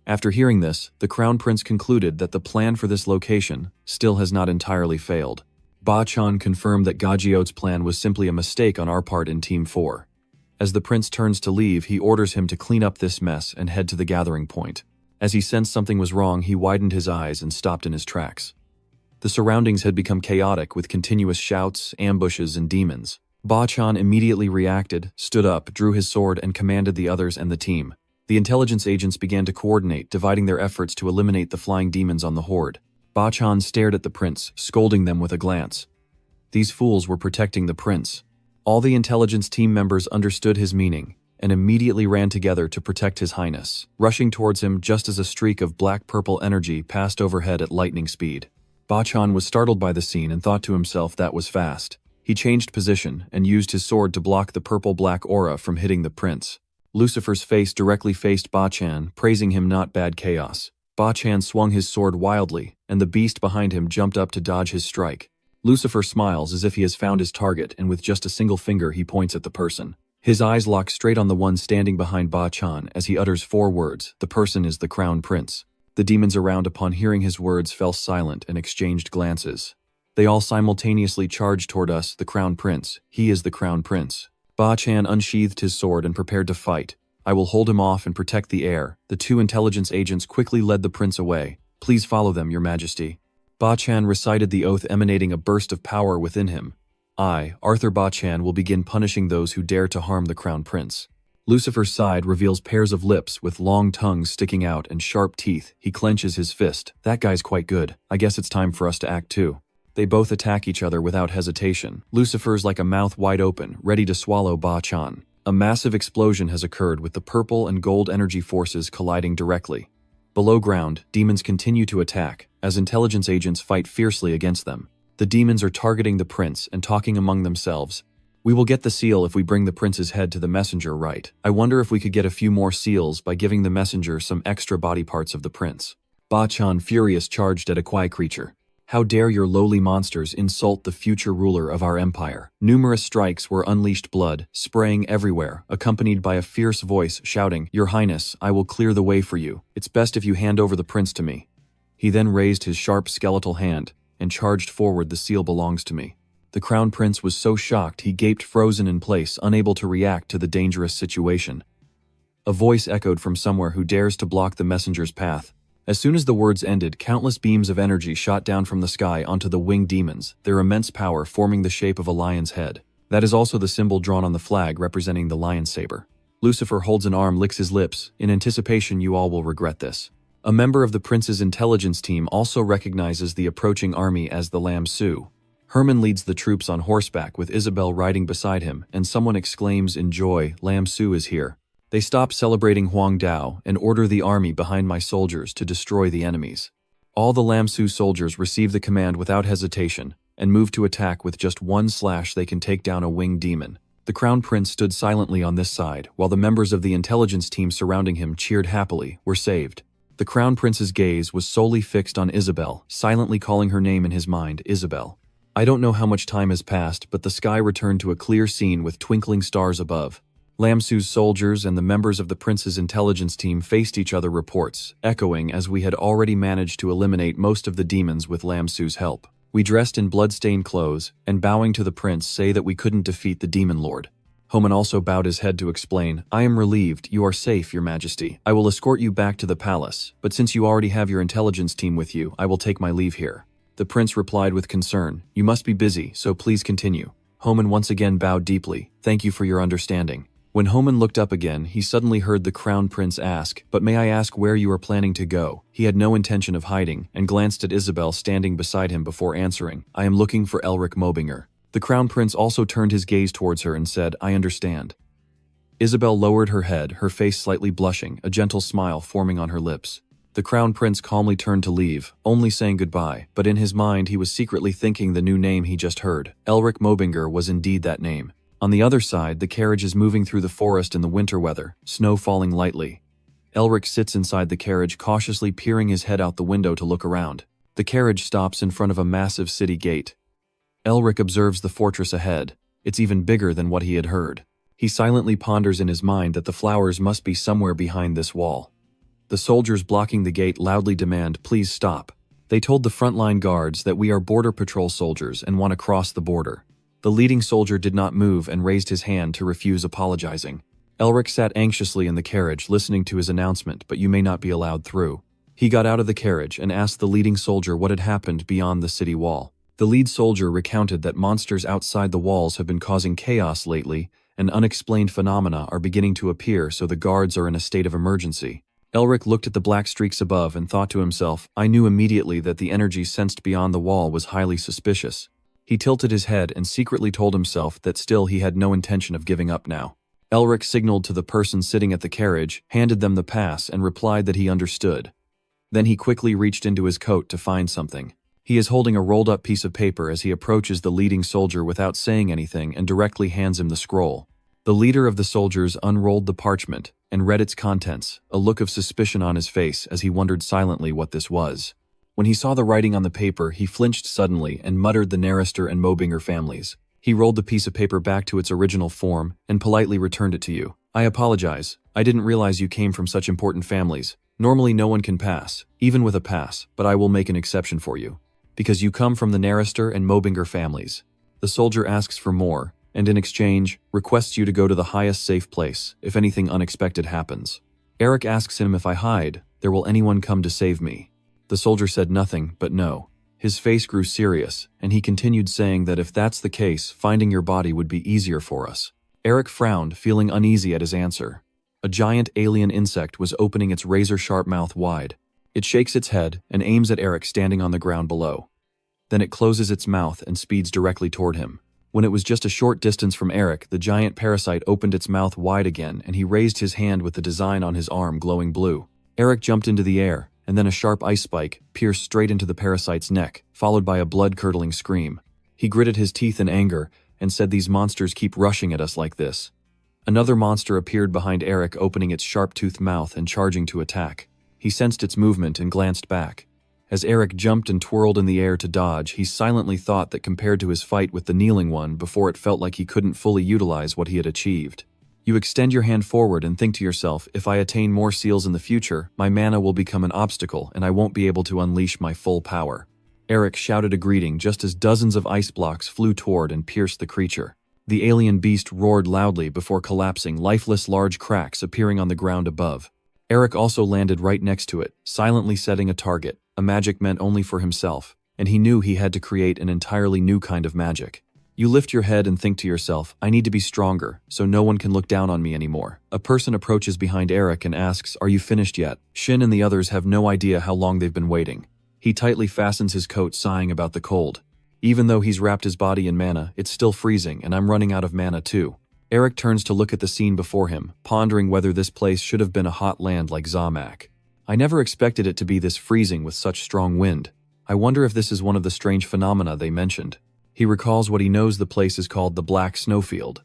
After hearing this, the crown prince concluded that the plan for this location still has not entirely failed. Ba-chan confirmed that Gajio's plan was simply a mistake on our part in Team 4. As the prince turns to leave, he orders him to clean up this mess and head to the gathering point. As he sensed something was wrong, he widened his eyes and stopped in his tracks. The surroundings had become chaotic with continuous shouts, ambushes, and demons. Ba-chan immediately reacted, stood up, drew his sword, and commanded the others and the team. The intelligence agents began to coordinate, dividing their efforts to eliminate the flying demons on the horde. Ba-chan stared at the prince, scolding them with a glance. These fools were protecting the prince. All the intelligence team members understood his meaning and immediately ran together to protect his highness, rushing towards him just as a streak of black-purple energy passed overhead at lightning speed. Ba-chan was startled by the scene and thought to himself that was fast. He changed position and used his sword to block the purple-black aura from hitting the prince. Lucifer's face directly faced Ba-chan, praising him not bad chaos. Ba-chan swung his sword wildly, and the beast behind him jumped up to dodge his strike. Lucifer smiles as if he has found his target, and with just a single finger he points at the person. His eyes lock straight on the one standing behind Ba-chan as he utters 4 words. The person is the crown prince. The demons around, upon hearing his words, fell silent and exchanged glances. They all simultaneously charged toward us, the crown prince. He is the crown prince. Ba-chan unsheathed his sword and prepared to fight. I will hold him off and protect the heir. The 2 intelligence agents quickly led the prince away. Please follow them, your majesty. Ba-chan recited the oath, emanating a burst of power within him. I, Arthur Ba-chan, will begin punishing those who dare to harm the crown prince. Lucifer's side reveals pairs of lips with long tongues sticking out and sharp teeth. He clenches his fist. That guy's quite good. I guess it's time for us to act too. They both attack each other without hesitation. Lucifer's like a mouth wide open, ready to swallow Ba-chan. A massive explosion has occurred with the purple and gold energy forces colliding directly. Below ground, demons continue to attack, as intelligence agents fight fiercely against them. The demons are targeting the prince and talking among themselves. We will get the seal if we bring the prince's head to the messenger, right? I wonder if we could get a few more seals by giving the messenger some extra body parts of the prince. Ba-chan, furious, charged at a quiet creature. How dare your lowly monsters insult the future ruler of our empire? Numerous strikes were unleashed, blood spraying everywhere, accompanied by a fierce voice shouting, Your Highness, I will clear the way for you. It's best if you hand over the prince to me. He then raised his sharp skeletal hand and charged forward. The seal belongs to me. The crown prince was so shocked he gaped, frozen in place, unable to react to the dangerous situation. A voice echoed from somewhere, who dares to block the messenger's path? As soon as the words ended, countless beams of energy shot down from the sky onto the winged demons, their immense power forming the shape of a lion's head. That is also the symbol drawn on the flag representing the lion's saber. Lucifer holds an arm, licks his lips. In anticipation, you all will regret this. A member of the prince's intelligence team also recognizes the approaching army as the Lam Su. Herman leads the troops on horseback with Isabel riding beside him, and someone exclaims in joy, Lam Su is here. They stop celebrating Huang Dao and order the army behind my soldiers to destroy the enemies. All the Lam Su soldiers receive the command without hesitation and move to attack. With just one slash they can take down a winged demon. The crown prince stood silently on this side, while the members of the intelligence team surrounding him cheered happily. We're saved. The crown prince's gaze was solely fixed on Isabel, silently calling her name in his mind, Isabel. I don't know how much time has passed, but the sky returned to a clear scene with twinkling stars above. Lam Su's soldiers and the members of the prince's intelligence team faced each other, reports echoing as we had already managed to eliminate most of the demons with Lam Su's help. We dressed in blood-stained clothes and, bowing to the prince, say that we couldn't defeat the demon lord. Homan also bowed his head to explain, I am relieved. You are safe, your majesty. I will escort you back to the palace, but since you already have your intelligence team with you, I will take my leave here. The prince replied with concern, You must be busy, so please continue. Homan once again bowed deeply. "Thank you for your understanding." When Homan looked up again, he suddenly heard the Crown Prince ask, "But may I ask where you are planning to go?" He had no intention of hiding, and glanced at Isabel standing beside him before answering. "I am looking for Elric Melvinger." The Crown Prince also turned his gaze towards her and said, "I understand." Isabel lowered her head, her face slightly blushing, a gentle smile forming on her lips. The Crown Prince calmly turned to leave, only saying goodbye, but in his mind he was secretly thinking the new name he just heard. Elric Melvinger was indeed that name. On the other side, the carriage is moving through the forest in the winter weather, snow falling lightly. Elric sits inside the carriage, cautiously peering his head out the window to look around. The carriage stops in front of a massive city gate. Elric observes the fortress ahead. It's even bigger than what he had heard. He silently ponders in his mind that the flowers must be somewhere behind this wall. The soldiers blocking the gate loudly demand, "Please stop." They told the frontline guards that we are border patrol soldiers and want to cross the border. The leading soldier did not move and raised his hand to refuse apologizing. Elric sat anxiously in the carriage listening to his announcement, "But you may not be allowed through." He got out of the carriage and asked the leading soldier what had happened beyond the city wall. The lead soldier recounted that monsters outside the walls have been causing chaos lately, and unexplained phenomena are beginning to appear, so the guards are in a state of emergency. Elric looked at the black streaks above and thought to himself, "I knew immediately that the energy sensed beyond the wall was highly suspicious." He tilted his head and secretly told himself that still he had no intention of giving up now. Elric signaled to the person sitting at the carriage, handed them the pass, and replied that he understood. Then he quickly reached into his coat to find something. He is holding a rolled-up piece of paper as he approaches the leading soldier without saying anything and directly hands him the scroll. The leader of the soldiers unrolled the parchment and read its contents, a look of suspicion on his face as he wondered silently what this was. When he saw the writing on the paper, he flinched suddenly and muttered the Narrister and Melvinger families. He rolled the piece of paper back to its original form and politely returned it to you. "I apologize. I didn't realize you came from such important families. Normally no one can pass, even with a pass, but I will make an exception for you. Because you come from the Narrister and Melvinger families." The soldier asks for more, and in exchange, requests you to go to the highest safe place if anything unexpected happens. Eric asks him, "If I hide, there will anyone come to save me?" The soldier said nothing but no. His face grew serious, and he continued saying that if that's the case, finding your body would be easier for us. Eric frowned, feeling uneasy at his answer. A giant alien insect was opening its razor-sharp mouth wide. It shakes its head and aims at Eric standing on the ground below. Then it closes its mouth and speeds directly toward him. When it was just a short distance from Eric, the giant parasite opened its mouth wide again, and he raised his hand with the design on his arm glowing blue. Eric jumped into the air, and then a sharp ice spike pierced straight into the parasite's neck, followed by a blood-curdling scream. He gritted his teeth in anger and said, "These monsters keep rushing at us like this." Another monster appeared behind Eric, opening its sharp-toothed mouth and charging to attack. He sensed its movement and glanced back. As Eric jumped and twirled in the air to dodge, he silently thought that compared to his fight with the kneeling one before, it felt like he couldn't fully utilize what he had achieved. You extend your hand forward and think to yourself, "If I attain more seals in the future, my mana will become an obstacle and I won't be able to unleash my full power." Eric shouted a greeting just as dozens of ice blocks flew toward and pierced the creature. The alien beast roared loudly before collapsing, lifeless large cracks appearing on the ground above. Eric also landed right next to it, silently setting a target, a magic meant only for himself, and he knew he had to create an entirely new kind of magic. You lift your head and think to yourself, "I need to be stronger, so no one can look down on me anymore." A person approaches behind Eric and asks, "Are you finished yet?" Shin and the others have no idea how long they've been waiting. He tightly fastens his coat, sighing about the cold. Even though he's wrapped his body in mana, it's still freezing, and I'm running out of mana too. Eric turns to look at the scene before him, pondering whether this place should have been a hot land like Zamak. "I never expected it to be this freezing with such strong wind. I wonder if this is one of the strange phenomena they mentioned." He recalls what he knows the place is called the Black Snowfield.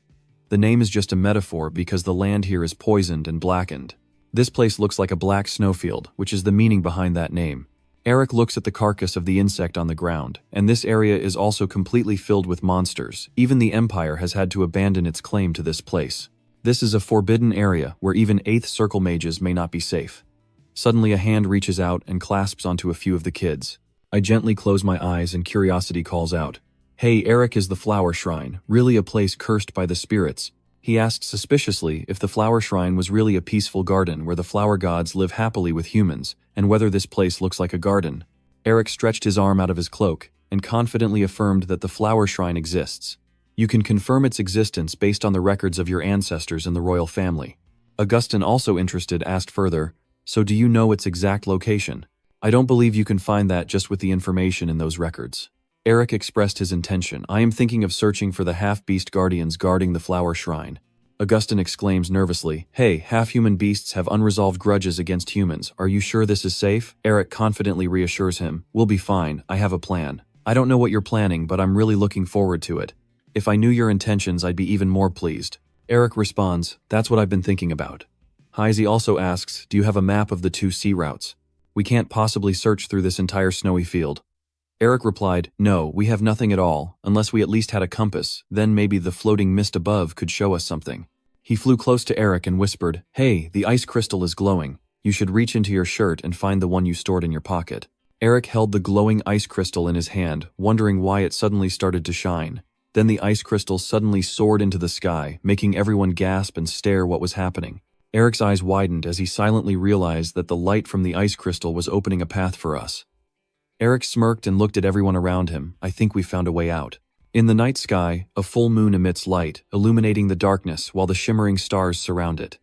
The name is just a metaphor because the land here is poisoned and blackened. This place looks like a black snowfield, which is the meaning behind that name. Eric looks at the carcass of the insect on the ground, and this area is also completely filled with monsters. Even the Empire has had to abandon its claim to this place. This is a forbidden area where even 8th Circle mages may not be safe. Suddenly a hand reaches out and clasps onto a few of the kids. I gently close my eyes and curiosity calls out, "Hey, Eric, is the Flower Shrine really a place cursed by the spirits?" He asked suspiciously if the Flower Shrine was really a peaceful garden where the flower gods live happily with humans, and whether this place looks like a garden. Eric stretched his arm out of his cloak and confidently affirmed that the Flower Shrine exists. You can confirm its existence based on the records of your ancestors in the royal family. Augustin, also interested, asked further, so do you know its exact location? I don't believe you can find that just with the information in those records. Eric expressed his intention. I am thinking of searching for the half-beast guardians guarding the flower shrine. Augustin exclaims nervously, hey, half-human beasts have unresolved grudges against humans. Are you sure this is safe? Eric confidently reassures him, we'll be fine, I have a plan. I don't know what you're planning, but I'm really looking forward to it. If I knew your intentions, I'd be even more pleased. Eric responds, that's what I've been thinking about. Heisey also asks, do you have a map of the 2 sea routes? We can't possibly search through this entire snowy field. Eric replied, no, we have nothing at all, unless we at least had a compass, then maybe the floating mist above could show us something. He flew close to Eric and whispered, hey, the ice crystal is glowing. You should reach into your shirt and find the one you stored in your pocket. Eric held the glowing ice crystal in his hand, wondering why it suddenly started to shine. Then the ice crystal suddenly soared into the sky, making everyone gasp and stare what was happening. Eric's eyes widened as he silently realized that the light from the ice crystal was opening a path for us. Eric smirked and looked at everyone around him. I think we found a way out. In the night sky, a full moon emits light, illuminating the darkness while the shimmering stars surround it.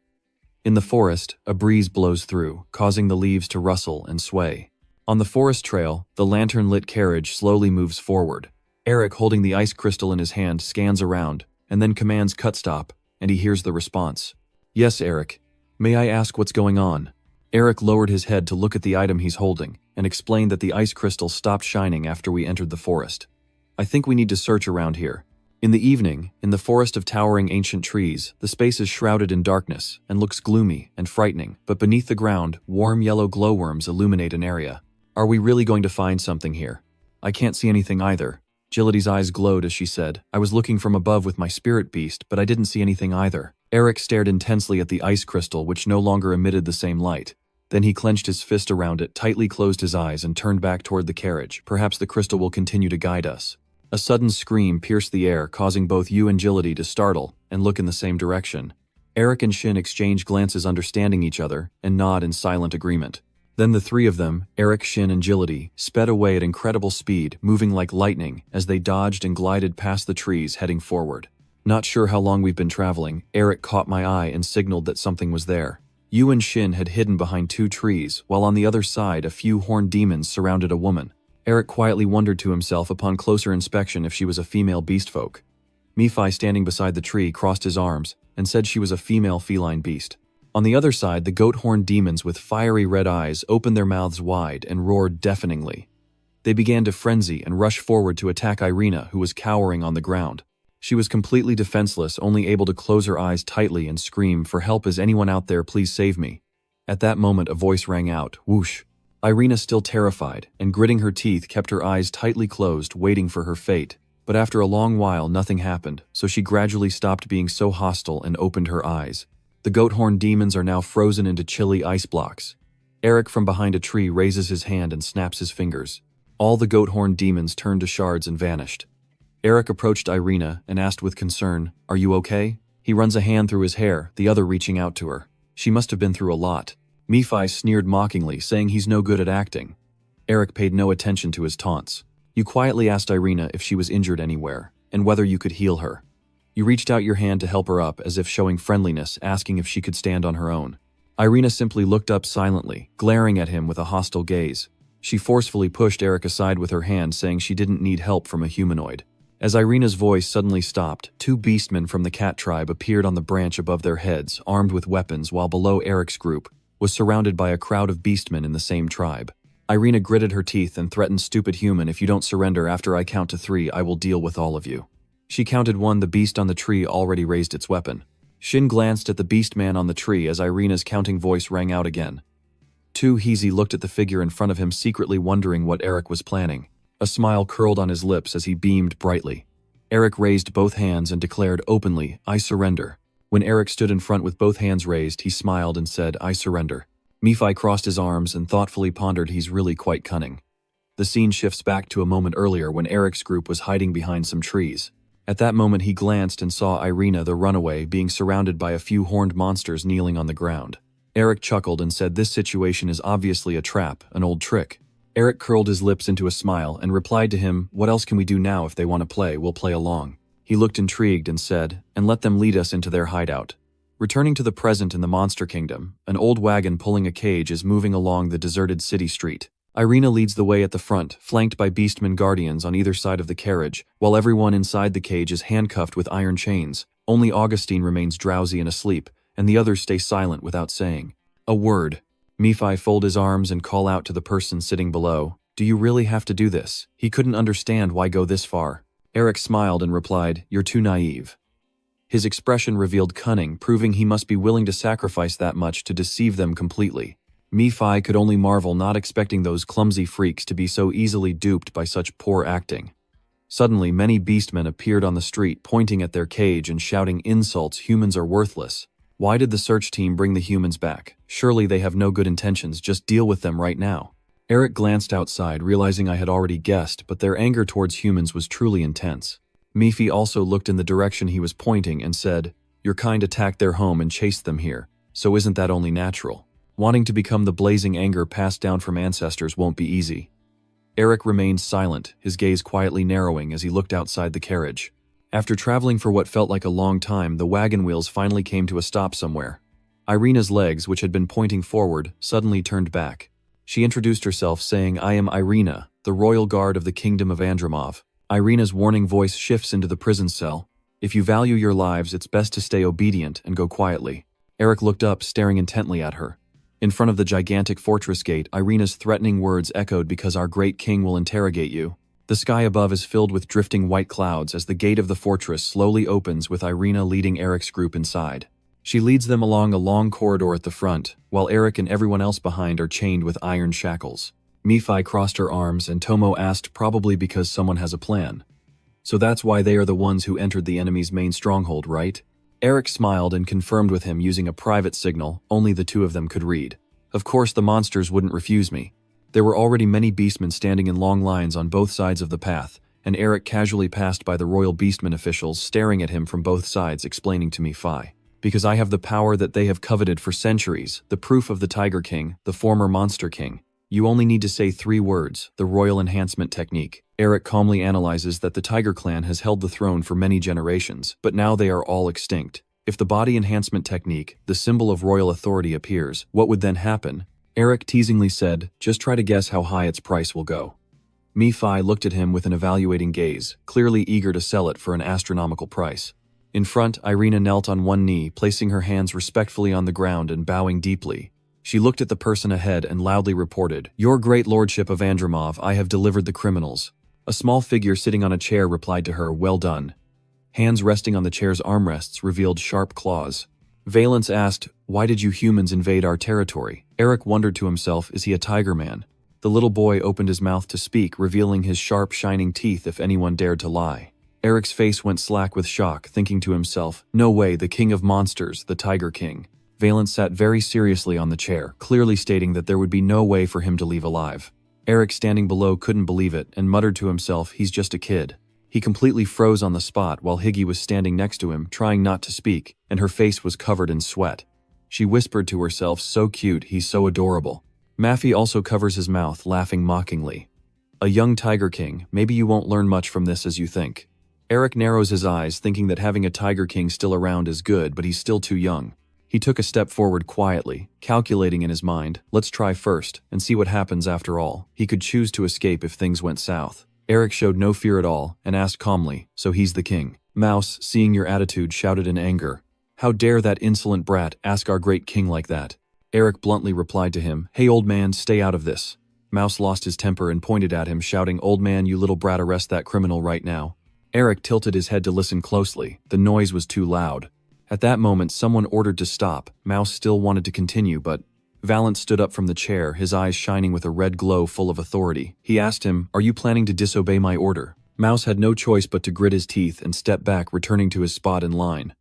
In the forest, a breeze blows through, causing the leaves to rustle and sway. On the forest trail, the lantern-lit carriage slowly moves forward. Eric, holding the ice crystal in his hand, scans around, and then commands cut stop, and he hears the response. Yes, Eric. May I ask what's going on? Eric lowered his head to look at the item he's holding, and explained that the ice crystal stopped shining after we entered the forest. I think we need to search around here. In the evening, in the forest of towering ancient trees, the space is shrouded in darkness and looks gloomy and frightening, but beneath the ground, warm yellow glowworms illuminate an area. Are we really going to find something here? I can't see anything either. Gillity's eyes glowed as she said, I was looking from above with my spirit beast, but I didn't see anything either. Eric stared intensely at the ice crystal, which no longer emitted the same light. Then he clenched his fist around it, tightly closed his eyes, and turned back toward the carriage. Perhaps the crystal will continue to guide us. A sudden scream pierced the air, causing both you and Gillity to startle and look in the same direction. Eric and Shin exchange glances, understanding each other, and nod in silent agreement. Then the 3 of them, Eric, Shin, and Gillity, sped away at incredible speed, moving like lightning as they dodged and glided past the trees, heading forward. Not sure how long we've been traveling, Eric caught my eye and signaled that something was there. You and Shin had hidden behind 2 trees, while on the other side a few horned demons surrounded a woman. Eric quietly wondered to himself upon closer inspection if she was a female beastfolk. Nephi, standing beside the tree, crossed his arms and said she was a female feline beast. On the other side, the goat-horned demons with fiery red eyes opened their mouths wide and roared deafeningly. They began to frenzy and rush forward to attack Irina, who was cowering on the ground. She was completely defenseless, only able to close her eyes tightly and scream, for help, is anyone out there, please save me. At that moment a voice rang out, whoosh. Irina, still terrified and gritting her teeth, kept her eyes tightly closed, waiting for her fate. But after a long while nothing happened, so she gradually stopped being so hostile and opened her eyes. The goat-horned demons are now frozen into chilly ice blocks. Eric from behind a tree raises his hand and snaps his fingers. All the goat-horned demons turned to shards and vanished. Eric approached Irina and asked with concern, are you okay? He runs a hand through his hair, the other reaching out to her. She must have been through a lot. Nephi sneered mockingly, saying he's no good at acting. Eric paid no attention to his taunts. You quietly asked Irina if she was injured anywhere, and whether you could heal her. You reached out your hand to help her up, as if showing friendliness, asking if she could stand on her own. Irina simply looked up silently, glaring at him with a hostile gaze. She forcefully pushed Eric aside with her hand, saying she didn't need help from a humanoid. As Irina's voice suddenly stopped, 2 beastmen from the cat tribe appeared on the branch above their heads, armed with weapons, while below Eric's group was surrounded by a crowd of beastmen in the same tribe. Irina gritted her teeth and threatened, stupid human, if you don't surrender after I count to 3, I will deal with all of you. She counted 1, the beast on the tree already raised its weapon. Shin glanced at the beast man on the tree as Irina's counting voice rang out again. 2, Heezy looked at the figure in front of him, secretly wondering what Eric was planning. A smile curled on his lips as he beamed brightly. Eric raised both hands and declared openly, I surrender. When Eric stood in front with both hands raised, he smiled and said, I surrender. Nephi crossed his arms and thoughtfully pondered, he's really quite cunning. The scene shifts back to a moment earlier when Eric's group was hiding behind some trees. At that moment he glanced and saw Irina, the runaway, being surrounded by a few horned monsters kneeling on the ground. Eric chuckled and said, this situation is obviously a trap, an old trick. Eric curled his lips into a smile and replied to him, what else can we do now? If they want to play, we'll play along. He looked intrigued and said, and let them lead us into their hideout. Returning to the present in the monster kingdom, an old wagon pulling a cage is moving along the deserted city street. Irina leads the way at the front, flanked by beastmen guardians on either side of the carriage, while everyone inside the cage is handcuffed with iron chains. Only Augustine remains drowsy and asleep, and the others stay silent without saying a word. Nephi fold his arms and call out to the person sitting below, "Do you really have to do this?" He couldn't understand why go this far. Eric smiled and replied, "You're too naive." His expression revealed cunning, proving he must be willing to sacrifice that much to deceive them completely. Nephi could only marvel, not expecting those clumsy freaks to be so easily duped by such poor acting. Suddenly, many beastmen appeared on the street, pointing at their cage and shouting insults. Humans are worthless. Why did the search team bring the humans back? Surely they have no good intentions, just deal with them right now. Eric glanced outside, realizing I had already guessed, but their anger towards humans was truly intense. Nephi also looked in the direction he was pointing and said, "Your kind attacked their home and chased them here, so isn't that only natural? Wanting to become the blazing anger passed down from ancestors won't be easy." Eric remained silent, his gaze quietly narrowing as he looked outside the carriage. After traveling for what felt like a long time, the wagon wheels finally came to a stop somewhere. Irina's legs, which had been pointing forward, suddenly turned back. She introduced herself, saying, "I am Irina, the royal guard of the kingdom of Andromov." Irina's warning voice shifts into the prison cell. "If you value your lives, it's best to stay obedient and go quietly." Eric looked up, staring intently at her. In front of the gigantic fortress gate, Irina's threatening words echoed, "Because our great king will interrogate you." The sky above is filled with drifting white clouds as the gate of the fortress slowly opens, with Irina leading Eric's group inside. She leads them along a long corridor at the front, while Eric and everyone else behind are chained with iron shackles. Nephi crossed her arms, and Tomo asked, "Probably because someone has a plan. So that's why they are the ones who entered the enemy's main stronghold, right?" Eric smiled and confirmed with him using a private signal only the two of them could read. Of course the monsters wouldn't refuse me. There were already many beastmen standing in long lines on both sides of the path, and Eric casually passed by the royal beastman officials staring at him from both sides, explaining to Nephi, "Because I have the power that they have coveted for centuries, the proof of the Tiger King, the former Monster King. You only need to say 3 words, the royal enhancement technique." Eric calmly analyzes that the Tiger clan has held the throne for many generations, but now they are all extinct. If the body enhancement technique, the symbol of royal authority, appears, what would then happen? Eric teasingly said, "Just try to guess how high its price will go." Nephi looked at him with an evaluating gaze, clearly eager to sell it for an astronomical price. In front, Irina knelt on one knee, placing her hands respectfully on the ground and bowing deeply. She looked at the person ahead and loudly reported, "Your great lordship of Andromov, I have delivered the criminals." A small figure sitting on a chair replied to her, "Well done." Hands resting on the chair's armrests revealed sharp claws. Valence asked, "Why did you humans invade our territory?" Eric wondered to himself, is he a tiger man? The little boy opened his mouth to speak, revealing his sharp, shining teeth if anyone dared to lie. Eric's face went slack with shock, thinking to himself, "No way, the king of monsters, the Tiger King." Valence sat very seriously on the chair, clearly stating that there would be no way for him to leave alive. Eric, standing below, couldn't believe it and muttered to himself, "He's just a kid." He completely froze on the spot while Higgy was standing next to him, trying not to speak, and her face was covered in sweat. She whispered to herself, "So cute, he's so adorable." Maffey also covers his mouth, laughing mockingly. "A young Tiger King, maybe you won't learn much from this as you think." Eric narrows his eyes, thinking that having a Tiger King still around is good, but he's still too young. He took a step forward quietly, calculating in his mind, "Let's try first, and see what happens after all." He could choose to escape if things went south. Eric showed no fear at all, and asked calmly, "So he's the king?" Mouse, seeing your attitude, shouted in anger, "How dare that insolent brat ask our great king like that?" Eric bluntly replied to him, "Hey old man, stay out of this." Mouse lost his temper and pointed at him, shouting, "Old man, you little brat, arrest that criminal right now." Eric tilted his head to listen closely. The noise was too loud. At that moment, someone ordered to stop. Mouse still wanted to continue, but Valence stood up from the chair, his eyes shining with a red glow full of authority. He asked him, "Are you planning to disobey my order?" Mouse had no choice but to grit his teeth and step back, returning to his spot in line.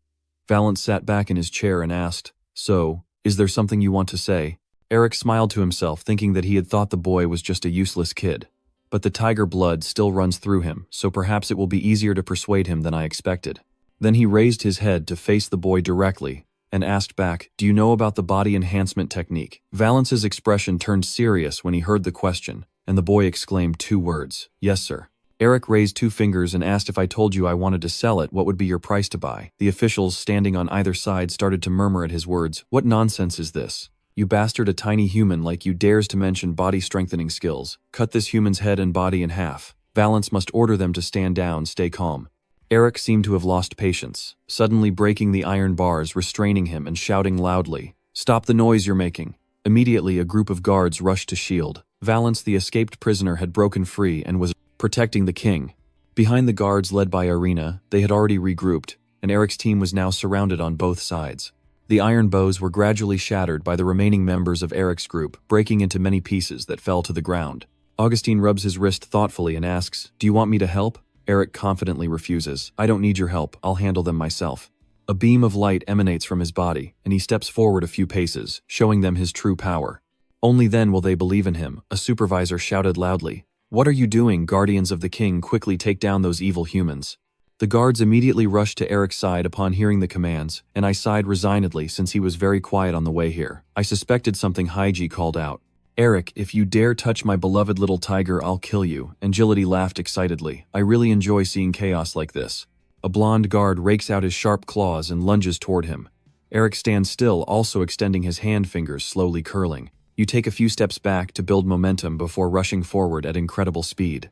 Valence sat back in his chair and asked, "So, is there something you want to say?" Eric smiled to himself, thinking that he had thought the boy was just a useless kid. But the tiger blood still runs through him, so perhaps it will be easier to persuade him than I expected. Then he raised his head to face the boy directly and asked back, "Do you know about the body enhancement technique?" Valence's expression turned serious when he heard the question, and the boy exclaimed 2 words, "Yes, sir." Eric raised 2 fingers and asked if I told you I wanted to sell it, what would be your price to buy? The officials standing on either side started to murmur at his words. What nonsense is this? You bastard, a tiny human like you dares to mention body strengthening skills. Cut this human's head and body in half. Valance must order them to stand down, stay calm. Eric seemed to have lost patience, suddenly breaking the iron bars, restraining him and shouting loudly, "Stop the noise you're making." Immediately, a group of guards rushed to shield. Valance, the escaped prisoner, had broken free and was protecting the king. Behind the guards led by Irina, they had already regrouped, and Eric's team was now surrounded on both sides. The iron bows were gradually shattered by the remaining members of Eric's group, breaking into many pieces that fell to the ground. Augustine rubs his wrist thoughtfully and asks, "Do you want me to help?" Eric confidently refuses. "I don't need your help, I'll handle them myself." A beam of light emanates from his body, and he steps forward a few paces, showing them his true power. Only then will they believe in him, a supervisor shouted loudly. "What are you doing, guardians of the king? Quickly take down those evil humans." The guards immediately rushed to Eric's side upon hearing the commands, and I sighed resignedly since he was very quiet on the way here. I suspected something. Haiji called out, "Eric, if you dare touch my beloved little tiger, I'll kill you." Agility laughed excitedly. "I really enjoy seeing chaos like this." A blonde guard rakes out his sharp claws and lunges toward him. Eric stands still, also extending his hand fingers, slowly curling. You take a few steps back to build momentum before rushing forward at incredible speed.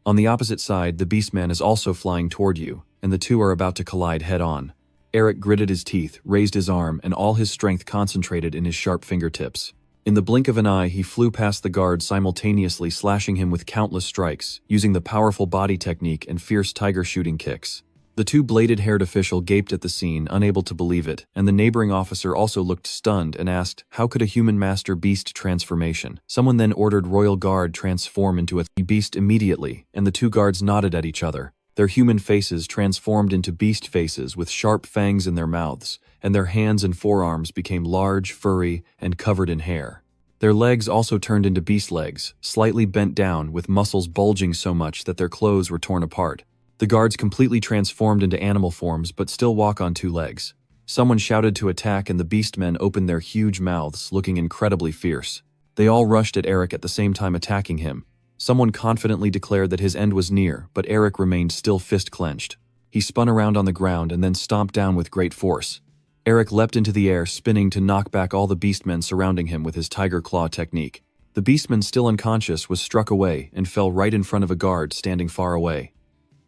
On the opposite side, the Beastman is also flying toward you, and the two are about to collide head-on. Eric gritted his teeth, raised his arm, and all his strength concentrated in his sharp fingertips. In the blink of an eye, he flew past the guard, simultaneously slashing him with countless strikes, using the powerful body technique and fierce tiger shooting kicks. The 2 bladed-haired official gaped at the scene, unable to believe it, and the neighboring officer also looked stunned and asked, "How could a human master beast transformation?" Someone then ordered Royal Guard transform into a beast immediately, and the 2 guards nodded at each other. Their human faces transformed into beast faces with sharp fangs in their mouths, and their hands and forearms became large, furry, and covered in hair. Their legs also turned into beast legs, slightly bent down with muscles bulging so much that their clothes were torn apart. The guards completely transformed into animal forms but still walk on 2 legs. Someone shouted to attack and the beastmen opened their huge mouths, looking incredibly fierce. They all rushed at Eric at the same time, attacking him. Someone confidently declared that his end was near, but Eric remained still, fist clenched. He spun around on the ground and then stomped down with great force. Eric leapt into the air, spinning to knock back all the beastmen surrounding him with his tiger claw technique. The beastman, still unconscious, was struck away and fell right in front of a guard standing far away.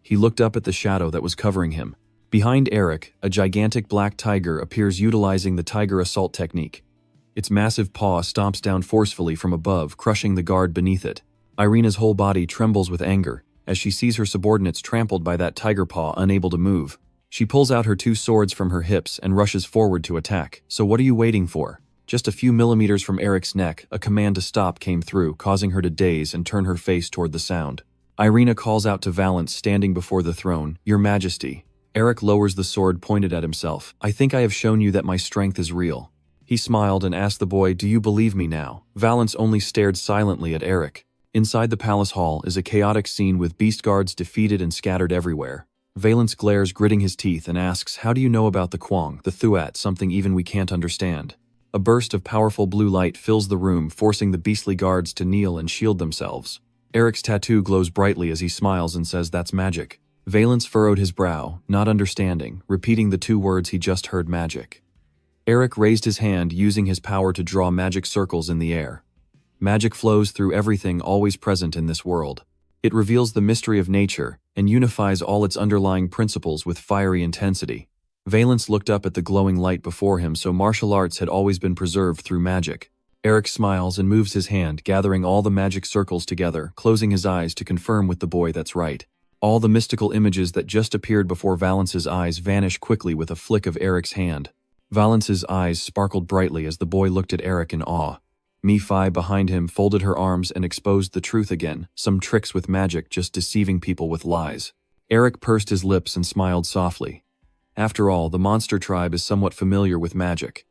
He looked up at the shadow that was covering him. Behind Eric, a gigantic black tiger appears, utilizing the tiger assault technique. Its massive paw stomps down forcefully from above, crushing the guard beneath it. Irina's whole body trembles with anger as she sees her subordinates trampled by that tiger paw, unable to move. She pulls out her 2 swords from her hips and rushes forward to attack. So what are you waiting for? Just a few millimeters from Eric's neck, a command to stop came through, causing her to daze and turn her face toward the sound. Irina calls out to Valance, standing before the throne, "Your Majesty." Eric lowers the sword pointed at himself. "I think I have shown you that my strength is real." He smiled and asked the boy, "Do you believe me now?" Valance only stared silently at Eric. Inside the palace hall is a chaotic scene with beast guards defeated and scattered everywhere. Valance glares, gritting his teeth, and asks, "How do you know about the Kwang, the Thuat, something even we can't understand?" A burst of powerful blue light fills the room, forcing the beastly guards to kneel and shield themselves. Eric's tattoo glows brightly as he smiles and says, "That's magic." Valance furrowed his brow, not understanding, repeating the 2 words he just heard, "magic." Eric raised his hand, using his power to draw magic circles in the air. Magic flows through everything always present in this world. It reveals the mystery of nature and unifies all its underlying principles with fiery intensity. Valance looked up at the glowing light before him, so martial arts had always been preserved through magic. Eric smiles and moves his hand, gathering all the magic circles together, closing his eyes to confirm with the boy that's right. All the mystical images that just appeared before Valance's eyes vanish quickly with a flick of Eric's hand. Valance's eyes sparkled brightly as the boy looked at Eric in awe. Mi-Fi behind him folded her arms and exposed the truth again, some tricks with magic, just deceiving people with lies. Eric pursed his lips and smiled softly. After all, the monster tribe is somewhat familiar with magic.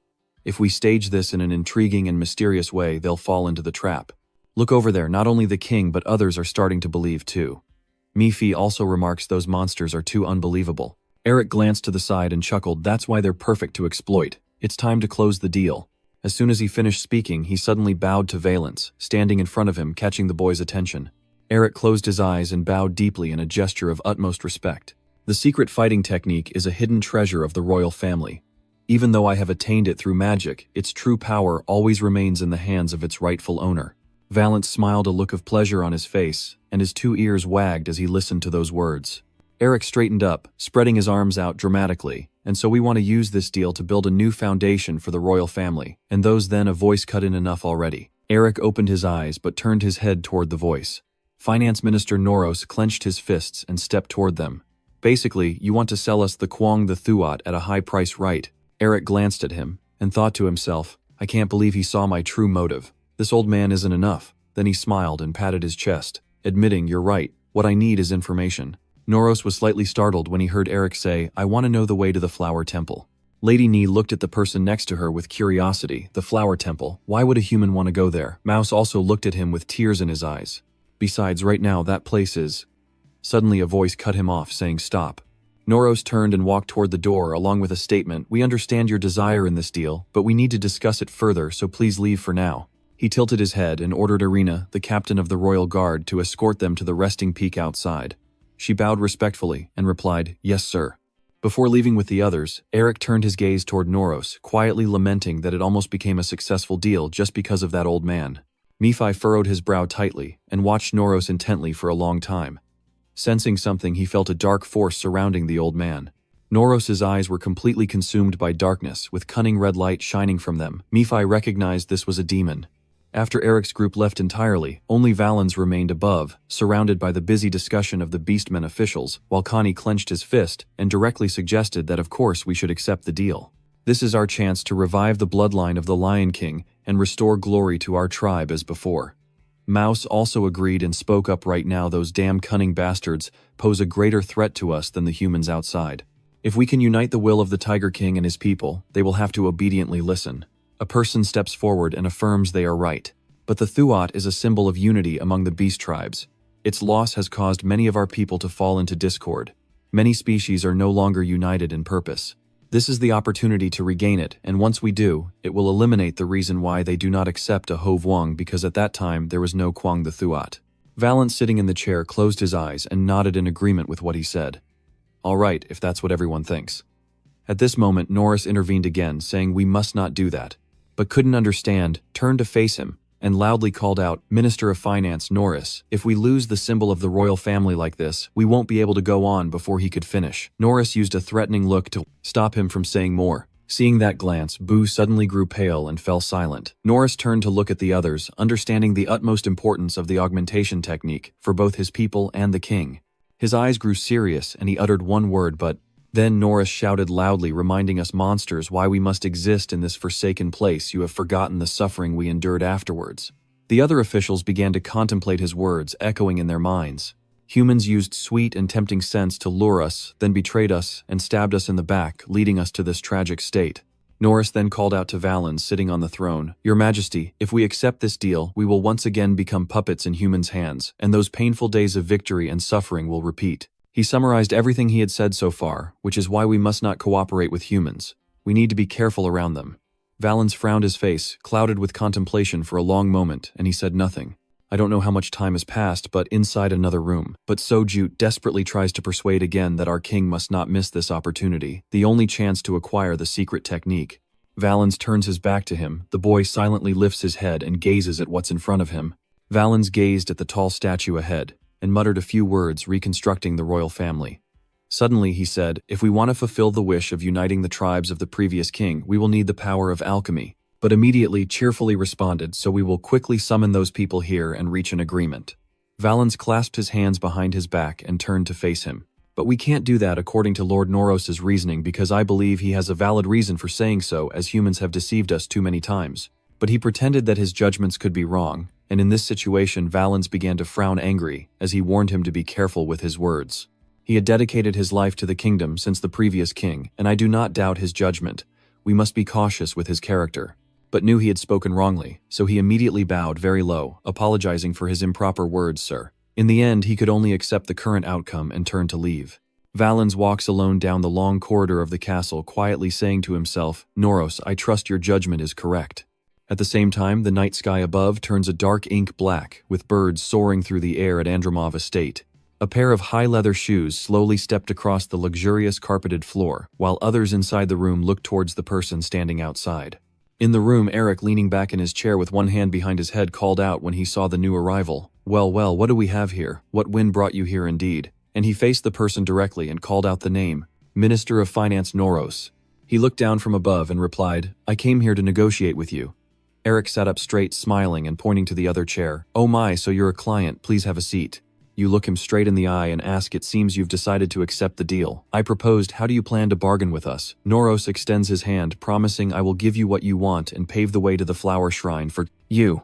If we stage this in an intriguing and mysterious way, they'll fall into the trap. Look over there, not only the king but others are starting to believe too. Mi-Fi also remarks those monsters are too unbelievable. Eric glanced to the side and chuckled, "That's why they're perfect to exploit. It's time to close the deal." As soon as he finished speaking, he suddenly bowed to Valance, standing in front of him, catching the boy's attention. Eric closed his eyes and bowed deeply in a gesture of utmost respect. The secret fighting technique is a hidden treasure of the royal family. Even though I have attained it through magic, its true power always remains in the hands of its rightful owner. Valance smiled, a look of pleasure on his face, and his 2 ears wagged as he listened to those words. Eric straightened up, spreading his arms out dramatically. And so we want to use this deal to build a new foundation for the royal family. And those then a voice cut in enough already. Eric opened his eyes but turned his head toward the voice. Finance Minister Noros clenched his fists and stepped toward them. Basically, you want to sell us the Kwang the Thuat at a high price, right? Eric glanced at him and thought to himself, I can't believe he saw my true motive. This old man isn't enough. Then he smiled and patted his chest, admitting, you're right, what I need is information. Noros was slightly startled when he heard Eric say, I want to know the way to the Flower Temple. Lady Ni looked at the person next to her with curiosity. The Flower Temple, why would a human want to go there? Mouse also looked at him with tears in his eyes. Besides, right now that place is… Suddenly a voice cut him off, saying stop. Noros turned and walked toward the door along with a statement, we understand your desire in this deal, but we need to discuss it further, so please leave for now. He tilted his head and ordered Irina, the captain of the royal guard, to escort them to the resting peak outside. She bowed respectfully and replied, yes sir. Before leaving with the others, Eric turned his gaze toward Noros, quietly lamenting that it almost became a successful deal just because of that old man. Nephi furrowed his brow tightly and watched Noros intently for a long time. Sensing something, he felt a dark force surrounding the old man. Noros's eyes were completely consumed by darkness, with cunning red light shining from them. Nephi recognized this was a demon. After Eric's group left entirely, only Valens remained above, surrounded by the busy discussion of the Beastmen officials, while Connie clenched his fist and directly suggested that of course we should accept the deal. This is our chance to revive the bloodline of the Lion King and restore glory to our tribe as before. Mouse also agreed and spoke up, right now those damn cunning bastards pose a greater threat to us than the humans outside. If we can unite the will of the Tiger King and his people, they will have to obediently listen. A person steps forward and affirms they are right. But the Thuat is a symbol of unity among the beast tribes. Its loss has caused many of our people to fall into discord. Many species are no longer united in purpose. This is the opportunity to regain it, and once we do, it will eliminate the reason why they do not accept a Ho Vuong, because at that time there was no Kwang the Thuat. Valance, sitting in the chair, closed his eyes and nodded in agreement with what he said. All right, if that's what everyone thinks. At this moment, Norris intervened again, saying we must not do that, but couldn't understand, turned to face him, and loudly called out, Minister of Finance Norris, if we lose the symbol of the royal family like this, we won't be able to go on. Before he could finish, Norris used a threatening look to stop him from saying more. Seeing that glance, Boo suddenly grew pale and fell silent. Norris turned to look at the others, understanding the utmost importance of the augmentation technique for both his people and the king. His eyes grew serious and he uttered one word, but then Norris shouted loudly, reminding us monsters why we must exist in this forsaken place. You have forgotten the suffering we endured afterwards. The other officials began to contemplate his words, echoing in their minds. Humans used sweet and tempting scents to lure us, then betrayed us and stabbed us in the back, leading us to this tragic state. Norris then called out to Valens, sitting on the throne, Your Majesty, if we accept this deal, we will once again become puppets in humans' hands, and those painful days of victory and suffering will repeat. He summarized everything he had said so far, which is why we must not cooperate with humans. We need to be careful around them. Valens frowned, his face clouded with contemplation for a long moment, and he said nothing. I don't know how much time has passed, but inside another room. But Sojut desperately tries to persuade again that our king must not miss this opportunity, the only chance to acquire the secret technique. Valens turns his back to him. The boy silently lifts his head and gazes at what's in front of him. Valens gazed at the tall statue ahead and muttered a few words reconstructing the royal family. Suddenly he said, if we want to fulfill the wish of uniting the tribes of the previous king, we will need the power of alchemy. But immediately cheerfully responded, so we will quickly summon those people here and reach an agreement. Valens clasped his hands behind his back and turned to face him. But we can't do that according to Lord Noros's reasoning, because I believe he has a valid reason for saying so, as humans have deceived us too many times. But he pretended that his judgments could be wrong, and in this situation Valens began to frown angry as he warned him to be careful with his words. He had dedicated his life to the kingdom since the previous king, and I do not doubt his judgment. We must be cautious with his character. But knew he had spoken wrongly, so he immediately bowed very low, apologizing for his improper words, sir. In the end, he could only accept the current outcome and turn to leave. Valens walks alone down the long corridor of the castle, quietly saying to himself, Noros, I trust your judgment is correct. At the same time, the night sky above turns a dark ink black, with birds soaring through the air at Andromov Estate. A pair of high leather shoes slowly stepped across the luxurious carpeted floor, while others inside the room looked towards the person standing outside. In the room, Eric, leaning back in his chair with one hand behind his head, called out when he saw the new arrival. Well, what do we have here? What wind brought you here indeed? And he faced the person directly and called out the name, Minister of Finance Noros. He looked down from above and replied, I came here to negotiate with you. Eric sat up straight, smiling and pointing to the other chair. Oh my, so you're a client, please have a seat. You look him straight in the eye and ask, it seems you've decided to accept the deal. I proposed, how do you plan to bargain with us? Noros extends his hand, promising I will give you what you want and pave the way to the flower shrine for you.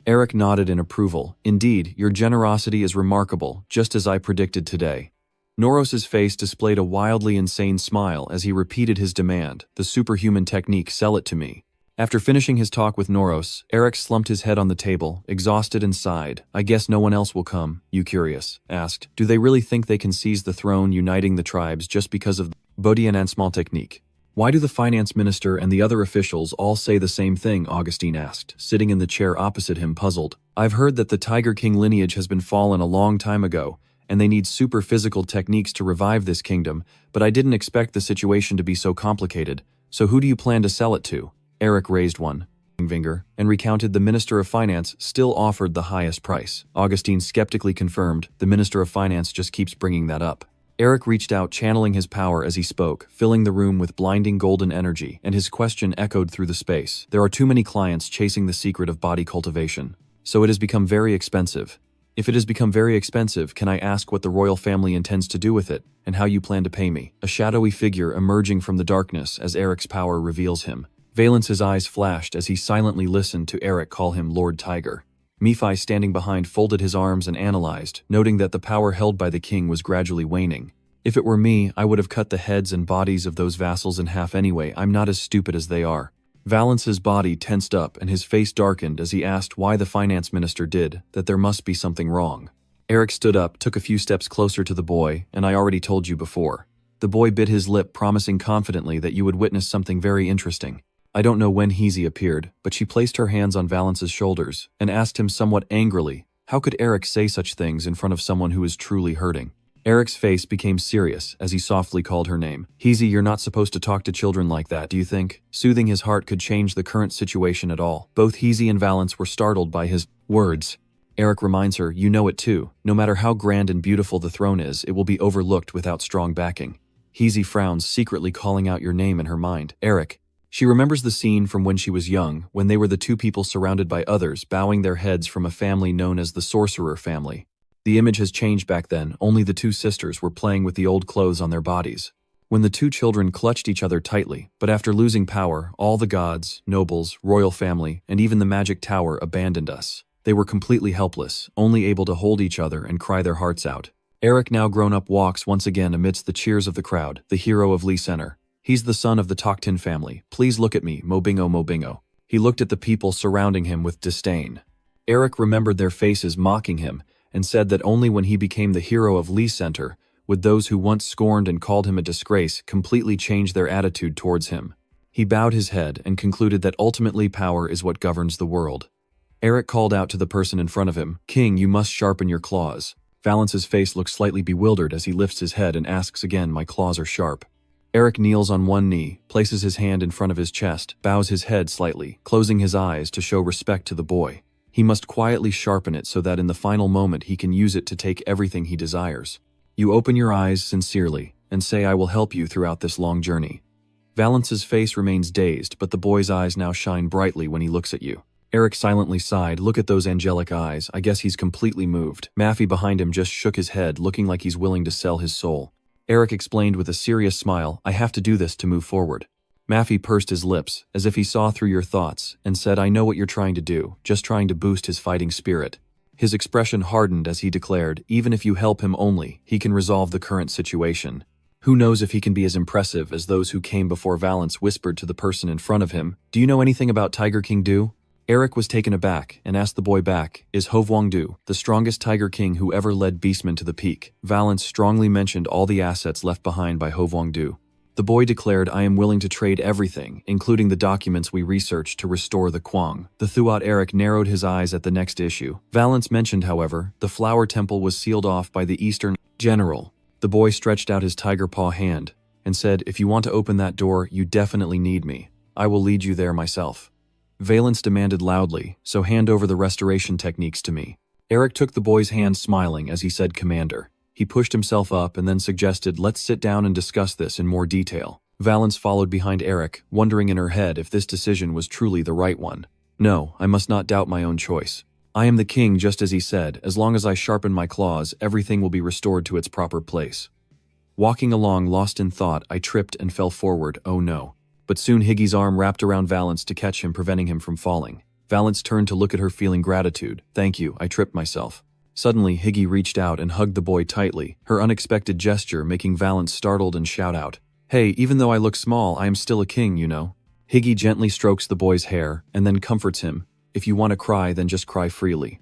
Eric nodded in approval. Indeed, your generosity is remarkable, just as I predicted today. Noros's face displayed a wildly insane smile as he repeated his demand, the superhuman technique, sell it to me. After finishing his talk with Noros, Eric slumped his head on the table, exhausted, and sighed. I guess no one else will come, you curious, asked. Do they really think they can seize the throne, uniting the tribes just because of the Bodianansmal technique? Why do the finance minister and the other officials all say the same thing? Augustine asked, sitting in the chair opposite him, puzzled. I've heard that the Tiger King lineage has been fallen a long time ago, and they need super physical techniques to revive this kingdom, but I didn't expect the situation to be so complicated. So who do you plan to sell it to? Eric raised one finger and recounted the Minister of Finance still offered the highest price. Augustine skeptically confirmed, the Minister of Finance just keeps bringing that up. Eric reached out, channeling his power as he spoke, filling the room with blinding golden energy, and his question echoed through the space. There are too many clients chasing the secret of body cultivation, so it has become very expensive. If it has become very expensive, can I ask what the royal family intends to do with it, and how you plan to pay me? A shadowy figure emerging from the darkness as Eric's power reveals him. Valence's eyes flashed as he silently listened to Eric call him Lord Tiger. Nephi, standing behind, folded his arms and analyzed, noting that the power held by the king was gradually waning. If it were me, I would have cut the heads and bodies of those vassals in half anyway. I'm not as stupid as they are. Valence's body tensed up and his face darkened as he asked why the finance minister did, that there must be something wrong. Eric stood up, took a few steps closer to the boy, and I already told you before. The boy bit his lip, promising confidently that you would witness something very interesting. I don't know when Heezy appeared, but she placed her hands on Valence's shoulders and asked him somewhat angrily, how could Eric say such things in front of someone who is truly hurting? Eric's face became serious as he softly called her name. Heezy, you're not supposed to talk to children like that, do you think? Soothing his heart could change the current situation at all. Both Heezy and Valence were startled by his words. Eric reminds her, you know it too. No matter how grand and beautiful the throne is, it will be overlooked without strong backing. Heezy frowns, secretly calling out your name in her mind. Eric. She remembers the scene from when she was young, when they were the two people surrounded by others, bowing their heads from a family known as the Sorcerer family. The image has changed back then, only the two sisters were playing with the old clothes on their bodies. When the two children clutched each other tightly, but after losing power, all the gods, nobles, royal family, and even the magic tower abandoned us. They were completely helpless, only able to hold each other and cry their hearts out. Eric, now grown up, walks once again amidst the cheers of the crowd, the hero of Lee Center. He's the son of the Toktin family. Please look at me, Mobingo Mobingo. He looked at the people surrounding him with disdain. Eric remembered their faces mocking him and said that only when he became the hero of Lee Center would those who once scorned and called him a disgrace completely change their attitude towards him. He bowed his head and concluded that ultimately power is what governs the world. Eric called out to the person in front of him, King, you must sharpen your claws. Valence's face looks slightly bewildered as he lifts his head and asks again, my claws are sharp. Eric kneels on one knee, places his hand in front of his chest, bows his head slightly, closing his eyes to show respect to the boy. He must quietly sharpen it so that in the final moment he can use it to take everything he desires. You open your eyes sincerely and say, I will help you throughout this long journey. Valence's face remains dazed, but the boy's eyes now shine brightly when he looks at you. Eric silently sighed. Look at those angelic eyes. I guess he's completely moved. Maffey behind him just shook his head, looking like he's willing to sell his soul. Eric explained with a serious smile, I have to do this to move forward. Maffey pursed his lips, as if he saw through your thoughts, and said, I know what you're trying to do, just trying to boost his fighting spirit. His expression hardened as he declared, even if you help him only, he can resolve the current situation. Who knows if he can be as impressive as those who came before. Valence whispered to the person in front of him, do you know anything about Tiger King Du? Eric was taken aback and asked the boy back, is Hovwang Du, the strongest Tiger King who ever led beastmen to the peak? Valence strongly mentioned all the assets left behind by Hovwang Du. The boy declared, I am willing to trade everything, including the documents we researched to restore the Kwang. The Thuat Eric narrowed his eyes at the next issue. Valance mentioned, however, the flower temple was sealed off by the Eastern General. The boy stretched out his tiger paw hand and said, if you want to open that door, you definitely need me. I will lead you there myself. Valance demanded loudly, so hand over the restoration techniques to me. Eric took the boy's hand smiling as he said, Commander. He pushed himself up and then suggested, let's sit down and discuss this in more detail. Valance followed behind Eric, wondering in her head if this decision was truly the right one. No, I must not doubt my own choice. I am the king just as he said, as long as I sharpen my claws, everything will be restored to its proper place. Walking along lost in thought, I tripped and fell forward, oh no. But soon Higgy's arm wrapped around Valance to catch him, preventing him from falling. Valance turned to look at her, feeling gratitude. Thank you, I tripped myself. Suddenly, Higgy reached out and hugged the boy tightly, her unexpected gesture making Valance startled and shout out, hey, even though I look small, I am still a king, you know. Higgy gently strokes the boy's hair and then comforts him. If you want to cry, then just cry freely.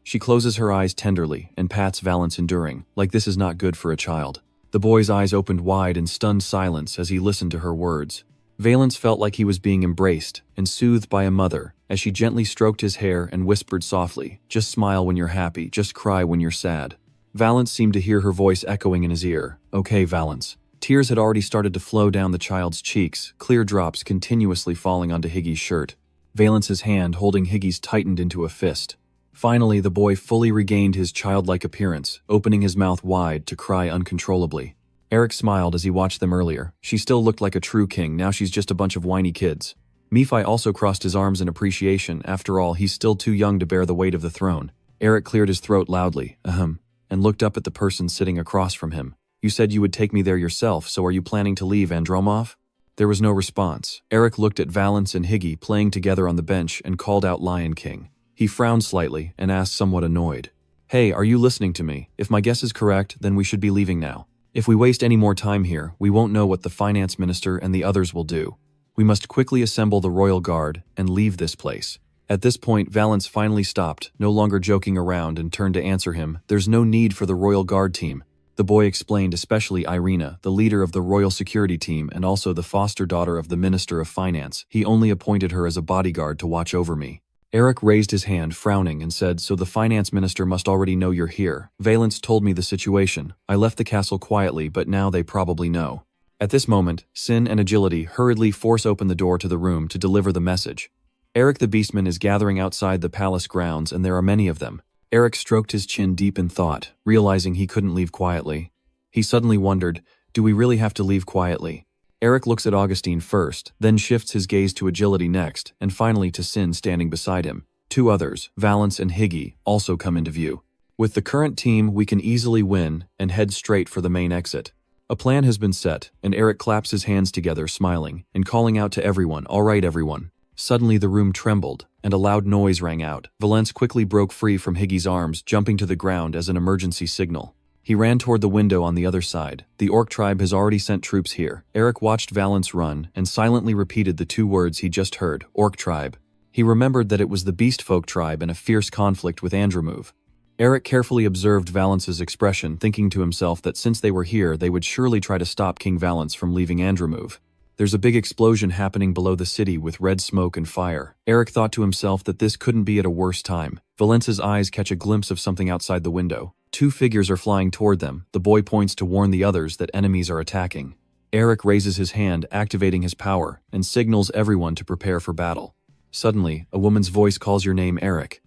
She closes her eyes tenderly and pats Valance, enduring, like this is not good for a child. The boy's eyes opened wide in stunned silence as he listened to her words. Valance felt like he was being embraced and soothed by a mother as she gently stroked his hair and whispered softly, just smile when you're happy, just cry when you're sad. Valance seemed to hear her voice echoing in his ear. Okay, Valance. Tears had already started to flow down the child's cheeks, clear drops continuously falling onto Higgy's shirt. Valance's hand holding Higgy's tightened into a fist. Finally, the boy fully regained his childlike appearance, opening his mouth wide to cry uncontrollably. Eric smiled as he watched them earlier. She still looked like a true king, now she's just a bunch of whiny kids. Nephi also crossed his arms in appreciation. After all, he's still too young to bear the weight of the throne. Eric cleared his throat loudly, and looked up at the person sitting across from him. You said you would take me there yourself, so are you planning to leave Andromov? There was no response. Eric looked at Valance and Higgy playing together on the bench and called out Lion King. He frowned slightly and asked, somewhat annoyed, hey, are you listening to me? If my guess is correct, then we should be leaving now. If we waste any more time here, we won't know what the finance minister and the others will do. We must quickly assemble the royal guard and leave this place. At this point, Valance finally stopped, no longer joking around, and turned to answer him. There's no need for the royal guard team. The boy explained, especially Irina, the leader of the royal security team and also the foster daughter of the Minister of Finance. He only appointed her as a bodyguard to watch over me. Eric raised his hand, frowning, and said, so the finance minister must already know you're here. Valance told me the situation. I left the castle quietly, but now they probably know. At this moment, Shin and Agility hurriedly force open the door to the room to deliver the message. Eric the Beastman is gathering outside the palace grounds, and there are many of them. Eric stroked his chin deep in thought, realizing he couldn't leave quietly. He suddenly wondered, do we really have to leave quietly? Eric looks at Augustine first, then shifts his gaze to Agility next, and finally to Shin standing beside him. Two others, Valance and Higgy, also come into view. With the current team, we can easily win and head straight for the main exit. A plan has been set, and Eric claps his hands together, smiling, and calling out to everyone, all right everyone. Suddenly the room trembled, and a loud noise rang out. Valance quickly broke free from Higgy's arms, jumping to the ground as an emergency signal. He ran toward the window on the other side. The orc tribe has already sent troops here. Eric watched Valance run and silently repeated the two words he just heard, orc tribe. He remembered that it was the beast folk tribe in a fierce conflict with Andromov. Eric carefully observed Valance's expression, thinking to himself that since they were here, they would surely try to stop King Valance from leaving Andromov. There's a big explosion happening below the city with red smoke and fire. Eric thought to himself that this couldn't be at a worse time. Valance's eyes catch a glimpse of something outside the window. Two figures are flying toward them. The boy points to warn the others that enemies are attacking. Eric raises his hand, activating his power, and signals everyone to prepare for battle. Suddenly, a woman's voice calls your name, Eric.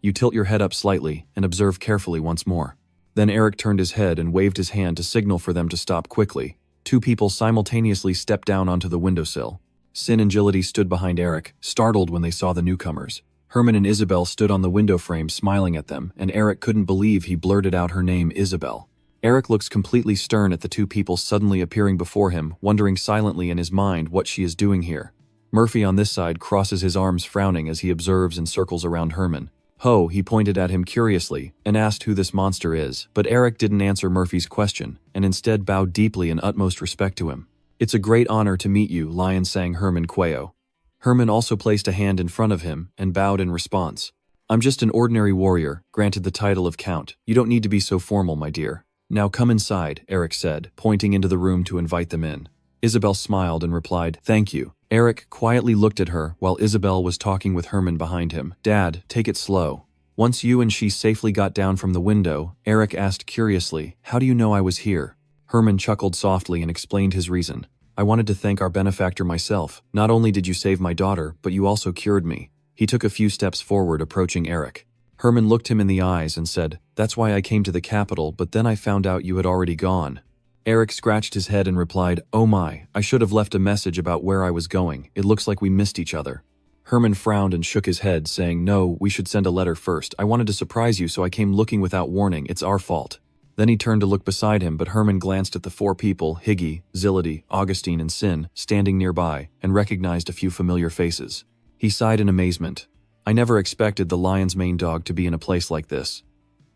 You tilt your head up slightly and observe carefully once more. Then Eric turned his head and waved his hand to signal for them to stop quickly. Two people simultaneously stepped down onto the windowsill. Shin and Agility stood behind Eric, startled when they saw the newcomers. Herman and Isabel stood on the window frame smiling at them, and Eric couldn't believe he blurted out her name, Isabel. Eric looks completely stern at the two people suddenly appearing before him, wondering silently in his mind what she is doing here. Murphy on this side crosses his arms frowning as he observes and circles around Herman. Ho, he pointed at him curiously and asked who this monster is, but Eric didn't answer Murphy's question and instead bowed deeply in utmost respect to him. It's a great honor to meet you, Lion sang Herman Quayo. Herman also placed a hand in front of him and bowed in response. I'm just an ordinary warrior, granted the title of Count. You don't need to be so formal, my dear. Now come inside, Eric said, pointing into the room to invite them in. Isabel smiled and replied, "Thank you." Eric quietly looked at her while Isabel was talking with Herman behind him. "Dad, take it slow." Once you and she safely got down from the window, Eric asked curiously, "How do you know I was here?" Herman chuckled softly and explained his reason. "I wanted to thank our benefactor myself. Not only did you save my daughter, but you also cured me." He took a few steps forward, approaching Eric. Herman looked him in the eyes and said, "That's why I came to the capital, but then I found out you had already gone." Eric scratched his head and replied, "Oh my, I should have left a message about where I was going. It looks like we missed each other." Herman frowned and shook his head, saying, "No, we should send a letter first. I wanted to surprise you, so I came looking without warning. It's our fault." Then he turned to look beside him, but Herman glanced at the four people, Higgy, Zillody, Augustine, and Shin, standing nearby, and recognized a few familiar faces. He sighed in amazement. "I never expected the lion's mane dog to be in a place like this."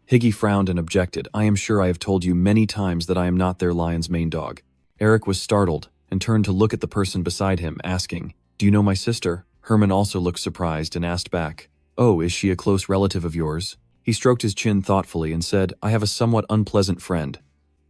Higgy frowned and objected, "I am sure I have told you many times that I am not their lion's mane dog." Eric was startled, and turned to look at the person beside him, asking, "Do you know my sister?" Herman also looked surprised and asked back, "Oh, is she a close relative of yours?" He stroked his chin thoughtfully and said, "I have a somewhat unpleasant friend.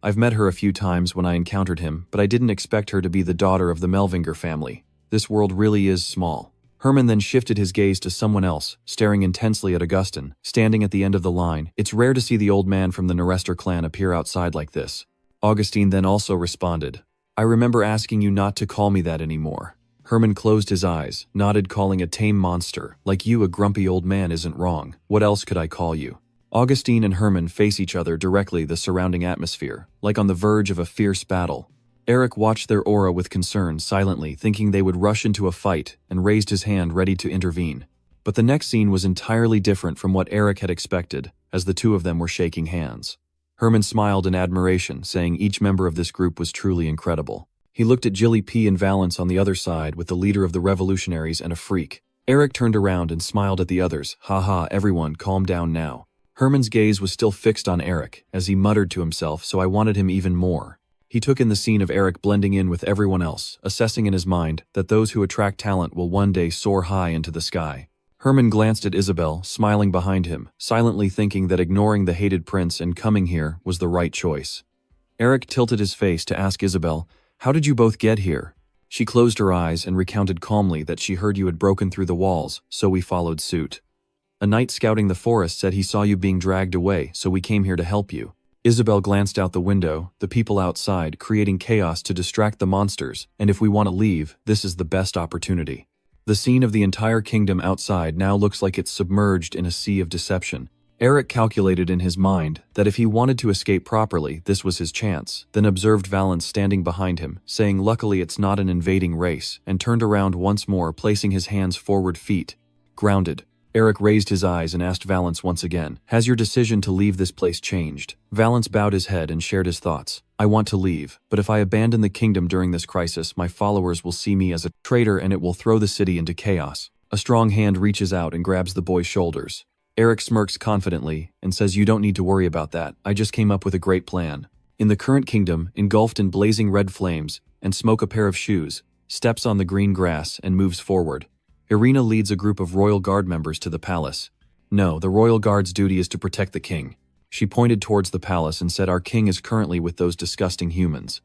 I've met her a few times when I encountered him, but I didn't expect her to be the daughter of the Melvinger family. This world really is small." Herman then shifted his gaze to someone else, staring intensely at Augustine, standing at the end of the line. "It's rare to see the old man from the Norester clan appear outside like this." Augustine then also responded, "I remember asking you not to call me that anymore." Herman closed his eyes, nodded, calling a tame monster. "Like you, a grumpy old man isn't wrong. What else could I call you?" Augustine and Herman face each other directly, the surrounding atmosphere, like on the verge of a fierce battle. Eric watched their aura with concern, silently, thinking they would rush into a fight, and raised his hand ready to intervene. But the next scene was entirely different from what Eric had expected, as the two of them were shaking hands. Herman smiled in admiration, saying each member of this group was truly incredible. He looked at Jilly P and Valance on the other side with the leader of the revolutionaries and a freak. Eric turned around and smiled at the others. "Haha, everyone, calm down now." Herman's gaze was still fixed on Eric, as he muttered to himself, "So I wanted him even more." He took in the scene of Eric blending in with everyone else, assessing in his mind that those who attract talent will one day soar high into the sky. Herman glanced at Isabel, smiling behind him, silently thinking that ignoring the hated prince and coming here was the right choice. Eric tilted his face to ask Isabel, "How did you both get here?" She closed her eyes and recounted calmly that she heard you had broken through the walls, so we followed suit. "A knight scouting the forest said he saw you being dragged away, so we came here to help you." Isabel glanced out the window, the people outside, creating chaos to distract the monsters, and if we want to leave, this is the best opportunity. The scene of the entire kingdom outside now looks like it's submerged in a sea of deception. Eric calculated in his mind that if he wanted to escape properly, this was his chance, then observed Valance standing behind him, saying luckily it's not an invading race, and turned around once more, placing his hands forward, feet grounded. Eric raised his eyes and asked Valance once again, "Has your decision to leave this place changed?" Valance bowed his head and shared his thoughts. "I want to leave, but if I abandon the kingdom during this crisis, my followers will see me as a traitor and it will throw the city into chaos." A strong hand reaches out and grabs the boy's shoulders. Eric smirks confidently and says, "You don't need to worry about that. I just came up with a great plan." In the current kingdom, engulfed in blazing red flames, and smoke a pair of shoes, steps on the green grass and moves forward. Irina leads a group of royal guard members to the palace. "No, the royal guard's duty is to protect the king." She pointed towards the palace and said, "Our king is currently with those disgusting humans."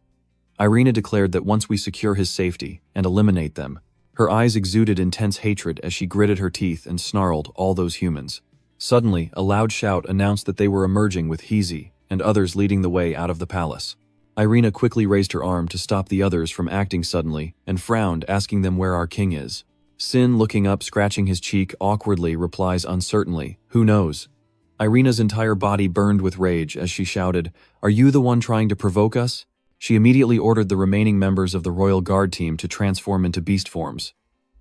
Irina declared that once we secure his safety and eliminate them, her eyes exuded intense hatred as she gritted her teeth and snarled, "All those humans." Suddenly, a loud shout announced that they were emerging with Heezy and others leading the way out of the palace. Irina quickly raised her arm to stop the others from acting suddenly and frowned, asking them where our king is. Shin, looking up, scratching his cheek awkwardly, replies uncertainly, "Who knows?" Irina's entire body burned with rage as she shouted, "Are you the one trying to provoke us?" She immediately ordered the remaining members of the royal guard team to transform into beast forms.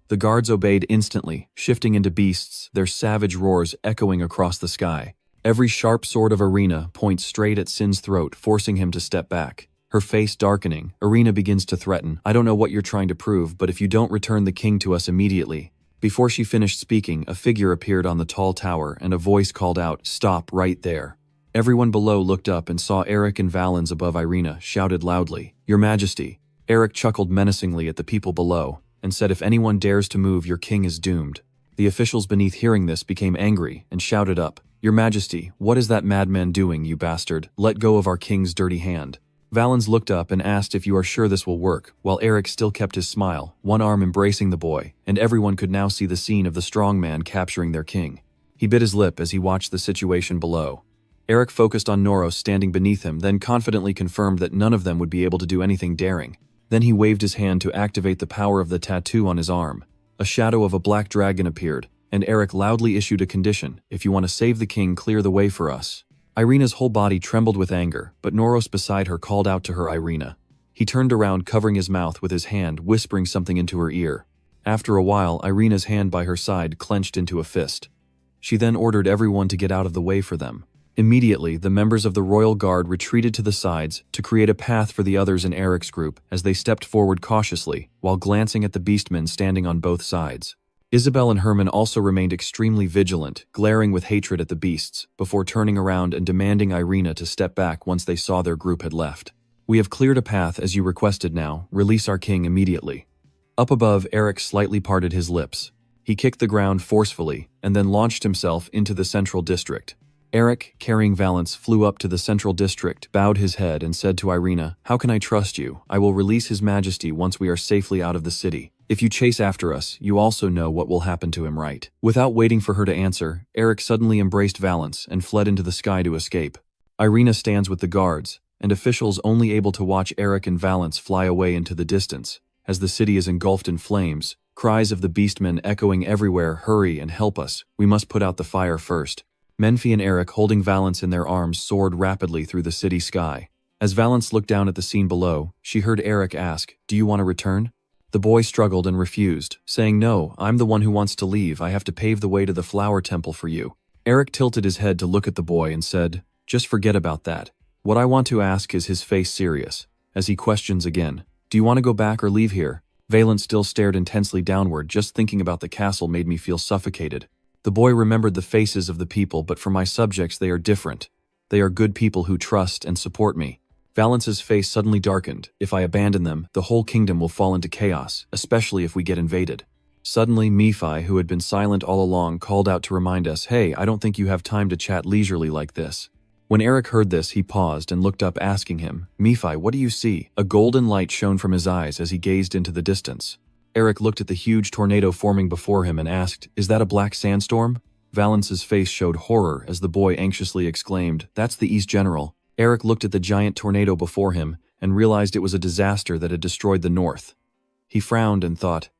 The guards obeyed instantly, shifting into beasts, their savage roars echoing across the sky. Every sharp sword of Irina points straight at Shin's throat, forcing him to step back. Her face darkening, Irina begins to threaten, "I don't know what you're trying to prove, but if you don't return the king to us immediately." Before she finished speaking, a figure appeared on the tall tower and a voice called out, "Stop right there." Everyone below looked up and saw Eric and Valance above Irina, shouted loudly, "Your Majesty." Eric chuckled menacingly at the people below and said, "If anyone dares to move, your king is doomed." The officials beneath hearing this became angry and shouted up, "Your Majesty, what is that madman doing, you bastard? Let go of our king's dirty hand." Valens looked up and asked if you are sure this will work, while Eric still kept his smile, one arm embracing the boy, and everyone could now see the scene of the strong man capturing their king. He bit his lip as he watched the situation below. Eric focused on Noros standing beneath him, then confidently confirmed that none of them would be able to do anything daring. Then he waved his hand to activate the power of the tattoo on his arm. A shadow of a black dragon appeared, and Eric loudly issued a condition: if you want to save the king, clear the way for us. Irina's whole body trembled with anger, but Noros beside her called out to her, Irina. He turned around, covering his mouth with his hand, whispering something into her ear. After a while, Irina's hand by her side clenched into a fist. She then ordered everyone to get out of the way for them. Immediately, the members of the royal guard retreated to the sides to create a path for the others in Eric's group as they stepped forward cautiously, while glancing at the beastmen standing on both sides. Isabel and Herman also remained extremely vigilant, glaring with hatred at the beasts, before turning around and demanding Irina to step back once they saw their group had left. We have cleared a path as you requested now, release our king immediately. Up above, Eric slightly parted his lips. He kicked the ground forcefully, and then launched himself into the central district. Eric, carrying Valens, flew up to the central district, bowed his head, and said to Irina, "How can I trust you? I will release His Majesty once we are safely out of the city. If you chase after us, you also know what will happen to him, right?" Without waiting for her to answer, Eric suddenly embraced Valens and fled into the sky to escape. Irina stands with the guards, and officials only able to watch Eric and Valens fly away into the distance. As the city is engulfed in flames, cries of the beastmen echoing everywhere, "Hurry and help us, we must put out the fire first." Menfi and Eric, holding Valens in their arms, soared rapidly through the city sky. As Valens looked down at the scene below, she heard Eric ask, "Do you want to return?" The boy struggled and refused, saying, "No, I'm the one who wants to leave. I have to pave the way to the flower temple for you." Eric tilted his head to look at the boy and said, "Just forget about that. What I want to ask is," his face serious, as he questions again, "Do you want to go back or leave here?" Valens still stared intensely downward. "Just thinking about the castle made me feel suffocated." The boy remembered the faces of the people, "But for my subjects they are different. They are good people who trust and support me." Valens's face suddenly darkened. "If I abandon them, the whole kingdom will fall into chaos, especially if we get invaded." Suddenly, Nephi, who had been silent all along, called out to remind us, "Hey, I don't think you have time to chat leisurely like this." When Eric heard this, he paused and looked up, asking him, "Nephi, what do you see?" A golden light shone from his eyes as he gazed into the distance. Eric looked at the huge tornado forming before him and asked, "Is that a black sandstorm?" Valens's face showed horror as the boy anxiously exclaimed, "That's the East General." Eric looked at the giant tornado before him and realized it was a disaster that had destroyed the north. He frowned and thought,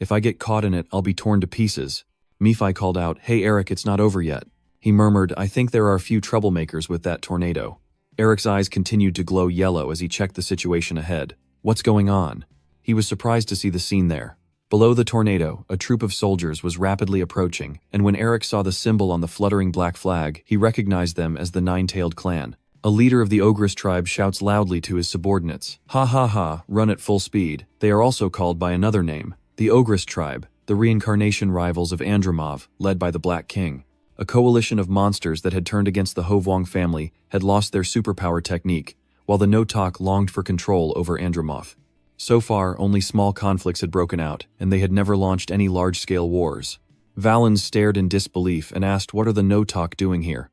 "If I get caught in it, I'll be torn to pieces." Nephi called out, "Hey Eric, it's not over yet." He murmured, "I think there are a few troublemakers with that tornado." Eric's eyes continued to glow yellow as he checked the situation ahead. "What's going on?" He was surprised to see the scene there. Below the tornado, a troop of soldiers was rapidly approaching, and when Eric saw the symbol on the fluttering black flag, he recognized them as the Nine-Tailed Clan. A leader of the Ogress tribe shouts loudly to his subordinates, "Ha ha ha, run at full speed." They are also called by another name, the Ogress tribe, the reincarnation rivals of Andromov, led by the Black King. A coalition of monsters that had turned against the Hovwang family had lost their superpower technique, while the Notok longed for control over Andromov. So far, only small conflicts had broken out, and they had never launched any large-scale wars. Valens stared in disbelief and asked, "What are the Notok doing here?"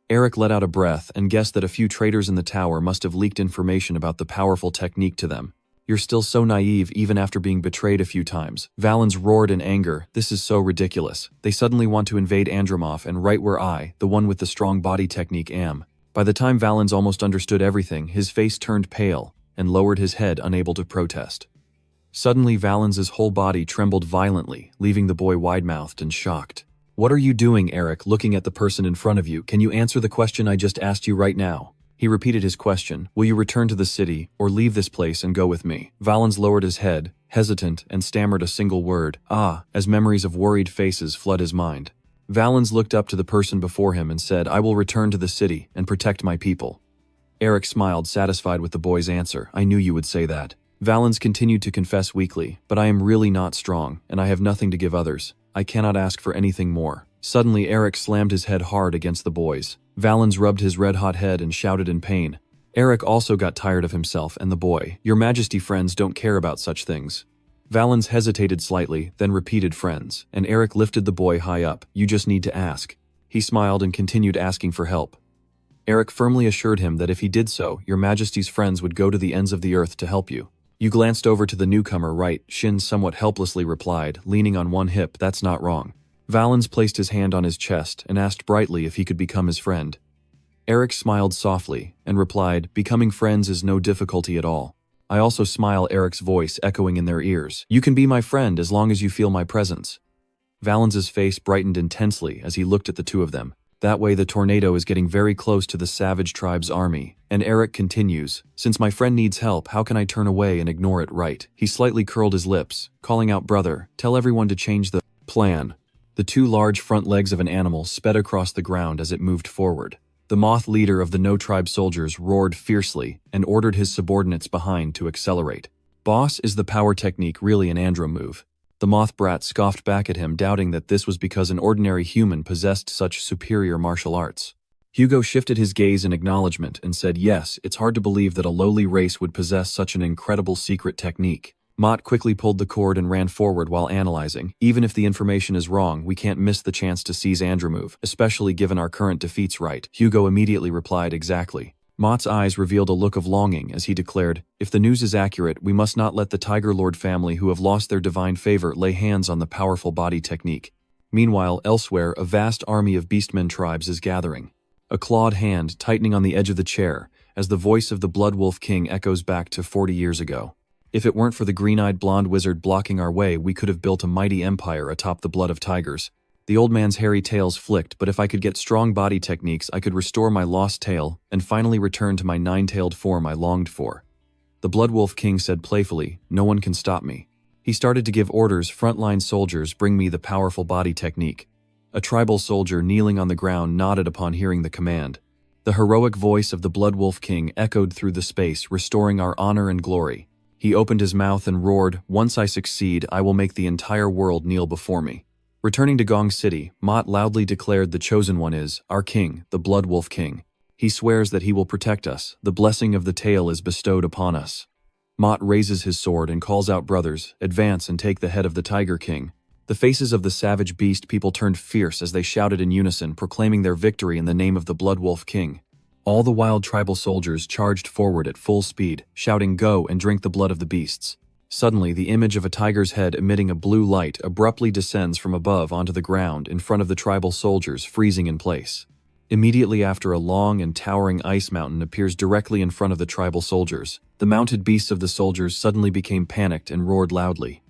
Eric let out a breath and guessed that a few traitors in the tower must have leaked information about the powerful technique to them. "You're still so naive even after being betrayed a few times." Valens roared in anger. "This is so ridiculous. They suddenly want to invade Andromov and right where I, the one with the strong body technique, am." By the time Valens almost understood everything, his face turned pale and lowered his head, unable to protest. Suddenly, Valens's whole body trembled violently, leaving the boy wide-mouthed and shocked. "What are you doing, Eric, looking at the person in front of you? Can you answer the question I just asked you right now?" He repeated his question. "Will you return to the city, or leave this place and go with me?" Valens lowered his head, hesitant, and stammered a single word, "Ah," as memories of worried faces flood his mind. Valens looked up to the person before him and said, "I will return to the city and protect my people." Eric smiled, satisfied with the boy's answer. "I knew you would say that." Valens continued to confess weakly, "But I am really not strong, and I have nothing to give others. I cannot ask for anything more." Suddenly, Eric slammed his head hard against the boy's. Valens rubbed his red-hot head and shouted in pain. Eric also got tired of himself and the boy. "Your Majesty, friends don't care about such things." Valens hesitated slightly, then repeated "friends," and Eric lifted the boy high up. "You just need to ask." He smiled and continued asking for help. Eric firmly assured him that if he did so, your majesty's friends would go to the ends of the earth to help you. You glanced over to the newcomer, right? Shin somewhat helplessly replied, leaning on one hip. That's not wrong. Valens placed his hand on his chest and asked brightly if he could become his friend. Eric smiled softly and replied, becoming friends is no difficulty at all. I also smile, Eric's voice echoing in their ears. You can be my friend as long as you feel my presence. Valens's face brightened intensely as he looked at the two of them. That way the tornado is getting very close to the savage tribe's army. And Eric continues, since my friend needs help, how can I turn away and ignore it, right? He slightly curled his lips, calling out, brother, tell everyone to change the plan. The two large front legs of an animal sped across the ground as it moved forward. The moth leader of the no-tribe soldiers roared fiercely and ordered his subordinates behind to accelerate. Boss, is the power technique really an andro move? The moth brat scoffed back at him, doubting that this was because an ordinary human possessed such superior martial arts. Hugo shifted his gaze in acknowledgement and said, yes, it's hard to believe that a lowly race would possess such an incredible secret technique. Mott quickly pulled the cord and ran forward while analyzing. Even if the information is wrong, we can't miss the chance to seize Andromove, especially given our current defeats, right? Hugo immediately replied, exactly. Mott's eyes revealed a look of longing as he declared, if the news is accurate, we must not let the Tiger Lord family who have lost their divine favor lay hands on the powerful body technique. Meanwhile, elsewhere, a vast army of beastmen tribes is gathering. A clawed hand tightening on the edge of the chair as the voice of the Blood Wolf King echoes back to 40 years ago. If it weren't for the green-eyed blonde wizard blocking our way, we could have built a mighty empire atop the blood of tigers. The old man's hairy tails flicked, but if I could get strong body techniques, I could restore my lost tail and finally return to my nine-tailed form I longed for. The Blood Wolf King said playfully, no one can stop me. He started to give orders, frontline soldiers, bring me the powerful body technique. A tribal soldier kneeling on the ground nodded upon hearing the command. The heroic voice of the Blood Wolf King echoed through the space, restoring our honor and glory. He opened his mouth and roared, once I succeed, I will make the entire world kneel before me. Returning to Gong City, Mott loudly declared the chosen one is our king, the Blood Wolf King. He swears that he will protect us. The blessing of the tail is bestowed upon us. Mott raises his sword and calls out, brothers, advance and take the head of the Tiger King. The faces of the savage beast people turned fierce as they shouted in unison, proclaiming their victory in the name of the Blood Wolf King. All the wild tribal soldiers charged forward at full speed, shouting, go and drink the blood of the beasts. Suddenly, the image of a tiger's head emitting a blue light abruptly descends from above onto the ground in front of the tribal soldiers, freezing in place. Immediately after, a long and towering ice mountain appears directly in front of the tribal soldiers. The mounted beasts of the soldiers suddenly became panicked and roared loudly.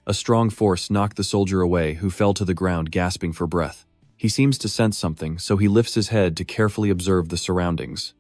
A strong force knocked the soldier away, who fell to the ground gasping for breath. He seems to sense something, so he lifts his head to carefully observe the surroundings.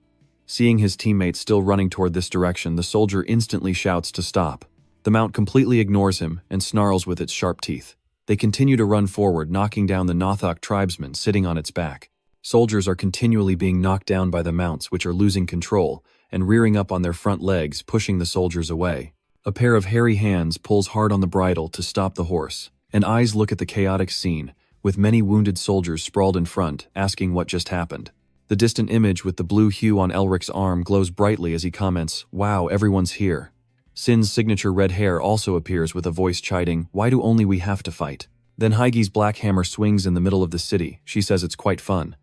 Seeing his teammates still running toward this direction, the soldier instantly shouts to stop. The mount completely ignores him and snarls with its sharp teeth. They continue to run forward, knocking down the Nothok tribesman sitting on its back. Soldiers are continually being knocked down by the mounts, which are losing control and rearing up on their front legs, pushing the soldiers away. A pair of hairy hands pulls hard on the bridle to stop the horse, and eyes look at the chaotic scene, with many wounded soldiers sprawled in front, asking what just happened. The distant image with the blue hue on Elric's arm glows brightly as he comments, wow, everyone's here. Sin's signature red hair also appears with a voice chiding, why do only we have to fight? Then Haigi's black hammer swings in the middle of the city. She says it's quite fun.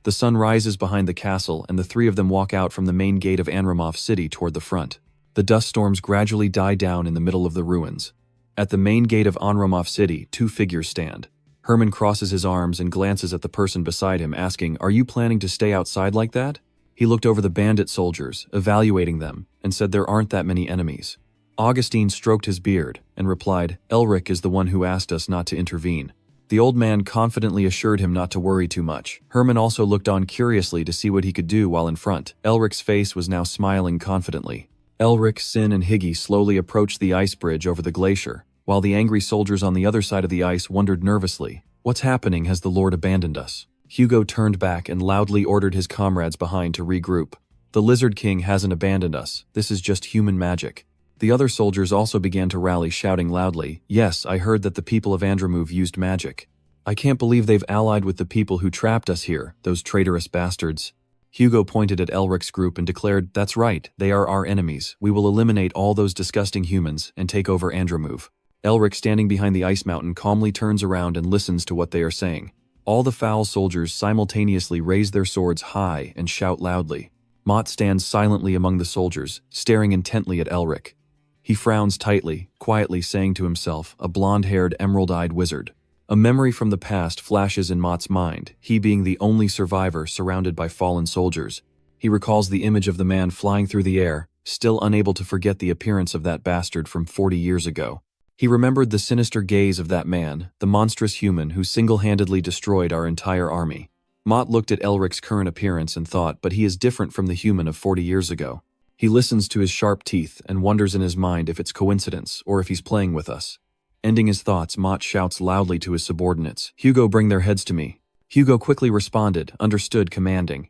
The sun rises behind the castle, and the three of them walk out from the main gate of Anramov City toward the front. The dust storms gradually die down in the middle of the ruins. At the main gate of Anramov City, two figures stand. Herman crosses his arms and glances at the person beside him, asking, are you planning to stay outside like that? He looked over the bandit soldiers, evaluating them, and said there aren't that many enemies. Augustine stroked his beard and replied, Elric is the one who asked us not to intervene. The old man confidently assured him not to worry too much. Herman also looked on curiously to see what he could do while in front. Elric's face was now smiling confidently. Elric, Sin, and Higgy slowly approached the ice bridge over the glacier, while the angry soldiers on the other side of the ice wondered nervously, what's happening? Has the Lord abandoned us? Hugo turned back and loudly ordered his comrades behind to regroup. The Lizard King hasn't abandoned us. This is just human magic. The other soldiers also began to rally, shouting loudly, yes, I heard that the people of Andromove used magic. I can't believe they've allied with the people who trapped us here, those traitorous bastards. Hugo pointed at Elric's group and declared, that's right, they are our enemies. We will eliminate all those disgusting humans and take over Andromove. Elric, standing behind the ice mountain, calmly turns around and listens to what they are saying. All the foul soldiers simultaneously raise their swords high and shout loudly. Mott stands silently among the soldiers, staring intently at Elric. He frowns tightly, quietly saying to himself, a blonde-haired, emerald-eyed wizard. A memory from the past flashes in Mott's mind, he being the only survivor surrounded by fallen soldiers. He recalls the image of the man flying through the air, still unable to forget the appearance of that bastard from 40 years ago. He remembered the sinister gaze of that man, the monstrous human who single-handedly destroyed our entire army. Mott looked at Elric's current appearance and thought, but he is different from the human of 40 years ago. He listens to his sharp teeth and wonders in his mind if it's coincidence or if he's playing with us. Ending his thoughts, Mott shouts loudly to his subordinates, "Hugo, bring their heads to me." Hugo quickly responded, understood, commanding.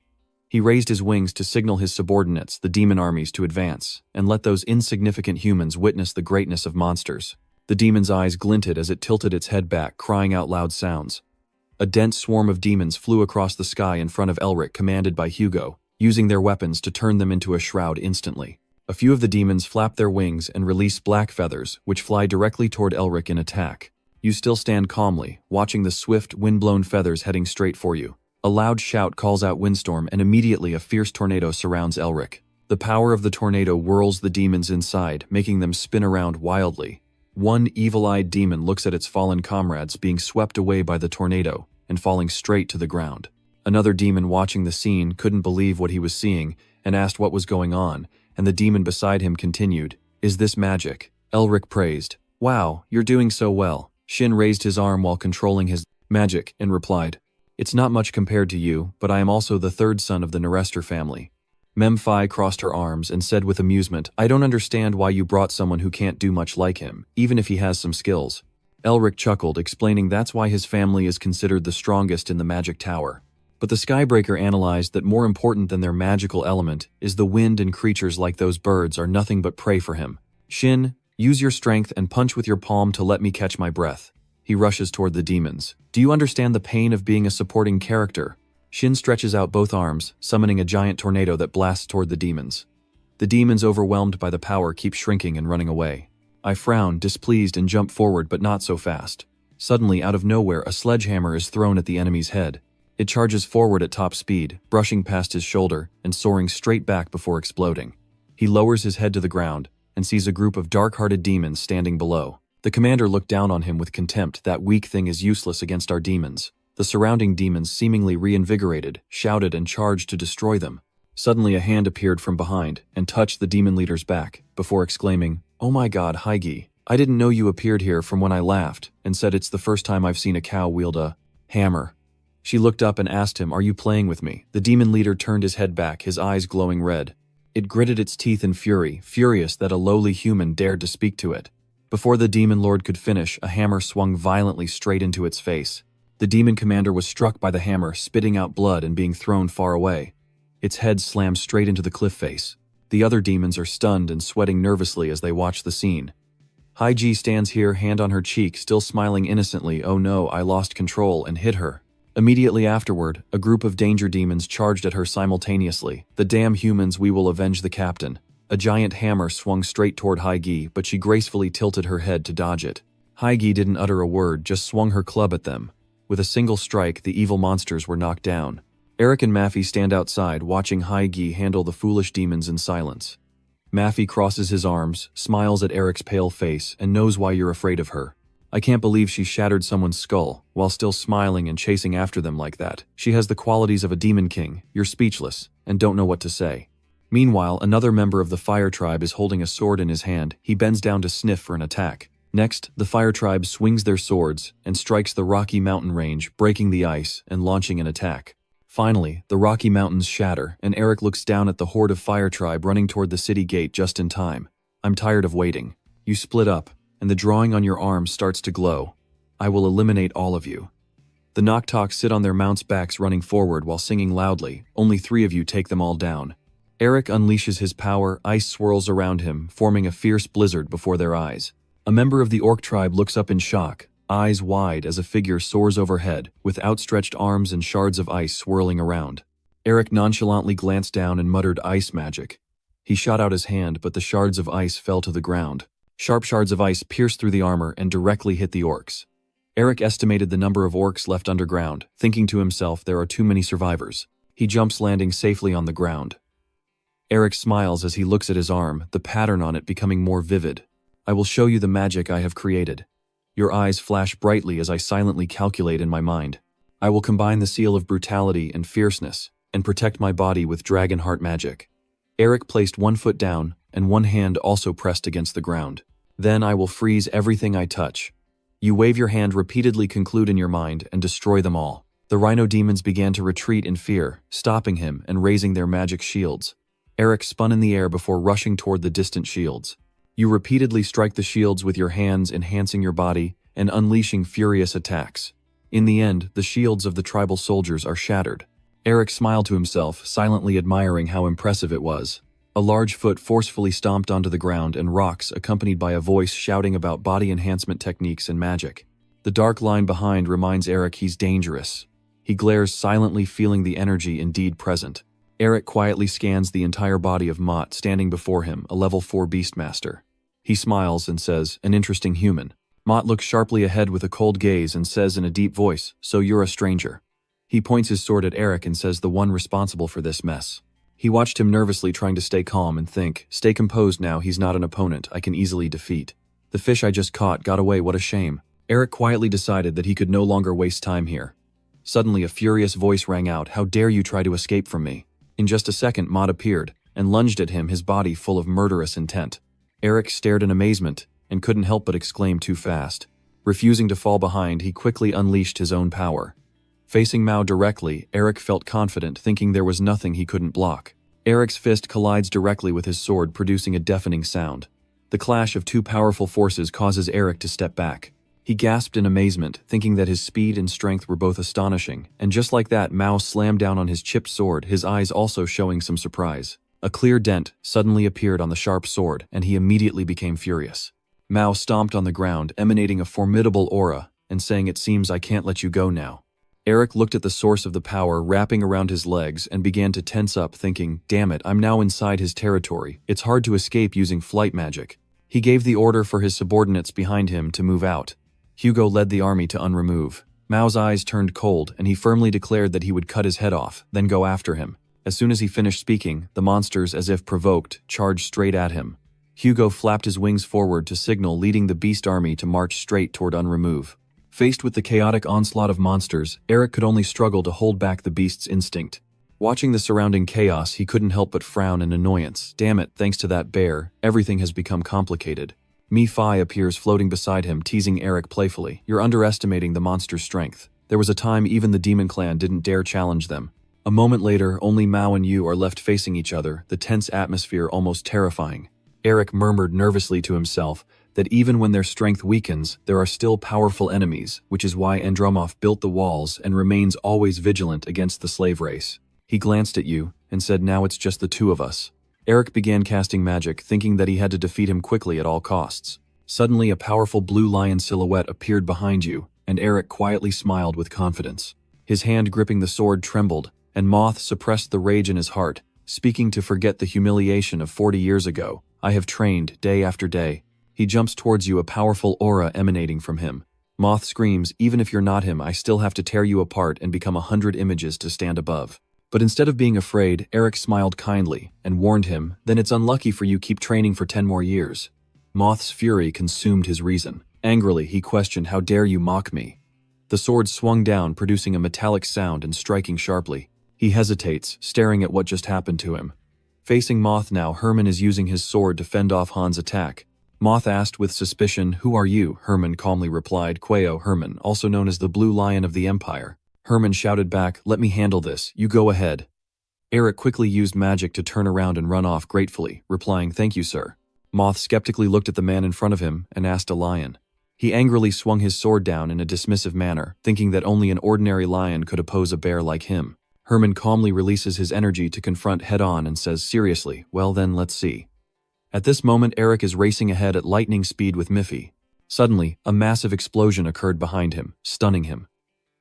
He raised his wings to signal his subordinates, the demon armies, to advance, and let those insignificant humans witness the greatness of monsters. The demon's eyes glinted as it tilted its head back, crying out loud sounds. A dense swarm of demons flew across the sky in front of Elric, commanded by Hugo, using their weapons to turn them into a shroud instantly. A few of the demons flap their wings and release black feathers, which fly directly toward Elric in attack. You still stand calmly, watching the swift, wind-blown feathers heading straight for you. A loud shout calls out windstorm, and immediately a fierce tornado surrounds Elric. The power of the tornado whirls the demons inside, making them spin around wildly. One evil-eyed demon looks at its fallen comrades being swept away by the tornado and falling straight to the ground. Another demon watching the scene couldn't believe what he was seeing and asked what was going on, and the demon beside him continued, "Is this magic?" Elric praised, "Wow, you're doing so well." Shin raised his arm while controlling his magic and replied, "It's not much compared to you, but I am also the third son of the Nerester family." Memphai crossed her arms and said with amusement, "I don't understand why you brought someone who can't do much like him, even if he has some skills." Elric chuckled, explaining that's why his family is considered the strongest in the magic tower. But the Skybreaker analyzed that more important than their magical element is the wind, and creatures like those birds are nothing but prey for him. "Shin, use your strength and punch with your palm to let me catch my breath." He rushes toward the demons. "Do you understand the pain of being a supporting character?" Shin stretches out both arms, summoning a giant tornado that blasts toward the demons. The demons, overwhelmed by the power, keep shrinking and running away. I frown, displeased, and jump forward, but not so fast. Suddenly, out of nowhere, a sledgehammer is thrown at the enemy's head. It charges forward at top speed, brushing past his shoulder and soaring straight back before exploding. He lowers his head to the ground and sees a group of dark-hearted demons standing below. The commander looked down on him with contempt. "That weak thing is useless against our demons." The surrounding demons, seemingly reinvigorated, shouted and charged to destroy them. Suddenly a hand appeared from behind and touched the demon leader's back, before exclaiming, "Oh my god, Haigi, I didn't know you appeared here," from when I laughed and said it's the first time I've seen a cow wield a hammer. She looked up and asked him, "Are you playing with me?" The demon leader turned his head back, his eyes glowing red. It gritted its teeth in fury, furious that a lowly human dared to speak to it. Before the demon lord could finish, a hammer swung violently straight into its face. The demon commander was struck by the hammer, spitting out blood and being thrown far away. Its head slammed straight into the cliff face. The other demons are stunned and sweating nervously as they watch the scene. Haiji stands here, hand on her cheek, still smiling innocently. "Oh no, I lost control and hit her." Immediately afterward, a group of danger demons charged at her simultaneously. "The damn humans, we will avenge the captain." A giant hammer swung straight toward Haigi, but she gracefully tilted her head to dodge it. Haigi didn't utter a word, just swung her club at them. With a single strike, the evil monsters were knocked down. Eric and Maffey stand outside, watching Haigi handle the foolish demons in silence. Maffey crosses his arms, smiles at Eric's pale face, and knows why you're afraid of her. "I can't believe she shattered someone's skull, while still smiling and chasing after them like that. She has the qualities of a demon king. You're speechless, and don't know what to say." Meanwhile, another member of the Fire Tribe is holding a sword in his hand. He bends down to sniff for an attack. Next, the Fire Tribe swings their swords and strikes the Rocky Mountain range, breaking the ice and launching an attack. Finally, the Rocky Mountains shatter, and Eric looks down at the horde of Fire Tribe running toward the city gate just in time. "I'm tired of waiting." You split up, and the drawing on your arm starts to glow. "I will eliminate all of you." The Noctoks sit on their mounts' backs running forward while singing loudly. Only 3 of you take them all down. Eric unleashes his power, ice swirls around him, forming a fierce blizzard before their eyes. A member of the Orc tribe looks up in shock, eyes wide as a figure soars overhead, with outstretched arms and shards of ice swirling around. Eric nonchalantly glanced down and muttered, "Ice magic." He shot out his hand, but the shards of ice fell to the ground. Sharp shards of ice pierced through the armor and directly hit the orcs. Eric estimated the number of orcs left underground, thinking to himself there are too many survivors. He jumps, landing safely on the ground. Eric smiles as he looks at his arm, the pattern on it becoming more vivid. I will show you the magic I have created. Your eyes flash brightly as I silently calculate in my mind. I will combine the seal of brutality and fierceness, and protect my body with dragon heart magic. Eric placed one foot down, and one hand also pressed against the ground. Then I will freeze everything I touch. You wave your hand, repeatedly conclude in your mind, and destroy them all. The rhino demons began to retreat in fear, stopping him and raising their magic shields. Eric spun in the air before rushing toward the distant shields. You repeatedly strike the shields with your hands, enhancing your body and unleashing furious attacks. In the end, the shields of the tribal soldiers are shattered. Eric smiled to himself, silently admiring how impressive it was. A large foot forcefully stomped onto the ground and rocks, accompanied by a voice shouting about body enhancement techniques and magic. The dark line behind reminds Eric he's dangerous. He glares silently, feeling the energy indeed present. Eric quietly scans the entire body of Mott standing before him, a level 4 beastmaster. He smiles and says, an interesting human. Mott looks sharply ahead with a cold gaze and says in a deep voice, so you're a stranger. He points his sword at Eric and says, the one responsible for this mess. He watched him nervously, trying to stay calm and think, stay composed now, he's not an opponent I can easily defeat. The fish I just caught got away, what a shame. Eric quietly decided that he could no longer waste time here. Suddenly a furious voice rang out, how dare you try to escape from me? In just a second, Mott appeared and lunged at him, his body full of murderous intent. Eric stared in amazement and couldn't help but exclaim, too fast. Refusing to fall behind, he quickly unleashed his own power. Facing Mao directly, Eric felt confident, thinking there was nothing he couldn't block. Eric's fist collides directly with his sword, producing a deafening sound. The clash of two powerful forces causes Eric to step back. He gasped in amazement, thinking that his speed and strength were both astonishing, and just like that, Mao slammed down on his chipped sword, his eyes also showing some surprise. A clear dent suddenly appeared on the sharp sword, and he immediately became furious. Mao stomped on the ground, emanating a formidable aura, and saying, it seems I can't let you go now. Eric looked at the source of the power wrapping around his legs and began to tense up, thinking, damn it, I'm now inside his territory. It's hard to escape using flight magic. He gave the order for his subordinates behind him to move out. Hugo led the army to unremove. Mao's eyes turned cold, and he firmly declared that he would cut his head off, then go after him. As soon as he finished speaking, the monsters, as if provoked, charged straight at him. Hugo flapped his wings forward to signal, leading the beast army to march straight toward unremove. Faced with the chaotic onslaught of monsters, Eric could only struggle to hold back the beast's instinct. Watching the surrounding chaos, he couldn't help but frown in annoyance. Damn it, thanks to that bear, everything has become complicated. Mi-Fi appears floating beside him, teasing Eric playfully. You're underestimating the monster's strength. There was a time even the demon clan didn't dare challenge them. A moment later, only Mao and you are left facing each other, the tense atmosphere almost terrifying. Eric murmured nervously to himself that even when their strength weakens, there are still powerful enemies, which is why Andromov built the walls and remains always vigilant against the slave race. He glanced at you and said, now it's just the two of us. Eric began casting magic, thinking that he had to defeat him quickly at all costs. Suddenly, a powerful blue lion silhouette appeared behind you, and Eric quietly smiled with confidence. His hand gripping the sword trembled, and Moth suppressed the rage in his heart, speaking to forget the humiliation of 40 years ago. I have trained day after day. He jumps towards you, a powerful aura emanating from him. Moth screams, even if you're not him, I still have to tear you apart and become 100 images to stand above. But instead of being afraid, Eric smiled kindly and warned him, then it's unlucky for you, keep training for 10 more years. Moth's fury consumed his reason. Angrily, he questioned, how dare you mock me? The sword swung down, producing a metallic sound and striking sharply. He hesitates, staring at what just happened to him. Facing Moth now, Herman is using his sword to fend off Han's attack. Moth asked with suspicion, who are you? Herman calmly replied, Quayo Herman, also known as the Blue Lion of the Empire. Herman shouted back, let me handle this, you go ahead. Eric quickly used magic to turn around and run off gratefully, replying, thank you, sir. Moth skeptically looked at the man in front of him and asked a lion. He angrily swung his sword down in a dismissive manner, thinking that only an ordinary lion could oppose a bear like him. Herman calmly releases his energy to confront head-on and says seriously, well then, let's see. At this moment, Eric is racing ahead at lightning speed with Miffy. Suddenly, a massive explosion occurred behind him, stunning him.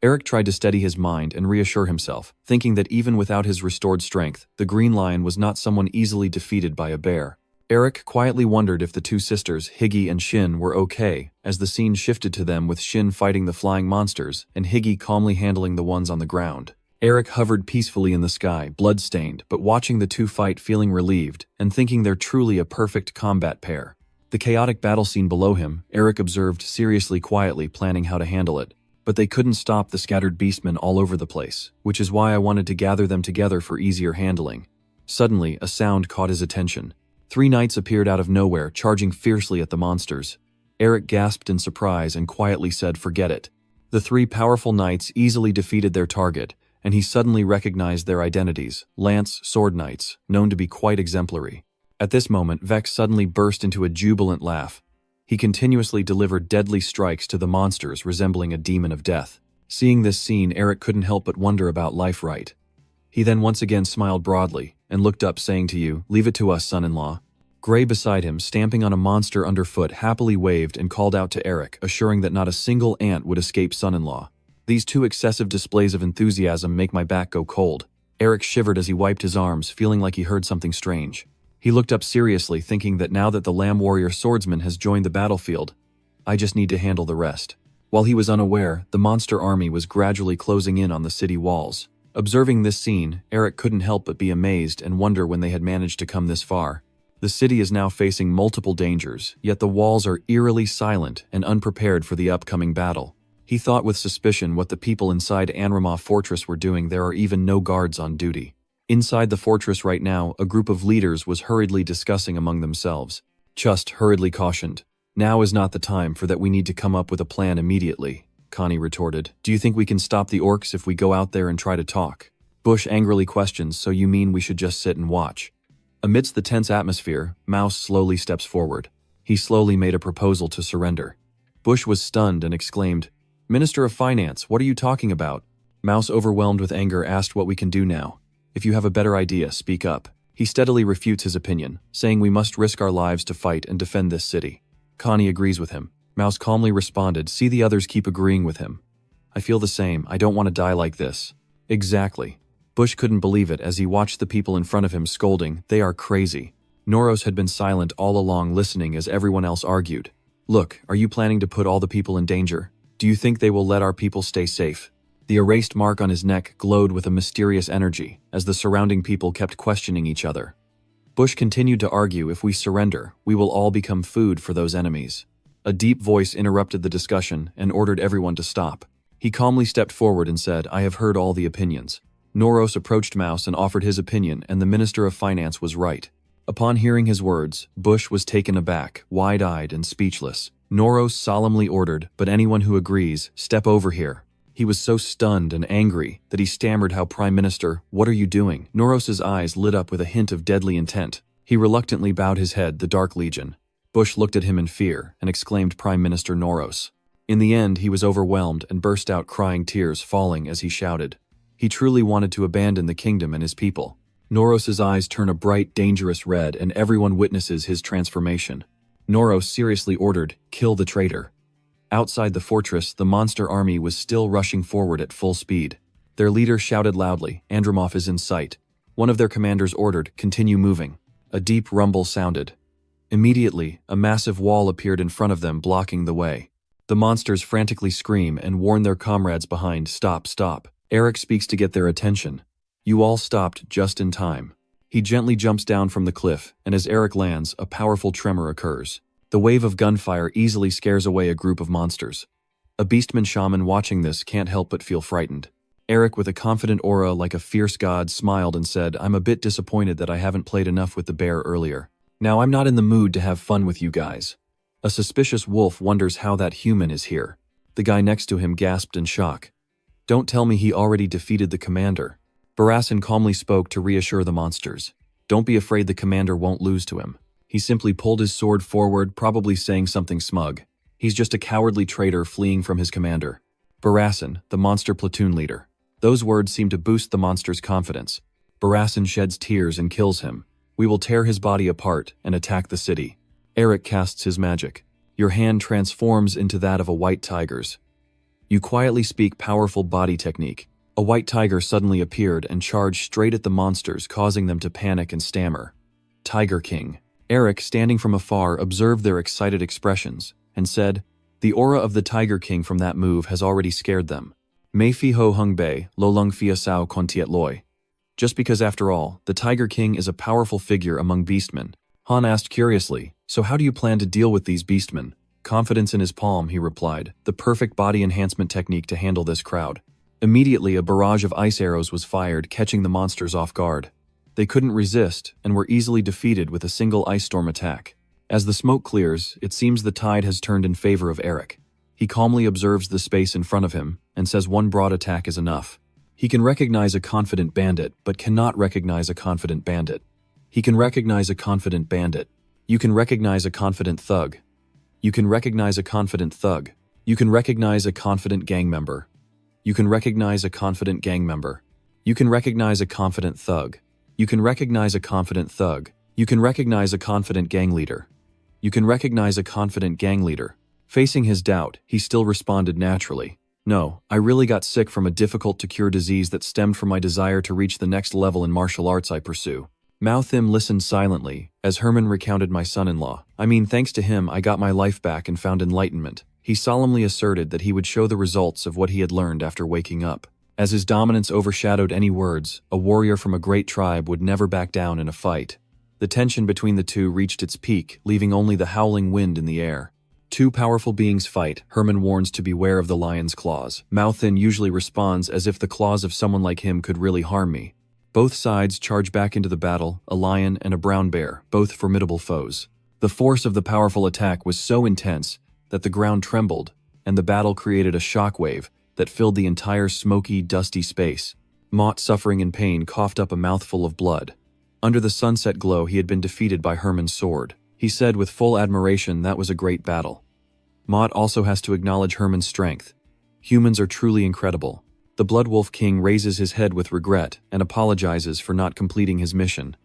Eric tried to steady his mind and reassure himself, thinking that even without his restored strength, the Green Lion was not someone easily defeated by a bear. Eric quietly wondered if the two sisters, Higgy and Shin, were okay, as the scene shifted to them with Shin fighting the flying monsters and Higgy calmly handling the ones on the ground. Eric hovered peacefully in the sky, blood-stained, but watching the two fight feeling relieved and thinking they're truly a perfect combat pair. The chaotic battle scene below him, Eric observed seriously quietly, planning how to handle it. But they couldn't stop the scattered beastmen all over the place, which is why I wanted to gather them together for easier handling. Suddenly, a sound caught his attention. 3 knights appeared out of nowhere, charging fiercely at the monsters. Eric gasped in surprise and quietly said, "Forget it." The 3 powerful knights easily defeated their target, and he suddenly recognized their identities, Lance Sword Knights, known to be quite exemplary. At this moment, Vex suddenly burst into a jubilant laugh. He continuously delivered deadly strikes to the monsters, resembling a demon of death. Seeing this scene, Eric couldn't help but wonder about life right. He then once again smiled broadly and looked up, saying to you, "Leave it to us, son-in-law." Gray beside him, stamping on a monster underfoot, happily waved and called out to Eric, assuring that not a single ant would escape son-in-law. These 2 excessive displays of enthusiasm make my back go cold. Eric shivered as he wiped his arms, feeling like he heard something strange. He looked up seriously, thinking that now that the Lamb Warrior swordsman has joined the battlefield, I just need to handle the rest. While he was unaware, the monster army was gradually closing in on the city walls. Observing this scene, Eric couldn't help but be amazed and wonder when they had managed to come this far. The city is now facing multiple dangers, yet the walls are eerily silent and unprepared for the upcoming battle. He thought with suspicion what the people inside Anrama Fortress were doing. There are even no guards on duty. Inside the fortress right now, a group of leaders was hurriedly discussing among themselves. Just hurriedly cautioned, "Now is not the time for that, we need to come up with a plan immediately," Connie retorted. "Do you think we can stop the orcs if we go out there and try to talk?" Bush angrily questions, "So you mean we should just sit and watch?" Amidst the tense atmosphere, Mouse slowly steps forward. He slowly made a proposal to surrender. Bush was stunned and exclaimed, "Minister of Finance, what are you talking about?" Mouse, overwhelmed with anger, asked what we can do now. "If you have a better idea, speak up." He steadily refutes his opinion, saying we must risk our lives to fight and defend this city. Connie agrees with him. Mouse calmly responded, "See, the others keep agreeing with him. I feel the same. I don't want to die like this." Exactly. Bush couldn't believe it as he watched the people in front of him scolding, "They are crazy." Noros had been silent all along, listening as everyone else argued. "Look, are you planning to put all the people in danger? Do you think they will let our people stay safe?" The erased mark on his neck glowed with a mysterious energy as the surrounding people kept questioning each other. Bush continued to argue, "If we surrender, we will all become food for those enemies." A deep voice interrupted the discussion and ordered everyone to stop. He calmly stepped forward and said, "I have heard all the opinions." Noros approached Mouse and offered his opinion, and the Minister of Finance was right. Upon hearing his words, Bush was taken aback, wide-eyed and speechless. Noros solemnly ordered, "But anyone who agrees, step over here." He was so stunned and angry that he stammered, "How, Prime Minister, what are you doing?" Noros's eyes lit up with a hint of deadly intent. He reluctantly bowed his head, "The Dark Legion." Bush looked at him in fear and exclaimed, "Prime Minister Noros." In the end, he was overwhelmed and burst out crying, tears falling as he shouted. He truly wanted to abandon the kingdom and his people. Noros's eyes turn a bright, dangerous red, and everyone witnesses his transformation. Noros seriously ordered, "Kill the traitor." Outside the fortress, the monster army was still rushing forward at full speed. Their leader shouted loudly, "Andromov is in sight." One of their commanders ordered, "Continue moving." A deep rumble sounded. Immediately, a massive wall appeared in front of them, blocking the way. The monsters frantically scream and warn their comrades behind, "Stop, stop." Eric speaks to get their attention. You all stopped just in time. He gently jumps down from the cliff, and as Eric lands, a powerful tremor occurs. The wave of gunfire easily scares away a group of monsters. A beastman shaman watching this can't help but feel frightened. Eric, with a confident aura like a fierce god, smiled and said, "I'm a bit disappointed that I haven't played enough with the bear earlier. Now I'm not in the mood to have fun with you guys." A suspicious wolf wonders how that human is here. The guy next to him gasped in shock. "Don't tell me he already defeated the commander." Barasan calmly spoke to reassure the monsters. "Don't be afraid, the commander won't lose to him." He simply pulled his sword forward, probably saying something smug. He's just a cowardly traitor fleeing from his commander. Barasan, the monster platoon leader. Those words seem to boost the monster's confidence. Barasan sheds tears and kills him. We will tear his body apart and attack the city. Eric casts his magic. Your hand transforms into that of a white tiger's. You quietly speak powerful body technique. A white tiger suddenly appeared and charged straight at the monsters, causing them to panic and stammer. Tiger King. Eric, standing from afar, observed their excited expressions and said, "The aura of the Tiger King from that move has already scared them. Mei fi ho hung bei, lo lung fia sao kon tiet loi." Just because, after all, the Tiger King is a powerful figure among beastmen. Han asked curiously, "So how do you plan to deal with these beastmen?" "Confidence in his palm," he replied, "the perfect body enhancement technique to handle this crowd." Immediately, a barrage of ice arrows was fired, catching the monsters off guard. They couldn't resist, and were easily defeated with a single ice storm attack. As the smoke clears, it seems the tide has turned in favor of Eric. He calmly observes the space in front of him, and says one broad attack is enough. He can recognize a confident bandit, but cannot recognize a confident bandit. He can recognize a confident bandit. You can recognize a confident thug. You can recognize a confident thug. You can recognize a confident gang member. You can recognize a confident gang member. You can recognize a confident thug. You can recognize a confident thug. You can recognize a confident gang leader. You can recognize a confident gang leader. Facing his doubt, he still responded naturally. "No, I really got sick from a difficult-to-cure disease that stemmed from my desire to reach the next level in martial arts I pursue." Mao Thim listened silently, as Herman recounted my son-in-law. "I mean, thanks to him, I got my life back and found enlightenment." He solemnly asserted that he would show the results of what he had learned after waking up. As his dominance overshadowed any words, a warrior from a great tribe would never back down in a fight. The tension between the two reached its peak, leaving only the howling wind in the air. Two powerful beings fight. Herman warns to beware of the lion's claws. Mao Thim usually responds as if the claws of someone like him could really harm me. Both sides charge back into the battle, a lion and a brown bear, both formidable foes. The force of the powerful attack was so intense that the ground trembled, and the battle created a shockwave that filled the entire smoky, dusty space. Mott, suffering in pain, coughed up a mouthful of blood. Under the sunset glow, he had been defeated by Herman's sword. He said with full admiration, "That was a great battle." Mott also has to acknowledge Herman's strength. Humans are truly incredible. The Blood Wolf King raises his head with regret and apologizes for not completing his mission.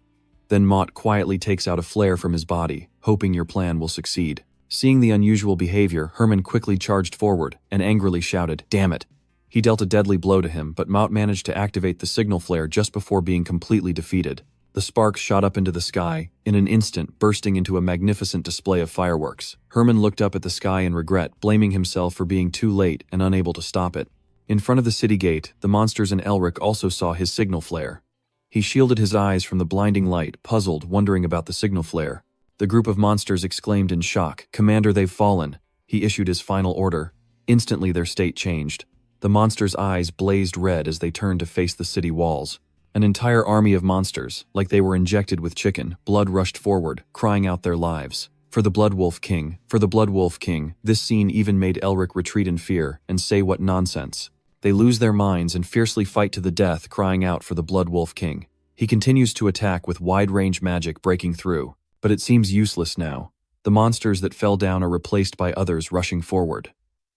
Then Mott quietly takes out a flare from his body, hoping your plan will succeed. Seeing the unusual behavior, Herman quickly charged forward and angrily shouted, "Damn it!" He dealt a deadly blow to him, but Mott managed to activate the signal flare just before being completely defeated. The sparks shot up into the sky, in an instant bursting into a magnificent display of fireworks. Herman looked up at the sky in regret, blaming himself for being too late and unable to stop it. In front of the city gate, the monsters and Elric also saw his signal flare. He shielded his eyes from the blinding light, puzzled, wondering about the signal flare. The group of monsters exclaimed in shock, "Commander, they've fallen." He issued his final order. Instantly their state changed. The monsters' eyes blazed red as they turned to face the city walls. An entire army of monsters, like they were injected with chicken, blood rushed forward, crying out their lives. "For the Blood Wolf King, for the Blood Wolf King." This scene even made Elric retreat in fear and say, "What nonsense." They lose their minds and fiercely fight to the death, crying out for the Blood Wolf King. He continues to attack with wide-range magic breaking through, but it seems useless now. The monsters that fell down are replaced by others rushing forward.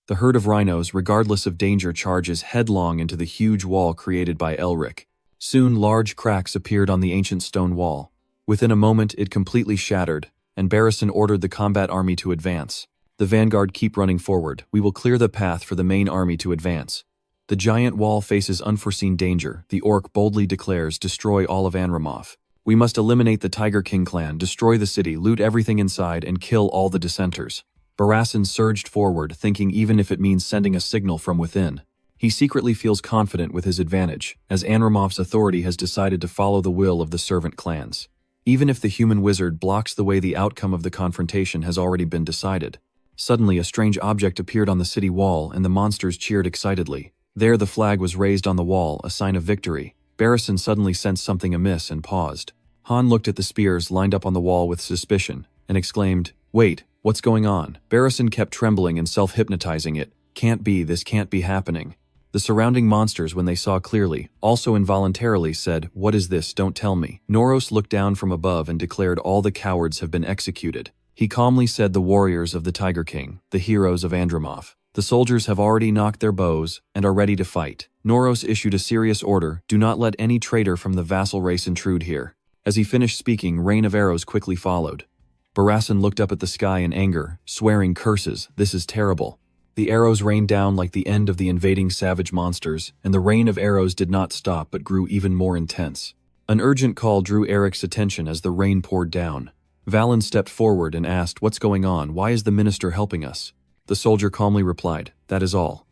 The herd of rhinos, regardless of danger, charges headlong into the huge wall created by Elric. Soon large cracks appeared on the ancient stone wall. Within a moment it completely shattered, and Barrison ordered the combat army to advance. "The vanguard keep running forward. We will clear the path for the main army to advance." The giant wall faces unforeseen danger. The orc boldly declares, "Destroy all of Anramoth. We must eliminate the Tiger King clan, destroy the city, loot everything inside, and kill all the dissenters." Barrison surged forward, thinking even if it means sending a signal from within. He secretly feels confident with his advantage, as Anramoth's authority has decided to follow the will of the servant clans. Even if the human wizard blocks the way, the outcome of the confrontation has already been decided. Suddenly a strange object appeared on the city wall, and the monsters cheered excitedly. There the flag was raised on the wall, a sign of victory. Barrison suddenly sensed something amiss and paused. Han looked at the spears lined up on the wall with suspicion, and exclaimed, "Wait, what's going on?" Barrison kept trembling and self-hypnotizing it. "Can't be, this can't be happening." The surrounding monsters, when they saw clearly, also involuntarily said, "What is this? Don't tell me." Noros looked down from above and declared, "All the cowards have been executed." He calmly said, "The warriors of the Tiger King, the heroes of Andramoth. The soldiers have already knocked their bows and are ready to fight." Noros issued a serious order, "Do not let any traitor from the vassal race intrude here." As he finished speaking, rain of arrows quickly followed. Barrison looked up at the sky in anger, swearing curses, "This is terrible." The arrows rained down like the end of the invading savage monsters, and the rain of arrows did not stop but grew even more intense. An urgent call drew Eric's attention as the rain poured down. Valens stepped forward and asked, "What's going on? Why is the minister helping us?" The soldier calmly replied, "That is all."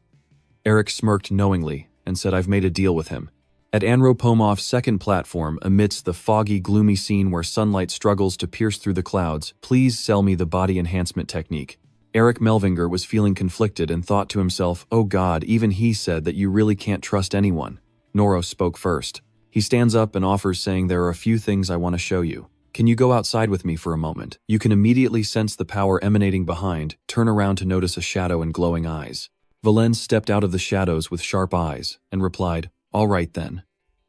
Eric smirked knowingly and said, "I've made a deal with him." At Anropomov's second platform, amidst the foggy, gloomy scene where sunlight struggles to pierce through the clouds, "Please sell me the body enhancement technique." Eric Melvinger was feeling conflicted and thought to himself, "Oh God, even he said that you really can't trust anyone." Noros spoke first. He stands up and offers, saying, "There are a few things I want to show you. Can you go outside with me for a moment?" You can immediately sense the power emanating behind, turn around to notice a shadow and glowing eyes. Valens stepped out of the shadows with sharp eyes and replied, "All right then."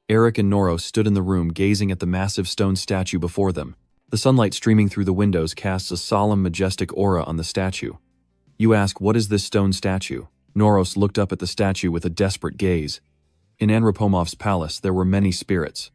Eric and Noros stood in the room gazing at the massive stone statue before them. The sunlight streaming through the windows casts a solemn, majestic aura on the statue. You ask, "What is this stone statue?" Noros looked up at the statue with a desperate gaze. In Anropomov's palace there were many spirits.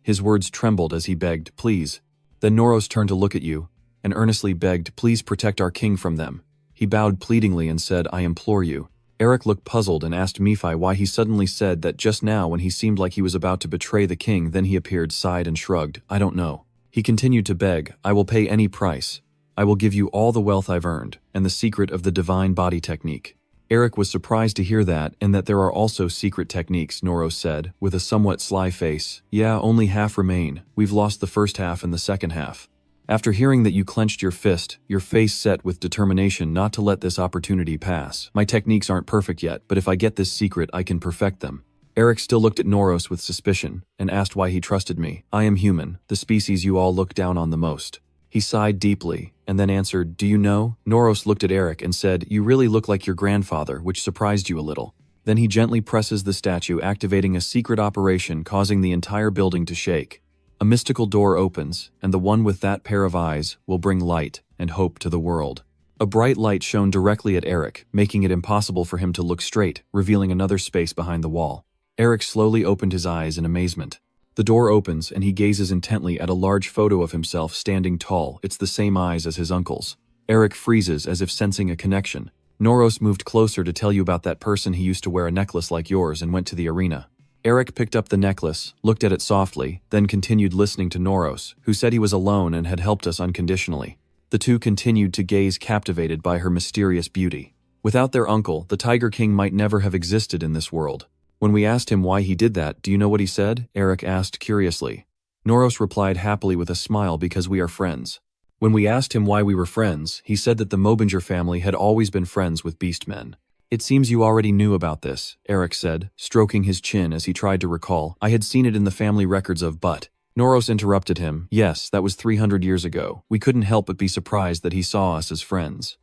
His words trembled as he begged, "Please." Then Noros turned to look at you and earnestly begged, "Please protect our king from them." He bowed pleadingly and said, "I implore you." Eric looked puzzled and asked Nephi why he suddenly said that just now when he seemed like he was about to betray the king. Then he appeared, sighed and shrugged, "I don't know." He continued to beg, "I will pay any price. I will give you all the wealth I've earned and the secret of the divine body technique." Eric was surprised to hear that, and that there are also secret techniques, Noros said, with a somewhat sly face. "Yeah, only half remain. We've lost the first half and the second half." After hearing that, you clenched your fist, your face set with determination not to let this opportunity pass. "My techniques aren't perfect yet, but if I get this secret, I can perfect them." Eric still looked at Noros with suspicion and asked why he trusted me. "I am human, the species you all look down on the most." He sighed deeply and then answered, "Do you know?" Noros looked at Eric and said, "You really look like your grandfather," which surprised you a little. Then he gently presses the statue, activating a secret operation causing the entire building to shake. A mystical door opens, and the one with that pair of eyes will bring light and hope to the world. A bright light shone directly at Eric, making it impossible for him to look straight, revealing another space behind the wall. Eric slowly opened his eyes in amazement. The door opens and he gazes intently at a large photo of himself standing tall. It's the same eyes as his uncle's. Eric freezes as if sensing a connection. Noros moved closer to tell you about that person. He used to wear a necklace like yours and went to the arena. Eric picked up the necklace, looked at it softly, then continued listening to Noros, who said he was alone and had helped us unconditionally. The two continued to gaze, captivated by her mysterious beauty. Without their uncle, the Tiger King might never have existed in this world. When we asked him why he did that, do you know what he said? Eric asked curiously. Noros replied happily with a smile, "Because we are friends." When we asked him why we were friends, he said that the Melvinger family had always been friends with beastmen. "It seems you already knew about this," Eric said, stroking his chin as he tried to recall. "I had seen it in the family records of but..." Noros interrupted him. "Yes, that was 300 years ago. We couldn't help but be surprised that he saw us as friends."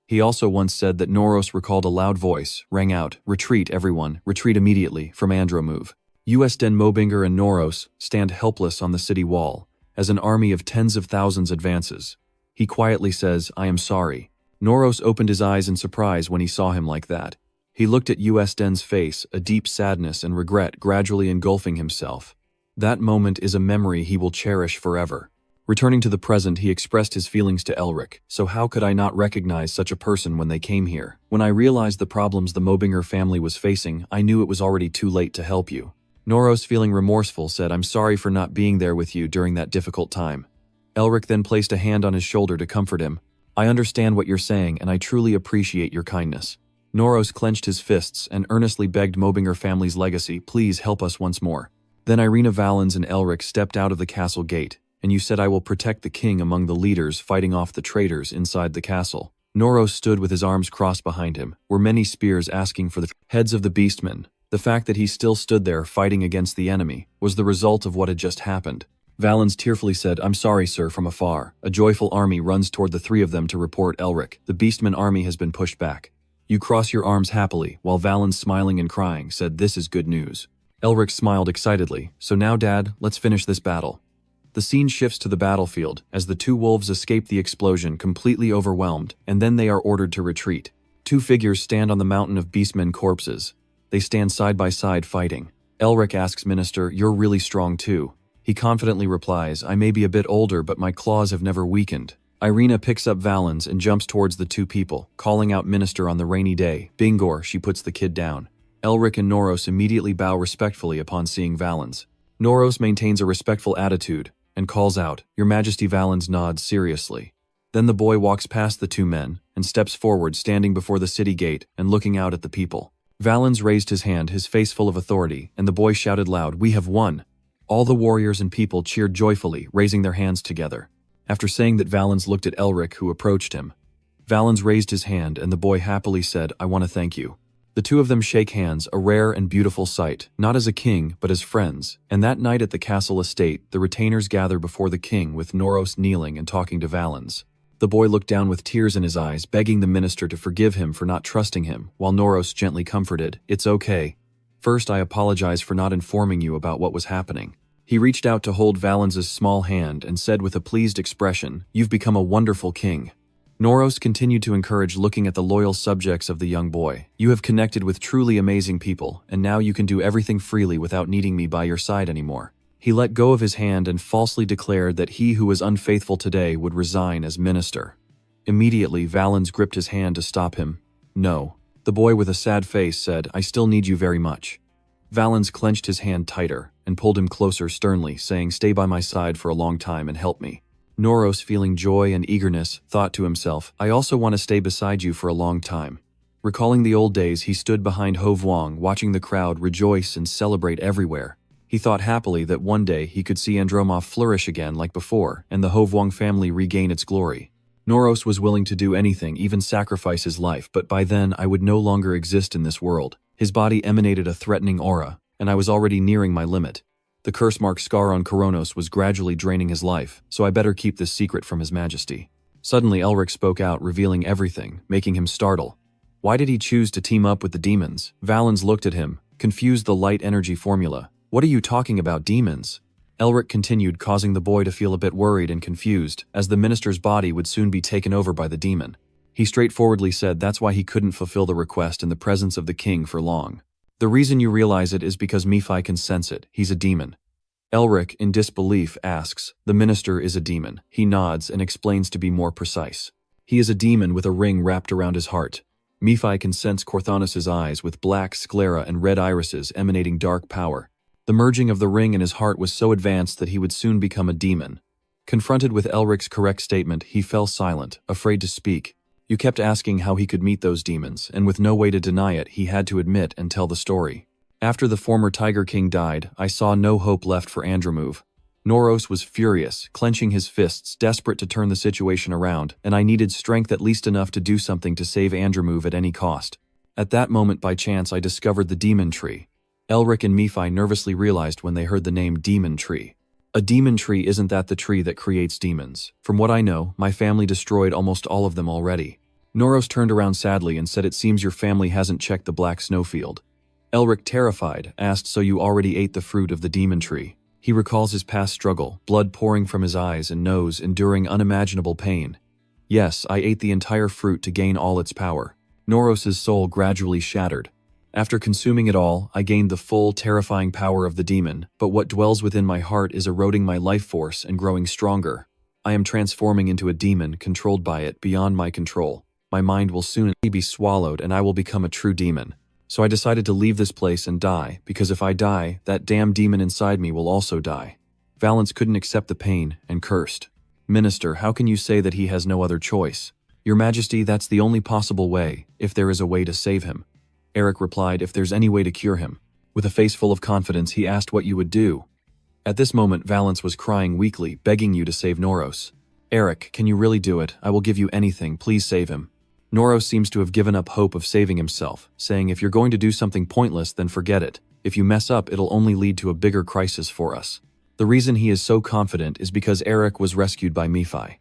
He also once said that Noros recalled a loud voice, rang out, "Retreat, everyone, retreat immediately," from Andromove. US Den Melvinger and Noros stand helpless on the city wall, as an army of tens of thousands advances. He quietly says, "I am sorry." Noros opened his eyes in surprise when he saw him like that. He looked at US Den's face, a deep sadness and regret gradually engulfing himself. That moment is a memory he will cherish forever. Returning to the present, he expressed his feelings to Elric. "So how could I not recognize such a person when they came here? When I realized the problems the Melvinger family was facing, I knew it was already too late to help you." Noros, feeling remorseful, said, "I'm sorry for not being there with you during that difficult time." Elric then placed a hand on his shoulder to comfort him. "I understand what you're saying, and I truly appreciate your kindness." Noros clenched his fists and earnestly begged Melvinger family's legacy, "Please help us once more." Then Irina, Valens, and Elric stepped out of the castle gate. "And you said I will protect the king among the leaders fighting off the traitors inside the castle." Noros stood with his arms crossed behind him, were many spears asking for the heads of the beastmen. The fact that he still stood there fighting against the enemy was the result of what had just happened. Valens tearfully said, "I'm sorry, sir," from afar. A joyful army runs toward the three of them to report Elric. The beastman army has been pushed back. You cross your arms happily, while Valens, smiling and crying, said, "This is good news." Elric smiled excitedly. "So now, Dad, let's finish this battle." The scene shifts to the battlefield as the two wolves escape the explosion, completely overwhelmed, and then they are ordered to retreat. Two figures stand on the mountain of beastmen corpses. They stand side by side fighting. Elric asks Minister, "You're really strong too." He confidently replies, "I may be a bit older, but my claws have never weakened." Irina picks up Valens and jumps towards the two people, calling out Minister on the rainy day. "Bingor," she puts the kid down. Elric and Noros immediately bow respectfully upon seeing Valens. Noros maintains a respectful attitude and calls out, "Your Majesty." Valens nods seriously. Then the boy walks past the two men and steps forward, standing before the city gate and looking out at the people. Valens raised his hand, his face full of authority, and the boy shouted loud, "We have won!" All the warriors and people cheered joyfully, raising their hands together. After saying that, Valens looked at Elric, who approached him. Valens raised his hand, and the boy happily said, "I want to thank you." The two of them shake hands, a rare and beautiful sight, not as a king, but as friends. And that night at the castle estate, the retainers gather before the king, with Noros kneeling and talking to Valens. The boy looked down with tears in his eyes, begging the minister to forgive him for not trusting him, while Noros gently comforted, "It's okay. First, I apologize for not informing you about what was happening." He reached out to hold Valens's small hand and said with a pleased expression, "You've become a wonderful king." Noros continued to encourage, looking at the loyal subjects of the young boy. "You have connected with truly amazing people, and now you can do everything freely without needing me by your side anymore." He let go of his hand and falsely declared that he who was unfaithful today would resign as minister. Immediately, Valens gripped his hand to stop him. "No." The boy with a sad face said, "I still need you very much." Valens clenched his hand tighter and pulled him closer sternly, saying, "Stay by my side for a long time and help me." Noros, feeling joy and eagerness, thought to himself, "I also want to stay beside you for a long time." Recalling the old days, he stood behind Ho Vuong, watching the crowd rejoice and celebrate everywhere. He thought happily that one day he could see Andromov flourish again like before, and the Ho Vuong family regain its glory. Noros was willing to do anything, even sacrifice his life, but by then I would no longer exist in this world. His body emanated a threatening aura, and I was already nearing my limit. The curse-mark scar on Koronos was gradually draining his life, so I better keep this secret from His Majesty. Suddenly Elric spoke out, revealing everything, making him startle. Why did he choose to team up with the demons? Valens looked at him, confused. The light energy formula. What are you talking about, demons? Elric continued, causing the boy to feel a bit worried and confused, as the minister's body would soon be taken over by the demon. He straightforwardly said that's why he couldn't fulfill the request in the presence of the king for long. "The reason you realize it is because Mephi can sense it. He's a demon." Elric, in disbelief, asks, "The minister is a demon." He nods and explains to be more precise. "He is a demon with a ring wrapped around his heart. Mephi can sense Corthanos' eyes with black sclera and red irises emanating dark power. The merging of the ring in his heart was so advanced that he would soon become a demon." Confronted with Elric's correct statement, he fell silent, afraid to speak. You kept asking how he could meet those demons, and with no way to deny it, he had to admit and tell the story. "After the former Tiger King died, I saw no hope left for Andromov." Noros was furious, clenching his fists, desperate to turn the situation around, and I needed strength at least enough to do something to save Andromov at any cost. At that moment, by chance, I discovered the demon tree. Elric and Mephi nervously realized when they heard the name demon tree. A demon tree, isn't that the tree that creates demons? From what I know, my family destroyed almost all of them already. Noros turned around sadly and said, "It seems your family hasn't checked the black snowfield." Elric, terrified, asked, "So you already ate the fruit of the demon tree?" He recalls his past struggle, blood pouring from his eyes and nose, enduring unimaginable pain. "Yes, I ate the entire fruit to gain all its power." Noros' soul gradually shattered. "After consuming it all, I gained the full, terrifying power of the demon, but what dwells within my heart is eroding my life force and growing stronger. I am transforming into a demon, controlled by it, beyond my control. My mind will soon be swallowed and I will become a true demon. So I decided to leave this place and die, because if I die, that damn demon inside me will also die." Valens couldn't accept the pain and cursed. "Minister, how can you say that he has no other choice? Your Majesty, that's the only possible way, if there is a way to save him." Eric replied, "If there's any way to cure him." With a face full of confidence, he asked what you would do. At this moment, Valens was crying weakly, begging you to save Noros. "Eric, can you really do it? I will give you anything, please save him." Noros seems to have given up hope of saving himself, saying, "If you're going to do something pointless, then forget it. If you mess up, it'll only lead to a bigger crisis for us." The reason he is so confident is because Eric was rescued by Mephi.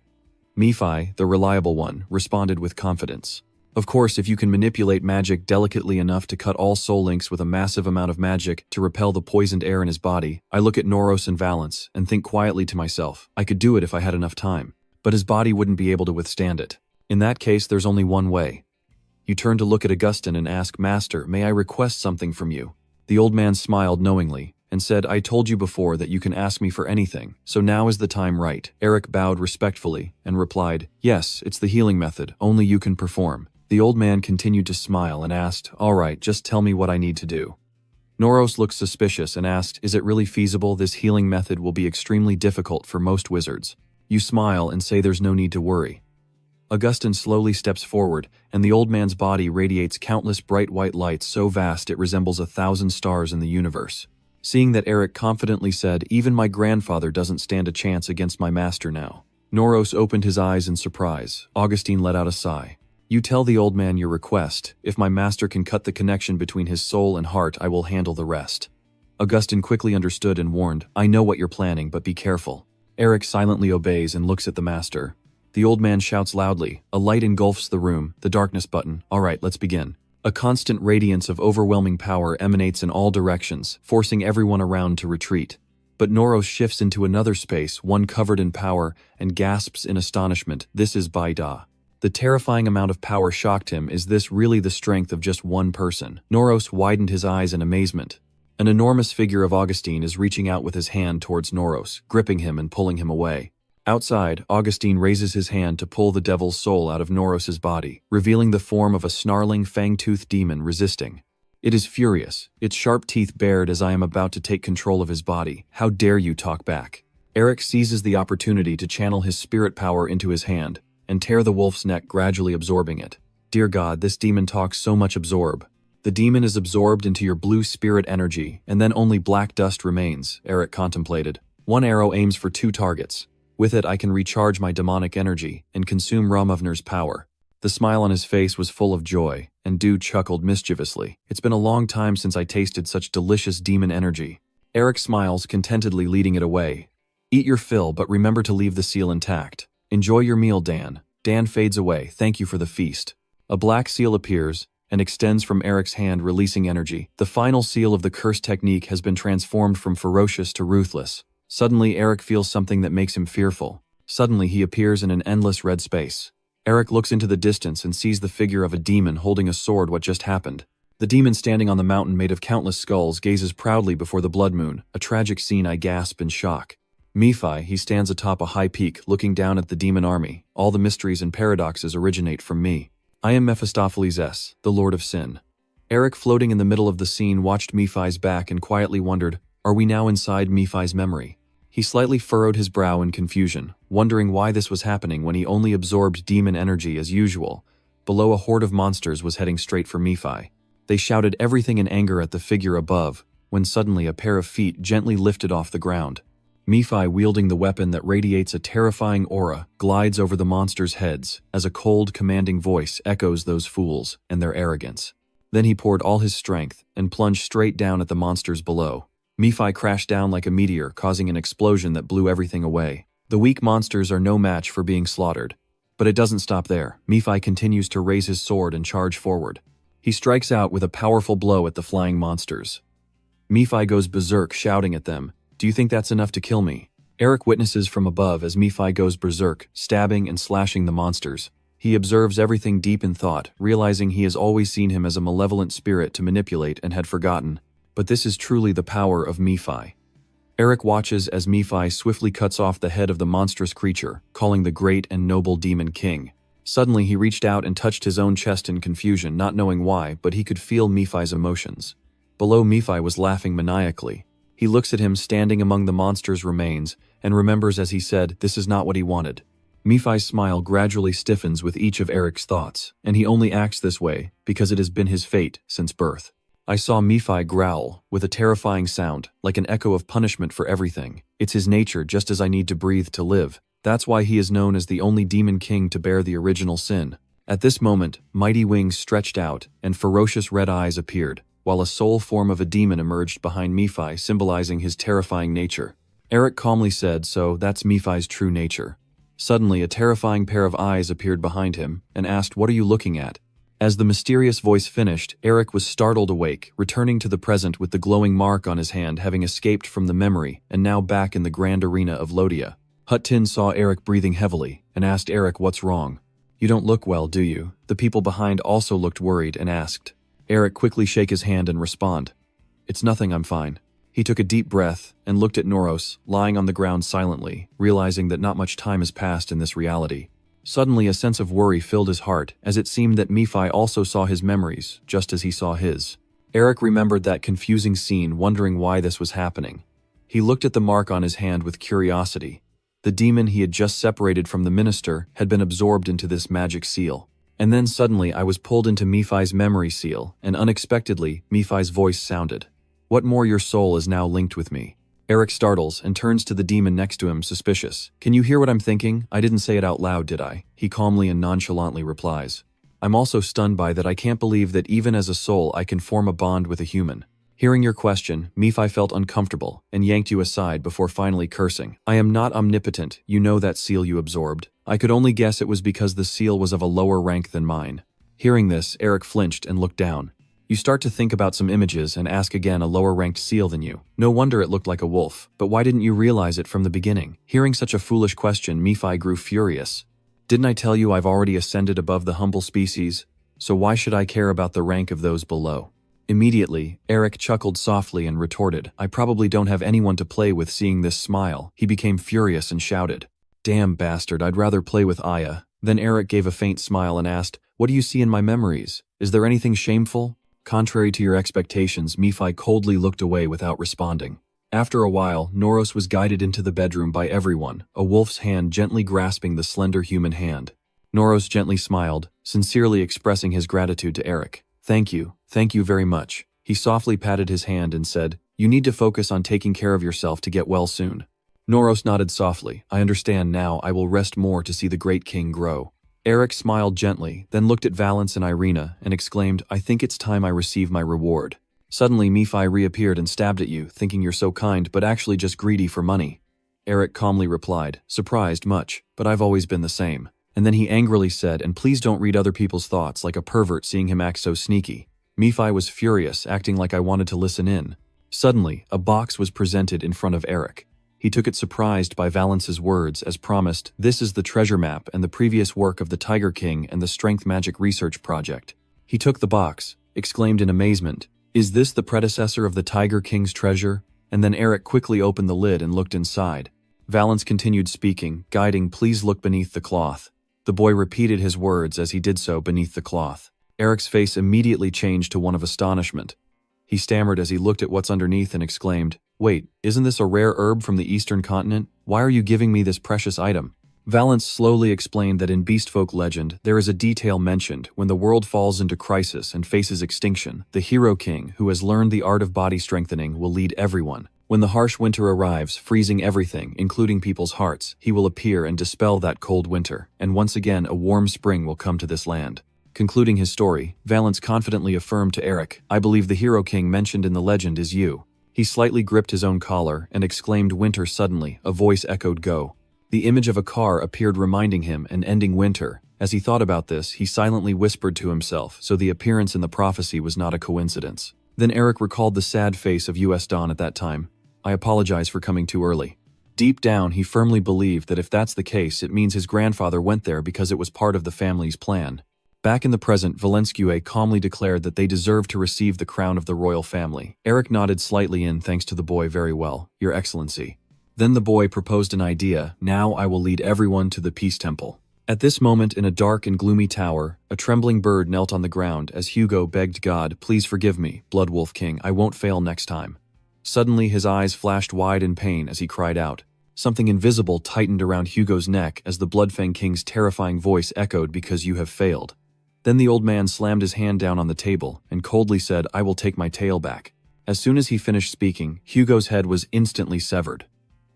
Mephi, the reliable one, responded with confidence. "Of course, if you can manipulate magic delicately enough to cut all soul links with a massive amount of magic to repel the poisoned air in his body." I look at Noros and Valens and think quietly to myself, I could do it if I had enough time. But his body wouldn't be able to withstand it. In that case, there's only one way. You turn to look at Augustin and ask, "Master, may I request something from you?" The old man smiled knowingly and said, "I told you before that you can ask me for anything, so now is the time, right?" Eric bowed respectfully and replied, "Yes, it's the healing method, only you can perform." The old man continued to smile and asked, "All right, just tell me what I need to do." Noros looks suspicious and asked, "Is it really feasible? This healing method will be extremely difficult for most wizards." You smile and say there's no need to worry. Augustin slowly steps forward, and the old man's body radiates countless bright white lights so vast it resembles 1,000 stars in the universe. Seeing that, Eric confidently said, "Even my grandfather doesn't stand a chance against my master now." Noros opened his eyes in surprise. Augustine let out a sigh. "You tell the old man your request. If my master can cut the connection between his soul and heart, I will handle the rest." Augustine quickly understood and warned, "I know what you're planning, but be careful." Eric silently obeys and looks at the master. The old man shouts loudly. A light engulfs the room, the darkness button. "All right, let's begin." A constant radiance of overwhelming power emanates in all directions, forcing everyone around to retreat. But Noros shifts into another space, one covered in power, and gasps in astonishment, "This is Baida." The terrifying amount of power shocked him. Is this really the strength of just one person? Noros widened his eyes in amazement. An enormous figure of Augustine is reaching out with his hand towards Noros, gripping him and pulling him away. Outside, Augustine raises his hand to pull the devil's soul out of Noros's body, revealing the form of a snarling, fang-toothed demon resisting. It is furious, its sharp teeth bared as I am about to take control of his body. "How dare you talk back?" Eric seizes the opportunity to channel his spirit power into his hand, and tear the wolf's neck, gradually absorbing it. Dear God, this demon talks so much. Absorb. The demon is absorbed into your blue spirit energy, and then only black dust remains, Eric contemplated. One arrow aims for 2 targets. With it I can recharge my demonic energy and consume Ramavner's power. The smile on his face was full of joy, and Dude chuckled mischievously. It's been a long time since I tasted such delicious demon energy. Eric smiles, contentedly leading it away. Eat your fill, but remember to leave the seal intact. Enjoy your meal, Dan. Dan fades away. Thank you for the feast. A black seal appears and extends from Eric's hand, releasing energy. The final seal of the curse technique has been transformed from ferocious to ruthless. Suddenly, Eric feels something that makes him fearful. Suddenly, he appears in an endless red space. Eric looks into the distance and sees the figure of a demon holding a sword. What just happened? The demon, standing on the mountain made of countless skulls, gazes proudly before the blood moon. A tragic scene. I gasp in shock. Nephi, he stands atop a high peak, looking down at the demon army. All the mysteries and paradoxes originate from me. I am Mephistopheles S, the Lord of Sin. Eric, floating in the middle of the scene, watched Nephi's back and quietly wondered, are we now inside Nephi's memory? He slightly furrowed his brow in confusion, wondering why this was happening when he only absorbed demon energy as usual. Below, a horde of monsters was heading straight for Nephi. They shouted everything in anger at the figure above, when suddenly a pair of feet gently lifted off the ground. Nephi, wielding the weapon that radiates a terrifying aura, glides over the monsters' heads as a cold, commanding voice echoes those fools and their arrogance. Then he poured all his strength and plunged straight down at the monsters below. Nephi crashed down like a meteor, causing an explosion that blew everything away. The weak monsters are no match for being slaughtered. But it doesn't stop there. Nephi continues to raise his sword and charge forward. He strikes out with a powerful blow at the flying monsters. Nephi goes berserk, shouting at them, "Do you think that's enough to kill me?" Eric witnesses from above as Nephi goes berserk, stabbing and slashing the monsters. He observes everything deep in thought, realizing he has always seen him as a malevolent spirit to manipulate and had forgotten. But this is truly the power of Nephi. Eric watches as Nephi swiftly cuts off the head of the monstrous creature, calling the great and noble demon king. Suddenly he reached out and touched his own chest in confusion, not knowing why, but he could feel Nephi's emotions. Below, Nephi was laughing maniacally. He looks at him standing among the monster's remains and remembers as he said, this is not what he wanted. Nephi's smile gradually stiffens with each of Eric's thoughts, and he only acts this way because it has been his fate since birth. I saw Nephi growl, with a terrifying sound, like an echo of punishment for everything. It's his nature, just as I need to breathe to live. That's why he is known as the only demon king to bear the original sin. At this moment, mighty wings stretched out, and ferocious red eyes appeared, while a soul form of a demon emerged behind Nephi, symbolizing his terrifying nature. Eric calmly said, so that's Nephi's true nature. Suddenly, a terrifying pair of eyes appeared behind him, and asked, what are you looking at? As the mysterious voice finished, Eric was startled awake, returning to the present with the glowing mark on his hand, having escaped from the memory and now back in the grand arena of Lodia. Hut-Tin saw Eric breathing heavily and asked Eric, what's wrong? You don't look well, do you? The people behind also looked worried and asked. Eric quickly shake his hand and respond. It's nothing, I'm fine. He took a deep breath and looked at Noros, lying on the ground silently, realizing that not much time has passed in this reality. Suddenly, a sense of worry filled his heart, as it seemed that Nephi also saw his memories, just as he saw his. Eric remembered that confusing scene, wondering why this was happening. He looked at the mark on his hand with curiosity. The demon he had just separated from the minister had been absorbed into this magic seal. And then suddenly I was pulled into Mephi's memory seal, and unexpectedly, Mephi's voice sounded. "What more, your soul is now linked with me." Eric startles and turns to the demon next to him, suspicious. "Can you hear what I'm thinking? I didn't say it out loud, did I?" He calmly and nonchalantly replies. "I'm also stunned by that. I can't believe that even as a soul I can form a bond with a human." Hearing your question, Mephi felt uncomfortable and yanked you aside before finally cursing. "I am not omnipotent, you know that seal you absorbed. I could only guess it was because the seal was of a lower rank than mine." Hearing this, Eric flinched and looked down. You start to think about some images and ask again, a lower-ranked seal than you. No wonder it looked like a wolf, but why didn't you realize it from the beginning? Hearing such a foolish question, Mephi grew furious. "Didn't I tell you I've already ascended above the humble species? So why should I care about the rank of those below?" Immediately, Eric chuckled softly and retorted, "I probably don't have anyone to play with." Seeing this smile, he became furious and shouted, "Damn bastard, I'd rather play with Aya." Then Eric gave a faint smile and asked, "What do you see in my memories? Is there anything shameful?" Contrary to your expectations, Mephi coldly looked away without responding. After a while, Noros was guided into the bedroom by everyone, a wolf's hand gently grasping the slender human hand. Noros gently smiled, sincerely expressing his gratitude to Eric. Thank you very much." He softly patted his hand and said, "You need to focus on taking care of yourself to get well soon." Noros nodded softly. "I understand now. I will rest more to see the great king grow." Eric smiled gently, then looked at Valance and Irina and exclaimed, "I think it's time I receive my reward." Suddenly Mephi reappeared and stabbed at you, thinking you're so kind but actually just greedy for money. Eric calmly replied, "Surprised much, but I've always been the same." And then he angrily said, "And please don't read other people's thoughts like a pervert, seeing him act so sneaky." Mephi was furious, acting like I wanted to listen in. Suddenly, a box was presented in front of Eric. He took it, surprised by Valance's words. As promised, this is the treasure map and the previous work of the Tiger King and the Strength Magic Research Project. He took the box, exclaimed in amazement, "Is this the predecessor of the Tiger King's treasure?" And then Eric quickly opened the lid and looked inside. Valance continued speaking, guiding, "Please look beneath the cloth." The boy repeated his words as he did so beneath the cloth. Eric's face immediately changed to one of astonishment. He stammered as he looked at what's underneath and exclaimed, "Wait, isn't this a rare herb from the eastern continent? Why are you giving me this precious item?" Valance slowly explained that in beastfolk legend, there is a detail mentioned: when the world falls into crisis and faces extinction, the hero king, who has learned the art of body strengthening, will lead everyone. When the harsh winter arrives, freezing everything, including people's hearts, he will appear and dispel that cold winter, and once again a warm spring will come to this land. Concluding his story, Valance confidently affirmed to Eric, "I believe the hero king mentioned in the legend is you." He slightly gripped his own collar and exclaimed, "Winter!" Suddenly, a voice echoed, "Go." The image of a car appeared, reminding him and ending winter. As he thought about this, he silently whispered to himself, so the appearance in the prophecy was not a coincidence. Then Eric recalled the sad face of US Dawn at that time. "I apologize for coming too early." Deep down, he firmly believed that if that's the case, it means his grandfather went there because it was part of the family's plan. Back in the present, Valensque calmly declared that they deserved to receive the crown of the royal family. Eric nodded slightly in thanks to the boy. "Very well, Your Excellency." Then the boy proposed an idea: "Now I will lead everyone to the Peace Temple." At this moment, in a dark and gloomy tower, a trembling bird knelt on the ground as Hugo begged God, "Please forgive me, Blood Wolf King, I won't fail next time." Suddenly his eyes flashed wide in pain as he cried out. Something invisible tightened around Hugo's neck as the Bloodfang King's terrifying voice echoed, "Because you have failed." Then the old man slammed his hand down on the table and coldly said, "I will take my tail back." As soon as he finished speaking, Hugo's head was instantly severed.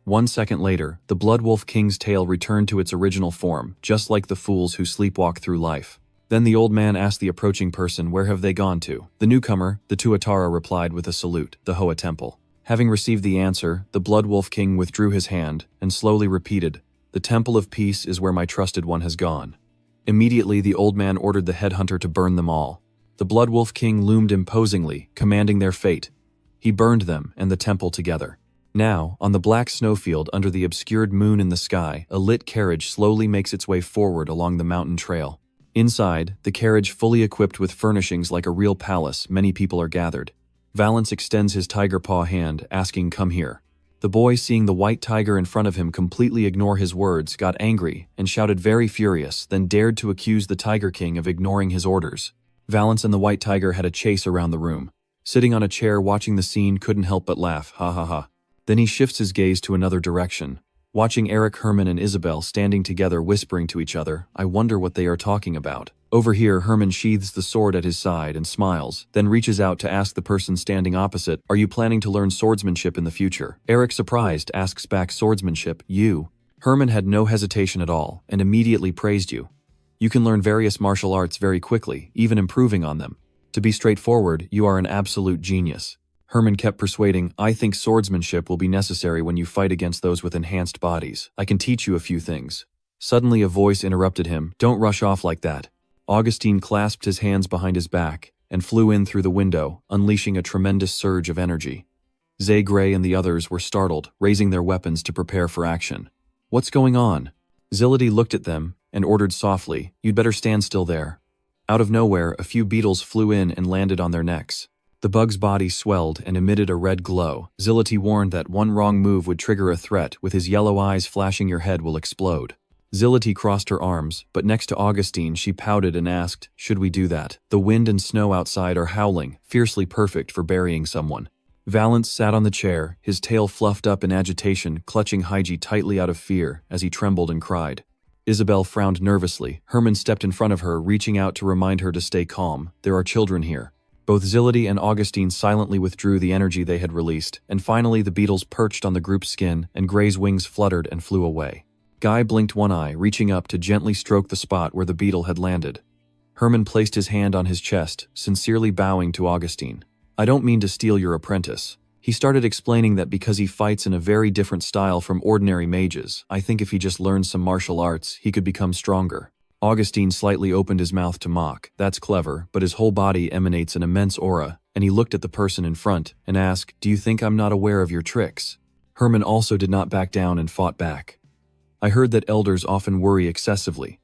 1 second later, the Blood Wolf King's tail returned to its original form, just like the fools who sleepwalk through life. Then the old man asked the approaching person, "Where have they gone to?" The newcomer, the Tuatara, replied with a salute, "The Hoa Temple." Having received the answer, the Blood Wolf King withdrew his hand and slowly repeated, "The Temple of Peace is where my trusted one has gone." Immediately, the old man ordered the headhunter to burn them all. The Blood Wolf King loomed imposingly, commanding their fate. He burned them and the temple together. Now, on the black snowfield under the obscured moon in the sky, a lit carriage slowly makes its way forward along the mountain trail. Inside, the carriage fully equipped with furnishings like a real palace, many people are gathered. Valance extends his tiger paw hand, asking, "Come here." The boy, seeing the white tiger in front of him completely ignore his words, got angry and shouted, very furious, then dared to accuse the Tiger King of ignoring his orders. Valance and the white tiger had a chase around the room. Sitting on a chair watching the scene couldn't help but laugh, ha ha ha. Then he shifts his gaze to another direction, watching Eric, Herman and Isabel standing together whispering to each other. I wonder what they are talking about. Over here, Herman sheathes the sword at his side and smiles, then reaches out to ask the person standing opposite, are you planning to learn swordsmanship in the future? Eric, surprised, asks back, swordsmanship, you? Herman had no hesitation at all, and immediately praised you. You can learn various martial arts very quickly, even improving on them. To be straightforward, you are an absolute genius. Herman kept persuading, I think swordsmanship will be necessary when you fight against those with enhanced bodies. I can teach you a few things. Suddenly a voice interrupted him, don't rush off like that. Augustine clasped his hands behind his back and flew in through the window, unleashing a tremendous surge of energy. Zay Gray and the others were startled, raising their weapons to prepare for action. What's going on? Zility looked at them and ordered softly, you'd better stand still there. Out of nowhere, a few beetles flew in and landed on their necks. The bug's body swelled and emitted a red glow. Zility warned that one wrong move would trigger a threat, with his yellow eyes flashing, your head will explode. Zility crossed her arms, but next to Augustine she pouted and asked, should we do that? The wind and snow outside are howling, fiercely perfect for burying someone. Valance sat on the chair, his tail fluffed up in agitation, clutching Hygie tightly out of fear as he trembled and cried. Isabel frowned nervously. Herman stepped in front of her, reaching out to remind her to stay calm. There are children here. Both Zility and Augustine silently withdrew the energy they had released, and finally the beetles perched on the group's skin and Gray's wings fluttered and flew away. Guy blinked one eye, reaching up to gently stroke the spot where the beetle had landed. Herman placed his hand on his chest, sincerely bowing to Augustine. I don't mean to steal your apprentice. He started explaining that because he fights in a very different style from ordinary mages, I think if he just learned some martial arts, he could become stronger. Augustine slightly opened his mouth to mock. That's clever, but his whole body emanates an immense aura, and he looked at the person in front and asked, do you think I'm not aware of your tricks? Herman also did not back down and fought back. I heard that elders often worry excessively.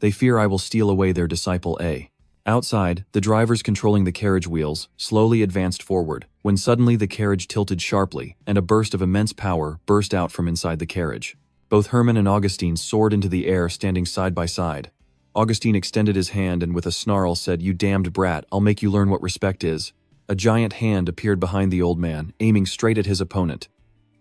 They fear I will steal away their disciple A. Outside, the drivers controlling the carriage wheels slowly advanced forward, when suddenly the carriage tilted sharply, and a burst of immense power burst out from inside the carriage. Both Herman and Augustine soared into the air, standing side by side. Augustine extended his hand and with a snarl said, you damned brat, I'll make you learn what respect is. A giant hand appeared behind the old man, aiming straight at his opponent.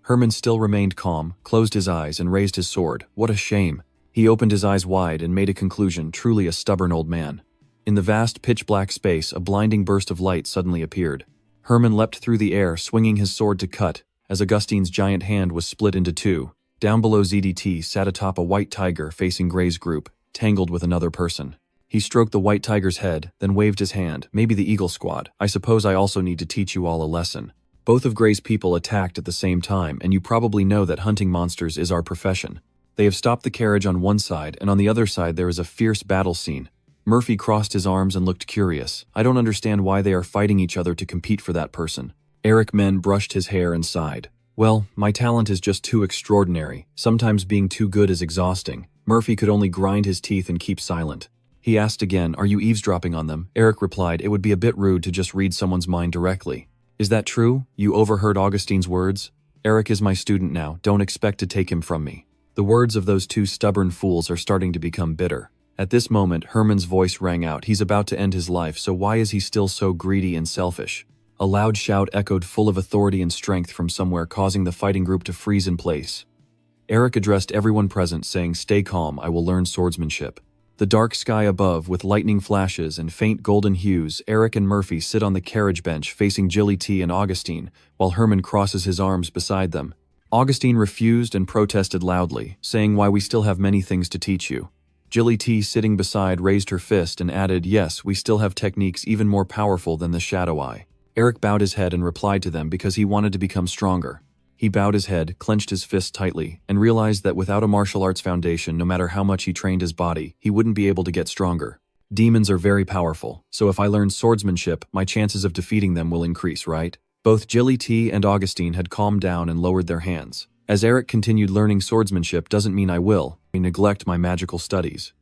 Herman still remained calm, closed his eyes and raised his sword. What a shame. He opened his eyes wide and made a conclusion, truly a stubborn old man. In the vast pitch-black space, a blinding burst of light suddenly appeared. Herman leapt through the air, swinging his sword to cut, as Augustine's giant hand was split into two. Down below ZDT sat atop a white tiger facing Gray's group, tangled with another person. He stroked the white tiger's head, then waved his hand. Maybe the Eagle Squad. I suppose I also need to teach you all a lesson. Both of Gray's people attacked at the same time, and you probably know that hunting monsters is our profession. They have stopped the carriage on one side, and on the other side there is a fierce battle scene. Murphy crossed his arms and looked curious. I don't understand why they are fighting each other to compete for that person. Eric Men brushed his hair and sighed. Well, my talent is just too extraordinary. Sometimes being too good is exhausting. Murphy could only grind his teeth and keep silent. He asked again, are you eavesdropping on them? Eric replied, it would be a bit rude to just read someone's mind directly. Is that true? You overheard Augustine's words? Eric is my student now, don't expect to take him from me. The words of those two stubborn fools are starting to become bitter. At this moment, Herman's voice rang out. He's about to end his life, so why is he still so greedy and selfish? A loud shout echoed full of authority and strength from somewhere, causing the fighting group to freeze in place. Eric addressed everyone present, saying, stay calm, I will learn swordsmanship. The dark sky above, with lightning flashes and faint golden hues, Eric and Murphy sit on the carriage bench facing Jilly T and Augustine, while Herman crosses his arms beside them. Augustine refused and protested loudly, saying, why, we still have many things to teach you. Jilly T, sitting beside, raised her fist and added, yes, we still have techniques even more powerful than the Shadow Eye. Eric bowed his head and replied to them because he wanted to become stronger. He bowed his head, clenched his fist tightly, and realized that without a martial arts foundation, no matter how much he trained his body, he wouldn't be able to get stronger. Demons are very powerful, so if I learn swordsmanship, my chances of defeating them will increase, right? Both Jilly T and Augustine had calmed down and lowered their hands. As Eric continued, learning swordsmanship doesn't mean I will neglect my magical studies.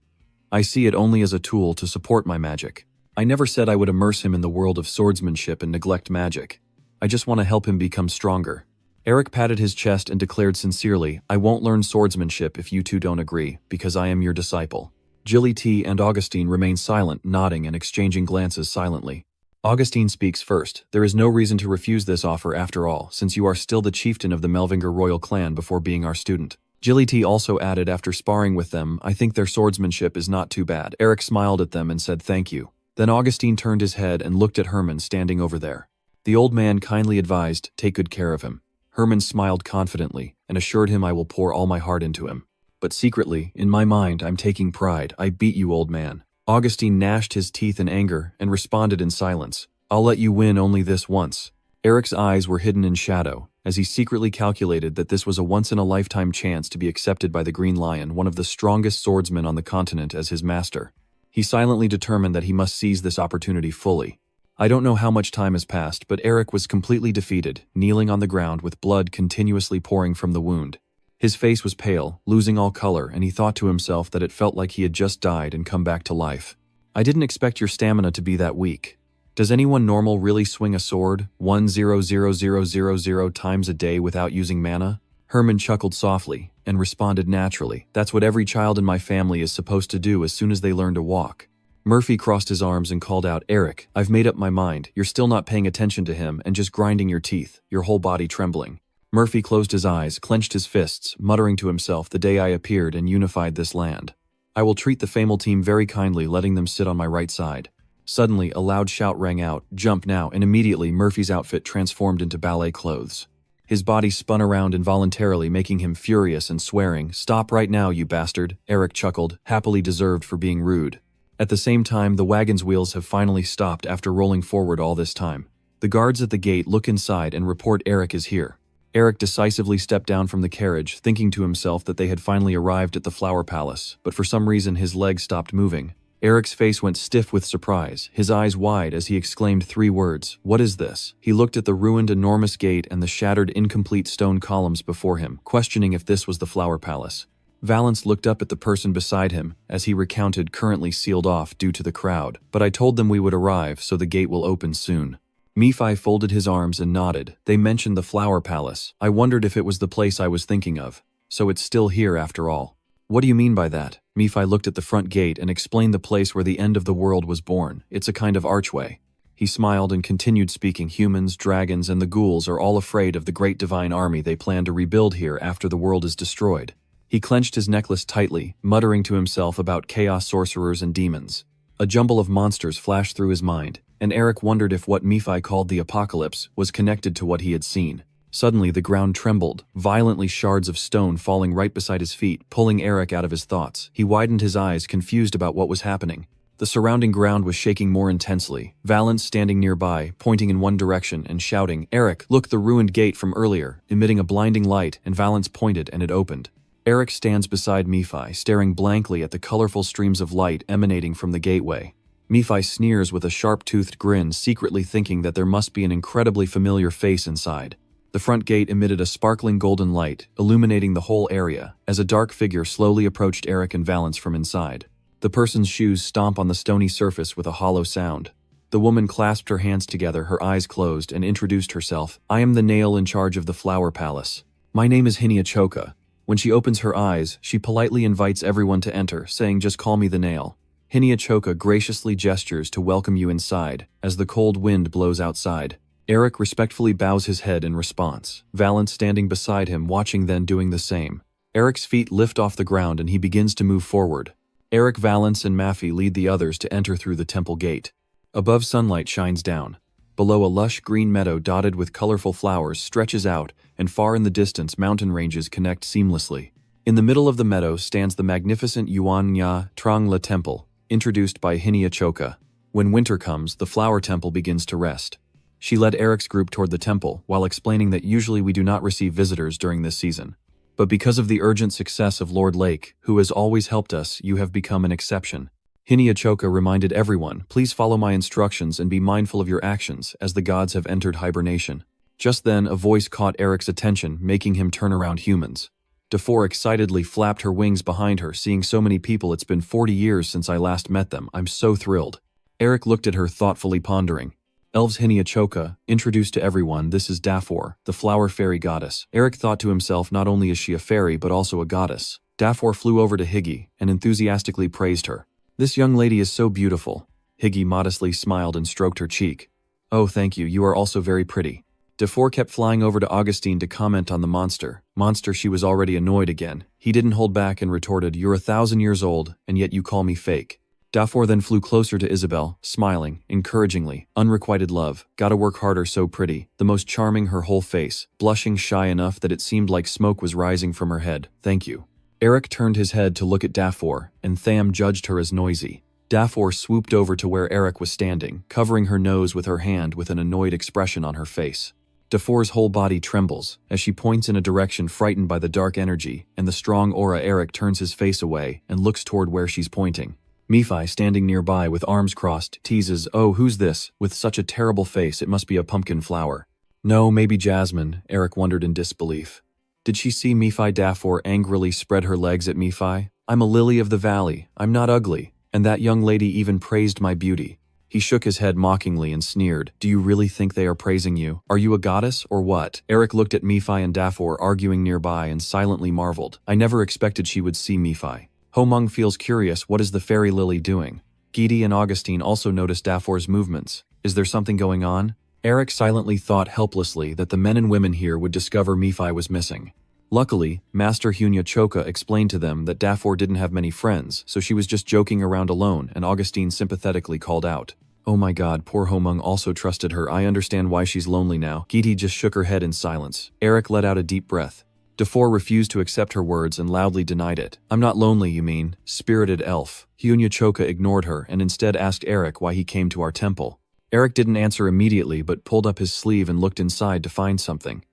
I see it only as a tool to support my magic. I never said I would immerse him in the world of swordsmanship and neglect magic. I just want to help him become stronger. Eric patted his chest and declared sincerely, I won't learn swordsmanship if you two don't agree, because I am your disciple. Jilly T and Augustine remained silent, nodding and exchanging glances silently. Augustine speaks first. There is no reason to refuse this offer after all, since you are still the chieftain of the Melvinger royal clan before being our student. Jility also added after sparring with them, I think their swordsmanship is not too bad. Eric smiled at them and said thank you. Then Augustine turned his head and looked at Herman standing over there. The old man kindly advised, take good care of him. Herman smiled confidently and assured him I will pour all my heart into him. But secretly, in my mind, I'm taking pride. I beat you, old man. Augustine gnashed his teeth in anger and responded in silence. I'll let you win only this once. Eric's eyes were hidden in shadow, as he secretly calculated that this was a once-in-a-lifetime chance to be accepted by the Green Lion, one of the strongest swordsmen on the continent, as his master. He silently determined that he must seize this opportunity fully. I don't know how much time has passed, but Eric was completely defeated, kneeling on the ground with blood continuously pouring from the wound. His face was pale, losing all color, and he thought to himself that it felt like he had just died and come back to life. I didn't expect your stamina to be that weak. Does anyone normal really swing a sword 1,000,000 times a day without using mana? Herman chuckled softly and responded naturally. That's what every child in my family is supposed to do as soon as they learn to walk. Murphy crossed his arms and called out, Eric, I've made up my mind. You're still not paying attention to him and just grinding your teeth, your whole body trembling. Murphy closed his eyes, clenched his fists, muttering to himself, the day I appeared and unified this land. I will treat the Famel team very kindly, letting them sit on my right side. Suddenly, a loud shout rang out, jump now, and immediately Murphy's outfit transformed into ballet clothes. His body spun around involuntarily, making him furious and swearing, stop right now, you bastard, Eric chuckled, happily deserved for being rude. At the same time, the wagon's wheels have finally stopped after rolling forward all this time. The guards at the gate look inside and report Eric is here. Eric decisively stepped down from the carriage, thinking to himself that they had finally arrived at the Flower Palace, but for some reason his legs stopped moving. Eric's face went stiff with surprise, his eyes wide as he exclaimed 3 words, what is this? He looked at the ruined enormous gate and the shattered incomplete stone columns before him, questioning if this was the Flower Palace. Valance looked up at the person beside him, as he recounted currently sealed off due to the crowd, but I told them we would arrive, so the gate will open soon. Mephi folded his arms and nodded. They mentioned the Flower Palace. I wondered if it was the place I was thinking of. So it's still here after all. What do you mean by that? Mephi looked at the front gate and explained the place where the end of the world was born. It's a kind of archway. He smiled and continued speaking. Humans, dragons, and the ghouls are all afraid of the great divine army they plan to rebuild here after the world is destroyed. He clenched his necklace tightly, muttering to himself about chaos sorcerers and demons. A jumble of monsters flashed through his mind, and Eric wondered if what Mephi called the apocalypse was connected to what he had seen. Suddenly the ground trembled, violently shards of stone falling right beside his feet, pulling Eric out of his thoughts. He widened his eyes, confused about what was happening. The surrounding ground was shaking more intensely. Valance standing nearby, pointing in one direction and shouting, Eric, look, the ruined gate from earlier, emitting a blinding light, and Valance pointed and it opened. Eric stands beside Mephi, staring blankly at the colorful streams of light emanating from the gateway. Mephi sneers with a sharp-toothed grin, secretly thinking that there must be an incredibly familiar face inside. The front gate emitted a sparkling golden light, illuminating the whole area, as a dark figure slowly approached Eric and Valance from inside. The person's shoes stomp on the stony surface with a hollow sound. The woman clasped her hands together, her eyes closed, and introduced herself. I am the nail in charge of the Flower Palace. My name is Hinyachoka. When she opens her eyes, she politely invites everyone to enter, saying, just call me the nail. Hinyachoka graciously gestures to welcome you inside, as the cold wind blows outside. Eric respectfully bows his head in response, Valance standing beside him watching, then doing the same. Eric's feet lift off the ground and he begins to move forward. Eric, Valance, and Maffei lead the others to enter through the temple gate. Above, sunlight shines down. Below, a lush green meadow dotted with colorful flowers stretches out, and far in the distance mountain ranges connect seamlessly. In the middle of the meadow stands the magnificent Yuan Nya Trangla Temple, introduced by Hinyachoka. When winter comes, the flower temple begins to rest. She led Eric's group toward the temple, while explaining that usually we do not receive visitors during this season. But because of the urgent success of Lord Lake, who has always helped us, you have become an exception. Hinyachoka reminded everyone, please follow my instructions and be mindful of your actions, as the gods have entered hibernation. Just then, a voice caught Eric's attention, making him turn around. Humans. Defor excitedly flapped her wings behind her, seeing so many people. It's been 40 years since I last met them. I'm so thrilled. Eric looked at her thoughtfully, pondering. Elves. Hinyachoka introduced to everyone, this is Dafor, the flower fairy goddess. Eric thought to himself, not only is she a fairy but also a goddess. Dafor flew over to Higgy and enthusiastically praised her. This young lady is so beautiful. Higgy modestly smiled and stroked her cheek. Oh, thank you, you are also very pretty. Defour kept flying over to Augustine to comment on the monster. She was already annoyed again. He didn't hold back and retorted, "You're 1,000 years old, and yet you call me fake." Dafour then flew closer to Isabel, smiling, encouragingly. Unrequited love, gotta work harder, so pretty. The most charming, her whole face, blushing shy enough that it seemed like smoke was rising from her head. Thank you. Eric turned his head to look at Dafour, and Tham judged her as noisy. Dafour swooped over to where Eric was standing, covering her nose with her hand with an annoyed expression on her face. Dafour's whole body trembles as she points in a direction frightened by the dark energy and the strong aura. Eric turns his face away and looks toward where she's pointing. Mephi, standing nearby with arms crossed, teases, "Oh, who's this? With such a terrible face, it must be a pumpkin flower." No, maybe Jasmine, Eric wondered in disbelief. Did she see Mephi? Dafour angrily spread her legs at Mephi. "I'm a lily of the valley, I'm not ugly, and that young lady even praised my beauty." He shook his head mockingly and sneered, "Do you really think they are praising you? Are you a goddess, or what?" Eric looked at Mephi and Dafour arguing nearby and silently marveled. I never expected she would see Mephi. Homung feels curious, what is the fairy lily doing? Gidi and Augustine also noticed Dafour's movements. Is there something going on? Eric silently thought helplessly that the men and women here would discover Mephi was missing. Luckily, Master Hunya Choka explained to them that Dafour didn't have many friends, so she was just joking around alone, and Augustine sympathetically called out, "Oh my god, poor Homung also trusted her. I understand why she's lonely now." Gidi just shook her head in silence. Eric let out a deep breath. Dafour refused to accept her words and loudly denied it. "I'm not lonely, you mean, spirited elf." Hunya Choka ignored her and instead asked Eric why he came to our temple. Eric didn't answer immediately but pulled up his sleeve and looked inside to find something.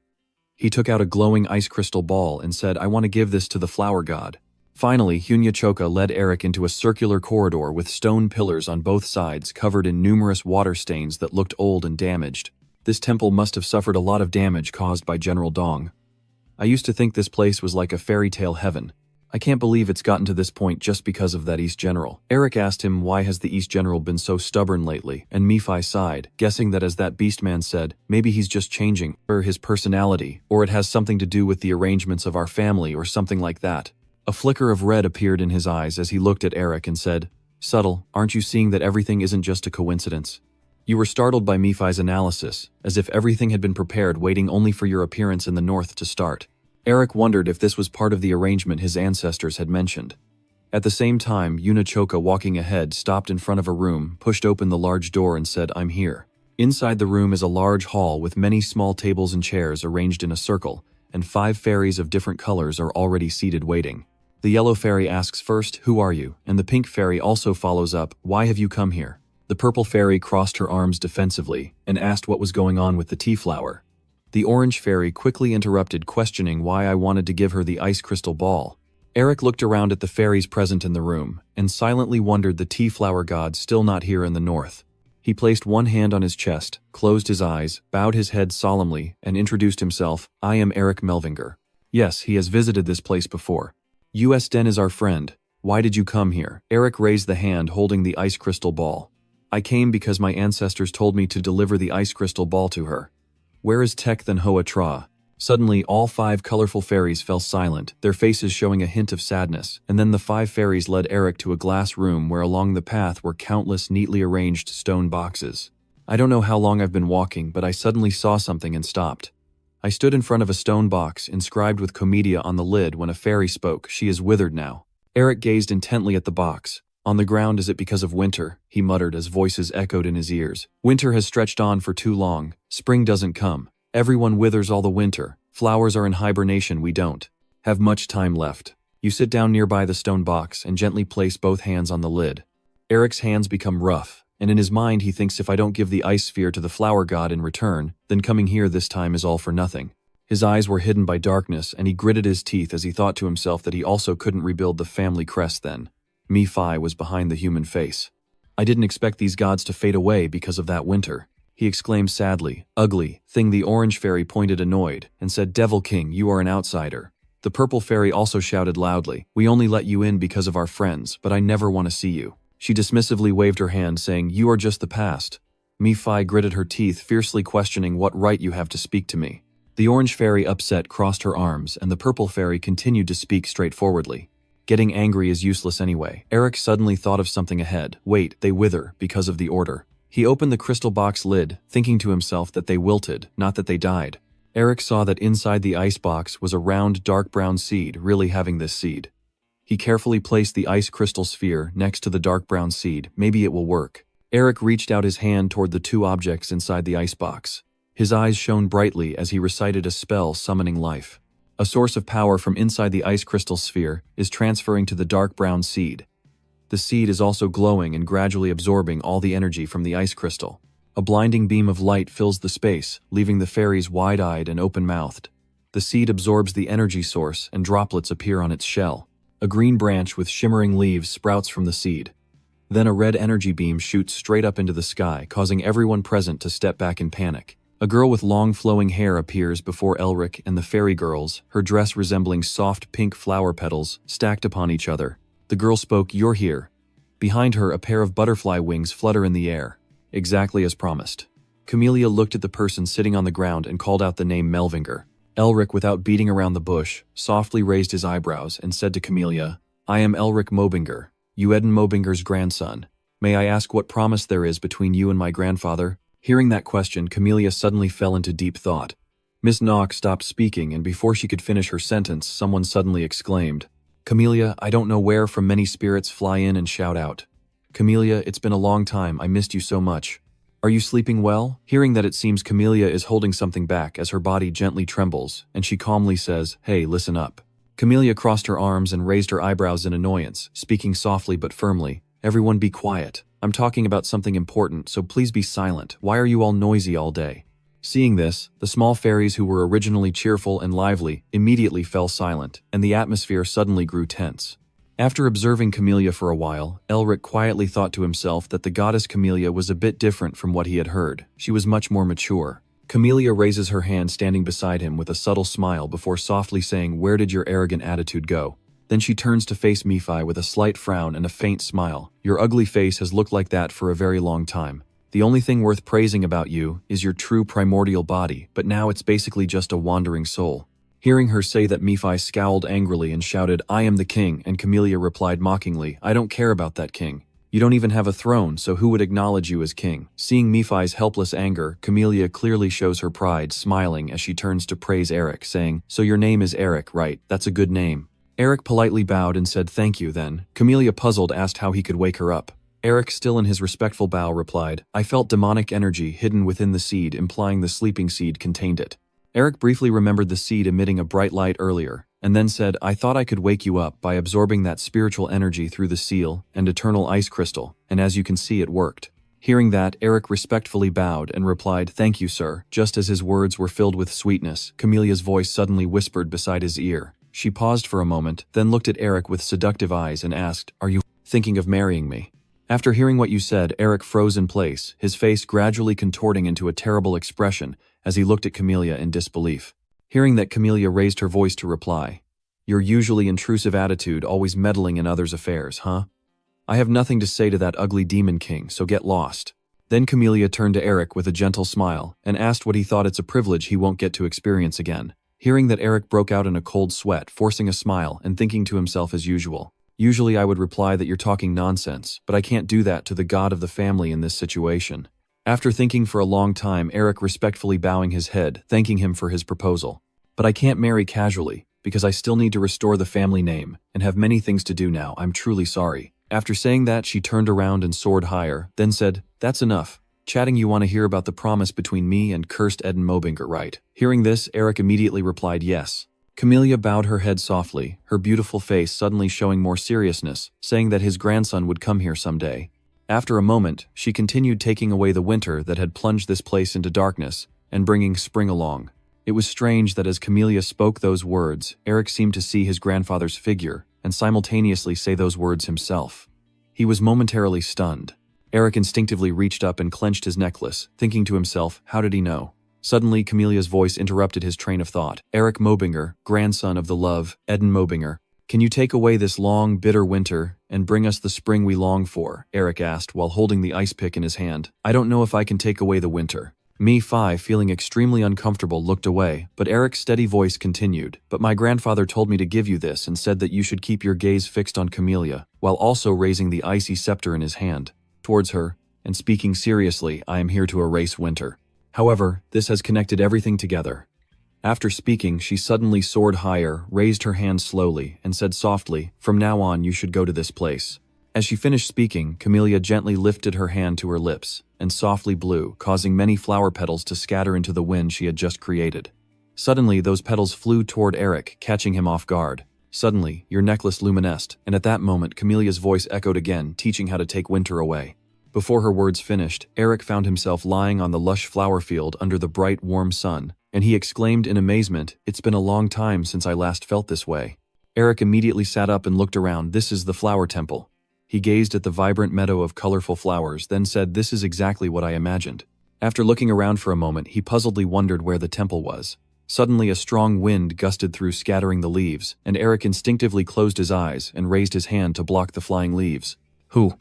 He took out a glowing ice crystal ball and said, "I want to give this to the flower god." Finally, Hunya Choka led Eric into a circular corridor with stone pillars on both sides covered in numerous water stains that looked old and damaged. This temple must have suffered a lot of damage caused by General Dong. I used to think this place was like a fairy tale heaven. I can't believe it's gotten to this point just because of that East General. Eric asked him why has the East General been so stubborn lately, and Mephi sighed, guessing that as that beast man said, maybe he's just changing, or his personality, or it has something to do with the arrangements of our family or something like that. A flicker of red appeared in his eyes as he looked at Eric and said, "Subtle, aren't you seeing that everything isn't just a coincidence?" You were startled by Mephi's analysis, as if everything had been prepared waiting only for your appearance in the north to start. Eric wondered if this was part of the arrangement his ancestors had mentioned. At the same time, Yunachoka, walking ahead, stopped in front of a room, pushed open the large door and said, "I'm here." Inside the room is a large hall with many small tables and chairs arranged in a circle, and 5 fairies of different colors are already seated waiting. The yellow fairy asks first, "Who are you?" And the pink fairy also follows up, "Why have you come here?" The purple fairy crossed her arms defensively and asked what was going on with the tea flower. The orange fairy quickly interrupted, questioning why I wanted to give her the ice crystal ball. Eric looked around at the fairies present in the room and silently wondered the tea flower god still not here in the north. He placed one hand on his chest, closed his eyes, bowed his head solemnly, and introduced himself. "I am Eric Melvinger. Yes, he has visited this place before. US Den is our friend. Why did you come here?" Eric raised the hand holding the ice crystal ball. "I came because my ancestors told me to deliver the ice crystal ball to her." "Where is Tek Than Hoa Tra?" Suddenly, all 5 colorful fairies fell silent, their faces showing a hint of sadness, and then the 5 fairies led Eric to a glass room where along the path were countless neatly arranged stone boxes. "I don't know how long I've been walking, but I suddenly saw something and stopped. I stood in front of a stone box inscribed with Comedia on the lid when a fairy spoke. She is withered now." Eric gazed intently at the box. "On the ground, is it because of winter?" he muttered as voices echoed in his ears. "Winter has stretched on for too long. Spring doesn't come. Everyone withers all the winter. Flowers are in hibernation, we don't have much time left." You sit down nearby the stone box and gently place both hands on the lid. Eric's hands become rough, and in his mind he thinks if I don't give the ice sphere to the flower god in return, then coming here this time is all for nothing. His eyes were hidden by darkness and he gritted his teeth as he thought to himself that he also couldn't rebuild the family crest then. Mephi was behind the human face. "I didn't expect these gods to fade away because of that winter," he exclaimed sadly. "Ugly thing." The orange fairy pointed annoyed and said, "Devil King, you are an outsider." The purple fairy also shouted loudly, "We only let you in because of our friends, but I never want to see you." She dismissively waved her hand saying, "You are just the past." Mephi gritted her teeth, fiercely questioning what right you have to speak to me. The orange fairy, upset, crossed her arms, and the purple fairy continued to speak straightforwardly. Getting angry is useless anyway. Eric suddenly thought of something ahead. Wait, they wither because of the order. He opened the crystal box lid, thinking to himself that they wilted, not that they died. Eric saw that inside the ice box was a round dark brown seed, really having this seed. He carefully placed the ice crystal sphere next to the dark brown seed. Maybe it will work. Eric reached out his hand toward the two objects inside the ice box. His eyes shone brightly as he recited a spell summoning life. A source of power from inside the ice crystal sphere is transferring to the dark brown seed. The seed is also glowing and gradually absorbing all the energy from the ice crystal. A blinding beam of light fills the space, leaving the fairies wide-eyed and open-mouthed. The seed absorbs the energy source and droplets appear on its shell. A green branch with shimmering leaves sprouts from the seed. Then a red energy beam shoots straight up into the sky, causing everyone present to step back in panic. A girl with long flowing hair appears before Elric and the fairy girls, her dress resembling soft pink flower petals stacked upon each other. The girl spoke, "You're here." Behind her, a pair of butterfly wings flutter in the air. Exactly as promised. Camellia looked at the person sitting on the ground and called out the name Melvinger. Elric, without beating around the bush, softly raised his eyebrows and said to Camellia, "I am Elric Mobinger, Ueden Mobinger's grandson. May I ask what promise there is between you and my grandfather?" Hearing that question, Camellia suddenly fell into deep thought. Miss Knock stopped speaking, and before she could finish her sentence, someone suddenly exclaimed, "Camellia, I don't know where from many spirits fly in and shout out. Camellia, it's been a long time, I missed you so much. Are you sleeping well?" Hearing that, it seems Camellia is holding something back as her body gently trembles, and she calmly says, "Hey, listen up." Camellia crossed her arms and raised her eyebrows in annoyance, speaking softly but firmly, "Everyone be quiet. I'm talking about something important, so please be silent. Why are you all noisy all day?" Seeing this, the small fairies who were originally cheerful and lively immediately fell silent, and the atmosphere suddenly grew tense. After observing Camellia for a while, Elric quietly thought to himself that the goddess Camellia was a bit different from what he had heard. She was much more mature. Camellia raises her hand, standing beside him with a subtle smile before softly saying, "Where did your arrogant attitude go?" Then she turns to face Nephi with a slight frown and a faint smile. "Your ugly face has looked like that for a very long time. The only thing worth praising about you is your true primordial body, but now it's basically just a wandering soul." Hearing her say that, Nephi scowled angrily and shouted, "I am the king," and Camellia replied mockingly, "I don't care about that king. You don't even have a throne, so who would acknowledge you as king?" Seeing Nephi's helpless anger, Camellia clearly shows her pride, smiling as she turns to praise Eric, saying, "So your name is Eric, right? That's a good name." Eric politely bowed and said thank you. Then, Camellia, puzzled, asked how he could wake her up. Eric, still in his respectful bow, replied, "I felt demonic energy hidden within the seed, implying the sleeping seed contained it." Eric briefly remembered the seed emitting a bright light earlier, and then said, "I thought I could wake you up by absorbing that spiritual energy through the seal and eternal ice crystal, and as you can see, it worked." Hearing that, Eric respectfully bowed and replied, "Thank you, sir." Just as his words were filled with sweetness, Camelia's voice suddenly whispered beside his ear. She paused for a moment, then looked at Eric with seductive eyes and asked, "Are you thinking of marrying me?" After hearing what you said, Eric froze in place, his face gradually contorting into a terrible expression as he looked at Camellia in disbelief. Hearing that, Camellia raised her voice to reply, "Your usually intrusive attitude, always meddling in others' affairs, huh? I have nothing to say to that ugly demon king, so get lost." Then Camellia turned to Eric with a gentle smile and asked what he thought it's a privilege he won't get to experience again. Hearing that, Eric broke out in a cold sweat, forcing a smile and thinking to himself as usual, "Usually I would reply that you're talking nonsense, but I can't do that to the god of the family in this situation." After thinking for a long time, Eric respectfully bowing his head, thanking him for his proposal. "But I can't marry casually, because I still need to restore the family name, and have many things to do now. I'm truly sorry." After saying that, she turned around and soared higher, then said, "That's enough. Chatting, you want to hear about the promise between me and cursed Eden Mobinger, right?" Hearing this, Eric immediately replied yes. Camellia bowed her head softly, her beautiful face suddenly showing more seriousness, saying that his grandson would come here someday. After a moment, she continued, taking away the winter that had plunged this place into darkness, and bringing spring along. It was strange that as Camellia spoke those words, Eric seemed to see his grandfather's figure, and simultaneously say those words himself. He was momentarily stunned. Eric instinctively reached up and clenched his necklace, thinking to himself, how did he know? Suddenly, Camelia's voice interrupted his train of thought. "Eric Mobinger, grandson of the love, Eden Mobinger, can you take away this long, bitter winter and bring us the spring we long for?" Eric asked while holding the ice pick in his hand. "I don't know if I can take away the winter." Nephi, feeling extremely uncomfortable, looked away, but Eric's steady voice continued, "But my grandfather told me to give you this and said that you should keep your gaze fixed on Camellia, while also raising the icy scepter in his hand towards her. and speaking seriously, I am here to erase winter. However, this has connected everything together. After speaking, she suddenly soared higher, raised her hand slowly, and said softly, "From now on, you should go to this place." As she finished speaking, Camellia gently lifted her hand to her lips and softly blew, causing many flower petals to scatter into the wind she had just created. Suddenly, those petals flew toward Eric, catching him off guard. Suddenly, your necklace luminesced, and at that moment, Camellia's voice echoed again, teaching how to take winter away. Before her words finished, Eric found himself lying on the lush flower field under the bright, warm sun, and he exclaimed in amazement, "It's been a long time since I last felt this way." Eric immediately sat up and looked around. "This is the flower temple." He gazed at the vibrant meadow of colorful flowers, then said, "This is exactly what I imagined." After looking around for a moment, he puzzledly wondered where the temple was. Suddenly, a strong wind gusted through, scattering the leaves, and Eric instinctively closed his eyes and raised his hand to block the flying leaves. Who?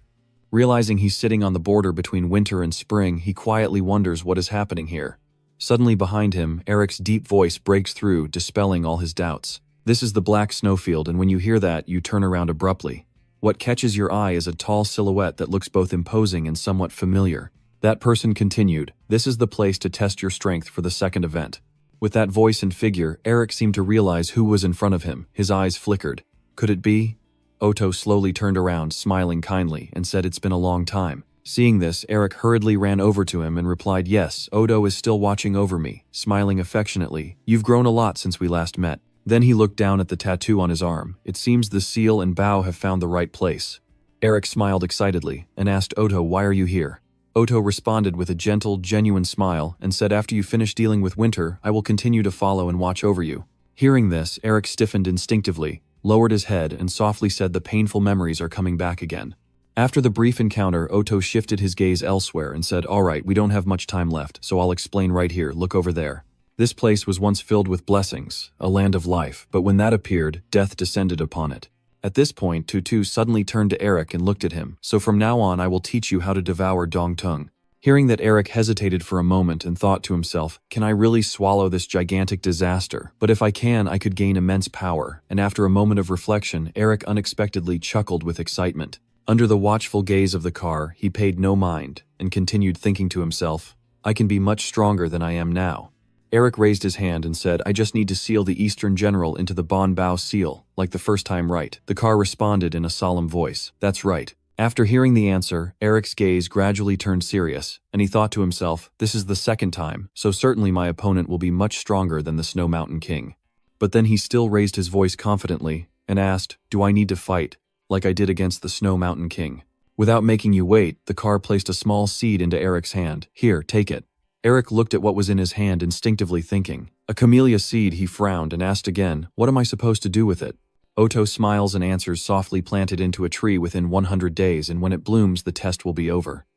Realizing he's sitting on the border between winter and spring, he quietly wonders what is happening here. Suddenly behind him, Eric's deep voice breaks through, dispelling all his doubts. "This is the black snowfield, and when you hear that, you turn around abruptly. What catches your eye is a tall silhouette that looks both imposing and somewhat familiar." That person continued, "This is the place to test your strength for the second event." With that voice and figure, Eric seemed to realize who was in front of him. His eyes flickered. Could it be? Otto slowly turned around, smiling kindly, and said, "It's been a long time." Seeing this, Eric hurriedly ran over to him and replied, "Yes, Odo is still watching over me," smiling affectionately. "You've grown a lot since we last met." Then he looked down at the tattoo on his arm. "It seems the seal and bow have found the right place." Eric smiled excitedly and asked Odo, "Why are you here?" Oto responded with a gentle, genuine smile and said, "After you finish dealing with winter, I will continue to follow and watch over you." Hearing this, Eric stiffened instinctively, lowered his head, and softly said, "The painful memories are coming back again." After the brief encounter, Oto shifted his gaze elsewhere and said, "All right, we don't have much time left, so I'll explain right here. Look over there." This place was once filled with blessings, a land of life, but when that appeared, death descended upon it. At this point, Tutu suddenly turned to Eric and looked at him. "So from now on, I will teach you how to devour Dongtung." Hearing that, Eric hesitated for a moment and thought to himself, "Can I really swallow this gigantic disaster? But if I can, I could gain immense power." And after a moment of reflection, Eric unexpectedly chuckled with excitement. Under the watchful gaze of the car, he paid no mind and continued thinking to himself, "I can be much stronger than I am now." Eric raised his hand and said, "I just need to seal the Eastern General into the Bon Bao seal, like the first time, right?" The car responded in a solemn voice, "That's right." After hearing the answer, Eric's gaze gradually turned serious, and he thought to himself, "This is the second time, so certainly my opponent will be much stronger than the Snow Mountain King." But then he still raised his voice confidently and asked, "Do I need to fight, like I did against the Snow Mountain King?" Without making you wait, the car placed a small seed into Eric's hand. "Here, take it." Eric looked at what was in his hand, instinctively thinking. "A camellia seed," he frowned and asked again, "What am I supposed to do with it?" Oto smiles and answers, "Softly plant it into a tree within 100 days, and when it blooms, the test will be over."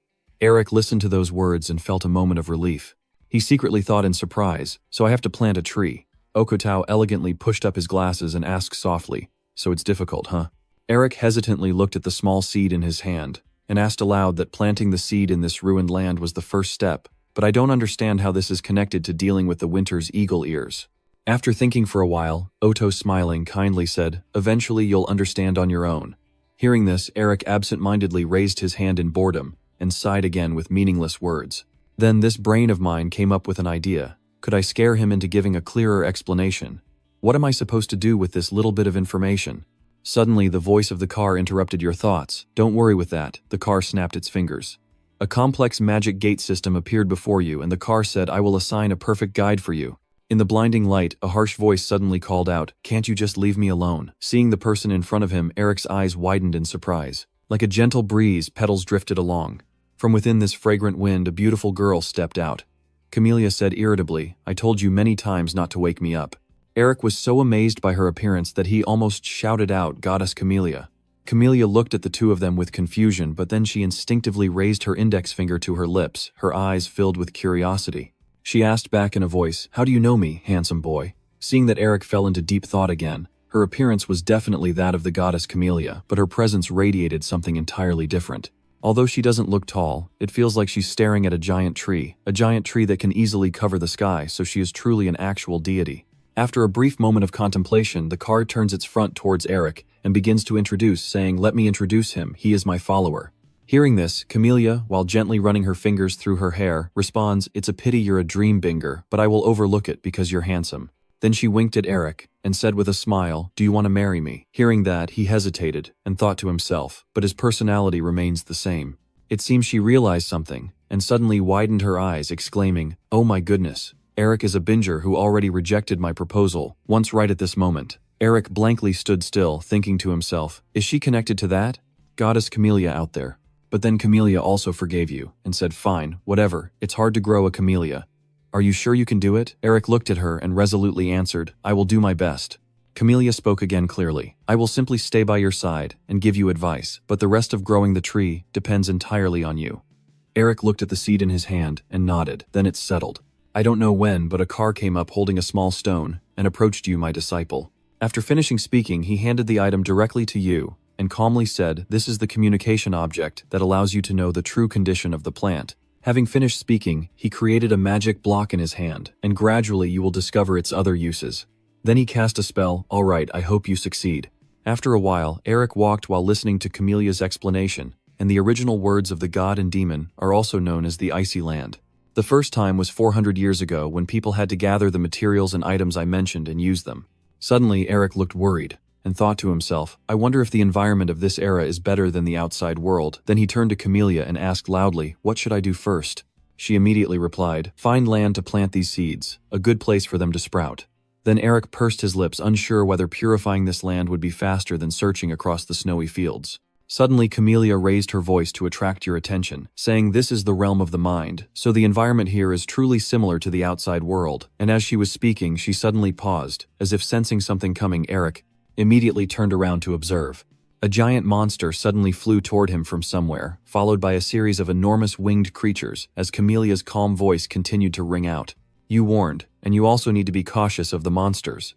Eric listened to those words and felt a moment of relief. He secretly thought in surprise, "So I have to plant a tree." Okotao elegantly pushed up his glasses and asked softly, "So it's difficult, huh?" Eric hesitantly looked at the small seed in his hand and asked aloud that planting the seed in this ruined land was the first step. "But I don't understand how this is connected to dealing with the winter's eagle ears." After thinking for a while, Oto, smiling kindly, said, "Eventually you'll understand on your own." Hearing this, Eric absent-mindedly raised his hand in boredom and sighed again with meaningless words. Then this brain of mine came up with an idea. Could I scare him into giving a clearer explanation? What am I supposed to do with this little bit of information? Suddenly, the voice of the car interrupted your thoughts. "Don't worry with that," the car snapped its fingers. A complex magic gate system appeared before you, and the car said, "I will assign a perfect guide for you." In the blinding light, a harsh voice suddenly called out, "Can't you just leave me alone?" Seeing the person in front of him, Eric's eyes widened in surprise. Like a gentle breeze, petals drifted along. From within this fragrant wind, a beautiful girl stepped out. Camellia said irritably, "I told you many times not to wake me up." Eric was so amazed by her appearance that he almost shouted out, "Goddess Camellia." Camellia looked at the two of them with confusion, but then she instinctively raised her index finger to her lips, her eyes filled with curiosity. She asked back in a voice, "How do you know me, handsome boy?" Seeing that Eric fell into deep thought again, her appearance was definitely that of the goddess Camellia, but her presence radiated something entirely different. Although she doesn't look tall, it feels like she's staring at a giant tree that can easily cover the sky, so she is truly an actual deity. After a brief moment of contemplation, the car turns its front towards Eric and begins to introduce, saying, "Let me introduce him, he is my follower." Hearing this, Camellia, while gently running her fingers through her hair, responds, "It's a pity you're a dream binger, but I will overlook it because you're handsome." Then she winked at Eric and said with a smile, "Do you want to marry me?" Hearing that, he hesitated and thought to himself, but his personality remains the same. It seems she realized something and suddenly widened her eyes, exclaiming, "Oh my goodness, Eric is a binger who already rejected my proposal, once right at this moment." Eric blankly stood still, thinking to himself, "Is she connected to that goddess Camellia out there?" But then Camellia also forgave you and said, "Fine, whatever, it's hard to grow a camellia. Are you sure you can do it?" Eric looked at her and resolutely answered, "I will do my best." Camellia spoke again clearly, "I will simply stay by your side and give you advice, but the rest of growing the tree depends entirely on you." Eric looked at the seed in his hand and nodded, then it settled. "I don't know when, but a car came up holding a small stone and approached you, my disciple." After finishing speaking, he handed the item directly to you and calmly said, "This is the communication object that allows you to know the true condition of the plant." Having finished speaking, he created a magic block in his hand, and gradually you will discover its other uses. Then he cast a spell, "All right, I hope you succeed." After a while, Eric walked while listening to Camelia's explanation, and the original words of the god and demon are also known as the Icy Land. The first time was 400 years ago when people had to gather the materials and items I mentioned and use them. Suddenly, Eric looked worried and thought to himself, "I wonder if the environment of this era is better than the outside world." Then he turned to Camellia and asked loudly, "What should I do first?" She immediately replied, "Find land to plant these seeds, a good place for them to sprout." Then Eric pursed his lips, unsure whether purifying this land would be faster than searching across the snowy fields. Suddenly, Camellia raised her voice to attract your attention, saying, "This is the realm of the mind, so the environment here is truly similar to the outside world." And as she was speaking, she suddenly paused, as if sensing something coming. Eric immediately turned around to observe. A giant monster suddenly flew toward him from somewhere, followed by a series of enormous winged creatures, as Camelia's calm voice continued to ring out. "You warned, and you also need to be cautious of the monsters."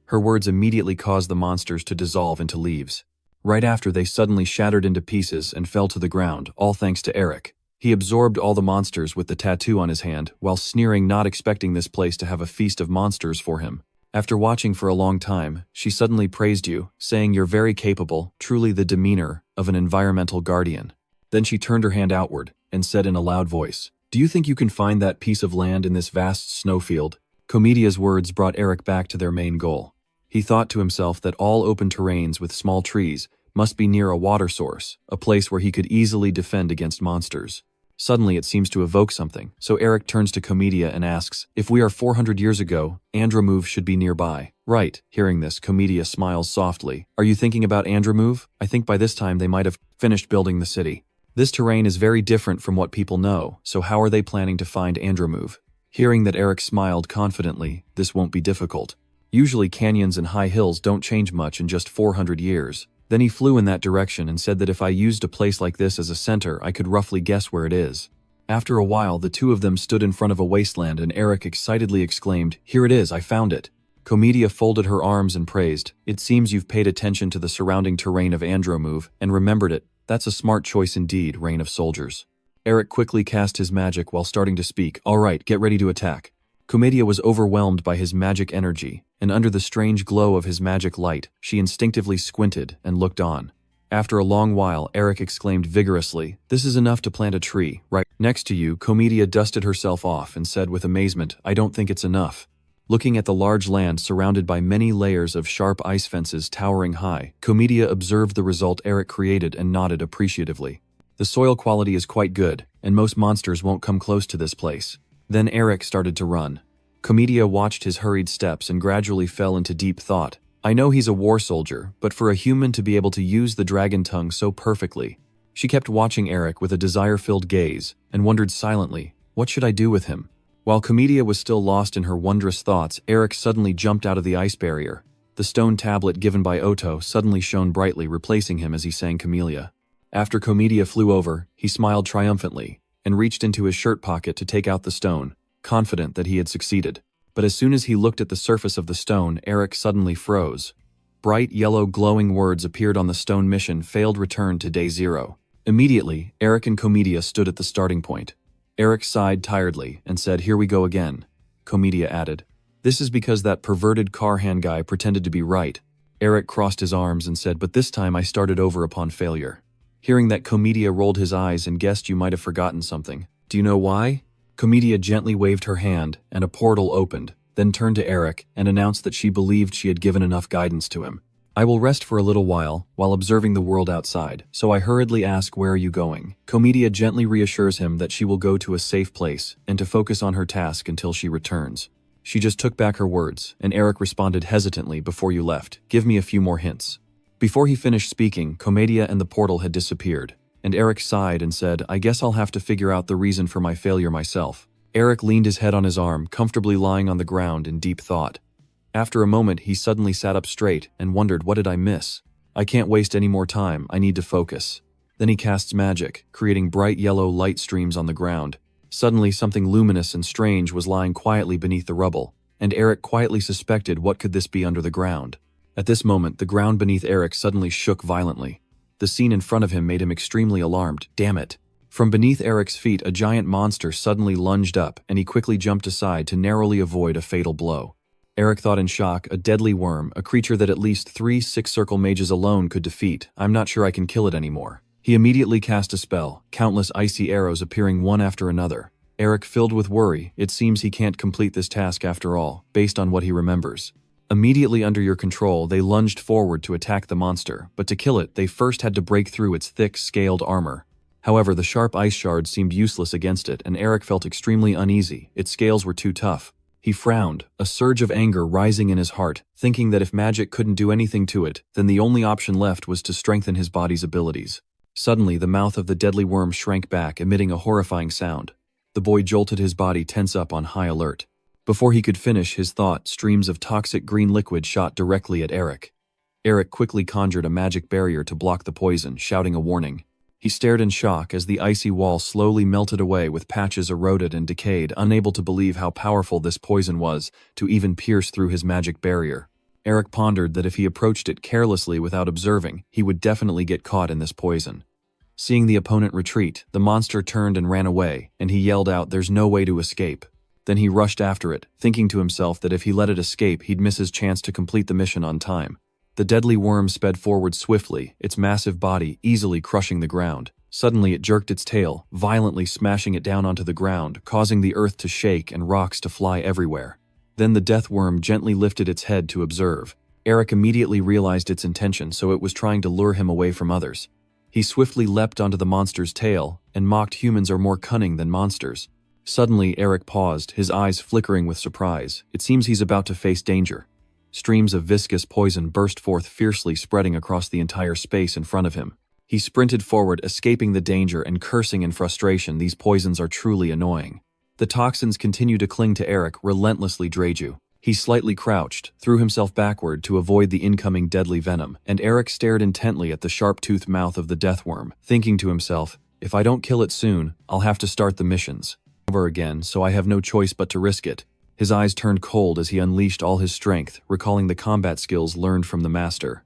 Her words immediately caused the monsters to dissolve into leaves. Right after, they suddenly shattered into pieces and fell to the ground, all thanks to Eric. He absorbed all the monsters with the tattoo on his hand, while sneering, not expecting this place to have a feast of monsters for him. After watching for a long time, she suddenly praised you, saying, "You're very capable, truly the demeanor of an environmental guardian." Then she turned her hand outward and said in a loud voice, "Do you think you can find that piece of land in this vast snowfield?" Comedia's words brought Eric back to their main goal. He thought to himself that all open terrains with small trees must be near a water source, a place where he could easily defend against monsters. Suddenly, it seems to evoke something, so Eric turns to Comedia and asks, "If we are 400 years ago, Andromove should be nearby." "Right." Hearing this, Comedia smiles softly. "Are you thinking about Andromove? I think by this time they might have finished building the city. This terrain is very different from what people know, so how are they planning to find Andromove?" Hearing that, Eric smiled confidently. "This won't be difficult. Usually canyons and high hills don't change much in just 400 years. Then he flew in that direction and said that if I used a place like this as a center, I could roughly guess where it is. After a while, the two of them stood in front of a wasteland and Eric excitedly exclaimed, "Here it is, I found it." Comedia folded her arms and praised, "It seems you've paid attention to the surrounding terrain of Andromove and remembered it. That's a smart choice indeed, Reign of Soldiers." Eric quickly cast his magic while starting to speak. "All right, get ready to attack." Comedia was overwhelmed by his magic energy, and under the strange glow of his magic light, she instinctively squinted and looked on. After a long while, Eric exclaimed vigorously, "This is enough to plant a tree, right next to you." Comedia dusted herself off and said with amazement, "I don't think it's enough." Looking at the large land surrounded by many layers of sharp ice fences towering high, Comedia observed the result Eric created and nodded appreciatively. "The soil quality is quite good, and most monsters won't come close to this place." Then Eric started to run. Comedia watched his hurried steps and gradually fell into deep thought. I know he's a war soldier, but for a human to be able to use the dragon tongue so perfectly. She kept watching Eric with a desire-filled gaze and wondered silently, what should I do with him? While Comedia was still lost in her wondrous thoughts, Eric suddenly jumped out of the ice barrier. The stone tablet given by Otto suddenly shone brightly, replacing him as he sang Camellia. After Comedia flew over, he smiled triumphantly and reached into his shirt pocket to take out the stone, confident that he had succeeded. But as soon as he looked at the surface of the stone, Eric suddenly froze. Bright yellow glowing words appeared on the stone: mission failed, return to day 0. Immediately, Eric and Comedia stood at the starting point. Eric sighed tiredly and said, "Here we go again." Comedia added, "This is because that perverted car hand guy pretended to be right." Eric crossed his arms and said, "But this time I started over upon failure." Hearing that, Comedia rolled his eyes and guessed you might have forgotten something. Do you know why? Comedia gently waved her hand, and a portal opened, then turned to Eric and announced that she believed she had given enough guidance to him. I will rest for a little while observing the world outside, so I hurriedly ask, where are you going? Comedia gently reassures him that she will go to a safe place and to focus on her task until she returns. She just took back her words, and Eric responded hesitantly, before you left, give me a few more hints. Before he finished speaking, Comedia and the portal had disappeared, and Eric sighed and said, I guess I'll have to figure out the reason for my failure myself. Eric leaned his head on his arm, comfortably lying on the ground in deep thought. After a moment, he suddenly sat up straight and wondered, what did I miss? I can't waste any more time, I need to focus. Then he casts magic, creating bright yellow light streams on the ground. Suddenly, something luminous and strange was lying quietly beneath the rubble, and Eric quietly suspected what could this be under the ground. At this moment, the ground beneath Eric suddenly shook violently. The scene in front of him made him extremely alarmed. Damn it! From beneath Eric's feet, a giant monster suddenly lunged up, and he quickly jumped aside to narrowly avoid a fatal blow. Eric thought in shock, a deadly worm, a creature that at least 3 six-circle mages alone could defeat. I'm not sure I can kill it anymore. He immediately cast a spell, countless icy arrows appearing one after another. Eric, filled with worry, it seems he can't complete this task after all, based on what he remembers. Immediately under your control, they lunged forward to attack the monster, but to kill it, they first had to break through its thick, scaled armor. However, the sharp ice shards seemed useless against it, and Eric felt extremely uneasy. Its scales were too tough. He frowned, a surge of anger rising in his heart, thinking that if magic couldn't do anything to it, then the only option left was to strengthen his body's abilities. Suddenly, the mouth of the deadly worm shrank back, emitting a horrifying sound. The boy jolted, his body tense up on high alert. Before he could finish his thought, streams of toxic green liquid shot directly at Eric. Eric quickly conjured a magic barrier to block the poison, shouting a warning. He stared in shock as the icy wall slowly melted away with patches eroded and decayed, unable to believe how powerful this poison was to even pierce through his magic barrier. Eric pondered that if he approached it carelessly without observing, he would definitely get caught in this poison. Seeing the opponent retreat, the monster turned and ran away, and he yelled out, "There's no way to escape." Then he rushed after it, thinking to himself that if he let it escape, he'd miss his chance to complete the mission on time. The deadly worm sped forward swiftly, its massive body easily crushing the ground. Suddenly it jerked its tail, violently smashing it down onto the ground, causing the earth to shake and rocks to fly everywhere. Then the death worm gently lifted its head to observe. Eric immediately realized its intention, so it was trying to lure him away from others. He swiftly leapt onto the monster's tail, and mocked, "Humans are more cunning than monsters." Suddenly, Eric paused, his eyes flickering with surprise. It seems he's about to face danger. Streams of viscous poison burst forth, fiercely spreading across the entire space in front of him. He sprinted forward, escaping the danger and cursing in frustration. These poisons are truly annoying. The toxins continue to cling to Eric, relentlessly drain you. He slightly crouched, threw himself backward to avoid the incoming deadly venom, and Eric stared intently at the sharp-toothed mouth of the deathworm, thinking to himself, "If I don't kill it soon, I'll have to start the missions over again, so I have no choice but to risk it." His eyes turned cold as he unleashed all his strength, recalling the combat skills learned from the master.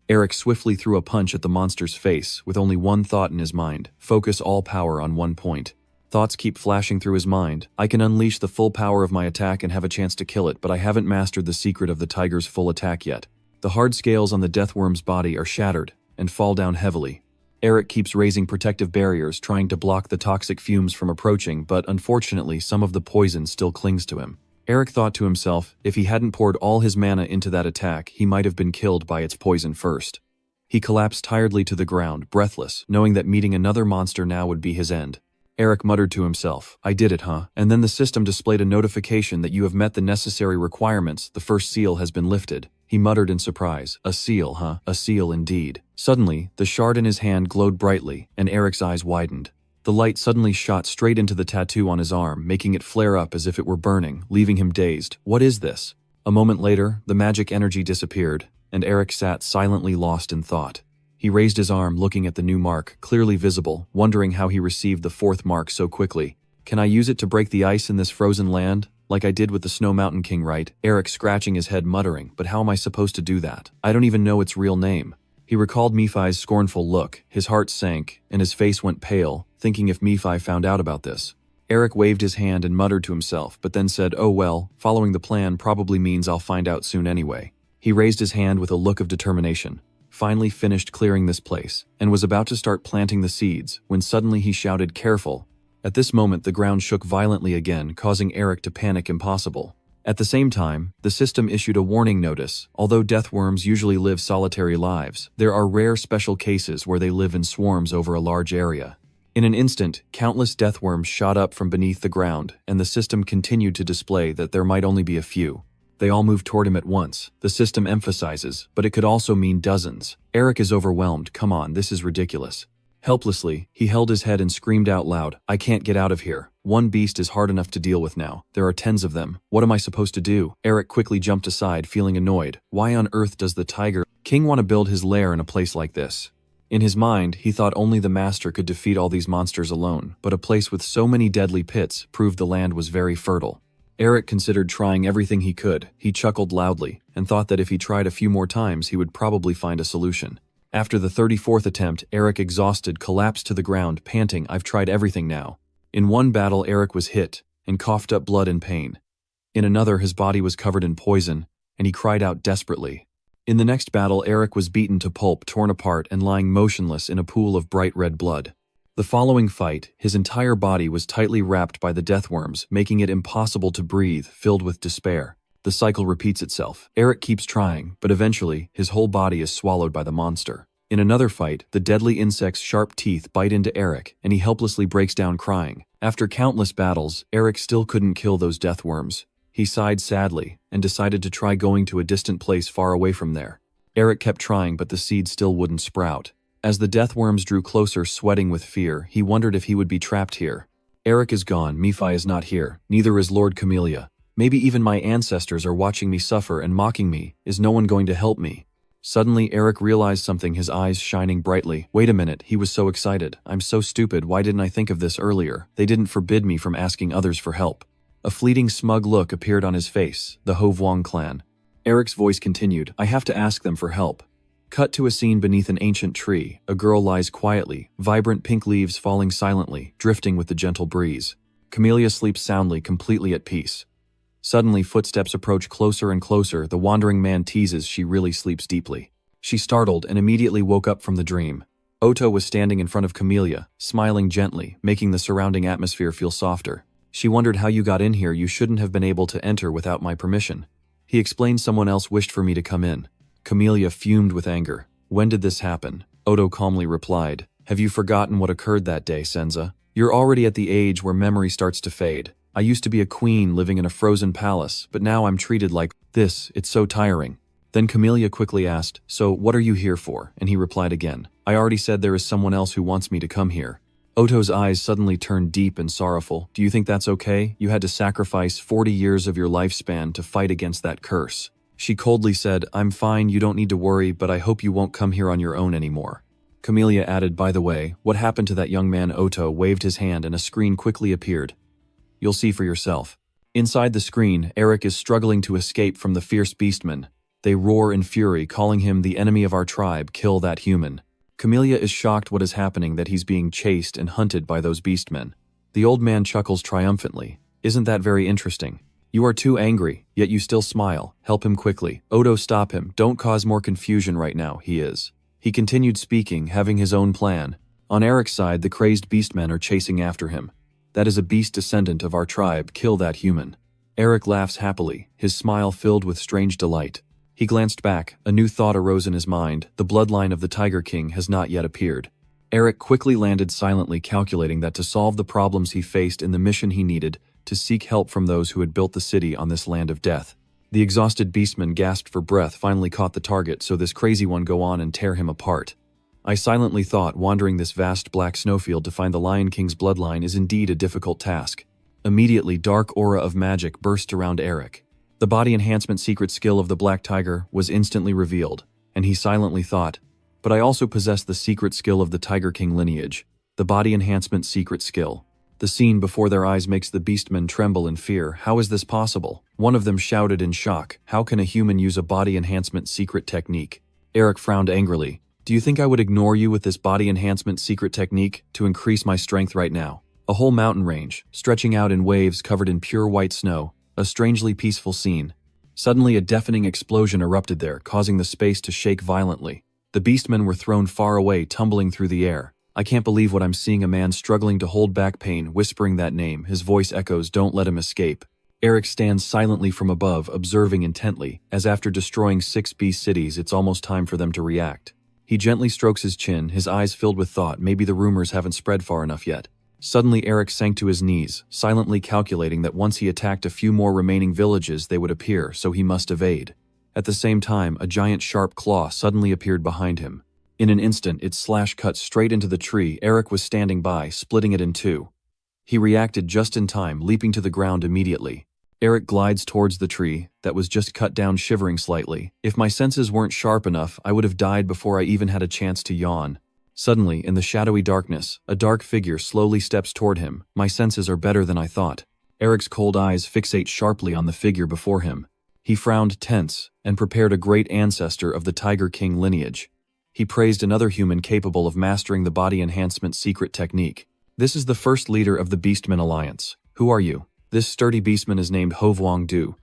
Eric swiftly threw a punch at the monster's face, with only one thought in his mind: focus all power on one point. Thoughts keep flashing through his mind. I can unleash the full power of my attack and have a chance to kill it, but I haven't mastered the secret of the tiger's full attack yet. The hard scales on the deathworm's body are shattered and fall down heavily. Eric keeps raising protective barriers, trying to block the toxic fumes from approaching, but unfortunately some of the poison still clings to him. Eric thought to himself, if he hadn't poured all his mana into that attack, he might have been killed by its poison first. He collapsed tiredly to the ground, breathless, knowing that meeting another monster now would be his end. Eric muttered to himself, "I did it, huh?" And then the system displayed a notification that you have met the necessary requirements. The first seal has been lifted. He muttered in surprise. A seal, huh? A seal indeed. Suddenly, the shard in his hand glowed brightly, and Eric's eyes widened. The light suddenly shot straight into the tattoo on his arm, making it flare up as if it were burning, leaving him dazed. What is this? A moment later, the magic energy disappeared, and Eric sat silently lost in thought. He raised his arm, looking at the new mark, clearly visible, wondering how he received the fourth mark so quickly. Can I use it to break the ice in this frozen land? Like I did with the Snow Mountain King, right? Eric scratching his head, muttering, but how am I supposed to do that? I don't even know its real name. He recalled Nephi's scornful look. His heart sank, and his face went pale, thinking if Nephi found out about this. Eric waved his hand and muttered to himself, but then said, "Oh well, following the plan probably means I'll find out soon anyway." He raised his hand with a look of determination. finally finished clearing this place, and was about to start planting the seeds, when suddenly he shouted, "Careful!" At this moment the ground shook violently again, causing Eric to panic impossible. At the same time, the system issued a warning notice. Although deathworms usually live solitary lives, there are rare special cases where they live in swarms over a large area. In an instant, countless deathworms shot up from beneath the ground, and the system continued to display that there might only be a few. They all moved toward him at once, the system emphasizes, but it could also mean dozens. Eric is overwhelmed. Come on, this is ridiculous. Helplessly, he held his head and screamed out loud, "I can't get out of here. One beast is hard enough to deal with now. There are tens of them. What am I supposed to do?" Eric quickly jumped aside, feeling annoyed. Why on earth does the Tiger King want to build his lair in a place like this? In his mind, he thought only the master could defeat all these monsters alone, but a place with so many deadly pits proved the land was very fertile. Eric considered trying everything he could. He chuckled loudly, and thought that if he tried a few more times he would probably find a solution. After the 34th attempt, Eric, exhausted, collapsed to the ground, panting, "I've tried everything now." In one battle, Eric was hit, and coughed up blood in pain. In another, his body was covered in poison, and he cried out desperately. In the next battle, Eric was beaten to pulp, torn apart, and lying motionless in a pool of bright red blood. The following fight, his entire body was tightly wrapped by the deathworms, making it impossible to breathe, filled with despair. The cycle repeats itself. Eric keeps trying, but eventually, his whole body is swallowed by the monster. In another fight, the deadly insect's sharp teeth bite into Eric, and he helplessly breaks down crying. After countless battles, Eric still couldn't kill those deathworms. He sighed sadly, and decided to try going to a distant place far away from there. Eric kept trying, but the seed still wouldn't sprout. As the deathworms drew closer, sweating with fear, he wondered if he would be trapped here. Eric is gone, Nephi is not here, neither is Lord Camellia. Maybe even my ancestors are watching me suffer and mocking me. Is no one going to help me? Suddenly, Eric realized something, his eyes shining brightly. Wait a minute, he was so excited. I'm so stupid, why didn't I think of this earlier? They didn't forbid me from asking others for help. A fleeting smug look appeared on his face, the Ho Vuong clan. Eric's voice continued, "I have to ask them for help." Cut to a scene beneath an ancient tree. A girl lies quietly, vibrant pink leaves falling silently, drifting with the gentle breeze. Camellia sleeps soundly, completely at peace. Suddenly, footsteps approach closer and closer. The wandering man teases she really sleeps deeply. She startled and immediately woke up from the dream. Oto was standing in front of Camellia, smiling gently, making the surrounding atmosphere feel softer. She wondered how you got in here. You shouldn't have been able to enter without my permission. He explained someone else wished for me to come in. Camellia fumed with anger. When did this happen? Oto calmly replied, "Have you forgotten what occurred that day, Senza? You're already at the age where memory starts to fade. I used to be a queen living in a frozen palace, but now I'm treated like this. It's so tiring." Then Camellia quickly asked, "So what are you here for?" And he replied again, "I already said there is someone else who wants me to come here." Oto's eyes suddenly turned deep and sorrowful. "Do you think that's okay? You had to sacrifice 40 years of your lifespan to fight against that curse." She coldly said, "I'm fine, you don't need to worry, but I hope you won't come here on your own anymore." Camellia added, "By the way, what happened to that young man?" Oto waved his hand and a screen quickly appeared. "You'll see for yourself." Inside the screen, Eric is struggling to escape from the fierce beastmen. They roar in fury, calling him the enemy of our tribe, kill that human. Camellia is shocked what is happening, that he's being chased and hunted by those beastmen. The old man chuckles triumphantly. "Isn't that very interesting? You are too angry, yet you still smile. Help him quickly. Oto, stop him. Don't cause more confusion right now, he is." He continued speaking, having his own plan. On Eric's side, the crazed beastmen are chasing after him. "That is a beast descendant of our tribe, kill that human." Eric laughs happily, his smile filled with strange delight. He glanced back, a new thought arose in his mind, the bloodline of the Tiger King has not yet appeared. Eric quickly landed silently, calculating that to solve the problems he faced in the mission he needed to seek help from those who had built the city on this land of death. The exhausted beastman gasped for breath, finally caught the target, so this crazy one go on and tear him apart. I silently thought, wandering this vast black snowfield to find the Lion King's bloodline is indeed a difficult task. Immediately, dark aura of magic burst around Eric. The body enhancement secret skill of the Black Tiger was instantly revealed, and he silently thought, but I also possess the secret skill of the Tiger King lineage, the body enhancement secret skill. The scene before their eyes makes the beastmen tremble in fear. How is this possible? One of them shouted in shock, "How can a human use a body enhancement secret technique?" Eric frowned angrily. "Do you think I would ignore you with this body enhancement secret technique to increase my strength right now?" A whole mountain range, stretching out in waves covered in pure white snow, a strangely peaceful scene. Suddenly a deafening explosion erupted there, causing the space to shake violently. The beastmen were thrown far away, tumbling through the air. I can't believe what I'm seeing, a man struggling to hold back pain, whispering that name. His voice echoes, "Don't let him escape." Eric stands silently from above, observing intently, as after destroying 6 beast cities, it's almost time for them to react. He gently strokes his chin, his eyes filled with thought. Maybe the rumors haven't spread far enough yet. Suddenly Eric sank to his knees, silently calculating that once he attacked a few more remaining villages they would appear, so he must evade. At the same time, a giant sharp claw suddenly appeared behind him. In an instant, its slash cut straight into the tree Eric was standing by, splitting it in two. He reacted just in time, leaping to the ground immediately. Eric glides towards the tree that was just cut down, shivering slightly. If my senses weren't sharp enough, I would have died before I even had a chance to yawn. Suddenly, in the shadowy darkness, a dark figure slowly steps toward him. My senses are better than I thought. Eric's cold eyes fixate sharply on the figure before him. He frowned tense and prepared a great ancestor of the Tiger King lineage. He praised another human capable of mastering the body enhancement secret technique. "This is the first leader of the Beastmen Alliance. Who are you?" "This sturdy beastman is named Hovwang Du."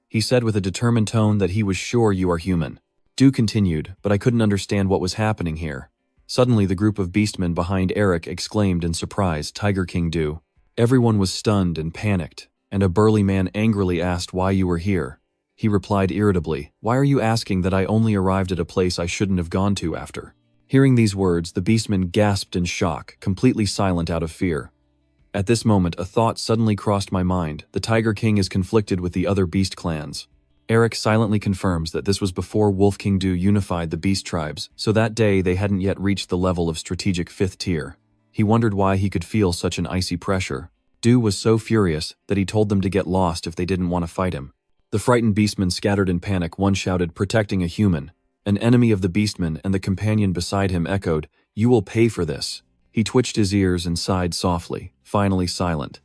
He said with a determined tone that he was sure you are human. Du continued, but I couldn't understand what was happening here. Suddenly the group of beastmen behind Eric exclaimed in surprise, "Tiger King Du." Everyone was stunned and panicked, and a burly man angrily asked why you were here. He replied irritably, "Why are you asking that I only arrived at a place I shouldn't have gone to after?" Hearing these words, the beastman gasped in shock, completely silent out of fear. At this moment, a thought suddenly crossed my mind. The Tiger King is conflicted with the other beast clans. Eric silently confirms that this was before Wolf King Du unified the beast tribes, so that day they hadn't yet reached the level of strategic 5th tier. He wondered why he could feel such an icy pressure. Du was so furious that he told them to get lost if they didn't want to fight him. The frightened beastmen scattered in panic. One shouted, "Protecting a human." An enemy of the beastmen, and the companion beside him echoed, "You will pay for this." He twitched his ears and sighed softly, finally silent.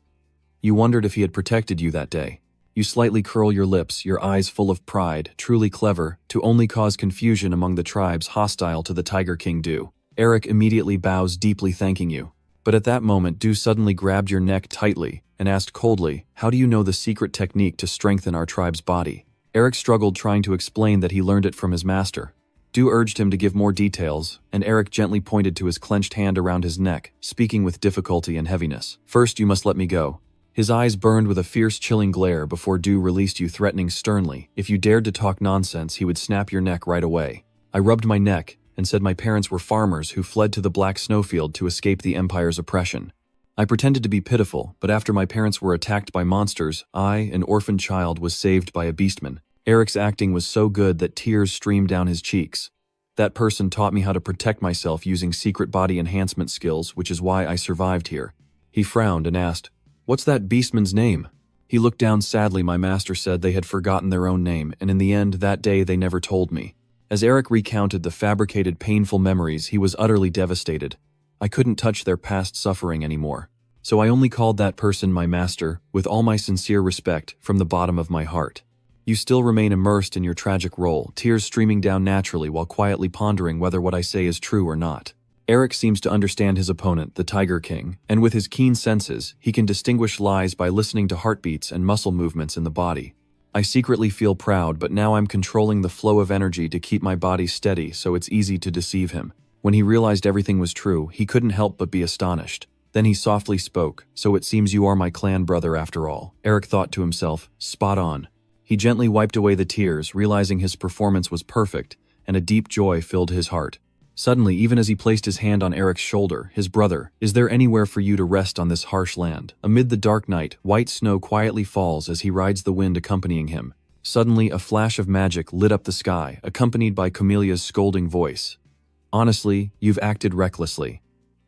You wondered if he had protected you that day. You slightly curl your lips, your eyes full of pride, truly clever, to only cause confusion among the tribes hostile to the Tiger King Du. Eric immediately bows deeply, thanking you. But at that moment, Du suddenly grabbed your neck tightly and asked coldly, "How do you know the secret technique to strengthen our tribe's body?" Eric struggled, trying to explain that he learned it from his master. Du urged him to give more details, and Eric gently pointed to his clenched hand around his neck, speaking with difficulty and heaviness. "First, you must let me go." His eyes burned with a fierce, chilling glare before Du released you, threatening sternly, "If you dared to talk nonsense, he would snap your neck right away." I rubbed my neck and said my parents were farmers who fled to the Black Snowfield to escape the Empire's oppression. I pretended to be pitiful, but after my parents were attacked by monsters, I, an orphan child, was saved by a beastman. Eric's acting was so good that tears streamed down his cheeks. That person taught me how to protect myself using secret body enhancement skills, which is why I survived here. He frowned and asked, "What's that beastman's name?" He looked down sadly. My master said they had forgotten their own name, and in the end, that day they never told me. As Eric recounted the fabricated, painful memories, he was utterly devastated. I couldn't touch their past suffering anymore. So I only called that person my master, with all my sincere respect, from the bottom of my heart. You still remain immersed in your tragic role, tears streaming down naturally while quietly pondering whether what I say is true or not. Eric seems to understand his opponent, the Tiger King, and with his keen senses, he can distinguish lies by listening to heartbeats and muscle movements in the body. I secretly feel proud, but now I'm controlling the flow of energy to keep my body steady so it's easy to deceive him. When he realized everything was true, he couldn't help but be astonished. Then he softly spoke, "So it seems you are my clan brother after all." Eric thought to himself, spot on. He gently wiped away the tears, realizing his performance was perfect, and a deep joy filled his heart. Suddenly, even as he placed his hand on Eric's shoulder, his brother, "Is there anywhere for you to rest on this harsh land?" Amid the dark night, white snow quietly falls as he rides the wind accompanying him. Suddenly, a flash of magic lit up the sky, accompanied by Camelia's scolding voice. "Honestly, you've acted recklessly."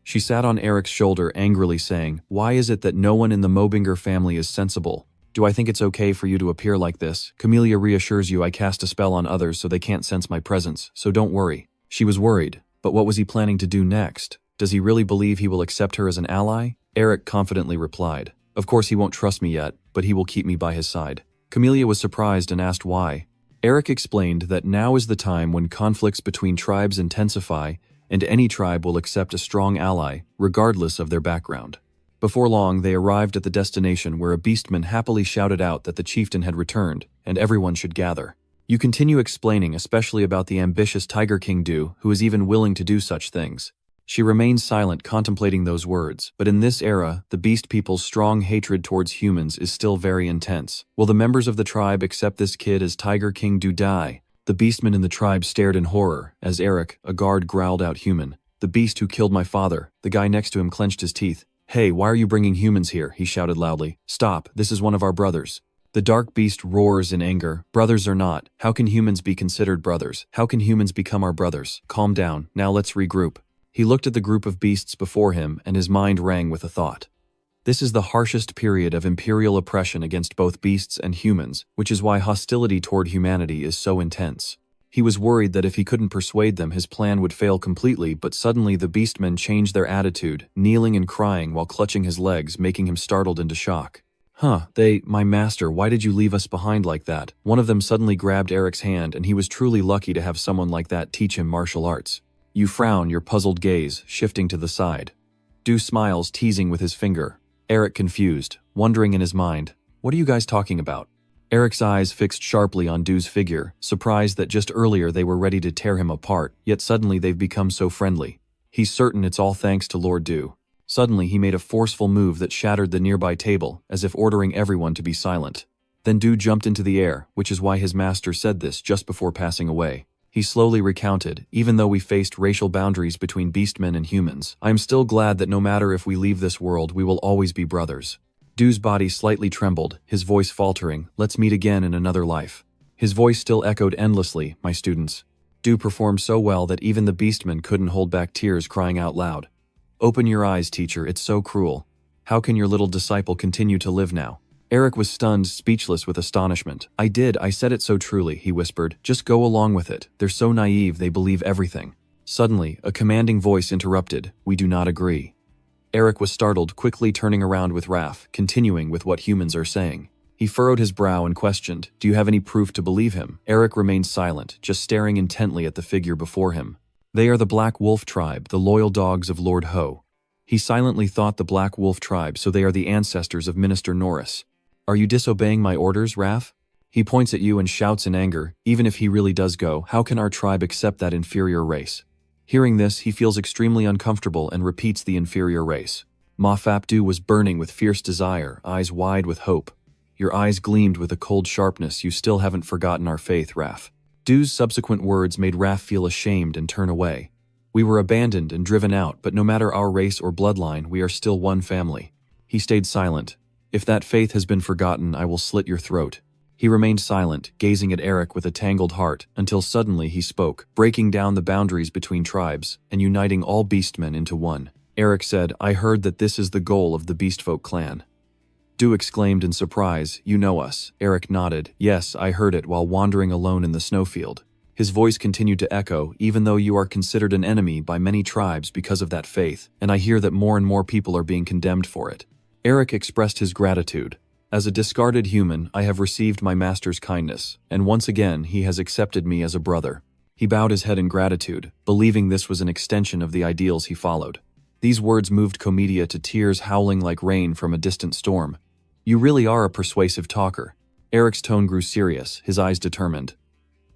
She sat on Eric's shoulder angrily saying, "Why is it that no one in the Melvinger family is sensible? Do I think it's okay for you to appear like this? Camelia reassures you I cast a spell on others so they can't sense my presence, so don't worry." She was worried, but what was he planning to do next? Does he really believe he will accept her as an ally? Eric confidently replied, "Of course he won't trust me yet, but he will keep me by his side." Camelia was surprised and asked why. Eric explained that now is the time when conflicts between tribes intensify, and any tribe will accept a strong ally, regardless of their background. Before long, they arrived at the destination where a beastman happily shouted out that the chieftain had returned, and everyone should gather. You continue explaining, especially about the ambitious Tiger King Du, who is even willing to do such things. She remains silent, contemplating those words, but in this era, the beast people's strong hatred towards humans is still very intense. Will the members of the tribe accept this kid as Tiger King Du die? The beastmen in the tribe stared in horror, as Eric, a guard, growled out, "Human. The beast who killed my father." The guy next to him clenched his teeth. "Hey, why are you bringing humans here?" he shouted loudly. "Stop, this is one of our brothers." The dark beast roars in anger. "Brothers or not, how can humans be considered brothers? How can humans become our brothers? Calm down, now let's regroup." He looked at the group of beasts before him, and his mind rang with a thought. This is the harshest period of imperial oppression against both beasts and humans, which is why hostility toward humanity is so intense. He was worried that if he couldn't persuade them, his plan would fail completely, but suddenly the beastmen changed their attitude, kneeling and crying while clutching his legs, making him startled into shock. My master, why did you leave us behind like that?" One of them suddenly grabbed Eric's hand, and he was truly lucky to have someone like that teach him martial arts. You frown, your puzzled gaze shifting to the side. Du smiles, teasing with his finger. Eric confused, wondering in his mind, "What are you guys talking about?" Eric's eyes fixed sharply on Du's figure, surprised that just earlier they were ready to tear him apart, yet suddenly they've become so friendly. He's certain it's all thanks to Lord Du. Suddenly he made a forceful move that shattered the nearby table, as if ordering everyone to be silent. Then Du jumped into the air, which is why his master said this just before passing away. He slowly recounted, "Even though we faced racial boundaries between beastmen and humans, I am still glad that no matter if we leave this world, we will always be brothers." Du's body slightly trembled, his voice faltering, "Let's meet again in another life." His voice still echoed endlessly, "My students." Du performed so well that even the beastmen couldn't hold back tears, crying out loud. "Open your eyes, teacher, it's so cruel. How can your little disciple continue to live now?" Eric was stunned, speechless with astonishment. I said it so truly," he whispered. "Just go along with it. They're so naive, they believe everything." Suddenly, a commanding voice interrupted, "We do not agree." Eric was startled, quickly turning around with Raph, continuing with what humans are saying. He furrowed his brow and questioned, "Do you have any proof to believe him?" Eric remained silent, just staring intently at the figure before him. "They are the Black Wolf tribe, the loyal dogs of Lord Ho." He silently thought the Black Wolf tribe, so they are the ancestors of Minister Norris. "Are you disobeying my orders, Raph?" He points at you and shouts in anger, "Even if he really does go, how can our tribe accept that inferior race?" Hearing this, he feels extremely uncomfortable and repeats the inferior race. Du was burning with fierce desire, eyes wide with hope. Your eyes gleamed with a cold sharpness. "You still haven't forgotten our faith, Raph." Du's subsequent words made Raph feel ashamed and turn away. "We were abandoned and driven out, but no matter our race or bloodline, we are still one family." He stayed silent. "If that faith has been forgotten, I will slit your throat." He remained silent, gazing at Eric with a tangled heart, until suddenly he spoke, breaking down the boundaries between tribes and uniting all beastmen into one. Eric said, "I heard that this is the goal of the Beastfolk clan." Du exclaimed in surprise, "You know us." Eric nodded, "Yes, I heard it while wandering alone in the snowfield." His voice continued to echo, "Even though you are considered an enemy by many tribes because of that faith, and I hear that more and more people are being condemned for it." Eric expressed his gratitude. "As a discarded human, I have received my master's kindness, and once again he has accepted me as a brother." He bowed his head in gratitude, believing this was an extension of the ideals he followed. These words moved Comedia to tears howling like rain from a distant storm. "You really are a persuasive talker." Eric's tone grew serious, his eyes determined.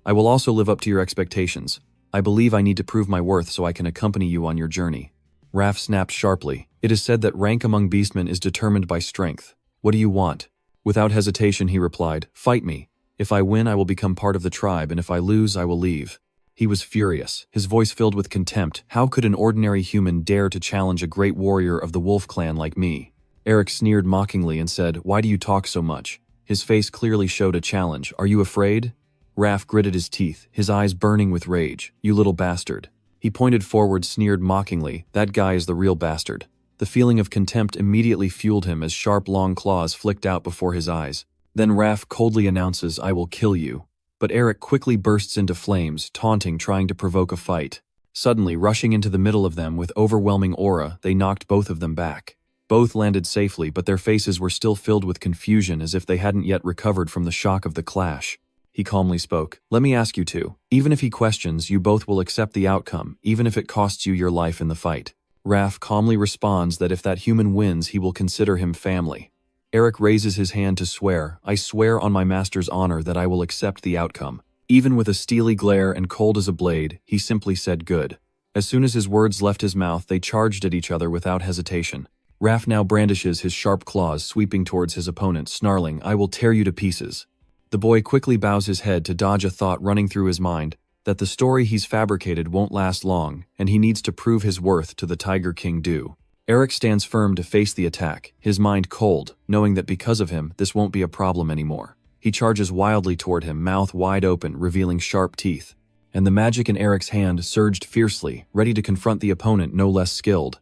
"I will also live up to your expectations. I believe I need to prove my worth so I can accompany you on your journey." Raph snapped sharply. "It is said that rank among beastmen is determined by strength. What do you want?" Without hesitation he replied, "Fight me. If I win I will become part of the tribe, and if I lose I will leave." He was furious, his voice filled with contempt. How could an ordinary human dare to challenge a great warrior of the Wolf clan like me? Eric sneered mockingly and said, "Why do you talk so much?" His face clearly showed a challenge. "Are you afraid?" Raph gritted his teeth, his eyes burning with rage. "You little bastard." He pointed forward, sneered mockingly, "That guy is the real bastard." The feeling of contempt immediately fueled him as sharp long claws flicked out before his eyes. Then Raph coldly announces, "I will kill you." But Eric quickly bursts into flames, taunting, trying to provoke a fight. Suddenly, rushing into the middle of them with overwhelming aura, they knocked both of them back. Both landed safely, but their faces were still filled with confusion as if they hadn't yet recovered from the shock of the clash. He calmly spoke, "Let me ask you two. Even if he questions, you both will accept the outcome, even if it costs you your life in the fight." Raph calmly responds that if that human wins, he will consider him family. Eric raises his hand to swear, "I swear on my master's honor that I will accept the outcome." Even with a steely glare and cold as a blade, he simply said good. As soon as his words left his mouth, they charged at each other without hesitation. Raph now brandishes his sharp claws, sweeping towards his opponent, snarling, "I will tear you to pieces." The boy quickly bows his head to dodge a thought running through his mind, that the story he's fabricated won't last long, and he needs to prove his worth to the Tiger King Du. Eric stands firm to face the attack, his mind cold, knowing that because of him, this won't be a problem anymore. He charges wildly toward him, mouth wide open, revealing sharp teeth. And the magic in Eric's hand surged fiercely, ready to confront the opponent no less skilled.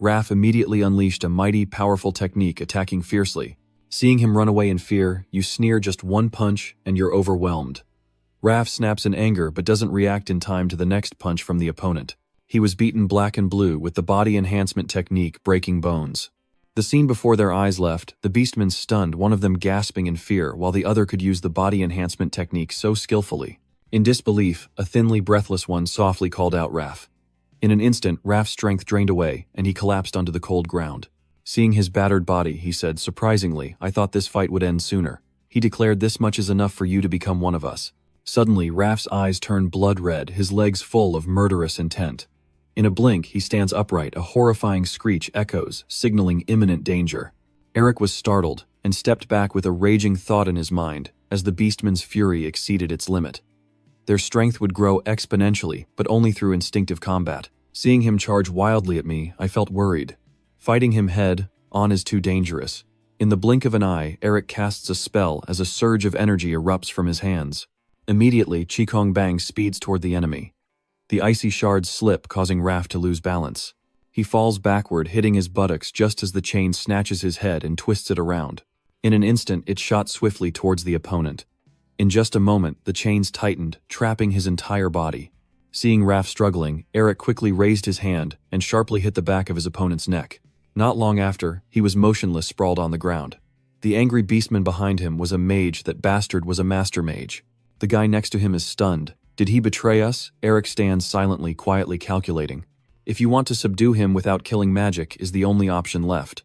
Raph immediately unleashed a mighty, powerful technique, attacking fiercely. Seeing him run away in fear, you sneer just one punch and you're overwhelmed. Raph snaps in anger but doesn't react in time to the next punch from the opponent. He was beaten black and blue with the body enhancement technique, breaking bones. The scene before their eyes left, the beastmen stunned, one of them gasping in fear while the other could use the body enhancement technique so skillfully. In disbelief, a thinly breathless one softly called out Raph. In an instant, Raph's strength drained away, and he collapsed onto the cold ground. Seeing his battered body, he said, "Surprisingly, I thought this fight would end sooner." He declared, "This much is enough for you to become one of us." Suddenly, Raph's eyes turned blood red, his legs full of murderous intent. In a blink, he stands upright, a horrifying screech echoes, signaling imminent danger. Eric was startled, and stepped back with a raging thought in his mind, as the beastman's fury exceeded its limit. Their strength would grow exponentially, but only through instinctive combat. Seeing him charge wildly at me, I felt worried. Fighting him head-on is too dangerous. In the blink of an eye, Eric casts a spell as a surge of energy erupts from his hands. Immediately, Qigong Bang speeds toward the enemy. The icy shards slip, causing Raph to lose balance. He falls backward, hitting his buttocks just as the chain snatches his head and twists it around. In an instant, it shot swiftly towards the opponent. In just a moment, the chains tightened, trapping his entire body. Seeing Raph struggling, Eric quickly raised his hand and sharply hit the back of his opponent's neck. Not long after, he was motionless, sprawled on the ground. The angry beastman behind him was a mage. That bastard was a master mage. The guy next to him is stunned. Did he betray us? Eric stands silently, quietly calculating. If you want to subdue him without killing magic is the only option left.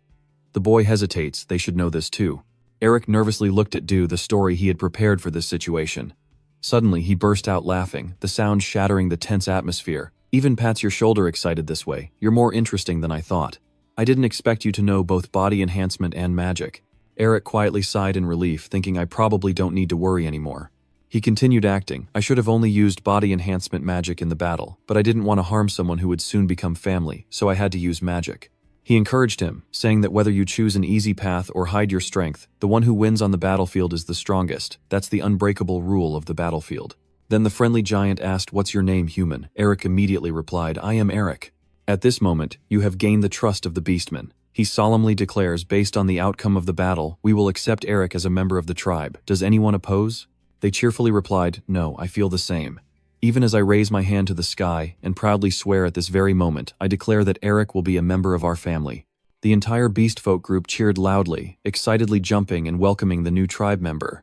The boy hesitates, they should know this too. Eric nervously looked at Du, the story he had prepared for this situation. Suddenly, he burst out laughing, the sound shattering the tense atmosphere. "Even pats your shoulder excited this way. You're more interesting than I thought. I didn't expect you to know both body enhancement and magic." Eric quietly sighed in relief, thinking, I probably don't need to worry anymore. He continued acting. "I should have only used body enhancement magic in the battle, but I didn't want to harm someone who would soon become family, so I had to use magic." He encouraged him, saying that whether you choose an easy path or hide your strength, the one who wins on the battlefield is the strongest. That's the unbreakable rule of the battlefield. Then the friendly giant asked, "What's your name, human?" Eric immediately replied, "I am Eric." At this moment, you have gained the trust of the beastman. He solemnly declares, based on the outcome of the battle, we will accept Eric as a member of the tribe. Does anyone oppose? They cheerfully replied, "No, I feel the same." Even as I raise my hand to the sky and proudly swear at this very moment, I declare that Eric will be a member of our family. The entire beastfolk group cheered loudly, excitedly jumping and welcoming the new tribe member.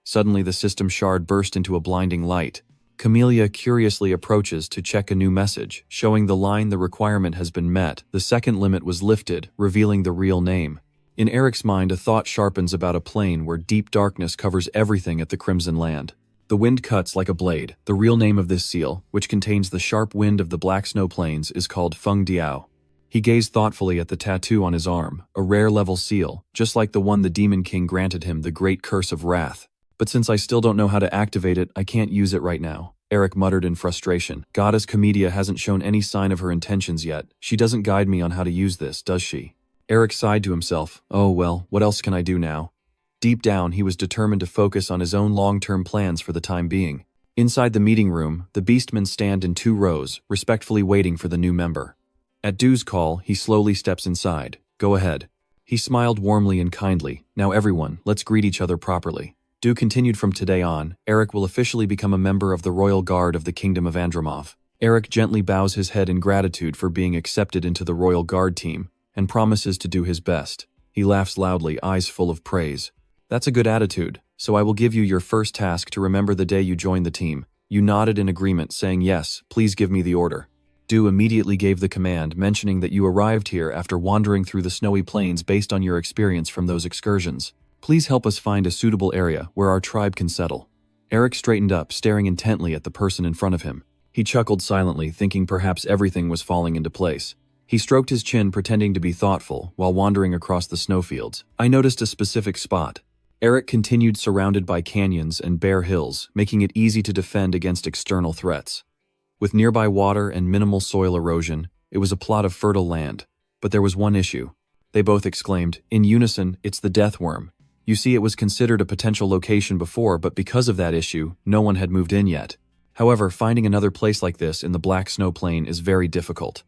Suddenly the system shard burst into a blinding light. Camellia curiously approaches to check a new message, showing the line, "The requirement has been met." The second limit was lifted, revealing the real name. In Eric's mind, a thought sharpens about a plane where deep darkness covers everything at the Crimson Land. The wind cuts like a blade. The real name of this seal, which contains the sharp wind of the Black Snow Plains, is called Feng Diao. He gazed thoughtfully at the tattoo on his arm, a rare level seal, just like the one the Demon King granted him, the Great Curse of Wrath. "But since I still don't know how to activate it, I can't use it right now," Eric muttered in frustration. "Goddess Comedia hasn't shown any sign of her intentions yet. She doesn't guide me on how to use this, does she?" Eric sighed to himself. "Oh well, what else can I do now?" Deep down, he was determined to focus on his own long-term plans for the time being. Inside the meeting room, the beastmen stand in 2 rows, respectfully waiting for the new member. At Du's call, he slowly steps inside. "Go ahead." He smiled warmly and kindly. "Now everyone, let's greet each other properly." Du continued, "From today on, Eric will officially become a member of the Royal Guard of the Kingdom of Andromov." Eric gently bows his head in gratitude for being accepted into the Royal Guard team, and promises to do his best. He laughs loudly, eyes full of praise. "That's a good attitude, so I will give you your first task to remember the day you joined the team." You nodded in agreement, saying, "Yes, please give me the order." Du immediately gave the command, mentioning that you arrived here after wandering through the snowy plains based on your experience from those excursions. "Please help us find a suitable area where our tribe can settle." Eric straightened up, staring intently at the person in front of him. He chuckled silently, thinking perhaps everything was falling into place. He stroked his chin, pretending to be thoughtful, while wandering across the snowfields. I noticed a specific spot. Eric continued, surrounded by canyons and bare hills, making it easy to defend against external threats. With nearby water and minimal soil erosion, it was a plot of fertile land. But there was one issue. They both exclaimed, in unison, it's the death worm. You see, it was considered a potential location before, but because of that issue, no one had moved in yet. However, finding another place like this in the black snow plain is very difficult.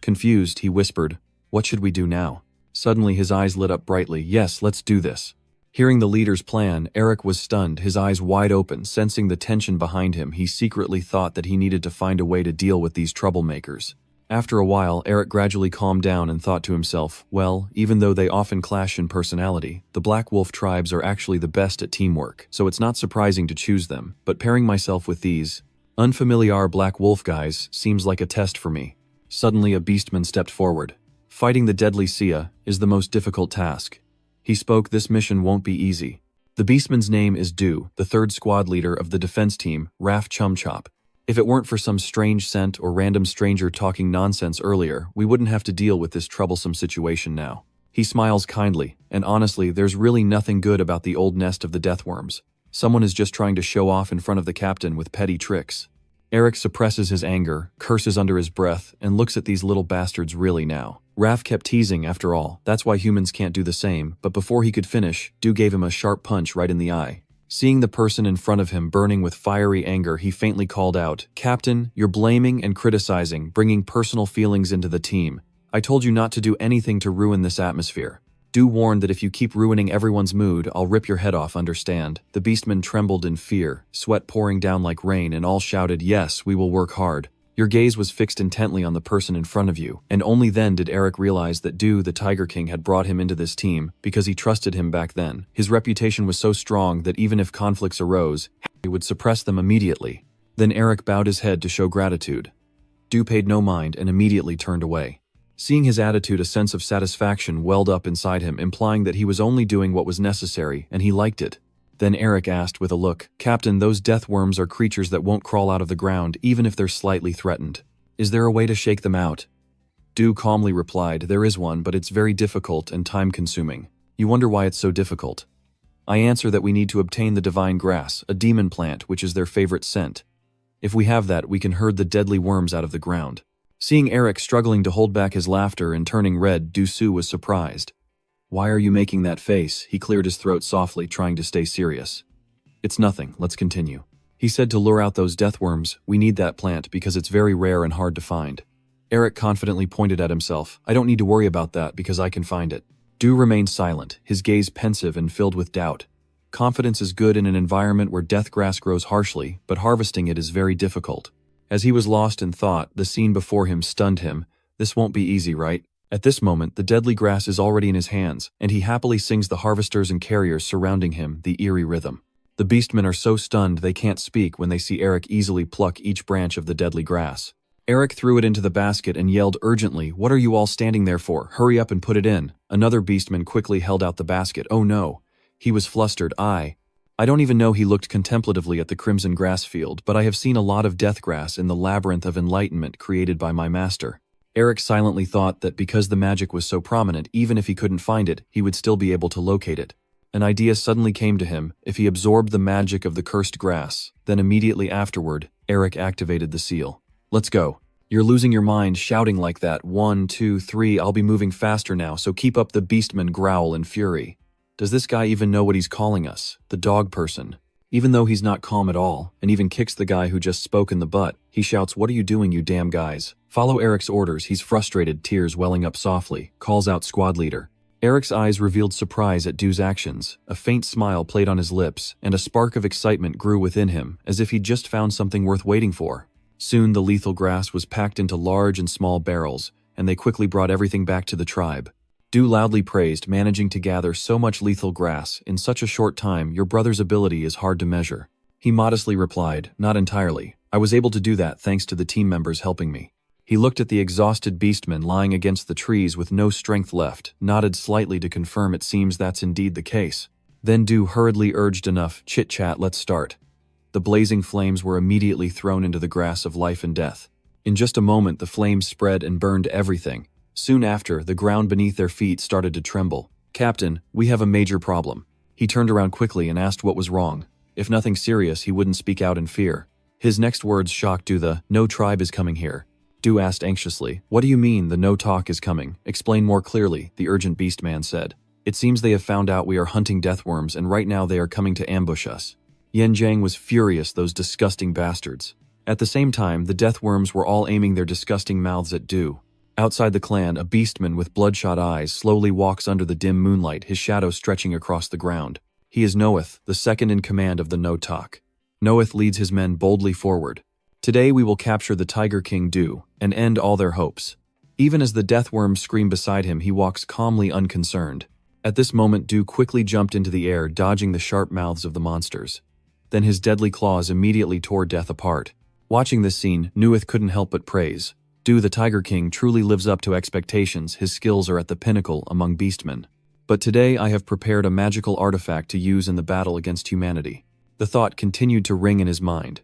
Confused, he whispered, what should we do now? Suddenly his eyes lit up brightly. Yes, let's do this. Hearing the leader's plan, Eric was stunned, his eyes wide open, sensing the tension behind him. He secretly thought that he needed to find a way to deal with these troublemakers. After a while, Eric gradually calmed down and thought to himself, well, even though they often clash in personality, the Black Wolf tribes are actually the best at teamwork, so it's not surprising to choose them, but pairing myself with these unfamiliar Black Wolf guys seems like a test for me. Suddenly a beastman stepped forward. Fighting the deadly Sia is the most difficult task. He spoke, this mission won't be easy. The beastman's name is Du, the third squad leader of the defense team, Raf Chumchop. If it weren't for some strange scent or random stranger talking nonsense earlier, we wouldn't have to deal with this troublesome situation now. He smiles kindly, and honestly, there's really nothing good about the old nest of the deathworms. Someone is just trying to show off in front of the captain with petty tricks. Eric suppresses his anger, curses under his breath, and looks at these little bastards really now. Raf kept teasing, after all, that's why humans can't do the same, but before he could finish, Du gave him a sharp punch right in the eye. Seeing the person in front of him burning with fiery anger, he faintly called out, Captain, you're blaming and criticizing, bringing personal feelings into the team. I told you not to do anything to ruin this atmosphere. Du warned that if you keep ruining everyone's mood, I'll rip your head off, understand? The beastmen trembled in fear, sweat pouring down like rain, and all shouted, yes, we will work hard. Your gaze was fixed intently on the person in front of you, and only then did Eric realize that Du, the Tiger King, had brought him into this team because he trusted him back then. His reputation was so strong that even if conflicts arose, he would suppress them immediately. Then Eric bowed his head to show gratitude. Du paid no mind and immediately turned away. Seeing his attitude, a sense of satisfaction welled up inside him, implying that he was only doing what was necessary, and he liked it. Then Eric asked with a look, Captain, those death worms are creatures that won't crawl out of the ground, even if they're slightly threatened. Is there a way to shake them out? Du calmly replied, there is one, but it's very difficult and time-consuming. You wonder why it's so difficult. I answer that we need to obtain the divine grass, a demon plant, which is their favorite scent. If we have that, we can herd the deadly worms out of the ground. Seeing Eric struggling to hold back his laughter and turning red, Du Su was surprised. Why are you making that face? He cleared his throat softly, trying to stay serious. It's nothing, let's continue. He said to lure out those deathworms, we need that plant because it's very rare and hard to find. Eric confidently pointed at himself. I don't need to worry about that because I can find it. Du remained silent, his gaze pensive and filled with doubt. Confidence is good in an environment where death grass grows harshly, but harvesting it is very difficult. As he was lost in thought, the scene before him stunned him. This won't be easy, right? At this moment, the deadly grass is already in his hands, and he happily sings the harvesters and carriers surrounding him, the eerie rhythm. The beastmen are so stunned they can't speak when they see Eric easily pluck each branch of the deadly grass. Eric threw it into the basket and yelled urgently, what are you all standing there for? Hurry up and put it in. Another beastman quickly held out the basket. Oh no. He was flustered. I don't even know. He looked contemplatively at the crimson grass field, but I have seen a lot of death grass in the labyrinth of enlightenment created by my master. Eric silently thought that because the magic was so prominent, even if he couldn't find it, he would still be able to locate it. An idea suddenly came to him. If he absorbed the magic of the cursed grass, then immediately afterward, Eric activated the seal. Let's go. You're losing your mind shouting like that. 1, 2, 3, I'll be moving faster now, so keep up. The beastmen growl in fury. Does this guy even know what he's calling us? The dog person. Even though he's not calm at all, and even kicks the guy who just spoke in the butt, he shouts, what are you doing, you damn guys? Follow Eric's orders. He's frustrated, tears welling up softly, calls out squad leader. Eric's eyes revealed surprise at Du's actions. A faint smile played on his lips, and a spark of excitement grew within him, as if he'd just found something worth waiting for. Soon the lethal grass was packed into large and small barrels, and they quickly brought everything back to the tribe. Du loudly praised, managing to gather so much lethal grass in such a short time. Your brother's ability is hard to measure. He modestly replied, not entirely. I was able to do that thanks to the team members helping me. He looked at the exhausted beastmen lying against the trees with no strength left, nodded slightly to confirm it seems that's indeed the case. Then Du hurriedly urged, enough chit-chat, let's start. the blazing flames were immediately thrown into the grass of life and death. In just a moment, the flames spread and burned everything. Soon after, the ground beneath their feet started to tremble. "Captain, we have a major problem." He turned around quickly and asked what was wrong. If nothing serious, he wouldn't speak out in fear. His next words shocked Du. The "No tribe is coming here." Du asked anxiously, "What do you mean, the no talk is coming? Explain more clearly," the urgent beast man said. "It seems they have found out we are hunting deathworms, and right now they are coming to ambush us." Yen Jiang was furious, those disgusting bastards. At the same time, the deathworms were all aiming their disgusting mouths at Du. Outside the clan, a beastman with bloodshot eyes slowly walks under the dim moonlight, his shadow stretching across the ground. He is Noeth, the second in command of the No Talk. Noeth leads his men boldly forward. "Today we will capture the Tiger King Du, and end all their hopes." Even as the deathworms scream beside him, he walks calmly unconcerned. At this moment, Du quickly jumped into the air, dodging the sharp mouths of the monsters. Then his deadly claws immediately tore death apart. Watching this scene, Noeth couldn't help but praise. Du the Tiger King truly lives up to expectations, his skills are at the pinnacle among beastmen. "But today I have prepared a magical artifact to use in the battle against humanity." The thought continued to ring in his mind.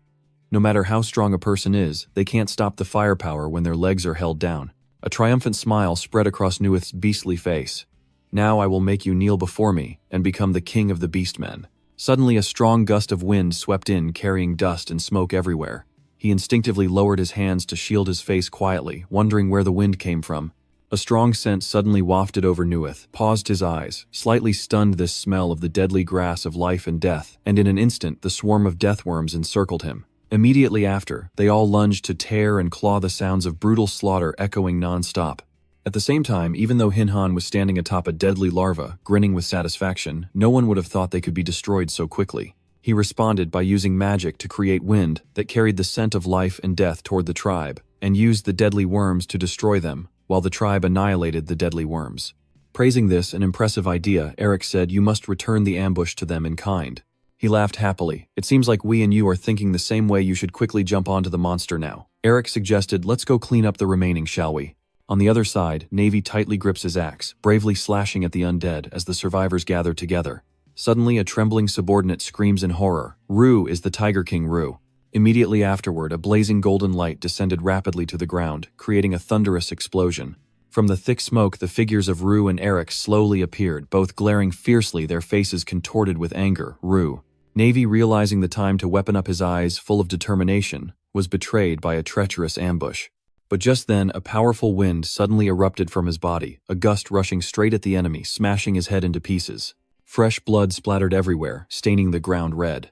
No matter how strong a person is, they can't stop the firepower when their legs are held down. A triumphant smile spread across Noeth's beastly face. "Now I will make you kneel before me and become the king of the beastmen." Suddenly a strong gust of wind swept in, carrying dust and smoke everywhere. He instinctively lowered his hands to shield his face quietly, wondering where the wind came from. A strong scent suddenly wafted over Noeth, paused his eyes, slightly stunned this smell of the deadly grass of life and death, and in an instant the swarm of deathworms encircled him. Immediately after, they all lunged to tear and claw, the sounds of brutal slaughter echoing non-stop. At the same time, even though Hinhan was standing atop a deadly larva, grinning with satisfaction, no one would have thought they could be destroyed so quickly. He responded by using magic to create wind that carried the scent of life and death toward the tribe, and used the deadly worms to destroy them, while the tribe annihilated the deadly worms. Praising this an impressive idea, Eric said, "You must return the ambush to them in kind." He laughed happily. "It seems like we and you are thinking the same way. You should quickly jump onto the monster now." Eric suggested, "Let's go clean up the remaining, shall we?" On the other side, Navy tightly grips his axe, bravely slashing at the undead as the survivors gather together. Suddenly, a trembling subordinate screams in horror. "Ru is the Tiger King, Ru." Immediately afterward, a blazing golden light descended rapidly to the ground, creating a thunderous explosion. From the thick smoke, the figures of Ru and Eric slowly appeared, both glaring fiercely, their faces contorted with anger. Ru, Navy, realizing the time to weapon up his eyes full of determination, was betrayed by a treacherous ambush. But just then, a powerful wind suddenly erupted from his body, a gust rushing straight at the enemy, smashing his head into pieces. Fresh blood splattered everywhere, staining the ground red.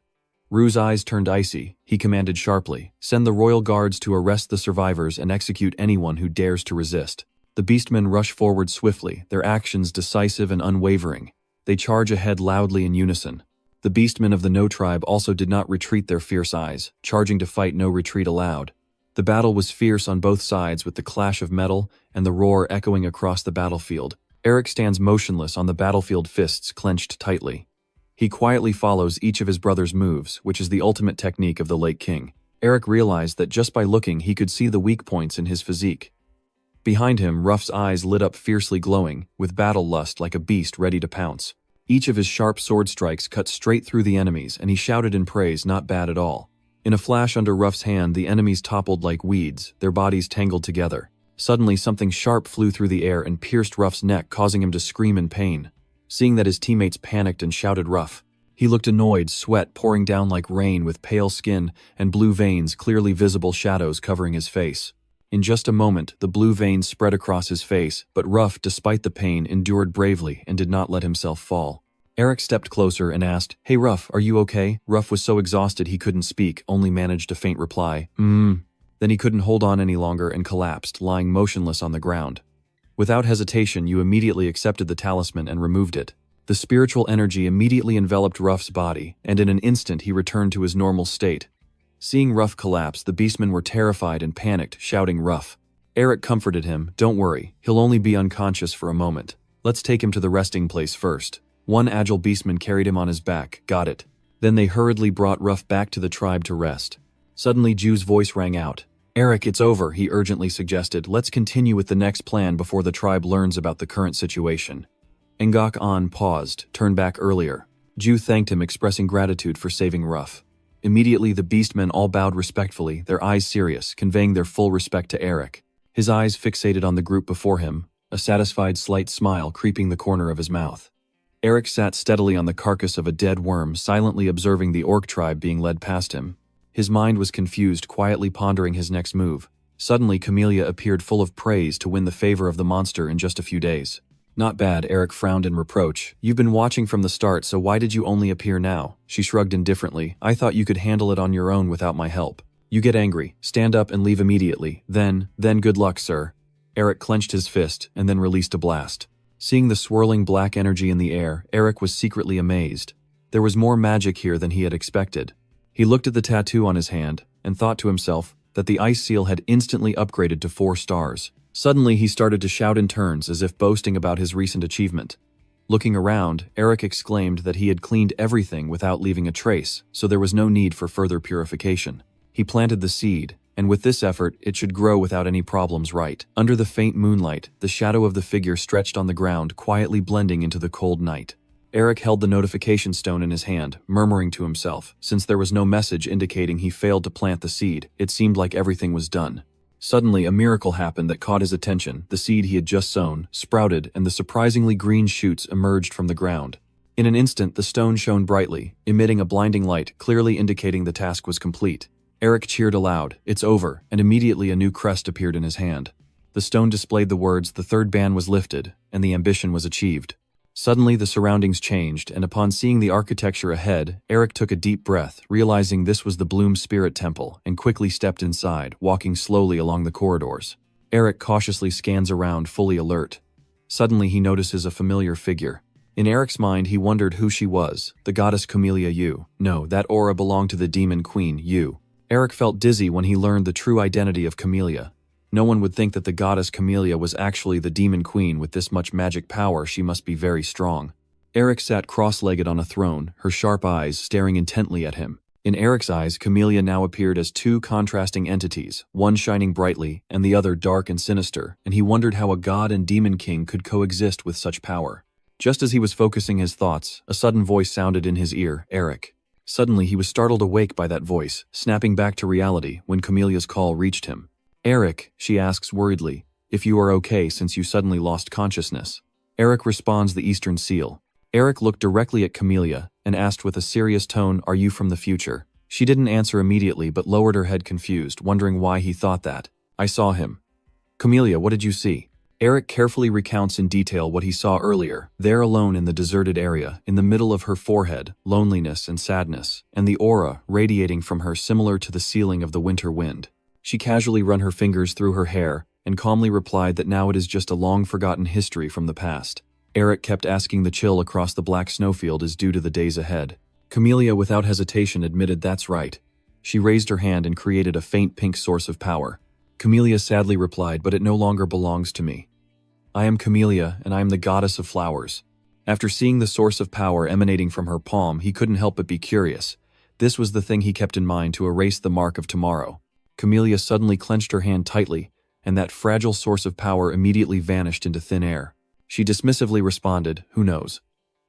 Ru's eyes turned icy. He commanded sharply, "Send the royal guards to arrest the survivors and execute anyone who dares to resist." The beastmen rush forward swiftly, their actions decisive and unwavering. They charge ahead loudly in unison. The beastmen of the No Tribe also did not retreat their fierce eyes, charging to fight, no retreat allowed. The battle was fierce on both sides, with the clash of metal and the roar echoing across the battlefield. Eric stands motionless on the battlefield, fists clenched tightly. He quietly follows each of his brother's moves, which is the ultimate technique of the late king. Eric realized that just by looking he could see the weak points in his physique. Behind him, Ruff's eyes lit up fiercely glowing, with battle lust like a beast ready to pounce. Each of his sharp sword strikes cut straight through the enemies, and he shouted in praise, "Not bad at all." In a flash under Ruff's hand, the enemies toppled like weeds, their bodies tangled together. Suddenly, something sharp flew through the air and pierced Ruff's neck, causing him to scream in pain. Seeing that his teammates panicked and shouted Ruff, he looked annoyed, sweat pouring down like rain, with pale skin and blue veins, clearly visible shadows covering his face. In just a moment, the blue veins spread across his face, but Ruff, despite the pain, endured bravely and did not let himself fall. Eric stepped closer and asked, "Hey Ruff, are you okay?" Ruff was so exhausted he couldn't speak, only managed a faint reply, Then he couldn't hold on any longer and collapsed, lying motionless on the ground. Without hesitation, you immediately accepted the talisman and removed it. The spiritual energy immediately enveloped Ruff's body, and in an instant he returned to his normal state. Seeing Ruff collapse, the beastmen were terrified and panicked, shouting Ruff. Eric comforted him, "Don't worry, he'll only be unconscious for a moment. Let's take him to the resting place first." One agile beastman carried him on his back. "Got it." Then they hurriedly brought Ruff back to the tribe to rest. Suddenly, Ju's voice rang out. "Eric, it's over," he urgently suggested. "Let's continue with the next plan before the tribe learns about the current situation." Ngok An paused, turned back earlier. Ju thanked him, expressing gratitude for saving Ruff. Immediately the beastmen all bowed respectfully, their eyes serious, conveying their full respect to Eric. His eyes fixated on the group before him, a satisfied slight smile creeping the corner of his mouth. Eric sat steadily on the carcass of a dead worm, silently observing the orc tribe being led past him. His mind was confused, quietly pondering his next move. Suddenly, Camellia appeared full of praise to win the favor of the monster in just a few days. Not bad, Eric frowned in reproach. You've been watching from the start, so why did you only appear now? She shrugged indifferently. I thought you could handle it on your own without my help. You get angry, stand up and leave immediately. Then good luck, sir. Eric clenched his fist and then released a blast. Seeing the swirling black energy in the air, Eric was secretly amazed. There was more magic here than he had expected. He looked at the tattoo on his hand and thought to himself that the ice seal had instantly upgraded to 4 stars. Suddenly, he started to shout in turns as if boasting about his recent achievement. Looking around, Eric exclaimed that he had cleaned everything without leaving a trace, so there was no need for further purification. He planted the seed, and with this effort, it should grow without any problems, right? Under the faint moonlight, the shadow of the figure stretched on the ground, quietly blending into the cold night. Eric held the notification stone in his hand, murmuring to himself. Since there was no message indicating he failed to plant the seed, it seemed like everything was done. Suddenly, a miracle happened that caught his attention. The seed he had just sown sprouted, and the surprisingly green shoots emerged from the ground. In an instant, the stone shone brightly, emitting a blinding light, clearly indicating the task was complete. Eric cheered aloud, "It's over," and immediately a new crest appeared in his hand. The stone displayed the words, "The third ban was lifted," and the ambition was achieved. Suddenly, the surroundings changed, and upon seeing the architecture ahead, Eric took a deep breath, realizing this was the Bloom Spirit Temple, and quickly stepped inside, walking slowly along the corridors. Eric cautiously scans around, fully alert. Suddenly, he notices a familiar figure. In Eric's mind, he wondered who she was, the goddess Camellia Yu. No, that aura belonged to the demon queen, Yu. Eric felt dizzy when he learned the true identity of Camellia. No one would think that the goddess Camellia was actually the demon queen. With this much magic power, she must be very strong. Eric sat cross-legged on a throne, her sharp eyes staring intently at him. In Eric's eyes, Camellia now appeared as 2 contrasting entities, one shining brightly and the other dark and sinister, and he wondered how a god and demon king could coexist with such power. Just as he was focusing his thoughts, a sudden voice sounded in his ear, "Eric." Suddenly, he was startled awake by that voice, snapping back to reality when Camellia's call reached him. "Eric," she asks worriedly, "if you are okay since you suddenly lost consciousness." Eric responds the Eastern Seal. Eric looked directly at Camellia and asked with a serious tone, "Are you from the future?" She didn't answer immediately but lowered her head confused, wondering why he thought that. "I saw him." "Camellia, what did you see?" Eric carefully recounts in detail what he saw earlier, there alone in the deserted area, in the middle of her forehead, loneliness and sadness, and the aura radiating from her similar to the ceiling of the winter wind. She casually ran her fingers through her hair and calmly replied that now it is just a long-forgotten history from the past. Eric kept asking the chill across the black snowfield is due to the days ahead. Camellia, without hesitation, admitted that's right. She raised her hand and created a faint pink source of power. Camellia sadly replied, "But it no longer belongs to me. I am Camellia, and I am the goddess of flowers." After seeing the source of power emanating from her palm, he couldn't help but be curious. This was the thing he kept in mind to erase the mark of tomorrow. Camellia suddenly clenched her hand tightly, and that fragile source of power immediately vanished into thin air. She dismissively responded, "Who knows?"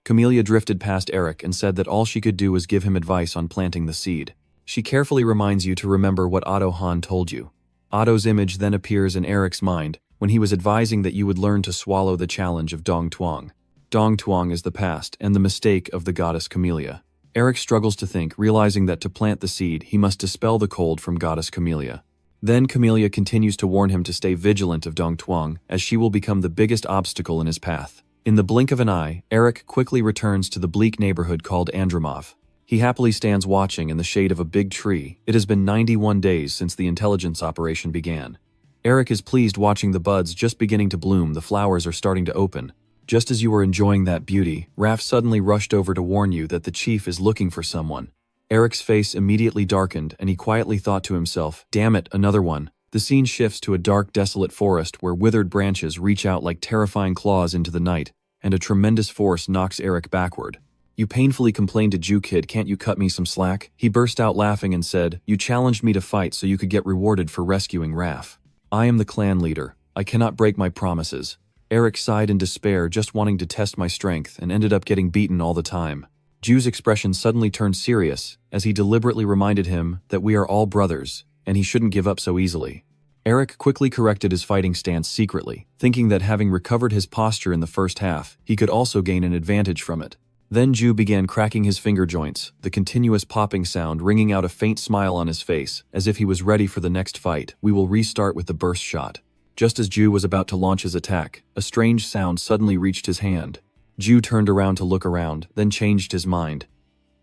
Camellia drifted past Eric and said that all she could do was give him advice on planting the seed. She carefully reminds you to remember what Otto Hahn told you. Otto's image then appears in Eric's mind when he was advising that you would learn to swallow the challenge of Dong Tuong. Dong Tuong is the past and the mistake of the goddess Camellia. Eric struggles to think, realizing that to plant the seed, he must dispel the cold from goddess Camellia. Then Camellia continues to warn him to stay vigilant of Dong Tuong, as she will become the biggest obstacle in his path. In the blink of an eye, Eric quickly returns to the bleak neighborhood called Andromov. He happily stands watching in the shade of a big tree. It has been 91 days since the intelligence operation began. Eric is pleased watching the buds just beginning to bloom. The flowers are starting to open. Just as you were enjoying that beauty, Raph suddenly rushed over to warn you that the chief is looking for someone. Eric's face immediately darkened, and he quietly thought to himself, "Damn it, another one." The scene shifts to a dark, desolate forest where withered branches reach out like terrifying claws into the night, and a tremendous force knocks Eric backward. "You painfully complained to Jew Kid, can't you cut me some slack?" He burst out laughing and said, "You challenged me to fight so you could get rewarded for rescuing Raph. I am the clan leader. I cannot break my promises." Eric sighed in despair, just wanting to test my strength, and ended up getting beaten all the time. Ju's expression suddenly turned serious as he deliberately reminded him that we are all brothers and he shouldn't give up so easily. Eric quickly corrected his fighting stance secretly, thinking that having recovered his posture in the first half, he could also gain an advantage from it. Then Ju began cracking his finger joints, the continuous popping sound ringing out a faint smile on his face, as if he was ready for the next fight. We will restart with the burst shot. Just as Ju was about to launch his attack, a strange sound suddenly reached his hand. Ju turned around to look around, then changed his mind.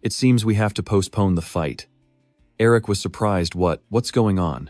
It seems we have to postpone the fight. Eric was surprised. What's going on?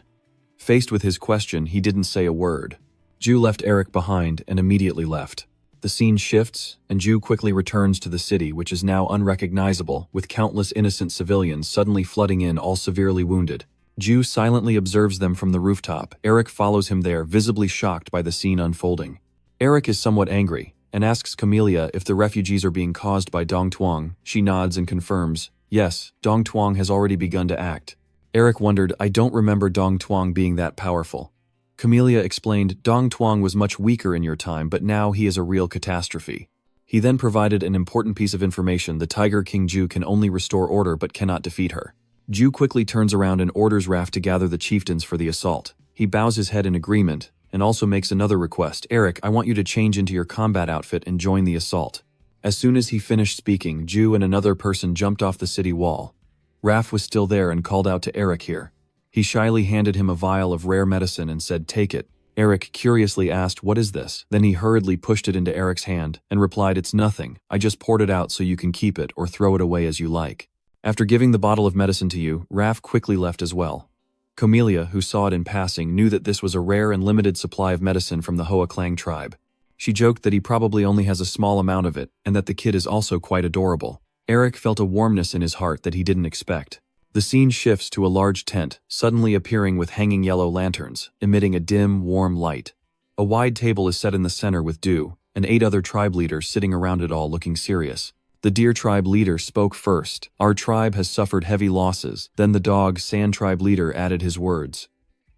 Faced with his question, he didn't say a word. Ju left Eric behind and immediately left. The scene shifts, and Ju quickly returns to the city, which is now unrecognizable, with countless innocent civilians suddenly flooding in, all severely wounded. Ju silently observes them from the rooftop. Eric follows him there, visibly shocked by the scene unfolding. Eric is somewhat angry, and asks Camellia if the refugees are being caused by Dong Tuong. She nods and confirms, yes, Dong Tuong has already begun to act. Eric wondered, I don't remember Dong Tuong being that powerful. Camellia explained, Dong Tuong was much weaker in your time, but now he is a real catastrophe. He then provided an important piece of information: the Tiger King Ju can only restore order but cannot defeat her. Ju quickly turns around and orders Raph to gather the chieftains for the assault. He bows his head in agreement, and also makes another request. Eric, I want you to change into your combat outfit and join the assault. As soon as he finished speaking, Ju and another person jumped off the city wall. Raph was still there and called out to Eric here. He shyly handed him a vial of rare medicine and said, take it. Eric curiously asked, what is this? Then he hurriedly pushed it into Eric's hand and replied, it's nothing. I just poured it out so you can keep it or throw it away as you like. After giving the bottle of medicine to you, Raph quickly left as well. Camellia, who saw it in passing, knew that this was a rare and limited supply of medicine from the Hoa Clang tribe. She joked that he probably only has a small amount of it and that the kid is also quite adorable. Eric felt a warmness in his heart that he didn't expect. The scene shifts to a large tent, suddenly appearing with hanging yellow lanterns, emitting a dim, warm light. A wide table is set in the center with Du, and 8 other tribe leaders sitting around it all looking serious. The Deer tribe leader spoke first. Our tribe has suffered heavy losses. Then the Dog Sand tribe leader added his words.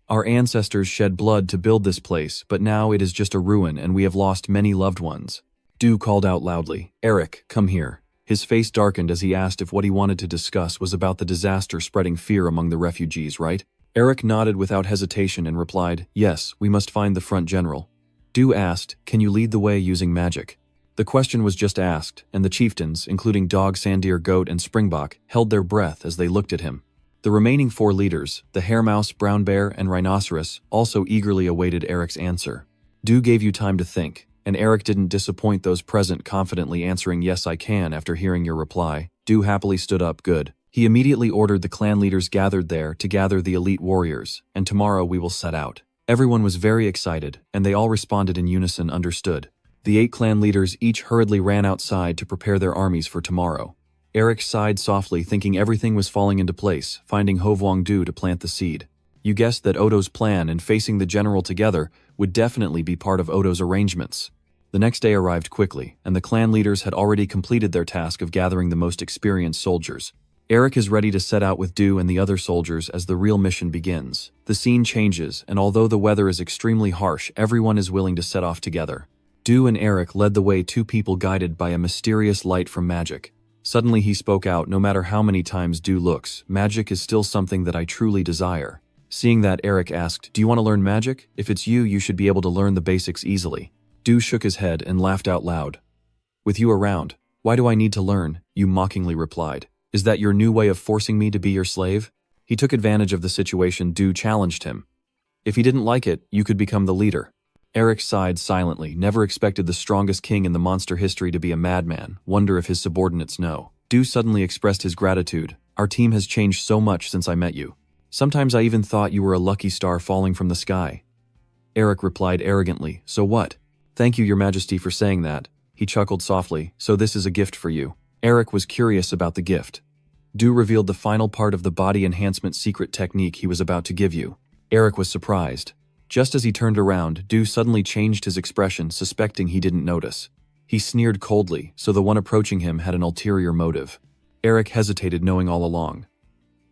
Our ancestors shed blood to build this place, but now it is just a ruin and we have lost many loved ones. Du called out loudly, Eric, come here. His face darkened as he asked if what he wanted to discuss was about the disaster spreading fear among the refugees, right? Eric nodded without hesitation and replied, yes, we must find the front general. Du asked, can you lead the way using magic? The question was just asked, and the chieftains, including Dog, Sandeer, Goat, and Springbok, held their breath as they looked at him. The remaining 4 leaders, the Hare Mouse, Brown Bear, and Rhinoceros, also eagerly awaited Eric's answer. Du gave you time to think, and Eric didn't disappoint those present, confidently answering yes I can after hearing your reply. Du happily stood up, good. He immediately ordered the clan leaders gathered there to gather the elite warriors, and tomorrow we will set out. Everyone was very excited, and they all responded in unison, understood. The 8 clan leaders each hurriedly ran outside to prepare their armies for tomorrow. Eric sighed softly, thinking everything was falling into place, finding Hovuong Du to plant the seed. You guessed that Odo's plan and facing the general together would definitely be part of Odo's arrangements. The next day arrived quickly, and the clan leaders had already completed their task of gathering the most experienced soldiers. Eric is ready to set out with Du and the other soldiers as the real mission begins. The scene changes, and although the weather is extremely harsh, everyone is willing to set off together. Du and Eric led the way, 2 people guided by a mysterious light from magic. Suddenly he spoke out, no matter how many times Du looks, magic is still something that I truly desire. Seeing that, Eric asked, do you want to learn magic? If it's you, you should be able to learn the basics easily. Du shook his head and laughed out loud. With you around, why do I need to learn? You mockingly replied. Is that your new way of forcing me to be your slave? He took advantage of the situation. Du challenged him. If he didn't like it, you could become the leader. Eric sighed silently, never expected the strongest king in the monster history to be a madman. Wonder if his subordinates know. Du suddenly expressed his gratitude. Our team has changed so much since I met you. Sometimes I even thought you were a lucky star falling from the sky. Eric replied arrogantly, so what? Thank you, Your Majesty, for saying that. He chuckled softly, so this is a gift for you. Eric was curious about the gift. Du revealed the final part of the body enhancement secret technique he was about to give you. Eric was surprised. Just as he turned around, Du suddenly changed his expression, suspecting he didn't notice. He sneered coldly, so the one approaching him had an ulterior motive. Eric hesitated, knowing all along.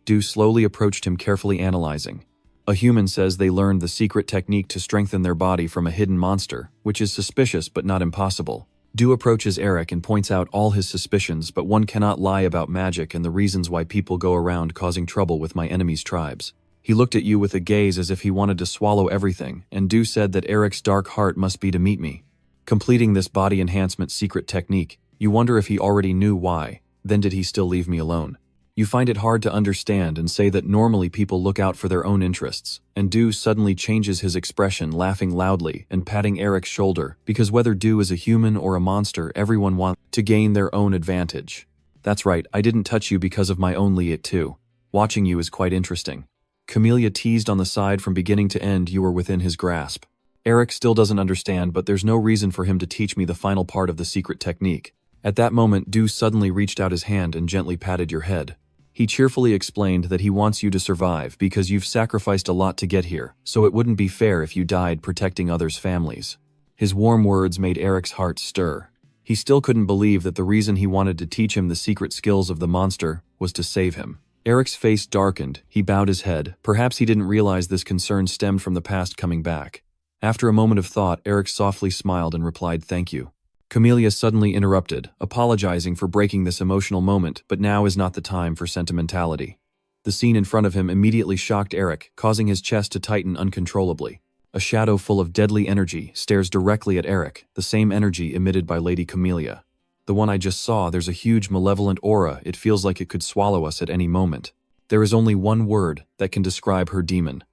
Du slowly approached him, carefully analyzing. A human says they learned the secret technique to strengthen their body from a hidden monster, which is suspicious but not impossible. Du approaches Eric and points out all his suspicions, but one cannot lie about magic and the reasons why people go around causing trouble with my enemy's tribes. He looked at you with a gaze as if he wanted to swallow everything, and Du said that Eric's dark heart must be to meet me. Completing this body enhancement secret technique, you wonder if he already knew why, then did he still leave me alone? You find it hard to understand and say that normally people look out for their own interests, and Du suddenly changes his expression, laughing loudly and patting Eric's shoulder, because whether Du is a human or a monster, everyone wants to gain their own advantage. That's right, I didn't touch you because of my own liet too. Watching you is quite interesting. Camellia teased on the side from beginning to end you were within his grasp. Eric still doesn't understand, but there's no reason for him to teach me the final part of the secret technique. At that moment, Du suddenly reached out his hand and gently patted your head. He cheerfully explained that he wants you to survive because you've sacrificed a lot to get here, so it wouldn't be fair if you died protecting others' families. His warm words made Eric's heart stir. He still couldn't believe that the reason he wanted to teach him the secret skills of the monster was to save him. Eric's face darkened, he bowed his head. Perhaps he didn't realize this concern stemmed from the past coming back. After a moment of thought, Eric softly smiled and replied, "Thank you." Camellia suddenly interrupted, apologizing for breaking this emotional moment, but now is not the time for sentimentality. The scene in front of him immediately shocked Eric, causing his chest to tighten uncontrollably. A shadow full of deadly energy stares directly at Eric, the same energy emitted by Lady Camellia. The one I just saw, there's a huge malevolent aura, it feels like it could swallow us at any moment. There is only one word that can describe her demon.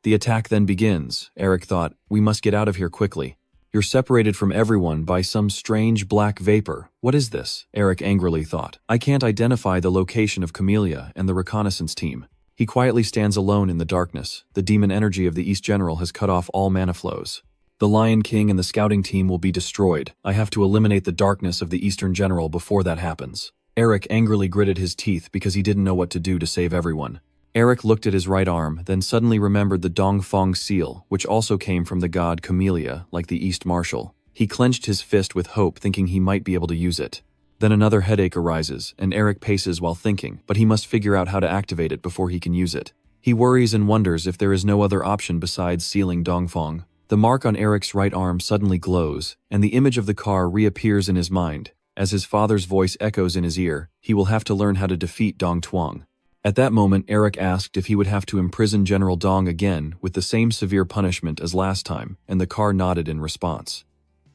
The attack then begins, Eric thought, we must get out of here quickly. You're separated from everyone by some strange black vapor. What is this? Eric angrily thought. I can't identify the location of Camellia and the reconnaissance team. He quietly stands alone in the darkness. The demon energy of the East General has cut off all mana flows. The Lion King and the scouting team will be destroyed. I have to eliminate the darkness of the Eastern General before that happens. Eric angrily gritted his teeth because he didn't know what to do to save everyone. Eric looked at his right arm, then suddenly remembered the Dongfang seal, which also came from the god Camellia, like the East Marshal. He clenched his fist with hope, thinking he might be able to use it. Then another headache arises, and Eric paces while thinking, but he must figure out how to activate it before he can use it. He worries and wonders if there is no other option besides sealing Dongfang. The mark on Eric's right arm suddenly glows, and the image of the car reappears in his mind. As his father's voice echoes in his ear, he will have to learn how to defeat Dong Tuang. At that moment, Eric asked if he would have to imprison General Dong again with the same severe punishment as last time, and the car nodded in response.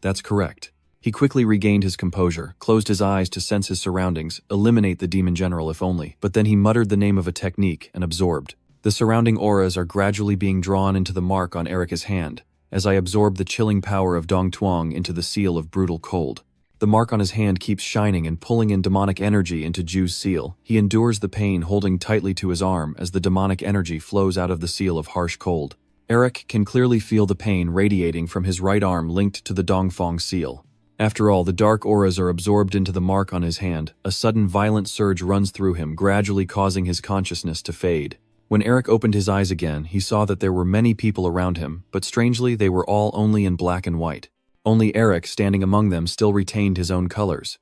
That's correct. He quickly regained his composure, closed his eyes to sense his surroundings, eliminate the demon general if only, but then he muttered the name of a technique and absorbed. The surrounding auras are gradually being drawn into the mark on Eric's hand, as I absorb the chilling power of Dong Tuang into the seal of brutal cold. The mark on his hand keeps shining and pulling in demonic energy into Ju's seal. He endures the pain holding tightly to his arm as the demonic energy flows out of the seal of harsh cold. Eric can clearly feel the pain radiating from his right arm linked to the Dongfang seal. After all, the dark auras are absorbed into the mark on his hand. A sudden violent surge runs through him, gradually causing his consciousness to fade. When Eric opened his eyes again, he saw that there were many people around him, but strangely they were all only in black and white. Only Eric, standing among them, still retained his own colors.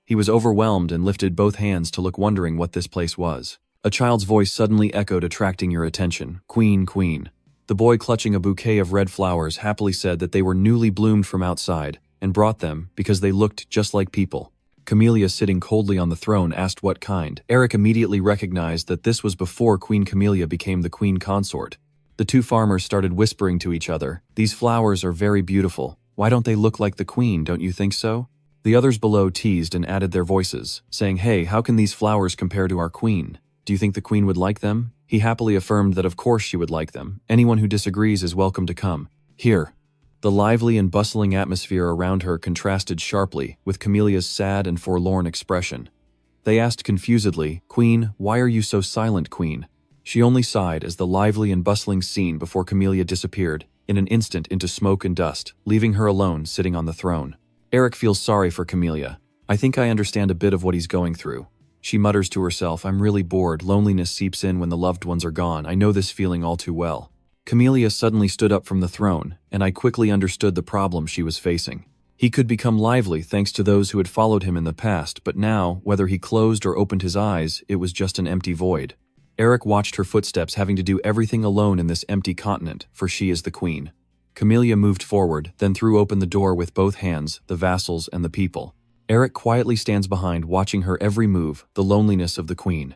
He was overwhelmed and lifted both hands to look, wondering what this place was. A child's voice suddenly echoed, attracting your attention. Queen, queen. The boy, clutching a bouquet of red flowers, happily said that they were newly bloomed from outside, and brought them because they looked just like people. Camellia, sitting coldly on the throne, asked what kind. Eric immediately recognized that this was before Queen Camellia became the queen consort. The two farmers started whispering to each other, "These flowers are very beautiful. Why don't they look like the queen, don't you think so?" The others below teased and added their voices, saying, "Hey, how can these flowers compare to our queen? Do you think the queen would like them?" He happily affirmed that of course she would like them. Anyone who disagrees is welcome to come. Here. The lively and bustling atmosphere around her contrasted sharply with Camellia's sad and forlorn expression. They asked confusedly, "Queen, why are you so silent, queen?" She only sighed as the lively and bustling scene before Camellia disappeared, in an instant into smoke and dust, leaving her alone sitting on the throne. Eric feels sorry for Camellia. "I think I understand a bit of what he's going through." She mutters to herself, "I'm really bored. Loneliness seeps in when the loved ones are gone. I know this feeling all too well." Camellia suddenly stood up from the throne, and I quickly understood the problem she was facing. He could become lively thanks to those who had followed him in the past, but now, whether he closed or opened his eyes, it was just an empty void. Eric watched her footsteps, having to do everything alone in this empty continent, for she is the queen. Camellia moved forward, then threw open the door with both hands, the vassals and the people. Eric quietly stands behind, watching her every move, the loneliness of the queen.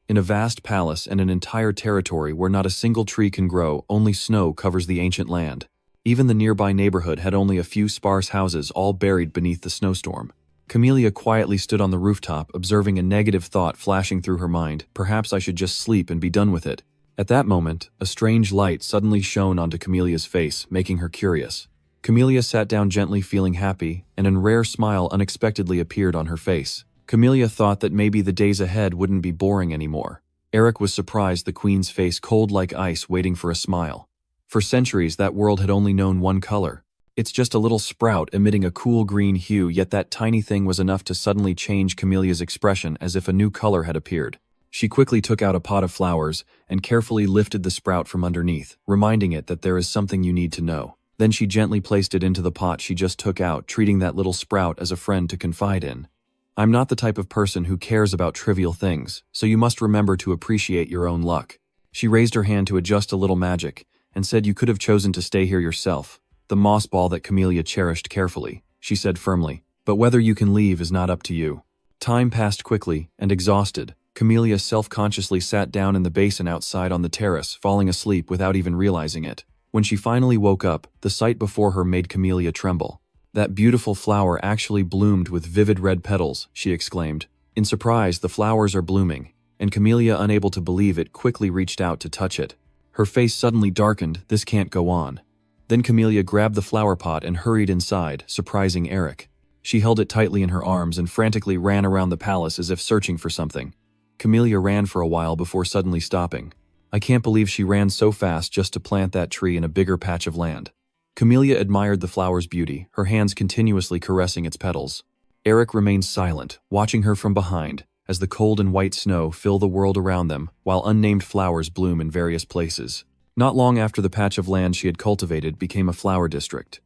In a vast palace and an entire territory where not a single tree can grow, only snow covers the ancient land. Even the nearby neighborhood had only a few sparse houses, all buried beneath the snowstorm. Camellia quietly stood on the rooftop, observing a negative thought flashing through her mind. Perhaps I should just sleep and be done with it. At that moment, a strange light suddenly shone onto Camelia's face, making her curious. Camellia sat down gently, feeling happy, and a rare smile unexpectedly appeared on her face. Camellia thought that maybe the days ahead wouldn't be boring anymore. Eric was surprised, the queen's face cold like ice, waiting for a smile. For centuries, that world had only known one color. It's just a little sprout emitting a cool green hue, yet that tiny thing was enough to suddenly change Camelia's expression, as if a new color had appeared. She quickly took out a pot of flowers and carefully lifted the sprout from underneath, reminding it that there is something you need to know. Then she gently placed it into the pot she just took out, treating that little sprout as a friend to confide in. I'm not the type of person who cares about trivial things, so you must remember to appreciate your own luck. She raised her hand to adjust a little magic and said, you could have chosen to stay here yourself. The moss ball that Camellia cherished carefully, she said firmly, but whether you can leave is not up to you. Time passed quickly, and exhausted, Camellia self-consciously sat down in the basin outside on the terrace, falling asleep without even realizing it. When she finally woke up, the sight before her made Camellia tremble. That beautiful flower actually bloomed with vivid red petals, she exclaimed. In surprise, the flowers are blooming, and Camellia, unable to believe it, quickly reached out to touch it. Her face suddenly darkened. This can't go on. Then Camellia grabbed the flower pot and hurried inside, surprising Eric. She held it tightly in her arms and frantically ran around the palace as if searching for something. Camellia ran for a while before suddenly stopping. I can't believe she ran so fast just to plant that tree in a bigger patch of land. Camellia admired the flower's beauty, her hands continuously caressing its petals. Eric remained silent, watching her from behind, as the cold and white snow fill the world around them, while unnamed flowers bloom in various places. Not long after the patch of land she had cultivated became a flower district.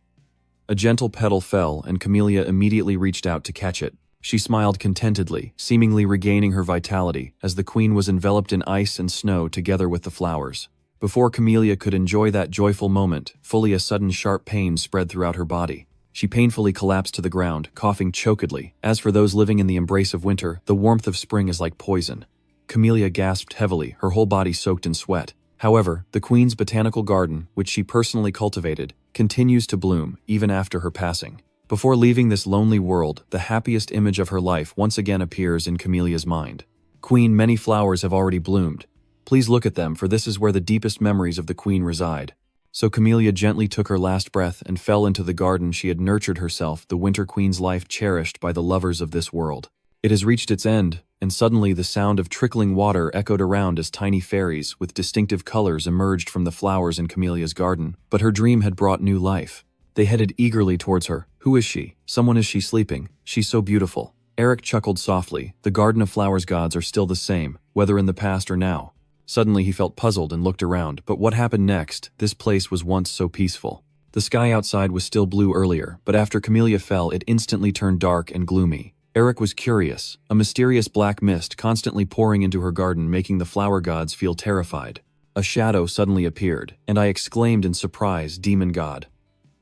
A gentle petal fell, and Camellia immediately reached out to catch it. She smiled contentedly, seemingly regaining her vitality, as the queen was enveloped in ice and snow together with the flowers. Before Camellia could enjoy that joyful moment, fully a sudden sharp pain spread throughout her body. She painfully collapsed to the ground, coughing chokedly. As for those living in the embrace of winter, the warmth of spring is like poison. Camellia gasped heavily, her whole body soaked in sweat. However, the queen's botanical garden, which she personally cultivated, continues to bloom even after her passing. Before leaving this lonely world, the happiest image of her life once again appears in Camelia's mind. Queen, many flowers have already bloomed. Please look at them, for this is where the deepest memories of the queen reside. So Camellia gently took her last breath and fell into the garden she had nurtured herself, the Winter Queen's life cherished by the lovers of this world. It has reached its end, and suddenly the sound of trickling water echoed around as tiny fairies with distinctive colors emerged from the flowers in Camelia's garden. But her dream had brought new life. They headed eagerly towards her. Who is she? Someone, is she sleeping? She's so beautiful. Eric chuckled softly. The Garden of Flowers gods are still the same, whether in the past or now. Suddenly he felt puzzled and looked around. But what happened next? This place was once so peaceful. The sky outside was still blue earlier, but after Camellia fell, it instantly turned dark and gloomy. Eric was curious, a mysterious black mist constantly pouring into her garden, making the flower gods feel terrified. A shadow suddenly appeared, and I exclaimed in surprise, "Demon God."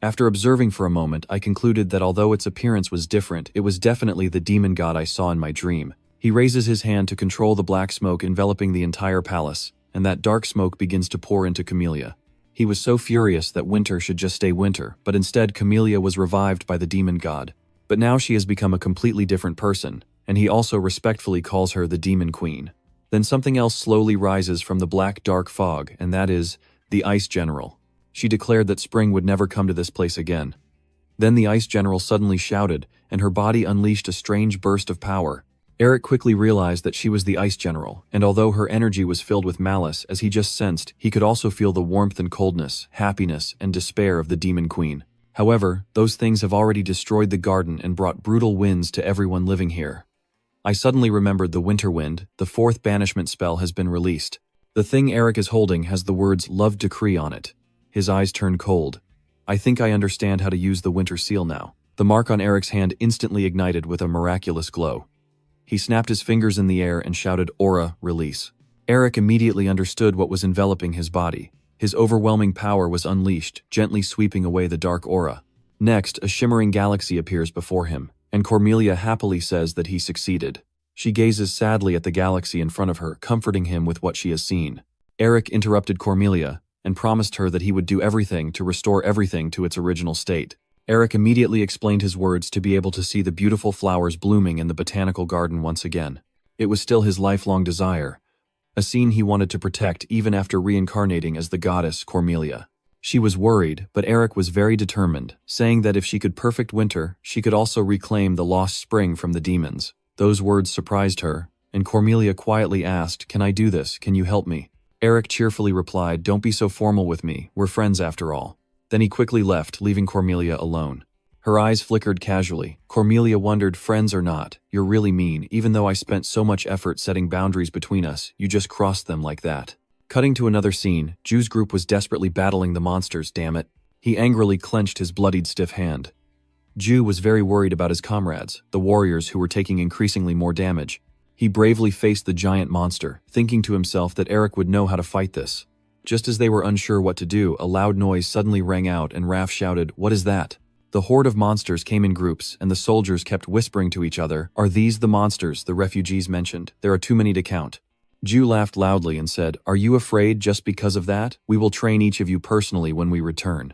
After observing for a moment, I concluded that although its appearance was different, it was definitely the demon god I saw in my dream. He raises his hand to control the black smoke enveloping the entire palace, and that dark smoke begins to pour into Camellia. He was so furious that winter should just stay winter, but instead Camellia was revived by the demon god. But now she has become a completely different person, and he also respectfully calls her the Demon Queen. Then something else slowly rises from the black dark fog, and that is the Ice General. She declared that spring would never come to this place again. Then the Ice General suddenly shouted, and her body unleashed a strange burst of power. Eric quickly realized that she was the Ice General, and although her energy was filled with malice, as he just sensed, he could also feel the warmth and coldness, happiness, and despair of the Demon Queen. However, those things have already destroyed the garden and brought brutal winds to everyone living here. I suddenly remembered the winter wind. The fourth banishment spell has been released. The thing Eric is holding has the words "Love Decree" on it. His eyes turned cold. I think I understand how to use the winter seal now. The mark on Eric's hand instantly ignited with a miraculous glow. He snapped his fingers in the air and shouted, "Aura, release." Eric immediately understood what was enveloping his body. His overwhelming power was unleashed, gently sweeping away the dark aura. Next, a shimmering galaxy appears before him, and Cormelia happily says that he succeeded. She gazes sadly at the galaxy in front of her, comforting him with what she has seen. Eric interrupted Cormelia and promised her that he would do everything to restore everything to its original state. Eric immediately explained his words to be able to see the beautiful flowers blooming in the botanical garden once again. It was still his lifelong desire, a scene he wanted to protect even after reincarnating as the goddess Cormelia. She was worried, but Eric was very determined, saying that if she could perfect winter, she could also reclaim the lost spring from the demons. Those words surprised her, and Cormelia quietly asked, "Can I do this? Can you help me?" Eric cheerfully replied, "Don't be so formal with me, we're friends after all." Then he quickly left, leaving Cormelia alone. Her eyes flickered casually. Cormelia wondered, friends or not, you're really mean. Even though I spent so much effort setting boundaries between us, you just crossed them like that. Cutting to another scene, Ju's group was desperately battling the monsters, damn it. He angrily clenched his bloodied stiff hand. Ju was very worried about his comrades, the warriors who were taking increasingly more damage. He bravely faced the giant monster, thinking to himself that Eric would know how to fight this. Just as they were unsure what to do, a loud noise suddenly rang out and Raph shouted, "What is that?" The horde of monsters came in groups, and the soldiers kept whispering to each other, "Are these the monsters the refugees mentioned? There are too many to count." Ju laughed loudly and said, "Are you afraid just because of that? We will train each of you personally when we return."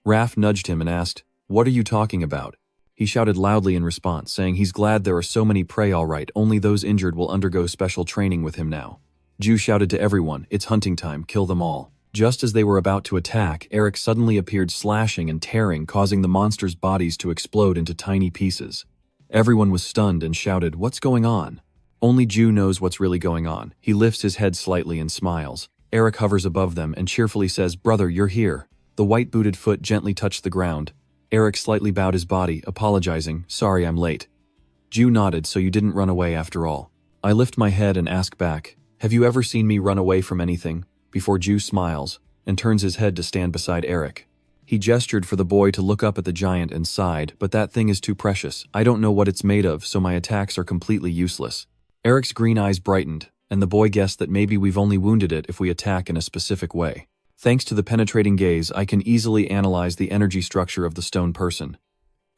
Raph nudged him and asked, "What are you talking about?" He shouted loudly in response, saying he's glad there are so many prey all right, only those injured will undergo special training with him now. Ju shouted to everyone, "It's hunting time, kill them all." Just as they were about to attack, Eric suddenly appeared slashing and tearing, causing the monsters' bodies to explode into tiny pieces. Everyone was stunned and shouted, "What's going on?" Only Ju knows what's really going on. He lifts his head slightly and smiles. Eric hovers above them and cheerfully says, "Brother, you're here." The white-booted foot gently touched the ground. Eric slightly bowed his body, apologizing, "Sorry I'm late." Ju nodded, "So you didn't run away after all." I lift my head and ask back, "Have you ever seen me run away from anything?" Before Ju smiles and turns his head to stand beside Eric. He gestured for the boy to look up at the giant and sighed, "But that thing is too precious. I don't know what it's made of, so my attacks are completely useless." Eric's green eyes brightened, and the boy guessed that maybe we've only wounded it if we attack in a specific way. Thanks to the penetrating gaze, I can easily analyze the energy structure of the stone person.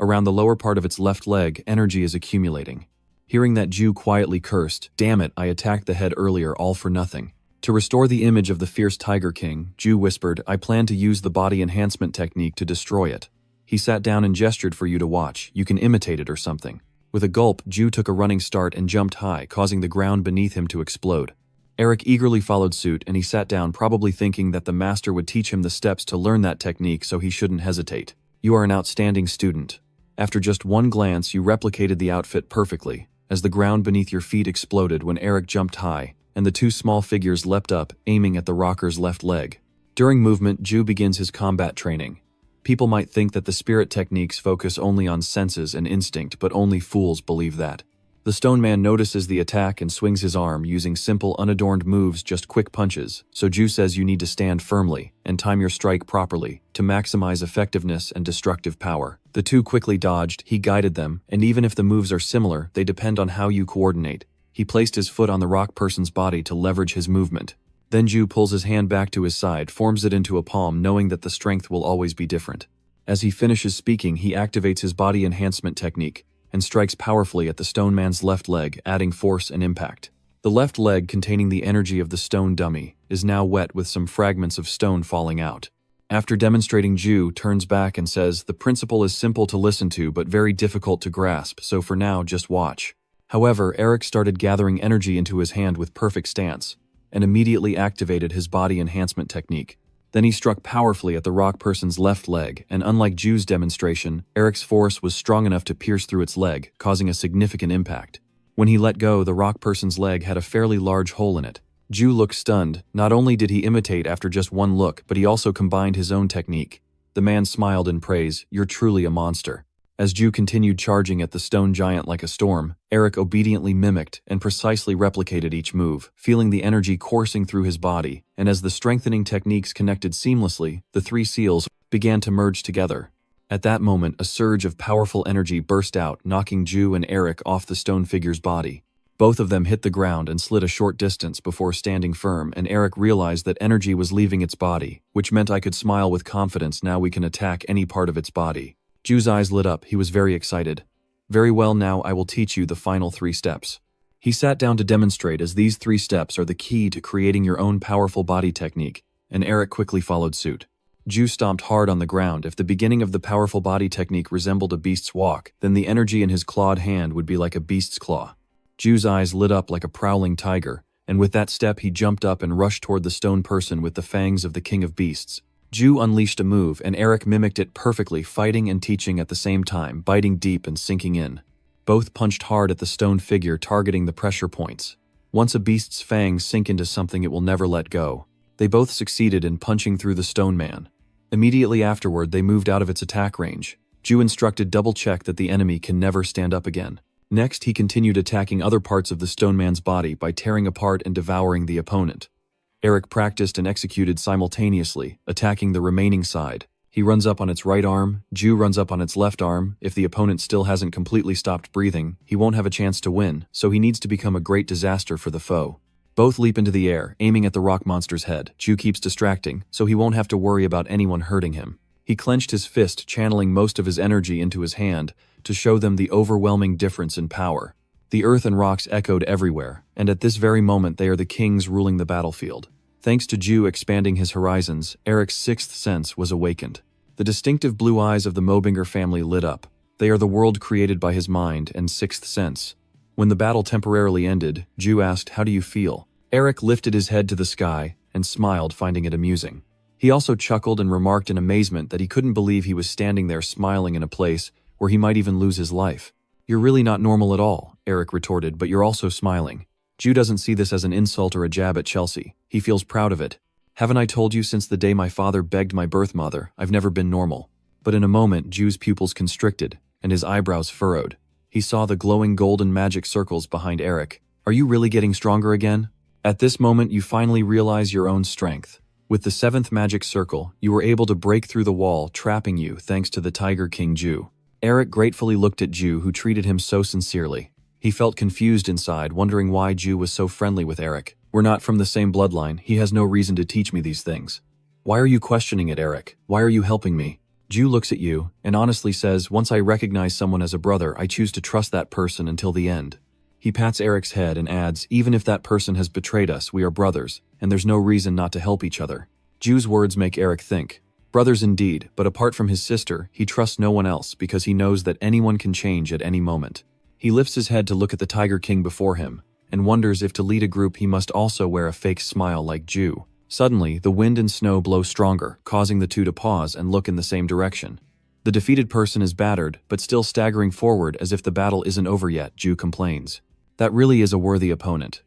Around the lower part of its left leg, energy is accumulating. Hearing that, Ju quietly cursed, "Damn it, I attacked the head earlier, all for nothing." To restore the image of the fierce Tiger King, Ju whispered, "I plan to use the body enhancement technique to destroy it." He sat down and gestured for you to watch. You can imitate it or something. With a gulp, Ju took a running start and jumped high, causing the ground beneath him to explode. Eric eagerly followed suit, and he sat down, probably thinking that the master would teach him the steps to learn that technique, so he shouldn't hesitate. "You are an outstanding student." After just one glance, you replicated the outfit perfectly, as the ground beneath your feet exploded when Eric jumped high, and the two small figures leapt up, aiming at the rocker's left leg. During movement, Ju begins his combat training. People might think that the spirit techniques focus only on senses and instinct, but only fools believe that. The stone man notices the attack and swings his arm, using simple, unadorned moves, just quick punches, so Ju says you need to stand firmly and time your strike properly to maximize effectiveness and destructive power. The two quickly dodged, he guided them, and even if the moves are similar, they depend on how you coordinate. He placed his foot on the rock person's body to leverage his movement. Then Ju pulls his hand back to his side, forms it into a palm, knowing that the strength will always be different. As he finishes speaking, he activates his body enhancement technique and strikes powerfully at the stone man's left leg, adding force and impact. The left leg, containing the energy of the stone dummy, is now wet with some fragments of stone falling out. After demonstrating, Ju turns back and says, "The principle is simple to listen to but very difficult to grasp, so for now just watch." However, Eric started gathering energy into his hand with perfect stance, and immediately activated his body enhancement technique. Then he struck powerfully at the rock person's left leg, and unlike Ju's demonstration, Eric's force was strong enough to pierce through its leg, causing a significant impact. When he let go, the rock person's leg had a fairly large hole in it. Ju looked stunned. Not only did he imitate after just one look, but he also combined his own technique. The man smiled in praise, "You're truly a monster." As Ju continued charging at the stone giant like a storm, Eric obediently mimicked and precisely replicated each move, feeling the energy coursing through his body, and as the strengthening techniques connected seamlessly, the three seals began to merge together. At that moment, a surge of powerful energy burst out, knocking Ju and Eric off the stone figure's body. Both of them hit the ground and slid a short distance before standing firm, and Eric realized that energy was leaving its body, which meant I could smile with confidence. Now we can attack any part of its body. Ju's eyes lit up. He was very excited. Very well, now I will teach you the final 3 steps. He sat down to demonstrate, as these 3 steps are the key to creating your own powerful body technique, and Eric quickly followed suit. Ju stomped hard on the ground. If the beginning of the powerful body technique resembled a beast's walk, then the energy in his clawed hand would be like a beast's claw. Ju's eyes lit up like a prowling tiger, and with that step he jumped up and rushed toward the stone person with the fangs of the king of beasts. Ju unleashed a move, and Eric mimicked it perfectly, fighting and teaching at the same time, biting deep and sinking in. Both punched hard at the stone figure, targeting the pressure points. Once a beast's fangs sink into something, it will never let go. They both succeeded in punching through the stone man. Immediately afterward, they moved out of its attack range. Ju instructed double-check that the enemy can never stand up again. Next, he continued attacking other parts of the stone man's body by tearing apart and devouring the opponent. Eric practiced and executed simultaneously, attacking the remaining side. He runs up on its right arm, Ju runs up on its left arm. If the opponent still hasn't completely stopped breathing, he won't have a chance to win, so he needs to become a great disaster for the foe. Both leap into the air, aiming at the rock monster's head. Ju keeps distracting, so he won't have to worry about anyone hurting him. He clenched his fist, channeling most of his energy into his hand to show them the overwhelming difference in power. The earth and rocks echoed everywhere, and at this very moment they are the kings ruling the battlefield. Thanks to Ju expanding his horizons, Eric's 6th sense was awakened. The distinctive blue eyes of the Melvinger family lit up. They are the world created by his mind and 6th sense. When the battle temporarily ended, Ju asked, "How do you feel?" Eric lifted his head to the sky and smiled, finding it amusing. He also chuckled and remarked in amazement that he couldn't believe he was standing there smiling in a place where he might even lose his life. "You're really not normal at all," Eric retorted, "but you're also smiling." Ju doesn't see this as an insult or a jab at Chelsea. He feels proud of it. "Haven't I told you since the day my father begged my birth mother, I've never been normal?" But in a moment, Ju's pupils constricted, and his eyebrows furrowed. He saw the glowing golden magic circles behind Eric. "Are you really getting stronger again?" At this moment, you finally realize your own strength. With the 7th magic circle, you were able to break through the wall, trapping you thanks to the Tiger King Ju. Eric gratefully looked at Ju, who treated him so sincerely. He felt confused inside, wondering why Ju was so friendly with Eric. "We're not from the same bloodline. He has no reason to teach me these things." "Why are you questioning it, Eric? Why are you helping me?" Ju looks at you and honestly says, "Once I recognize someone as a brother, I choose to trust that person until the end." He pats Eric's head and adds, "Even if that person has betrayed us, we are brothers, and there's no reason not to help each other." Ju's words make Eric think. Brothers indeed, but apart from his sister, he trusts no one else because he knows that anyone can change at any moment. He lifts his head to look at the Tiger King before him, and wonders if to lead a group he must also wear a fake smile like Ju. Suddenly, the wind and snow blow stronger, causing the two to pause and look in the same direction. The defeated person is battered, but still staggering forward as if the battle isn't over yet. Ju complains. "That really is a worthy opponent."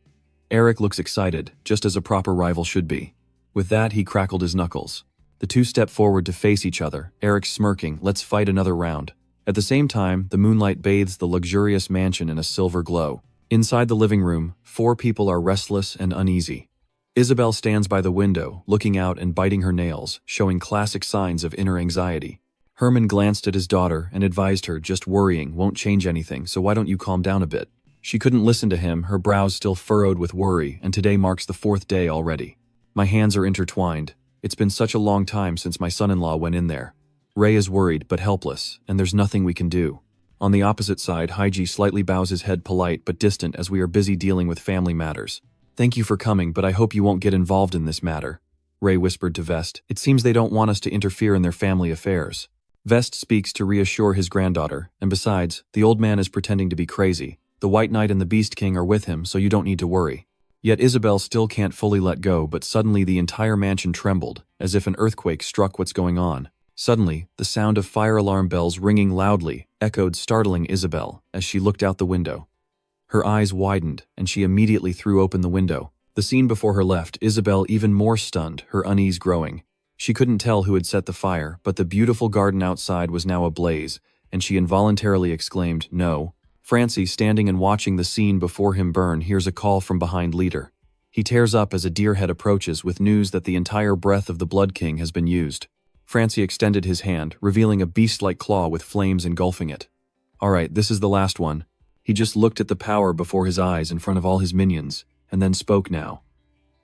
Eric looks excited, just as a proper rival should be. With that, he crackled his knuckles. The two step forward to face each other, Eric smirking, "Let's fight another round." At the same time, the moonlight bathes the luxurious mansion in a silver glow. Inside the living room, 4 people are restless and uneasy. Isabel stands by the window, looking out and biting her nails, showing classic signs of inner anxiety. Herman glanced at his daughter and advised her, "Just worrying won't change anything, so why don't you calm down a bit?" She couldn't listen to him, her brows still furrowed with worry, and today marks the 4th day already. "My hands are intertwined. It's been such a long time since my son-in-law went in there." Ray is worried but helpless, and there's nothing we can do. On the opposite side, Haiji slightly bows his head, polite but distant, as we are busy dealing with family matters. "Thank you for coming, but I hope you won't get involved in this matter," Ray whispered to Vest. "It seems they don't want us to interfere in their family affairs." Vest speaks to reassure his granddaughter, and besides, the old man is pretending to be crazy. The White Knight and the Beast King are with him, so you don't need to worry. Yet Isabel still can't fully let go, but suddenly the entire mansion trembled, as if an earthquake struck. What's going on? Suddenly, the sound of fire alarm bells ringing loudly echoed, startling Isabel as she looked out the window. Her eyes widened, and she immediately threw open the window. The scene before her left Isabel even more stunned, her unease growing. She couldn't tell who had set the fire, but the beautiful garden outside was now ablaze, and she involuntarily exclaimed, "No." Francie, standing and watching the scene before him burn, hears a call from behind leader. He tears up as a deerhead approaches with news that the entire breath of the Blood King has been used. Francie extended his hand, revealing a beast-like claw with flames engulfing it. "All right, this is the last one." He just looked at the power before his eyes in front of all his minions, and then spoke now.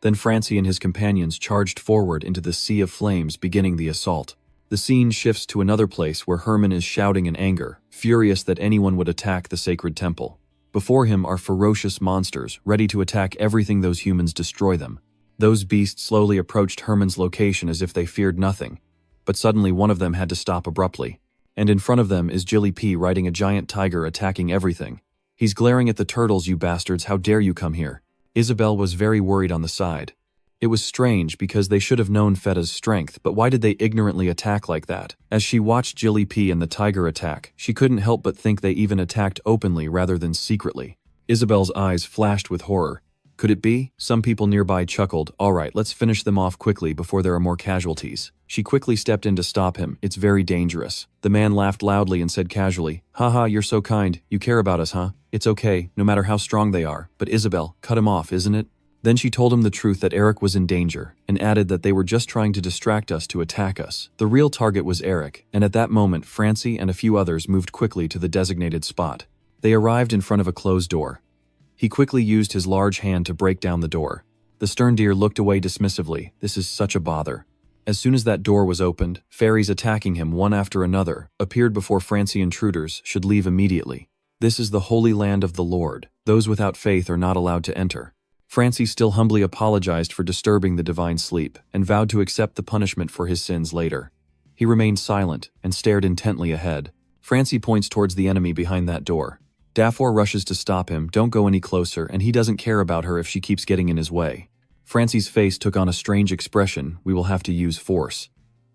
Then Francie and his companions charged forward into the sea of flames, beginning the assault. The scene shifts to another place where Herman is shouting in anger, furious that anyone would attack the sacred temple. Before him are ferocious monsters, ready to attack everything those humans destroy them. Those beasts slowly approached Herman's location as if they feared nothing. But suddenly one of them had to stop abruptly. And in front of them is Jilly P riding a giant tiger attacking everything. He's glaring at the turtles. "You bastards, how dare you come here?" Isabel was very worried on the side. It was strange because they should have known Feta's strength, but why did they ignorantly attack like that? As she watched Jilly P and the tiger attack, she couldn't help but think they even attacked openly rather than secretly. Isabel's eyes flashed with horror. Could it be? Some people nearby chuckled. "Alright, let's finish them off quickly before there are more casualties." She quickly stepped in to stop him. "It's very dangerous." The man laughed loudly and said casually, "Haha, you're so kind. You care about us, huh? It's okay, no matter how strong they are. But Isabel, cut him off, isn't it?" Then she told him the truth that Eric was in danger, and added that they were just trying to distract us to attack us. The real target was Eric, and at that moment Francie and a few others moved quickly to the designated spot. They arrived in front of a closed door. He quickly used his large hand to break down the door. The stern deer looked away dismissively. "This is such a bother." As soon as that door was opened, fairies attacking him one after another appeared before Francie. Intruders should leave immediately. This is the holy land of the Lord. Those without faith are not allowed to enter. Francie still humbly apologized for disturbing the divine sleep, and vowed to accept the punishment for his sins later. He remained silent, and stared intently ahead. Francie points towards the enemy behind that door. Dafor rushes to stop him. "Don't go any closer," and he doesn't care about her if she keeps getting in his way. Francie's face took on a strange expression. "We will have to use force."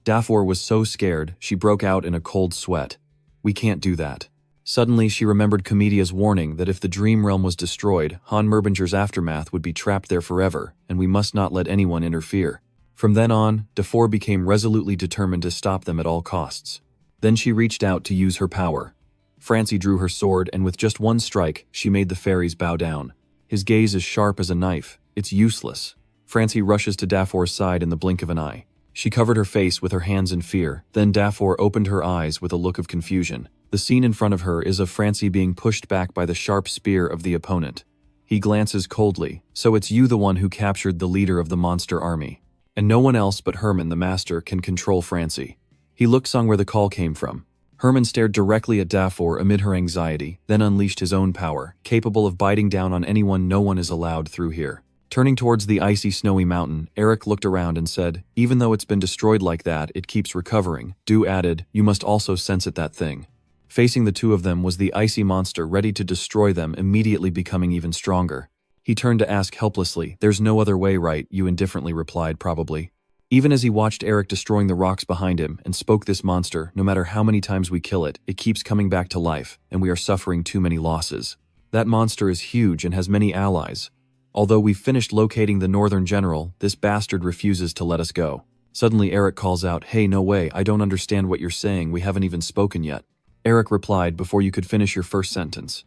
Dafor was so scared, she broke out in a cold sweat. "We can't do that." Suddenly, she remembered Comedia's warning that if the dream realm was destroyed, Han Merbinger's aftermath would be trapped there forever, and we must not let anyone interfere. From then on, Dafor became resolutely determined to stop them at all costs. Then she reached out to use her power. Francie drew her sword, and with just one strike, she made the fairies bow down. His gaze is sharp as a knife. It's useless. Francie rushes to Dafor's side in the blink of an eye. She covered her face with her hands in fear. Then Dafor opened her eyes with a look of confusion. The scene in front of her is of Francie being pushed back by the sharp spear of the opponent. He glances coldly. "So it's you, the one who captured the leader of the monster army. And no one else but Herman the master can control Francie." He looked where the call came from. Herman stared directly at Dafor amid her anxiety, then unleashed his own power, capable of biting down on anyone. "No one is allowed through here." Turning towards the icy snowy mountain, Eric looked around and said, "Even though it's been destroyed like that, it keeps recovering." Du added, "You must also sense it, that thing." Facing the two of them was the icy monster ready to destroy them, immediately becoming even stronger. He turned to ask helplessly, "There's no other way, right?" You indifferently replied, "Probably." Even as he watched Eric destroying the rocks behind him and spoke, "This monster, no matter how many times we kill it, it keeps coming back to life, and we are suffering too many losses. That monster is huge and has many allies. Although we've finished locating the northern general, this bastard refuses to let us go." Suddenly Eric calls out, "Hey, no way, I don't understand what you're saying, we haven't even spoken yet." Eric replied before you could finish your first sentence.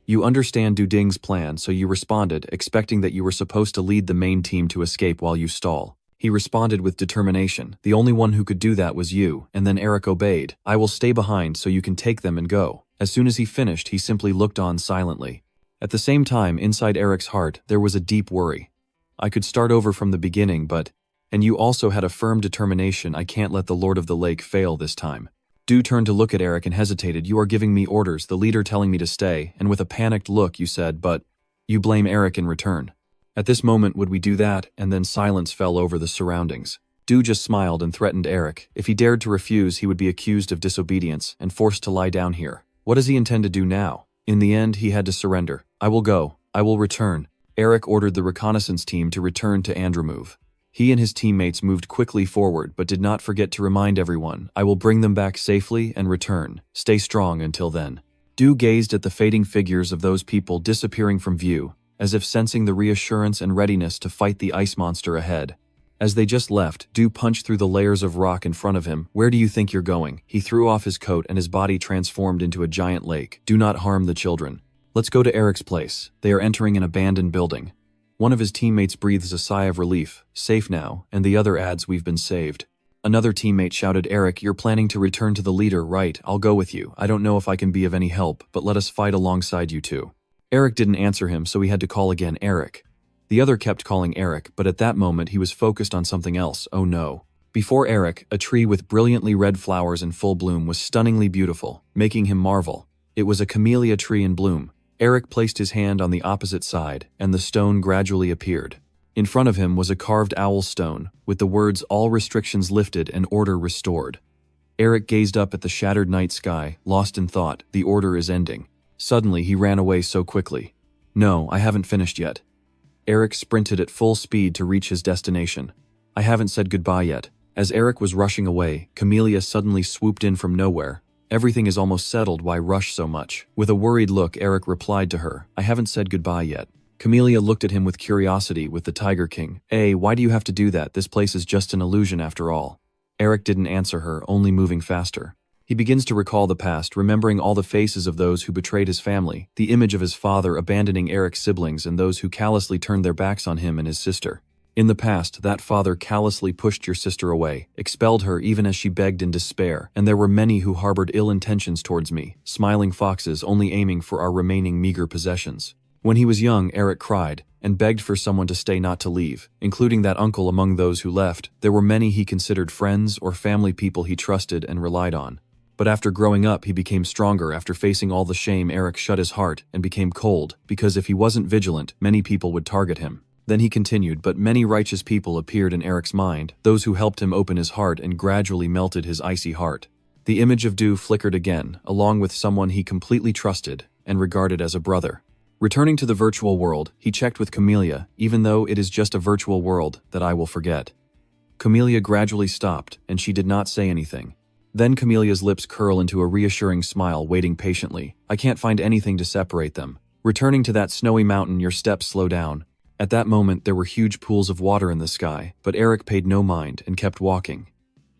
"You understand Du Ding's plan, so you responded, expecting that you were supposed to lead the main team to escape while you stall." He responded with determination. "The only one who could do that was you," and then Eric obeyed. "I will stay behind so you can take them and go." As soon as he finished, he simply looked on silently. At the same time, inside Eric's heart, there was a deep worry. "I could start over from the beginning, but..." "And you also had a firm determination. I can't let the Lord of the Lake fail this time." Du turned to look at Eric and hesitated. "You are giving me orders, the leader telling me to stay, and with a panicked look you said, but..." "You blame Eric in return." At this moment would we do that, and then silence fell over the surroundings. Du just smiled and threatened Eric. If he dared to refuse, he would be accused of disobedience and forced to lie down here. What does he intend to do now? In the end, he had to surrender. "I will go. I will return." Eric ordered the reconnaissance team to return to Andromove. He and his teammates moved quickly forward but did not forget to remind everyone, "I will bring them back safely and return. Stay strong until then." Du gazed at the fading figures of those people disappearing from view, as if sensing the reassurance and readiness to fight the ice monster ahead. As they just left, Du punched through the layers of rock in front of him. "Where do you think you're going?" He threw off his coat and his body transformed into a giant lake. "Do not harm the children. Let's go to Eric's place. They are entering an abandoned building." One of his teammates breathes a sigh of relief. "Safe now," and the other adds, "We've been saved." Another teammate shouted, "Eric, you're planning to return to the leader, right? I'll go with you. I don't know if I can be of any help, but let us fight alongside you two." Eric didn't answer him, so he had to call again, "Eric." The other kept calling Eric, but at that moment he was focused on something else. Oh no. Before Eric, a tree with brilliantly red flowers in full bloom was stunningly beautiful, making him marvel. It was a camellia tree in bloom. Eric placed his hand on the opposite side, and the stone gradually appeared. In front of him was a carved owl stone, with the words "All restrictions lifted and order restored." Eric gazed up at the shattered night sky, lost in thought. The order is ending. Suddenly he ran away so quickly. "No, I haven't finished yet." Eric sprinted at full speed to reach his destination. "I haven't said goodbye yet." As Eric was rushing away, Camellia suddenly swooped in from nowhere. "Everything is almost settled, why rush so much?" With a worried look, Eric replied to her, "I haven't said goodbye yet." Camellia looked at him with curiosity with the Tiger King. Why do you have to do that? This place is just an illusion after all." Eric didn't answer her, only moving faster. He begins to recall the past, remembering all the faces of those who betrayed his family, the image of his father abandoning Eric's siblings and those who callously turned their backs on him and his sister. In the past, that father callously pushed your sister away, expelled her even as she begged in despair, and there were many who harbored ill intentions towards me, smiling foxes only aiming for our remaining meager possessions. When he was young, Eric cried and begged for someone to stay, not to leave, including that uncle among those who left. There were many he considered friends or family people he trusted and relied on. But after growing up, he became stronger. After facing all the shame, Eric shut his heart and became cold, because if he wasn't vigilant, many people would target him. Then he continued, but many righteous people appeared in Eric's mind, those who helped him open his heart and gradually melted his icy heart. The image of Dew flickered again, along with someone he completely trusted and regarded as a brother. Returning to the virtual world, he checked with Camellia, even though it is just a virtual world that I will forget. Camellia gradually stopped, and she did not say anything. Then Camelia's lips curl into a reassuring smile, waiting patiently. "I can't find anything to separate them. Returning to that snowy mountain, your steps slow down." At that moment, there were huge pools of water in the sky, but Eric paid no mind and kept walking.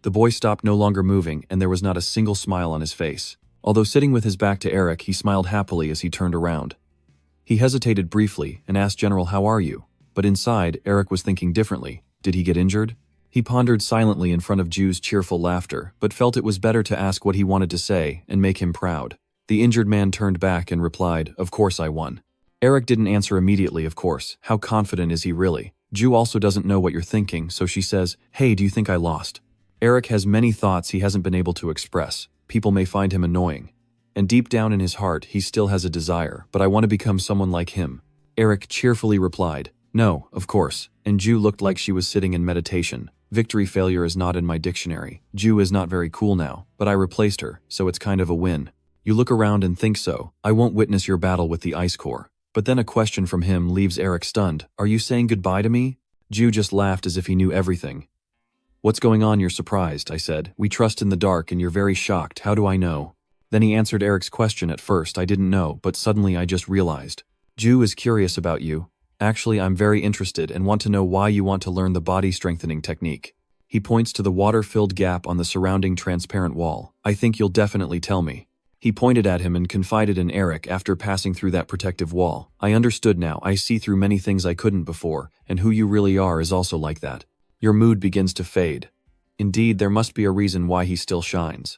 The boy stopped, no longer moving, and there was not a single smile on his face. Although sitting with his back to Eric, he smiled happily as he turned around. He hesitated briefly and asked General, "How are you?" But inside, Eric was thinking differently. Did he get injured? He pondered silently in front of Jew's cheerful laughter, but felt it was better to ask what he wanted to say and make him proud. The injured man turned back and replied, "Of course I won." Eric didn't answer immediately, of course. How confident is he really? Jew also doesn't know what you're thinking, so she says, "Hey, do you think I lost?" Eric has many thoughts he hasn't been able to express. People may find him annoying. And deep down in his heart, he still has a desire, but I want to become someone like him. Eric cheerfully replied, "No, of course." And Jew looked like she was sitting in meditation. Victory failure is not in my dictionary. Jew is not very cool now, but I replaced her, so it's kind of a win. You look around and think so. I won't witness your battle with the Ice Core. But then a question from him leaves Eric stunned. "Are you saying goodbye to me?" Jew just laughed as if he knew everything. "What's going on? You're surprised," I said. "We trust in the dark and you're very shocked. How do I know?" Then he answered Eric's question. "At first, I didn't know, but suddenly I just realized. Jew is curious about you. Actually, I'm very interested and want to know why you want to learn the body strengthening technique." He points to the water-filled gap on the surrounding transparent wall. "I think you'll definitely tell me." He pointed at him and confided in Eric after passing through that protective wall. "I understood now. I see through many things I couldn't before, and who you really are is also like that." Your mood begins to fade. Indeed, there must be a reason why he still shines.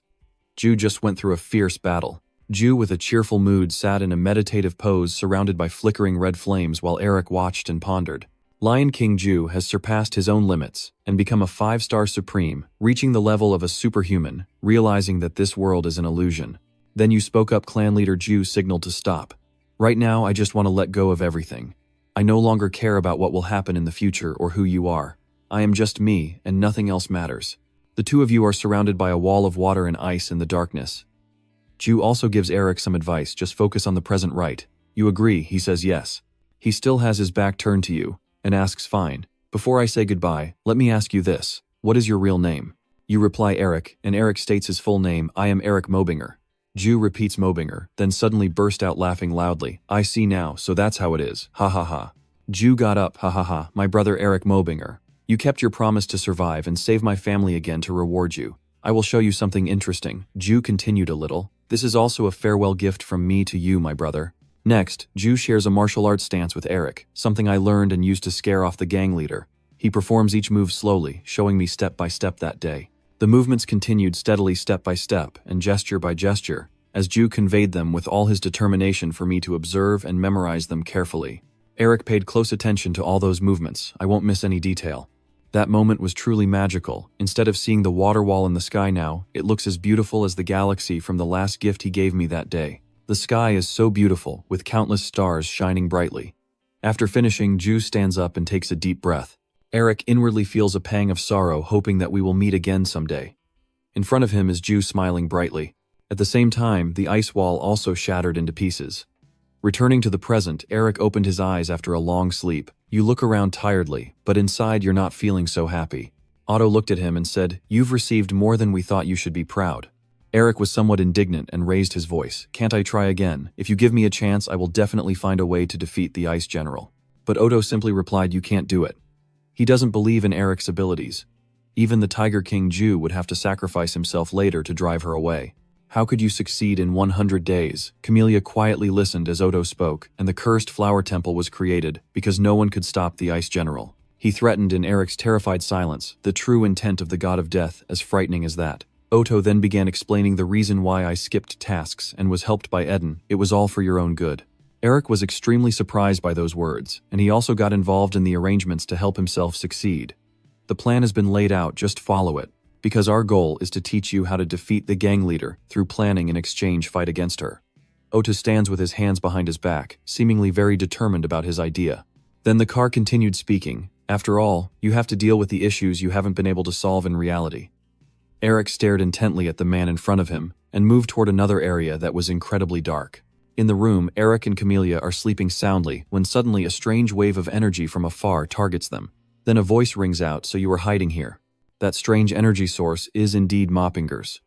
Jew just went through a fierce battle. Jew with a cheerful mood sat in a meditative pose surrounded by flickering red flames while Eric watched and pondered. Lion King Jew has surpassed his own limits and become a 5-star supreme, reaching the level of a superhuman, realizing that this world is an illusion. Then you spoke up. Clan leader Jew signaled to stop. "Right now, I just want to let go of everything. I no longer care about what will happen in the future or who you are. I am just me, and nothing else matters." The two of you are surrounded by a wall of water and ice in the darkness. Jew also gives Eric some advice. "Just focus on the present, right?" You agree. He says yes. He still has his back turned to you and asks, "Fine. Before I say goodbye, let me ask you this. What is your real name?" You reply Eric, and Eric states his full name. "I am Eric Melvinger." Jew repeats Melvinger, then suddenly burst out laughing loudly. "I see now, so that's how it is. Ha ha ha." Jew got up. "Ha ha ha, my brother Eric Melvinger. You kept your promise to survive and save my family again to reward you. I will show you something interesting." Jew continued a little. "This is also a farewell gift from me to you, my brother." Next, Jew shares a martial arts stance with Eric, something I learned and used to scare off the gang leader. He performs each move slowly, showing me step by step that day. The movements continued steadily step by step and gesture by gesture, as Ju conveyed them with all his determination for me to observe and memorize them carefully. Eric paid close attention to all those movements. I won't miss any detail. That moment was truly magical. Instead of seeing the water wall in the sky now, it looks as beautiful as the galaxy from the last gift he gave me that day. The sky is so beautiful, with countless stars shining brightly. After finishing, Ju stands up and takes a deep breath. Eric inwardly feels a pang of sorrow, hoping that we will meet again someday. In front of him is Ju smiling brightly. At the same time, the ice wall also shattered into pieces. Returning to the present, Eric opened his eyes after a long sleep. You look around tiredly, but inside you're not feeling so happy. Otto looked at him and said, "You've received more than we thought. You should be proud." Eric was somewhat indignant and raised his voice. "Can't I try again? If you give me a chance, I will definitely find a way to defeat the Ice General." But Otto simply replied, "You can't do it." He doesn't believe in Eric's abilities. Even the Tiger King Ju would have to sacrifice himself later to drive her away. How could you succeed in 100 days? Camellia quietly listened as Otto spoke, and the cursed flower temple was created because no one could stop the Ice General. He threatened in Eric's terrified silence, the true intent of the God of Death, as frightening as that. Otto then began explaining the reason why I skipped tasks and was helped by Eden. It was all for your own good. Eric was extremely surprised by those words, and he also got involved in the arrangements to help himself succeed. The plan has been laid out, just follow it, because our goal is to teach you how to defeat the gang leader through planning an exchange fight against her. Otto stands with his hands behind his back, seemingly very determined about his idea. Then the car continued speaking. After all, you have to deal with the issues you haven't been able to solve in reality. Eric stared intently at the man in front of him and moved toward another area that was incredibly dark. In the room, Eric and Camellia are sleeping soundly when suddenly a strange wave of energy from afar targets them. Then a voice rings out, "So you were hiding here." That strange energy source is indeed Mopinger's.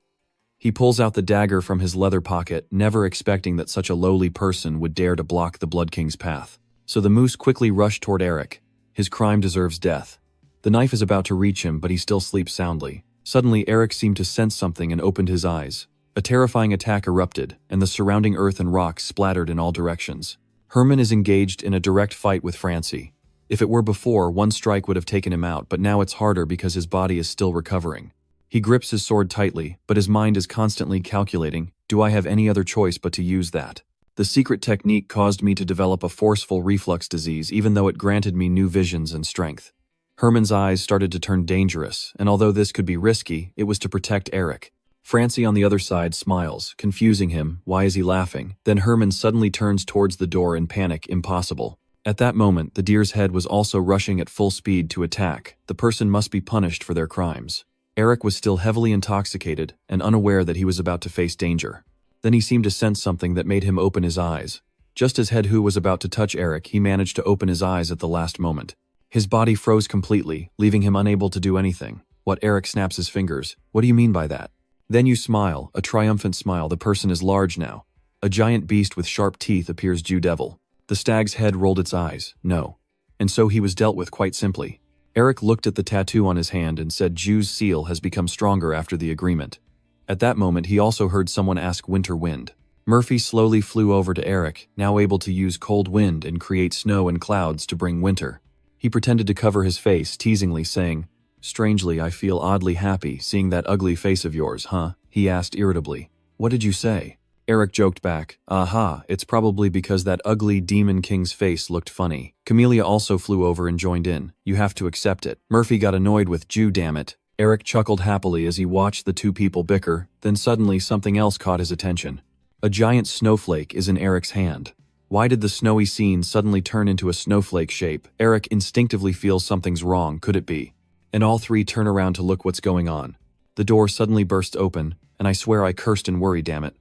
He pulls out the dagger from his leather pocket, never expecting that such a lowly person would dare to block the Blood King's path. So the moose quickly rushed toward Eric. His crime deserves death. The knife is about to reach him, but he still sleeps soundly. Suddenly, Eric seemed to sense something and opened his eyes. A terrifying attack erupted, and the surrounding earth and rocks splattered in all directions. Herman is engaged in a direct fight with Francie. If it were before, one strike would have taken him out, but now it's harder because his body is still recovering. He grips his sword tightly, but his mind is constantly calculating, do I have any other choice but to use that? The secret technique caused me to develop a forceful reflux disease, even though it granted me new visions and strength. Herman's eyes started to turn dangerous, and although this could be risky, it was to protect Eric. Francie on the other side smiles, confusing him. Why is he laughing? Then Herman suddenly turns towards the door in panic. Impossible. At that moment, the deer's head was also rushing at full speed to attack. The person must be punished for their crimes. Eric was still heavily intoxicated and unaware that he was about to face danger. Then he seemed to sense something that made him open his eyes. Just as Headhu was about to touch Eric, he managed to open his eyes at the last moment. His body froze completely, leaving him unable to do anything. What? Eric snaps his fingers. What do you mean by that? Then you smile, a triumphant smile. The person is large now. A giant beast with sharp teeth appears. Jew devil. The stag's head rolled its eyes. No. And so he was dealt with quite simply. Eric looked at the tattoo on his hand and said Jew's seal has become stronger after the agreement. At that moment he also heard someone ask Winter Wind. Murphy slowly flew over to Eric, now able to use cold wind and create snow and clouds to bring winter. He pretended to cover his face, teasingly saying, "Strangely, I feel oddly happy seeing that ugly face of yours, huh?" he asked irritably. "What did you say?" Eric joked back, "Aha, it's probably because that ugly Demon King's face looked funny." Camellia also flew over and joined in. "You have to accept it." Murphy got annoyed with Jew, damn it. Eric chuckled happily as he watched the two people bicker, then suddenly something else caught his attention. A giant snowflake is in Eric's hand. Why did the snowy scene suddenly turn into a snowflake shape? Eric instinctively feels something's wrong. Could it be? And all three turn around to look what's going on. The door suddenly bursts open, and I swear I cursed in worry, damn it.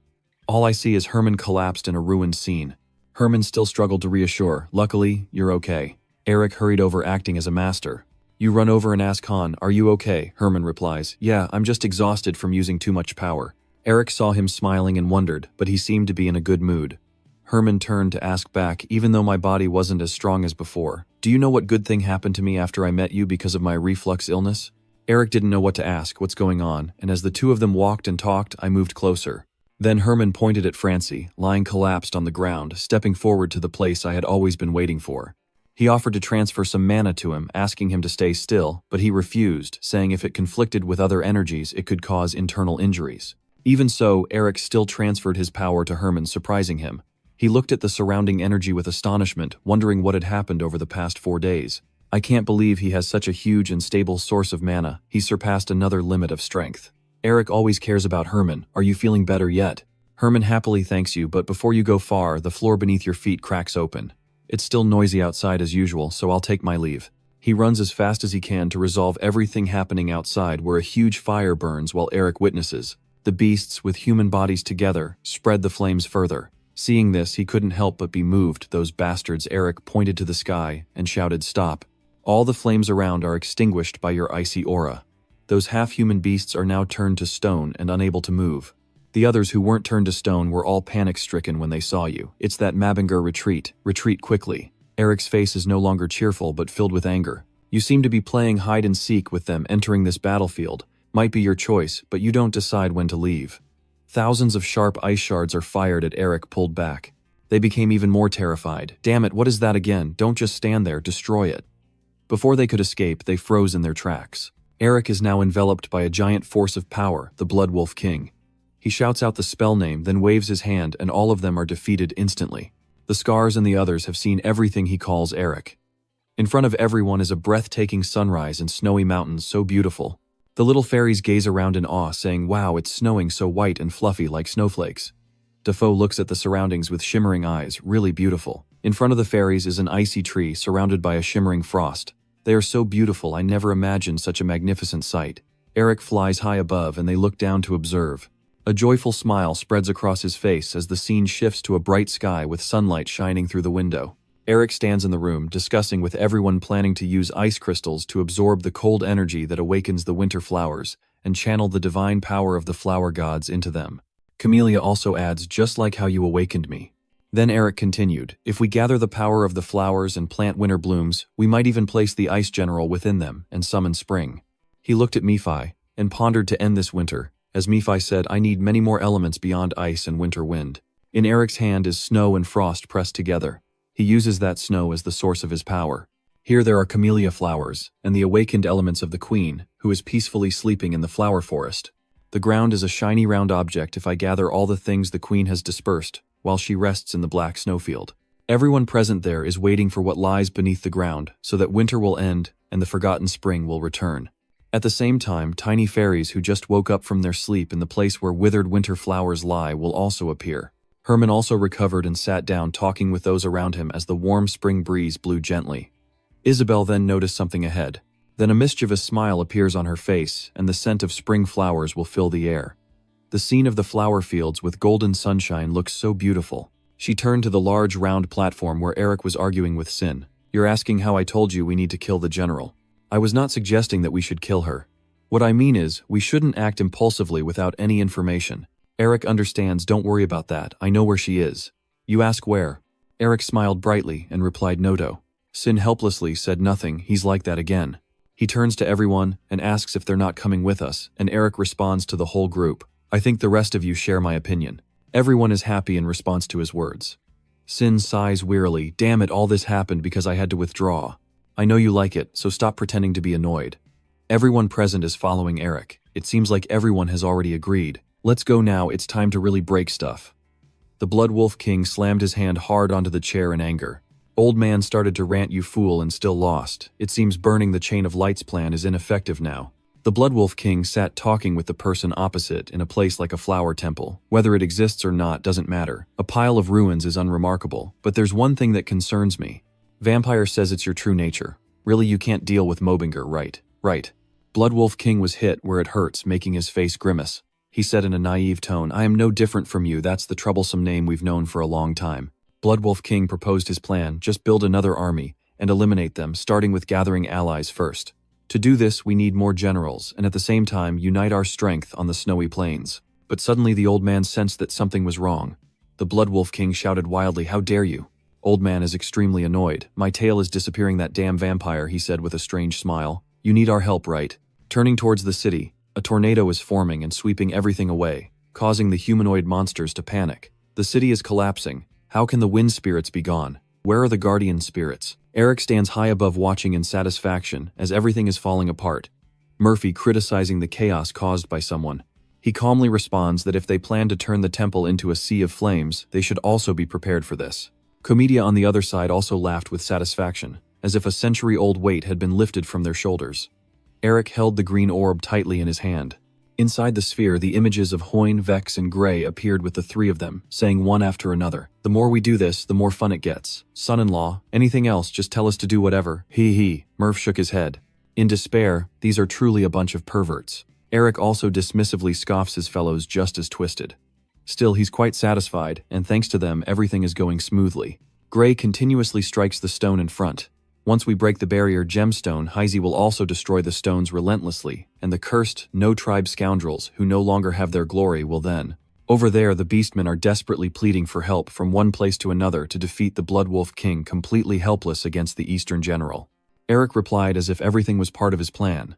All I see is Herman collapsed in a ruined scene. Herman still struggled to reassure. "Luckily, you're okay." Eric hurried over, acting as a master. You run over and ask Han, "Are you okay?" Herman replies, "Yeah, I'm just exhausted from using too much power." Eric saw him smiling and wondered, but he seemed to be in a good mood. Herman turned to ask back, "Even though my body wasn't as strong as before, do you know what good thing happened to me after I met you because of my reflux illness?" Eric didn't know what to ask, what's going on, and as the two of them walked and talked, I moved closer. Then Herman pointed at Francie, lying collapsed on the ground, stepping forward to the place I had always been waiting for. He offered to transfer some mana to him, asking him to stay still, but he refused, saying if it conflicted with other energies, it could cause internal injuries. Even so, Eric still transferred his power to Herman, surprising him. He looked at the surrounding energy with astonishment, wondering what had happened over the past 4 days. I can't believe he has such a huge and stable source of mana. He surpassed another limit of strength. Eric always cares about Herman. Are you feeling better yet? Herman happily thanks you, but before you go far, the floor beneath your feet cracks open. It's still noisy outside as usual, so I'll take my leave. He runs as fast as he can to resolve everything happening outside, where a huge fire burns while Eric witnesses. The beasts, with human bodies together, spread the flames further. Seeing this, he couldn't help but be moved. Those bastards. Eric pointed to the sky and shouted, "Stop. All the flames around are extinguished by your icy aura." Those half-human beasts are now turned to stone and unable to move. The others who weren't turned to stone were all panic-stricken when they saw you. It's that Melvinger retreat. Retreat quickly. Eric's face is no longer cheerful but filled with anger. You seem to be playing hide-and-seek with them. Entering this battlefield might be your choice, but you don't decide when to leave. Thousands of sharp ice shards are fired at Eric, pulled back. They became even more terrified. Damn it, what is that again? Don't just stand there, destroy it. Before they could escape, they froze in their tracks. Eric is now enveloped by a giant force of power, the Blood Wolf King. He shouts out the spell name, then waves his hand, and all of them are defeated instantly. The Scars and the others have seen everything he calls Eric. In front of everyone is a breathtaking sunrise and snowy mountains so beautiful. The little fairies gaze around in awe, saying, "Wow, it's snowing so white and fluffy like snowflakes." Defoe looks at the surroundings with shimmering eyes, really beautiful. In front of the fairies is an icy tree surrounded by a shimmering frost. They are so beautiful, I never imagined such a magnificent sight. Eric flies high above and they look down to observe. A joyful smile spreads across his face as the scene shifts to a bright sky with sunlight shining through the window. Eric stands in the room, discussing with everyone, planning to use ice crystals to absorb the cold energy that awakens the winter flowers and channel the divine power of the flower gods into them. Camellia also adds, "Just like how you awakened me." Then Eric continued, "If we gather the power of the flowers and plant winter blooms, we might even place the ice general within them and summon spring." He looked at Nephi and pondered to end this winter. As Nephi said, "I need many more elements beyond ice and winter wind." In Eric's hand is snow and frost pressed together. He uses that snow as the source of his power. Here there are camellia flowers, and the awakened elements of the queen, who is peacefully sleeping in the flower forest. The ground is a shiny round object if I gather all the things the queen has dispersed, while she rests in the black snowfield. Everyone present there is waiting for what lies beneath the ground, so that winter will end and the forgotten spring will return. At the same time, tiny fairies who just woke up from their sleep in the place where withered winter flowers lie will also appear. Herman also recovered and sat down, talking with those around him as the warm spring breeze blew gently. Isabel then noticed something ahead. Then a mischievous smile appears on her face, and the scent of spring flowers will fill the air. The scene of the flower fields with golden sunshine looks so beautiful. She turned to the large round platform where Eric was arguing with Shin. "You're asking how I told you we need to kill the general. I was not suggesting that we should kill her. What I mean is, we shouldn't act impulsively without any information. Eric understands, don't worry about that, I know where she is." "You ask where?" Eric smiled brightly and replied, "Nodo." Shin helplessly said nothing. He's like that again. He turns to everyone and asks if they're not coming with us, and Eric responds to the whole group, "I think the rest of you share my opinion." Everyone is happy in response to his words. Shin sighs wearily, "Damn it, all this happened because I had to withdraw. I know you like it, so stop pretending to be annoyed." Everyone present is following Eric. It seems like everyone has already agreed. "Let's go now, it's time to really break stuff." The Blood Wolf King slammed his hand hard onto the chair in anger. Old man started to rant, "You fool, and still lost. It seems burning the Chain of Lights plan is ineffective now." The Blood Wolf King sat talking with the person opposite in a place like a flower temple. Whether it exists or not doesn't matter. A pile of ruins is unremarkable, but there's one thing that concerns me. Vampire says it's your true nature. Really, you can't deal with Melvinger, right? Right. Blood Wolf King was hit where it hurts, making his face grimace. He said in a naive tone, "I am no different from you, that's the troublesome name we've known for a long time." Blood Wolf King proposed his plan, just build another army and eliminate them, starting with gathering allies first. To do this, we need more generals, and at the same time unite our strength on the snowy plains. But suddenly the old man sensed that something was wrong. The Blood Wolf King shouted wildly, "How dare you!" Old man is extremely annoyed. "My tail is disappearing, that damn vampire," he said with a strange smile. "You need our help, right?" Turning towards the city, a tornado is forming and sweeping everything away, causing the humanoid monsters to panic. The city is collapsing. How can the wind spirits be gone? Where are the guardian spirits? Eric stands high above watching in satisfaction as everything is falling apart. Murphy criticizing the chaos caused by someone. He calmly responds that if they plan to turn the temple into a sea of flames, they should also be prepared for this. Comedia on the other side also laughed with satisfaction, as if a century-old weight had been lifted from their shoulders. Eric held the green orb tightly in his hand. Inside the sphere, the images of Hoyne, Vex, and Gray appeared with the three of them, saying one after another, "The more we do this, the more fun it gets. Son-in-law, anything else, just tell us to do whatever." He. Murph shook his head. In despair, these are truly a bunch of perverts. Eric also dismissively scoffs his fellows just as twisted. Still, he's quite satisfied, and thanks to them, everything is going smoothly. Gray continuously strikes the stone in front. Once we break the barrier gemstone, Heisey will also destroy the stones relentlessly, and the cursed, no-tribe scoundrels who no longer have their glory will then. Over there, the beastmen are desperately pleading for help from one place to another to defeat the Bloodwolf King, completely helpless against the Eastern General. Eric replied as if everything was part of his plan.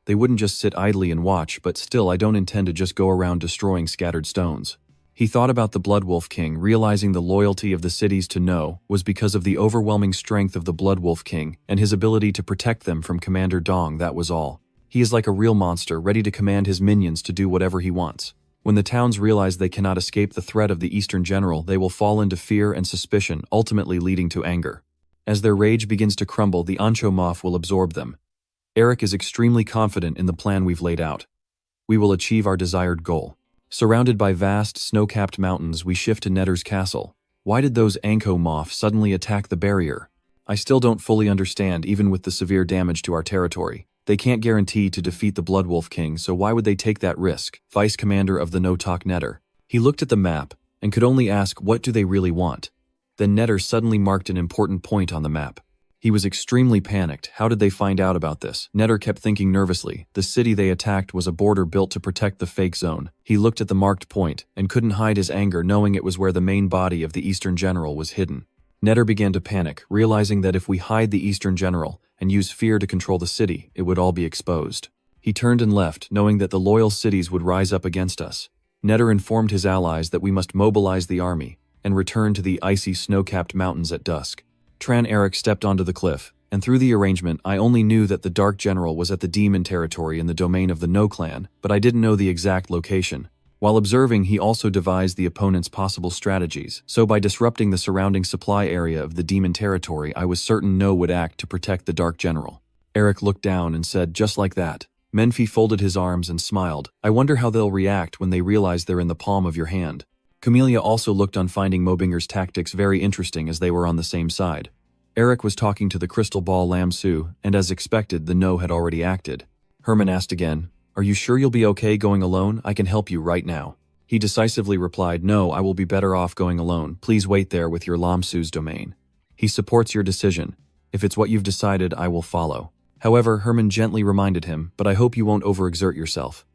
They wouldn't just sit idly and watch, but still I don't intend to just go around destroying scattered stones. He thought about the Bloodwolf King, realizing the loyalty of the cities to No was because of the overwhelming strength of the Bloodwolf King and his ability to protect them from Commander Dong, that was all. He is like a real monster, ready to command his minions to do whatever he wants. When the towns realize they cannot escape the threat of the Eastern General, they will fall into fear and suspicion, ultimately leading to anger. As their rage begins to crumble, the Ancho Moth will absorb them. Eric is extremely confident in the plan we've laid out. We will achieve our desired goal. Surrounded by vast, snow-capped mountains, we shift to Netter's castle. Why did those Ancho Moth suddenly attack the barrier? I still don't fully understand, even with the severe damage to our territory. They can't guarantee to defeat the Bloodwolf King, so why would they take that risk? Vice Commander of the No-Talk Netter. He looked at the map and could only ask, what do they really want? Then Netter suddenly marked an important point on the map. He was extremely panicked. How did they find out about this? Netter kept thinking nervously. The city they attacked was a border built to protect the fake zone. He looked at the marked point and couldn't hide his anger, knowing it was where the main body of the Eastern General was hidden. Netter began to panic, realizing that if we hide the Eastern General and use fear to control the city, it would all be exposed. He turned and left, knowing that the loyal cities would rise up against us. Netter informed his allies that we must mobilize the army and return to the icy snow-capped mountains at dusk. Eric stepped onto the cliff, and through the arrangement, I only knew that the Dark General was at the Demon territory in the domain of the No clan, but I didn't know the exact location. While observing, he also devised the opponent's possible strategies, so by disrupting the surrounding supply area of the Demon territory, I was certain No would act to protect the Dark General. Eric looked down and said, just like that. Menfi folded his arms and smiled. I wonder how they'll react when they realize they're in the palm of your hand. Camellia also looked on, finding Melvinger's tactics very interesting as they were on the same side. Eric was talking to the crystal ball Lam Su, and as expected, the No had already acted. Herman asked again, are you sure you'll be okay going alone? I can help you right now. He decisively replied, no, I will be better off going alone. Please wait there with your Lam Su's domain. He supports your decision. If it's what you've decided, I will follow. However, Herman gently reminded him, but I hope you won't overexert yourself.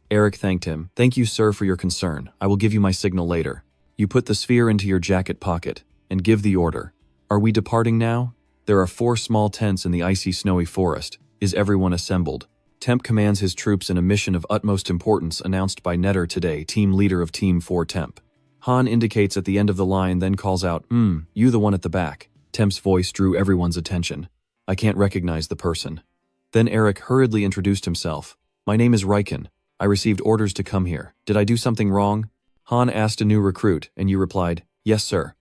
Eric thanked him. Thank you, sir, for your concern. I will give you my signal later. You put the sphere into your jacket pocket and give the order. Are we departing now? There are 4 small tents in the icy snowy forest. Is everyone assembled? Temp commands his troops in a mission of utmost importance announced by Netter today, team leader of Team 4 Temp. Han indicates at the end of the line, then calls out, you the one at the back. Temp's voice drew everyone's attention. I can't recognize the person. Then Eric hurriedly introduced himself. My name is Riken. I received orders to come here. Did I do something wrong? Han asked a new recruit, and you replied, yes, sir.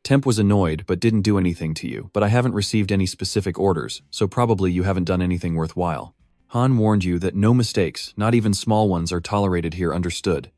Temp was annoyed, but didn't do anything to you, but I haven't received any specific orders, so probably you haven't done anything worthwhile. Han warned you that no mistakes, not even small ones, are tolerated here, understood?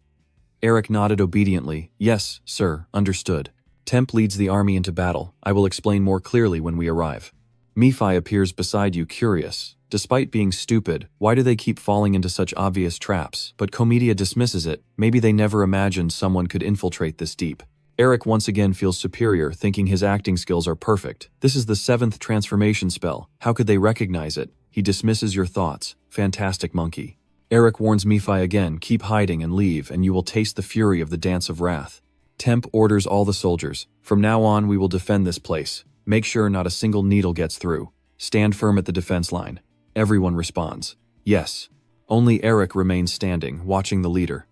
Eric nodded obediently. Yes, sir, understood. Temp leads the army into battle. I will explain more clearly when we arrive. Mephi appears beside you, curious. Despite being stupid, why do they keep falling into such obvious traps? But Comedia dismisses it. Maybe they never imagined someone could infiltrate this deep. Eric once again feels superior, thinking his acting skills are perfect. This is the 7th transformation spell. How could they recognize it? He dismisses your thoughts. Fantastic monkey. Eric warns Mephi again, keep hiding and leave, and you will taste the fury of the Dance of Wrath. Temp orders all the soldiers. From now on, we will defend this place. Make sure not a single needle gets through. Stand firm at the defense line. Everyone responds. Yes. Only Eric remains standing, watching the leader.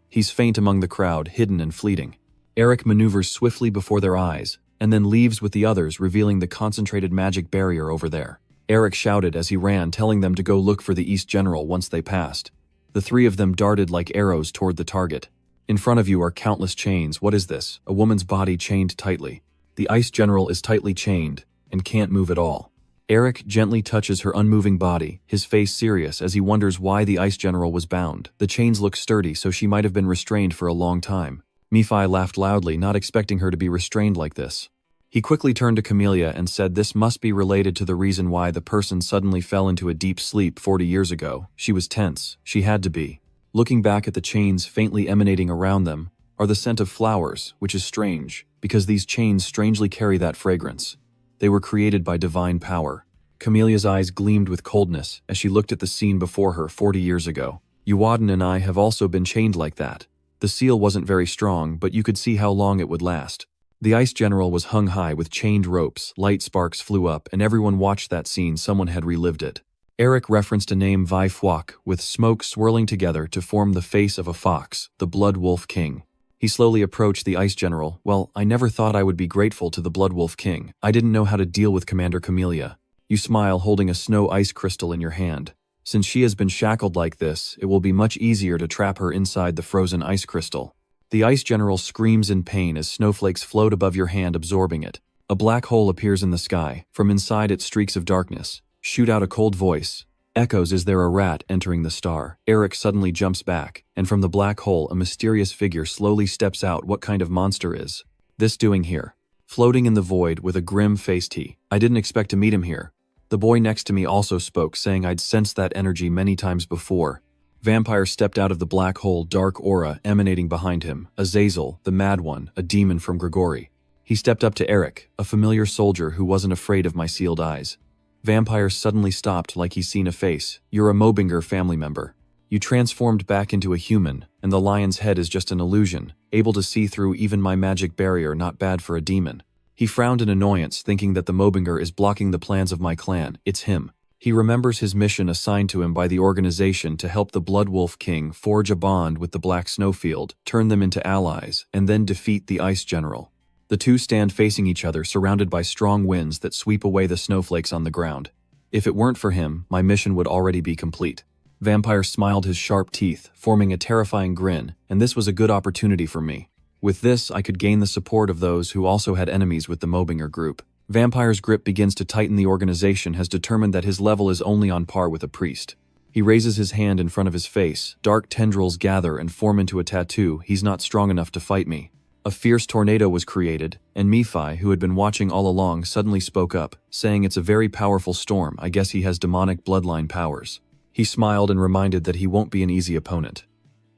He's faint among the crowd, hidden and fleeting. Eric maneuvers swiftly before their eyes, and then leaves with the others, revealing the concentrated magic barrier over there. Eric shouted as he ran, telling them to go look for the East General once they passed. The three of them darted like arrows toward the target. In front of you are countless chains. What is this? A woman's body chained tightly. The Ice General is tightly chained and can't move at all. Eric gently touches her unmoving body, his face serious as he wonders why the Ice General was bound. The chains look sturdy, so she might have been restrained for a long time. Nephi laughed loudly, not expecting her to be restrained like this. He quickly turned to Camellia and said this must be related to the reason why the person suddenly fell into a deep sleep 40 years ago. She was tense. She had to be. Looking back at the chains faintly emanating around them are the scent of flowers, which is strange, because these chains strangely carry that fragrance. They were created by divine power. Camellia's eyes gleamed with coldness as she looked at the scene before her 40 years ago. Uwaden and I have also been chained like that. The seal wasn't very strong, but you could see how long it would last. The Ice General was hung high with chained ropes, light sparks flew up, and everyone watched that scene. Someone had relived it. Eric referenced a name Vai Phuoc, with smoke swirling together to form the face of a fox, the Blood Wolf King. He slowly approached the Ice General. Well, I never thought I would be grateful to the Blood Wolf King. I didn't know how to deal with Commander Camellia. You smile, holding a snow ice crystal in your hand. Since she has been shackled like this, it will be much easier to trap her inside the frozen ice crystal. The Ice General screams in pain as snowflakes float above your hand, absorbing it. A black hole appears in the sky. From inside it, streaks of darkness shoot out. A cold voice echoes, "Is there a rat entering the star?" Eric suddenly jumps back, and from the black hole a mysterious figure slowly steps out. What kind of monster is this doing here? Floating in the void with a grim face. I didn't expect to meet him here. The boy next to me also spoke, saying I'd sensed that energy many times before. Vampire stepped out of the black hole, dark aura emanating behind him. Azazel, the Mad One, a demon from Grigori. He stepped up to Eric, a familiar soldier who wasn't afraid of my sealed eyes. Vampire suddenly stopped like he's seen a face. You're a Melvinger family member. You transformed back into a human, and the lion's head is just an illusion, able to see through even my magic barrier. Not bad for a demon. He frowned in annoyance, thinking that the Melvinger is blocking the plans of my clan. It's him. He remembers his mission assigned to him by the organization to help the Blood Wolf King forge a bond with the Black Snowfield, turn them into allies, and then defeat the Ice General. The two stand facing each other, surrounded by strong winds that sweep away the snowflakes on the ground. If it weren't for him, my mission would already be complete. Vampire smiled his sharp teeth, forming a terrifying grin, and this was a good opportunity for me. With this, I could gain the support of those who also had enemies with the Melvinger group. Vampire's grip begins to tighten. The organization has determined that his level is only on par with a priest. He raises his hand in front of his face. Dark tendrils gather and form into a tattoo. He's not strong enough to fight me. A fierce tornado was created, and Nephi, who had been watching all along, suddenly spoke up, saying it's a very powerful storm. I guess he has demonic bloodline powers. He smiled and reminded that he won't be an easy opponent.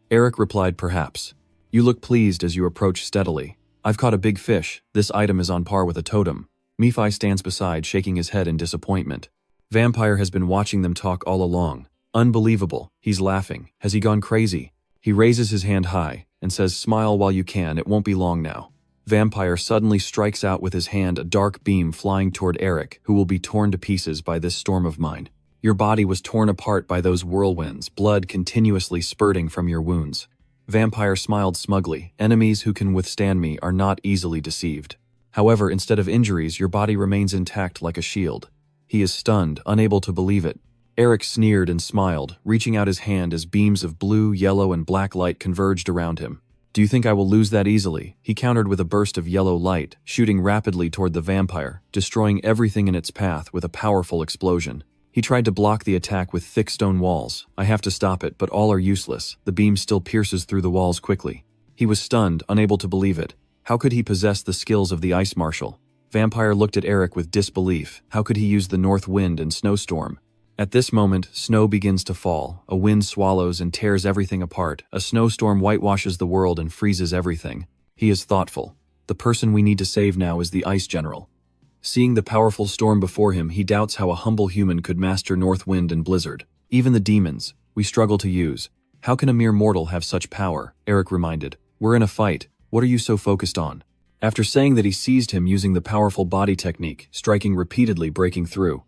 Eric replied, perhaps. You look pleased as you approach steadily. I've caught a big fish. This item is on par with a totem. Nephi stands beside, shaking his head in disappointment. Vampire has been watching them talk all along. Unbelievable. He's laughing. Has he gone crazy? He raises his hand high and says, smile while you can, it won't be long now. Vampire suddenly strikes out with his hand, a dark beam flying toward Eric, who will be torn to pieces by this storm of mine. Your body was torn apart by those whirlwinds, blood continuously spurting from your wounds. Vampire smiled smugly. Enemies who can withstand me are not easily deceived. However, instead of injuries, your body remains intact like a shield. He is stunned, unable to believe it. Eric sneered and smiled, reaching out his hand as beams of blue, yellow, and black light converged around him. Do you think I will lose that easily? He countered with a burst of yellow light, shooting rapidly toward the vampire, destroying everything in its path with a powerful explosion. He tried to block the attack with thick stone walls. I have to stop it, but all are useless. The beam still pierces through the walls quickly. He was stunned, unable to believe it. How could he possess the skills of the Ice Marshal? Vampire looked at Eric with disbelief. How could he use the north wind and snowstorm? At this moment, snow begins to fall. A wind swallows and tears everything apart. A snowstorm whitewashes the world and freezes everything. He is thoughtful. The person we need to save now is the Ice General. Seeing the powerful storm before him, he doubts how a humble human could master north wind and blizzard. Even the demons, we struggle to use. How can a mere mortal have such power? Eric reminded. We're in a fight. What are you so focused on? After saying that, he seized him using the powerful body technique, striking repeatedly, breaking through.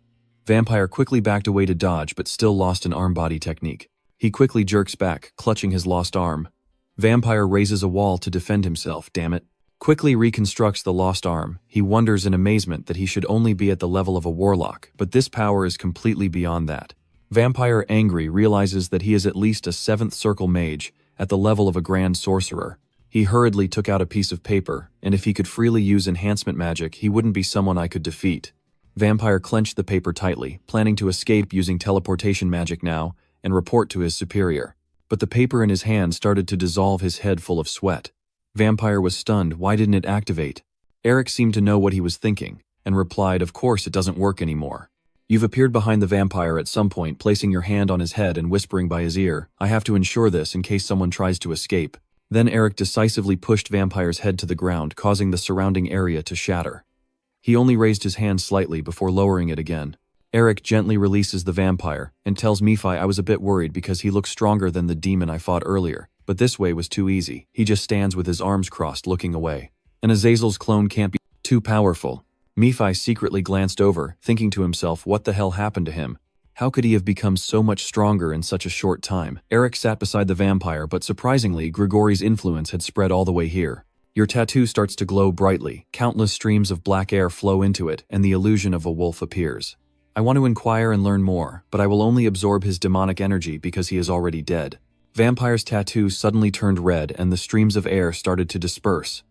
Vampire quickly backed away to dodge, but still lost an arm-body technique. He quickly jerks back, clutching his lost arm. Vampire raises a wall to defend himself. Damn it. quickly reconstructs the lost arm. He wonders in amazement that he should only be at the level of a warlock, but this power is completely beyond that. Vampire, angry, realizes that he is at least a 7th circle mage, at the level of a grand sorcerer. He hurriedly took out a piece of paper, and if he could freely use enhancement magic, he wouldn't be someone I could defeat. Vampire clenched the paper tightly, planning to escape using teleportation magic now, and report to his superior. But the paper in his hand started to dissolve, his head full of sweat. Vampire was stunned. Why didn't it activate? Eric seemed to know what he was thinking, and replied, of course it doesn't work anymore. You've appeared behind the vampire at some point, placing your hand on his head and whispering by his ear, I have to ensure this in case someone tries to escape. Then Eric decisively pushed Vampire's head to the ground, causing the surrounding area to shatter. He only raised his hand slightly before lowering it again. Eric gently releases the vampire, and tells Nephi, I was a bit worried because he looked stronger than the demon I fought earlier, but this way was too easy. He just stands with his arms crossed looking away. An Azazel's clone can't be too powerful. Nephi secretly glanced over, thinking to himself, what the hell happened to him? How could he have become so much stronger in such a short time? Eric sat beside the vampire, but surprisingly, Grigori's influence had spread all the way here. Your tattoo starts to glow brightly, countless streams of black air flow into it, and the illusion of a wolf appears. I want to inquire and learn more, but I will only absorb his demonic energy because he is already dead. Vampire's tattoo suddenly turned red and the streams of air started to disperse.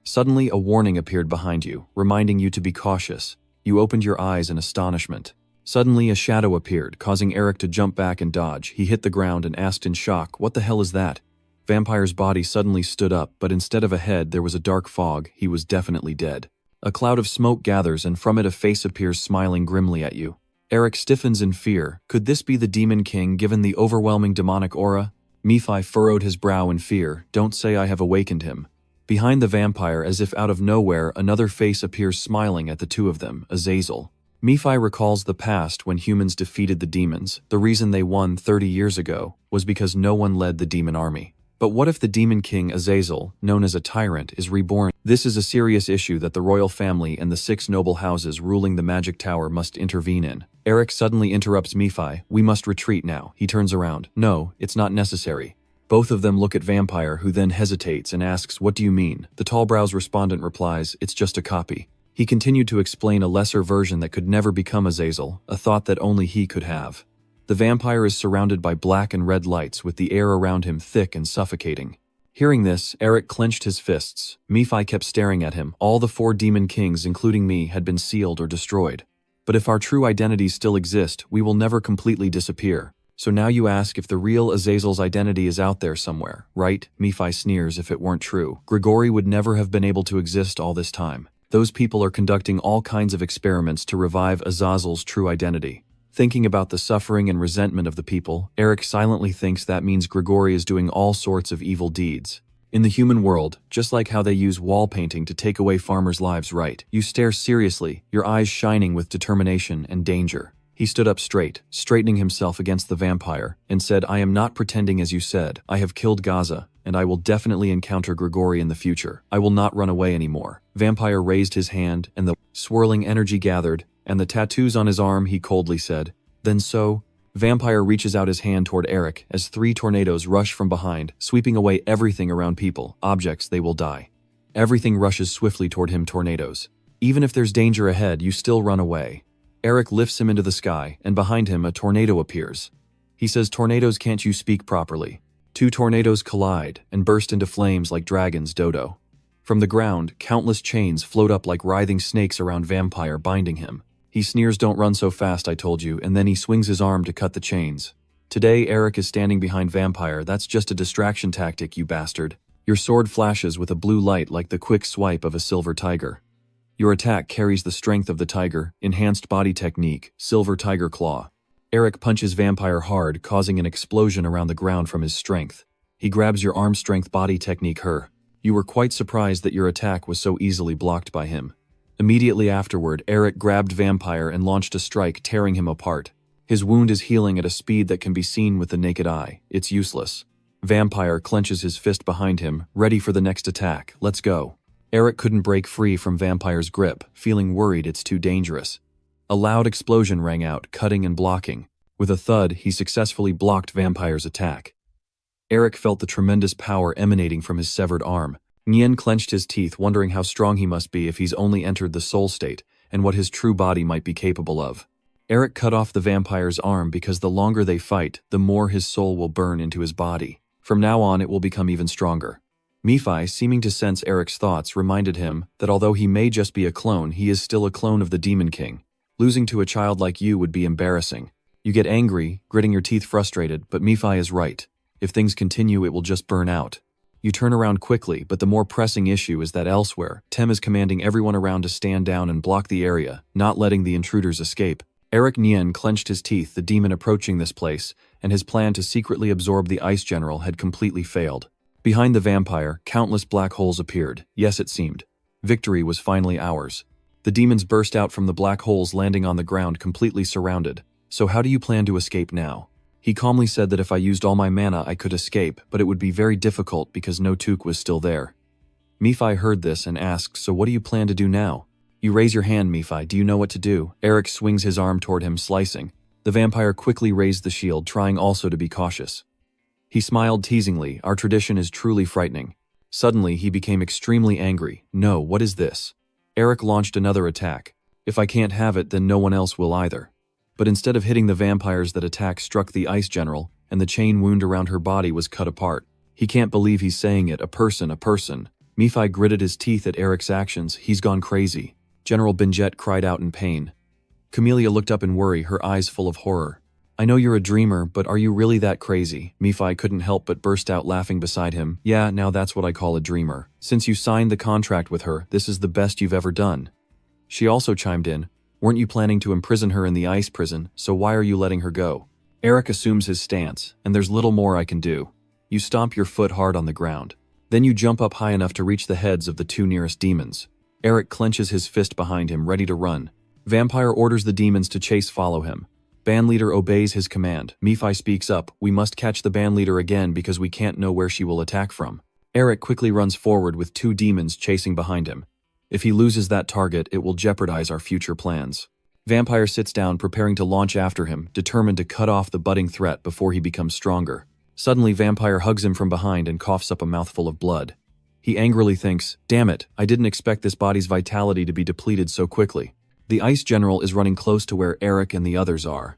Suddenly, a warning appeared behind you, reminding you to be cautious. You opened your eyes in astonishment. Suddenly, a shadow appeared, causing Eric to jump back and dodge. He hit the ground and asked in shock, what the hell is that? Vampire's body suddenly stood up, but instead of a head, there was a dark fog. He was definitely dead. A cloud of smoke gathers, and from it a face appears smiling grimly at you. Eric stiffens in fear. Could this be the Demon King, given the overwhelming demonic aura? Nephi furrowed his brow in fear. Don't say I have awakened him. Behind the vampire, as if out of nowhere, another face appears smiling at the two of them, Azazel. Nephi recalls the past when humans defeated the demons. The reason they won 30 years ago was because no one led the demon army. But what if the Demon King Azazel, known as a tyrant, is reborn? This is a serious issue that the royal family and the 6 noble houses ruling the magic tower must intervene in. Eric suddenly interrupts Nephi. We must retreat now. He turns around. No, it's not necessary. Both of them look at Vampire, who then hesitates and asks, what do you mean? The tall-browed respondent replies, it's just a copy. He continued to explain a lesser version that could never become Azazel, a thought that only he could have. The vampire is surrounded by black and red lights, with the air around him thick and suffocating. Hearing this, Eric clenched his fists. Nephi kept staring at him. All the 4 demon kings, including me, had been sealed or destroyed. But if our true identities still exist, we will never completely disappear. So now you ask if the real Azazel's identity is out there somewhere, right? Nephi sneers. If it weren't true, Grigori would never have been able to exist all this time. Those people are conducting all kinds of experiments to revive Azazel's true identity. Thinking about the suffering and resentment of the people, Eric silently thinks that means Grigori is doing all sorts of evil deeds. In the human world, just like how they use wall painting to take away farmers' lives, right? You stare seriously, your eyes shining with determination and danger. He stood up straight, straightening himself against the vampire, and said, I am not pretending as you said. I have killed Gaza, and I will definitely encounter Grigori in the future. I will not run away anymore. Vampire raised his hand, and the swirling energy gathered, and the tattoos on his arm, he coldly said. Then so? Vampire reaches out his hand toward Eric as 3 tornadoes rush from behind, sweeping away everything around people, objects. They will die. Everything rushes swiftly toward him, tornadoes. Even if there's danger ahead, you still run away. Eric lifts him into the sky, and behind him a tornado appears. He says, tornadoes, can't you speak properly? 2 tornadoes collide and burst into flames like dragons, Dodo. From the ground, countless chains float up like writhing snakes around Vampire, binding him. He sneers, don't run so fast, I told you, and then he swings his arm to cut the chains. Today, Eric is standing behind Vampire. That's just a distraction tactic, you bastard. Your sword flashes with a blue light like the quick swipe of a silver tiger. Your attack carries the strength of the tiger, enhanced body technique, silver tiger claw. Eric punches Vampire hard, causing an explosion around the ground from his strength. He grabs your arm strength body technique her. You were quite surprised that your attack was so easily blocked by him. Immediately afterward, Eric grabbed Vampire and launched a strike, tearing him apart. His wound is healing at a speed that can be seen with the naked eye. It's useless. Vampire clenches his fist behind him, ready for the next attack. Let's go. Eric couldn't break free from Vampire's grip, feeling worried it's too dangerous. A loud explosion rang out, cutting and blocking. With a thud, he successfully blocked Vampire's attack. Eric felt the tremendous power emanating from his severed arm. Nien clenched his teeth, wondering how strong he must be if he's only entered the soul state, and what his true body might be capable of. Eric cut off the vampire's arm because the longer they fight, the more his soul will burn into his body. From now on, it will become even stronger. Nephi, seeming to sense Eric's thoughts, reminded him that although he may just be a clone, he is still a clone of the Demon King. Losing to a child like you would be embarrassing. You get angry, gritting your teeth frustrated, but Nephi is right. If things continue, it will just burn out. You turn around quickly, but the more pressing issue is that elsewhere, Tem is commanding everyone around to stand down and block the area, not letting the intruders escape. Eric Nien clenched his teeth, the demon approaching this place, and his plan to secretly absorb the Ice General had completely failed. Behind the vampire, countless black holes appeared. Yes, it seemed. Victory was finally ours. The demons burst out from the black holes, landing on the ground completely surrounded. So how do you plan to escape now? He calmly said that if I used all my mana I could escape, but it would be very difficult because no Took was still there. Nephi heard this and asked, so what do you plan to do now? You raise your hand, Nephi, do you know what to do? Eric swings his arm toward him, slicing. The vampire quickly raised the shield, trying also to be cautious. He smiled teasingly, our tradition is truly frightening. Suddenly, he became extremely angry. No, what is this? Eric launched another attack. If I can't have it, then no one else will either. But instead of hitting the vampires, that attack struck the Ice General, and the chain wound around her body was cut apart. He can't believe he's saying it, a person. Nephi gritted his teeth at Eric's actions. He's gone crazy. General Benjet cried out in pain. Camellia looked up in worry, her eyes full of horror. I know you're a dreamer, but are you really that crazy? Nephi couldn't help but burst out laughing beside him. Yeah, now that's what I call a dreamer. Since you signed the contract with her, this is the best you've ever done. She also chimed in. Weren't you planning to imprison her in the ice prison, so why are you letting her go? Eric assumes his stance, and there's little more I can do. You stomp your foot hard on the ground. Then you jump up high enough to reach the heads of the two nearest demons. Eric clenches his fist behind him, ready to run. Vampire orders the demons to follow him. Bandleader obeys his command. Nephi speaks up, we must catch the bandleader again because we can't know where she will attack from. Eric quickly runs forward with two demons chasing behind him. If he loses that target, it will jeopardize our future plans. Vampire sits down, preparing to launch after him, determined to cut off the budding threat before he becomes stronger. Suddenly, Vampire hugs him from behind and coughs up a mouthful of blood. He angrily thinks, damn it, I didn't expect this body's vitality to be depleted so quickly. The Ice General is running close to where Eric and the others are.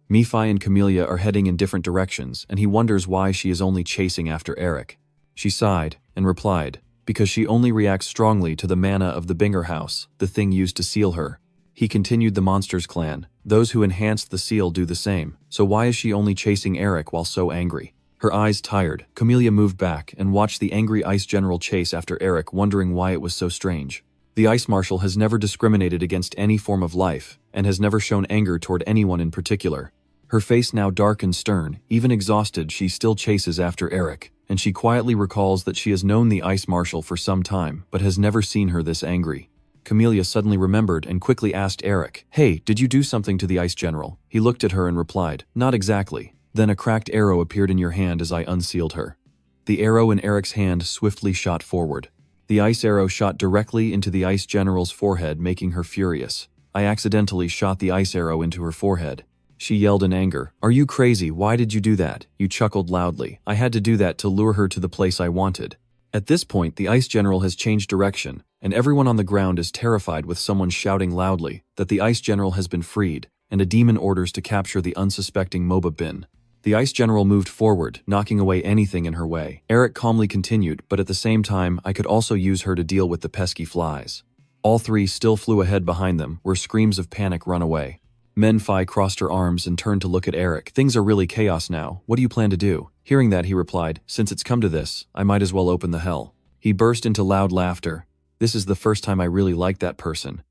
Nephi and Camellia are heading in different directions, and he wonders why she is only chasing after Eric. She sighed and replied, because she only reacts strongly to the mana of the Binger house, the thing used to seal her. He continued, the monster's clan. Those who enhanced the seal do the same, so why is she only chasing Eric while so angry? Her eyes tired, Camellia moved back and watched the angry Ice General chase after Eric, wondering why it was so strange. The Ice Marshal has never discriminated against any form of life, and has never shown anger toward anyone in particular. Her face now dark and stern, even exhausted, she still chases after Eric, and she quietly recalls that she has known the Ice Marshal for some time, but has never seen her this angry. Camellia suddenly remembered and quickly asked Eric, hey, did you do something to the Ice General? He looked at her and replied, not exactly. Then a cracked arrow appeared in your hand as I unsealed her. The arrow in Eric's hand swiftly shot forward. The ice arrow shot directly into the Ice General's forehead, making her furious. I accidentally shot the ice arrow into her forehead. She yelled in anger. Are you crazy? Why did you do that? You chuckled loudly. I had to do that to lure her to the place I wanted. At this point, the Ice General has changed direction, and everyone on the ground is terrified with someone shouting loudly that the Ice General has been freed, and a demon orders to capture the unsuspecting Moba Bin. The Ice General moved forward, knocking away anything in her way. Eric calmly continued, but at the same time, I could also use her to deal with the pesky flies. All three still flew ahead behind them, where screams of panic run away. Menfi crossed her arms and turned to look at Eric. Things are really chaos now. What do you plan to do? Hearing that, he replied, since it's come to this, I might as well open the hell. He burst into loud laughter. This is the first time I really liked that person.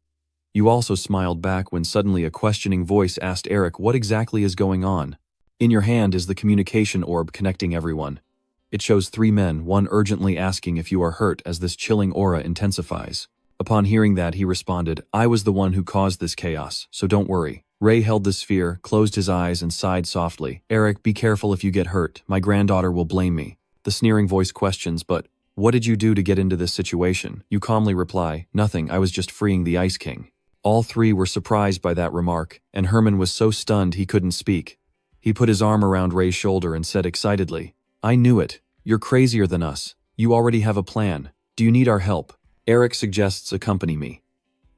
You also smiled back when suddenly a questioning voice asked Eric, what exactly is going on? In your hand is the communication orb connecting everyone. It shows three men, one urgently asking if you are hurt as this chilling aura intensifies. Upon hearing that, he responded, I was the one who caused this chaos, so don't worry. Ray held the sphere, closed his eyes, and sighed softly. Eric, be careful if you get hurt. My granddaughter will blame me. The sneering voice questions, but what did you do to get into this situation? You calmly reply, nothing, I was just freeing the Ice King. All three were surprised by that remark, and Herman was so stunned he couldn't speak. He put his arm around Ray's shoulder and said excitedly, I knew it. You're crazier than us. You already have a plan. Do you need our help? Eric suggests accompany me.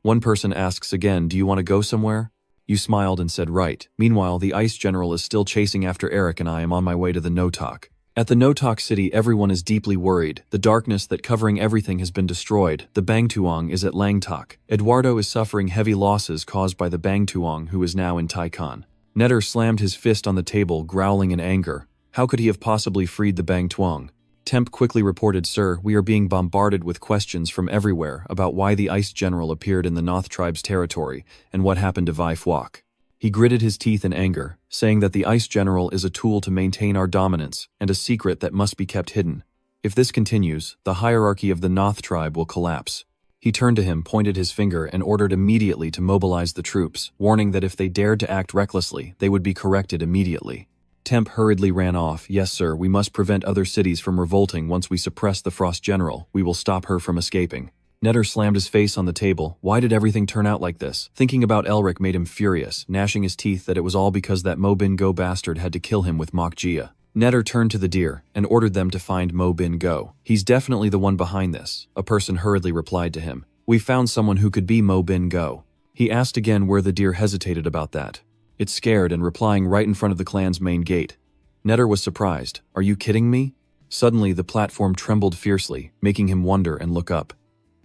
One person asks again, do you want to go somewhere? You smiled and said right. Meanwhile, the ice general is still chasing after Eric and I am on my way to the No-Talk. At the No-Talk city, everyone is deeply worried. The darkness that covering everything has been destroyed. The Bangtuong is at Langtok. Eduardo is suffering heavy losses caused by the Bangtuong, who is now in Taikon. Netter slammed his fist on the table, growling in anger. How could he have possibly freed the Bangtuong? Temp quickly reported, Sir, we are being bombarded with questions from everywhere about why the ice general appeared in the Noth tribe's territory and what happened to Vai Phuoc. He gritted his teeth in anger, saying that the ice general is a tool to maintain our dominance and a secret that must be kept hidden. If this continues, the hierarchy of the Noth tribe will collapse. He turned to him, pointed his finger, and ordered immediately to mobilize the troops, warning that if they dared to act recklessly, they would be corrected immediately. Temp hurriedly ran off. Yes, sir, we must prevent other cities from revolting. Once we suppress the Frost General, we will stop her from escaping. Netter slammed his face on the table. Why did everything turn out like this? Thinking about Elric made him furious, gnashing his teeth that it was all because that Mo Bin Go bastard had to kill him with Mok Jia. Netter turned to the deer and ordered them to find Mo Bin Go. He's definitely the one behind this, a person hurriedly replied to him. We found someone who could be Mo Bin Go. He asked again where the deer hesitated about that. It scared and replying right in front of the clan's main gate. Netter was surprised. Are you kidding me? Suddenly, the platform trembled fiercely, making him wonder and look up.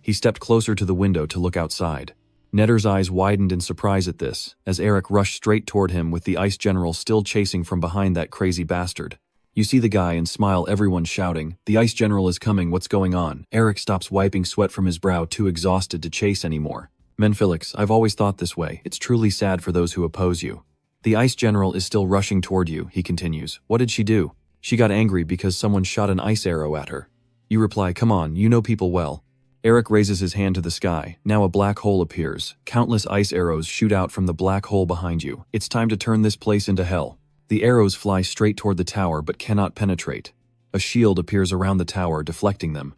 He stepped closer to the window to look outside. Netter's eyes widened in surprise at this, as Eric rushed straight toward him with the ice general still chasing from behind that crazy bastard. You see the guy and smile, everyone shouting, the ice general is coming, what's going on? Eric stops wiping sweat from his brow, too exhausted to chase anymore. Menphilix, I've always thought this way. It's truly sad for those who oppose you. The ice general is still rushing toward you, he continues. What did she do? She got angry because someone shot an ice arrow at her. You reply, come on, you know people well. Eric raises his hand to the sky. Now a black hole appears. Countless ice arrows shoot out from the black hole behind you. It's time to turn this place into hell. The arrows fly straight toward the tower but cannot penetrate. A shield appears around the tower, deflecting them.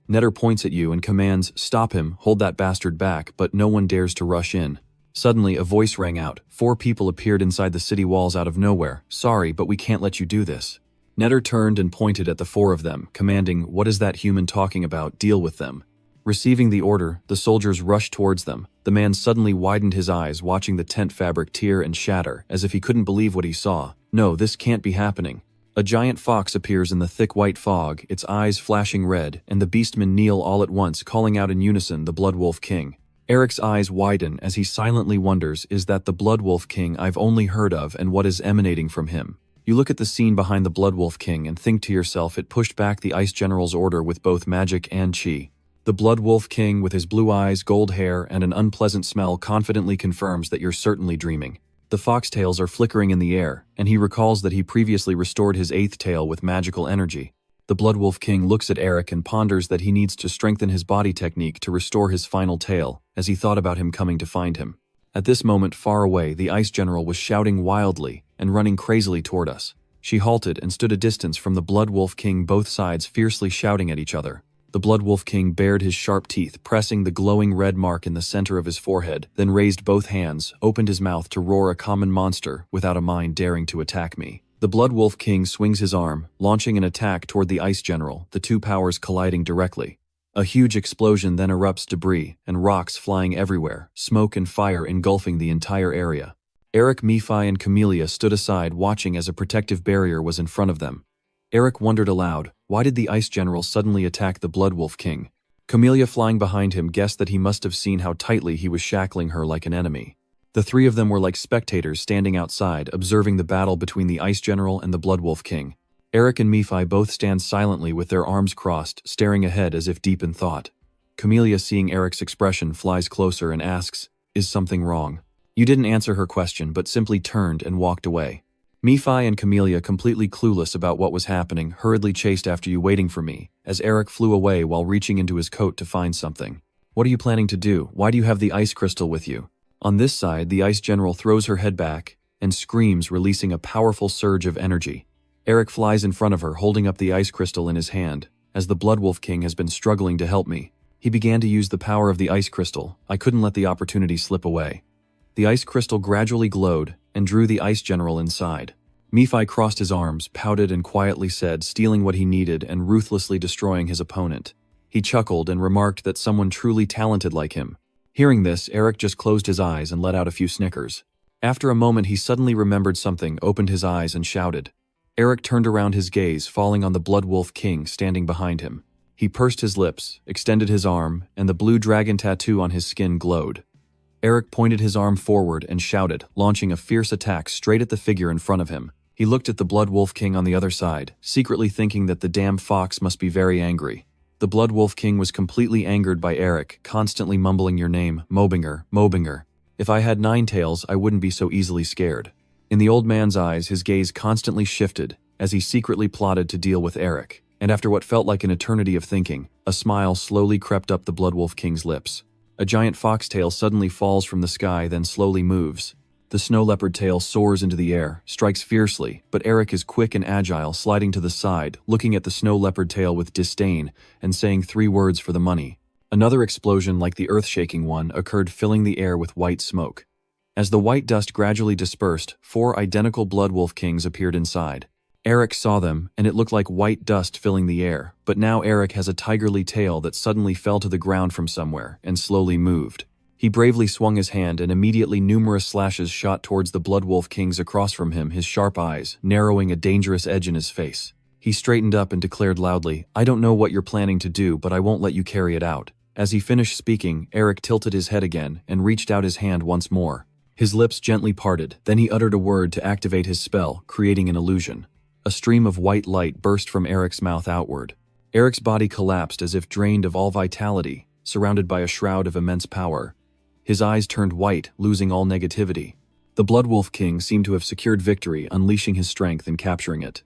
Netter points at you and commands, stop him, hold that bastard back, but no one dares to rush in. Suddenly, a voice rang out. 4 people appeared inside the city walls out of nowhere. Sorry, but we can't let you do this. Netter turned and pointed at the 4 of them, commanding, what is that human talking about? Deal with them. Receiving the order, the soldiers rushed towards them. The man suddenly widened his eyes, watching the tent fabric tear and shatter, as if he couldn't believe what he saw. No, this can't be happening. A giant fox appears in the thick white fog, its eyes flashing red, and the beastmen kneel all at once, calling out in unison, the Blood Wolf King. Eric's eyes widen as he silently wonders, is that the Blood Wolf King I've only heard of and what is emanating from him? You look at the scene behind the Blood Wolf King and think to yourself it pushed back the Ice General's order with both magic and chi. The Blood Wolf King, with his blue eyes, gold hair, and an unpleasant smell, confidently confirms that you're certainly dreaming. The foxtails are flickering in the air, and he recalls that he previously restored his 8th tail with magical energy. The Blood Wolf King looks at Eric and ponders that he needs to strengthen his body technique to restore his final tail, as he thought about him coming to find him. At this moment, far away, the Ice General was shouting wildly and running crazily toward us. She halted and stood a distance from the Blood Wolf King, both sides fiercely shouting at each other. The Blood Wolf King bared his sharp teeth, pressing the glowing red mark in the center of his forehead, then raised both hands, opened his mouth to roar a common monster without a mind daring to attack me. The Blood Wolf King swings his arm, launching an attack toward the Ice General, the 2 powers colliding directly. A huge explosion then erupts, debris and rocks flying everywhere, smoke and fire engulfing the entire area. Eric, Mephi, and Camellia stood aside, watching as a protective barrier was in front of them. Eric wondered aloud, why did the Ice General suddenly attack the Blood Wolf King? Camellia, flying behind him, guessed that he must have seen how tightly he was shackling her like an enemy. The 3 of them were like spectators standing outside, observing the battle between the Ice General and the Blood Wolf King. Eric and Mephi both stand silently with their arms crossed, staring ahead as if deep in thought. Camellia, seeing Eric's expression, flies closer and asks, is something wrong? You didn't answer her question, but simply turned and walked away. Mephi and Camellia, completely clueless about what was happening, hurriedly chased after you, waiting for me, as Eric flew away while reaching into his coat to find something. What are you planning to do? Why do you have the ice crystal with you? On this side, the Ice General throws her head back and screams, releasing a powerful surge of energy. Eric flies in front of her, holding up the ice crystal in his hand. As the Blood Wolf King has been struggling to help me, he began to use the power of the ice crystal. I couldn't let the opportunity slip away. The ice crystal gradually glowed and drew the Ice General inside. Mephi crossed his arms, pouted, and quietly said, stealing what he needed and ruthlessly destroying his opponent. He chuckled and remarked that someone truly talented like him. Hearing this, Eric just closed his eyes and let out a few snickers. After a moment, he suddenly remembered something, opened his eyes, and shouted. Eric turned around, his gaze falling on the Blood Wolf King standing behind him. He pursed his lips, extended his arm, and the blue dragon tattoo on his skin glowed. Eric pointed his arm forward and shouted, launching a fierce attack straight at the figure in front of him. He looked at the Blood Wolf King on the other side, secretly thinking that the damn fox must be very angry. The Blood Wolf King was completely angered by Eric, constantly mumbling your name, Melvinger, Melvinger. If I had 9 tails, I wouldn't be so easily scared. In the old man's eyes, his gaze constantly shifted, as he secretly plotted to deal with Eric. And after what felt like an eternity of thinking, a smile slowly crept up the Blood Wolf King's lips. A giant foxtail suddenly falls from the sky, then slowly moves. The snow leopard tail soars into the air, strikes fiercely, but Eric is quick and agile, sliding to the side, looking at the snow leopard tail with disdain, and saying 3 words for the money. Another explosion like the earth-shaking one occurred, filling the air with white smoke. As the white dust gradually dispersed, 4 identical Blood Wolf Kings appeared inside. Eric saw them, and it looked like white dust filling the air, but now Eric has a tigerly tail that suddenly fell to the ground from somewhere, and slowly moved. He bravely swung his hand, and immediately numerous slashes shot towards the Blood Wolf Kings across from him, his sharp eyes narrowing a dangerous edge in his face. He straightened up and declared loudly, I don't know what you're planning to do, but I won't let you carry it out. As he finished speaking, Eric tilted his head again and reached out his hand once more. His lips gently parted, then he uttered a word to activate his spell, creating an illusion. A stream of white light burst from Eric's mouth outward. Eric's body collapsed as if drained of all vitality, surrounded by a shroud of immense power. His eyes turned white, losing all negativity. The Blood Wolf King seemed to have secured victory, unleashing his strength and capturing it.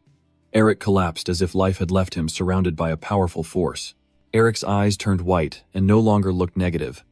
Eric collapsed as if life had left him, surrounded by a powerful force. Eric's eyes turned white and no longer looked negative.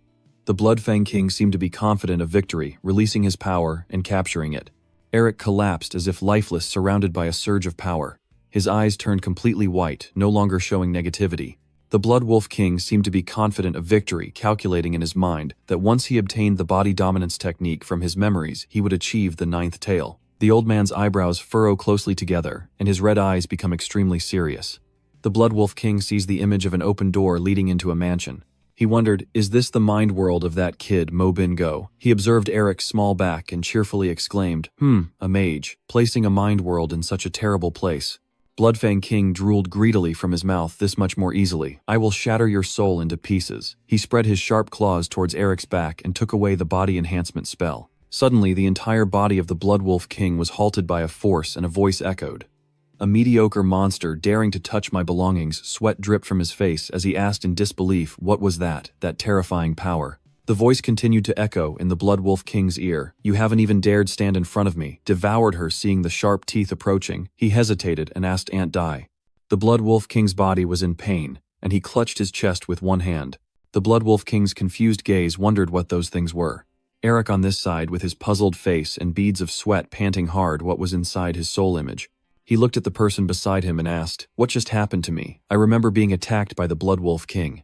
The Bloodfang King seemed to be confident of victory, releasing his power and capturing it. Eric collapsed as if lifeless, surrounded by a surge of power. His eyes turned completely white, no longer showing negativity. The Blood Wolf King seemed to be confident of victory, calculating in his mind that once he obtained the body dominance technique from his memories, he would achieve the 9th tail. The old man's eyebrows furrow closely together, and his red eyes become extremely serious. The Blood Wolf King sees the image of an open door leading into a mansion. He wondered, is this the mind world of that kid, Mo Bin-go? He observed Eric's small back and cheerfully exclaimed, a mage, placing a mind world in such a terrible place. Bloodfang King drooled greedily from his mouth this much more easily. I will shatter your soul into pieces. He spread his sharp claws towards Eric's back and took away the body enhancement spell. Suddenly, the entire body of the Blood Wolf King was halted by a force, and a voice echoed. A mediocre monster daring to touch my belongings. Sweat dripped from his face as he asked in disbelief, what was that terrifying power? The voice continued to echo in the Blood Wolf King's ear. You haven't even dared stand in front of me. Devoured her, seeing the sharp teeth approaching. He hesitated and asked Aunt Di. The Blood Wolf King's body was in pain, and he clutched his chest with one hand. The Blood Wolf King's confused gaze wondered what those things were. Eric on this side, with his puzzled face and beads of sweat panting hard what was inside his soul image. He looked at the person beside him and asked, what just happened to me? I remember being attacked by the Blood Wolf King.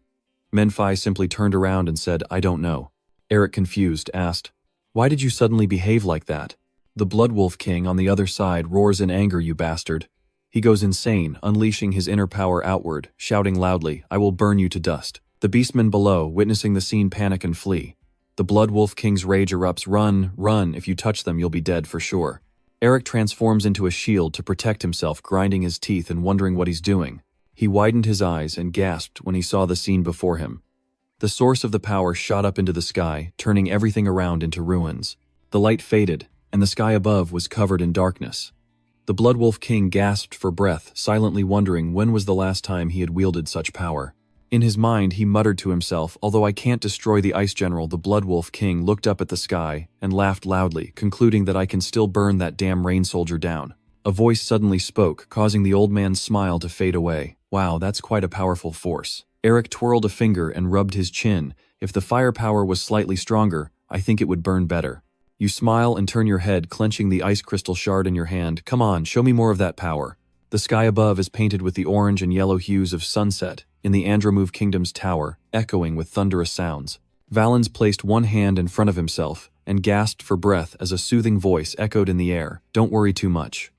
Menfai simply turned around and said, I don't know. Eric, confused, asked, why did you suddenly behave like that? The Blood Wolf King on the other side roars in anger, you bastard. He goes insane, unleashing his inner power outward, shouting loudly, I will burn you to dust. The beastmen below, witnessing the scene, panic and flee. The Blood Wolf King's rage erupts, run, run, if you touch them you'll be dead for sure. Eric transforms into a shield to protect himself, grinding his teeth and wondering what he's doing. He widened his eyes and gasped when he saw the scene before him. The source of the power shot up into the sky, turning everything around into ruins. The light faded, and the sky above was covered in darkness. The Blood Wolf King gasped for breath, silently wondering when was the last time he had wielded such power. In his mind, he muttered to himself, although I can't destroy the Ice General. The Blood Wolf King looked up at the sky and laughed loudly, concluding that I can still burn that damn rain soldier down. A voice suddenly spoke, causing the old man's smile to fade away. Wow, that's quite a powerful force. Eric twirled a finger and rubbed his chin. If the firepower was slightly stronger, I think it would burn better. You smile and turn your head, clenching the ice crystal shard in your hand. Come on, show me more of that power. The sky above is painted with the orange and yellow hues of sunset in the Andromove Kingdom's tower, echoing with thunderous sounds. Valens placed one hand in front of himself and gasped for breath as a soothing voice echoed in the air. Don't worry too much.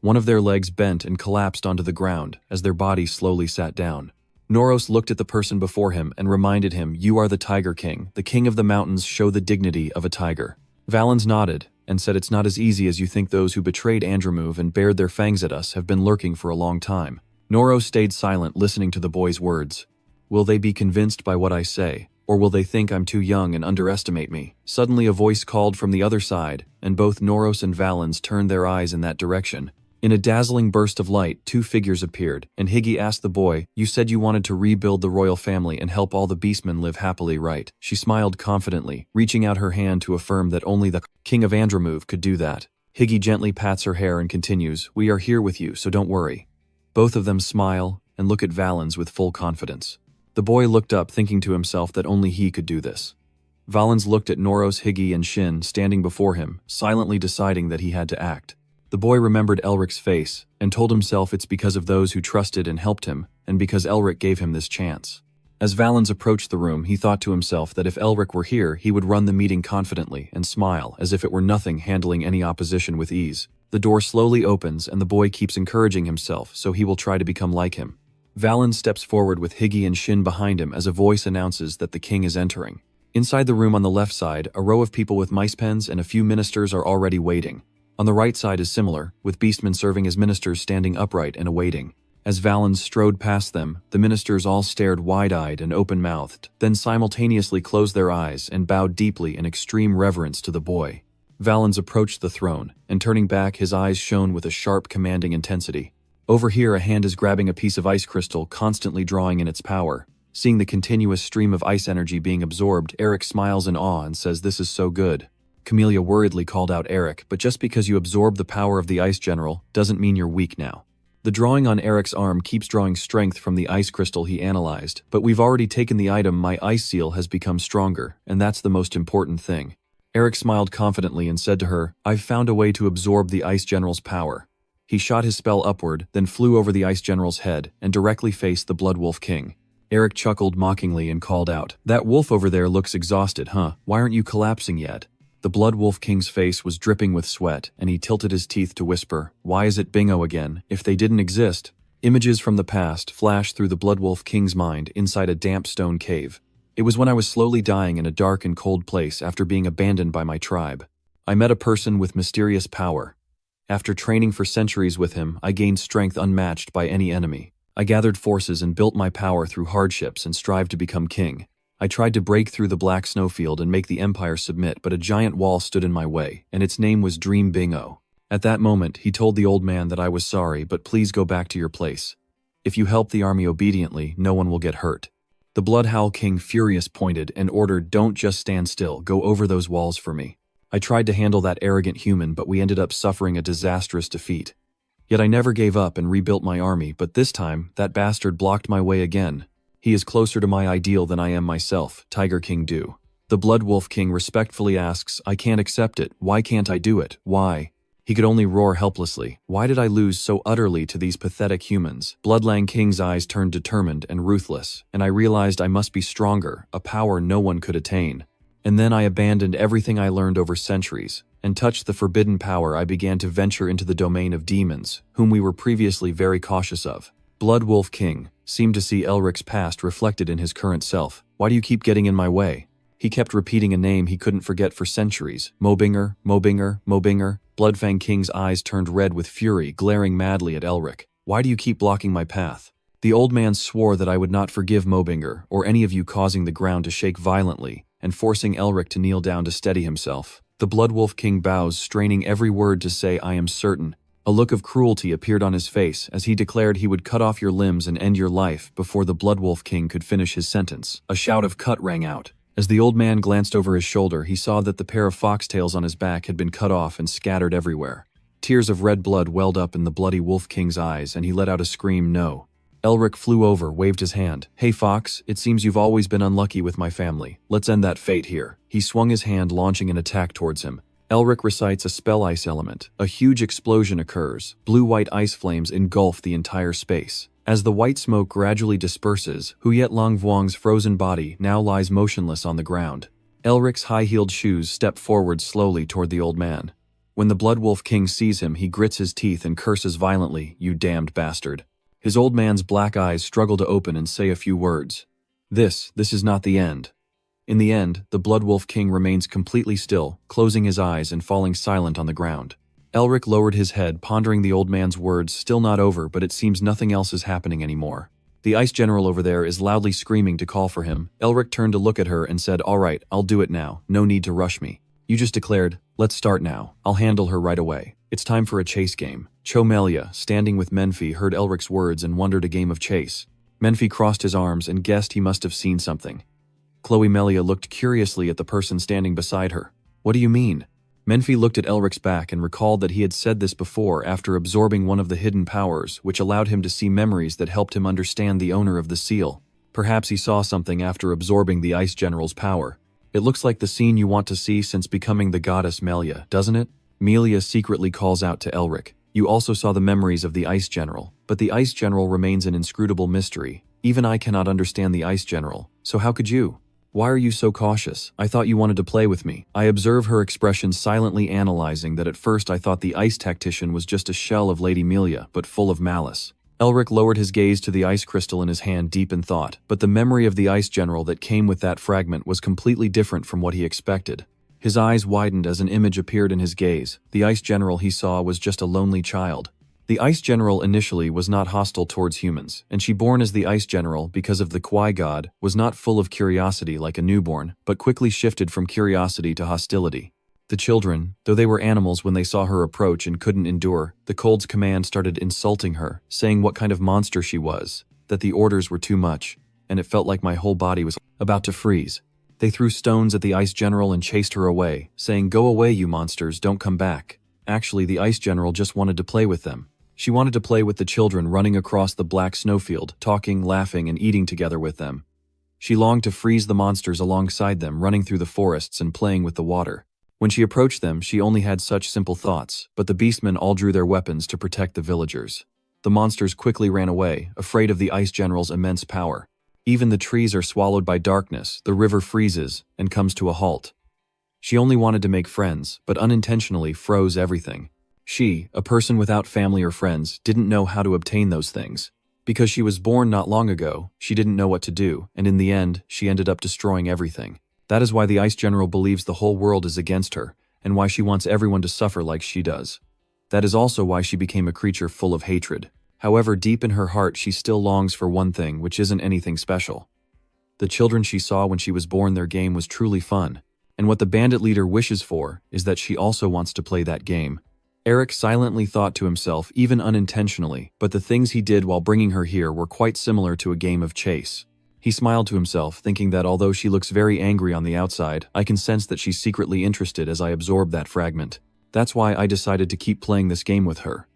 One of their legs bent and collapsed onto the ground as their body slowly sat down. Noros looked at the person before him and reminded him, "You are the Tiger King. The king of the mountains show the dignity of a tiger." Valens nodded and said, "It's not as easy as you think. Those who betrayed Andromove and bared their fangs at us have been lurking for a long time." Noros stayed silent, listening to the boy's words. Will they be convinced by what I say, or will they think I'm too young and underestimate me? Suddenly a voice called from the other side, and both Noros and Valens turned their eyes in that direction. In a dazzling burst of light, two figures appeared, and Higgy asked the boy, "You said you wanted to rebuild the royal family and help all the beastmen live happily, right?" She smiled confidently, reaching out her hand to affirm that only the king of Andromove could do that. Higgy gently pats her hair and continues, "We are here with you, so don't worry." Both of them smile and look at Valens with full confidence. The boy looked up, thinking to himself that only he could do this. Valens looked at Noros, Higgy, and Shin standing before him, silently deciding that he had to act. The boy remembered Elric's face, and told himself it's because of those who trusted and helped him, and because Elric gave him this chance. As Valens approached the room, he thought to himself that if Elric were here, he would run the meeting confidently and smile, as if it were nothing, handling any opposition with ease. The door slowly opens, and the boy keeps encouraging himself, so he will try to become like him. Valens steps forward with Higgy and Shin behind him as a voice announces that the king is entering. Inside the room on the left side, a row of people with mice pens and a few ministers are already waiting. On the right side is similar, with beastmen serving as ministers standing upright and awaiting. As Valens strode past them, the ministers all stared wide-eyed and open-mouthed, then simultaneously closed their eyes and bowed deeply in extreme reverence to the boy. Valens approached the throne, and turning back, his eyes shone with a sharp, commanding intensity. Over here, a hand is grabbing a piece of ice crystal, constantly drawing in its power. Seeing the continuous stream of ice energy being absorbed, Eric smiles in awe and says, "This is so good." Camellia worriedly called out Eric, "But just because you absorb the power of the ice general doesn't mean you're weak now." The drawing on Eric's arm keeps drawing strength from the ice crystal he analyzed, but we've already taken the item. My ice seal has become stronger, and that's the most important thing. Eric smiled confidently and said to her, "I've found a way to absorb the ice general's power." He shot his spell upward, then flew over the ice general's head and directly faced the Blood Wolf King. Eric chuckled mockingly and called out, "That wolf over there looks exhausted, huh? Why aren't you collapsing yet?" The Blood Wolf King's face was dripping with sweat, and he tilted his teeth to whisper, "Why is it bingo again? If they didn't exist?" Images from the past flashed through the Blood Wolf King's mind inside a damp stone cave. "It was when I was slowly dying in a dark and cold place after being abandoned by my tribe. I met a person with mysterious power. After training for centuries with him, I gained strength unmatched by any enemy. I gathered forces and built my power through hardships and strived to become king. I tried to break through the black snowfield and make the Empire submit, but a giant wall stood in my way, and its name was Dream Bingo. At that moment, he told the old man that I was sorry, but please go back to your place. If you help the army obediently, no one will get hurt." The Bloodhowl King, furious, pointed and ordered, "Don't just stand still, go over those walls for me." I tried to handle that arrogant human, but we ended up suffering a disastrous defeat. Yet I never gave up and rebuilt my army, but this time, that bastard blocked my way again. He is closer to my ideal than I am myself, Tiger King do. The Blood Wolf King respectfully asks, "I can't accept it. Why can't I do it? Why?" He could only roar helplessly. "Why did I lose so utterly to these pathetic humans?" Bloodlang King's eyes turned determined and ruthless, and I realized I must be stronger, a power no one could attain. And then I abandoned everything I learned over centuries, and touched the forbidden power. I began to venture into the domain of demons, whom we were previously very cautious of. Blood Wolf King seemed to see Elric's past reflected in his current self. "Why do you keep getting in my way?" He kept repeating a name he couldn't forget for centuries. Mobinger, Mobinger, Mobinger. Bloodfang King's eyes turned red with fury, glaring madly at Elric. "Why do you keep blocking my path?" The old man swore that I would not forgive Mobinger, or any of you, causing the ground to shake violently, and forcing Elric to kneel down to steady himself. The Blood Wolf King bows, straining every word to say, "I am certain." A look of cruelty appeared on his face as he declared he would cut off your limbs and end your life before the Blood Wolf King could finish his sentence. A shout of "cut" rang out. As the old man glanced over his shoulder, he saw that the pair of foxtails on his back had been cut off and scattered everywhere. Tears of red blood welled up in the bloody Wolf King's eyes, and he let out a scream, "No." Elric flew over, waved his hand. "Hey Fox, it seems you've always been unlucky with my family. Let's end that fate here." He swung his hand, launching an attack towards him. Elric recites a spell ice element. A huge explosion occurs. Blue-white ice flames engulf the entire space. As the white smoke gradually disperses, Huyet Long Vuong's frozen body now lies motionless on the ground. Elric's high-heeled shoes step forward slowly toward the old man. When the Blood Wolf King sees him, he grits his teeth and curses violently, "You damned bastard." His old man's black eyes struggle to open and say a few words. This is not the end. In the end, the Blood Wolf King remains completely still, closing his eyes and falling silent on the ground. Elric lowered his head, pondering the old man's words. Still not over, but it seems nothing else is happening anymore. The ice general over there is loudly screaming to call for him. Elric turned to look at her and said, "All right, I'll do it now. No need to rush me. You just declared, let's start now. I'll handle her right away. It's time for a chase game." Chomelia, standing with Menfi, heard Elric's words and wondered a game of chase. Menfi crossed his arms and guessed he must have seen something. Chloe Melia looked curiously at the person standing beside her. "What do you mean?" Menfi looked at Elric's back and recalled that he had said this before after absorbing one of the hidden powers, which allowed him to see memories that helped him understand the owner of the seal. Perhaps he saw something after absorbing the Ice General's power. "It looks like the scene you want to see since becoming the goddess Melia, doesn't it?" Melia secretly calls out to Elric. "You also saw the memories of the Ice General, but the Ice General remains an inscrutable mystery. Even I cannot understand the Ice General, so how could you? Why are you so cautious? I thought you wanted to play with me." I observe her expression, silently analyzing that at first I thought the ice tactician was just a shell of Lady Melia, but full of malice. Elric lowered his gaze to the ice crystal in his hand, deep in thought, but the memory of the Ice General that came with that fragment was completely different from what he expected. His eyes widened as an image appeared in his gaze. The Ice General he saw was just a lonely child. The Ice General initially was not hostile towards humans, and she, born as the Ice General because of the Kwai God, was not full of curiosity like a newborn, but quickly shifted from curiosity to hostility. The children, though they were animals when they saw her approach and couldn't endure, the Cold's command started insulting her, saying what kind of monster she was, that the orders were too much, and it felt like my whole body was about to freeze. They threw stones at the Ice General and chased her away, saying, "Go away, you monsters, don't come back." Actually, the Ice General just wanted to play with them. She wanted to play with the children running across the black snowfield, talking, laughing, and eating together with them. She longed to freeze the monsters alongside them, running through the forests and playing with the water. When she approached them, she only had such simple thoughts, but the beastmen all drew their weapons to protect the villagers. The monsters quickly ran away, afraid of the Ice General's immense power. Even the trees are swallowed by darkness, the river freezes, and comes to a halt. She only wanted to make friends, but unintentionally froze everything. She, a person without family or friends, didn't know how to obtain those things. Because she was born not long ago, she didn't know what to do, and in the end, she ended up destroying everything. That is why the Ice General believes the whole world is against her, and why she wants everyone to suffer like she does. That is also why she became a creature full of hatred. However, deep in her heart she still longs for one thing, which isn't anything special. The children she saw when she was born, their game was truly fun. And what the bandit leader wishes for is that she also wants to play that game. Eric silently thought to himself, even unintentionally, but the things he did while bringing her here were quite similar to a game of chase. He smiled to himself, thinking that although she looks very angry on the outside, I can sense that she's secretly interested as I absorb that fragment. That's why I decided to keep playing this game with her.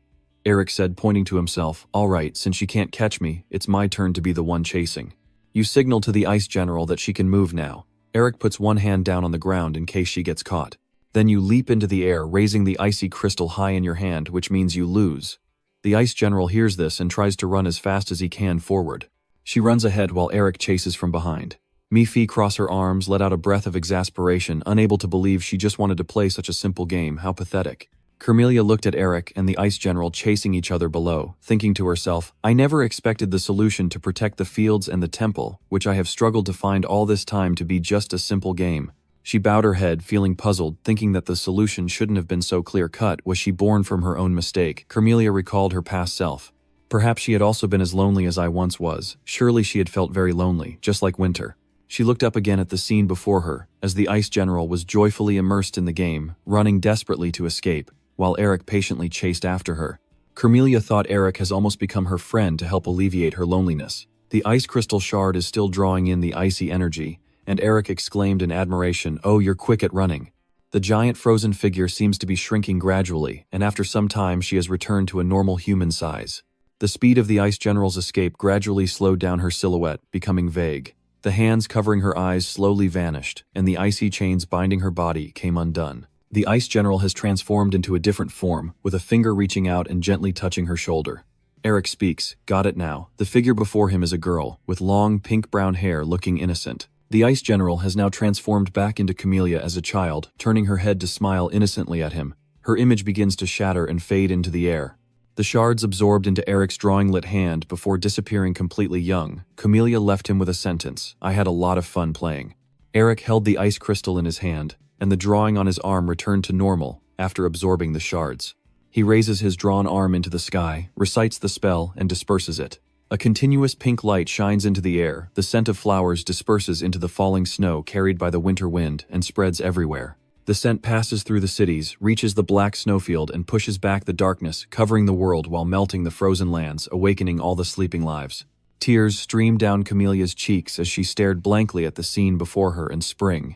Eric said, pointing to himself, "All right, since she can't catch me, it's my turn to be the one chasing. You signal to the Ice General that she can move now." Eric puts one hand down on the ground in case she gets caught. Then you leap into the air, raising the icy crystal high in your hand, which means you lose. The Ice General hears this and tries to run as fast as he can forward. She runs ahead while Eric chases from behind. Mifi crossed her arms, let out a breath of exasperation, unable to believe she just wanted to play such a simple game. How pathetic. Carmelia looked at Eric and the Ice General chasing each other below, thinking to herself, I never expected the solution to protect the fields and the temple, which I have struggled to find all this time, to be just a simple game. She bowed her head, feeling puzzled, thinking that the solution shouldn't have been so clear-cut. Was she born from her own mistake? Carmelia recalled her past self. Perhaps she had also been as lonely as I once was. Surely she had felt very lonely, just like Winter. She looked up again at the scene before her, as the Ice General was joyfully immersed in the game, running desperately to escape, while Eric patiently chased after her. Carmelia thought Eric has almost become her friend to help alleviate her loneliness. The ice crystal shard is still drawing in the icy energy, and Eric exclaimed in admiration, "Oh, you're quick at running." The giant frozen figure seems to be shrinking gradually, and after some time she has returned to a normal human size. The speed of the Ice General's escape gradually slowed down her silhouette, becoming vague. The hands covering her eyes slowly vanished, and the icy chains binding her body came undone. The Ice General has transformed into a different form, with a finger reaching out and gently touching her shoulder. Eric speaks, "Got it now." The figure before him is a girl, with long pink-brown hair, looking innocent. The Ice General has now transformed back into Camellia as a child, turning her head to smile innocently at him. Her image begins to shatter and fade into the air. The shards absorbed into Eric's drawing-lit hand before disappearing completely. Young, Camellia left him with a sentence, "I had a lot of fun playing." Eric held the ice crystal in his hand, and the drawing on his arm returned to normal after absorbing the shards. He raises his drawn arm into the sky, recites the spell, and disperses it. A continuous pink light shines into the air, the scent of flowers disperses into the falling snow carried by the winter wind and spreads everywhere. The scent passes through the cities, reaches the black snowfield, and pushes back the darkness, covering the world while melting the frozen lands, awakening all the sleeping lives. Tears streamed down Camelia's cheeks as she stared blankly at the scene before her in spring.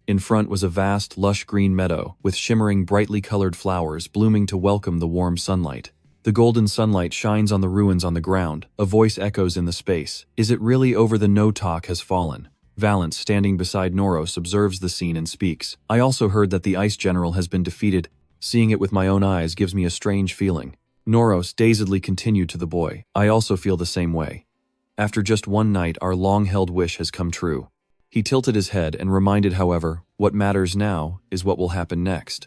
In front was a vast, lush green meadow, with shimmering, brightly colored flowers blooming to welcome the warm sunlight. The golden sunlight shines on the ruins on the ground. A voice echoes in the space. Is it really over? The no-talk has fallen. Valence, standing beside Noros, observes the scene and speaks. I also heard that the ice general has been defeated. Seeing it with my own eyes gives me a strange feeling. Noros dazedly continued to the boy. I also feel the same way. After just one night, our long-held wish has come true. He tilted his head and reminded, however, what matters now is what will happen next.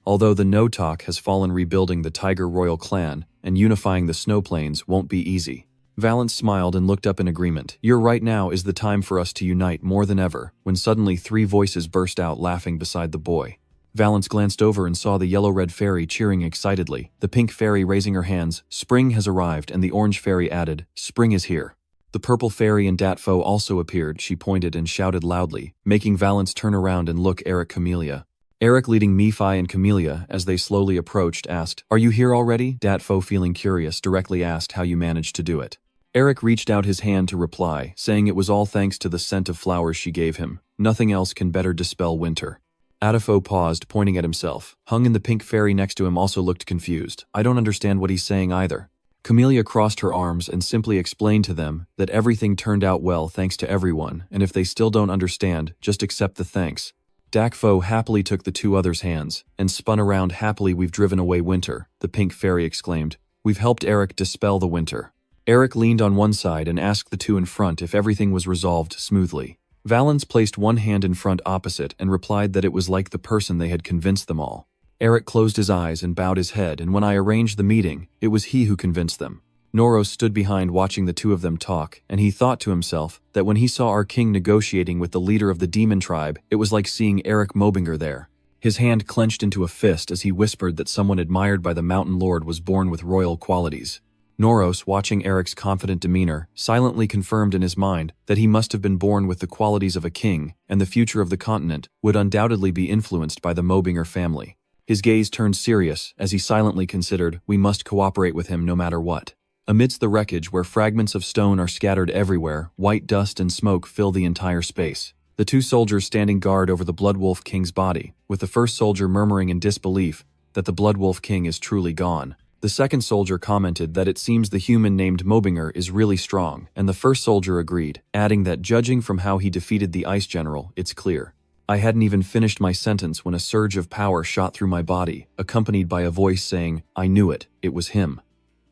Although the no-talk has fallen, rebuilding the Tiger Royal clan and unifying the snow plains won't be easy. Valence smiled and looked up in agreement. You're right, now is the time for us to unite more than ever, when suddenly 3 voices burst out laughing beside the boy. Valence glanced over and saw the yellow-red fairy cheering excitedly, the pink fairy raising her hands, "Spring has arrived," and the orange fairy added, "Spring is here." The purple fairy and Datfo also appeared. She pointed and shouted loudly, making Valence turn around and look Eric Camellia. Eric, leading Nephi and Camellia as they slowly approached, asked, "Are you here already?" Datfo, feeling curious, directly asked how you managed to do it. Eric reached out his hand to reply, saying it was all thanks to the scent of flowers she gave him. Nothing else can better dispel winter. Adafo paused, pointing at himself. Hung in the pink fairy next to him also looked confused. I don't understand what he's saying either. Camellia crossed her arms and simply explained to them that everything turned out well thanks to everyone, and if they still don't understand, just accept the thanks. Dakfo happily took the 2 others' hands and spun around happily. We've driven away winter, the pink fairy exclaimed. We've helped Eric dispel the winter. Eric leaned on one side and asked the 2 in front if everything was resolved smoothly. Valence placed one hand in front opposite and replied that it was like the person they had convinced them all. Eric closed his eyes and bowed his head, and when I arranged the meeting, it was he who convinced them. Noros stood behind watching the 2 of them talk, and he thought to himself that when he saw our king negotiating with the leader of the demon tribe, it was like seeing Eric Melvinger there. His hand clenched into a fist as he whispered that someone admired by the mountain lord was born with royal qualities. Noros, watching Eric's confident demeanor, silently confirmed in his mind that he must have been born with the qualities of a king, and the future of the continent would undoubtedly be influenced by the Melvinger family. His gaze turned serious as he silently considered, we must cooperate with him no matter what. Amidst the wreckage where fragments of stone are scattered everywhere, white dust and smoke fill the entire space. The 2 soldiers standing guard over the Bloodwolf King's body, with the first soldier murmuring in disbelief that the Bloodwolf King is truly gone. The second soldier commented that it seems the human named Melvinger is really strong, and the first soldier agreed, adding that judging from how he defeated the Ice General, it's clear. I hadn't even finished my sentence when a surge of power shot through my body, accompanied by a voice saying, I knew it, it was him.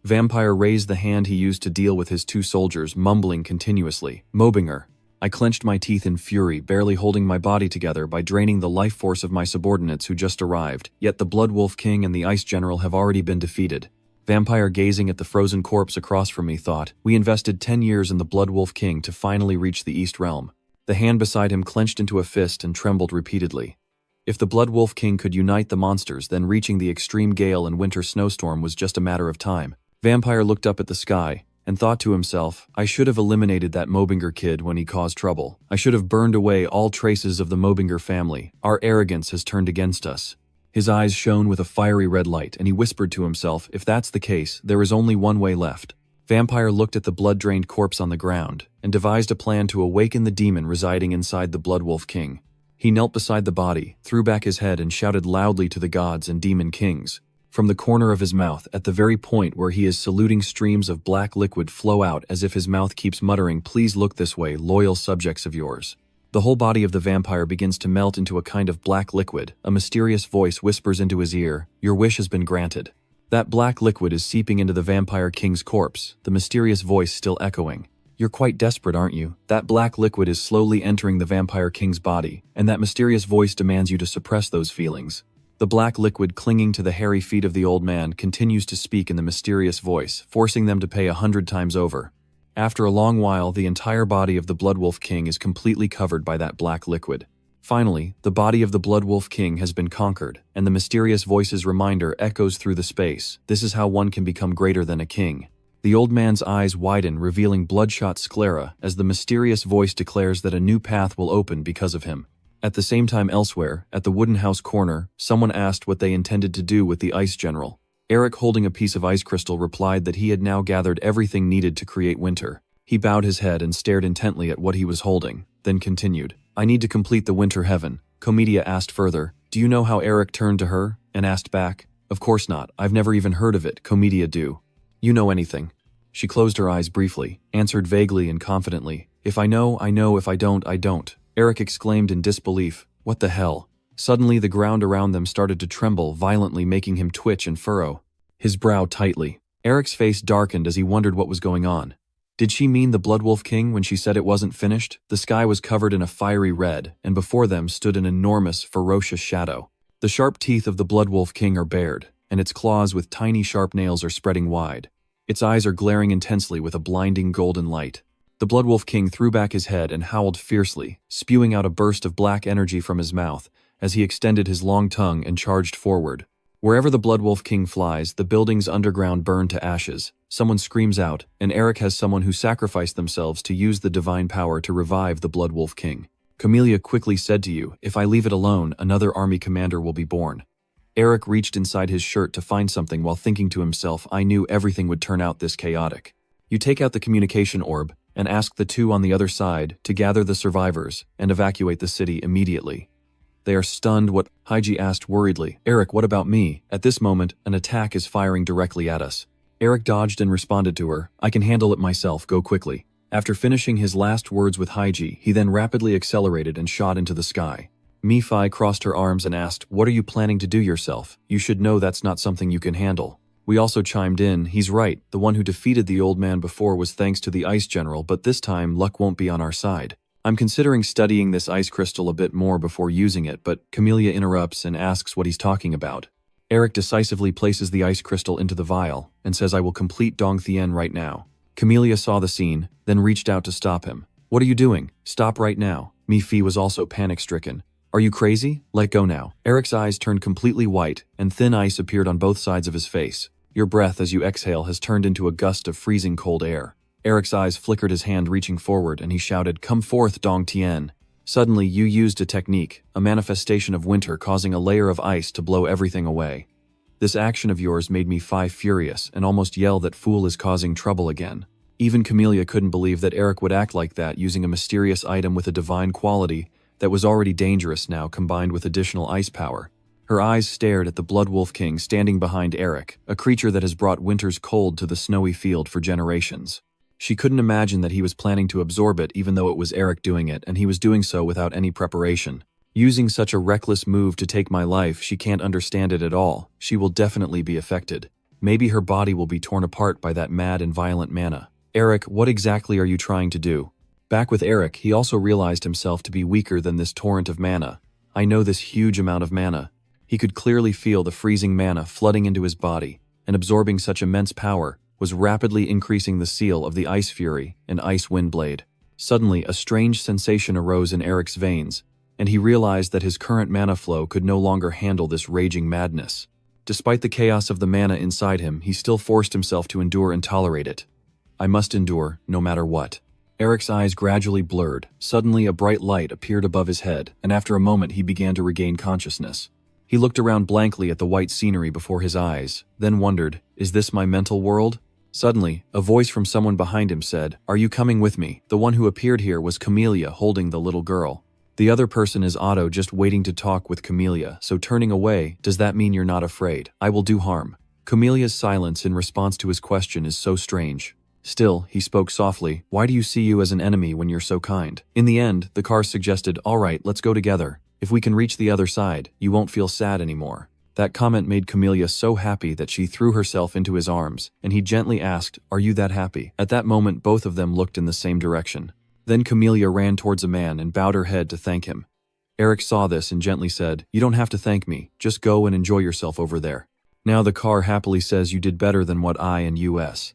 Vampire raised the hand he used to deal with his 2 soldiers, mumbling continuously, Melvinger. I clenched my teeth in fury, barely holding my body together by draining the life force of my subordinates who just arrived, yet the Bloodwolf King and the Ice General have already been defeated. Vampire, gazing at the frozen corpse across from me, thought, we invested 10 years in the Bloodwolf King to finally reach the East Realm. The hand beside him clenched into a fist and trembled repeatedly. If the Bloodwolf King could unite the monsters, then reaching the extreme gale and winter snowstorm was just a matter of time. Vampire looked up at the sky and thought to himself, I should have eliminated that Melvinger kid when he caused trouble. I should have burned away all traces of the Melvinger family. Our arrogance has turned against us. His eyes shone with a fiery red light, and he whispered to himself, if that's the case, there is only one way left. Vampire looked at the blood-drained corpse on the ground and devised a plan to awaken the demon residing inside the Bloodwolf King. He knelt beside the body, threw back his head, and shouted loudly to the gods and demon kings. From the corner of his mouth, at the very point where he is saluting, streams of black liquid flow out as if his mouth keeps muttering, please look this way, loyal subjects of yours. The whole body of the vampire begins to melt into a kind of black liquid. A mysterious voice whispers into his ear, your wish has been granted. That black liquid is seeping into the vampire king's corpse, the mysterious voice still echoing. You're quite desperate, aren't you? That black liquid is slowly entering the vampire king's body, and that mysterious voice demands you to suppress those feelings. The black liquid clinging to the hairy feet of the old man continues to speak in the mysterious voice, forcing them to pay 100 times over. After a long while, the entire body of the Bloodwolf King is completely covered by that black liquid. Finally, the body of the Bloodwolf King has been conquered, and the mysterious voice's reminder echoes through the space. This is how one can become greater than a king. The old man's eyes widen, revealing bloodshot sclera, as the mysterious voice declares that a new path will open because of him. At the same time elsewhere, at the wooden house corner, someone asked what they intended to do with the ice general. Eric, holding a piece of ice crystal, replied that he had now gathered everything needed to create winter. He bowed his head and stared intently at what he was holding, then continued. I need to complete the winter heaven. Comedia asked further. Do you know how Eric turned to her? And asked back. Of course not, I've never even heard of it. Comedia do. You know anything? She closed her eyes briefly, answered vaguely and confidently. If I know, I know. If I don't, I don't. Eric exclaimed in disbelief. What the hell? Suddenly the ground around them started to tremble violently, making him twitch and furrow his brow tightly. Eric's face darkened as he wondered what was going on. Did she mean the Bloodwolf King when she said it wasn't finished? The sky was covered in a fiery red, and before them stood an enormous, ferocious shadow. The sharp teeth of the Bloodwolf King are bared, and its claws with tiny sharp nails are spreading wide. Its eyes are glaring intensely with a blinding golden light. The Bloodwolf King threw back his head and howled fiercely, spewing out a burst of black energy from his mouth as he extended his long tongue and charged forward. Wherever the Bloodwolf King flies, the buildings underground burn to ashes. Someone screams out, and Eric has someone who sacrificed themselves to use the divine power to revive the Bloodwolf King. Camellia quickly said to you, if I leave it alone, another army commander will be born. Eric reached inside his shirt to find something while thinking to himself, I knew everything would turn out this chaotic. You take out the communication orb and ask the two on the other side to gather the survivors and evacuate the city immediately. They are stunned. What? Haiji asked worriedly. Eric, what about me? At this moment, an attack is firing directly at us. Eric dodged and responded to her. I can handle it myself, go quickly. After finishing his last words with Haiji, he then rapidly accelerated and shot into the sky. Mi-Fi crossed her arms and asked, what are you planning to do yourself? You should know that's not something you can handle. We also chimed in, he's right, the one who defeated the old man before was thanks to the ice general, but this time luck won't be on our side. I'm considering studying this ice crystal a bit more before using it, but Camellia interrupts and asks what he's talking about. Eric decisively places the ice crystal into the vial and says I will complete Dong Thien right now. Camellia saw the scene, then reached out to stop him. What are you doing? Stop right now. Mi-Fi was also panic-stricken. Are you crazy? Let go now. Eric's eyes turned completely white and thin ice appeared on both sides of his face. Your breath as you exhale has turned into a gust of freezing cold air. Eric's eyes flickered, his hand reaching forward, and he shouted, come forth, Dong Tien. Suddenly, you used a technique, a manifestation of winter causing a layer of ice to blow everything away. This action of yours made Mi-Fi furious and almost yell that fool is causing trouble again. Even Camellia couldn't believe that Eric would act like that using a mysterious item with a divine quality that was already dangerous now combined with additional ice power. Her eyes stared at the Bloodwolf King standing behind Eric, a creature that has brought winter's cold to the snowy field for generations. She couldn't imagine that he was planning to absorb it even though it was Eric doing it, and he was doing so without any preparation. Using such a reckless move to take my life, she can't understand it at all. She will definitely be affected. Maybe her body will be torn apart by that mad and violent mana. Eric, what exactly are you trying to do? Back with Eric, he also realized himself to be weaker than this torrent of mana. I know this huge amount of mana. He could clearly feel the freezing mana flooding into his body, and absorbing such immense power was rapidly increasing the seal of the Ice Fury and Ice Wind Blade. Suddenly, a strange sensation arose in Eric's veins, and he realized that his current mana flow could no longer handle this raging madness. Despite the chaos of the mana inside him, he still forced himself to endure and tolerate it. I must endure, no matter what. Eric's eyes gradually blurred. Suddenly, a bright light appeared above his head, and after a moment he began to regain consciousness. He looked around blankly at the white scenery before his eyes, then wondered, is this my mental world? Suddenly, a voice from someone behind him said, are you coming with me? The one who appeared here was Camellia holding the little girl. The other person is Otto just waiting to talk with Camellia, so turning away, does that mean you're not afraid? I will do harm. Camelia's silence in response to his question is so strange. Still, he spoke softly, why do you see you as an enemy when you're so kind? In the end, the car suggested, all right, let's go together. If we can reach the other side, you won't feel sad anymore. That comment made Camellia so happy that she threw herself into his arms, and he gently asked, are you that happy? At that moment, both of them looked in the same direction. Then Camellia ran towards a man and bowed her head to thank him. Eric saw this and gently said, "You don't have to thank me, just go and enjoy yourself over there." Now the car happily says you did better than what I and US.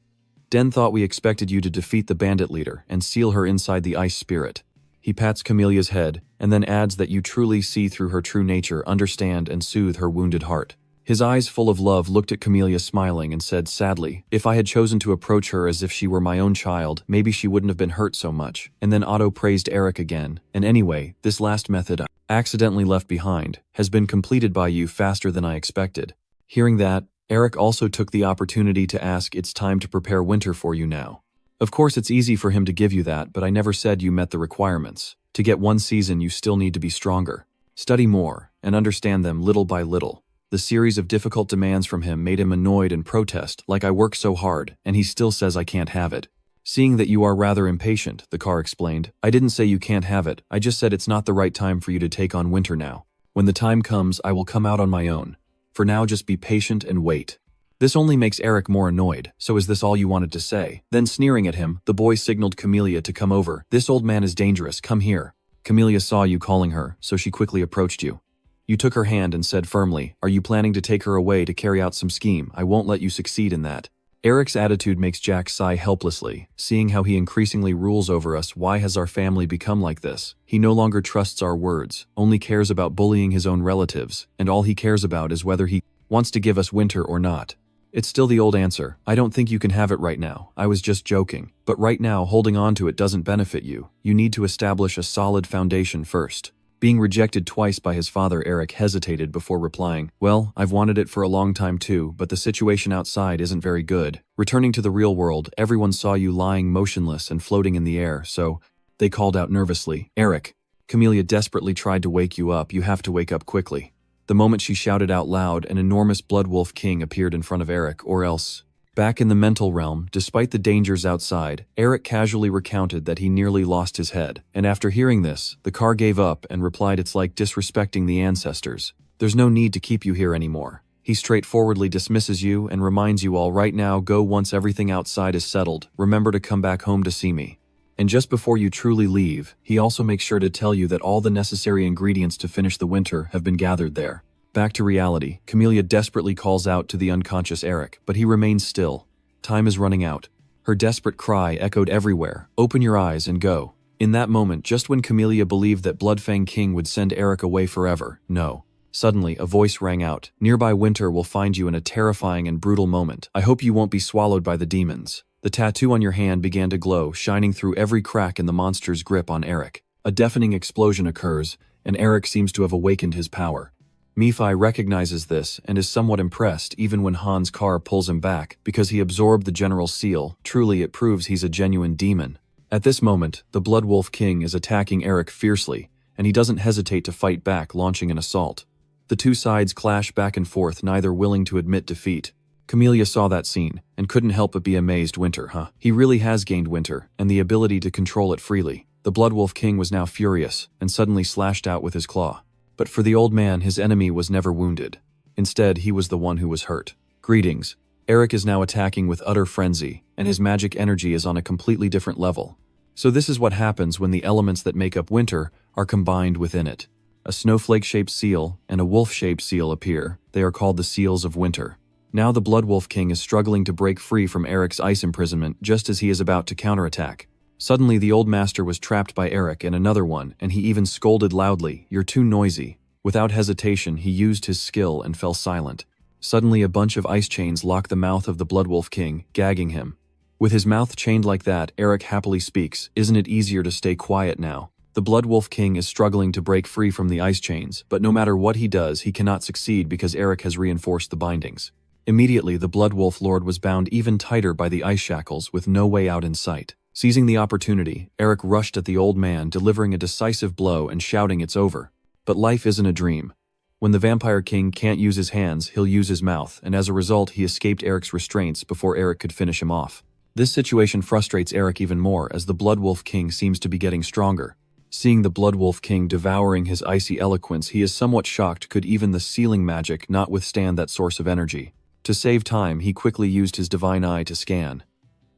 Den thought we expected you to defeat the bandit leader and seal her inside the ice spirit. He pats Camelia's head and then adds that you truly see through her true nature, understand and soothe her wounded heart. His eyes full of love looked at Camelia smiling and said sadly, "If I had chosen to approach her as if she were my own child, maybe she wouldn't have been hurt so much." And then Otto praised Eric again. "And anyway, this last method I accidentally left behind has been completed by you faster than I expected." Hearing that, Eric also took the opportunity to ask, "It's time to prepare winter for you now." Of course it's easy for him to give you that, but I never said you met the requirements. To get one season you still need to be stronger. Study more, and understand them little by little. The series of difficult demands from him made him annoyed and protest, like I work so hard, and he still says I can't have it. Seeing that you are rather impatient, the car explained, "I didn't say you can't have it, I just said it's not the right time for you to take on winter now. When the time comes, I will come out on my own. For now, just be patient and wait." This only makes Eric more annoyed. "So is this all you wanted to say?" Then sneering at him, the boy signaled Camelia to come over. "This old man is dangerous, come here." Camelia saw you calling her, so she quickly approached you. You took her hand and said firmly, "Are you planning to take her away to carry out some scheme? I won't let you succeed in that." Eric's attitude makes Jack sigh helplessly. Seeing how he increasingly rules over us, why has our family become like this? He no longer trusts our words, only cares about bullying his own relatives, and all he cares about is whether he wants to give us winter or not. It's still the old answer, "I don't think you can have it right now, I was just joking." But right now, holding on to it doesn't benefit you. You need to establish a solid foundation first. Being rejected twice by his father, Eric hesitated before replying, "Well, I've wanted it for a long time too, but the situation outside isn't very good. Returning to the real world, everyone saw you lying motionless and floating in the air, so..." They called out nervously, "Eric." Camelia desperately tried to wake you up. "You have to wake up quickly." The moment she shouted out loud, an enormous blood wolf king appeared in front of Eric, or else. Back in the mental realm, despite the dangers outside, Eric casually recounted that he nearly lost his head. And after hearing this, the car gave up and replied, "It's like disrespecting the ancestors. There's no need to keep you here anymore." He straightforwardly dismisses you and reminds you all, "Right now, go once everything outside is settled. Remember to come back home to see me." And just before you truly leave, he also makes sure to tell you that all the necessary ingredients to finish the winter have been gathered there. Back to reality, Camelia desperately calls out to the unconscious Eric, but he remains still. Time is running out. Her desperate cry echoed everywhere, "Open your eyes and go." In that moment, just when Camelia believed that Bloodfang King would send Eric away forever, no. Suddenly, a voice rang out, "Nearby winter will find you in a terrifying and brutal moment. I hope you won't be swallowed by the demons." The tattoo on your hand began to glow, shining through every crack in the monster's grip on Eric. A deafening explosion occurs, and Eric seems to have awakened his power. Nephi recognizes this and is somewhat impressed even when Han's car pulls him back because he absorbed the general's seal. Truly, it proves he's a genuine demon. At this moment, the Blood Wolf King is attacking Eric fiercely, and he doesn't hesitate to fight back, launching an assault. The two sides clash back and forth, neither willing to admit defeat. Camelia saw that scene, and couldn't help but be amazed. Winter, huh? He really has gained winter, and the ability to control it freely. The Blood Wolf King was now furious, and suddenly slashed out with his claw. But for the old man, his enemy was never wounded. Instead, he was the one who was hurt. Greetings. Eric is now attacking with utter frenzy, and his magic energy is on a completely different level. So this is what happens when the elements that make up winter are combined within it. A snowflake-shaped seal and a wolf-shaped seal appear. They are called the seals of winter. Now the Blood Wolf King is struggling to break free from Eric's ice imprisonment just as he is about to counterattack. Suddenly the old master was trapped by Eric and another one, and he even scolded loudly, "You're too noisy." Without hesitation, he used his skill and fell silent. Suddenly a bunch of ice chains lock the mouth of the Blood Wolf King, gagging him. With his mouth chained like that, Eric happily speaks, "Isn't it easier to stay quiet now?" The Blood Wolf King is struggling to break free from the ice chains, but no matter what he does, he cannot succeed because Eric has reinforced the bindings. Immediately, the Blood Wolf Lord was bound even tighter by the ice shackles with no way out in sight. Seizing the opportunity, Eric rushed at the old man, delivering a decisive blow and shouting, "It's over." But life isn't a dream. When the Vampire King can't use his hands, he'll use his mouth, and as a result, he escaped Eric's restraints before Eric could finish him off. This situation frustrates Eric even more as the Blood Wolf King seems to be getting stronger. Seeing the Blood Wolf King devouring his icy eloquence, he is somewhat shocked. Could even the sealing magic not withstand that source of energy? To save time, he quickly used his divine eye to scan.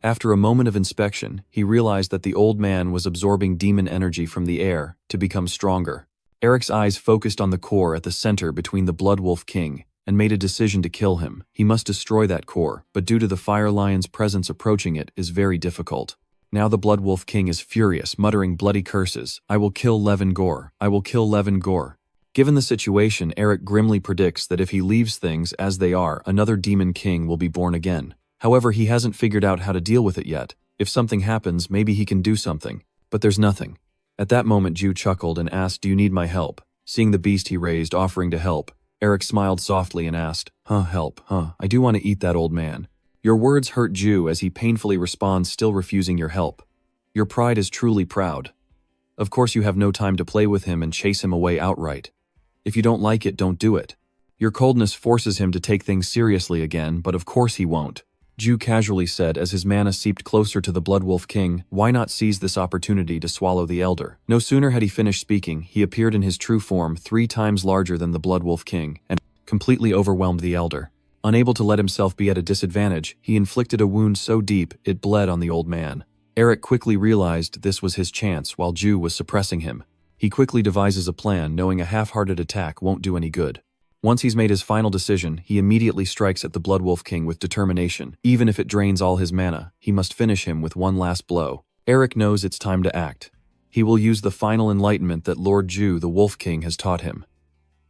After a moment of inspection, he realized that the old man was absorbing demon energy from the air to become stronger. Eric's eyes focused on the core at the center between the Blood Wolf King, and made a decision to kill him. He must destroy that core, but due to the Fire Lion's presence approaching it is very difficult. Now the Blood Wolf King is furious, muttering bloody curses. I will kill Levin Gore. I will kill Levin Gore. Given the situation, Eric grimly predicts that if he leaves things as they are, another demon king will be born again. However, he hasn't figured out how to deal with it yet. If something happens, maybe he can do something. But there's nothing. At that moment, Ju chuckled and asked, "Do you need my help?" Seeing the beast he raised offering to help, Eric smiled softly and asked, Help, I do want to eat that old man." Your words hurt Ju as he painfully responds, still refusing your help. Your pride is truly proud. Of course you have no time to play with him and chase him away outright. If you don't like it, don't do it. Your coldness forces him to take things seriously again, but of course he won't. Ju casually said as his mana seeped closer to the Blood Wolf King, why not seize this opportunity to swallow the Elder? No sooner had he finished speaking, he appeared in his true form 3 times larger than the Blood Wolf King, and completely overwhelmed the Elder. Unable to let himself be at a disadvantage, he inflicted a wound so deep it bled on the old man. Eric quickly realized this was his chance while Ju was suppressing him. He quickly devises a plan, knowing a half-hearted attack won't do any good. Once he's made his final decision, he immediately strikes at the Blood Wolf King with determination. Even if it drains all his mana, he must finish him with one last blow. Eric knows it's time to act. He will use the final enlightenment that Lord Ju, the Wolf King, has taught him.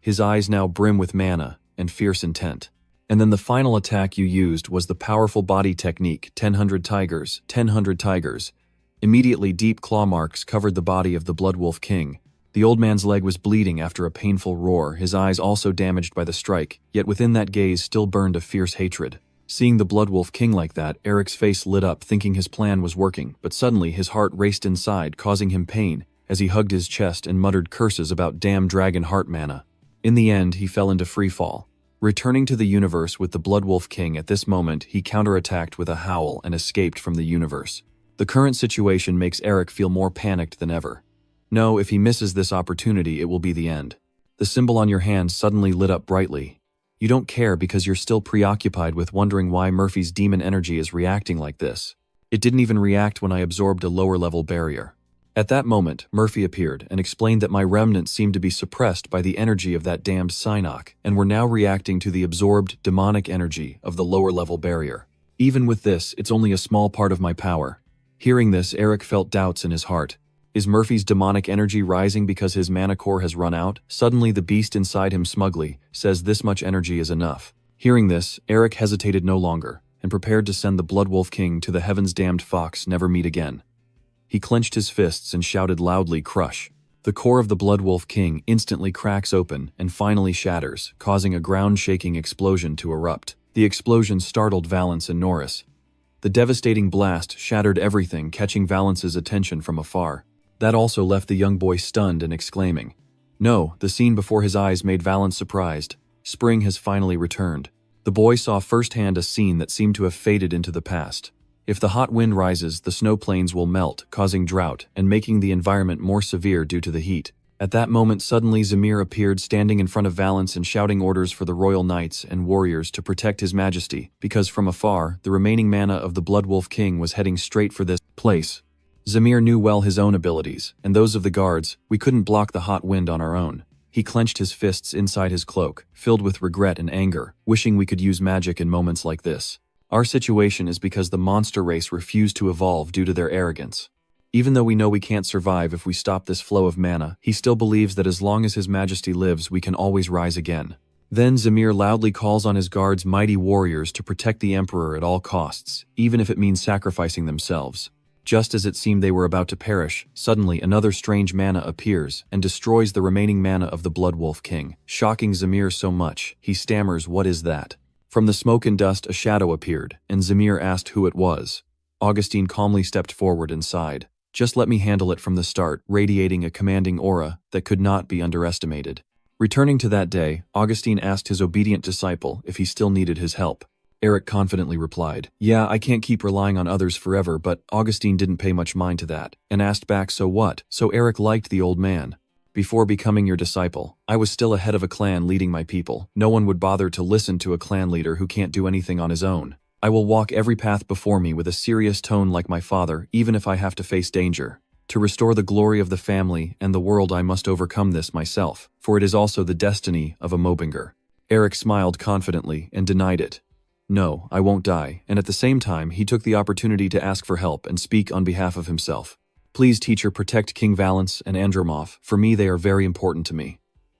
His eyes now brim with mana and fierce intent. And then the final attack you used was the powerful body technique, 1000 tigers, 1000 tigers. Immediately deep claw marks covered the body of the Blood Wolf King. The old man's leg was bleeding after a painful roar, his eyes also damaged by the strike, yet within that gaze still burned a fierce hatred. Seeing the Blood Wolf King like that, Eric's face lit up, thinking his plan was working, but suddenly his heart raced inside, causing him pain, as he hugged his chest and muttered curses about damn dragon heart mana. In the end, he fell into free fall. Returning to the universe with the Blood Wolf King at this moment, he counterattacked with a howl and escaped from the universe. The current situation makes Eric feel more panicked than ever. No, if he misses this opportunity, it will be the end. The symbol on your hand suddenly lit up brightly. You don't care because you're still preoccupied with wondering why Murphy's demon energy is reacting like this. It didn't even react when I absorbed a lower-level barrier. At that moment, Murphy appeared and explained that my remnants seemed to be suppressed by the energy of that damned Psynock and were now reacting to the absorbed demonic energy of the lower-level barrier. Even with this, it's only a small part of my power. Hearing this, Eric felt doubts in his heart. Is Murphy's demonic energy rising because his mana core has run out? Suddenly the beast inside him smugly says this much energy is enough. Hearing this, Eric hesitated no longer and prepared to send the Blood Wolf King to the heavens damned fox never meet again. He clenched his fists and shouted loudly, "Crush!" The core of the Blood Wolf King instantly cracks open and finally shatters, causing a ground-shaking explosion to erupt. The explosion startled Valance and Norris. The devastating blast shattered everything, catching Valance's attention from afar. That also left the young boy stunned and exclaiming. No, the scene before his eyes made Valance surprised. Spring has finally returned. The boy saw firsthand a scene that seemed to have faded into the past. If the hot wind rises, the snow plains will melt, causing drought and making the environment more severe due to the heat. At that moment, suddenly Zamir appeared standing in front of Valance and shouting orders for the royal knights and warriors to protect his majesty, because from afar, the remaining mana of the Blood Wolf King was heading straight for this place. Zamir knew well his own abilities, and those of the guards. We couldn't block the hot wind on our own. He clenched his fists inside his cloak, filled with regret and anger, wishing we could use magic in moments like this. Our situation is because the monster race refused to evolve due to their arrogance. Even though we know we can't survive if we stop this flow of mana, he still believes that as long as his majesty lives, we can always rise again. Then Zamir loudly calls on his guards' mighty warriors to protect the emperor at all costs, even if it means sacrificing themselves. Just as it seemed they were about to perish, suddenly another strange mana appears and destroys the remaining mana of the Blood Wolf King, shocking Zamir so much, he stammers, "What is that?" From the smoke and dust a shadow appeared, and Zamir asked who it was. Augustine calmly stepped forward and sighed. "Just let me handle it from the start," radiating a commanding aura that could not be underestimated. Returning to that day, Augustine asked his obedient disciple if he still needed his help. Eric confidently replied, "Yeah, I can't keep relying on others forever," but Augustine didn't pay much mind to that, and asked back, "So what?" So Eric liked the old man. "Before becoming your disciple, I was still a head of a clan leading my people. No one would bother to listen to a clan leader who can't do anything on his own. I will walk every path before me with a serious tone like my father, even if I have to face danger." To restore the glory of the family and the world I must overcome this myself, for it is also the destiny of a Melvinger. Eric smiled confidently and denied it. No, I won't die, and at the same time he took the opportunity to ask for help and speak on behalf of himself. Please, teacher, protect King Valence and Andromov. For me they are very important to me.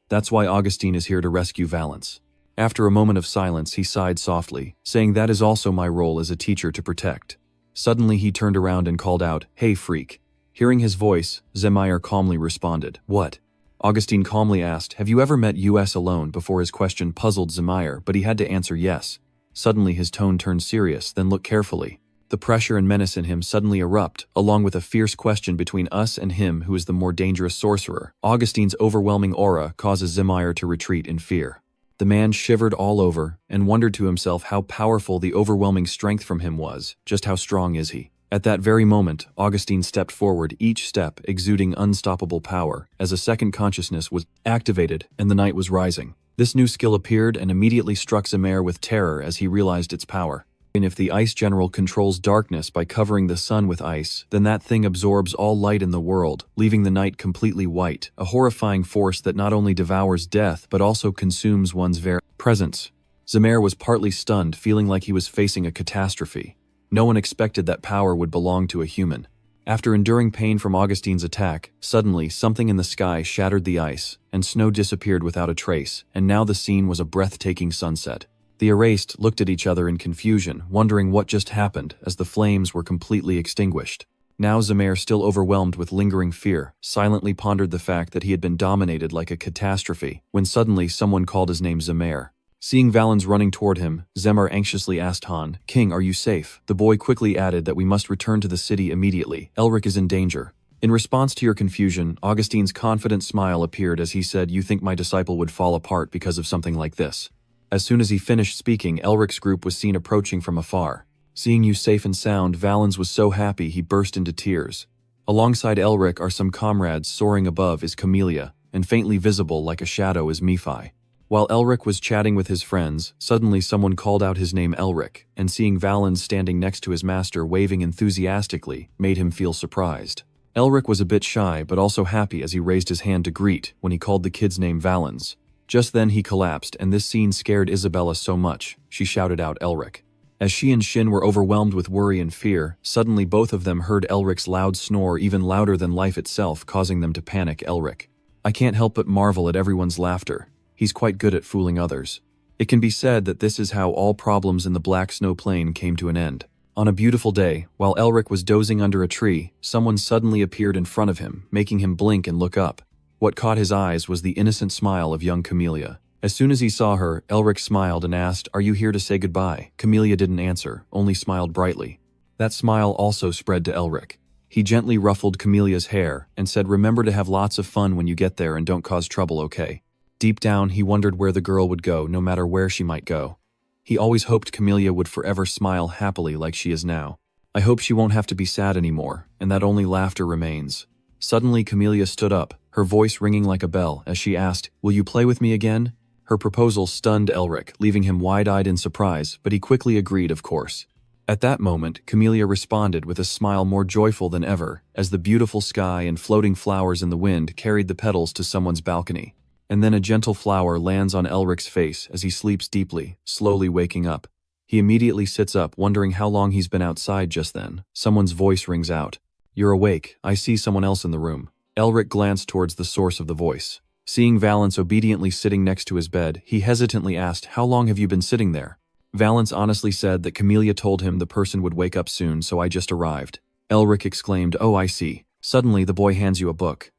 That's why Augustine is here to rescue Valence. After a moment of silence he sighed softly, saying that is also my role as a teacher to protect. Suddenly he turned around and called out, "Hey freak." Hearing his voice, Zemeyer calmly responded, "What?" Augustine calmly asked, "Have you ever met US alone?" Before his question puzzled Zemeyer, but he had to answer yes. Suddenly his tone turned serious, then look carefully. The pressure and menace in him suddenly erupt, along with a fierce question between us and him who is the more dangerous sorcerer. Augustine's overwhelming aura causes Zemeyer to retreat in fear. The man shivered all over and wondered to himself how powerful the overwhelming strength from him was. Just how strong is he? At that very moment, Augustine stepped forward, each step exuding unstoppable power, as a second consciousness was activated and the night was rising. This new skill appeared and immediately struck Zemeyer with terror as he realized its power. And if the Ice General controls darkness by covering the sun with ice, then that thing absorbs all light in the world, leaving the night completely white, a horrifying force that not only devours death but also consumes one's very presence. Zemeyer was partly stunned, feeling like he was facing a catastrophe. No one expected that power would belong to a human. After enduring pain from Augustine's attack, suddenly something in the sky shattered the ice, and snow disappeared without a trace, and now the scene was a breathtaking sunset. The erased looked at each other in confusion, wondering what just happened as the flames were completely extinguished. Now Zemeyer, still overwhelmed with lingering fear, silently pondered the fact that he had been dominated like a catastrophe, when suddenly someone called his name Zemeyer. Seeing Valens running toward him, Zemeyer anxiously asked Han, "King, are you safe?" The boy quickly added that we must return to the city immediately. Elric is in danger. In response to your confusion, Augustine's confident smile appeared as he said, "You think my disciple would fall apart because of something like this?" As soon as he finished speaking, Elric's group was seen approaching from afar. Seeing you safe and sound, Valens was so happy he burst into tears. Alongside Elric are some comrades. Soaring above is Camellia, and faintly visible like a shadow is Nephi. While Elric was chatting with his friends, suddenly someone called out his name, Elric, and seeing Valens standing next to his master waving enthusiastically made him feel surprised. Elric was a bit shy but also happy as he raised his hand to greet when he called the kid's name Valens. Just then he collapsed, and this scene scared Isabella so much, she shouted out Elric. As she and Shin were overwhelmed with worry and fear, suddenly both of them heard Elric's loud snore, even louder than life itself, causing them to panic. Elric. I can't help but marvel at everyone's laughter. He's quite good at fooling others. It can be said that this is how all problems in the Black Snow Plain came to an end. On a beautiful day, while Elric was dozing under a tree, someone suddenly appeared in front of him, making him blink and look up. What caught his eyes was the innocent smile of young Camellia. As soon as he saw her, Elric smiled and asked, "Are you here to say goodbye?" Camellia didn't answer, only smiled brightly. That smile also spread to Elric. He gently ruffled Camelia's hair and said, "Remember to have lots of fun when you get there and don't cause trouble, okay?" Deep down, he wondered where the girl would go, no matter where she might go. He always hoped Camellia would forever smile happily like she is now. I hope she won't have to be sad anymore, and that only laughter remains. Suddenly, Camellia stood up, her voice ringing like a bell, as she asked, "Will you play with me again?" Her proposal stunned Elric, leaving him wide-eyed in surprise, but he quickly agreed, of course. At that moment, Camellia responded with a smile more joyful than ever, as the beautiful sky and floating flowers in the wind carried the petals to someone's balcony. And then a gentle flower lands on Elric's face as he sleeps deeply, slowly waking up. He immediately sits up, wondering how long he's been outside. Just then, someone's voice rings out. "You're awake. I see someone else in the room." Elric glanced towards the source of the voice. Seeing Valens obediently sitting next to his bed, he hesitantly asked, "How long have you been sitting there?" Valens honestly said that Camellia told him the person would wake up soon, so I just arrived. Elric exclaimed, "Oh, I see." Suddenly, the boy hands you a book.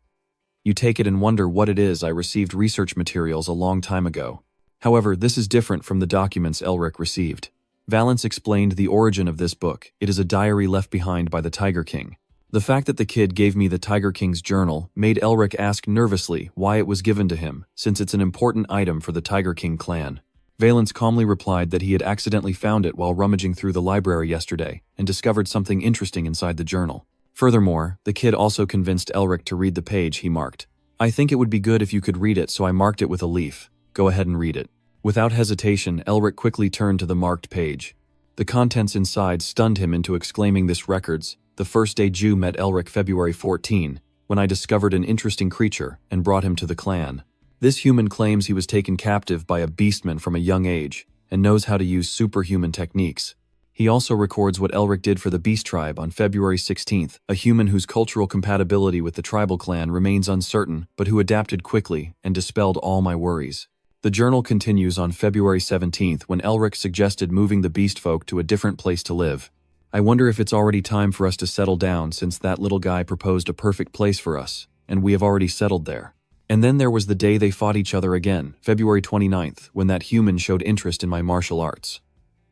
You take it and wonder what it is. I received research materials a long time ago. However, this is different from the documents Elric received. Valens explained the origin of this book. It is a diary left behind by the Tiger King. The fact that the kid gave me the Tiger King's journal made Elric ask nervously why it was given to him, since it's an important item for the Tiger King clan. Valens calmly replied that he had accidentally found it while rummaging through the library yesterday and discovered something interesting inside the journal. Furthermore, the kid also convinced Elric to read the page he marked. "I think it would be good if you could read it, so I marked it with a leaf. Go ahead and read it." Without hesitation, Elric quickly turned to the marked page. The contents inside stunned him into exclaiming, "This records The first day Jew met Elric February 14, when I discovered an interesting creature and brought him to the clan. This human claims he was taken captive by a beastman from a young age and knows how to use superhuman techniques. He also records what Elric did for the Beast Tribe on February 16th, a human whose cultural compatibility with the tribal clan remains uncertain, but who adapted quickly and dispelled all my worries. The journal continues on February 17th when Elric suggested moving the beast folk to a different place to live. I wonder if it's already time for us to settle down since that little guy proposed a perfect place for us, and we have already settled there. And then there was the day they fought each other again, February 29th, when that human showed interest in my martial arts.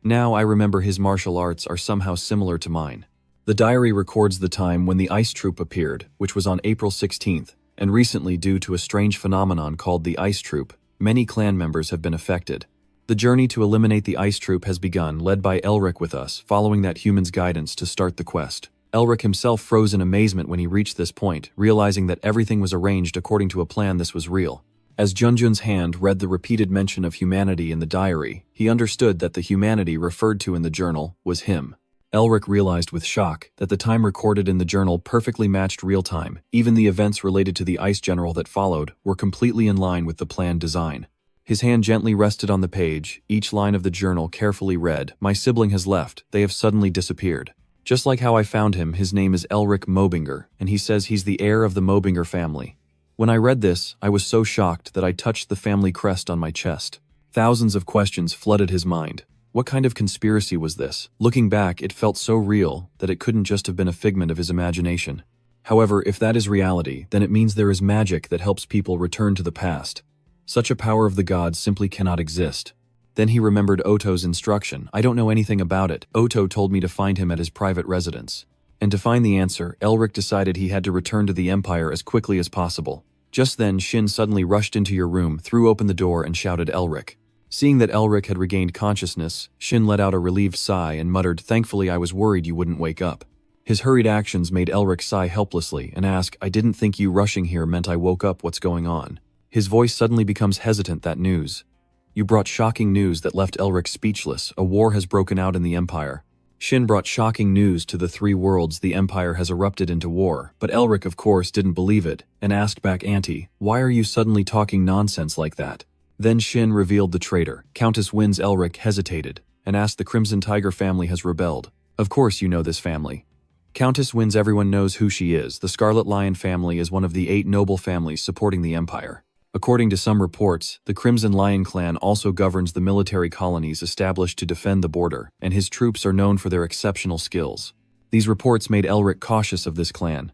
Now I remember his martial arts are somehow similar to mine. The diary records the time when the ice troop appeared, which was on April 16th, and recently due to a strange phenomenon called the ice troop, many clan members have been affected. The journey to eliminate the ice troop has begun, led by Elric with us, following that human's guidance to start the quest. Elric himself froze in amazement when he reached this point, realizing that everything was arranged according to a plan. This was real. As Junjun's hand read the repeated mention of humanity in the diary, he understood that the humanity referred to in the journal was him. Elric realized with shock that the time recorded in the journal perfectly matched real time. Even the events related to the ice general that followed were completely in line with the planned design. His hand gently rested on the page, each line of the journal carefully read. My sibling has left, they have suddenly disappeared. Just like how I found him, his name is Elric Melvinger, and he says he's the heir of the Melvinger family. When I read this, I was so shocked that I touched the family crest on my chest. Thousands of questions flooded his mind. What kind of conspiracy was this? Looking back, it felt so real that it couldn't just have been a figment of his imagination. However, if that is reality, then it means there is magic that helps people return to the past. Such a power of the gods simply cannot exist. Then he remembered Otto's instruction. I don't know anything about it. Otto told me to find him at his private residence. And to find the answer, Elric decided he had to return to the Empire as quickly as possible. Just then, Shin suddenly rushed into your room, threw open the door, and shouted, Elric. Seeing that Elric had regained consciousness, Shin let out a relieved sigh and muttered, Thankfully I was worried you wouldn't wake up. His hurried actions made Elric sigh helplessly and ask, I didn't think you rushing here meant I woke up. What's going on? His voice suddenly becomes hesitant. That news. You brought shocking news that left Elric speechless. A war has broken out in the Empire. Shin brought shocking news to the three worlds. The Empire has erupted into war, but Elric of course didn't believe it, and asked back, Auntie, why are you suddenly talking nonsense like that? Then Shin revealed the traitor. Countess Wynn's. Elric hesitated, and asked, the Crimson Tiger family has rebelled. Of course you know this family. Countess Wynn's. Everyone knows who she is. The Scarlet Lion family is one of the 8 noble families supporting the Empire. According to some reports, the Crimson Lion clan also governs the military colonies established to defend the border, and his troops are known for their exceptional skills. These reports made Elric cautious of this clan.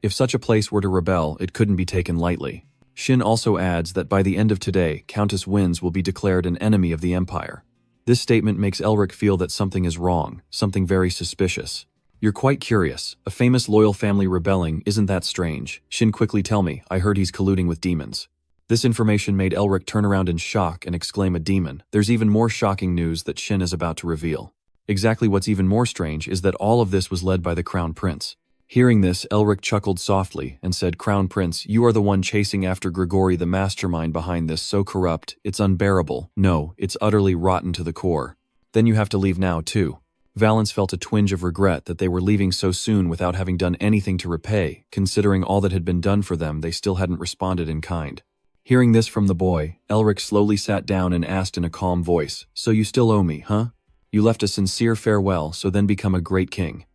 If such a place were to rebel, it couldn't be taken lightly. Shin also adds that by the end of today, Countess Wynn's will be declared an enemy of the Empire. This statement makes Elric feel that something is wrong, something very suspicious. You're quite curious. A famous loyal family rebelling, isn't that strange? Shin, quickly tell me, I heard he's colluding with demons. This information made Elric turn around in shock and exclaim, a demon. There's even more shocking news that Shin is about to reveal. Exactly what's even more strange is that all of this was led by the Crown Prince. Hearing this, Elric chuckled softly and said, Crown Prince, you are the one chasing after Grigori, the mastermind behind this. So corrupt, it's unbearable. No, it's utterly rotten to the core. Then you have to leave now too. Valance felt a twinge of regret that they were leaving so soon without having done anything to repay. Considering all that had been done for them, they still hadn't responded in kind. Hearing this from the boy, Elric slowly sat down and asked in a calm voice, So you still owe me, huh? You left a sincere farewell, so then become a great king.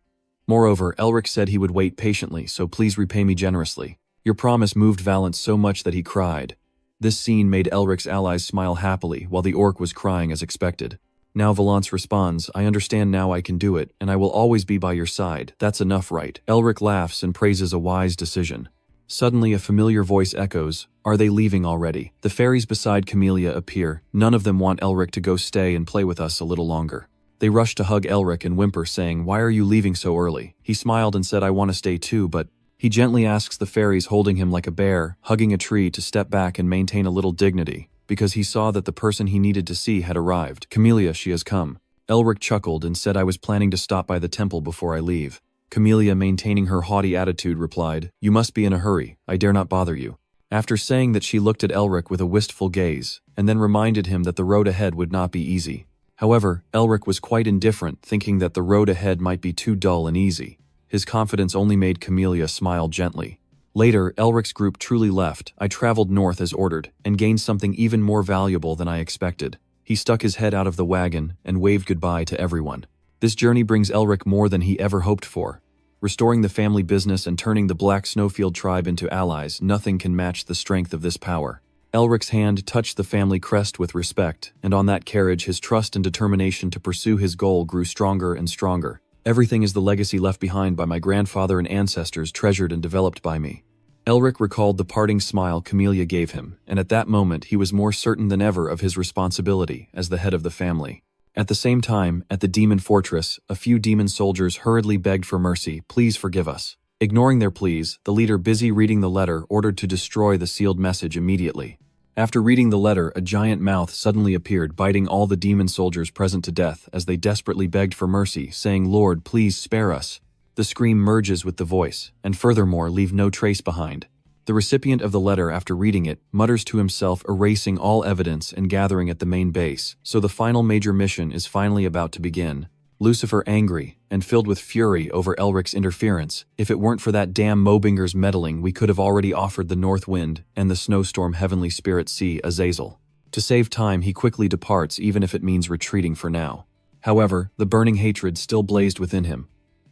Moreover, Elric said he would wait patiently, so please repay me generously. Your promise moved Valance so much that he cried. This scene made Elric's allies smile happily, while the orc was crying as expected. Now Valance responds, I understand now, I can do it, and I will always be by your side. That's enough, right? Elric laughs and praises a wise decision. Suddenly a familiar voice echoes, Are they leaving already? The fairies beside Camellia appear. None of them want Elric to go stay and play with us a little longer. They rush to hug Elric and whimper, saying, Why are you leaving so early? He smiled and said, I want to stay too, but he gently asks the fairies holding him like a bear, hugging a tree, to step back and maintain a little dignity, because he saw that the person he needed to see had arrived. Camellia, she has come. Elric chuckled and said, I was planning to stop by the temple before I leave. Camellia, maintaining her haughty attitude, replied, You must be in a hurry. I dare not bother you. After saying that, she looked at Elric with a wistful gaze, and then reminded him that the road ahead would not be easy. However, Elric was quite indifferent, thinking that the road ahead might be too dull and easy. His confidence only made Camellia smile gently. Later, Elric's group truly left. I traveled north as ordered, and gained something even more valuable than I expected. He stuck his head out of the wagon and waved goodbye to everyone. This journey brings Elric more than he ever hoped for. Restoring the family business and turning the Black Snowfield tribe into allies, nothing can match the strength of this power. Elric's hand touched the family crest with respect, and on that carriage his trust and determination to pursue his goal grew stronger and stronger. Everything is the legacy left behind by my grandfather and ancestors, treasured and developed by me. Elric recalled the parting smile Camellia gave him, and at that moment he was more certain than ever of his responsibility as the head of the family. At the same time, at the demon fortress, a few demon soldiers hurriedly begged for mercy. Please forgive us. Ignoring their pleas, the leader, busy reading the letter, ordered to destroy the sealed message immediately. After reading the letter, a giant mouth suddenly appeared, biting all the demon soldiers present to death as they desperately begged for mercy, saying, "Lord, please spare us." The scream merges with the voice, and furthermore leave no trace behind. The recipient of the letter, after reading it, mutters to himself, erasing all evidence and gathering at the main base. So the final major mission is finally about to begin. Lucifer, angry and filled with fury over Elric's interference. If it weren't for that damn Melvinger's meddling, we could have already offered the North Wind and the Snowstorm Heavenly Spirit Sea Azazel. To save time, he quickly departs, even if it means retreating for now. However, the burning hatred still blazed within him.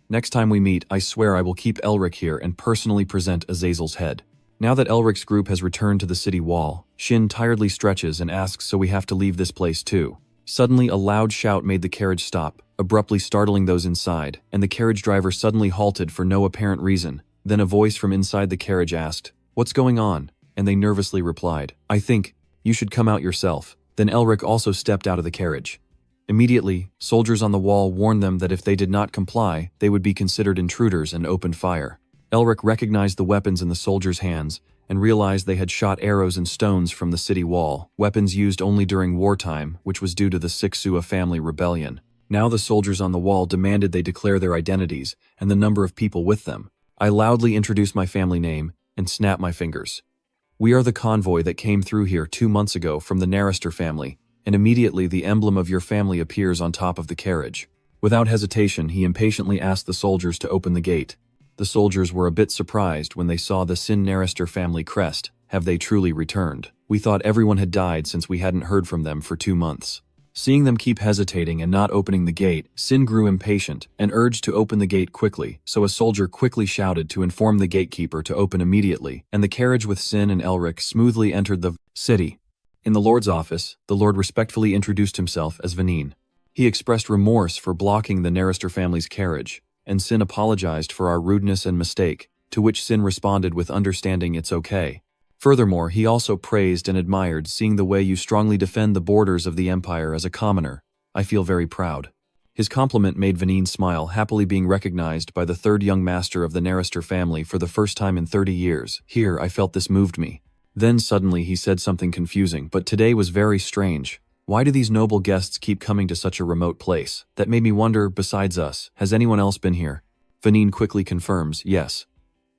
Next time we meet, I swear I will keep Elric here and personally present Azazel's head. Now that Elric's group has returned to the city wall, Shin tiredly stretches and asks, "So we have to leave this place too?" Suddenly, a loud shout made the carriage stop, abruptly startling those inside, and the carriage driver suddenly halted for no apparent reason. Then a voice from inside the carriage asked, "What's going on?" And they nervously replied, "I think you should come out yourself." Then Elric also stepped out of the carriage. Immediately, soldiers on the wall warned them that if they did not comply, they would be considered intruders and opened fire. Elric recognized the weapons in the soldiers' hands and realized they had shot arrows and stones from the city wall, weapons used only during wartime, which was due to the Sixua family rebellion. Now the soldiers on the wall demanded they declare their identities and the number of people with them. I loudly introduced my family name and snapped my fingers. "We are the convoy that came through here 2 months ago from the Narrister family," and immediately the emblem of your family appears on top of the carriage. Without hesitation, he impatiently asked the soldiers to open the gate. The soldiers were a bit surprised when they saw the Sin Narrister family crest. Have they truly returned? We thought everyone had died since we hadn't heard from them for 2 months. Seeing them keep hesitating and not opening the gate, Sin grew impatient and urged to open the gate quickly, so a soldier quickly shouted to inform the gatekeeper to open immediately, and the carriage with Sin and Elric smoothly entered the city. In the Lord's office, the Lord respectfully introduced himself as Vanin. He expressed remorse for blocking the Narrister family's carriage, and Sin apologized for our rudeness and mistake, to which Sin responded with understanding, "It's okay." Furthermore, he also praised and admired seeing the way you strongly defend the borders of the Empire as a commoner. I feel very proud. His compliment made Vanin smile, happily being recognized by the third young master of the Narrister family for the first time in 30 years. Here, I felt this moved me. Then suddenly he said something confusing, but today was very strange. Why do these noble guests keep coming to such a remote place? That made me wonder, besides us, has anyone else been here? Vanin quickly confirms, yes.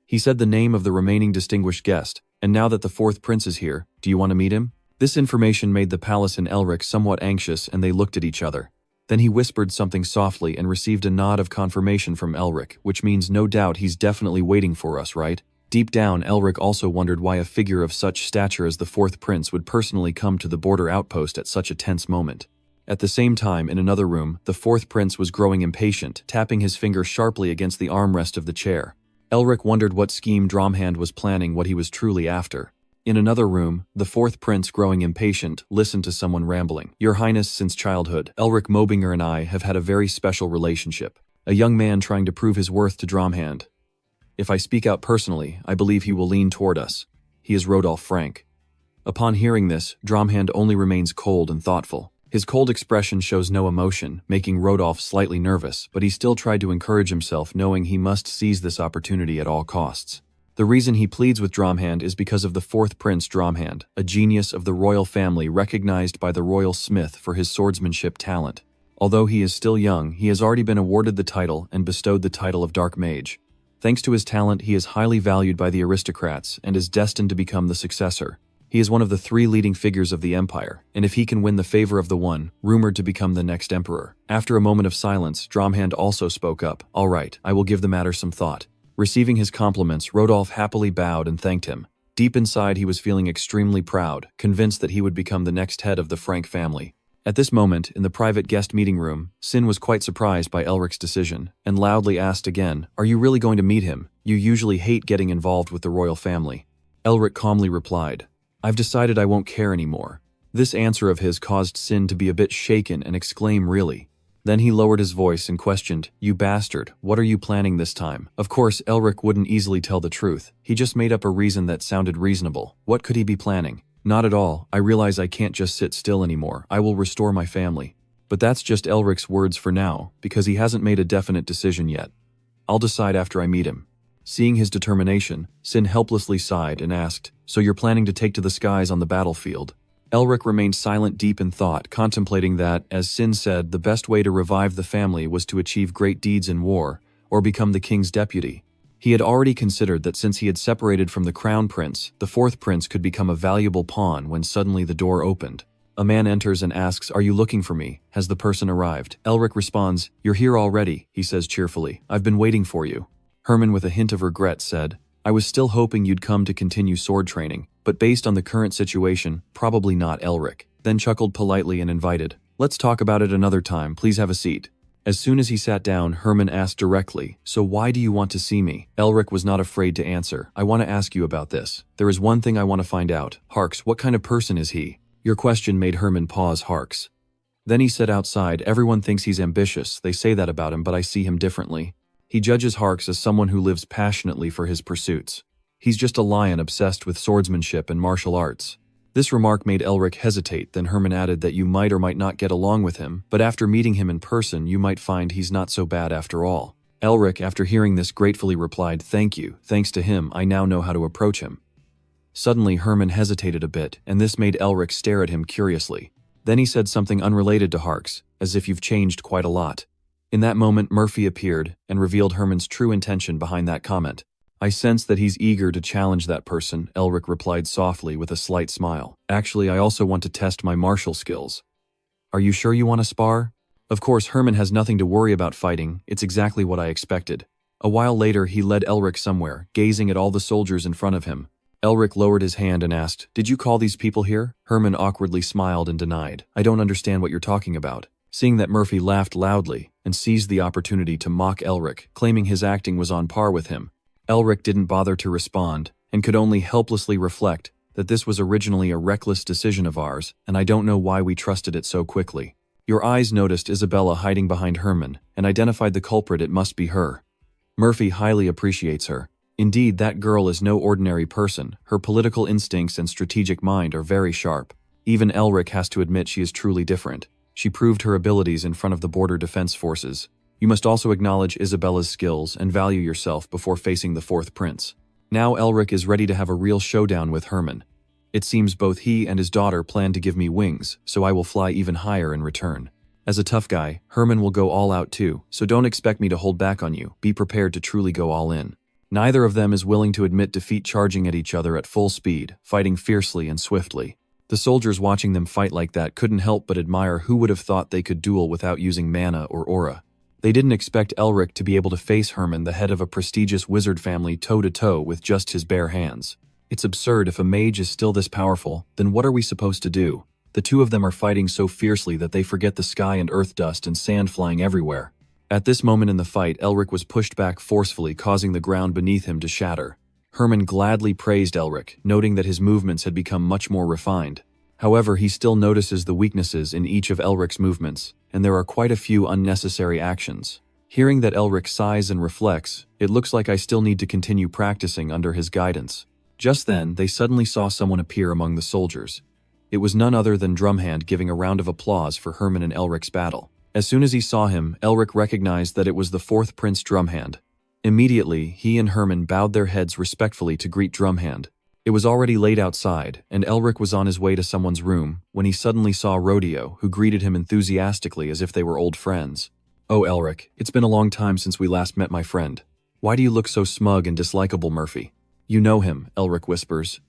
He said the name of the remaining distinguished guest, and now that the fourth prince is here, do you want to meet him? This information made the palace and Elric somewhat anxious, and they looked at each other. Then he whispered something softly and received a nod of confirmation from Elric, which means no doubt he's definitely waiting for us, right? Deep down, Elric also wondered why a figure of such stature as the fourth prince would personally come to the border outpost at such a tense moment. At the same time, in another room, the fourth prince was growing impatient, tapping his finger sharply against the armrest of the chair. Elric wondered what scheme Dromhand was planning, what he was truly after. In another room, the fourth prince, growing impatient, listened to someone rambling. "Your Highness, since childhood, Elric Melvinger and I have had a very special relationship. A young man trying to prove his worth to Dromhand. If I speak out personally, I believe he will lean toward us. He is Rodolph Frank." Upon hearing this, Dromhand only remains cold and thoughtful. His cold expression shows no emotion, making Rodolph slightly nervous, but he still tried to encourage himself, knowing he must seize this opportunity at all costs. The reason he pleads with Dromhand is because of the fourth prince Dromhand, a genius of the royal family recognized by the royal smith for his swordsmanship talent. Although he is still young, he has already been awarded the title and bestowed the title of Dark Mage. Thanks to his talent, he is highly valued by the aristocrats and is destined to become the successor. He is one of the 3 leading figures of the empire, and if he can win the favor of the one, rumored to become the next emperor. After a moment of silence, Dromhand also spoke up. All right, I will give the matter some thought. Receiving his compliments, Rodolphe happily bowed and thanked him. Deep inside, he was feeling extremely proud, convinced that he would become the next head of the Frank family. At this moment, in the private guest meeting room, Shin was quite surprised by Elric's decision, and loudly asked again, "Are you really going to meet him? You usually hate getting involved with the royal family." Elric calmly replied, "I've decided I won't care anymore." This answer of his caused Shin to be a bit shaken and exclaim, "Really?" Then he lowered his voice and questioned, "You bastard, what are you planning this time?" Of course, Elric wouldn't easily tell the truth. He just made up a reason that sounded reasonable. What could he be planning? "Not at all. I realize I can't just sit still anymore. I will restore my family." But that's just Elric's words for now, because he hasn't made a definite decision yet. "I'll decide after I meet him." Seeing his determination, Shin helplessly sighed and asked, "So you're planning to take to the skies on the battlefield?" Elric remained silent, deep in thought, contemplating that, as Shin said, the best way to revive the family was to achieve great deeds in war, or become the king's deputy. He had already considered that since he had separated from the crown prince, the 4th prince could become a valuable pawn when suddenly the door opened. A man enters and asks, "Are you looking for me? Has the person arrived?" Elric responds, "You're here already," he says cheerfully. "I've been waiting for you." Herman, with a hint of regret, said, "I was still hoping you'd come to continue sword training, but based on the current situation, probably not." Elric then chuckled politely and invited, "Let's talk about it another time, please have a seat." As soon as he sat down, Herman asked directly, "So why do you want to see me?" Elric was not afraid to answer, "I want to ask you about this. There is one thing I want to find out. Harks, what kind of person is he?" Your question made Herman pause. Harks. Then he said outside, "Everyone thinks he's ambitious, they say that about him, but I see him differently. He judges Harks as someone who lives passionately for his pursuits. He's just a lion obsessed with swordsmanship and martial arts." This remark made Elric hesitate, then Herman added that you might or might not get along with him, but after meeting him in person you might find he's not so bad after all. Elric, after hearing this, gratefully replied, "Thank you, thanks to him I now know how to approach him." Suddenly Herman hesitated a bit, and this made Elric stare at him curiously. Then he said something unrelated to Harks, as if "You've changed quite a lot." In that moment Murphy appeared, and revealed Herman's true intention behind that comment. "I sense that he's eager to challenge that person," Elric replied softly with a slight smile. "Actually, I also want to test my martial skills." "Are you sure you want to spar?" Of course, Herman has nothing to worry about fighting, it's exactly what I expected. A while later he led Elric somewhere, gazing at all the soldiers in front of him. Elric lowered his hand and asked, "Did you call these people here?" Herman awkwardly smiled and denied, "I don't understand what you're talking about." Seeing that, Murphy laughed loudly, and seized the opportunity to mock Elric, claiming his acting was on par with him. Elric didn't bother to respond, and could only helplessly reflect that this was originally a reckless decision of ours, and I don't know why we trusted it so quickly. Your eyes noticed Isabella hiding behind Herman, and identified the culprit. It must be her. Murphy highly appreciates her. Indeed, that girl is no ordinary person. Her political instincts and strategic mind are very sharp. Even Elric has to admit she is truly different. She proved her abilities in front of the border defense forces. You must also acknowledge Isabella's skills and value yourself before facing the 4th prince. Now Elric is ready to have a real showdown with Herman. It seems both he and his daughter plan to give me wings, so I will fly even higher in return. As a tough guy, Herman will go all out too, so don't expect me to hold back on you. Be prepared to truly go all in. Neither of them is willing to admit defeat, charging at each other at full speed, fighting fiercely and swiftly. The soldiers watching them fight like that couldn't help but admire. Who would have thought they could duel without using mana or aura? They didn't expect Elric to be able to face Herman, the head of a prestigious wizard family, toe-to-toe with just his bare hands. It's absurd. If a mage is still this powerful, then what are we supposed to do? The two of them are fighting so fiercely that they forget the sky and earth, dust and sand flying everywhere. At this moment in the fight, Elric was pushed back forcefully, causing the ground beneath him to shatter. Herman gladly praised Elric, noting that his movements had become much more refined. However, he still notices the weaknesses in each of Elric's movements, and there are quite a few unnecessary actions. Hearing that Elric sighs and reflects, "It looks like I still need to continue practicing under his guidance." Just then, they suddenly saw someone appear among the soldiers. It was none other than Drumhand, giving a round of applause for Herman and Elric's battle. As soon as he saw him, Elric recognized that it was the 4th Prince Drumhand. Immediately, he and Herman bowed their heads respectfully to greet Drumhand. It was already late outside, and Elric was on his way to someone's room, when he suddenly saw Rodeo, who greeted him enthusiastically as if they were old friends. "Oh, Elric, it's been a long time since we last met, my friend. Why do you look so smug and dislikable, Murphy?" "You know him," Elric whispers.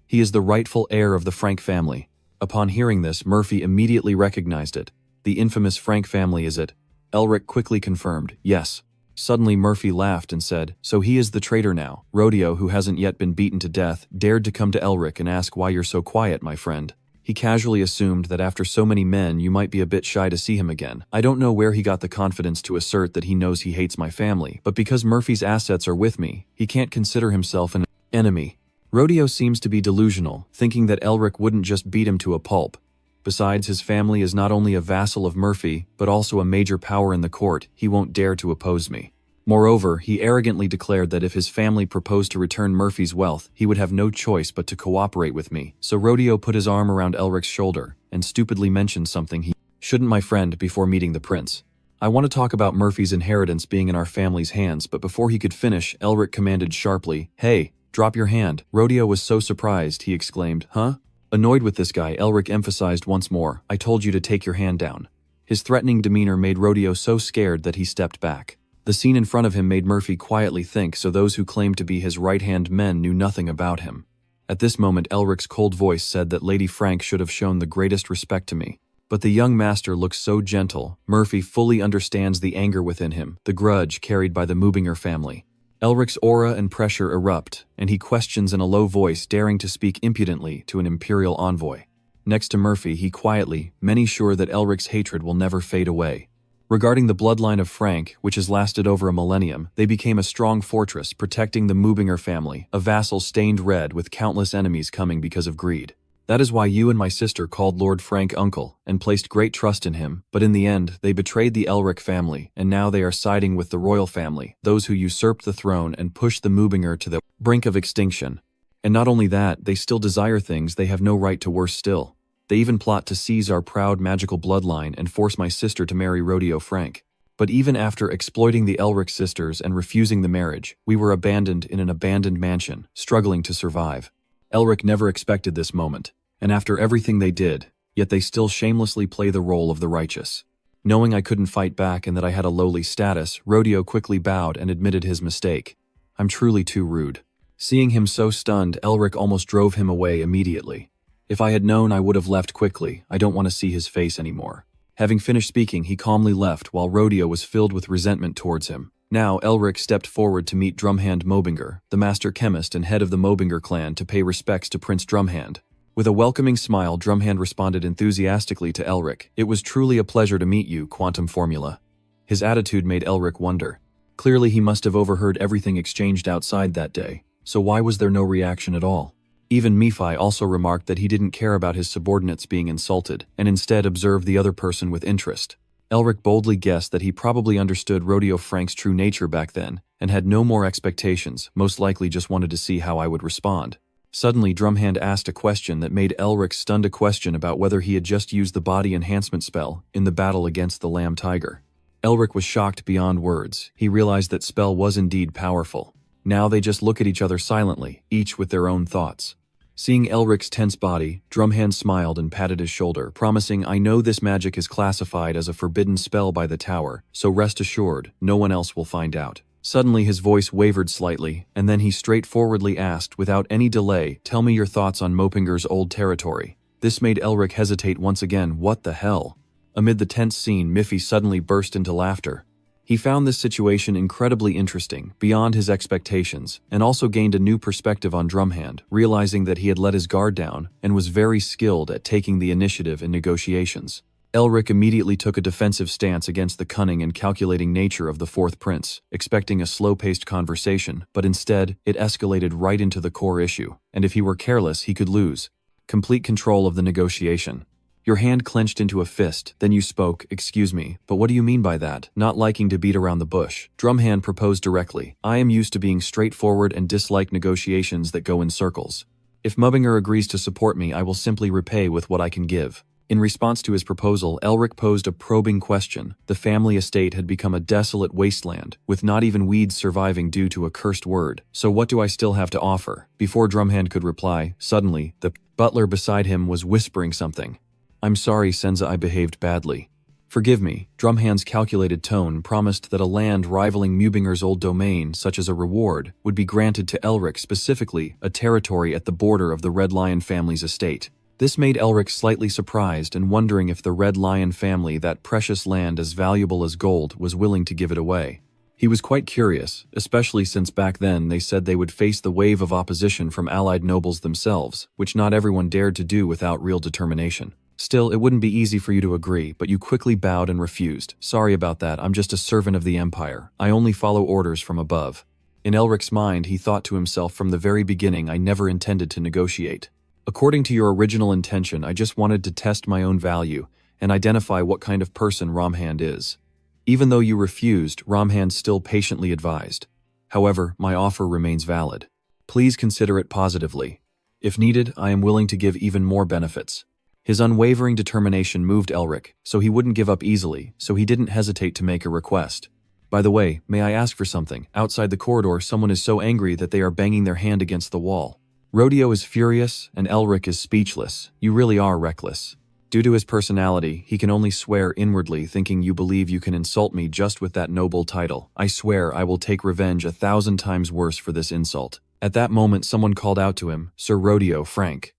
He is the rightful heir of the Frank family. Upon hearing this, Murphy immediately recognized it. The infamous Frank family, is it? Elric quickly confirmed, yes. Suddenly Murphy laughed and said, so he is the traitor now. Rodeo, who hasn't yet been beaten to death, dared to come to Elric and ask why you're so quiet, my friend. He casually assumed that after so many men you might be a bit shy to see him again. I don't know where he got the confidence to assert that he knows he hates my family, but because Murphy's assets are with me, he can't consider himself an enemy. Rodeo seems to be delusional, thinking that Elric wouldn't just beat him to a pulp. Besides, his family is not only a vassal of Murphy, but also a major power in the court. He won't dare to oppose me. Moreover, he arrogantly declared that if his family proposed to return Murphy's wealth, he would have no choice but to cooperate with me. So Rodeo put his arm around Elric's shoulder and stupidly mentioned something he shouldn't, my friend, before meeting the prince. I want to talk about Murphy's inheritance being in our family's hands, but before he could finish, Elric commanded sharply, hey, drop your hand. Rodeo was so surprised, he exclaimed, huh? Annoyed with this guy, Elric emphasized once more, I told you to take your hand down. His threatening demeanor made Rodeo so scared that he stepped back. The scene in front of him made Murphy quietly think, so those who claimed to be his right-hand men knew nothing about him. At this moment, Elric's cold voice said that Lady Frank should have shown the greatest respect to me. But the young master looks so gentle. Murphy fully understands the anger within him, the grudge carried by the Melvinger family. Elric's aura and pressure erupt, and he questions in a low voice, daring to speak impudently to an imperial envoy. Next to Murphy, he quietly, many sure that Elric's hatred will never fade away. Regarding the bloodline of Frank, which has lasted over a millennium, they became a strong fortress protecting the Melvinger family, a vassal stained red with countless enemies coming because of greed. That is why you and my sister called Lord Frank uncle and placed great trust in him, but in the end, they betrayed the Elric family, and now they are siding with the royal family, those who usurped the throne and pushed the Melvinger to the brink of extinction. And not only that, they still desire things they have no right to. Worse still. They even plot to seize our proud magical bloodline and force my sister to marry Rodeo Frank. But even after exploiting the Elric sisters and refusing the marriage, we were abandoned in an abandoned mansion, struggling to survive. Elric never expected this moment, and after everything they did, yet they still shamelessly play the role of the righteous. Knowing I couldn't fight back and that I had a lowly status, Rodeo quickly bowed and admitted his mistake. I'm truly too rude. Seeing him so stunned, Elric almost drove him away immediately. If I had known, I would have left quickly. I don't want to see his face anymore. Having finished speaking, he calmly left while Rodeo was filled with resentment towards him. Now, Elric stepped forward to meet Drumhand Melvinger, the master chemist and head of the Melvinger clan, to pay respects to Prince Drumhand. With a welcoming smile, Drumhand responded enthusiastically to Elric. It was truly a pleasure to meet you, Quantum Formula. His attitude made Elric wonder. Clearly he must have overheard everything exchanged outside that day, so why was there no reaction at all? Even Mephi also remarked that he didn't care about his subordinates being insulted, and instead observed the other person with interest. Elric boldly guessed that he probably understood Rodeo Frank's true nature back then, and had no more expectations, most likely just wanted to see how I would respond. Suddenly, Drumhand asked a question that made Elric stunned, a question about whether he had just used the body enhancement spell in the battle against the Lamb Tiger. Elric was shocked beyond words. He realized that spell was indeed powerful. Now they just look at each other silently, each with their own thoughts. Seeing Elric's tense body, Drumhand smiled and patted his shoulder, promising, I know this magic is classified as a forbidden spell by the tower, so rest assured, no one else will find out. Suddenly his voice wavered slightly, and then he straightforwardly asked, without any delay, tell me your thoughts on Melvinger's old territory. This made Elric hesitate once again. What the hell? Amid the tense scene, Mephi suddenly burst into laughter. He found this situation incredibly interesting, beyond his expectations, and also gained a new perspective on Drumhand, realizing that he had let his guard down and was very skilled at taking the initiative in negotiations. Elric immediately took a defensive stance against the cunning and calculating nature of the fourth prince, expecting a slow-paced conversation, but instead, it escalated right into the core issue, and if he were careless, he could lose complete control of the negotiation. Your hand clenched into a fist, then you spoke, excuse me, but what do you mean by that? Not liking to beat around the bush, Drumhand proposed directly. I am used to being straightforward and dislike negotiations that go in circles. If Melvinger agrees to support me, I will simply repay with what I can give. In response to his proposal, Elric posed a probing question. The family estate had become a desolate wasteland, with not even weeds surviving due to a cursed word. So what do I still have to offer? Before Drumhand could reply, suddenly, the butler beside him was whispering something. I'm sorry, Senza, I behaved badly. Forgive me, Drumhand's calculated tone promised that a land rivaling Melvinger's old domain, such as a reward, would be granted to Elric, specifically a territory at the border of the Red Lion family's estate. This made Elric slightly surprised and wondering if the Red Lion family, that precious land as valuable as gold, was willing to give it away. He was quite curious, especially since back then they said they would face the wave of opposition from allied nobles themselves, which not everyone dared to do without real determination. Still, it wouldn't be easy for you to agree, but you quickly bowed and refused. Sorry about that, I'm just a servant of the Empire. I only follow orders from above. In Elric's mind, he thought to himself, from the very beginning, I never intended to negotiate. According to your original intention, I just wanted to test my own value and identify what kind of person Ramhand is. Even though you refused, Ramhand still patiently advised. However, my offer remains valid. Please consider it positively. If needed, I am willing to give even more benefits. His unwavering determination moved Elric, so he wouldn't give up easily, so he didn't hesitate to make a request. By the way, may I ask for something? Outside the corridor, someone is so angry that they are banging their hand against the wall. Rodeo is furious, and Elric is speechless. You really are reckless. Due to his personality, he can only swear inwardly, thinking you believe you can insult me just with that noble title. I swear I will take revenge 1,000 times worse for this insult. At that moment, someone called out to him, Sir Rodeo, Frank.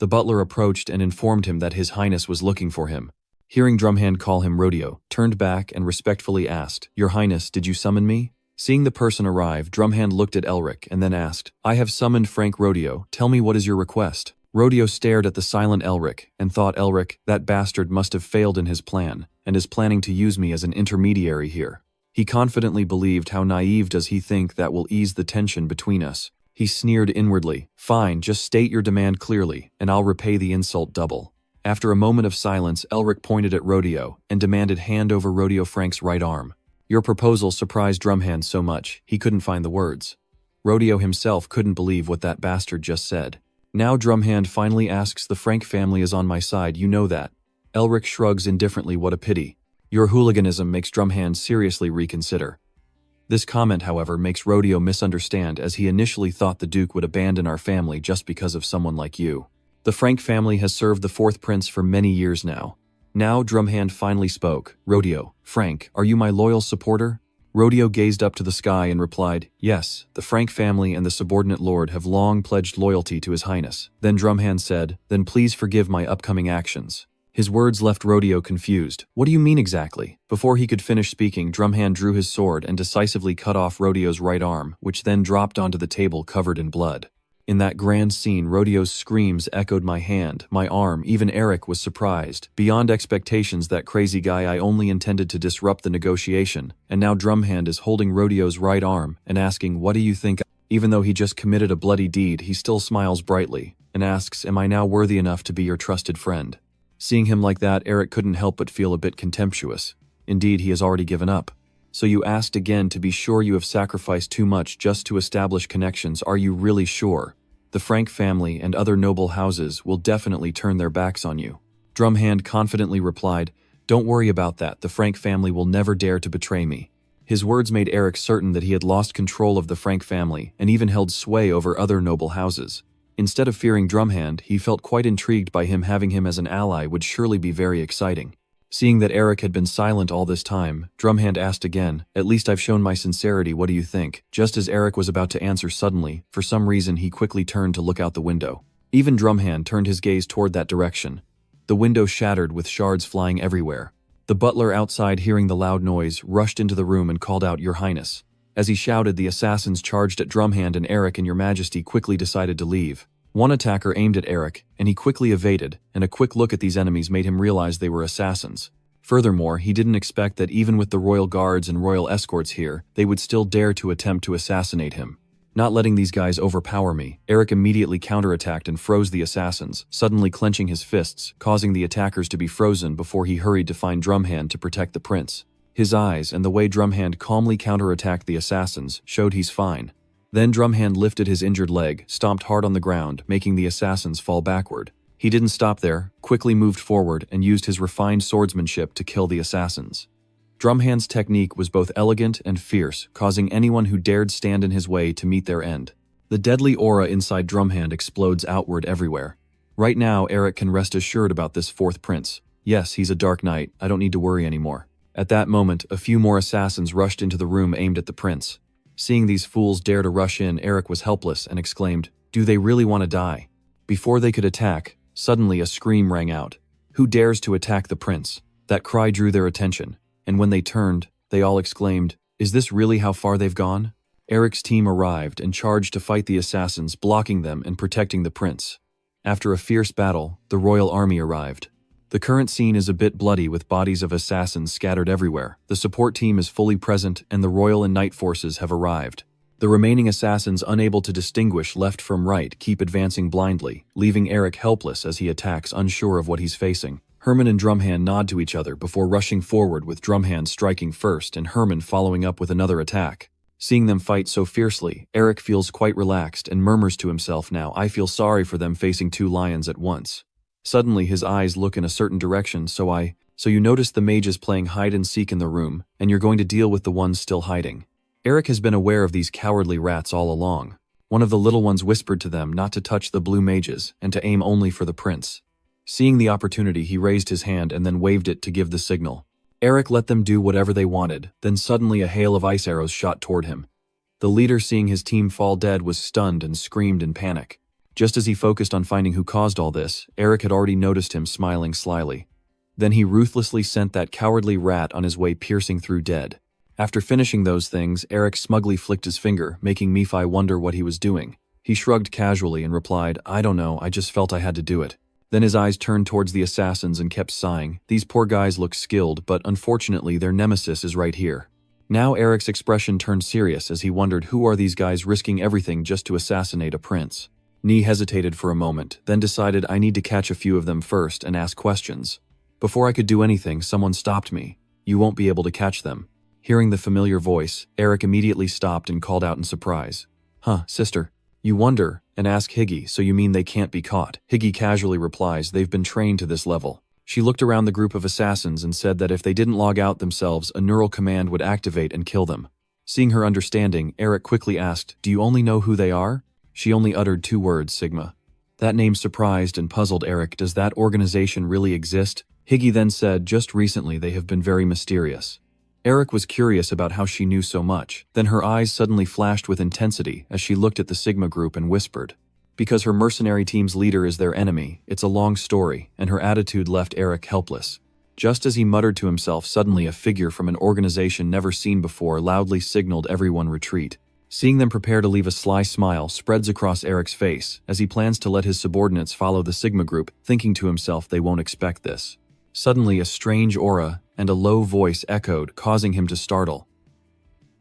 The butler approached and informed him that His Highness was looking for him. Hearing Drumhand call him Rodeo, turned back and respectfully asked, Your Highness, did you summon me? Seeing the person arrive, Drumhand looked at Elric and then asked, I have summoned Frank Rodeo. Tell me, what is your request? Rodeo stared at the silent Elric and thought, Elric, that bastard must have failed in his plan and is planning to use me as an intermediary here. He confidently believed, how naive does he think that will ease the tension between us? He sneered inwardly. Fine, just state your demand clearly, and I'll repay the insult double. After a moment of silence, Elric pointed at Rodeo and demanded, hand over Rodeo Frank's right arm. Your proposal surprised Drumhand so much, he couldn't find the words. Rodeo himself couldn't believe what that bastard just said. Now Drumhand finally asks, the Frank family is on my side, you know that. Elric shrugs indifferently, what a pity. Your hooliganism makes Drumhand seriously reconsider. This comment, however, makes Rodeo misunderstand, as he initially thought the Duke would abandon our family just because of someone like you. The Frank family has served the fourth prince for many years now. Now Drumhand finally spoke. Rodeo, Frank, are you my loyal supporter? Rodeo gazed up to the sky and replied, Yes, the Frank family and the subordinate lord have long pledged loyalty to His Highness. Then Drumhand said, Then please forgive my upcoming actions. His words left Rodeo confused. What do you mean exactly? Before he could finish speaking, Drumhand drew his sword and decisively cut off Rodeo's right arm, which then dropped onto the table covered in blood. In that grand scene, Rodeo's screams echoed, my hand, my arm. Even Eric was surprised. Beyond expectations, that crazy guy, I only intended to disrupt the negotiation, and now Drumhand is holding Rodeo's right arm and asking, what do you think? Even though he just committed a bloody deed, he still smiles brightly and asks, am I now worthy enough to be your trusted friend? Seeing him like that, Eric couldn't help but feel a bit contemptuous. Indeed, he has already given up. So you asked again to be sure you have sacrificed too much just to establish connections. Are you really sure? The Frank family and other noble houses will definitely turn their backs on you. Drumhand confidently replied, Don't worry about that, the Frank family will never dare to betray me. His words made Eric certain that he had lost control of the Frank family and even held sway over other noble houses. Instead of fearing Drumhand, he felt quite intrigued by him. Having him as an ally would surely be very exciting. Seeing that Eric had been silent all this time, Drumhand asked again, At least I've shown my sincerity, what do you think? Just as Eric was about to answer, suddenly, for some reason he quickly turned to look out the window. Even Drumhand turned his gaze toward that direction. The window shattered with shards flying everywhere. The butler outside, hearing the loud noise, rushed into the room and called out, Your Highness. As he shouted, the assassins charged at Drumhand, and Eric and Your Majesty quickly decided to leave. One attacker aimed at Eric, and he quickly evaded, and a quick look at these enemies made him realize they were assassins. Furthermore, he didn't expect that even with the royal guards and royal escorts here, they would still dare to attempt to assassinate him. Not letting these guys overpower me, Eric immediately counterattacked and froze the assassins, suddenly clenching his fists, causing the attackers to be frozen before he hurried to find Drumhand to protect the prince. His eyes and the way Drumhand calmly counterattacked the assassins showed he's fine. Then Drumhand lifted his injured leg, stomped hard on the ground, making the assassins fall backward. He didn't stop there, quickly moved forward and used his refined swordsmanship to kill the assassins. Drumhand's technique was both elegant and fierce, causing anyone who dared stand in his way to meet their end. The deadly aura inside Drumhand explodes outward everywhere. Right now, Eric can rest assured about this fourth prince. Yes, he's a dark knight, I don't need to worry anymore. At that moment, a few more assassins rushed into the room aimed at the prince. Seeing these fools dare to rush in, Eric was helpless and exclaimed, "Do they really want to die?" Before they could attack, suddenly a scream rang out. "Who dares to attack the prince?" That cry drew their attention, and when they turned, they all exclaimed, "Is this really how far they've gone?" Eric's team arrived and charged to fight the assassins, blocking them and protecting the prince. After a fierce battle, the royal army arrived. The current scene is a bit bloody with bodies of assassins scattered everywhere. The support team is fully present and the royal and knight forces have arrived. The remaining assassins, unable to distinguish left from right, keep advancing blindly, leaving Eric helpless as he attacks, unsure of what he's facing. Herman and Drumhand nod to each other before rushing forward, with Drumhand striking first and Herman following up with another attack. Seeing them fight so fiercely, Eric feels quite relaxed and murmurs to himself, "Now I feel sorry for them facing two lions at once." Suddenly his eyes look in a certain direction, so you notice the mages playing hide and seek in the room, and you're going to deal with the ones still hiding. Eric has been aware of these cowardly rats all along. One of the little ones whispered to them not to touch the blue mages and to aim only for the prince. Seeing the opportunity, he raised his hand and then waved it to give the signal. Eric let them do whatever they wanted, then suddenly a hail of ice arrows shot toward him. The leader, seeing his team fall dead, was stunned and screamed in panic. Just as he focused on finding who caused all this, Eric had already noticed him smiling slyly. Then he ruthlessly sent that cowardly rat on his way, piercing through dead. After finishing those things, Eric smugly flicked his finger, making Nephi wonder what he was doing. He shrugged casually and replied, "I don't know, I just felt I had to do it." Then his eyes turned towards the assassins and kept sighing. These poor guys look skilled, but unfortunately their nemesis is right here. Now Eric's expression turned serious as he wondered, who are these guys risking everything just to assassinate a prince? Nee hesitated for a moment, then decided, I need to catch a few of them first and ask questions. Before I could do anything, someone stopped me. "You won't be able to catch them." Hearing the familiar voice, Eric immediately stopped and called out in surprise. "Huh, sister. You wonder," and ask Higgy, "So you mean they can't be caught?" Higgy casually replies, "They've been trained to this level." She looked around the group of assassins and said that if they didn't log out themselves, a neural command would activate and kill them. Seeing her understanding, Eric quickly asked, "Do you only know who they are?" She only uttered 2 words, Sigma. That name surprised and puzzled Eric. Does that organization really exist? Higgy then said, "Just recently they have been very mysterious." Eric was curious about how she knew so much. Then her eyes suddenly flashed with intensity as she looked at the Sigma group and whispered, "Because her mercenary team's leader is their enemy. It's a long story," and her attitude left Eric helpless. Just as he muttered to himself, suddenly a figure from an organization never seen before loudly signaled everyone retreat. Seeing them prepare to leave, a sly smile spreads across Eric's face as he plans to let his subordinates follow the Sigma group, thinking to himself they won't expect this. Suddenly a strange aura and a low voice echoed, causing him to startle.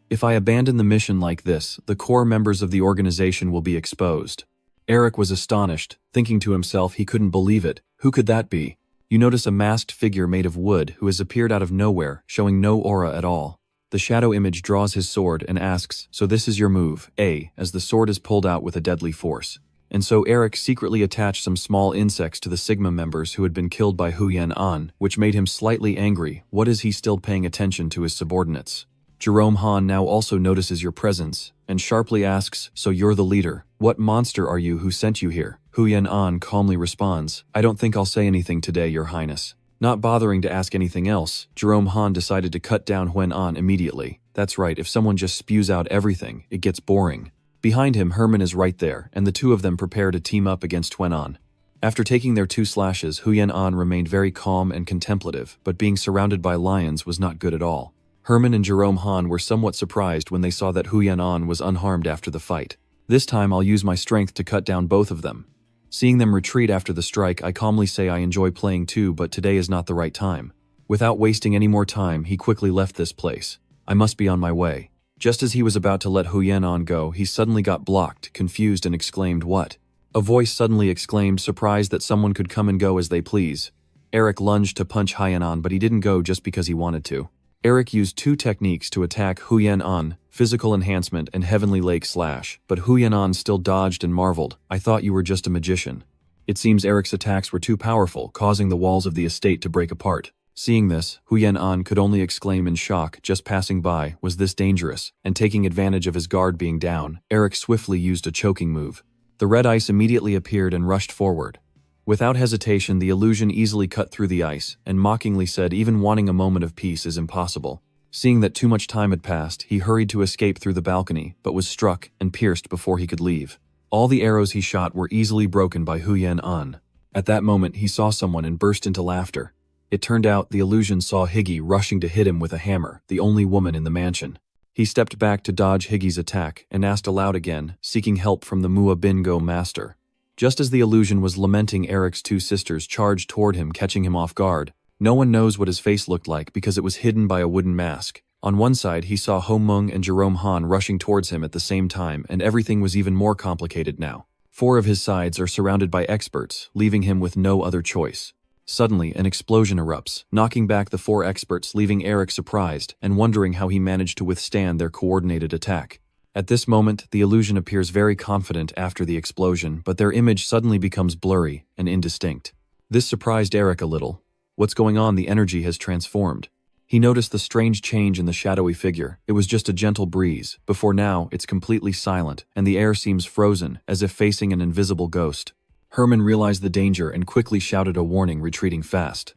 "If I abandon the mission like this, the core members of the organization will be exposed." Eric was astonished, thinking to himself he couldn't believe it. Who could that be? You notice a masked figure made of wood who has appeared out of nowhere, showing no aura at all. The shadow image draws his sword and asks, "So this is your move, eh?" as the sword is pulled out with a deadly force. And so Eric secretly attached some small insects to the Sigma members who had been killed by Huyen An, which made him slightly angry. What is he still paying attention to his subordinates? Jerome Han now also notices your presence and sharply asks, "So you're the leader. What monster are you? Who sent you here?" Huyen An calmly responds, "I don't think I'll say anything today, Your Highness." Not bothering to ask anything else, Jerome Han decided to cut down Huyen An immediately. That's right, if someone just spews out everything, it gets boring. Behind him, Herman is right there, and the two of them prepare to team up against Huyen An. After taking their 2 slashes, Huyen An remained very calm and contemplative, but being surrounded by lions was not good at all. Herman and Jerome Han were somewhat surprised when they saw that Huyen An was unharmed after the fight. "This time I'll use my strength to cut down both of them." Seeing them retreat after the strike, I calmly say, "I enjoy playing too, but today is not the right time." Without wasting any more time, he quickly left this place. I must be on my way. Just as he was about to let Huyen An go, he suddenly got blocked, confused, and exclaimed, "What?" A voice suddenly exclaimed, surprised that someone could come and go as they please. Eric lunged to punch Huyen An, but he didn't go just because he wanted to. Eric used 2 techniques to attack Huyen An, Physical Enhancement and Heavenly Lake Slash, but Huyen An still dodged and marveled, "I thought you were just a magician." It seems Eric's attacks were too powerful, causing the walls of the estate to break apart. Seeing this, Huyen An could only exclaim in shock. Just passing by, was this dangerous? And taking advantage of his guard being down, Eric swiftly used a choking move. The red ice immediately appeared and rushed forward. Without hesitation, the illusion easily cut through the ice, and mockingly said even wanting a moment of peace is impossible. Seeing that too much time had passed, he hurried to escape through the balcony, but was struck and pierced before he could leave. All the arrows he shot were easily broken by Huyen An. At that moment, he saw someone and burst into laughter. It turned out the illusion saw Higgy rushing to hit him with a hammer, the only woman in the mansion. He stepped back to dodge Higgy's attack and asked aloud again, seeking help from the Mua Bingo master. Just as the illusion was lamenting, Eric's two sisters charged toward him, catching him off guard. No one knows what his face looked like because it was hidden by a wooden mask. On one side, he saw Ho Meng and Jerome Han rushing towards him at the same time, and everything was even more complicated now. 4 of his sides are surrounded by experts, leaving him with no other choice. Suddenly, an explosion erupts, knocking back the 4 experts, leaving Eric surprised and wondering how he managed to withstand their coordinated attack. At this moment, the illusion appears very confident after the explosion, but their image suddenly becomes blurry and indistinct. This surprised Eric a little. What's going on? The energy has transformed. He noticed the strange change in the shadowy figure. It was just a gentle breeze. Before now, it's completely silent, and the air seems frozen, as if facing an invisible ghost. Herman realized the danger and quickly shouted a warning, retreating fast.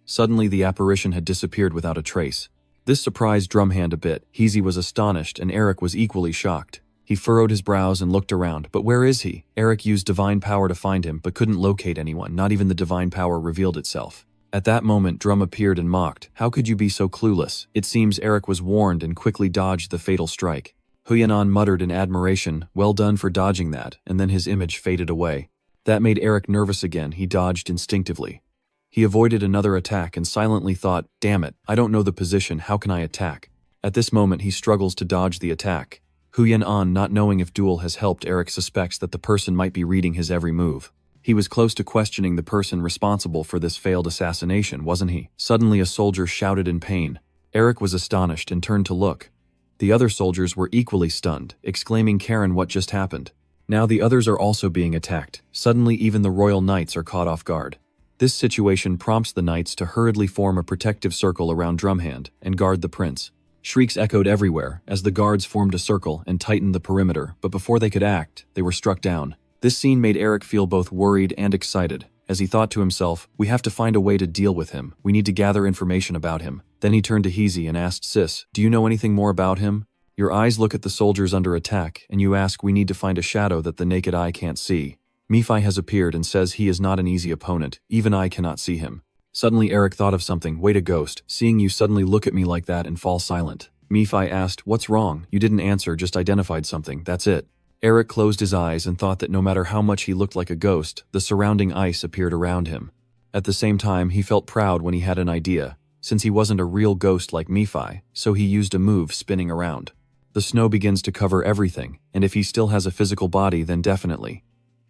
Suddenly, the apparition had disappeared without a trace. This surprised Drumhand a bit. Heezy was astonished, and Eric was equally shocked. He furrowed his brows and looked around. But where is he? Eric used divine power to find him, but couldn't locate anyone. Not even the divine power revealed itself. At that moment, Drum appeared and mocked. How could you be so clueless? It seems Eric was warned and quickly dodged the fatal strike. Huyanan muttered in admiration, well done for dodging that, and then his image faded away. That made Eric nervous again. He dodged instinctively. He avoided another attack and silently thought, damn it, I don't know the position, how can I attack? At this moment, he struggles to dodge the attack. Huyanan, not knowing if duel has helped, Eric suspects that the person might be reading his every move. He was close to questioning the person responsible for this failed assassination, wasn't he? Suddenly, a soldier shouted in pain. Eric was astonished and turned to look. The other soldiers were equally stunned, exclaiming, Karen, what just happened? Now the others are also being attacked. Suddenly, even the royal knights are caught off guard. This situation prompts the knights to hurriedly form a protective circle around Drumhand and guard the prince. Shrieks echoed everywhere as the guards formed a circle and tightened the perimeter, but before they could act, they were struck down. This scene made Eric feel both worried and excited, as he thought to himself, we have to find a way to deal with him. We need to gather information about him. Then he turned to Heezy and asked, Sis, do you know anything more about him? Your eyes look at the soldiers under attack, and you ask, we need to find a shadow that the naked eye can't see. Mephi has appeared and says he is not an easy opponent. Even I cannot see him. Suddenly Eric thought of something. Wait, a ghost. Seeing you suddenly look at me like that and fall silent. Mephi asked, what's wrong? You didn't answer, just identified something. That's it. Eric closed his eyes and thought that no matter how much he looked like a ghost, the surrounding ice appeared around him. At the same time, he felt proud when he had an idea, since he wasn't a real ghost like Mephi, so he used a move spinning around. The snow begins to cover everything, and if he still has a physical body, then definitely.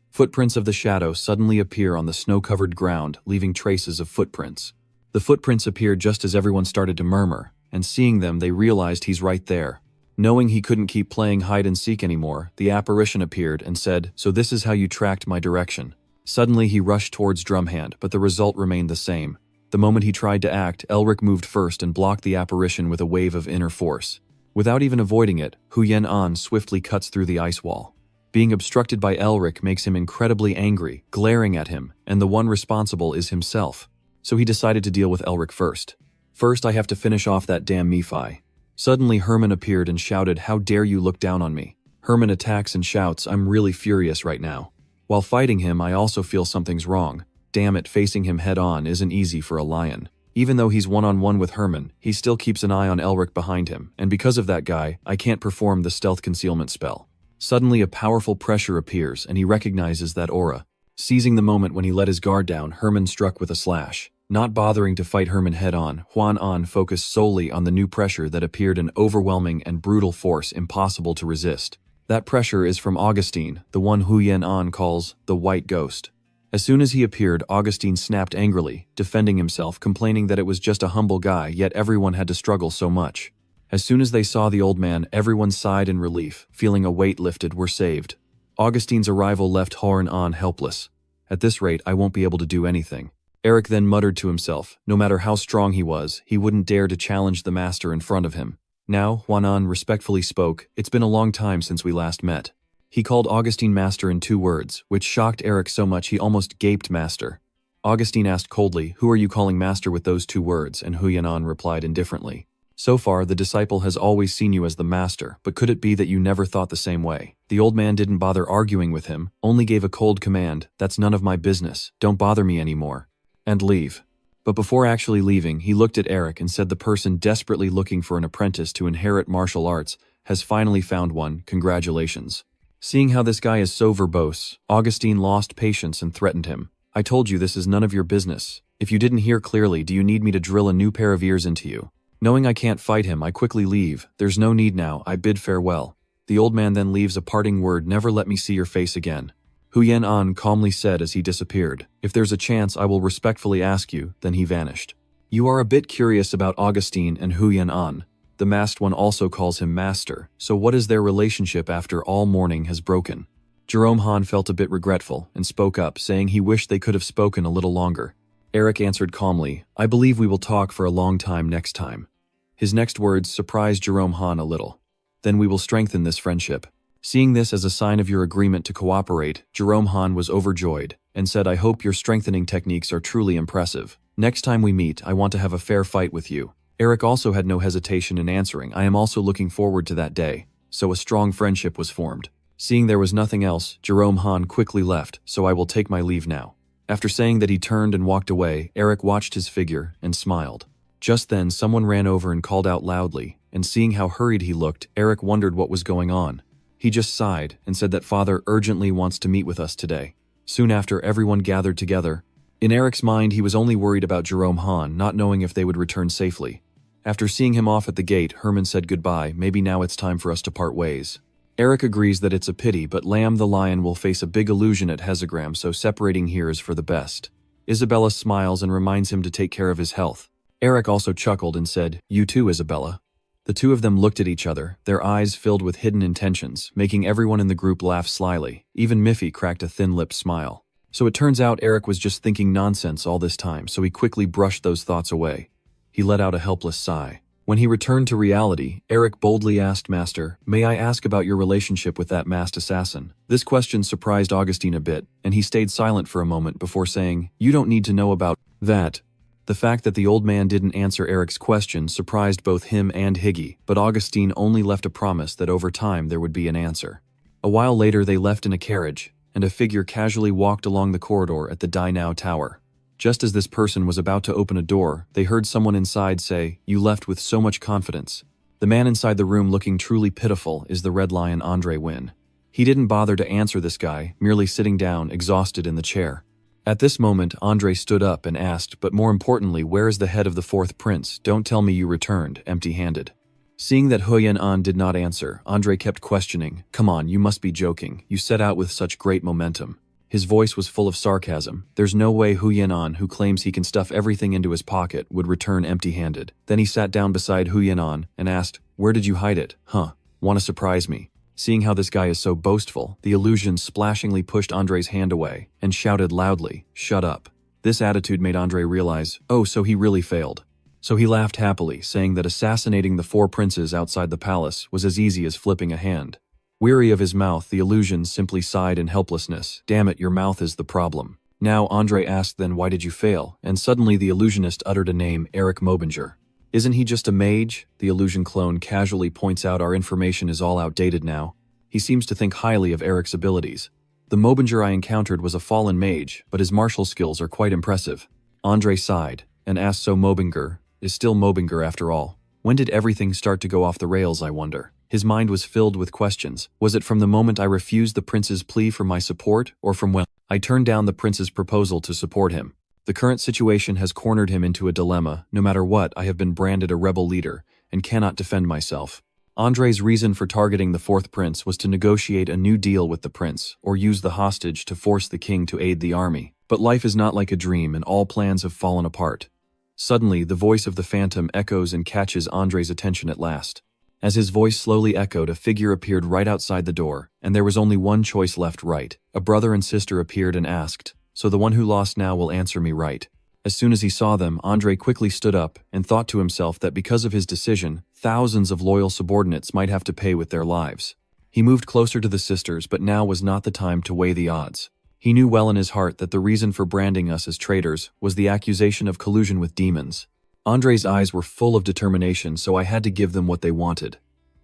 Footprints of the shadow suddenly appear on the snow-covered ground, leaving traces of footprints. The footprints appeared just as everyone started to murmur, and seeing them, they realized he's right there. Knowing he couldn't keep playing hide-and-seek anymore, the apparition appeared and said, so this is how you tracked my direction. Suddenly he rushed towards Drumhand, but the result remained the same. The moment he tried to act, Elric moved first and blocked the apparition with a wave of inner force. Without even avoiding it, Huyen An swiftly cuts through the ice wall. Being obstructed by Elric makes him incredibly angry, glaring at him, and the one responsible is himself. So he decided to deal with Elric first. First, I have to finish off that damn Mephi. Suddenly Herman appeared and shouted, how dare you look down on me? Herman attacks and shouts, I'm really furious right now. While fighting him, I also feel something's wrong. Damn it, facing him head-on isn't easy for a lion. Even though he's one-on-one with Herman, he still keeps an eye on Elric behind him, and because of that guy, I can't perform the stealth concealment spell. Suddenly a powerful pressure appears, and he recognizes that aura. Seizing the moment when he let his guard down, Herman struck with a slash. Not bothering to fight Herman head-on, Huan An focused solely on the new pressure that appeared an overwhelming and brutal force impossible to resist. That pressure is from Augustine, the one Huyen An calls the White Ghost. As soon as he appeared, Augustine snapped angrily, defending himself, complaining that it was just a humble guy, yet everyone had to struggle so much. As soon as they saw the old man, everyone sighed in relief, feeling a weight lifted, were saved. Augustine's arrival left Huan An helpless. At this rate, I won't be able to do anything. Eric then muttered to himself, no matter how strong he was, he wouldn't dare to challenge the master in front of him. Now, Huan An respectfully spoke, it's been a long time since we last met. He called Augustine master in 2 words, which shocked Eric so much he almost gaped master. Augustine asked coldly, "Who are you calling master with those 2 words?" and Huyanan replied indifferently, "So far, the disciple has always seen you as the master, but could it be that you never thought the same way?" The old man didn't bother arguing with him, only gave a cold command, "That's none of my business, don't bother me anymore," and leave. But before actually leaving, he looked at Eric and said the person desperately looking for an apprentice to inherit martial arts has finally found one, congratulations. Seeing how this guy is so verbose, Augustine lost patience and threatened him. "I told you this is none of your business. If you didn't hear clearly, do you need me to drill a new pair of ears into you?" Knowing I can't fight him, I quickly leave. "There's no need now, I bid farewell." The old man then leaves a parting word, "Never let me see your face again." Huyan calmly said as he disappeared, "If there's a chance, I will respectfully ask you," then he vanished. You are a bit curious about Augustine and Huyan. The masked one also calls him master, so what is their relationship after all mourning has broken? Jerome Han felt a bit regretful and spoke up, saying he wished they could have spoken a little longer. Eric answered calmly, "I believe we will talk for a long time next time." His next words surprised Jerome Han a little. "Then we will strengthen this friendship." Seeing this as a sign of your agreement to cooperate, Jerome Han was overjoyed and said, "I hope your strengthening techniques are truly impressive. Next time we meet, I want to have a fair fight with you." Eric also had no hesitation in answering, "I am also looking forward to that day." So a strong friendship was formed. Seeing there was nothing else, Jerome Han quickly left, "So I will take my leave now." After saying that, he turned and walked away. Eric watched his figure and smiled. Just then, someone ran over and called out loudly, and seeing how hurried he looked, Eric wondered what was going on. He just sighed and said that Father urgently wants to meet with us today. Soon after, everyone gathered together. In Eric's mind, he was only worried about Jerome Han, not knowing if they would return safely. After seeing him off at the gate, Herman said goodbye. "Maybe now it's time for us to part ways." Eric agrees that it's a pity, but Lamb the lion will face a big illusion at Hezegram, so separating here is for the best. Isabella smiles and reminds him to take care of his health. Eric also chuckled and said, "You too, Isabella." The two of them looked at each other, their eyes filled with hidden intentions, making everyone in the group laugh slyly. Even Miffy cracked a thin-lipped smile. So it turns out Eric was just thinking nonsense all this time, so he quickly brushed those thoughts away. He let out a helpless sigh. When he returned to reality, Eric boldly asked Master, "May I ask about your relationship with that masked assassin?" This question surprised Augustine a bit, and he stayed silent for a moment before saying, "You don't need to know about that." The fact that the old man didn't answer Eric's question surprised both him and Higgy, but Augustine only left a promise that over time there would be an answer. A while later they left in a carriage, and a figure casually walked along the corridor at the Die Now Tower. Just as this person was about to open a door, they heard someone inside say, "You left with so much confidence." The man inside the room, looking truly pitiful, is the Red Lion Andre Wynn. He didn't bother to answer this guy, merely sitting down, exhausted in the chair. At this moment, Andre stood up and asked, "But more importantly, where is the head of the 4th prince? Don't tell me you returned, empty-handed." Seeing that Huyan did not answer, Andre kept questioning, "Come on, you must be joking. You set out with such great momentum." His voice was full of sarcasm. There's no way Huyan, who claims he can stuff everything into his pocket, would return empty-handed. Then he sat down beside Huyan and asked, "Where did you hide it? Huh? Want to surprise me?" Seeing how this guy is so boastful, the illusion splashingly pushed Andre's hand away and shouted loudly, "Shut up." This attitude made Andre realize, oh, so he really failed. So he laughed happily, saying that assassinating the 4 princes outside the palace was as easy as flipping a hand. Weary of his mouth, the illusion simply sighed in helplessness. "Damn it, your mouth is the problem." Now Andre asked, "Then why did you fail?" And suddenly the illusionist uttered a name, Eric Melvinger. "Isn't he just a mage?" The illusion clone casually points out, "Our information is all outdated now." He seems to think highly of Eric's abilities. "The Melvinger I encountered was a fallen mage, but his martial skills are quite impressive." Andre sighed and asked, "So Melvinger is still Melvinger after all? When did everything start to go off the rails, I wonder?" His mind was filled with questions. Was it from the moment I refused the prince's plea for my support, or from when I turned down the prince's proposal to support him? The current situation has cornered him into a dilemma. No matter what, I have been branded a rebel leader and cannot defend myself. Andre's reason for targeting the 4th prince was to negotiate a new deal with the prince, or use the hostage to force the king to aid the army. But life is not like a dream, and all plans have fallen apart. Suddenly, the voice of the phantom echoes and catches Andre's attention at last. As his voice slowly echoed, a figure appeared right outside the door, and there was only one choice left, right. A brother and sister appeared and asked, "So the one who lost now will answer me right?" As soon as he saw them, Andre quickly stood up and thought to himself that because of his decision, thousands of loyal subordinates might have to pay with their lives. He moved closer to the sisters, but now was not the time to weigh the odds. He knew well in his heart that the reason for branding us as traitors was the accusation of collusion with demons. Andre's eyes were full of determination, so I had to give them what they wanted.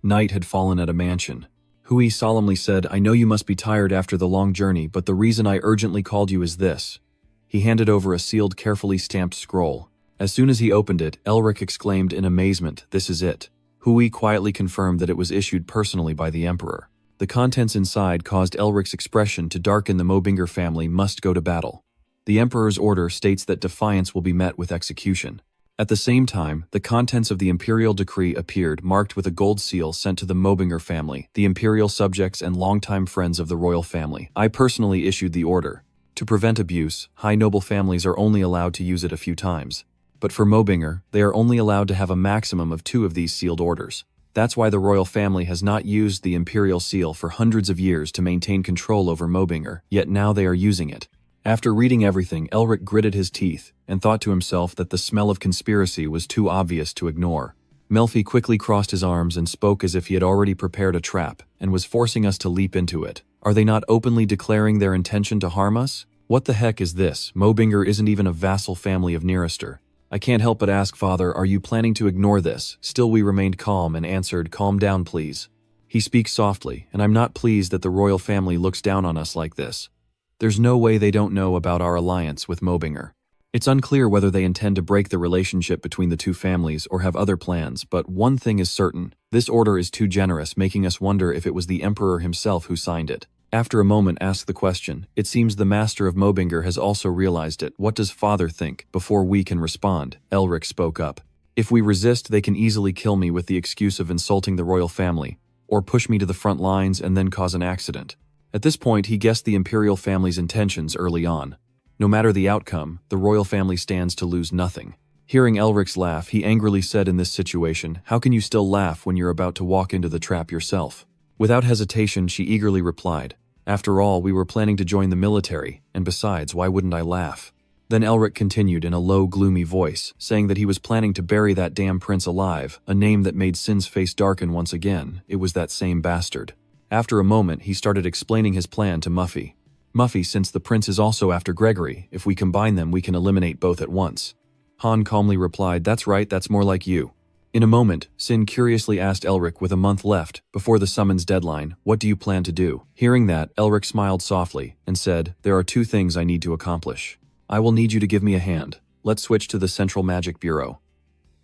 Night had fallen at a mansion. Hui solemnly said, "I know you must be tired after the long journey, but the reason I urgently called you is this." He handed over a sealed, carefully stamped scroll. As soon as he opened it, Elric exclaimed in amazement, "This is it." Hui quietly confirmed that it was issued personally by the Emperor. The contents inside caused Elric's expression to darken. The Melvinger family must go to battle. The Emperor's order states that defiance will be met with execution. At the same time, the contents of the imperial decree appeared, marked with a gold seal sent to the Melvinger family, the imperial subjects and longtime friends of the royal family. I personally issued the order. To prevent abuse, high noble families are only allowed to use it a few times. But for Melvinger, they are only allowed to have a maximum of 2 of these sealed orders. That's why the royal family has not used the imperial seal for hundreds of years to maintain control over Melvinger, yet now they are using it. After reading everything, Elric gritted his teeth and thought to himself that the smell of conspiracy was too obvious to ignore. Melfi quickly crossed his arms and spoke as if he had already prepared a trap and was forcing us to leap into it. Are they not openly declaring their intention to harm us? What the heck is this? Melvinger isn't even a vassal family of Nearester. I can't help but ask, Father, are you planning to ignore this? Still we remained calm and answered, calm down please. He speaks softly, and I'm not pleased that the royal family looks down on us like this. There's no way they don't know about our alliance with Melvinger. It's unclear whether they intend to break the relationship between the two families or have other plans, but one thing is certain, this order is too generous, making us wonder if it was the Emperor himself who signed it. After a moment asked the question, it seems the master of Melvinger has also realized it. What does Father think? Before we can respond, Elric spoke up. If we resist, they can easily kill me with the excuse of insulting the royal family, or push me to the front lines and then cause an accident. At this point, he guessed the imperial family's intentions early on. No matter the outcome, the royal family stands to lose nothing. Hearing Elric's laugh, he angrily said in this situation, how can you still laugh when you're about to walk into the trap yourself? Without hesitation, she eagerly replied, after all, we were planning to join the military, and besides, why wouldn't I laugh? Then Elric continued in a low, gloomy voice, saying that he was planning to bury that damn prince alive, a name that made Sin's face darken once again. It was that same bastard. After a moment, he started explaining his plan to Muffy. Muffy, since the prince is also after Gregory, if we combine them, we can eliminate both at once. Han calmly replied, that's right, that's more like you. In a moment, Shin curiously asked Elric, with a month left, before the summons deadline, what do you plan to do? Hearing that, Elric smiled softly and said, there are 2 things I need to accomplish. I will need you to give me a hand. Let's switch to the Central Magic Bureau.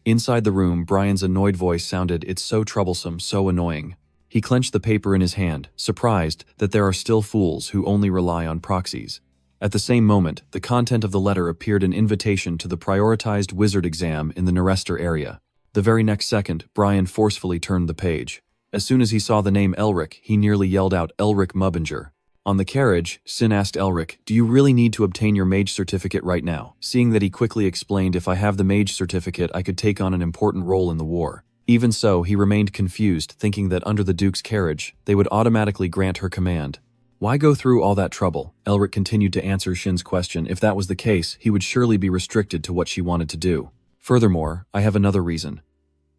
Inside the room, Brian's annoyed voice sounded, it's so troublesome, so annoying. He clenched the paper in his hand, surprised that there are still fools who only rely on proxies. At the same moment, the content of the letter appeared an invitation to the prioritized wizard exam in the Nearester area. The very next second, Brian forcefully turned the page. As soon as he saw the name Elric, he nearly yelled out, Elric Melvinger. On the carriage, Shin asked Elric, do you really need to obtain your mage certificate right now? Seeing that he quickly explained, if I have the mage certificate, I could take on an important role in the war. Even so, he remained confused, thinking that under the Duke's carriage, they would automatically grant her command. Why go through all that trouble? Elric continued to answer Shin's question. If that was the case, he would surely be restricted to what she wanted to do. Furthermore, I have another reason.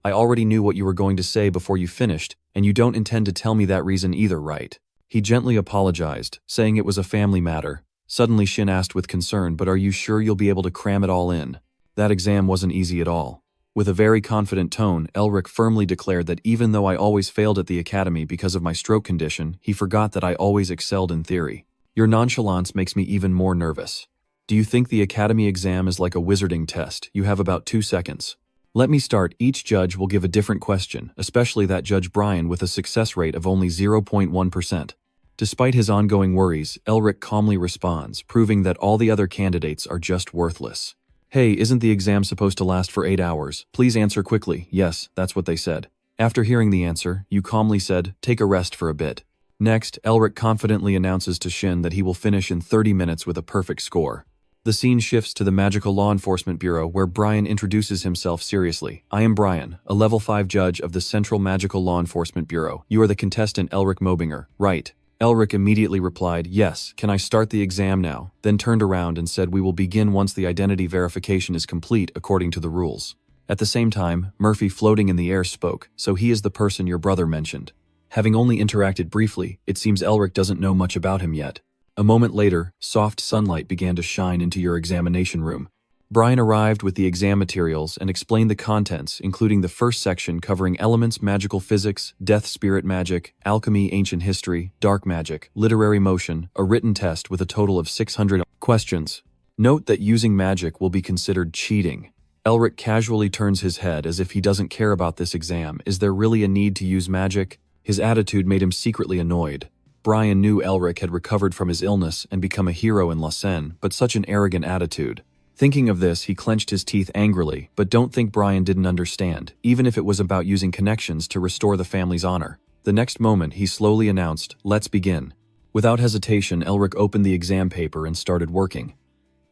I already knew what you were going to say before you finished, and you don't intend to tell me that reason either, right? He gently apologized, saying it was a family matter. Suddenly Shin asked with concern, but are you sure you'll be able to cram it all in? That exam wasn't easy at all. With a very confident tone, Elric firmly declared that even though I always failed at the academy because of my stroke condition, he forgot that I always excelled in theory. Your nonchalance makes me even more nervous. Do you think the academy exam is like a wizarding test? You have about 2 seconds. Let me start. Each judge will give a different question, especially that Judge Brian with a success rate of only 0.1%. Despite his ongoing worries, Elric calmly responds, proving that all the other candidates are just worthless. Hey, isn't the exam supposed to last for 8 hours? Please answer quickly. Yes, that's what they said. After hearing the answer, you calmly said, take a rest for a bit. Next, Elric confidently announces to Shin that he will finish in 30 minutes with a perfect score. The scene shifts to the Magical Law Enforcement Bureau, where Brian introduces himself seriously. I am Brian, a level 5 judge of the Central Magical Law Enforcement Bureau. You are the contestant Elric Melvinger, right? Elric immediately replied, yes, can I start the exam now? Then turned around and said we will begin once the identity verification is complete according to the rules. At the same time, Murphy floating in the air spoke, so he is the person your brother mentioned. Having only interacted briefly, it seems Elric doesn't know much about him yet. A moment later, soft sunlight began to shine into your examination room. Brian arrived with the exam materials and explained the contents, including the first section covering elements, magical physics, death spirit magic, alchemy, ancient history, dark magic, literary motion, a written test with a total of 600 questions. Note that using magic will be considered cheating. Elric casually turns his head as if he doesn't care about this exam. Is there really a need to use magic? His attitude made him secretly annoyed. Brian knew Elric had recovered from his illness and become a hero in Lausanne, but such an arrogant attitude. Thinking of this, he clenched his teeth angrily, but don't think Brian didn't understand, even if it was about using connections to restore the family's honor. The next moment, he slowly announced, "Let's begin." Without hesitation, Elric opened the exam paper and started working.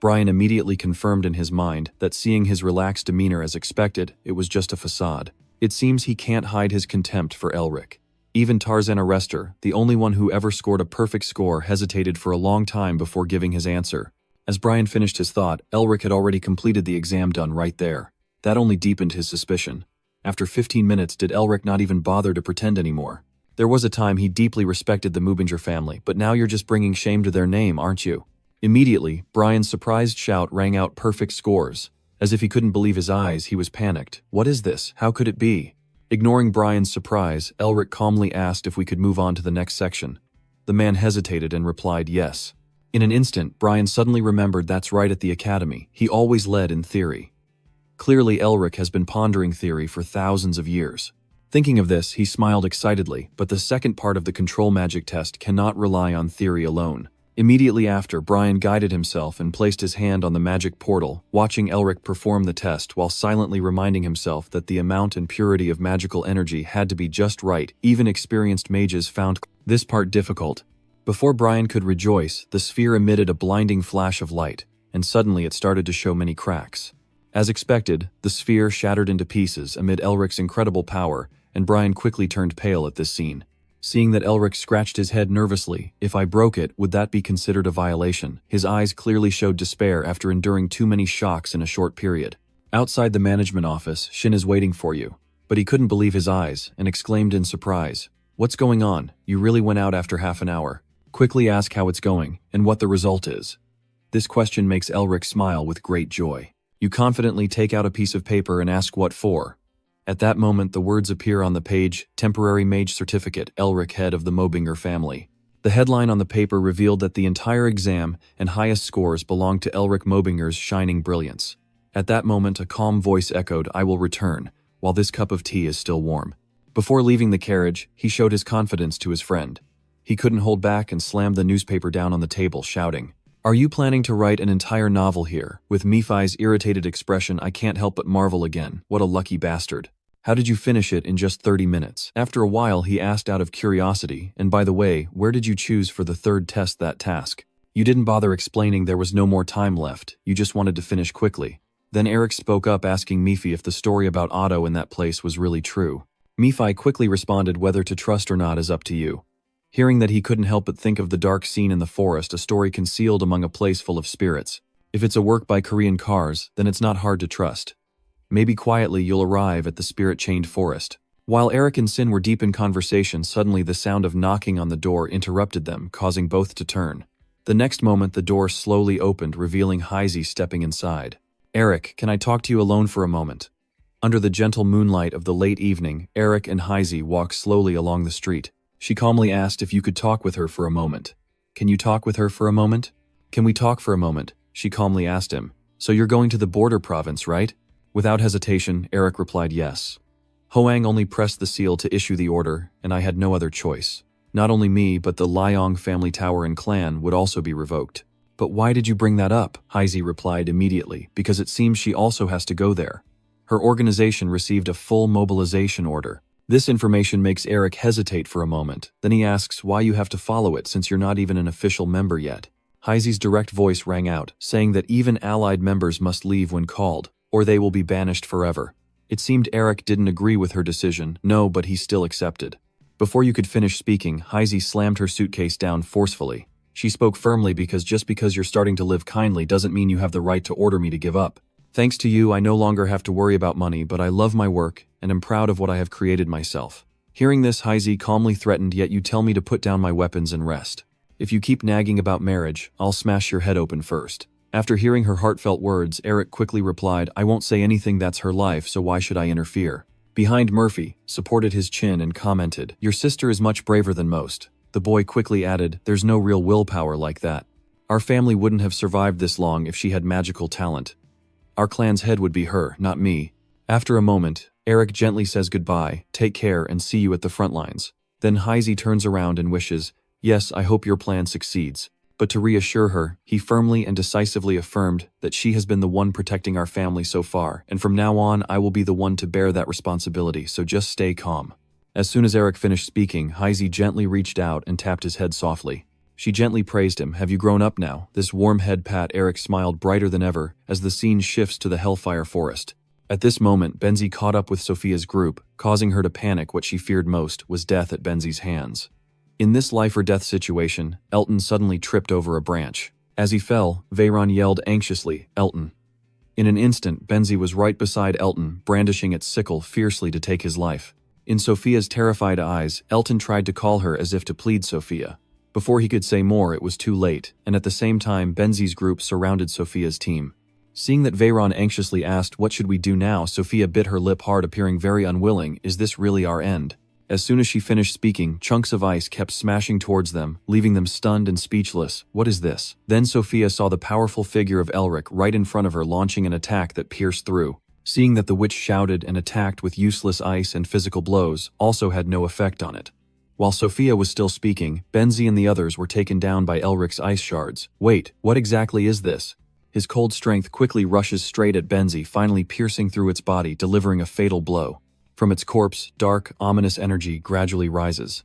Brian immediately confirmed in his mind that seeing his relaxed demeanor as expected, it was just a facade. It seems he can't hide his contempt for Elric. Even Tarzan Arrestor, the only one who ever scored a perfect score, hesitated for a long time before giving his answer. As Brian finished his thought, Elric had already completed the exam done right there. That only deepened his suspicion. After 15 minutes, did Elric not even bother to pretend anymore? There was a time he deeply respected the Melvinger family, but now you're just bringing shame to their name, aren't you? Immediately, Brian's surprised shout rang out perfect scores. As if he couldn't believe his eyes, he was panicked. What is this? How could it be? Ignoring Brian's surprise, Elric calmly asked if we could move on to the next section. The man hesitated and replied yes. In an instant, Brian suddenly remembered that's right at the academy. He always led in theory. Clearly, Elric has been pondering theory for thousands of years. Thinking of this, he smiled excitedly, but the second part of the control magic test cannot rely on theory alone. Immediately after, Brian guided himself and placed his hand on the magic portal, watching Elric perform the test while silently reminding himself that the amount and purity of magical energy had to be just right. Even experienced mages found this part difficult. Before Brian could rejoice, the sphere emitted a blinding flash of light, and suddenly it started to show many cracks. As expected, the sphere shattered into pieces amid Elric's incredible power, and Brian quickly turned pale at this scene. Seeing that Elric scratched his head nervously, if I broke it, would that be considered a violation? His eyes clearly showed despair after enduring too many shocks in a short period. Outside the management office, Shin is waiting for you. But he couldn't believe his eyes, and exclaimed in surprise, "What's going on? You really went out after half an hour." Quickly ask how it's going, and what the result is. This question makes Elric smile with great joy. You confidently take out a piece of paper and ask what for. At that moment, the words appear on the page, Temporary Mage Certificate, Elric, head of the Melvinger family. The headline on the paper revealed that the entire exam and highest scores belonged to Elric Melvinger's shining brilliance. At that moment, a calm voice echoed, "I will return, while this cup of tea is still warm." Before leaving the carriage, he showed his confidence to his friend. He couldn't hold back and slammed the newspaper down on the table, shouting, "Are you planning to write an entire novel here?" With Nephi's irritated expression, I can't help but marvel again. What a lucky bastard. How did you finish it in just 30 minutes? After a while, he asked out of curiosity, and by the way, where did you choose for the third test that task? You didn't bother explaining there was no more time left, you just wanted to finish quickly. Then Eric spoke up asking Nephi if the story about Otto in that place was really true. Nephi quickly responded, "Whether to trust or not is up to you." Hearing that, he couldn't help but think of the dark scene in the forest, a story concealed among a place full of spirits. If it's a work by Korean cars, then it's not hard to trust. Maybe quietly you'll arrive at the spirit-chained forest. While Eric and Shin were deep in conversation, suddenly the sound of knocking on the door interrupted them, causing both to turn. The next moment, the door slowly opened, revealing Heisey stepping inside. "Eric, can I talk to you alone for a moment?" Under the gentle moonlight of the late evening, Eric and Heisey walked slowly along the street. She calmly asked if you could talk with her for a moment. "Can you talk with her for a moment?" "Can we talk for a moment?" she calmly asked him. "So you're going to the border province, right?" Without hesitation, Eric replied yes. Hoang only pressed the seal to issue the order, and I had no other choice. Not only me, but the Liang family tower and clan would also be revoked. "But why did you bring that up?" Heisey replied immediately, "Because it seems she also has to go there. Her organization received a full mobilization order." This information makes Eric hesitate for a moment. Then he asks why you have to follow it since you're not even an official member yet. Heisey's direct voice rang out, saying that even allied members must leave when called, or they will be banished forever. It seemed Eric didn't agree with her decision, no, but he still accepted. Before you could finish speaking, Heisey slammed her suitcase down forcefully. She spoke firmly because just because you're starting to live kindly doesn't mean you have the right to order me to give up. Thanks to you, I no longer have to worry about money, but I love my work and am proud of what I have created myself. Hearing this, Heisey calmly threatened, "Yet you tell me to put down my weapons and rest. If you keep nagging about marriage, I'll smash your head open first." After hearing her heartfelt words, Eric quickly replied, "I won't say anything, that's her life, so why should I interfere?" Behind Murphy, supported his chin and commented, "Your sister is much braver than most." The boy quickly added, "There's no real willpower like that. Our family wouldn't have survived this long if she had magical talent. Our clan's head would be her, not me." After a moment, Eric gently says goodbye, "Take care and see you at the front lines." Then Heisey turns around and wishes, "Yes, I hope your plan succeeds." But to reassure her, he firmly and decisively affirmed that she has been the one protecting our family so far, and from now on I will be the one to bear that responsibility, so just stay calm. As soon as Eric finished speaking, Heisey gently reached out and tapped his head softly. She gently praised him. "Have you grown up now?" This warm head pat, Eric smiled brighter than ever as the scene shifts to the Hellfire Forest. At this moment, Benzie caught up with Sophia's group, causing her to panic. What she feared most was death at Benzie's hands. In this life-or-death situation, Elton suddenly tripped over a branch. As he fell, Veyron yelled anxiously, "Elton." In an instant, Benzie was right beside Elton, brandishing its sickle fiercely to take his life. In Sophia's terrified eyes, Elton tried to call her as if to plead Sophia. Before he could say more, it was too late, and at the same time, Benzie's group surrounded Sophia's team. Seeing that Veyron anxiously asked, "What should we do now?" Sophia bit her lip hard, appearing very unwilling. "Is this really our end?" As soon as she finished speaking, chunks of ice kept smashing towards them, leaving them stunned and speechless. "What is this?" Then Sophia saw the powerful figure of Elric right in front of her, launching an attack that pierced through. Seeing that the witch shouted and attacked with useless ice and physical blows also had no effect on it. While Sophia was still speaking, Benzie and the others were taken down by Elric's ice shards. "Wait, what exactly is this?" His cold strength quickly rushes straight at Benzie, finally piercing through its body, delivering a fatal blow. From its corpse, dark, ominous energy gradually rises.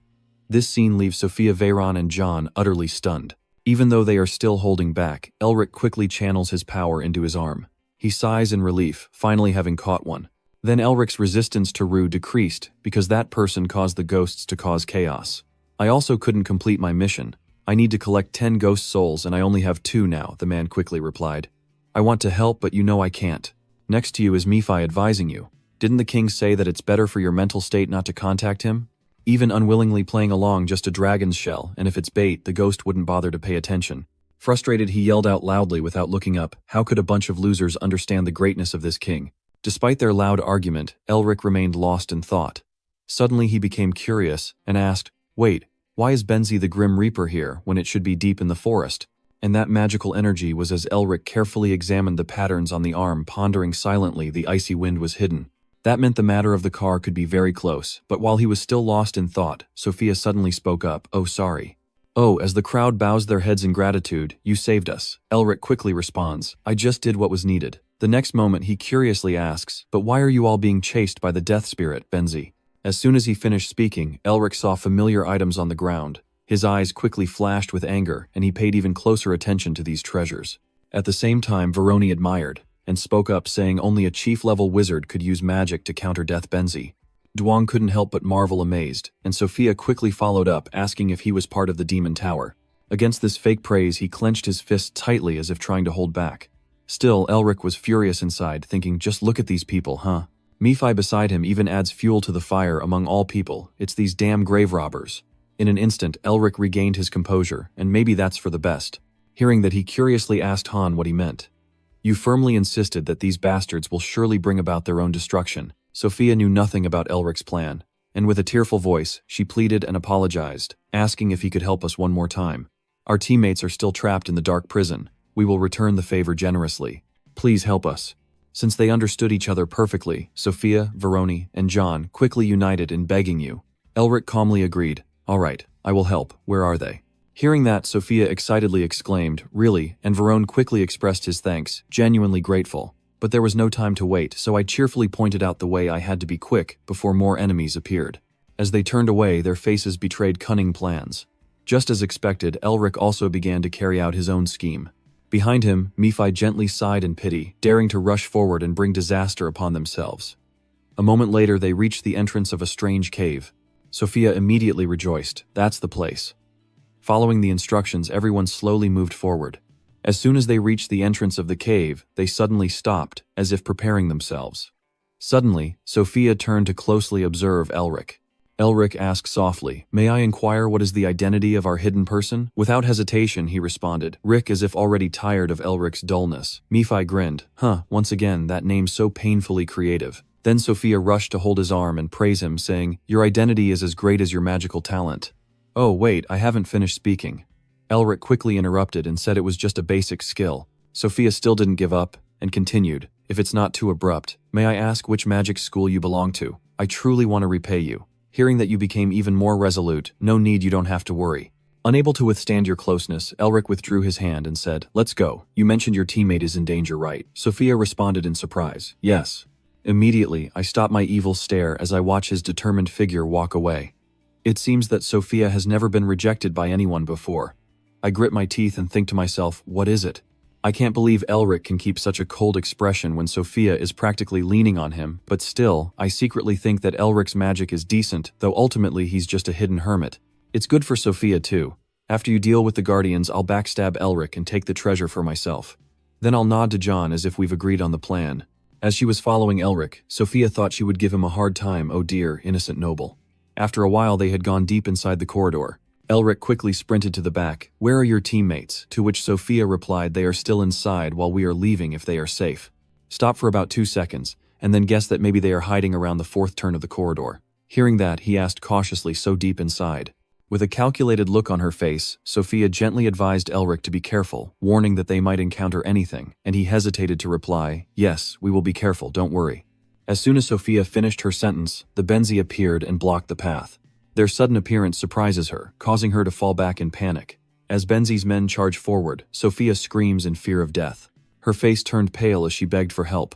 This scene leaves Sophia, Veyron, and John utterly stunned. Even though they are still holding back, Elric quickly channels his power into his arm. He sighs in relief, finally having caught one. Then Elric's resistance to Rue decreased, because that person caused the ghosts to cause chaos. "I also couldn't complete my mission. I need to collect 10 ghost souls and I only have 2 now," the man quickly replied. "I want to help, but you know I can't. Next to you is Mephi advising you. Didn't the king say that it's better for your mental state not to contact him? Even unwillingly playing along just a dragon's shell, and if it's bait, the ghost wouldn't bother to pay attention." Frustrated, he yelled out loudly without looking up, "How could a bunch of losers understand the greatness of this king?" Despite their loud argument, Elric remained lost in thought. Suddenly he became curious and asked, "Wait, why is Benzie the Grim Reaper here when it should be deep in the forest?" And that magical energy was as Elric carefully examined the patterns on the arm, pondering silently. The icy wind was hidden. That meant the matter of the car could be very close, but while he was still lost in thought, Sophia suddenly spoke up, "Oh, sorry." "Oh," as the crowd bows their heads in gratitude, "You saved us." Elric quickly responds, "I just did what was needed." The next moment he curiously asks, "But why are you all being chased by the death spirit, Benzie?" As soon as he finished speaking, Elric saw familiar items on the ground. His eyes quickly flashed with anger, and he paid even closer attention to these treasures. At the same time, Veroni admired and spoke up, saying only a chief-level wizard could use magic to counter Death Benzie. Duong couldn't help but marvel amazed, and Sophia quickly followed up, asking if he was part of the Demon Tower. Against this fake praise, he clenched his fists tightly as if trying to hold back. Still, Elric was furious inside, thinking, just look at these people, huh? Mephi beside him even adds fuel to the fire among all people. It's these damn grave robbers. In an instant, Elric regained his composure, and maybe that's for the best. Hearing that, he curiously asked Han what he meant. "You firmly insisted that these bastards will surely bring about their own destruction." Sophia knew nothing about Elric's plan, and with a tearful voice, she pleaded and apologized, asking if he could help us one more time. "Our teammates are still trapped in the dark prison. We will return the favor generously. Please help us." Since they understood each other perfectly, Sophia, Veroni, and John quickly united in begging you. Elric calmly agreed. "All right, I will help. Where are they?" Hearing that, Sophia excitedly exclaimed, "Really?" and Verone quickly expressed his thanks, genuinely grateful. But there was no time to wait, so I cheerfully pointed out the way I had to be quick before more enemies appeared. As they turned away, their faces betrayed cunning plans. Just as expected, Elric also began to carry out his own scheme. Behind him, Mephi gently sighed in pity, daring to rush forward and bring disaster upon themselves. A moment later, they reached the entrance of a strange cave. Sophia immediately rejoiced. That's the place. Following the instructions, everyone slowly moved forward. As soon as they reached the entrance of the cave, they suddenly stopped, as if preparing themselves. Suddenly, Sophia turned to closely observe Elric. Elric asked softly, "May I inquire what is the identity of our hidden person?" Without hesitation, he responded, Rick as if already tired of Elric's dullness. Nephi grinned. Once again, that name so painfully creative. Then Sophia rushed to hold his arm and praise him, saying, "Your identity is as great as your magical talent." "Oh, wait, I haven't finished speaking." Elric quickly interrupted and said it was just a basic skill. Sophia still didn't give up, and continued, "If it's not too abrupt, may I ask which magic school you belong to? I truly want to repay you. Hearing that you became even more resolute, no need, you don't have to worry." Unable to withstand your closeness, Elric withdrew his hand and said, "Let's go. You mentioned your teammate is in danger, right?" Sophia responded in surprise, "Yes." Immediately, I stop my evil stare as I watch his determined figure walk away. It seems that Sophia has never been rejected by anyone before. I grit my teeth and think to myself, what is it? I can't believe Elric can keep such a cold expression when Sophia is practically leaning on him, but still, I secretly think that Elric's magic is decent, though ultimately he's just a hidden hermit. It's good for Sophia too. After you deal with the Guardians, I'll backstab Elric and take the treasure for myself. Then I'll nod to John as if we've agreed on the plan. As she was following Elric, Sophia thought she would give him a hard time, oh dear, innocent noble. After a while they had gone deep inside the corridor. Elric quickly sprinted to the back. "Where are your teammates?" To which Sophia replied, "They are still inside while we are leaving if they are safe." Stop for about 2 seconds, and then guessed that maybe they are hiding around the fourth turn of the corridor. Hearing that, he asked cautiously, "So deep inside?" With a calculated look on her face, Sophia gently advised Elric to be careful, warning that they might encounter anything, and he hesitated to reply, "Yes, we will be careful, don't worry." As soon as Sophia finished her sentence, the Benzi appeared and blocked the path. Their sudden appearance surprises her, causing her to fall back in panic. As Benzi's men charge forward, Sophia screams in fear of death. Her face turned pale as she begged for help.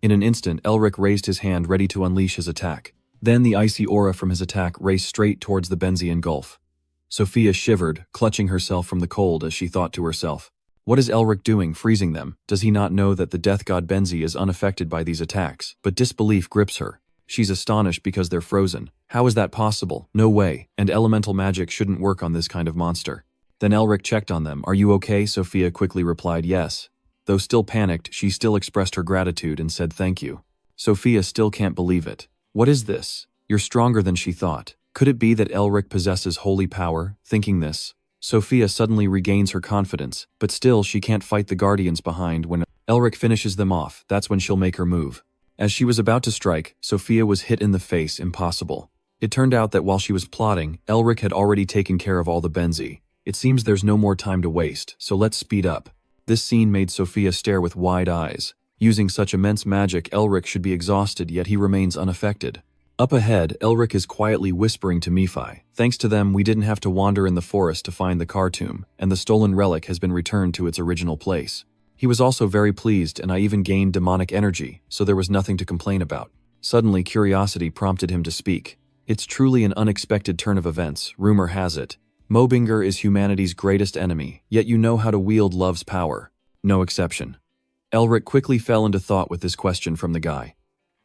In an instant, Elric raised his hand ready to unleash his attack. Then the icy aura from his attack raced straight towards the Benzian Gulf. Sophia shivered, clutching herself from the cold as she thought to herself, "What is Elric doing, freezing them? Does he not know that the death god Benzi is unaffected by these attacks?" But disbelief grips her. She's astonished because they're frozen. How is that possible? No way, and elemental magic shouldn't work on this kind of monster. Then Elric checked on them. "Are you okay?" Sophia quickly replied yes. Though still panicked, she still expressed her gratitude and said thank you. Sophia still can't believe it. "What is this? You're stronger than she thought. Could it be that Elric possesses holy power?" Thinking this, Sophia suddenly regains her confidence, but still she can't fight the Guardians behind. When Elric finishes them off, that's when she'll make her move. As she was about to strike, Sophia was hit in the face. Impossible. It turned out that while she was plotting, Elric had already taken care of all the Benzi. It seems there's no more time to waste, so let's speed up. This scene made Sophia stare with wide eyes. Using such immense magic, Elric should be exhausted, yet he remains unaffected. Up ahead, Elric is quietly whispering to Nephi. "Thanks to them, we didn't have to wander in the forest to find the car tomb, and the stolen relic has been returned to its original place." He was also very pleased, and I even gained demonic energy, so there was nothing to complain about. Suddenly, curiosity prompted him to speak. "It's truly an unexpected turn of events, rumor has it. Melvinger is humanity's greatest enemy, yet you know how to wield love's power." No exception. Elric quickly fell into thought with this question from the guy.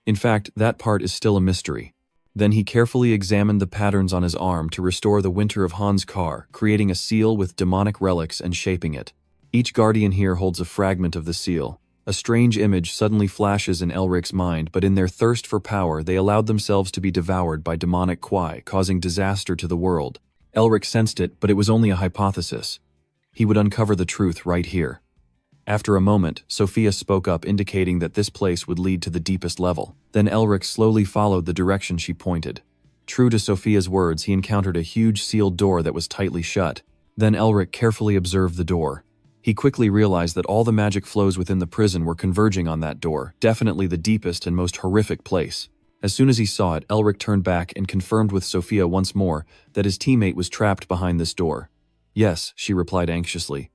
In fact, that part is still a mystery. Then he carefully examined the patterns on his arm to restore the Winter of Han's car, creating a seal with demonic relics and shaping it. Each guardian here holds a fragment of the seal. A strange image suddenly flashes in Elric's mind, but in their thirst for power, they allowed themselves to be devoured by demonic Kwai, causing disaster to the world. Elric sensed it, but it was only a hypothesis. He would uncover the truth right here. After a moment, Sophia spoke up, indicating that this place would lead to the deepest level. Then Elric slowly followed the direction she pointed. True to Sophia's words, he encountered a huge sealed door that was tightly shut. Then Elric carefully observed the door. He quickly realized that all the magic flows within the prison were converging on that door, definitely the deepest and most horrific place. As soon as he saw it, Elric turned back and confirmed with Sophia once more that his teammate was trapped behind this door. "Yes," she replied anxiously.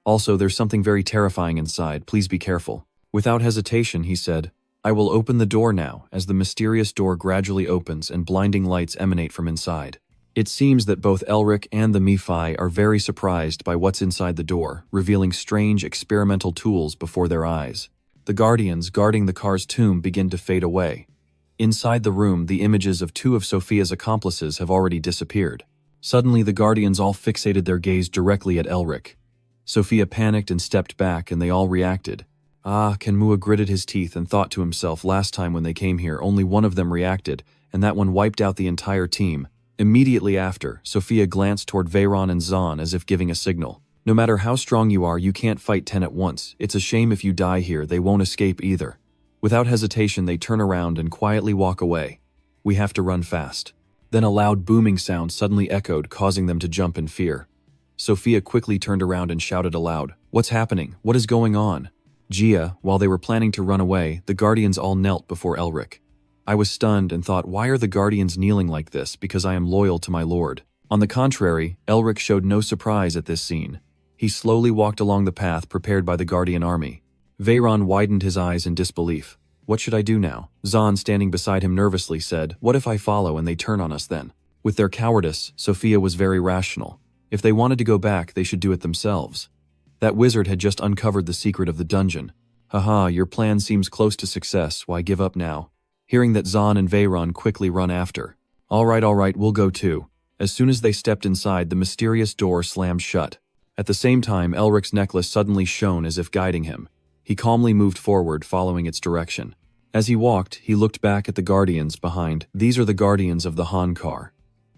"Also, there's something very terrifying inside, please be careful." Without hesitation, he said, "I will open the door now," as the mysterious door gradually opens and blinding lights emanate from inside. It seems that both Elric and the Nephi are very surprised by what's inside the door, revealing strange experimental tools before their eyes. The Guardians guarding the car's tomb begin to fade away. Inside the room, the images of 2 of Sophia's accomplices have already disappeared. Suddenly, the Guardians all fixated their gaze directly at Elric. Sophia panicked and stepped back, and they all reacted. Kanmua gritted his teeth and thought to himself, last time when they came here, only one of them reacted, and that one wiped out the entire team. Immediately after, Sophia glanced toward Veyron and Zahn as if giving a signal. No matter how strong you are, you can't fight 10 at once. It's a shame if you die here, they won't escape either. Without hesitation, they turn around and quietly walk away. We have to run fast. Then a loud booming sound suddenly echoed, causing them to jump in fear. Sophia quickly turned around and shouted aloud, "What's happening? What is going on?" Gia, while they were planning to run away, the guardians all knelt before Elric. I was stunned and thought, why are the guardians kneeling like this? Because I am loyal to my lord. On the contrary, Elric showed no surprise at this scene. He slowly walked along the path prepared by the guardian army. Veyron widened his eyes in disbelief. What should I do now? Zahn, standing beside him nervously, said, What if I follow and they turn on us then? With their cowardice, Sophia was very rational. If they wanted to go back, they should do it themselves. That wizard had just uncovered the secret of the dungeon. Haha, your plan seems close to success, why give up now? Hearing that, Zahn and Veyron quickly run after. All right, we'll go too. As soon as they stepped inside, the mysterious door slammed shut. At the same time, Elric's necklace suddenly shone as if guiding him. He calmly moved forward, following its direction. As he walked, he looked back at the guardians behind. These are the guardians of the Hankar.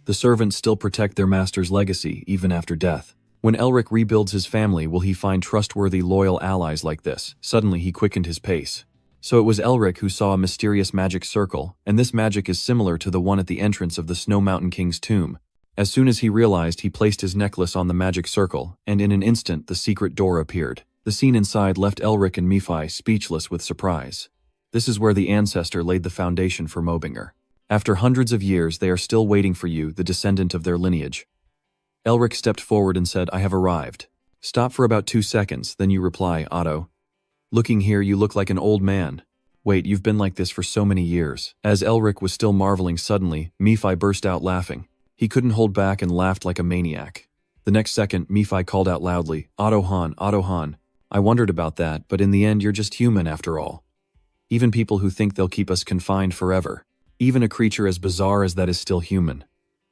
The servants still protect their master's legacy, even after death. When Elric rebuilds his family, will he find trustworthy, loyal allies like this? Suddenly, he quickened his pace. So it was Elric who saw a mysterious magic circle, and this magic is similar to the one at the entrance of the Snow Mountain King's tomb. As soon as he realized, he placed his necklace on the magic circle, and in an instant the secret door appeared. The scene inside left Elric and Nephi speechless with surprise. This is where the ancestor laid the foundation for Melvinger. After hundreds of years, they are still waiting for you, the descendant of their lineage. Elric stepped forward and said, I have arrived. Stop for about 2 seconds, then you reply, Otto. Looking here, you look like an old man. Wait, you've been like this for so many years. As Elric was still marveling, suddenly, Nephi burst out laughing. He couldn't hold back and laughed like a maniac. The next second, Nephi called out loudly, Otto Han. I wondered about that, but in the end, you're just human after all. Even people who think they'll keep us confined forever. Even a creature as bizarre as that is still human.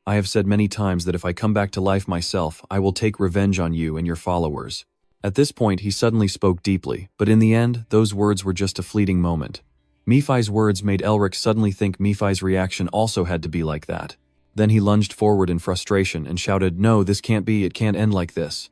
I have said many times that if I come back to life myself, I will take revenge on you and your followers. At this point, he suddenly spoke deeply, but in the end, those words were just a fleeting moment. Nephi's words made Elric suddenly think Nephi's reaction also had to be like that. Then he lunged forward in frustration and shouted, No, this can't be, it can't end like this.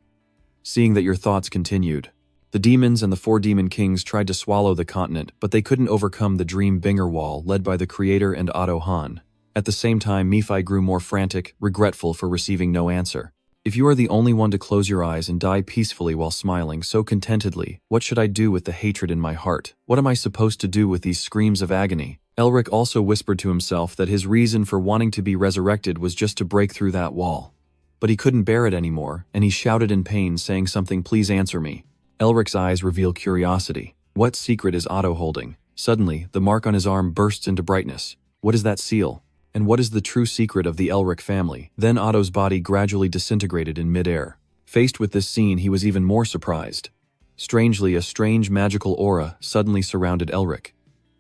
Seeing that your thoughts continued. The demons and the 4 demon kings tried to swallow the continent, but they couldn't overcome the Dream Binger Wall led by the Creator and Otto Han. At the same time, Nephi grew more frantic, regretful for receiving no answer. If you are the only one to close your eyes and die peacefully while smiling so contentedly, what should I do with the hatred in my heart? What am I supposed to do with these screams of agony? Elric also whispered to himself that his reason for wanting to be resurrected was just to break through that wall. But he couldn't bear it anymore, and he shouted in pain, saying something, Please answer me. Elric's eyes reveal curiosity. What secret is Otto holding? Suddenly, the mark on his arm bursts into brightness. What is that seal? And what is the true secret of the Elric family? Then Otto's body gradually disintegrated in midair. Faced with this scene, he was even more surprised. Strangely, a strange magical aura suddenly surrounded Elric.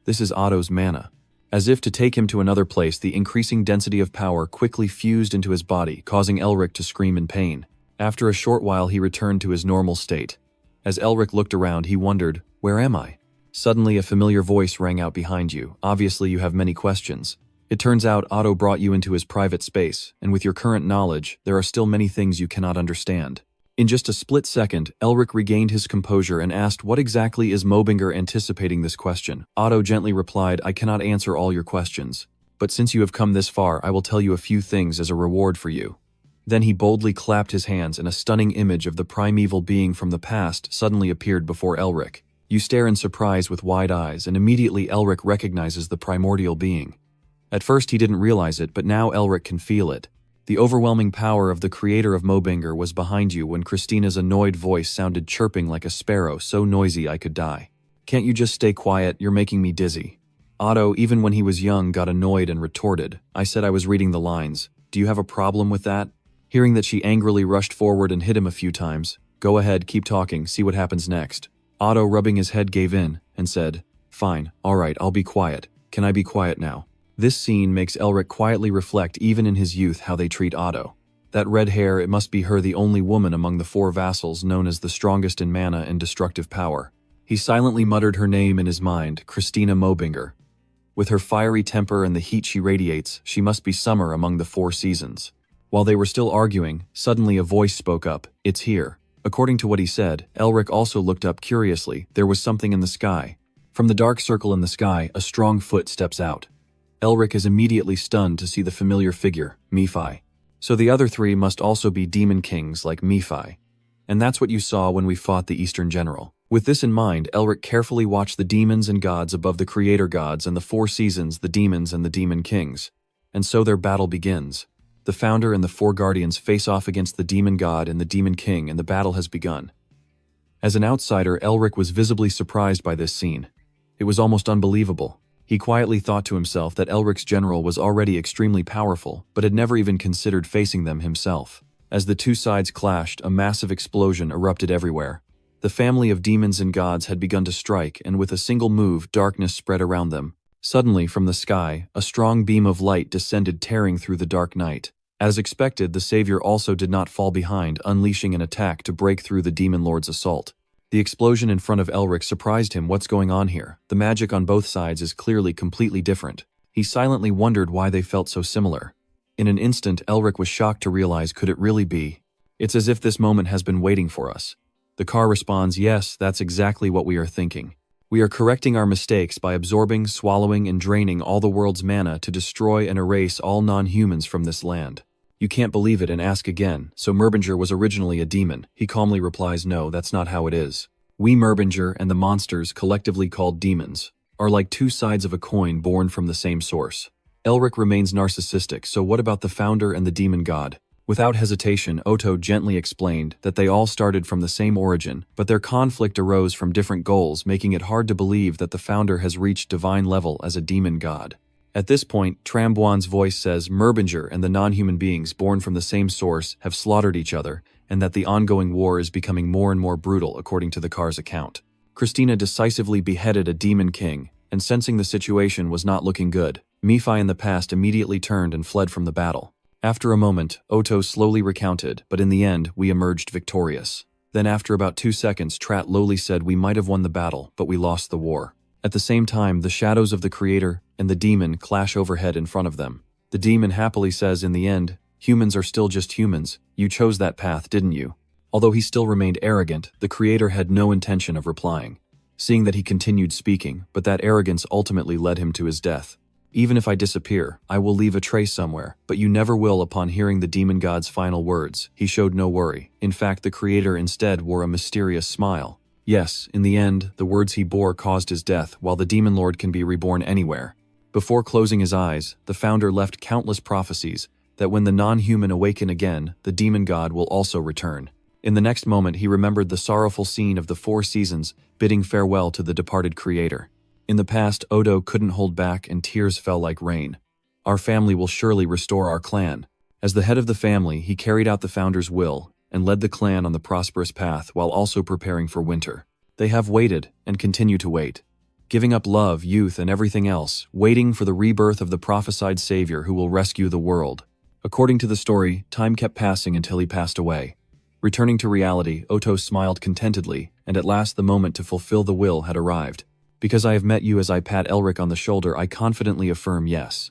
This is Otto's mana. As if to take him to another place, the increasing density of power quickly fused into his body, causing Elric to scream in pain. After a short while, he returned to his normal state. As Elric looked around, he wondered, Where am I? Suddenly, a familiar voice rang out behind you. Obviously, you have many questions. It turns out Otto brought you into his private space, and with your current knowledge, there are still many things you cannot understand. In just a split second, Elric regained his composure and asked, What exactly is Melvinger? Anticipating this question, Otto gently replied, I cannot answer all your questions. But since you have come this far, I will tell you a few things as a reward for you. Then he boldly clapped his hands, and a stunning image of the primeval being from the past suddenly appeared before Elric. You stare in surprise with wide eyes, and immediately Elric recognizes the primordial being. At first he didn't realize it, but now Elric can feel it. The overwhelming power of the creator of Melvinger was behind you when Christina's annoyed voice sounded chirping like a sparrow, so noisy I could die. Can't you just stay quiet? You're making me dizzy. Otto, even when he was young, got annoyed and retorted. I said I was reading the lines. Do you have a problem with that? Hearing that, she angrily rushed forward and hit him a few times. Go ahead, keep talking, see what happens next. Otto, rubbing his head, gave in and said, Fine, alright, I'll be quiet. Can I be quiet now? This scene makes Elric quietly reflect, even in his youth, how they treat Otto. That red hair, it must be her, the only woman among the 4 vassals known as the strongest in mana and destructive power. He silently muttered her name in his mind, Christina Melvinger. With her fiery temper and the heat she radiates, she must be summer among the 4 seasons. While they were still arguing, suddenly a voice spoke up, "It's here." According to what he said, Elric also looked up curiously. There was something in the sky. From the dark circle in the sky, a strong foot steps out. Elric is immediately stunned to see the familiar figure, Nephi. So the other 3 must also be demon kings like Nephi. And that's what you saw when we fought the Eastern General. With this in mind, Elric carefully watched the demons and gods above the creator gods and the 4 seasons, the demons and the demon kings. And so their battle begins. The founder and the 4 guardians face off against the demon god and the demon king, and the battle has begun. As an outsider, Elric was visibly surprised by this scene. It was almost unbelievable. He quietly thought to himself that Elric's general was already extremely powerful, but had never even considered facing them himself. As the 2 sides clashed, a massive explosion erupted everywhere. The family of demons and gods had begun to strike, and with a single move, darkness spread around them. Suddenly, from the sky, a strong beam of light descended, tearing through the dark night. As expected, the savior also did not fall behind, unleashing an attack to break through the demon lord's assault. The explosion in front of Elric surprised him. What's going on here? The magic on both sides is clearly completely different. He silently wondered why they felt so similar. In an instant, Elric was shocked to realize, could it really be? It's as if this moment has been waiting for us. The car responds, yes, that's exactly what we are thinking. We are correcting our mistakes by absorbing, swallowing, and draining all the world's mana to destroy and erase all non-humans from this land. You can't believe it and ask again, so Mervinger was originally a demon. He calmly replies, no, that's not how it is. We Mervinger and the monsters, collectively called demons, are like 2 sides of a coin born from the same source. Elric remains narcissistic, so what about the founder and the demon god? Without hesitation, Otto gently explained that they all started from the same origin, but their conflict arose from different goals, making it hard to believe that the founder has reached divine level as a demon god. At this point, Trambuan's voice says Mervinger and the non-human beings born from the same source have slaughtered each other, and that the ongoing war is becoming more and more brutal according to the car's account. Christina decisively beheaded a demon king, and sensing the situation was not looking good, Nephi in the past immediately turned and fled from the battle. After a moment, Otto slowly recounted, but in the end, we emerged victorious. Then after about 2 seconds, Trat lowly said we might have won the battle, but we lost the war. At the same time, the shadows of the creator and the demon clash overhead in front of them. The demon happily says, in the end, humans are still just humans. You chose that path, didn't you? Although he still remained arrogant, the creator had no intention of replying, seeing that he continued speaking, but that arrogance ultimately led him to his death. Even if I disappear, I will leave a trace somewhere, but you never will. Upon hearing the demon god's final words, he showed no worry. In fact, the creator instead wore a mysterious smile. Yes, in the end, the words he bore caused his death, while the demon lord can be reborn anywhere. Before closing his eyes, the founder left countless prophecies that when the non-human awaken again, the demon god will also return. In the next moment, he remembered the sorrowful scene of the 4 seasons, bidding farewell to the departed creator. In the past, Odo couldn't hold back and tears fell like rain. Our family will surely restore our clan. As the head of the family, he carried out the founder's will and led the clan on the prosperous path while also preparing for winter. They have waited and continue to wait, giving up love, youth, and everything else, waiting for the rebirth of the prophesied savior who will rescue the world. According to the story, time kept passing until he passed away. Returning to reality, Otto smiled contentedly, and at last the moment to fulfill the will had arrived. Because I have met you, as I pat Elric on the shoulder, I confidently affirm yes.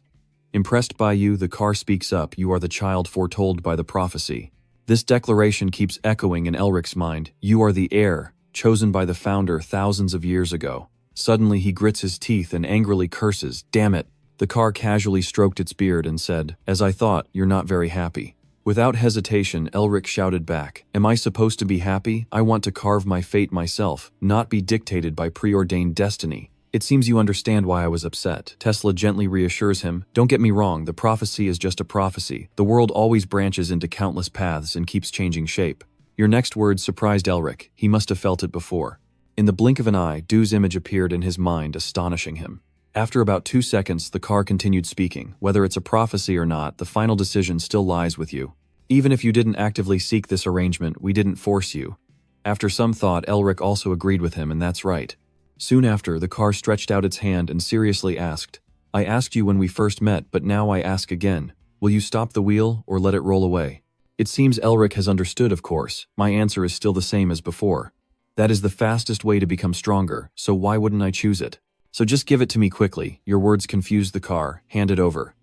Impressed by you, the car speaks up, you are the child foretold by the prophecy. This declaration keeps echoing in Elric's mind. You are the heir, chosen by the founder thousands of years ago. Suddenly he grits his teeth and angrily curses, damn it. The car casually stroked its beard and said, as I thought, you're not very happy. Without hesitation, Elric shouted back, am I supposed to be happy? I want to carve my fate myself, not be dictated by preordained destiny. It seems you understand why I was upset. Tesla gently reassures him, don't get me wrong, the prophecy is just a prophecy. The world always branches into countless paths and keeps changing shape. Your next words surprised Elric. He must have felt it before. In the blink of an eye, Du's image appeared in his mind, astonishing him. After about 2 seconds, the car continued speaking. Whether it's a prophecy or not, the final decision still lies with you. Even if you didn't actively seek this arrangement, we didn't force you. After some thought, Elric also agreed with him, and that's right. Soon after, the car stretched out its hand and seriously asked, I asked you when we first met, but now I ask again. Will you stop the wheel or let it roll away? It seems Elric has understood, of course. My answer is still the same as before. That is the fastest way to become stronger, so why wouldn't I choose it? So just give it to me quickly. Your words confused the car. Hand it over.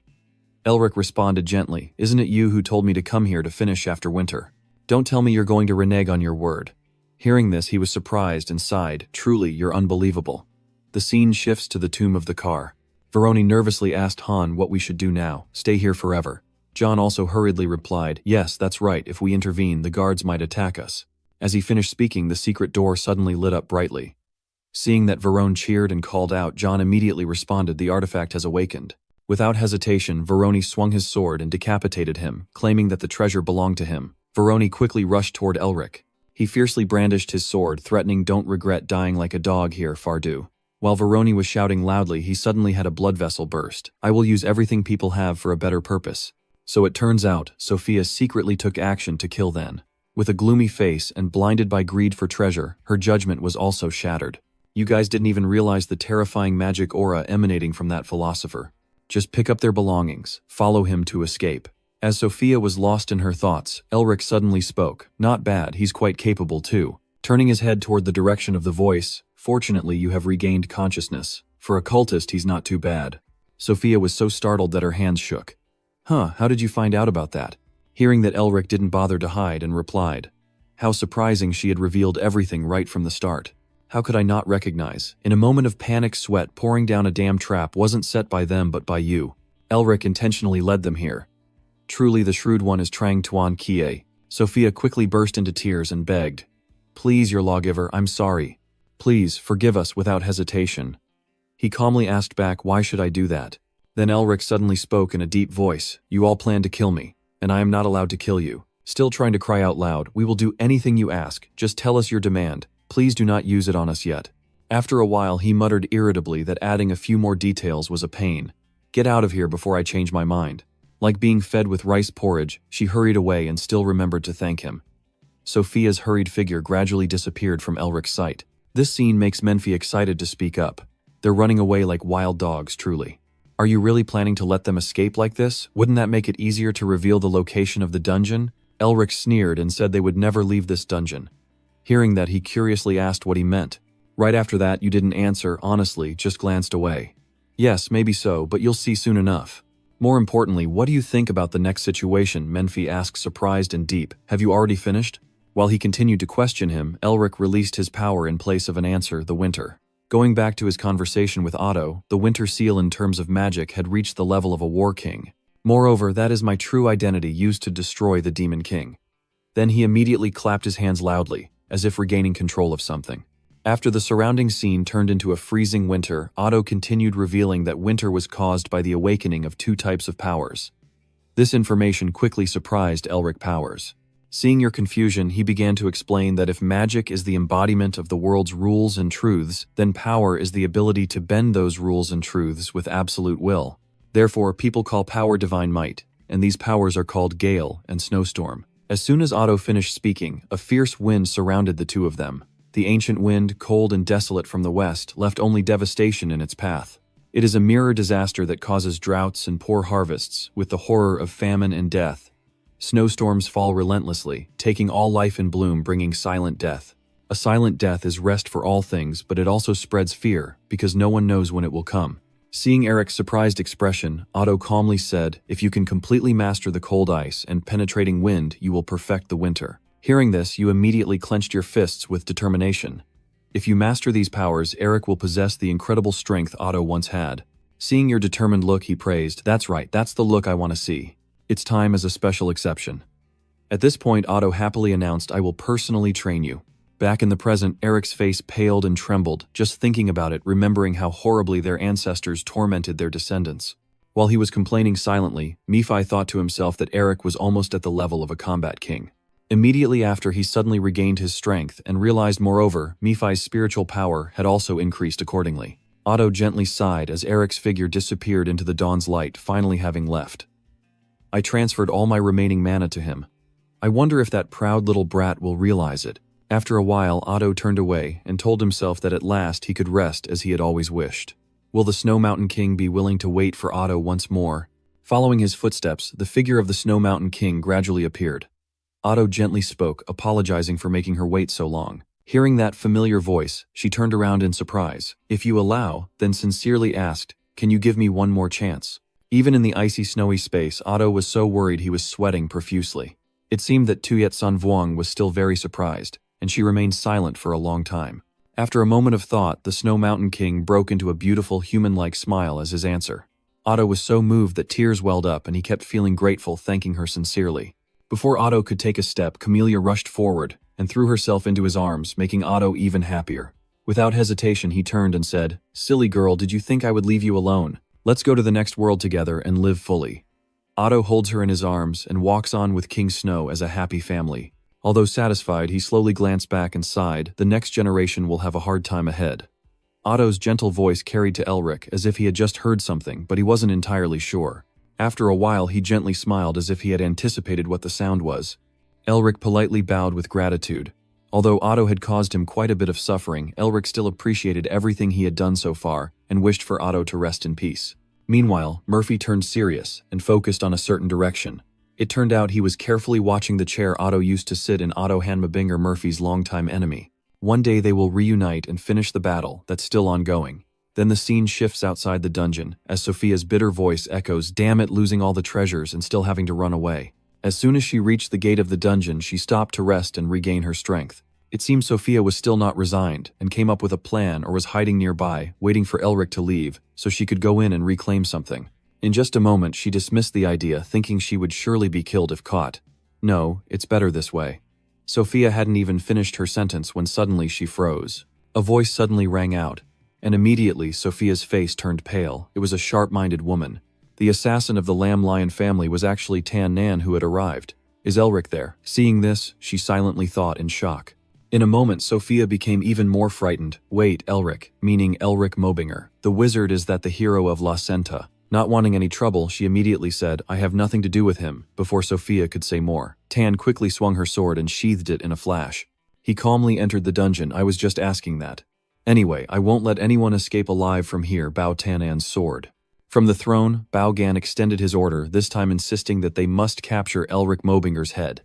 Elric responded gently. Isn't it you who told me to come here to finish after winter? Don't tell me you're going to renege on your word. Hearing this, he was surprised and sighed. Truly, you're unbelievable. The scene shifts to the tomb of the car. Veroni nervously asked Han what we should do now. Stay here forever. John also hurriedly replied, yes, that's right. If we intervene, the guards might attack us. As he finished speaking, the secret door suddenly lit up brightly. Seeing that Verone cheered and called out, John immediately responded, the artifact has awakened. Without hesitation, Veroni swung his sword and decapitated him, claiming that the treasure belonged to him. Veroni quickly rushed toward Elric. He fiercely brandished his sword, threatening, don't regret dying like a dog here, Fardu. While Veroni was shouting loudly, he suddenly had a blood vessel burst. I will use everything people have for a better purpose. So it turns out, Sophia secretly took action to kill then. With a gloomy face and blinded by greed for treasure, her judgment was also shattered. You guys didn't even realize the terrifying magic aura emanating from that philosopher. Just pick up their belongings, follow him to escape. As Sophia was lost in her thoughts, Elric suddenly spoke. Not bad, he's quite capable too. Turning his head toward the direction of the voice, fortunately you have regained consciousness. For a cultist, he's not too bad. Sophia was so startled that her hands shook. How did you find out about that? Hearing that Elric didn't bother to hide and replied. How surprising, she had revealed everything right from the start. How could I not recognize? In a moment of panic, sweat pouring down, a damn trap wasn't set by them but by you. Elric intentionally led them here. Truly the shrewd one is Trang Tuan Kie. Sophia quickly burst into tears and begged. Please, your lawgiver, I'm sorry. Please, forgive us without hesitation. He calmly asked back, why should I do that? Then Elric suddenly spoke in a deep voice. You all plan to kill me, and I am not allowed to kill you. Still trying to cry out loud, we will do anything you ask, just tell us your demand. Please do not use it on us yet. After a while, he muttered irritably that adding a few more details was a pain. Get out of here before I change my mind. Like being fed with rice porridge, she hurried away and still remembered to thank him. Sophia's hurried figure gradually disappeared from Elric's sight. This scene makes Menfi excited to speak up. They're running away like wild dogs, truly. Are you really planning to let them escape like this? Wouldn't that make it easier to reveal the location of the dungeon? Elric sneered and said they would never leave this dungeon. Hearing that, he curiously asked what he meant. Right after that, you didn't answer, honestly, just glanced away. Yes, maybe so, but you'll see soon enough. More importantly, what do you think about the next situation? Menfi asked, surprised and deep. Have you already finished? While he continued to question him, Elric released his power in place of an answer, the winter. Going back to his conversation with Otto, the winter seal in terms of magic had reached the level of a war king. Moreover, that is my true identity used to destroy the demon king. Then he immediately clapped his hands loudly, as if regaining control of something. After the surrounding scene turned into a freezing winter, Otto continued revealing that winter was caused by the awakening of two types of powers. This information quickly surprised Elric Powers. Seeing your confusion, he began to explain that if magic is the embodiment of the world's rules and truths, then power is the ability to bend those rules and truths with absolute will. Therefore, people call power divine might, and these powers are called gale and snowstorm. As soon as Otto finished speaking, a fierce wind surrounded the two of them. The ancient wind, cold and desolate from the west, left only devastation in its path. It is a mirror disaster that causes droughts and poor harvests, with the horror of famine and death. Snowstorms fall relentlessly, taking all life in bloom, bringing silent death. A silent death is rest for all things, but it also spreads fear, because no one knows when it will come. Seeing Eric's surprised expression, Otto calmly said, if you can completely master the cold ice and penetrating wind, you will perfect the winter. Hearing this, you immediately clenched your fists with determination. If you master these powers, Eric will possess the incredible strength Otto once had. Seeing your determined look, he praised, that's right, that's the look I want to see. It's time as a special exception. At this point, Otto happily announced, I will personally train you. Back in the present, Eric's face paled and trembled, just thinking about it, remembering how horribly their ancestors tormented their descendants. While he was complaining silently, Nephi thought to himself that Eric was almost at the level of a combat king. Immediately after, he suddenly regained his strength and realized, moreover, Nephi's spiritual power had also increased accordingly. Otto gently sighed as Eric's figure disappeared into the dawn's light, finally having left. I transferred all my remaining mana to him. I wonder if that proud little brat will realize it. After a while, Otto turned away and told himself that at last he could rest as he had always wished. Will the Snow Mountain King be willing to wait for Otto once more? Following his footsteps, the figure of the Snow Mountain King gradually appeared. Otto gently spoke, apologizing for making her wait so long. Hearing that familiar voice, she turned around in surprise. If you allow, then sincerely asked, can you give me one more chance? Even in the icy snowy space, Otto was so worried he was sweating profusely. It seemed that Tuyet Sun Vuong was still very surprised, and she remained silent for a long time. After a moment of thought, the Snow Mountain King broke into a beautiful human-like smile as his answer. Otto was so moved that tears welled up and he kept feeling grateful, thanking her sincerely. Before Otto could take a step, Camellia rushed forward and threw herself into his arms, making Otto even happier. Without hesitation, he turned and said, "Silly girl, did you think I would leave you alone? Let's go to the next world together and live fully." Otto holds her in his arms and walks on with King Snow as a happy family. Although satisfied, he slowly glanced back and sighed, the next generation will have a hard time ahead. Otto's gentle voice carried to Elric as if he had just heard something, but he wasn't entirely sure. After a while, he gently smiled as if he had anticipated what the sound was. Elric politely bowed with gratitude. Although Otto had caused him quite a bit of suffering, Elric still appreciated everything he had done so far and wished for Otto to rest in peace. Meanwhile, Murphy turned serious and focused on a certain direction. It turned out he was carefully watching the chair Otto used to sit in. Otto Hanmabinger, Murphy's longtime enemy. One day they will reunite and finish the battle that's still ongoing. Then the scene shifts outside the dungeon as Sophia's bitter voice echoes, "Damn it, losing all the treasures and still having to run away." As soon as she reached the gate of the dungeon, she stopped to rest and regain her strength. It seemed Sophia was still not resigned and came up with a plan, or was hiding nearby, waiting for Elric to leave so she could go in and reclaim something. In just a moment, she dismissed the idea, thinking she would surely be killed if caught. No, it's better this way. Sophia hadn't even finished her sentence when suddenly she froze. A voice suddenly rang out, and immediately Sophia's face turned pale. It was a sharp-minded woman. The assassin of the Lamb Lion family was actually Tan Nan, who had arrived. Is Elric there? Seeing this, she silently thought in shock. In a moment, Sophia became even more frightened. Wait, Elric, meaning Elric Mobinger. The wizard, is that the hero of La Senta? Not wanting any trouble, she immediately said, "I have nothing to do with him," before Sophia could say more. Tan quickly swung her sword and sheathed it in a flash. He calmly entered the dungeon. "I was just asking that. Anyway, I won't let anyone escape alive from here." Bao Tanan's sword. From the throne, Bao Gan extended his order, this time insisting that they must capture Elric Mobinger's head.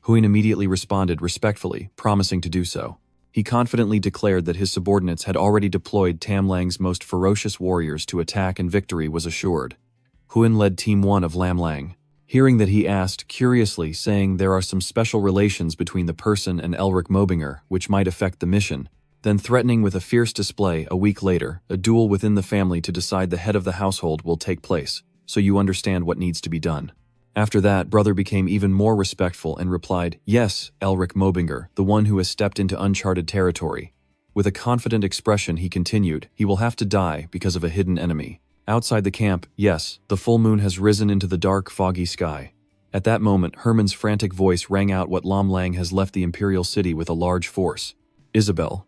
Huin immediately responded respectfully, promising to do so. He confidently declared that his subordinates had already deployed Tam Lang's most ferocious warriors to attack, and victory was assured. Huin led Team 1 of Lam Lang. Hearing that, he asked curiously, saying there are some special relations between the person and Elric Mobinger which might affect the mission. Then threatening with a fierce display, a week later, a duel within the family to decide the head of the household will take place, so you understand what needs to be done. After that, brother became even more respectful and replied, "Yes, Elric Mobinger, the one who has stepped into uncharted territory." With a confident expression, he continued, "He will have to die because of a hidden enemy. Outside the camp, yes, the full moon has risen into the dark, foggy sky." At that moment, Herman's frantic voice rang out, "What Lam Lang has left the imperial city with a large force." Isabel.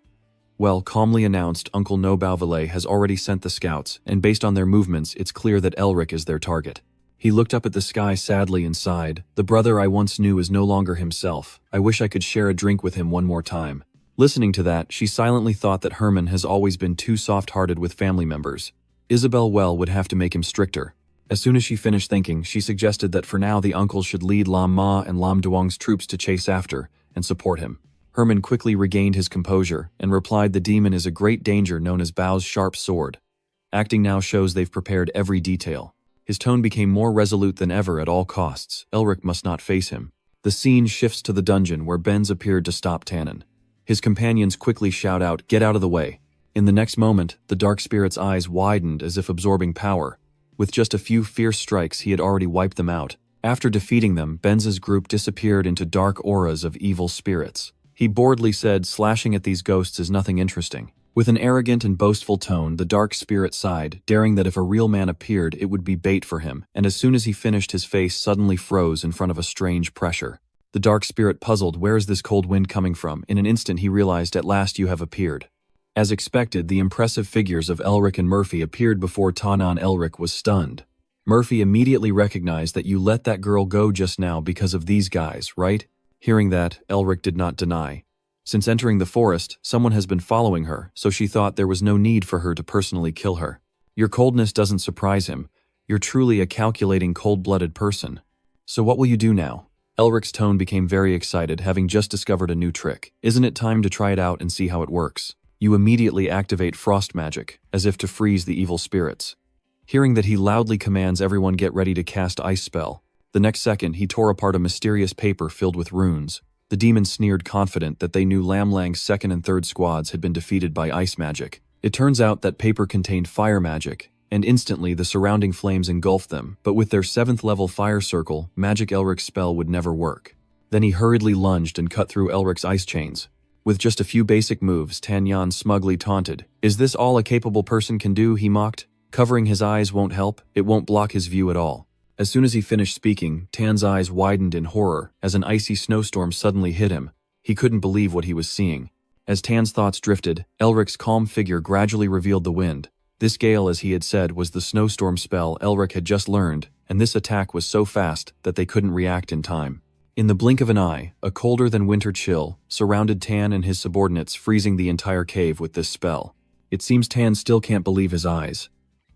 Well, calmly announced, Uncle No Balvalet has already sent the scouts, and based on their movements, it's clear that Elric is their target. He looked up at the sky sadly and sighed. "The brother I once knew is no longer himself. I wish I could share a drink with him one more time." Listening to that, she silently thought that Herman has always been too soft-hearted with family members. Isabel would have to make him stricter. As soon as she finished thinking, she suggested that for now the uncles should lead Lam Ma and Lam Duong's troops to chase after and support him. Herman quickly regained his composure and replied, "The demon is a great danger known as Bao's sharp sword." Acting now shows they've prepared every detail. His tone became more resolute than ever. At all costs, Elric must not face him. The scene shifts to the dungeon where Benz appeared to stop Tannen. His companions quickly shout out, "Get out of the way." In the next moment, the dark spirit's eyes widened as if absorbing power. With just a few fierce strikes, he had already wiped them out. After defeating them, Benz's group disappeared into dark auras of evil spirits. He boredly said, "Slashing at these ghosts is nothing interesting." With an arrogant and boastful tone, the dark spirit sighed, daring that if a real man appeared, it would be bait for him, and as soon as he finished, his face suddenly froze in front of a strange pressure. The dark spirit puzzled, "Where is this cold wind coming from?" In an instant he realized, "At last you have appeared." As expected, the impressive figures of Elric and Murphy appeared before Tanan. Elric was stunned. Murphy immediately recognized that, "You let that girl go just now because of these guys, right?" Hearing that, Elric did not deny. Since entering the forest, someone has been following her, so she thought there was no need for her to personally kill her. "Your coldness doesn't surprise him. You're truly a calculating, cold-blooded person. So what will you do now?" Elric's tone became very excited, having just discovered a new trick. Isn't it time to try it out and see how it works? You immediately activate frost magic, as if to freeze the evil spirits. Hearing that, he loudly commands everyone get ready to cast ice spell. The next second, he tore apart a mysterious paper filled with runes. The demons sneered, confident that they knew Lam Lang's second and third squads had been defeated by ice magic. It turns out that paper contained fire magic, and instantly the surrounding flames engulfed them, but with their 7th level fire circle, Magic Elric's spell would never work. Then he hurriedly lunged and cut through Elric's ice chains. With just a few basic moves, Tan Yan smugly taunted. "Is this all a capable person can do?" he mocked. "Covering his eyes won't help, it won't block his view at all." As soon as he finished speaking, Tan's eyes widened in horror as an icy snowstorm suddenly hit him. He couldn't believe what he was seeing. As Tan's thoughts drifted, Elric's calm figure gradually revealed the wind. This gale, as he had said, was the snowstorm spell Elric had just learned, and this attack was so fast that they couldn't react in time. In the blink of an eye, a colder-than-winter chill surrounded Tan and his subordinates, freezing the entire cave with this spell. It seems Tan still can't believe his eyes.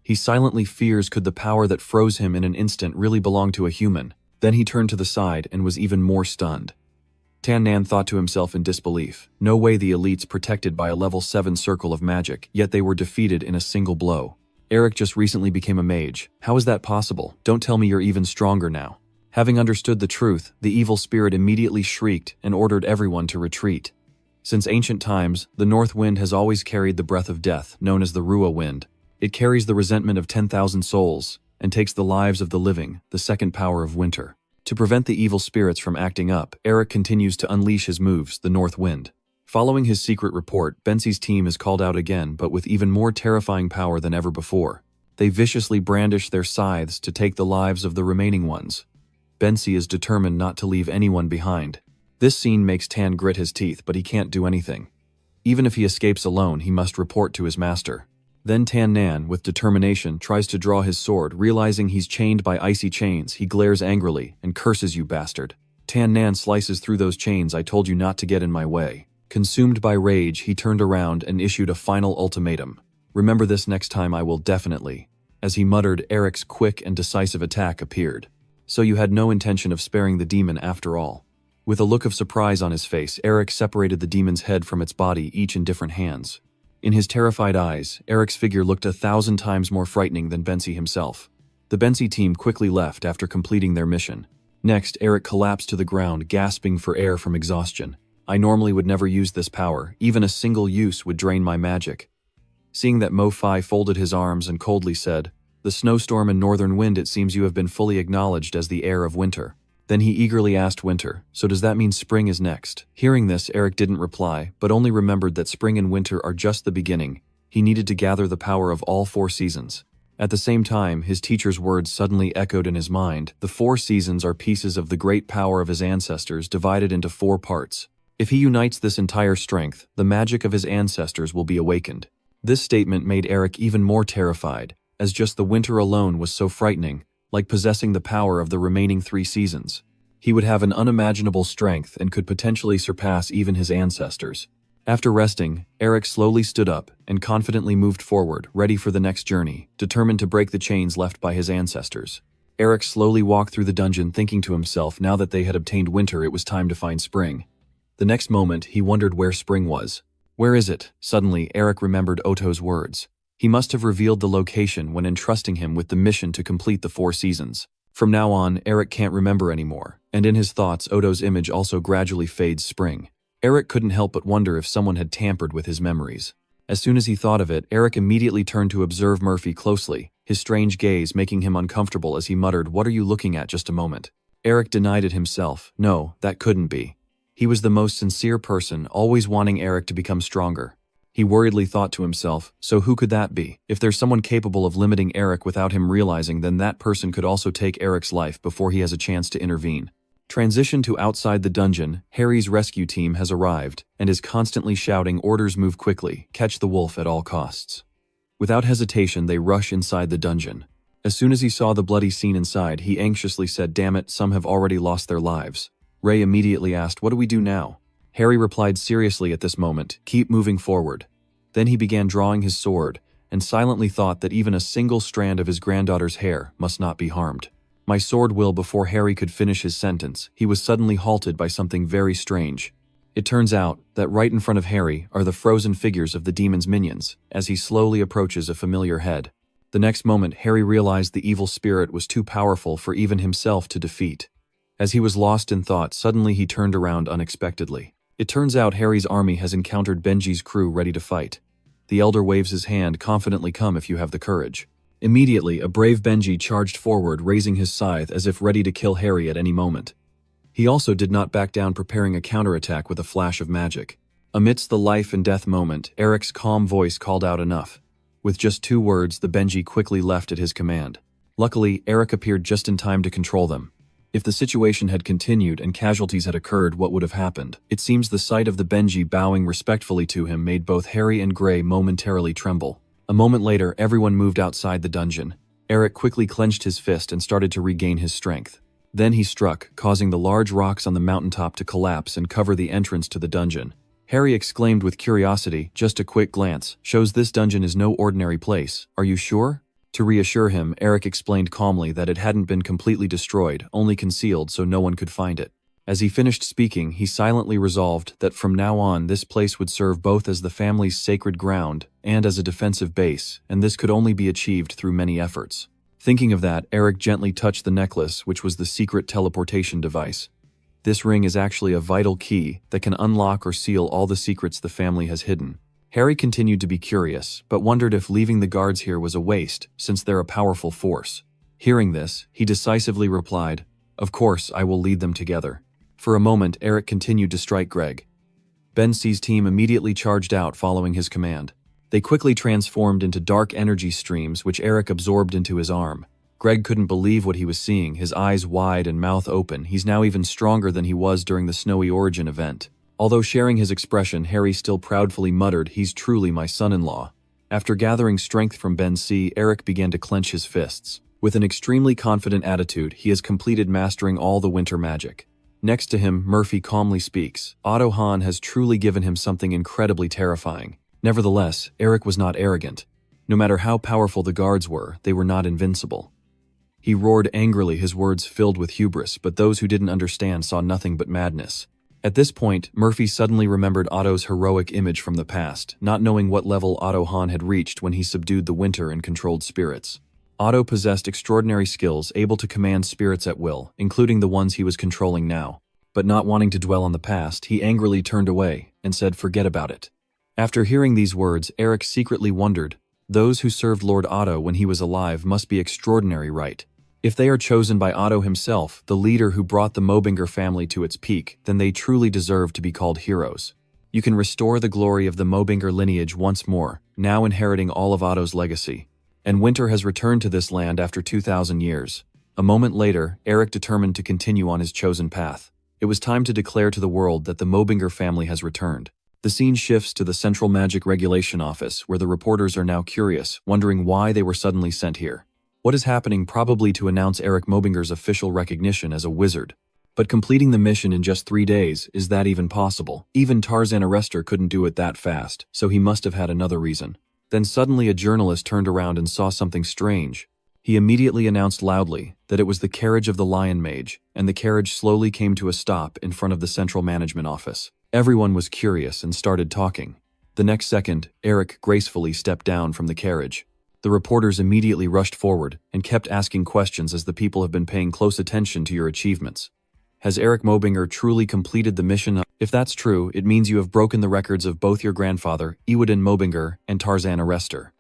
He silently fears, could the power that froze him in an instant really belong to a human? Then he turned to the side and was even more stunned. Tan Nan thought to himself in disbelief. No way, the elites protected by a level 7 circle of magic, yet they were defeated in a single blow. Eric just recently became a mage. How is that possible? Don't tell me you're even stronger now. Having understood the truth, the evil spirit immediately shrieked and ordered everyone to retreat. Since ancient times, the north wind has always carried the breath of death, known as the Rua wind. It carries the resentment of 10,000 souls and takes the lives of the living, the second power of winter. To prevent the evil spirits from acting up, Eric continues to unleash his moves, the North Wind. Following his secret report, Bensie's team is called out again, but with even more terrifying power than ever before. They viciously brandish their scythes to take the lives of the remaining ones. Bensie is determined not to leave anyone behind. This scene makes Tan grit his teeth, but he can't do anything. Even if he escapes alone, he must report to his master. Then Tan Nan, with determination, tries to draw his sword. Realizing he's chained by icy chains, he glares angrily and curses, "You bastard." Tan Nan slices through those chains. "I told you not to get in my way." Consumed by rage, he turned around and issued a final ultimatum. "Remember this next time, I will definitely." As he muttered, Eric's quick and decisive attack appeared. "So you had no intention of sparing the demon after all." With a look of surprise on his face, Eric separated the demon's head from its body, each in different hands. In his terrified eyes, Eric's figure looked 1,000 times more frightening than Bensie himself. The Bensie team quickly left after completing their mission. Next, Eric collapsed to the ground, gasping for air from exhaustion. "I normally would never use this power. Even a single use would drain my magic." Seeing that, Mo-Fi folded his arms and coldly said, "The snowstorm and northern wind, it seems you have been fully acknowledged as the heir of winter." Then he eagerly asked Winter, "So does that mean spring is next?" Hearing this, Eric didn't reply, but only remembered that spring and winter are just the beginning. He needed to gather the power of all 4 seasons. At the same time, his teacher's words suddenly echoed in his mind. The 4 seasons are pieces of the great power of his ancestors divided into 4 parts. If he unites this entire strength, the magic of his ancestors will be awakened. This statement made Eric even more terrified, as just the winter alone was so frightening, like possessing the power of the remaining 3 seasons. He would have an unimaginable strength and could potentially surpass even his ancestors. After resting, Eric slowly stood up and confidently moved forward, ready for the next journey, determined to break the chains left by his ancestors. Eric slowly walked through the dungeon, thinking to himself, now that they had obtained winter, it was time to find spring. The next moment, he wondered where spring was. "Where is it?" Suddenly, Eric remembered Otto's words. He must have revealed the location when entrusting him with the mission to complete the 4 seasons. From now on, Eric can't remember anymore, and in his thoughts, Otto's image also gradually fades spring. Eric couldn't help but wonder if someone had tampered with his memories. As soon as he thought of it, Eric immediately turned to observe Murphy closely, his strange gaze making him uncomfortable as he muttered, "What are you looking at? Just a moment." Eric denied it himself. No, that couldn't be. He was the most sincere person, always wanting Eric to become stronger. He worriedly thought to himself, so who could that be? If there's someone capable of limiting Eric without him realizing, then that person could also take Eric's life before he has a chance to intervene. Transition to outside the dungeon. Harry's rescue team has arrived and is constantly shouting orders: "Move quickly, catch the wolf at all costs." Without hesitation, they rush inside the dungeon. As soon as he saw the bloody scene inside, he anxiously said, "Damn it, some have already lost their lives." Ray immediately asked, "What do we do now?" Harry replied seriously at this moment, "Keep moving forward." Then he began drawing his sword, and silently thought that even a single strand of his granddaughter's hair must not be harmed. My sword will. Before Harry could finish his sentence, he was suddenly halted by something very strange. It turns out that right in front of Harry are the frozen figures of the demon's minions, as he slowly approaches a familiar head. The next moment, Harry realized the evil spirit was too powerful for even himself to defeat. As he was lost in thought, suddenly he turned around unexpectedly. It turns out Harry's army has encountered Benji's crew ready to fight. The elder waves his hand, confidently, "Come if you have the courage." Immediately, a brave Benji charged forward, raising his scythe as if ready to kill Harry at any moment. He also did not back down, preparing a counterattack with a flash of magic. Amidst the life and death moment, Eric's calm voice called out, "Enough." With just 2 words, the Benji quickly left at his command. Luckily, Eric appeared just in time to control them. If the situation had continued and casualties had occurred, what would have happened? It seems the sight of the Benji bowing respectfully to him made both Harry and Gray momentarily tremble. A moment later, everyone moved outside the dungeon. Eric quickly clenched his fist and started to regain his strength. Then he struck, causing the large rocks on the mountaintop to collapse and cover the entrance to the dungeon. Harry exclaimed with curiosity, "Just a quick glance shows this dungeon is no ordinary place. Are you sure?" To reassure him, Eric explained calmly that it hadn't been completely destroyed, only concealed so no one could find it. As he finished speaking, he silently resolved that from now on this place would serve both as the family's sacred ground and as a defensive base, and this could only be achieved through many efforts. Thinking of that, Eric gently touched the necklace, which was the secret teleportation device. This ring is actually a vital key that can unlock or seal all the secrets the family has hidden. Harry continued to be curious, but wondered if leaving the guards here was a waste, since they're a powerful force. Hearing this, he decisively replied, "Of course, I will lead them together." For a moment, Eric continued to strike Greg. Ben C's team immediately charged out following his command. They quickly transformed into dark energy streams, which Eric absorbed into his arm. Greg couldn't believe what he was seeing, his eyes wide and mouth open. He's now even stronger than he was during the Snowy Origin event. Although sharing his expression, Harry still proudly muttered, "He's truly my son-in-law." After gathering strength from Ben C, Eric began to clench his fists. With an extremely confident attitude, he has completed mastering all the winter magic. Next to him, Murphy calmly speaks. Otto Hahn has truly given him something incredibly terrifying. Nevertheless, Eric was not arrogant. No matter how powerful the guards were, they were not invincible. He roared angrily, his words filled with hubris, but those who didn't understand saw nothing but madness. At this point, Murphy suddenly remembered Otto's heroic image from the past, not knowing what level Otto Hahn had reached when he subdued the winter and controlled spirits. Otto possessed extraordinary skills, able to command spirits at will, including the ones he was controlling now. But not wanting to dwell on the past, he angrily turned away and said, "Forget about it." After hearing these words, Eric secretly wondered, those who served Lord Otto when he was alive must be extraordinary, right? If they are chosen by Otto himself, the leader who brought the Melvinger family to its peak, then they truly deserve to be called heroes. You can restore the glory of the Melvinger lineage once more, now inheriting all of Otto's legacy. And winter has returned to this land after 2,000 years. A moment later, Eric determined to continue on his chosen path. It was time to declare to the world that the Melvinger family has returned. The scene shifts to the Central Magic Regulation Office, where the reporters are now curious, wondering why they were suddenly sent here. What is happening? Probably to announce Eric Melvinger's official recognition as a wizard. But completing the mission in just 3 days, is that even possible? Even Tarzan Arrestor couldn't do it that fast, so he must have had another reason. Then suddenly a journalist turned around and saw something strange. He immediately announced loudly that it was the carriage of the Lion Mage, and the carriage slowly came to a stop in front of the Central Management Office. Everyone was curious and started talking. The next second, Eric gracefully stepped down from the carriage. The reporters immediately rushed forward and kept asking questions as the people have been paying close attention to your achievements. Has Eric Melvinger truly completed the mission? If that's true, it means you have broken the records of both your grandfather, Ewadin Melvinger, and Tarzan Arrestor.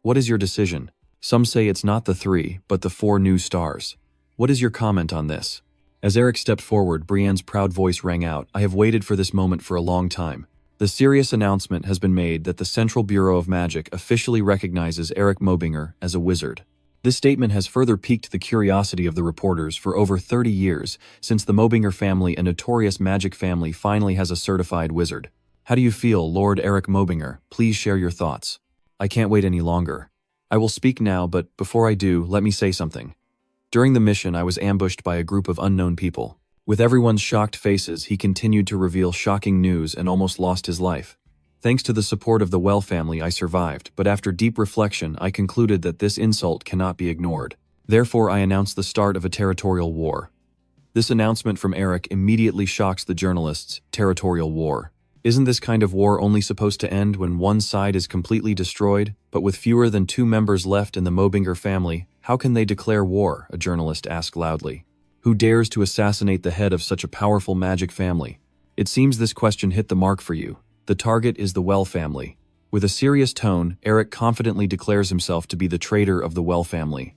What is your decision? Some say it's not the 3, but the 4 new stars. What is your comment on this? As Eric stepped forward, Brienne's proud voice rang out, "I have waited for this moment for a long time." The serious announcement has been made that the Central Bureau of Magic officially recognizes Eric Melvinger as a wizard. This statement has further piqued the curiosity of the reporters. For over 30 years, since the Melvinger family, a notorious magic family, finally has a certified wizard. How do you feel, Lord Eric Melvinger? Please share your thoughts. I can't wait any longer. I will speak now, but before I do, let me say something. During the mission, I was ambushed by a group of unknown people. With everyone's shocked faces, he continued to reveal shocking news and almost lost his life. Thanks to the support of the Well family, I survived, but after deep reflection, I concluded that this insult cannot be ignored. Therefore, I announce the start of a territorial war. This announcement from Eric immediately shocks the journalists. Territorial war. Isn't this kind of war only supposed to end when one side is completely destroyed? But with fewer than 2 members left in the Melvinger family, how can they declare war? A journalist asked loudly. Who dares to assassinate the head of such a powerful magic family? It seems this question hit the mark for you. The target is the Well family. With a serious tone, Eric confidently declares himself to be the traitor of the Well family.